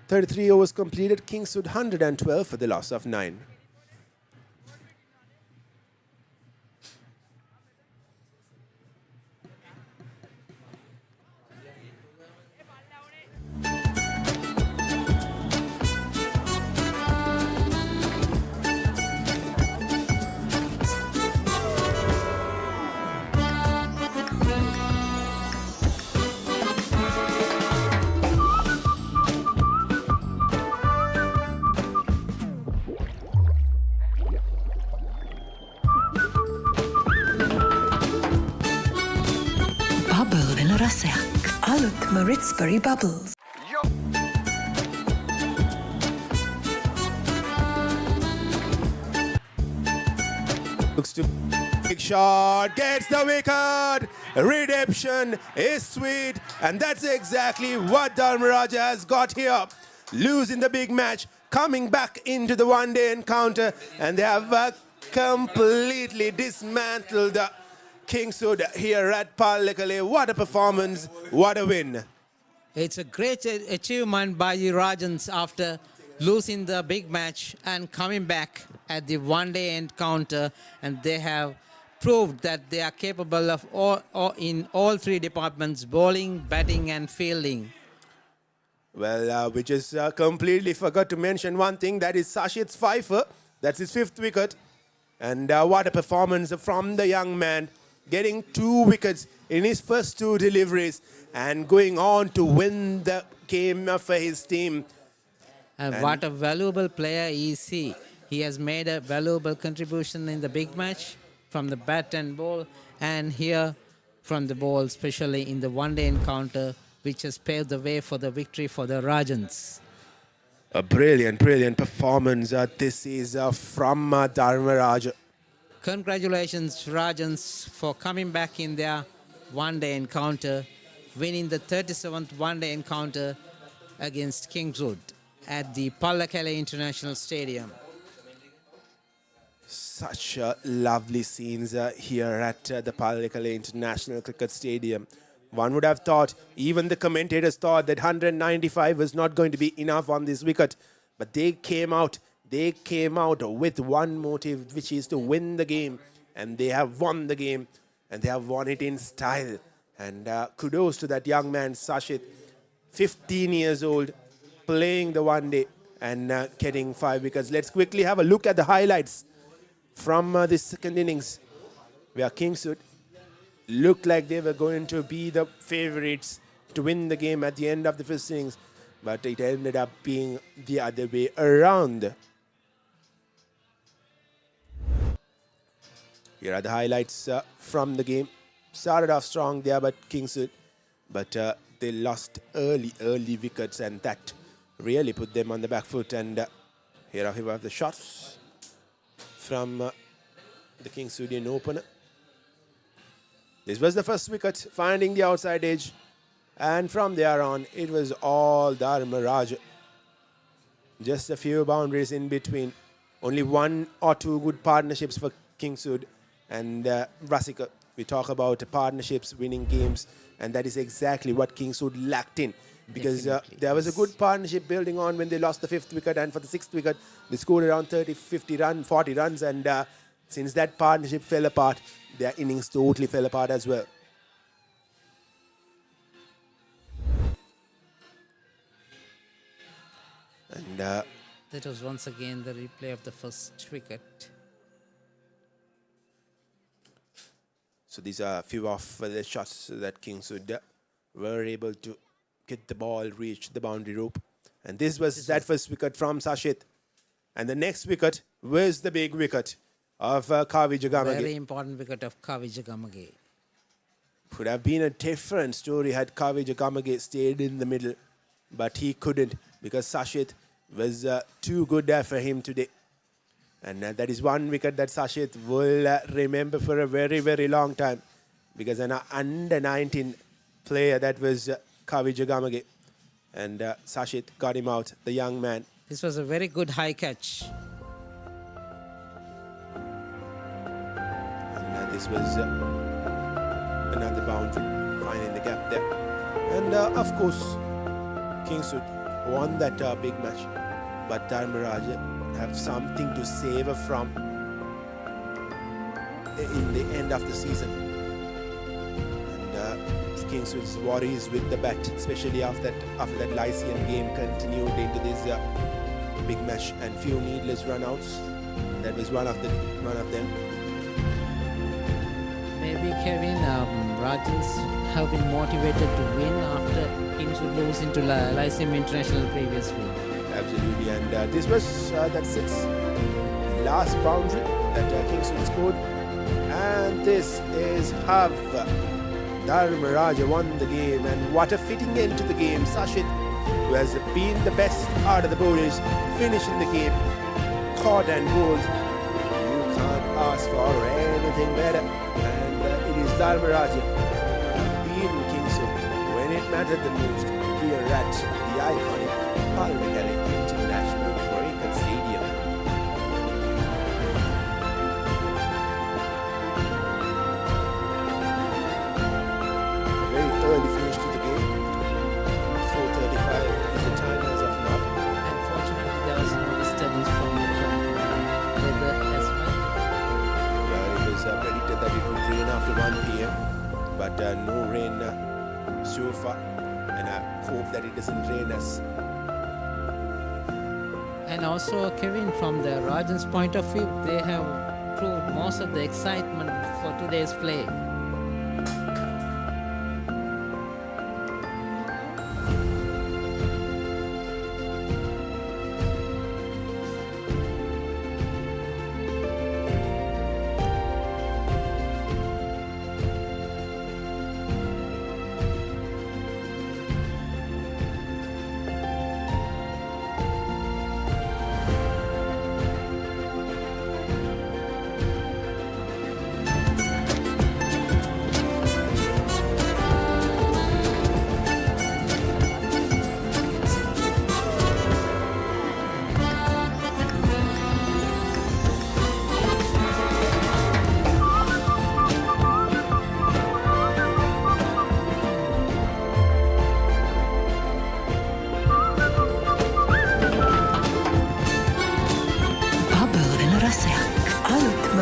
Speaker 5: .33 overs completed, Kingswood 112 for the loss of 9.
Speaker 4: Maritsbury Bubbles.
Speaker 5: Looks to big shot, gets the wicket. Redemption is sweet, and that's exactly what Dharmaraja has got here. Losing the big match, coming back into the one-day encounter, and they have completely dismantled Kingswood here at Pallekele. What a performance, what a win.
Speaker 15: It's a great achievement by the Rajans after losing the big match and coming back at the one-day encounter, and they have proved that they are capable of in all three departments: bowling, batting and fielding.
Speaker 5: Well, we just completely forgot to mention one thing, that is Sashit's fifer. That's his 5th wicket. And what a performance from the young man, getting 2 wickets in his first 2 deliveries and going on to win the game for his team.
Speaker 15: And what a valuable player is he. He has made a valuable contribution in the big match from the bat and ball, and here from the ball, especially in the one-day encounter, which has paved the way for the victory for the Rajans.
Speaker 5: A brilliant, brilliant performance. This is from Dharmaraja.
Speaker 15: Congratulations, Rajans, for coming back in their one-day encounter, winning the 37th one-day encounter against Kingswood at the Pallekele International Stadium.
Speaker 5: Such lovely scenes here at the Pallekele International Cricket Stadium. One would have thought, even the commentators thought that 195 was not going to be enough on this wicket. But they came out with one motive, which is to win the game. And they have won the game, and they have won it in style. And kudos to that young man, Sashit, 15 years old, playing the one day and getting 5 wickets. Let's quickly have a look at the highlights from this second innings, where Kingswood looked like they were going to be the favorites to win the game at the end of the first innings, but it ended up being the other way around. Here are the highlights from the game. Started off strong there, but Kingswood, but they lost early wickets, and that really put them on the back foot. And here are the shots from the Kingswoodian opener. This was the first wicket, finding the outside edge. And from there on, it was all Dharmaraja. Just a few boundaries in between. Only 1 or 2 good partnerships for Kingswood and Rasika. We talk about partnerships, winning games, and that is exactly what Kingswood lacked in. Because there was a good partnership building on when they lost the 5th wicket, and for the 6th wicket, they scored around 30, 50 runs, 40 runs, and since that partnership fell apart, their innings totally fell apart as well. And
Speaker 15: that was once again the replay of the first wicket.
Speaker 5: So these are a few of the shots that Kingswood were able to get the ball, reach the boundary rope. And this was that first wicket from Sashit. And the next wicket was the big wicket of Kavi Jagamage.
Speaker 15: Very important wicket of Kavi Jagamage.
Speaker 5: Could have been a different story had Kavi Jagamage stayed in the middle, but he couldn't because Sashit was too good there for him today. And that is one wicket that Sashit will remember for a very, very long time, because an under-19 player, that was Kavi Jagamage. And Sashit got him out, the young man.
Speaker 15: This was a very good high catch.
Speaker 5: And this was another boundary, finding the gap there. And of course, Kingswood won that big match. But Dharmaraja have something to savor from in the end of the season. And Kingswood's worries with the bat, especially after that Lyceum game, continued into this big match, and few needless run-outs. That was one of them.
Speaker 15: Maybe Kevin, Rajans have been motivated to win after Kingswood lose into Lyceum International previous week.
Speaker 5: Absolutely, and this was that 6th last boundary that Kingswood scored, and this is how Dharmaraja won the game. And what a fitting end to the game. Sashit, who has been the best out of the bowlers, finishing the game, caught and bowled. You can't ask for anything better. And it is Dharmaraja beating Kingswood when it mattered the most here at the iconic Papare International Cricket Stadium. Very early finish to the game. 4:35 is the time as of now.
Speaker 15: Unfortunately, there was no disturbance from the weather as well.
Speaker 5: Well, it was predicted that it would rain after 1 p.m. But no rain so far. And I hope that it doesn't rain us.
Speaker 15: And also, Kevin, from the Rajan's point of view, they have proved most of the excitement for today's play.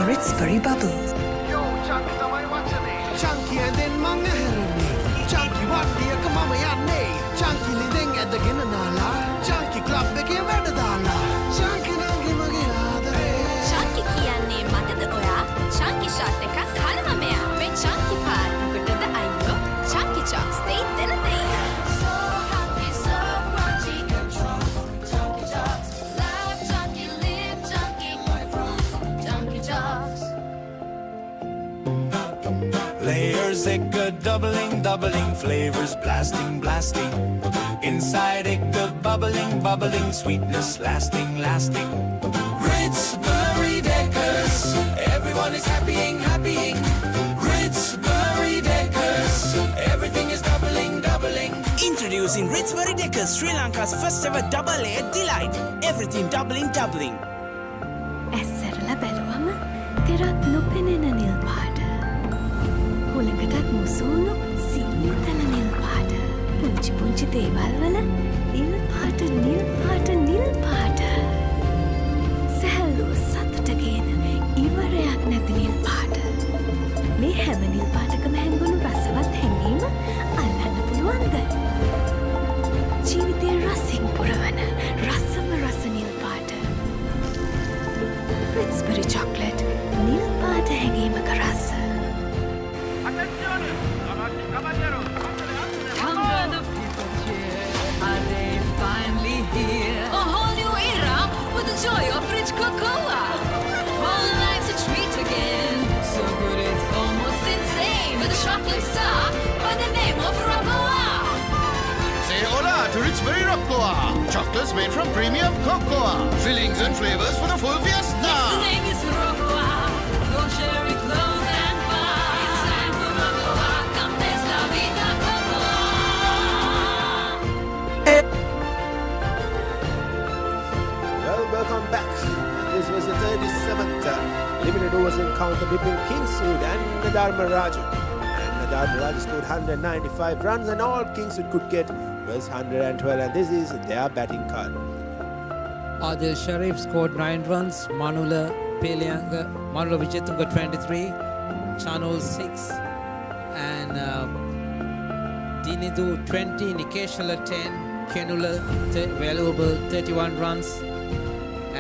Speaker 21: Raspberry Bubbles. Yo, Chunky tamai wachane. Chunky and then manga herenne. Chunky waddiya ka mama yanne. Chunky lideng edagena nala. Chunky club එකේ වැඩ දාලා. Chunky nange mage ආදරේ.
Speaker 1: Chunky කියන්නේ මතද ඔයා? Chunky shot එකක් කලම මෙයා. මේ Chunky part මොකටද අයියෝ? Chunky chocs they දෙන දෙයියා. So happy, so crunchy control. Chunky chocs. Live chunky, live chunky. Chunky chocs.
Speaker 4: Layers egg doubling, doubling, flavors blasting, blasting. Inside egg bubbling, bubbling, sweetness lasting, lasting. Ritz Berry Deckers, everyone is happying, happying. Ritz Berry Deckers, everything is doubling, doubling.
Speaker 9: Introducing Ritzbury Deckers, Sri Lanka's first ever double A delight. Everything doubling, doubling.
Speaker 1: ඇස්සරලා බැලුවම තෙරක් නොපෙනෙන නිල් පාට. හුළඟටත් මුසුණු සීතල නිල් පාට. පුංචි පුංචි දේවල් වල නිල් පාට නිල් පාට නිල් පාට. සැහැල්ලුව සතුට ගේන ඉවරයක් නැති නිල් පාට. මේ හැම නිල් පාටකම හැංගුණු රසවත් හැඟීම අල්ලන්න පුළුවන්ද? ජීවිතේ රසින් පුරවන රසම රස නිල් පාට. Raspberry chocolate, නිල් පාට හැඟීමක රස.
Speaker 16: Under the people cheer, are they finally here? A whole new era with the joy of rich cocoa. Whole life's a treat again, so good it's almost insane. With a chocolate star by the name of Raboa.
Speaker 19: Say hola to Ritzbury Roccoa. Chocolates made from premium cocoa. Fillings and flavors for the full fiesta.
Speaker 16: Yes, the name is Raboa. Go cherry clothes and bar. It's time for Raboa. Come taste la vida cocoa.
Speaker 5: Well, welcome back. This was the 37th limited overs encounter between Kingswood and the Dharmaraja. And the Dharmaraja scored 195 runs, and all Kingswood could get was 112, and this is their batting card.
Speaker 15: Adil Sharif scored 9 runs, Manula Pelianga, Manula Vijayatunga 23, Chanul 6, and Dinidu 20, Nikeshala 10, Kenula valuable 31 runs,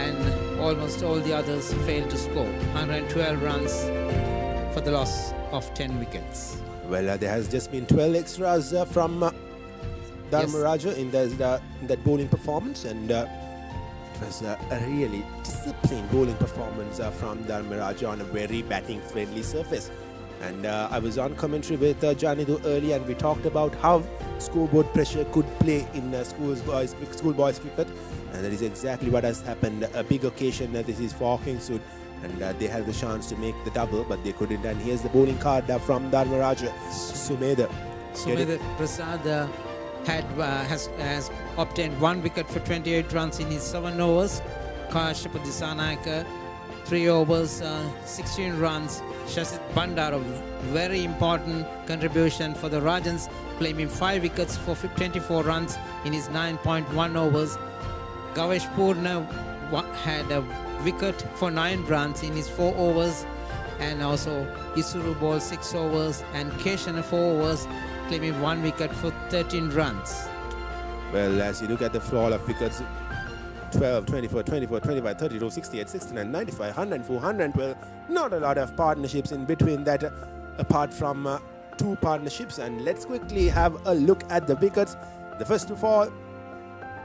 Speaker 15: and almost all the others failed to score. 112 runs for the loss of 10 wickets.
Speaker 5: Well, there has just been 12 extras from Dharmaraja in that bowling performance, and it was a really disciplined bowling performance from Dharmaraja on a very batting-friendly surface. And I was on commentary with Janidu earlier, and we talked about how scoreboard pressure could play in schoolboys cricket, and that is exactly what has happened. A big occasion. This is for Kingswood And they had the chance to make the double, but they couldn't. And here's the bowling card from Dharmaraja. Sumedha.
Speaker 15: Sumedha Prasad has obtained 1 wicket for 28 runs in his 7 overs. Kashyapa Disanayaka 3 overs, 16 runs. Shashit Bandara, very important contribution for the Rajans, claiming 5 wickets for 24 runs in his 9.1 overs. Gavesh Purna had a wicket for 9 runs in his 4 overs, and also Isuru bowled 6 overs and Keshana 4 overs, claiming 1 wicket for 13 runs.
Speaker 5: Well, as you look at the floor of wickets, 12, 24, 24, 25, 32, 68, 69, 95, 104, 112. Not a lot of partnerships in between that, apart from 2 partnerships. And let's quickly have a look at the wickets. The first to fall,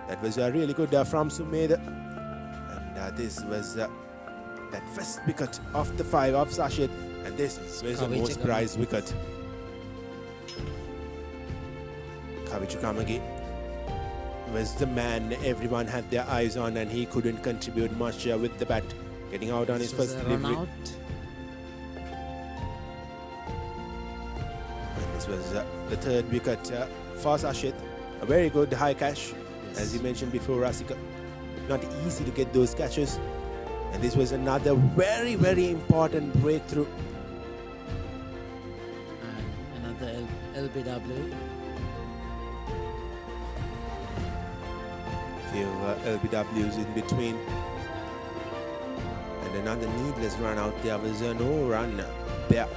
Speaker 5: that was really good from Sumedha. And this was that first wicket of the 5 of Sashit. And this was the most prized wicket. Kavichukamagi was the man everyone had their eyes on, and he couldn't contribute much with the bat, getting out on his first delivery. And this was the 3rd wicket for Sashit. A very good high catch, as you mentioned before, Rasika. Not easy to get those catches. And this was another very, very important breakthrough.
Speaker 15: And another LBW.
Speaker 5: Few LBWs in between, and another needless run out there. Was no run there,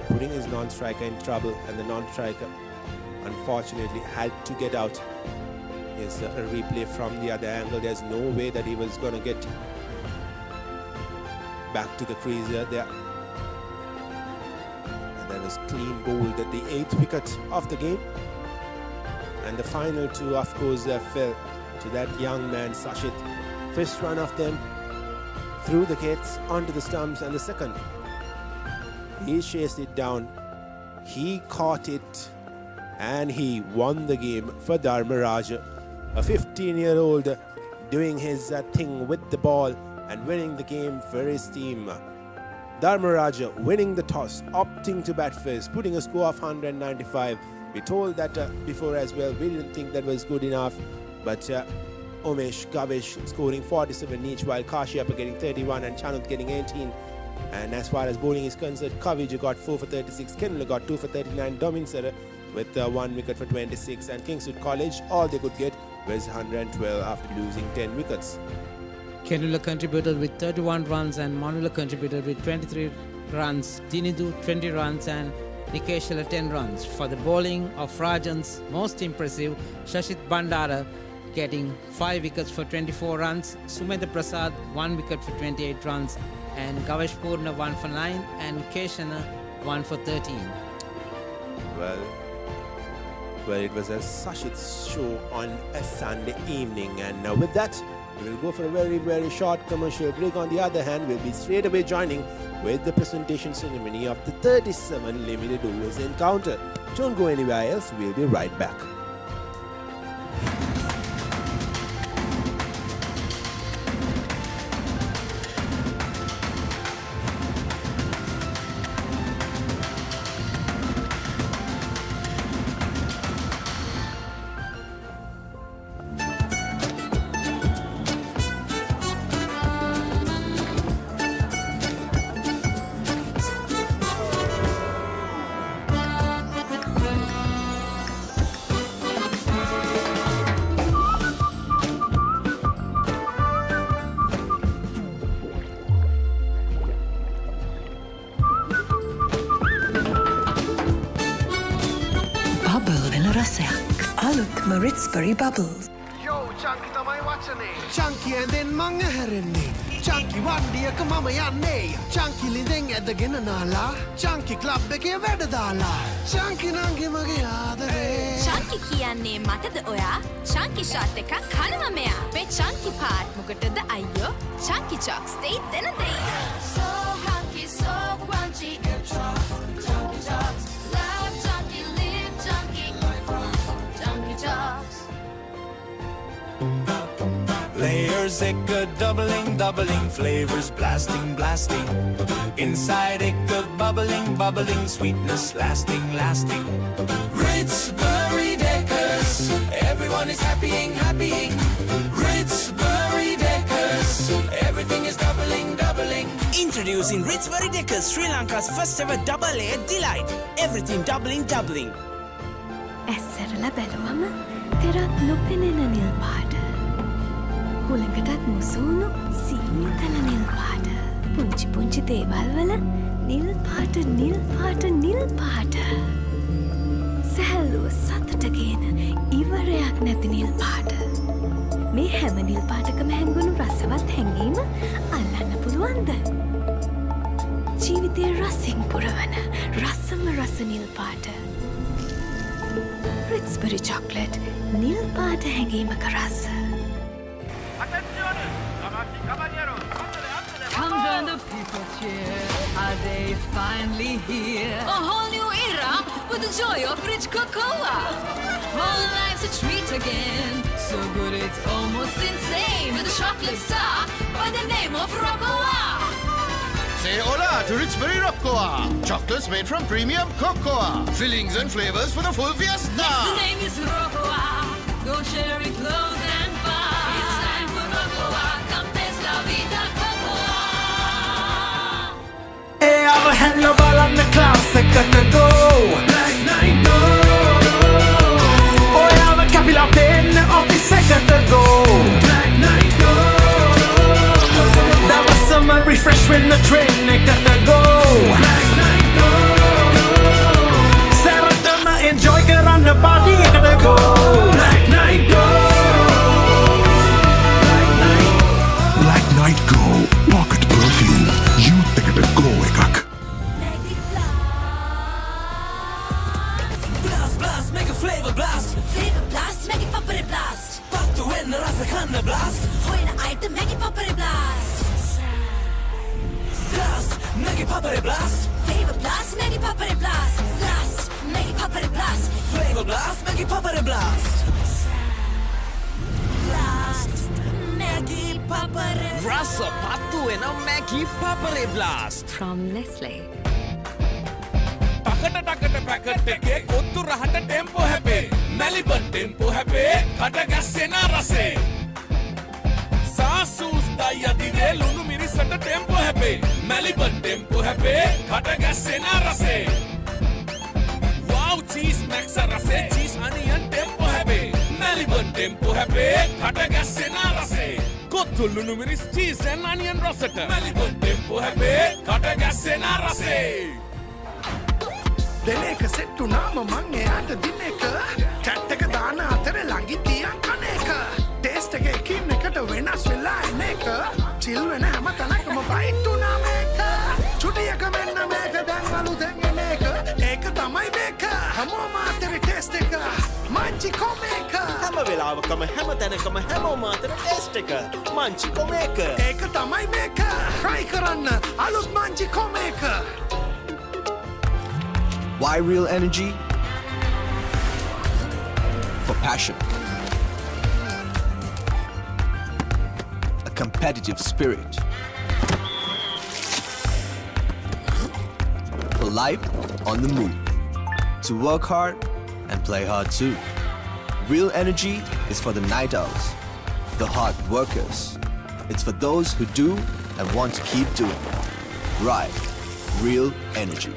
Speaker 5: putting his non-striker in trouble, and the non-striker unfortunately had to get out. Here's a replay from the other angle. There's no way that he was going to get back to the crease there. And that was clean bowled at the 8th wicket of the game, and the final 2 of course fell to that young man Sashit. First run of them through the gates onto the stumps, and the second, he chased it down, he caught it, and he won the game for Dharmaraja. A 15-year-old doing his thing with the ball and winning the game for his team. Dharmaraja winning the toss, opting to bat first, putting a score of 195. We told that before as well. We didn't think that was good enough. But Umesh, Gavesh scoring 47 each, while Kashyapa getting 31 and Chanut getting 18. And as far as bowling is concerned, Kavija got 4 for 36, Kenula got 2 for 39, Dominsara with 1 wicket for 26, and Kingswood College, all they could get was 112 after losing 10 wickets.
Speaker 15: Kenula contributed with 31 runs, and Manula contributed with 23 runs, Dinidu 20 runs, and Nikeshala 10 runs. For the bowling of Rajans, most impressive, Shashit Bandara getting 5 wickets for 24 runs, Sumedha Prasad 1 wicket for 28 runs, and Gavesh Purna 1 for 9, and Keshana 1 for 13.
Speaker 5: Well, it was a Sashit's show on a Sunday evening, and with that, we will go for a very, very short commercial break. On the other hand, we'll be straight away joining with the presentation ceremony of the 37 limited overs encounter. Don't go anywhere else, we'll be right back.
Speaker 21: Ritz-Berry Bubbles. Yo, Chunky tamai wachane. Chunky and then manga herenne. Chunky wandiyaka mama yanne. Chunky lideng edagena nala. Chunky club ekේ වැඩ දාලා. Chunky nange mage ආදරේ.
Speaker 1: Chunky කියන්නේ මටද ඔයා? Chunky shot එකක් කනවා මෙයා. මේ Chunky part මොකටද අයියෝ? Chunky chocks they then and they. So hunky, so crunchy. Chunky chocks. Love chunky, live chunky. Chunky chocks.
Speaker 4: Layers Layers it good, doubling, doubling, flavors blasting, blasting. Inside it good, bubbling, bubbling, sweetness lasting, lasting. Ritz Berry Deckers, everyone is happying, happying. Ritz Berry Deckers, everything is doubling, doubling.
Speaker 9: Introducing Ritzbury Deckers, Sri Lanka's first ever double A delight. Everything doubling, doubling.
Speaker 1: ඇස්සරලා බැලුවම තෙරක් නොපෙනෙන නිල් පාට. හුළඟටත් මුසුණු සීතල නිල් පාට. පුංචි පුංචි දේවල් වල නිල් පාට නිල් පාට නිල් පාට. සැහැල්ලුව සතුට ගේන ඉවරයක් නැති නිල් පාට. මේ හැම නිල් පාටකම හැංගුණු රසවත් හැඟීම අල්ලන්න පුළුවන්ද? ජීවිතයේ රසින් පුරවන රසම රස නිල් පාට. Ritzbury chocolate, නිල් පාට හැඟීමක රස.
Speaker 11: Come join the people cheer. Are they finally here? A whole new era with the joy of rich cocoa. Whole life's a treat again. So good it's almost insane. With a chocolate star by the name of Roccoa.
Speaker 19: Say hola to Richbury Roccoa. Chocolates made from premium cocoa. Fillings and flavors for the full fiesta.
Speaker 11: Yes, the name is Roccoa. Go share it close and far. It's time for Roccoa. Come taste la vida cocoa.
Speaker 21: Hey, I'm a hello ball on the class, second to go. Black night, go. Oh, I'm a capital pen of the second to go. Black night, go. That was summer refresh when the train got to go. Black night, go. Saratana enjoy get on the body, got to go. Black night, go.
Speaker 17: Black night go. Pocket perfume. You take it go, ekak.
Speaker 16: Blast, blast, make a flavor blast. Flavor blast, make it Papare blast. Pop to win the rasa kanna blast. Hoina item, make it Papare blast. Blast, make it Papare blast. Flavor blast, make it Papare blast. Blast, make it Papare blast. Flavor blast, make it Papare blast. Blast, make it Papare blast.
Speaker 20: Rasa patu and a Maggie Papare blast.
Speaker 1: From Nestle.
Speaker 22: ටකට packet එකේ කොත්තු රහට tempo හැපේ Maliban tempo හැපේ කට ගැස්සෙන රසේ සාසූස් දයි අදිවේ ලුණු මිරිසට ටෙම්පෝ හැපේ මැලිබන් ටෙම්පෝ හැපේ කට ගැස්සෙන රසේ वाव चीज मैक्स रसे चीज अनियन टेम्पो हैपे मॅलिबन टेम्पो हैपे කට ගැස්සෙන රසේ කොත්තු ලුණු මිරිස් චීස් and onion රසට මැලිබන් ටෙම්පෝ හැපේ කට ගැස්සෙන රසේ
Speaker 21: දෙන එක සෙට්ටු නාම මං එයාට දින එක චැට් එක දාන අතර ළඟින් තියන් කන එක ටේස්ට් එක එකින් එකට වෙනස් වෙලා එන එක චිල් වෙන හැම තැනකම බයිට් උනා මේක චුටියක මෙන්න මේක දැන් අලුතෙන් එන එක ඒක තමයි මේක හැමෝම අතර ටේස්ට් එක මංචි කොමේක
Speaker 2: හැම වෙලාවකම හැම තැනකම හැමෝම අතර ටේස්ට් එක මංචි කොමේක
Speaker 21: ඒක තමයි මේක try කරන්න අලුත් Munchee කොමේක.
Speaker 6: Why real energy? For passion. A competitive spirit. For life on the move. To work hard and play hard too. Real energy is for the night owls, the hard workers. It's for those who do and want to keep doing. Right. Real energy.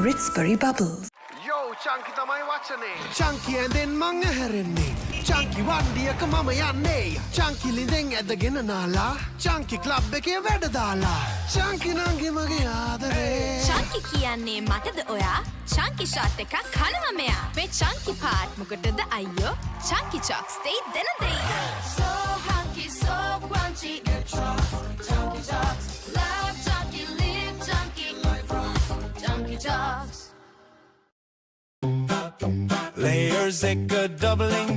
Speaker 21: Ritzbury Bubbles. Yo, Chunky තමයි වචනේ. Chunky ඇඳෙන් මං ඇහැරෙන්නේ. Chunky වණ්ඩියක මම යන්නේ. Chunky ලිඳෙන් ඇදගෙන නාලා. Chunky club එකේ වැඩ දාලා. Chunky නංගි මගේ ආදරේ.
Speaker 13: Chunky කියන්නේ මටද ඔයා? Chunky shot එකක් කනවා මෙයා. මේ Chunky part මොකටද අයියෝ? Chunky chocks they දෙන දෙයි. So hunky, so crunchy,
Speaker 4: deckers,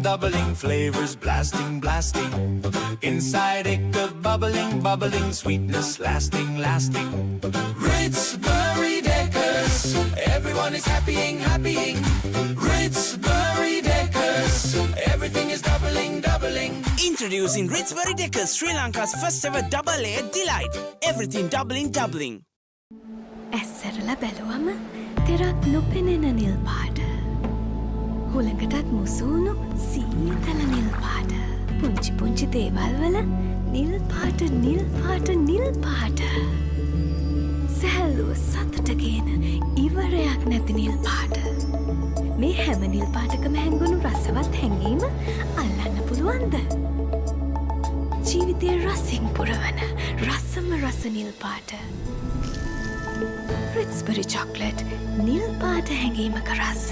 Speaker 4: doubling flavors, blasting, blasting. Inside bubbling, sweetness lasting, lasting. Ritz Berry Deckers, everyone is happying. Ritz Berry Deckers, everything is doubling.
Speaker 9: Introducing Ritz Berry Deckers, Sri Lanka's first ever double A delight. Everything doubling.
Speaker 1: ඇස්සරලා බැලුවම තෙරක් නොපෙනෙන නිල් පාට. හුළඟටත් මුසුණු සීතල නිල් පාට. පුංචි දේවල් වල නිල් පාට. සැහැල්ලුව සතුටගේන ඉවරයක් නැති නිල් පාට. මේ හැම නිල් පාටකම හැංගුණු රසවත් හැඟීම අල්ලන්න පුළුවන්ද? ජීවිතය රසින් පුරවන රසම රස නිල් පාට. Ritz-Berry chocolate, නිල් පාට හැඟීමක රස.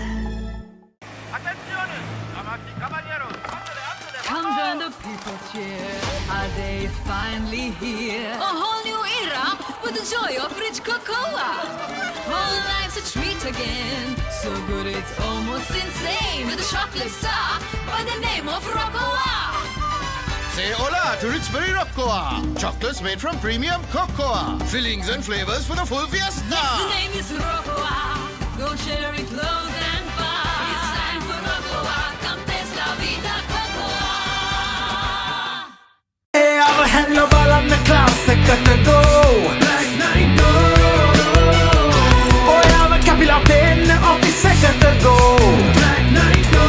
Speaker 11: Come join the people cheer. Are they finally here? A whole new era with the joy of rich cocoa. Whole life's a treat again. So good it's almost insane. With a chocolate star by the name of Roccoa.
Speaker 19: Say hola to Ritz-Berry Roccoa. Chocolates made from premium cocoa. Fillings and flavors for the full fiesta.
Speaker 11: Yes, the name is Roccoa. Go share it close and far. It's time for Roccoa. Come taste la vida cocoa.
Speaker 21: Hey, I'm a hello ball on the class, second to go. Black night go. Oh, I'm a capital pen of the second to go. Black night go.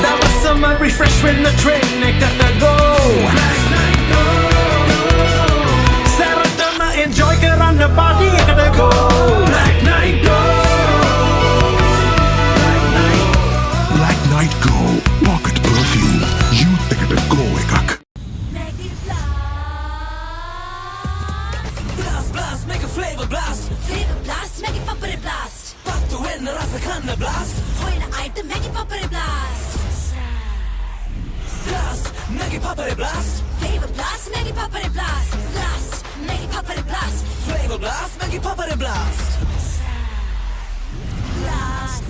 Speaker 21: That was summer refresh when the train got to go. Black night go. Saratama enjoy get on the body got to go. Black night go.
Speaker 17: Black night go. Pocket perfume. You take it go ekak.
Speaker 16: Blast, make a flavor blast.
Speaker 13: Flavor blast, make it Papare blast.
Speaker 16: Pattu enna rasa kanna blast.
Speaker 13: Hoina item, make it Papare blast.
Speaker 16: Blast, make it Papare blast.
Speaker 13: Flavor blast, make it Papare blast. Blast, make it Papare blast.
Speaker 16: Flavor blast, make it Papare blast.
Speaker 13: Blast,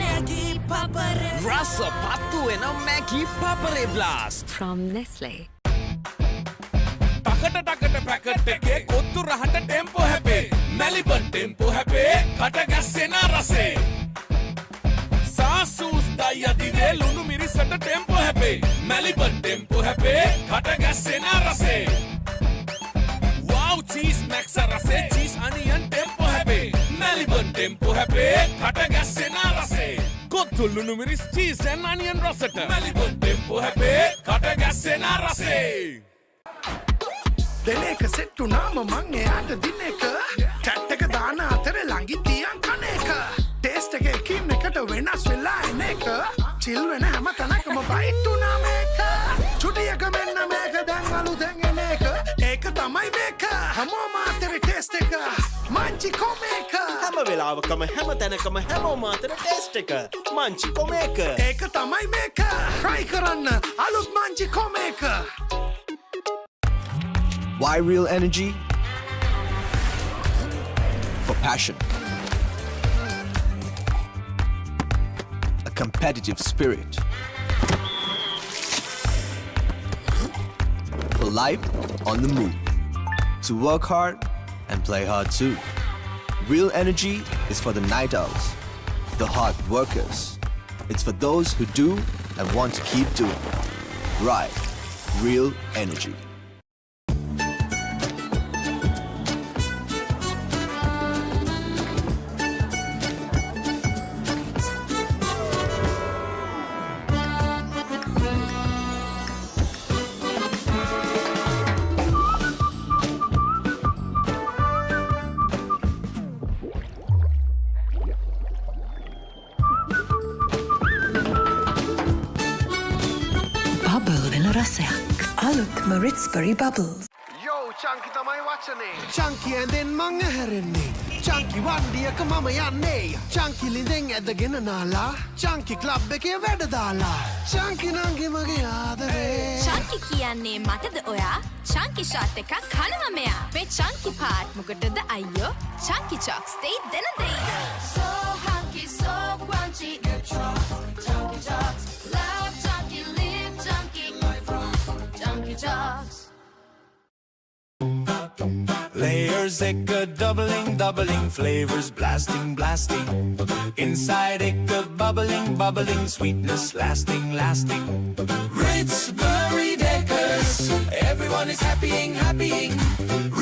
Speaker 13: make it Papare blast.
Speaker 20: Rasa pattu enna Maggie Papare blast.
Speaker 1: From Nestle.
Speaker 22: ටකට packet එකේ කොත්තු රහට tempo හැපේ Maliban tempo හැපේ කට ගැස්සෙන රසේ සාසූස් දයිය දිවේ ලුණු මිරිසට ටෙම්පෝ හැපේ මැලිබන් ටෙම්පෝ හැපේ කට ගැස්සෙන රසේ वाव चीज मैक्स रसे चीज अनियन टेम्पो हैपे मॅलिबन टेम्पो हैपे කට ගැස්සෙන රසේ කොත්තු ලුණු මිරිස් චීස් and onion රසට මැලිබන් ටෙම්පෝ හැපේ කට ගැස්සෙන රසේ
Speaker 21: දෙනේක සෙට්ටු නාම මං එයාට දිනේක චැට් එක දාන අතරේ ළඟින් තියන් කන එක ටේස්ට් එක එකින් එකට වෙනස් වෙලා එන එක චිල් වෙන හැම තැනකම බයිට් උනා මේක චුටියක මෙන්න මේක දැන් අලුතෙන් එන එක ඒක තමයි මේක හැමෝම අතරේ ටේස්ට් එක මංචි කොමේක
Speaker 2: හැම වෙලාවකම හැම තැනකම හැමෝම අතර ටේස්ට් එක මංචි කොමේක
Speaker 21: ඒක තමයි මේක try කරන්න අලුත් Munchee කොමේක.
Speaker 6: Why real energy? For passion. A competitive spirit. For life on the move. To work hard and play hard too. Real energy is for the night owls, the hard workers. It's for those who do and want to keep doing. Right. Real energy.
Speaker 21: Ritz-Berry Bubbles. Yo, Chunky තමයි වචනේ. Chunky ඇඳෙන් මං ඇහැරෙන්නේ. Chunky වණ්ඩියක මම යන්නේ. Chunky ලිඳෙන් ඇදගෙන නාලා. Chunky club එකේ වැඩ දාලා. Chunky නංගි මගේ ආදරේ.
Speaker 13: Chunky කියන්නේ මටද ඔයා? Chunky shot එකක් කනවා මෙයා. මේ Chunky part මොකටද අයියෝ? Chunky chocks they දෙන දෙයි. So hunky, so crunchy,
Speaker 4: deckers, doubling flavors, blasting, blasting. Inside bubbling, sweetness lasting, lasting. Ritzbury Deckers, everyone is happying.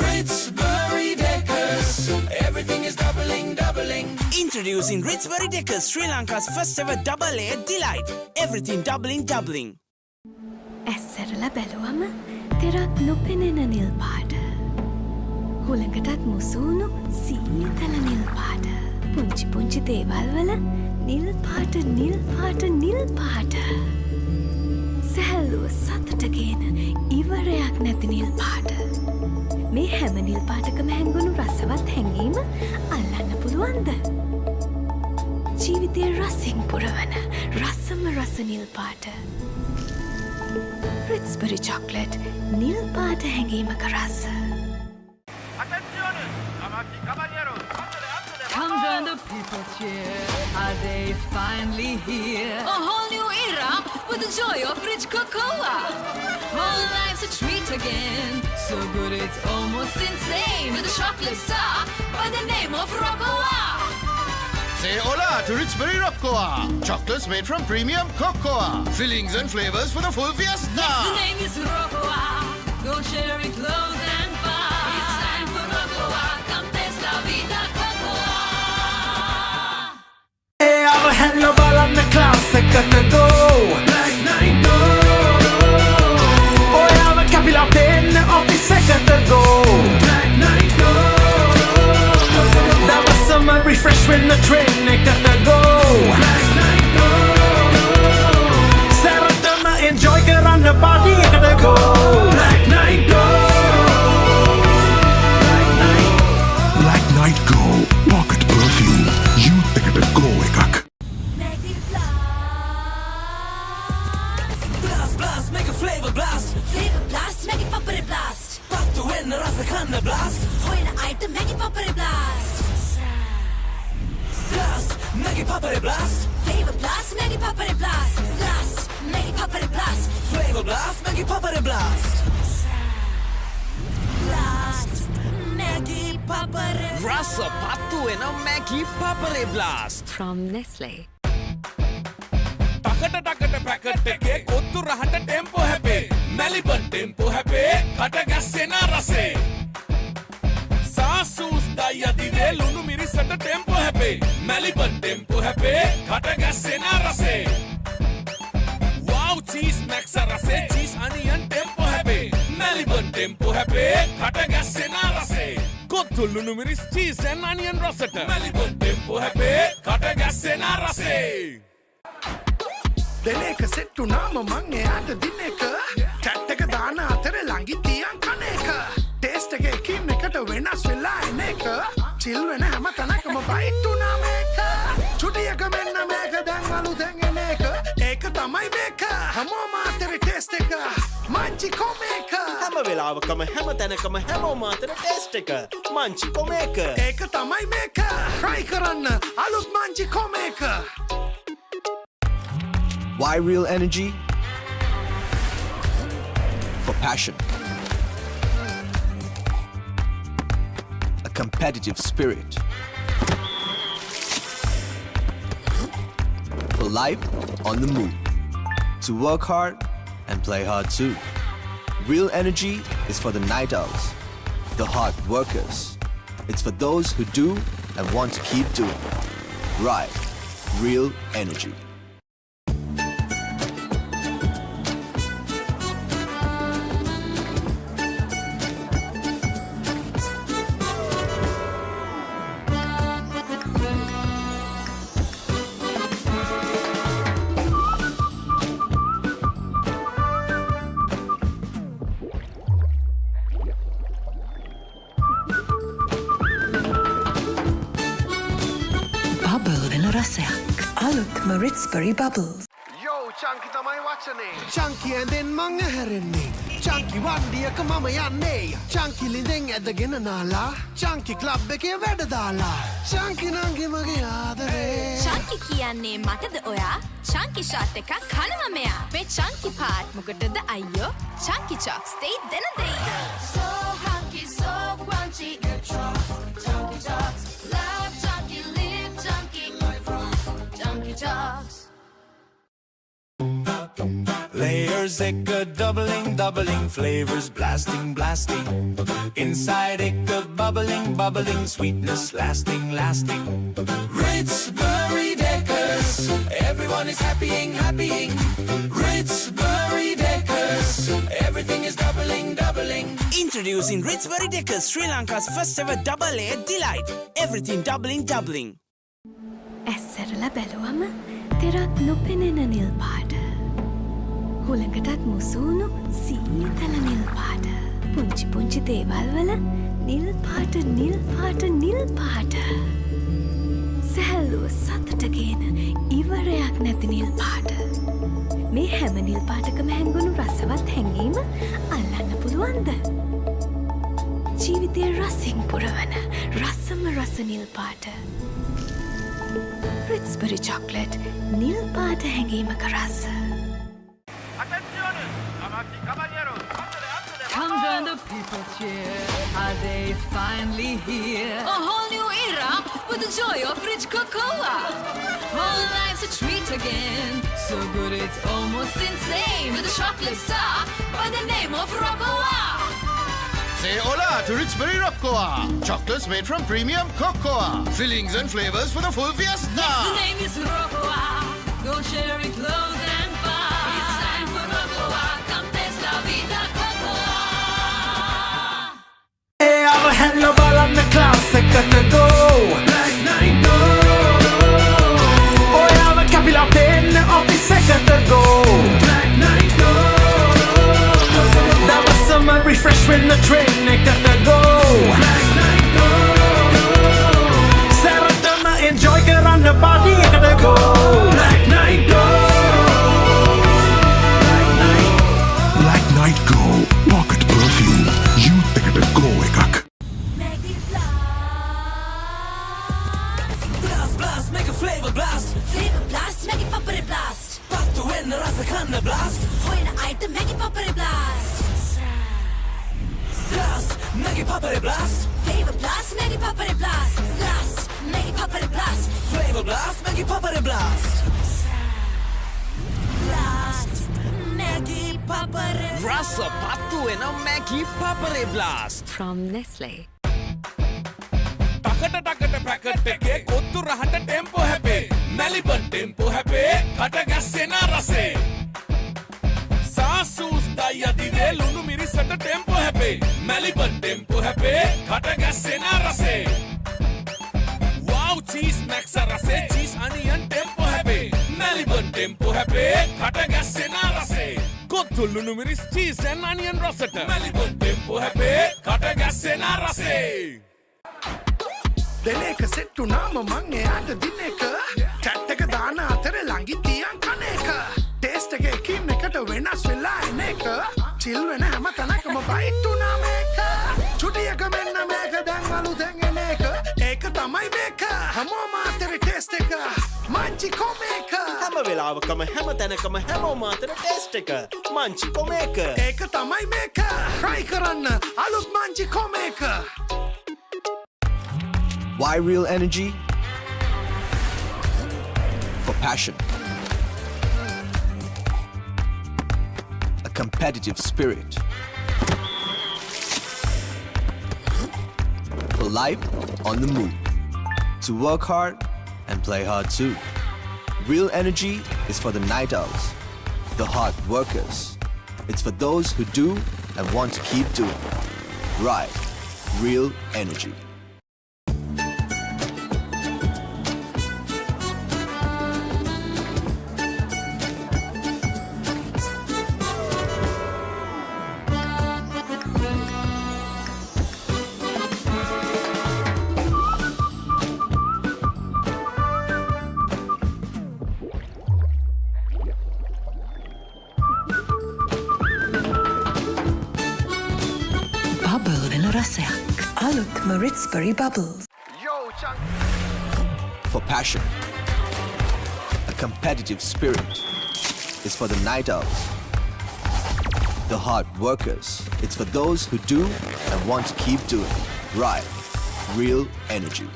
Speaker 4: Ritzbury Deckers, everything is doubling.
Speaker 9: Introducing Ritzbury Deckers, Sri Lanka's first ever double A delight. Everything doubling.
Speaker 1: ඇස්සරලා බැලුවම තෙරක් නොපෙනෙන නිල් පාට. හුළඟටත් මුසුණු සීතල නිල් පාට. පුංචි දේවල් වල නිල් පාට. සැහැල්ලුව සතුටගේන ඉවරයක් නැති නිල් පාට. මේ හැම නිල් පාටකම හැංගුණු රසවත් හැඟීම අල්ලන්න පුළුවන්ද? ජීවිතය රසින් පුරවන රසම රස නිල් පාට. Ritzbury chocolate, නිල් පාට හැඟීමක රස.
Speaker 11: Come join the people cheer. Are they finally here? A whole new era with the joy of rich cocoa. Whole life's a treat again. So good it's almost insane. With a chocolate star by the name of Roccoa.
Speaker 19: Say hola to Richbury Roccoa. Chocolates made from premium cocoa. Fillings and flavors for the full fiesta.
Speaker 11: Yes, the name is Roccoa. Go share it close and far. It's time for Roccoa. Come taste la vida cocoa.
Speaker 21: Hey, I'm a hello ball on the class, second to go. Black night go. Oh, I'm a capital pen of the second to go. Black night go. That was summer refresh when the train got to go. Black night go. Saratama enjoy get on the body got to go. Black night go.
Speaker 17: Black night go. Pocket perfume. You take it go ekak.
Speaker 16: Blast, make a flavor blast.
Speaker 13: Flavor blast, make it Papare blast.
Speaker 16: Pattu enna rasa kanna blast.
Speaker 13: Hoina item, make it Papare blast.
Speaker 16: Blast, make it Papare blast.
Speaker 13: Flavor blast, make it Papare blast. Blast, make it Papare blast.
Speaker 16: Flavor blast, make it Papare blast.
Speaker 13: Blast, make it Papare blast.
Speaker 20: Rasa pattu enna Maggie Papare blast.
Speaker 1: From Nestle.
Speaker 22: ටකට packet එකේ කොත්තු රහට tempo හැපේ Maliban tempo හැපේ කට ගැස්සෙන රසේ සාසූස් දයිය දිවේ ලුණු මිරිසට ටෙම්පෝ හැපේ මැලිබන් ටෙම්පෝ හැපේ කට ගැස්සෙන රසේ वाव चीज मैक्स रसे चीज अनियन टेम्पो हैपे मॅलिबन टेम्पो हैपे කට ගැස්සෙන රසේ කොත්තු ලුණු මිරිස් චීස් and onion රසට මැලිබන් ටෙම්පෝ හැපේ කට ගැස්සෙන රසේ
Speaker 21: දෙනේක සෙට්ටු නාම මං එයාට දිනේක චැට් එක දාන අතරේ ළඟින් තියන් කන එක ටේස්ට් එක එකින් එකට වෙනස් වෙලා එන එක චිල් වෙන හැම තැනකම බයිට් උනා මේක චුටියක මෙන්න මේක දැන් අලුතෙන් එන එක ඒක තමයි මේක හැමෝම අතරේ ටේස්ට් එක මංචි කොමේක
Speaker 2: හැම වෙලාවකම හැම තැනකම හැමෝම අතර ටේස්ට් එක මංචි කොමේක
Speaker 21: ඒක තමයි මේක try කරන්න අලුත් Munchee කොමේක.
Speaker 6: Why real energy? For passion. A competitive spirit. For life on the move. To work hard and play hard too. Real energy is for the night owls, the hard workers. It's for those who do and want to keep doing. Right. Real energy.
Speaker 21: Ritzbury Bubbles. Yo, Chunky තමයි වචනේ. Chunky ඇඳෙන් මං ඇහැරෙන්නේ. Chunky වණ්ඩියක මම යන්නේ. Chunky ලිඳෙන් ඇදගෙන නාලා. Chunky club එකේ වැඩ දාලා. Chunky නංගි මගේ ආදරේ.
Speaker 13: Chunky කියන්නේ මටද ඔයා? Chunky shot එකක් කනවා මෙයා. මේ Chunky part මොකටද අයියෝ? Chunky chocks they දෙන දෙයි. So hunky, so crunchy, jocks.
Speaker 4: Layers echo doubling flavors blasting. Inside echo bubbling sweetness lasting. Ritz Berry Deckers, everyone is happying. Ritz Berry Deckers, everything is doubling.
Speaker 9: Introducing Ritz Berry Deckers, Sri Lanka's first ever double A delight. Everything doubling.
Speaker 1: ඇස්සරලා බැලුවම තෙරක් නොපෙනෙන නිල් පාට. හුළඟටත් මුසුණු සීතල නිල් පාට. පුංචි දේවල් වල නිල් පාට. සැහැල්ලුව සතුටගේන ඉවරයක් නැති නිල් පාට. මේ හැම නිල් පාටකම හැංගුණු රසවත් හැඟීම අල්ලන්න පුළුවන්ද? ජීවිතය රසින් පුරවන රසම රස නිල් පාට. Ritz-Berry chocolate, නිල් පාට හැඟීමක රස.
Speaker 11: Come join the people cheer. Are they finally here? A whole new era with the joy of rich cocoa. Whole life's a treat again. So good it's almost insane. With a chocolate star by the name of Roccoa.
Speaker 19: Say hola to Rich Berry Roccoa. Chocolates made from premium cocoa. Fillings and flavors for the full fiesta.
Speaker 11: Yes, the name is Roccoa. Go share it close and far. It's time for Roccoa. Come taste la vida cocoa.
Speaker 21: Hey, I'm a hello ball on the class, second to go. Black night go. Oh, I'm a capital pen of the second to go. Black night go. That was summer refresh when the train got to go. Black night go. Saratama enjoy get on the body got to go. Black night go.
Speaker 17: Black night go. Pocket perfume. You take it a go ekak.
Speaker 16: Blast, make a flavor blast.
Speaker 13: Flavor blast, make it Papare blast.
Speaker 16: Pattu enna rasa kanna blast.
Speaker 13: Hoina item, make it Papare blast.
Speaker 16: Blast, make it Papare blast.
Speaker 13: Flavor blast, make it Papare blast. Blast, make it Papare blast.
Speaker 16: Flavor blast, make it Papare blast.
Speaker 13: Blast, make it Papare
Speaker 20: Rasa pattu enna Maggi Papare blast.
Speaker 1: From Nestle.
Speaker 22: ටකට packet එකේ කොත්තු රහට tempo හැපේ Maliban tempo හැපේ කට ගැස්සෙන රසේ සාසූස් දයිය දිවේ ලුණු මිරිසට ටෙම්පෝ හැපේ මැලිබන් ටෙම්පෝ හැපේ කට ගැස්සෙන රසේ वाव चीज मैक्स रसे चीज अनियन टेम्पो हैपे मॅलिबन टेम्पो हैपे කට ගැස්සෙන රසේ කොත්තු ලුණු මිරිස් චීස් and onion රසට මැලිබන් ටෙම්පෝ හැපේ කට ගැස්සෙන රසේ
Speaker 21: දෙනක සෙට්ටු නාම මං එයාට දිනක චැට් එක දාන අතර ළඟින් තියන් කන එක ටේස්ට් එක එකින් එකට වෙනස් වෙලා එන එක චිල් වෙන හැම තැනකම බයිට් උනා මේක චුටියක මෙන්න මේක දැන් අලුතෙන් එන එක ඒක තමයි මේක හැමෝම අතර ටේස්ට් එක මංචි කොමේක
Speaker 2: හැම වෙලාවකම හැම තැනකම හැමෝම අතර ටේස්ට් එක මංචි කොමේක
Speaker 21: ඒක තමයි මේක try කරන්න අලුත් Munchee කොමේක.
Speaker 6: Why real energy? For passion. A competitive spirit. For life on the move. To work hard and play hard too. Real energy is for the night owls, the hard workers. It's for those who do and want to keep doing. Right. Real energy.
Speaker 10: Ritz-Berry Bubbles.
Speaker 6: For passion. A competitive spirit. It's for the night owls, the hard workers. It's for those who do and want to keep doing. Right. Real energy.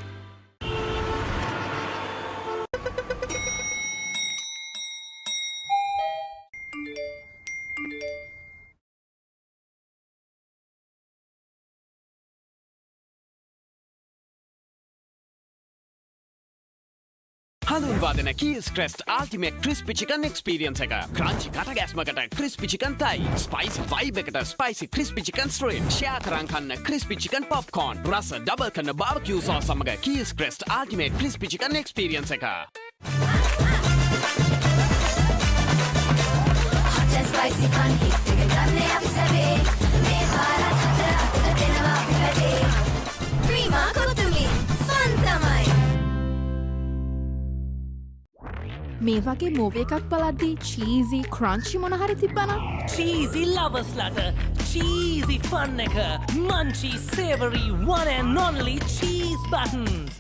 Speaker 20: හඳුන්වා දෙන Keys Crest Ultimate Crispy Chicken Experience එක. Crunchy කටගැස්මකට crispy chicken thai, spicy vibe එකට spicy crispy chicken strip, share කරන් කන්න crispy chicken popcorn, රස double කරන barbecue sauce සමග Keys Crest Ultimate Crispy Chicken Experience එක.
Speaker 1: Hot and spicy fun hit එක ගන්න අපි සැවේ මේ පාරත් හතර අතට දෙනවා අපි වැඩේ ප්‍රීමා කොතුමි ෆන් තමයි
Speaker 14: මේ වගේ මූවි එකක් බලද්දී චීසි ක්‍රන්චි මොන හරි තිබ්බනම්
Speaker 16: Cheesy lovers ladder, cheesy fun එක, munchy, savory, one and only cheese buttons.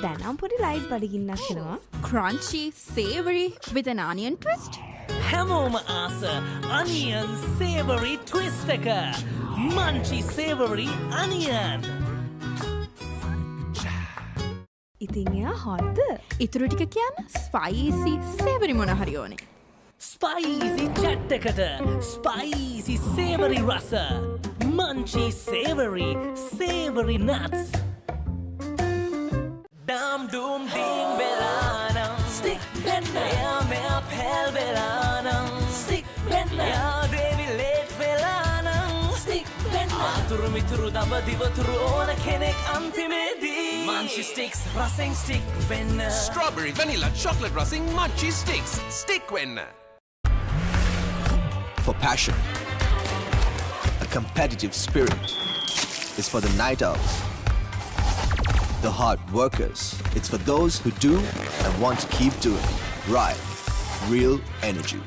Speaker 14: දැනම් පොඩි ලයිට් බඩගින්නක් එනවා ක්‍රන්චි සේවරි with an onion twist
Speaker 16: හැමෝම ආස onion savory twist එක, munchy, savory onion.
Speaker 14: ඉතින් එයා හොත්ද ඉතුරු ටික කියන්න ස්පයිසි සේවරි මොන හරි ඕනේ
Speaker 16: Spicy chat එකට, spicy savory රස, munchy, savory nuts. Dam doom ding belana, stick blender, yeah me up hell belana, stick blender, yeah baby late belana, stick blender. Aturu mituru damba divaturu ona kenek antimedi. Munchy sticks, racing stick venner.
Speaker 19: Strawberry, vanilla, chocolate racing, munchy sticks. Stick winner.
Speaker 6: For passion, a competitive spirit is for the night owls, the hard workers. It's for those who do and want to keep doing. Right, real energy.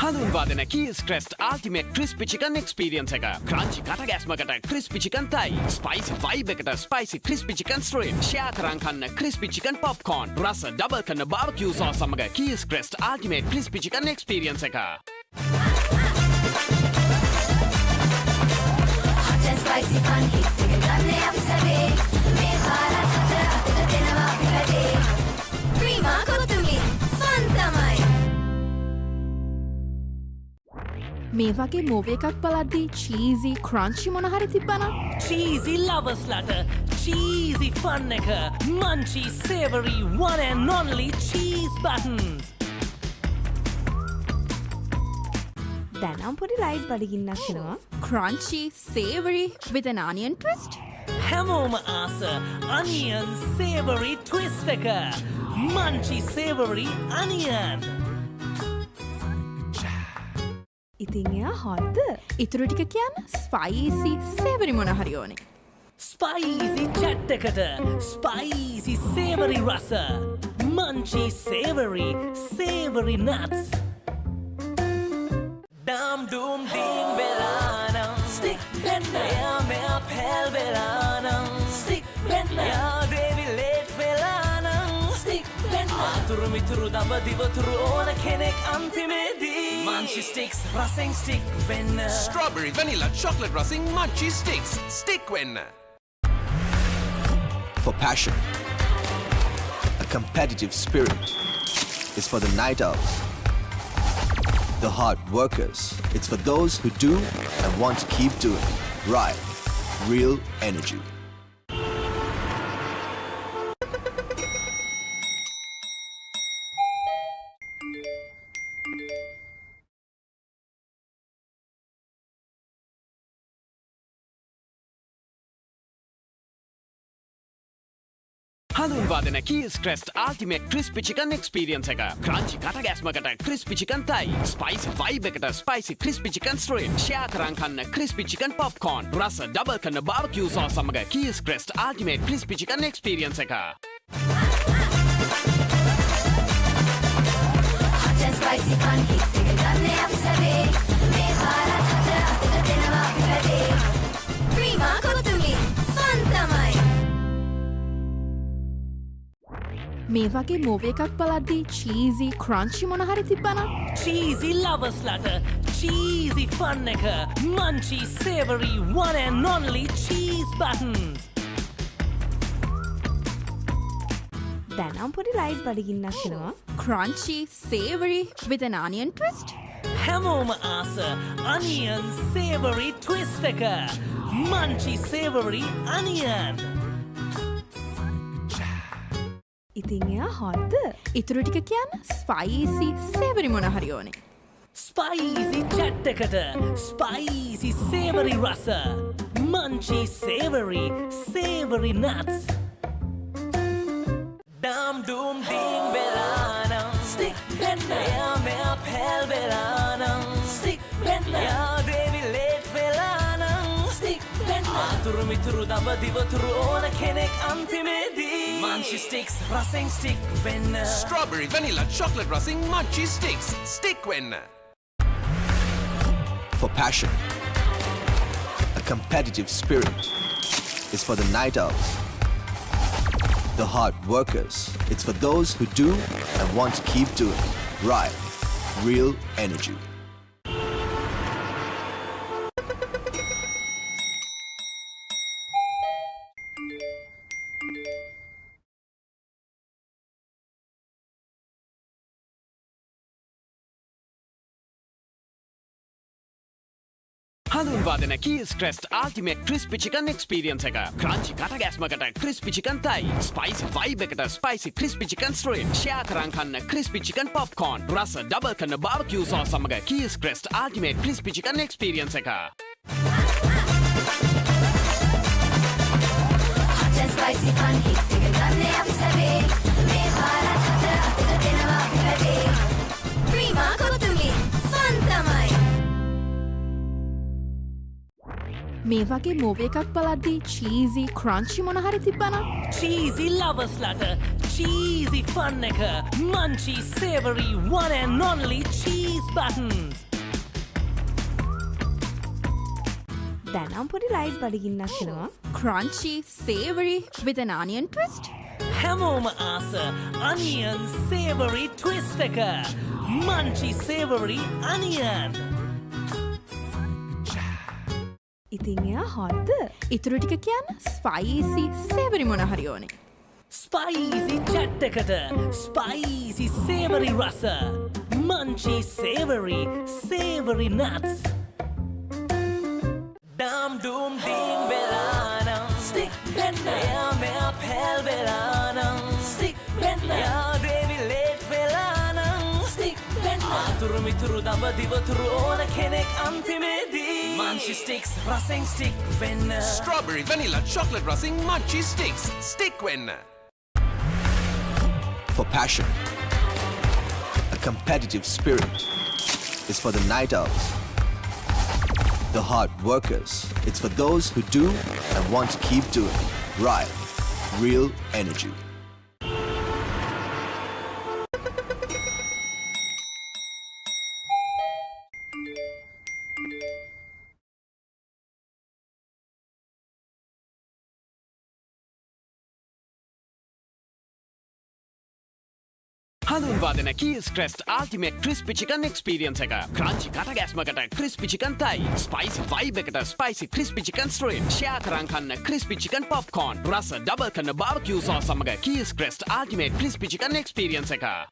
Speaker 20: හඳුන්වා දෙන Keys Crest Ultimate Crispy Chicken Experience එක. Crunchy කටගැස්මකට crispy chicken thai, spicy vibe එකට spicy crispy chicken strip, share කරන් කන්න crispy chicken popcorn, රස double කරන barbecue sauce සමග Keys Crest Ultimate Crispy Chicken Experience එක.
Speaker 1: Hot and spicy fun hit එක ගන්න අපි සැවේ මේ පාරත් හතර අතට දෙනවා අපි වැඩේ ප්‍රීමා කොතුමි ෆන් තමයි
Speaker 14: මේ වගේ මූවි එකක් බලද්දී චීසි ක්‍රන්චි මොන හරි තිබ්බනම්
Speaker 16: Cheesy lovers ladder, cheesy fun එක, munchy, savory, one and only cheese buttons.
Speaker 14: දැනම් පොඩි ලයිට් බඩගින්නක් එනවා ක්‍රන්චි සේවරි with an onion twist
Speaker 16: හැමෝම ආස onion savory twist එක, munchy, savory onion.
Speaker 14: ඉතින් එයා හොත්ද ඉතුරු ටික කියන්න ස්පයිසි සේවරි මොන හරි ඕනේ
Speaker 16: Spicy chat එකට, spicy savory රස, munchy, savory nuts. Dam doom ding belana, stick blender, yeah me up hell belana, stick blender, yeah baby late belana, stick blender. Aturu mituru damba divaturu ona kenek antimedi. Munchy sticks, racing stick venner.
Speaker 19: Strawberry, vanilla, chocolate racing, munchy sticks. Stick winner.
Speaker 6: For passion, a competitive spirit is for the night owls, the hard workers. It's for those who do and want to keep doing. Right, real energy.
Speaker 20: හඳුන්වා දෙන Keys Crest Ultimate Crispy Chicken Experience එක. Crunchy කටගැස්මකට crispy chicken thai, spicy vibe එකට spicy crispy chicken strip, share කරන් කන්න crispy chicken popcorn, රස double කරන barbecue sauce සමග Keys Crest Ultimate Crispy Chicken Experience එක.
Speaker 1: Hot and spicy fun hit එක ගන්න අපි සැවේ මේ පාරත් හතර අතට දෙනවා අපි වැඩේ ප්‍රීමා කොතුමි ෆන් තමයි
Speaker 14: මේ වගේ මූවි එකක් බලද්දී චීසි ක්‍රන්චි මොන හරි තිබ්බනම්
Speaker 16: Cheesy lovers ladder, cheesy fun එක munchy savory one and only cheese buttons
Speaker 14: දැනම් පොඩි රයිස් බඩගින්නක් එනවා. Crunchy, savory with an onion twist.
Speaker 16: හැමෝම ආස onion savory twist එක munchy savory onion
Speaker 14: ඉතින් එයා හොත්ද? ඉතුරු ටික කියන්න spicy, savory මොන හරි ඕනේ.
Speaker 16: spicy chat එකට spicy savory රස munchy savory nuts Dum doom ding belanam stick penna ya me apel belanam stick penna ya devi late belanam stick penna aturu mituru damba divaturu ona kenek antimedi munchy sticks racing stick penna
Speaker 19: Strawberry, vanilla, chocolate racing, munchy sticks. Stick when.
Speaker 6: For passion, a competitive spirit is for the night owls, the hard workers. It's for those who do and want to keep doing. Right, real energy.
Speaker 20: හඳුන්වාදන Keys Crest Ultimate Crispy Chicken Experience එක crunchy කටගැස්මකට crispy chicken thigh spicy vibe එකට spicy crispy chicken strip share කරන් කන්න crispy chicken popcorn රස double කරන barbecue sauce සමග Keys Crest Ultimate Crispy Chicken Experience එක
Speaker 1: Hot and spicy fun hit එක ගන්න අපි සැවේ මේ පාරත් හතර අතක දෙනවා අපි වැඩේ ප්‍රීමා කොතුමි ෆන් තමයි
Speaker 14: මේ වගේ මූවී එකක් බලද්දී cheesy, crunchy මොන හරි තිබ්බනම්
Speaker 16: cheesy lovers ලට cheesy fun එක munchy savory one and only cheese buttons
Speaker 14: දැනම් පොඩි රයිස් බඩගින්නක් එනවා. Crunchy, savory with an onion twist.
Speaker 16: හැමෝම ආස onion savory twist එක munchy savory onion
Speaker 14: ඉතින් එයා හොත්ද? ඉතුරු ටික කියන්න spicy, savory මොන හරි ඕනේ.
Speaker 16: spicy chat එකට spicy savory රස munchy savory nuts Dum doom ding belanam stick penna ya me apel belanam stick penna ya devi late belanam stick penna aturu mituru damba divaturu ona kenek antimedi munchy sticks racing stick penna
Speaker 19: Strawberry, vanilla, chocolate racing, munchy sticks. Stick when.
Speaker 6: For passion, a competitive spirit is for the night owls, the hard workers. It's for those who do and want to keep doing. Right, real energy.
Speaker 20: හඳුන්වාදන Keys Crest Ultimate Crispy Chicken Experience එක crunchy කටගැස්මකට crispy chicken thigh spicy vibe එකට spicy crispy chicken strip share කරන් කන්න crispy chicken popcorn රස double කරන barbecue sauce සමග Keys Crest Ultimate Crispy Chicken Experience එක
Speaker 1: Hot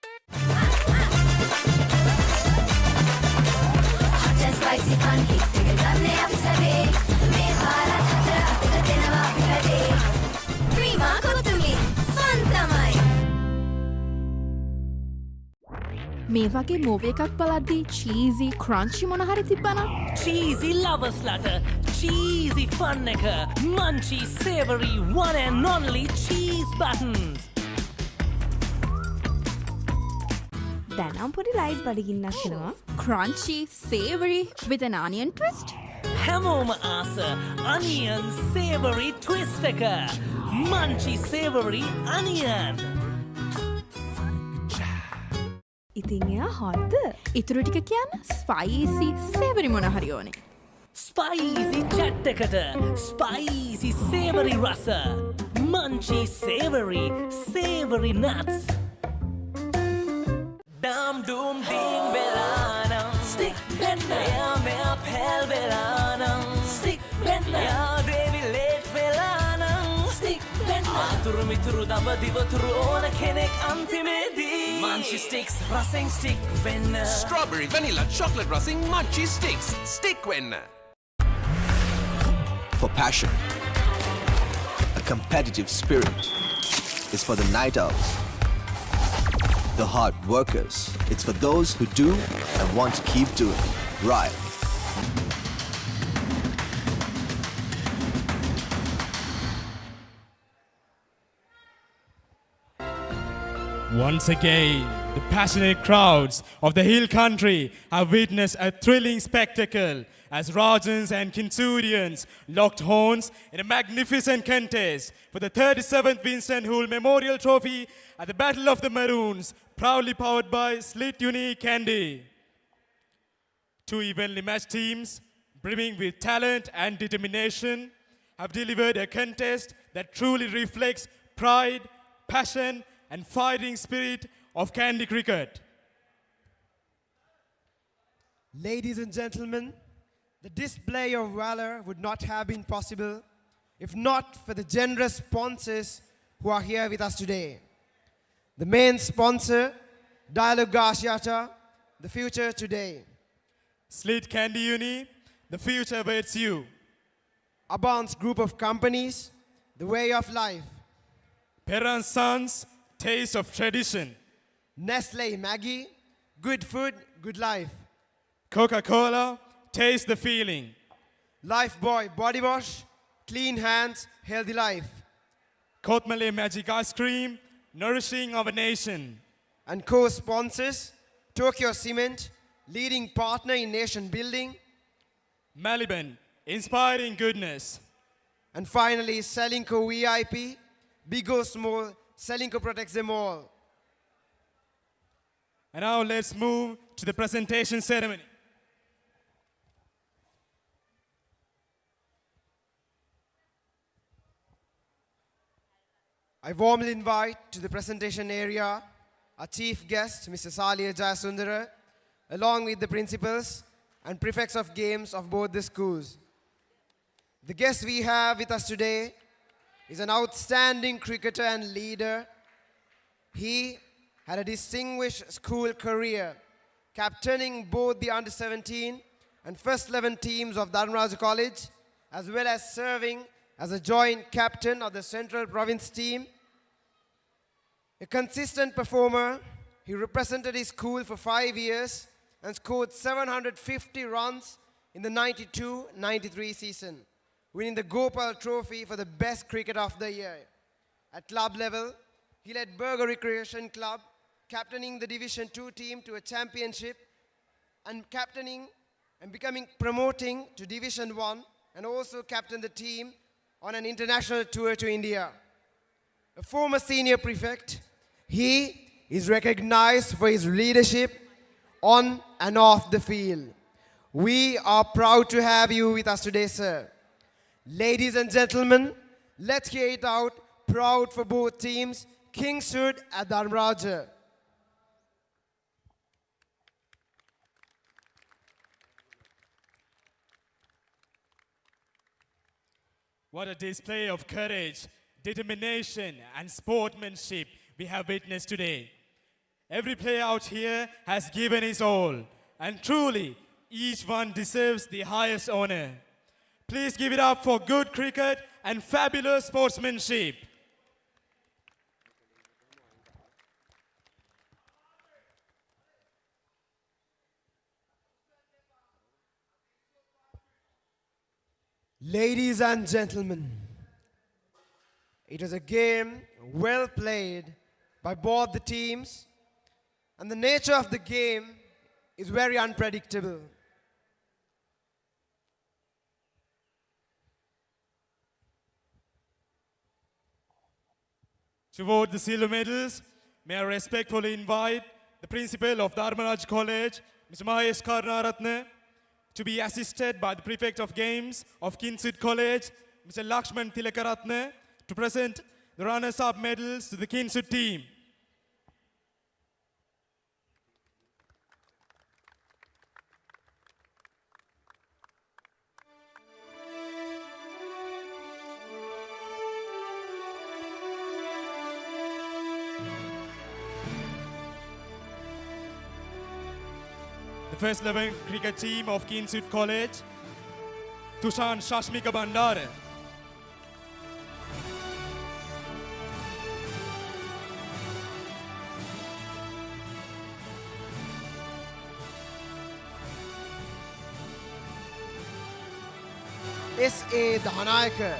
Speaker 1: and spicy fun hit එක ගන්න අපි සැවේ මේ පාරත් හතර අතක දෙනවා අපි වැඩේ ප්‍රීමා කොතුමි ෆන් තමයි
Speaker 14: මේ වගේ මූවී එකක් බලද්දී cheesy, crunchy මොන හරි තිබ්බනම්
Speaker 16: cheesy lovers ලට cheesy fun එක munchy savory one and only cheese buttons
Speaker 14: දැනම් පොඩි රයිස් බඩගින්නක් එනවා. Crunchy, savory with an onion twist.
Speaker 16: හැමෝම ආස onion savory twist එක munchy savory onion
Speaker 14: ඉතින් එයා හොත්ද? ඉතුරු ටික කියන්න spicy, savory මොන හරි ඕනේ.
Speaker 16: spicy chat එකට spicy savory රස munchy savory nuts Dum doom ding belanam stick වෙන්න එයා මෙයා පැල් වෙලා නම් stick වෙන්න එයා දේවි late වෙලා නම් stick වෙන්න ආතුරු මිතුරු දඹ දිවතුරු ඕන කෙනෙක් අන්තිමේදී Munchie sticks රසෙන් stick වෙන්න
Speaker 21: Strawberry, vanilla, chocolate racing, Munchie sticks. Stick when.
Speaker 6: For passion, a competitive spirit is for the night owls, the hard workers. It's for those who do and want to keep doing. Right.
Speaker 10: Once again, the passionate crowds of the hill country have witnessed a thrilling spectacle as Rajans and Kingswoodians locked horns in a magnificent contest for the 37th Vincent Hull Memorial Trophy at the Battle of the Maroons, proudly powered by Slit Uni Kandy. Two evenly matched teams, brimming with talent and determination, have delivered a contest that truly reflects pride, passion, and fighting spirit of Kandy cricket.
Speaker 12: Ladies and gentlemen, the display of valor would not have been possible if not for the generous sponsors who are here with us today. The main sponsor, Dialog Play, the future today.
Speaker 10: Slit Kandy Uni, the future awaits you.
Speaker 12: Aban's group of companies, the way of life.
Speaker 10: Peran Sons, taste of tradition.
Speaker 12: Nestle Maggie, good food, good life.
Speaker 10: Coca-Cola, taste the feeling.
Speaker 12: Lifebuoy body wash, clean hands, healthy life.
Speaker 10: Kotmale Magic Ice Cream, nourishing our nation.
Speaker 12: And co-sponsors, Tokyo Cement, leading partner in nation building.
Speaker 10: Maliban, inspiring goodness.
Speaker 12: And finally, Selinco VIP, big or small, Selinco protects them all.
Speaker 10: And now let's move to the presentation ceremony.
Speaker 12: I warmly invite to the presentation area our chief guest, Mr. Saliya Jayasundara, along with the principals and prefects of games of both the schools. The guest we have with us today is an outstanding cricketer and leader. He had a distinguished school career, captaining both the under-17 and first 11 teams of Dharmaraja College, as well as serving as a joint captain of the Central Province team. A consistent performer, he represented his school for 5 years and scored 750 runs in the 92-93 season, winning the Gopal Trophy for the best cricketer of the year. At club level, he led Burger Recreation Club, captaining the Division 2 team to a championship and captaining and promoting to Division 1, and also captained the team on an international tour to India. A former senior prefect, he is recognized for his leadership on and off the field. We are proud to have you with us today, sir. Ladies and gentlemen, let's hear it out, proud for both teams, Kingswood at Dharmaraja.
Speaker 10: What a display of courage, determination, and sportsmanship we have witnessed today. Every player out here has given his all, and truly, each one deserves the highest honor. Please give it up for good cricket and fabulous sportsmanship.
Speaker 12: Ladies and gentlemen, it was a game well played by both the teams, and the nature of the game is very unpredictable.
Speaker 10: To award the silver medals, may I respectfully invite the principal of Dharmaraja College, Mr. Mahesh Karnaratne, to be assisted by the prefect of games of Kingswood College, Mr. Lakshman Tilakaratne, to present the runners-up medals to the Kingswood team. the first 11 cricket team of Kingswood College, Tushan Shashmika Bandara.
Speaker 12: S.A. Dhanayaka.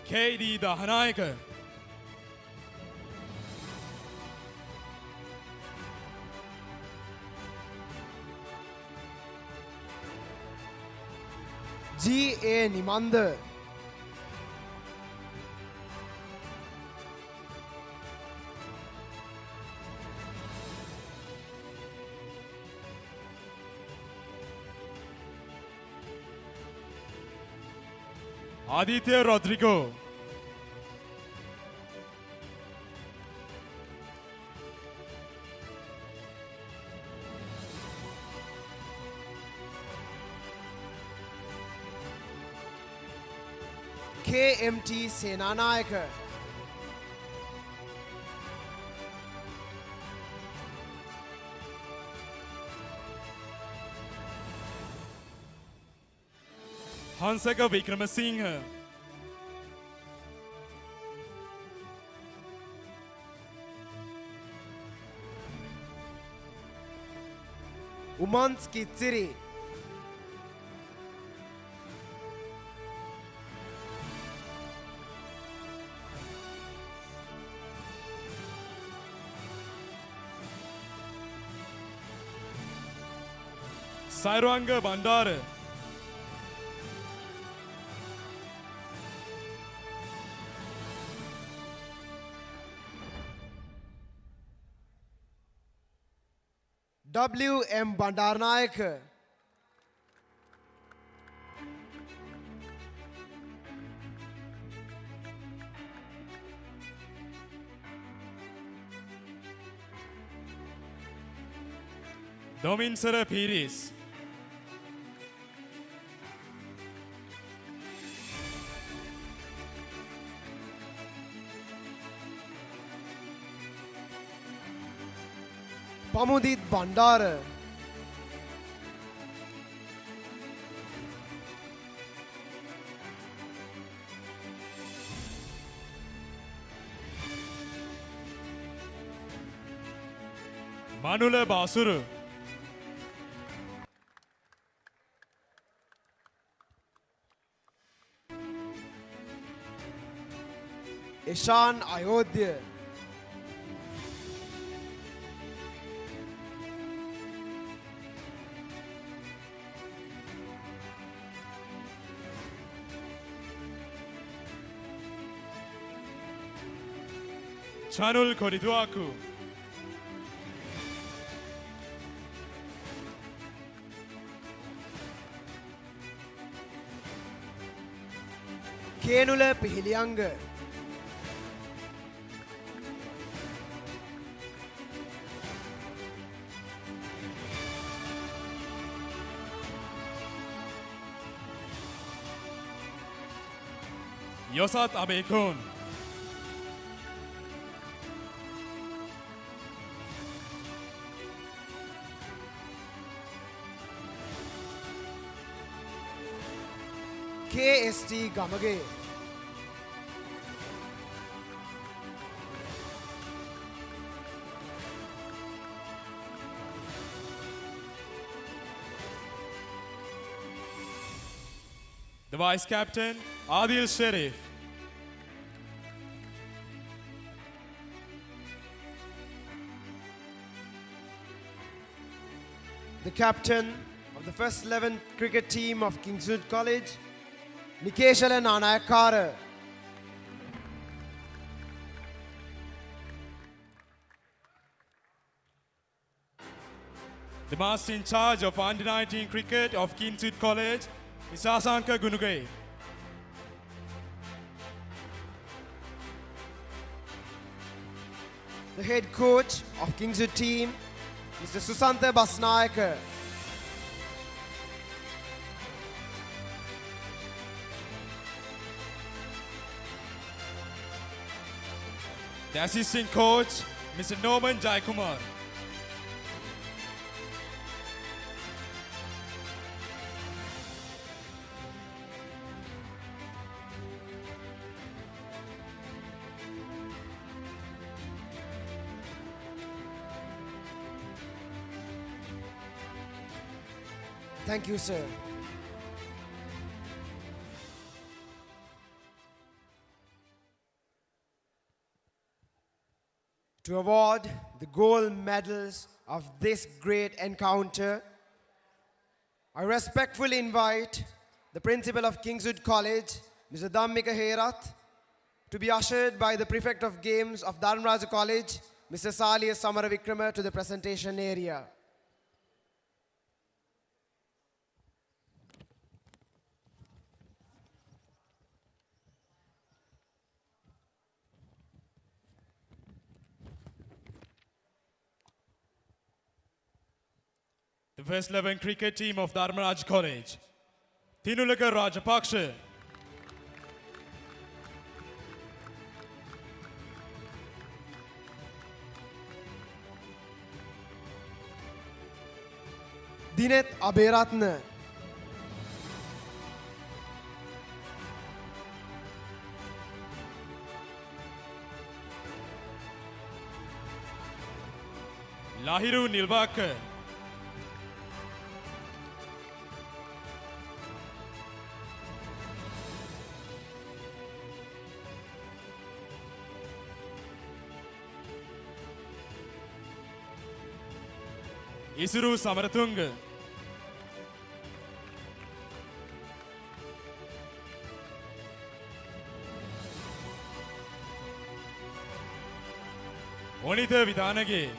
Speaker 10: KD Dharmaraja.
Speaker 12: G.A. Nimanda.
Speaker 10: Aditya Rodrigo.
Speaker 12: KMT Senanayaka.
Speaker 10: Hansaka Vikramasinghe.
Speaker 12: Umans Kitsiri.
Speaker 10: Sairanga Bandara.
Speaker 12: W.M. Bandaranaike.
Speaker 10: Dominsara Piris.
Speaker 12: Pamudit Bandara.
Speaker 10: Manula Basuru.
Speaker 12: Ishan Ayodhya.
Speaker 10: Chanul Koriduaku.
Speaker 12: Kenula Pihilianga.
Speaker 10: Yosat Abekun.
Speaker 12: KST Gamage.
Speaker 10: The Vice Captain, Adil Sharif.
Speaker 12: The captain of the first 11 cricket team of Kingswood College, Nikeshala Nanayakara.
Speaker 10: The master in charge of under-19 cricket of Kingswood College is Sasanka Gunugay.
Speaker 12: The head coach of Kingswood team, Mr. Susantha Basnayaka.
Speaker 10: The assistant coach, Mr. Norman Jaikumar.
Speaker 12: Thank you, sir. To award the gold medals of this great encounter, I respectfully invite the principal of Kingswood College, Mr. Dharmaraja, to be ushered by the prefect of games of Dharmaraja College, Mr. Saliya Samaravikrama, to the presentation area.
Speaker 10: The first 11 cricket team of Dharmaraja College. Tinulaka Rajapaksha.
Speaker 12: Dinet Aberatna.
Speaker 10: Lahiru Nilvaka. Isuru Samaratunga. Onitha Vidanage.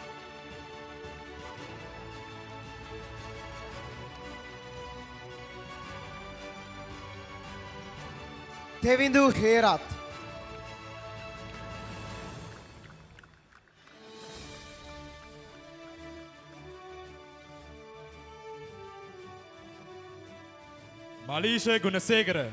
Speaker 12: Devindu Herat.
Speaker 10: Malisha Gunasegara.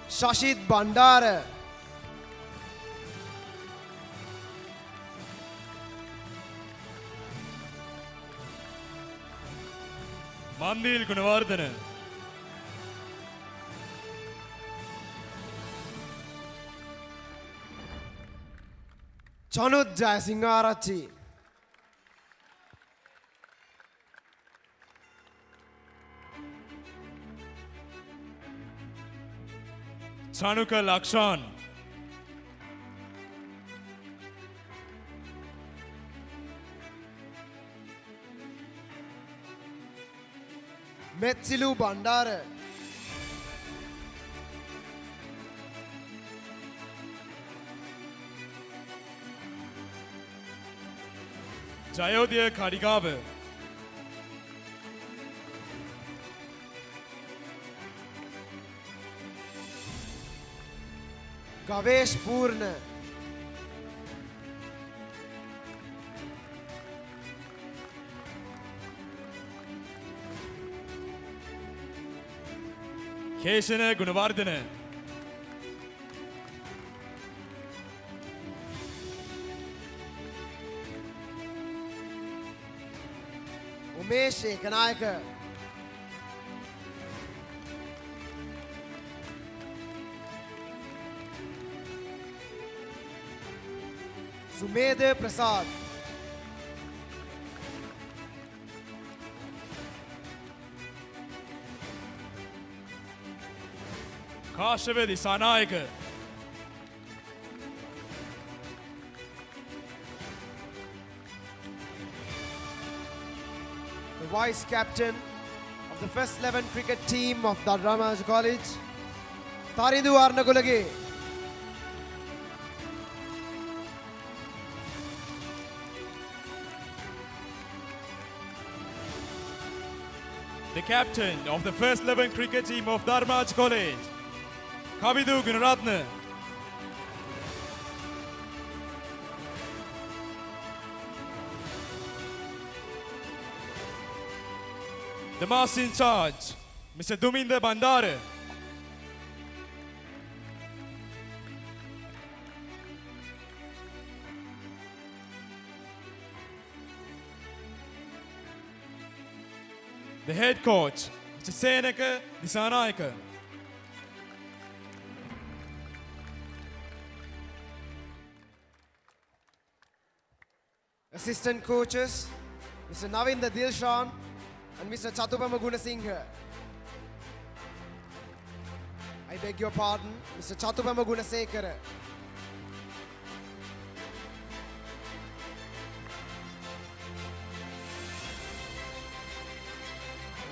Speaker 12: Shashid Bandara.
Speaker 10: Mandil Gunavardhana.
Speaker 12: Chanud Jayasingarachi.
Speaker 10: Chanuka Lakshan.
Speaker 12: Metsilu Bandara.
Speaker 10: Jayodhya Kadigava.
Speaker 12: Gavesh Purna.
Speaker 10: Keshana Gunavardhana.
Speaker 12: Umesh Ekanayaka. Sumedha Prasad.
Speaker 10: Kashavedi Sanayaka.
Speaker 12: The vice captain of the first 11 cricket team of Dharmaraja College, Tarindu Arnakulage.
Speaker 10: The captain of the first 11 cricket team of Dharmaj College, Kavidu Gunaratna. the master in charge, Mr. Duminda Bandara. The head coach, Mr. Senaka Disanayaka.
Speaker 12: Assistant coaches, Mr. Navinda Dilshan and Mr. Chatupama Gunasinghe. I beg your pardon, Mr. Chatupama Gunasekara.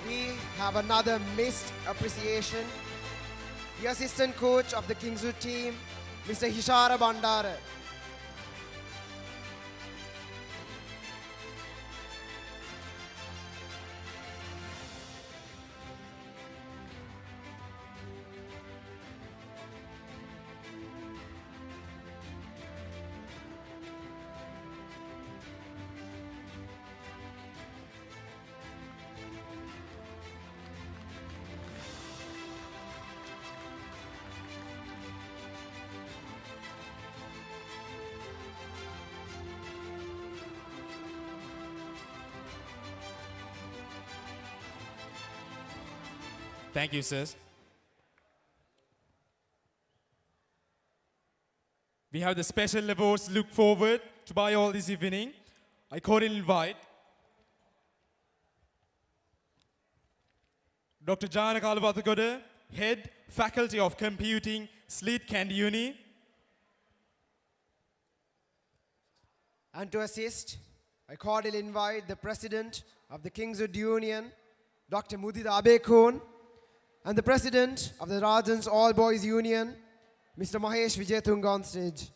Speaker 12: We have another missed appreciation. The assistant coach of the Kingswood team, Mr. Hishara Bandara.
Speaker 10: Thank you, sis. We have the special awards to look forward to buy all this evening. I cordially invite Dr. Jana Kalavathagode, Head, Faculty of Computing, Sleet Kandy Uni.
Speaker 12: And to assist, I cordially invite the President of the Kingswood Union, Dr. Mudita Abekon, and the President of the Rajans All Boys Union, Mr. Mahesh Vijayatunga on stage.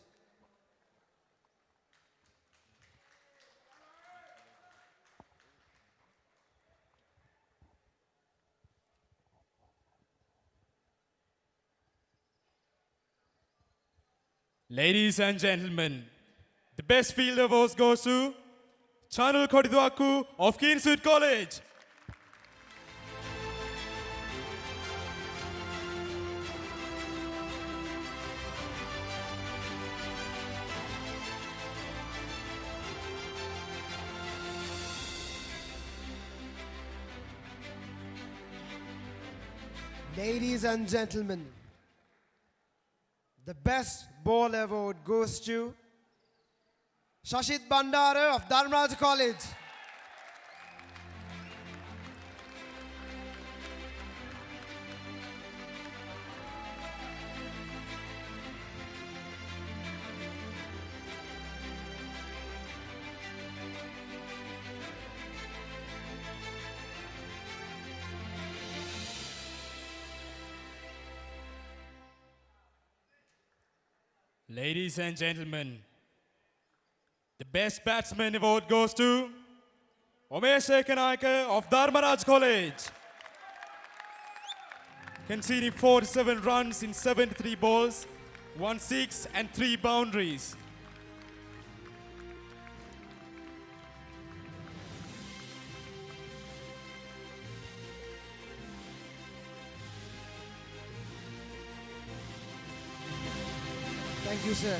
Speaker 10: Ladies and gentlemen, the best field awards goes to Chanul Kodiduaku of Kingswood College.
Speaker 12: Ladies and gentlemen, the best ball award goes to Shashit Bandara of Dharmaraja College.
Speaker 10: Ladies and gentlemen, the best batsman award goes to Umesh Ekanaika of Dharmaraja College. Conceding 47 runs in 73 balls, 1 6 and 3 boundaries.
Speaker 12: Thank you, sir.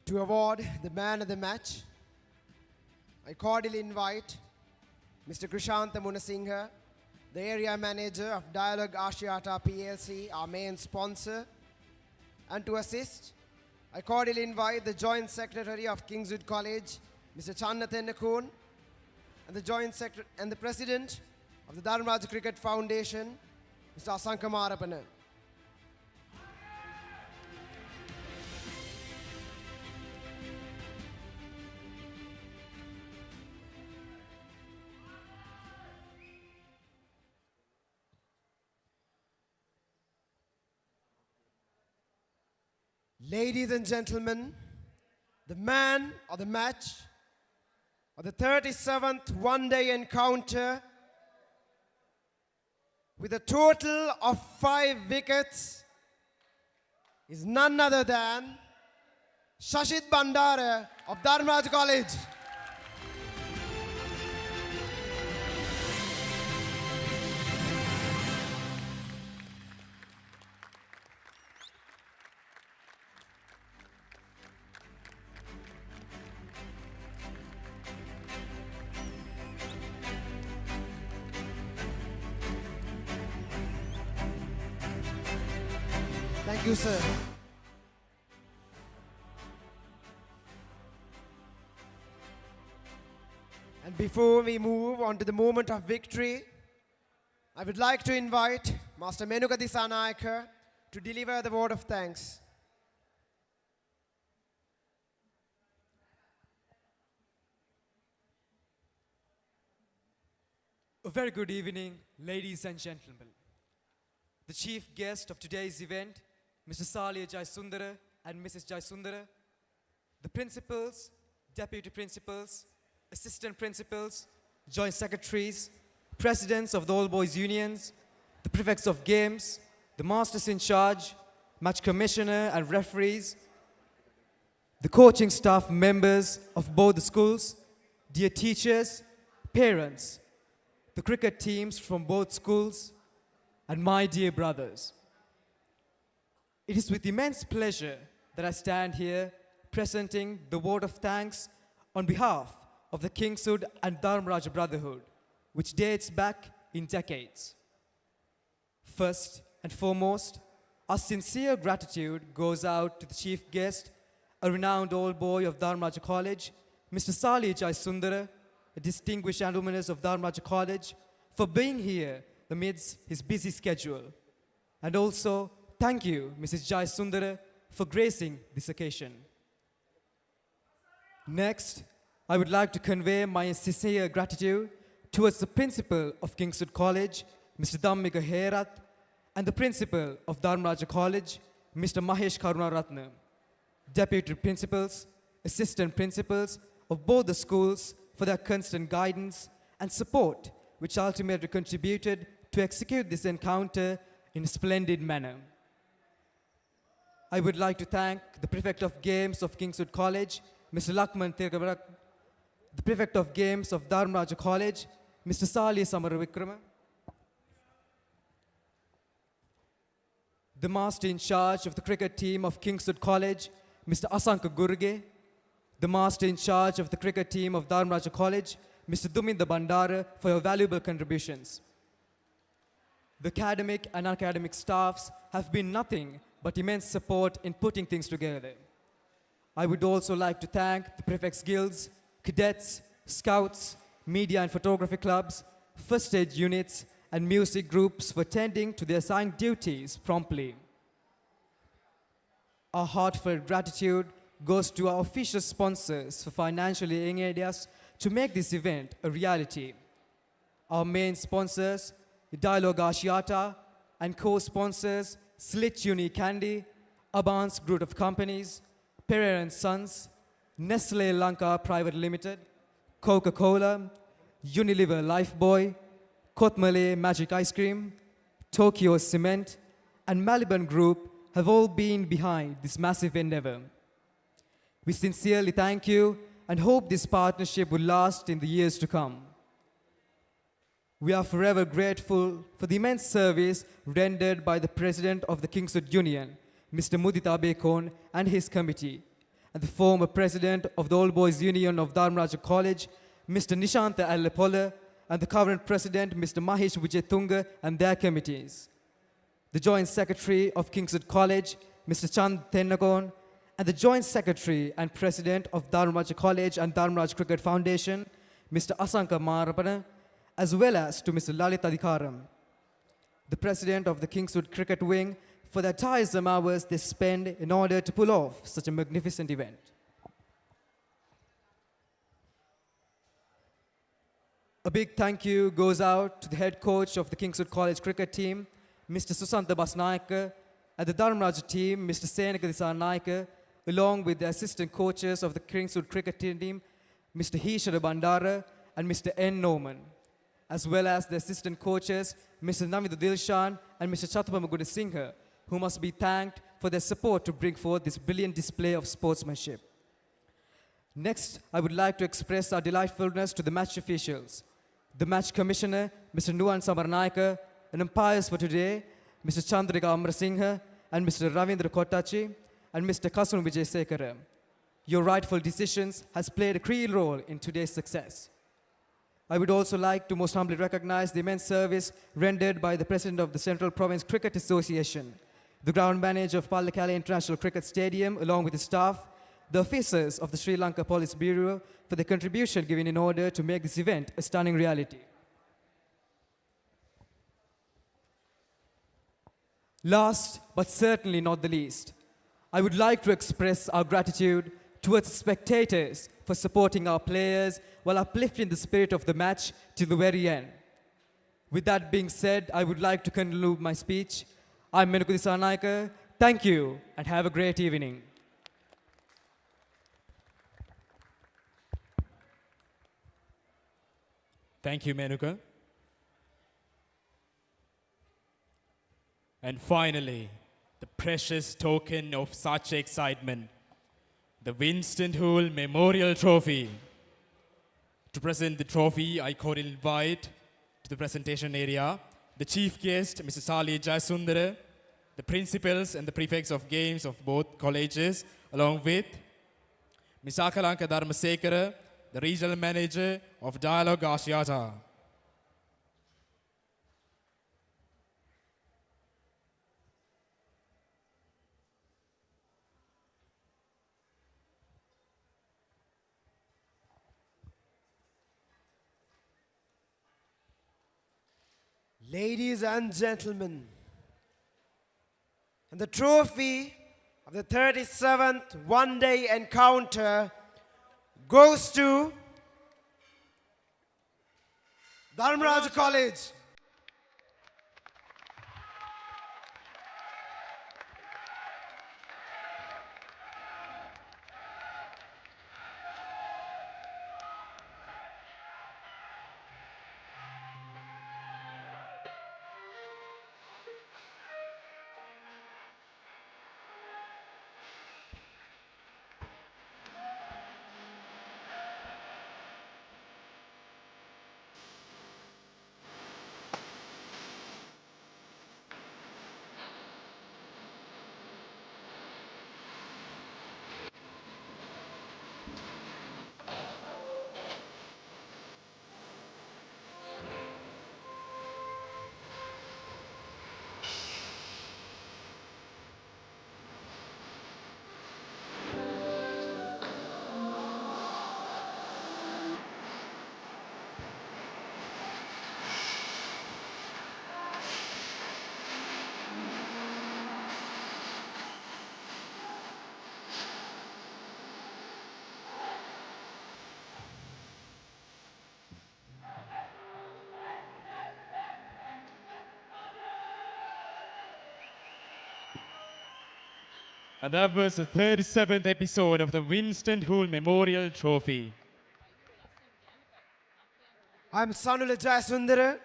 Speaker 12: To award the man of the match, I cordially invite Mr. Krishanta Munasinghe, the area manager of Dialog Ashiata PLC, our main sponsor. And to assist, I cordially invite the Joint Secretary of Kingswood College, Mr. Channathan Nakun, and the and the President of the Dharmaj Cricket Foundation, Mr. Asanka Marapana. Ladies and gentlemen, the man of the match of the 37th one-day encounter with a total of 5 wickets is none other than Shashid Bandara of Dharmaraja College. Thank you, sir. And before we move on to the moment of victory, I would like to invite Master Menuka Disanaika to deliver the word of thanks.
Speaker 8: A very good evening, ladies and gentlemen. The chief guest of today's event, Mr. Salia Jayasundara and Mrs. Jayasundara, the principals, deputy principals, assistant principals, joint secretaries, presidents of the All Boys Unions, the prefects of games, the masters in charge, match commissioner and referees, the coaching staff members of both the schools, dear teachers, parents, the cricket teams from both schools, and my dear brothers. It is with immense pleasure that I stand here presenting the word of thanks on behalf of the Kingswood and Dharmaraja Brotherhood, which dates back in decades. First and foremost, our sincere gratitude goes out to the chief guest, a renowned old boy of Dharmaraja College, Mr. Sali Jayasundara, a distinguished alumnus of Dharmaraja College, for being here amidst his busy schedule. And also, thank you, Mrs. Jayasundara, for gracing this occasion. Next, I would like to convey my sincere gratitude towards the principal of Kingswood College, Mr. Dhammika Herath, and the principal of Dharmaraja College, Mr. Mahesh Karunaratne, deputy principals, assistant principals of both the schools for their constant guidance and support, which ultimately contributed to execute this encounter in a splendid manner. I would like to thank the Prefect of Games of Kingswood College, Mr. Lakman Tirgabarak, the Prefect of Games of Dharmaraja College, Mr. Sali Samaravikrama, the Master in charge of the cricket team of Kingswood College, Mr. Asanka Gurge, the Master in charge of the cricket team of Dharmaraja College, Mr. Duminda Bandara, for your valuable contributions. The academic and academic staffs have been nothing but immense support in putting things together. I would also like to thank the prefects' guilds, cadets, scouts, media and photography clubs, first aid units, and music groups for tending to their assigned duties promptly. Our heartfelt gratitude goes to our official sponsors for financially aiding us to make this event a reality. Our main sponsors, Dialog Asiata, and co-sponsors, Slit Uni Kandy, Abans Group of Companies, Papare & Sons, Nestle Lanka Private Limited, Coca-Cola, Unilever Lifebuoy, Kotmale Magic Ice Cream, Tokyo Cement, and Maliban Group have all been behind this massive endeavor. We sincerely thank you and hope this partnership will last in the years to come. We are forever grateful for the immense service rendered by the President of the Kingswood Union, Mr. Mudita Bekon, and his committee, and the former President of the All Boys Union of Dharmaraja College, Mr. Nishanta Allepola, and the current President, Mr. Mahesh Vijayatunga, and their committees. The Joint Secretary of Kingswood College, Mr. Chand Tennagon, and the Joint Secretary and President of Dharmaraja College and Dharmaraj Cricket Foundation, Mr. Asanka Marapana, as well as to Mr. Lalit Adhikaram, the President of the Kingswood Cricket Wing, for the tiresome hours they spend in order to pull off such a magnificent event. A big thank you goes out to the head coach of the Kingswood College cricket team, Mr. Susanta Basnaika, and the Dharmaraja team, Mr. Senaka Disanaika, along with the assistant coaches of the Kingswood cricket team, Mr. Hishara Bandara, and Mr. N. Norman, as well as the assistant coaches, Mr. Navidu Dilshan and Mr. Chathapama Singha, who must be thanked for their support to bring forth this brilliant display of sportsmanship. Next, I would like to express our delightfulness to the match officials, the match commissioner, Mr. Nuwan Samarnaika, and umpires for today, Mr. Chandrika Amrasingha and Mr. Ravindra Kottachi, and Mr. Kasun Vijaysekara. Your rightful decisions has played a key role in today's success. I would also like to most humbly recognize the immense service rendered by the President of the Central Province Cricket Association, the ground manager of Pallekele International Cricket Stadium, along with his staff, the officers of the Sri Lanka Police Bureau for the contribution given in order to make this event a stunning reality. Last, but certainly not the least, I would like to express our gratitude towards spectators for supporting our players while uplifting the spirit of the match to the very end. With that being said, I would like to conclude my speech. I'm Menuku Disanaika. Thank you and have a great evening.
Speaker 10: Thank you, Menuka. And finally, the precious token of such excitement, the Winston Hoole Memorial Trophy. To present the trophy, I cordially invite to the presentation area the chief guest, Mr. Sali Jayasundara, the principals and the prefects of games of both colleges, along with Ms. Akalanka Dharmasekara, the regional manager of Dialog Asiata.
Speaker 12: Ladies and gentlemen, and the trophy of the 37th one-day encounter goes to Dharmaraja College.
Speaker 10: And that was the 37th episode of the Winston Hoole Memorial Trophy.
Speaker 12: I'm Sanula Jayasundara.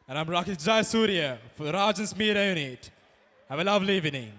Speaker 10: And I'm Rakesh Jayasuriya for the Rajan's Media Unit. Have a lovely evening.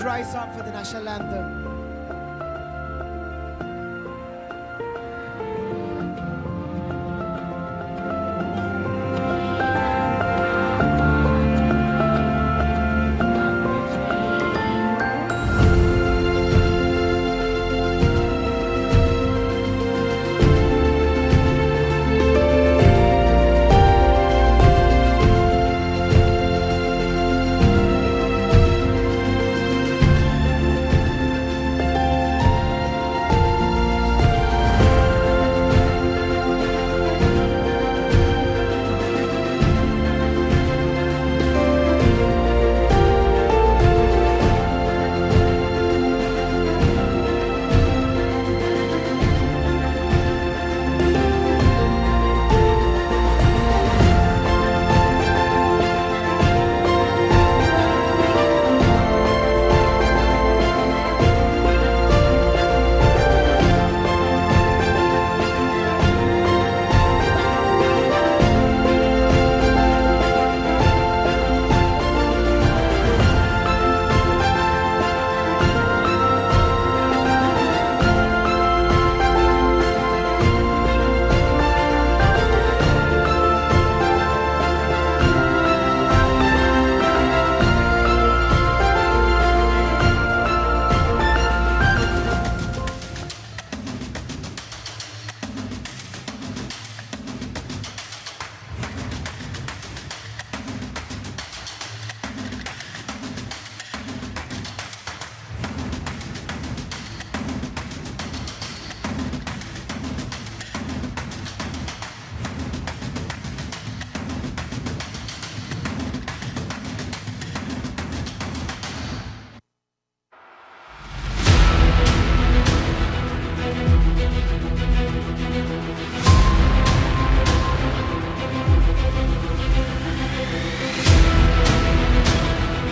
Speaker 12: rise up for the national anthem.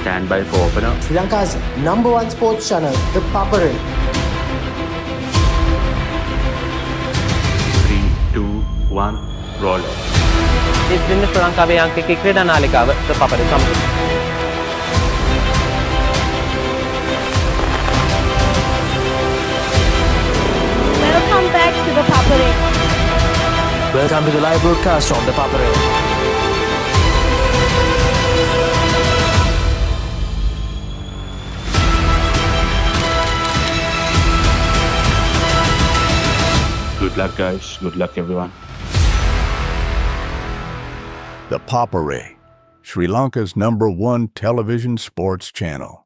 Speaker 7: Stand by for opener.
Speaker 12: Sri Lanka's #1 sports channel, ThePapare.
Speaker 7: 3, 2, 1, roll.
Speaker 18: ඉතින් ශ්‍රී ලංකාවේ අංකික ක්‍රීඩා නාලිකාව ThePapare සමග.
Speaker 23: Welcome back to ThePapare.
Speaker 24: Welcome to the live broadcast on ThePapare.
Speaker 7: Good luck, guys. Good luck, everyone.
Speaker 17: ThePapare, Sri Lanka's #1 television sports channel.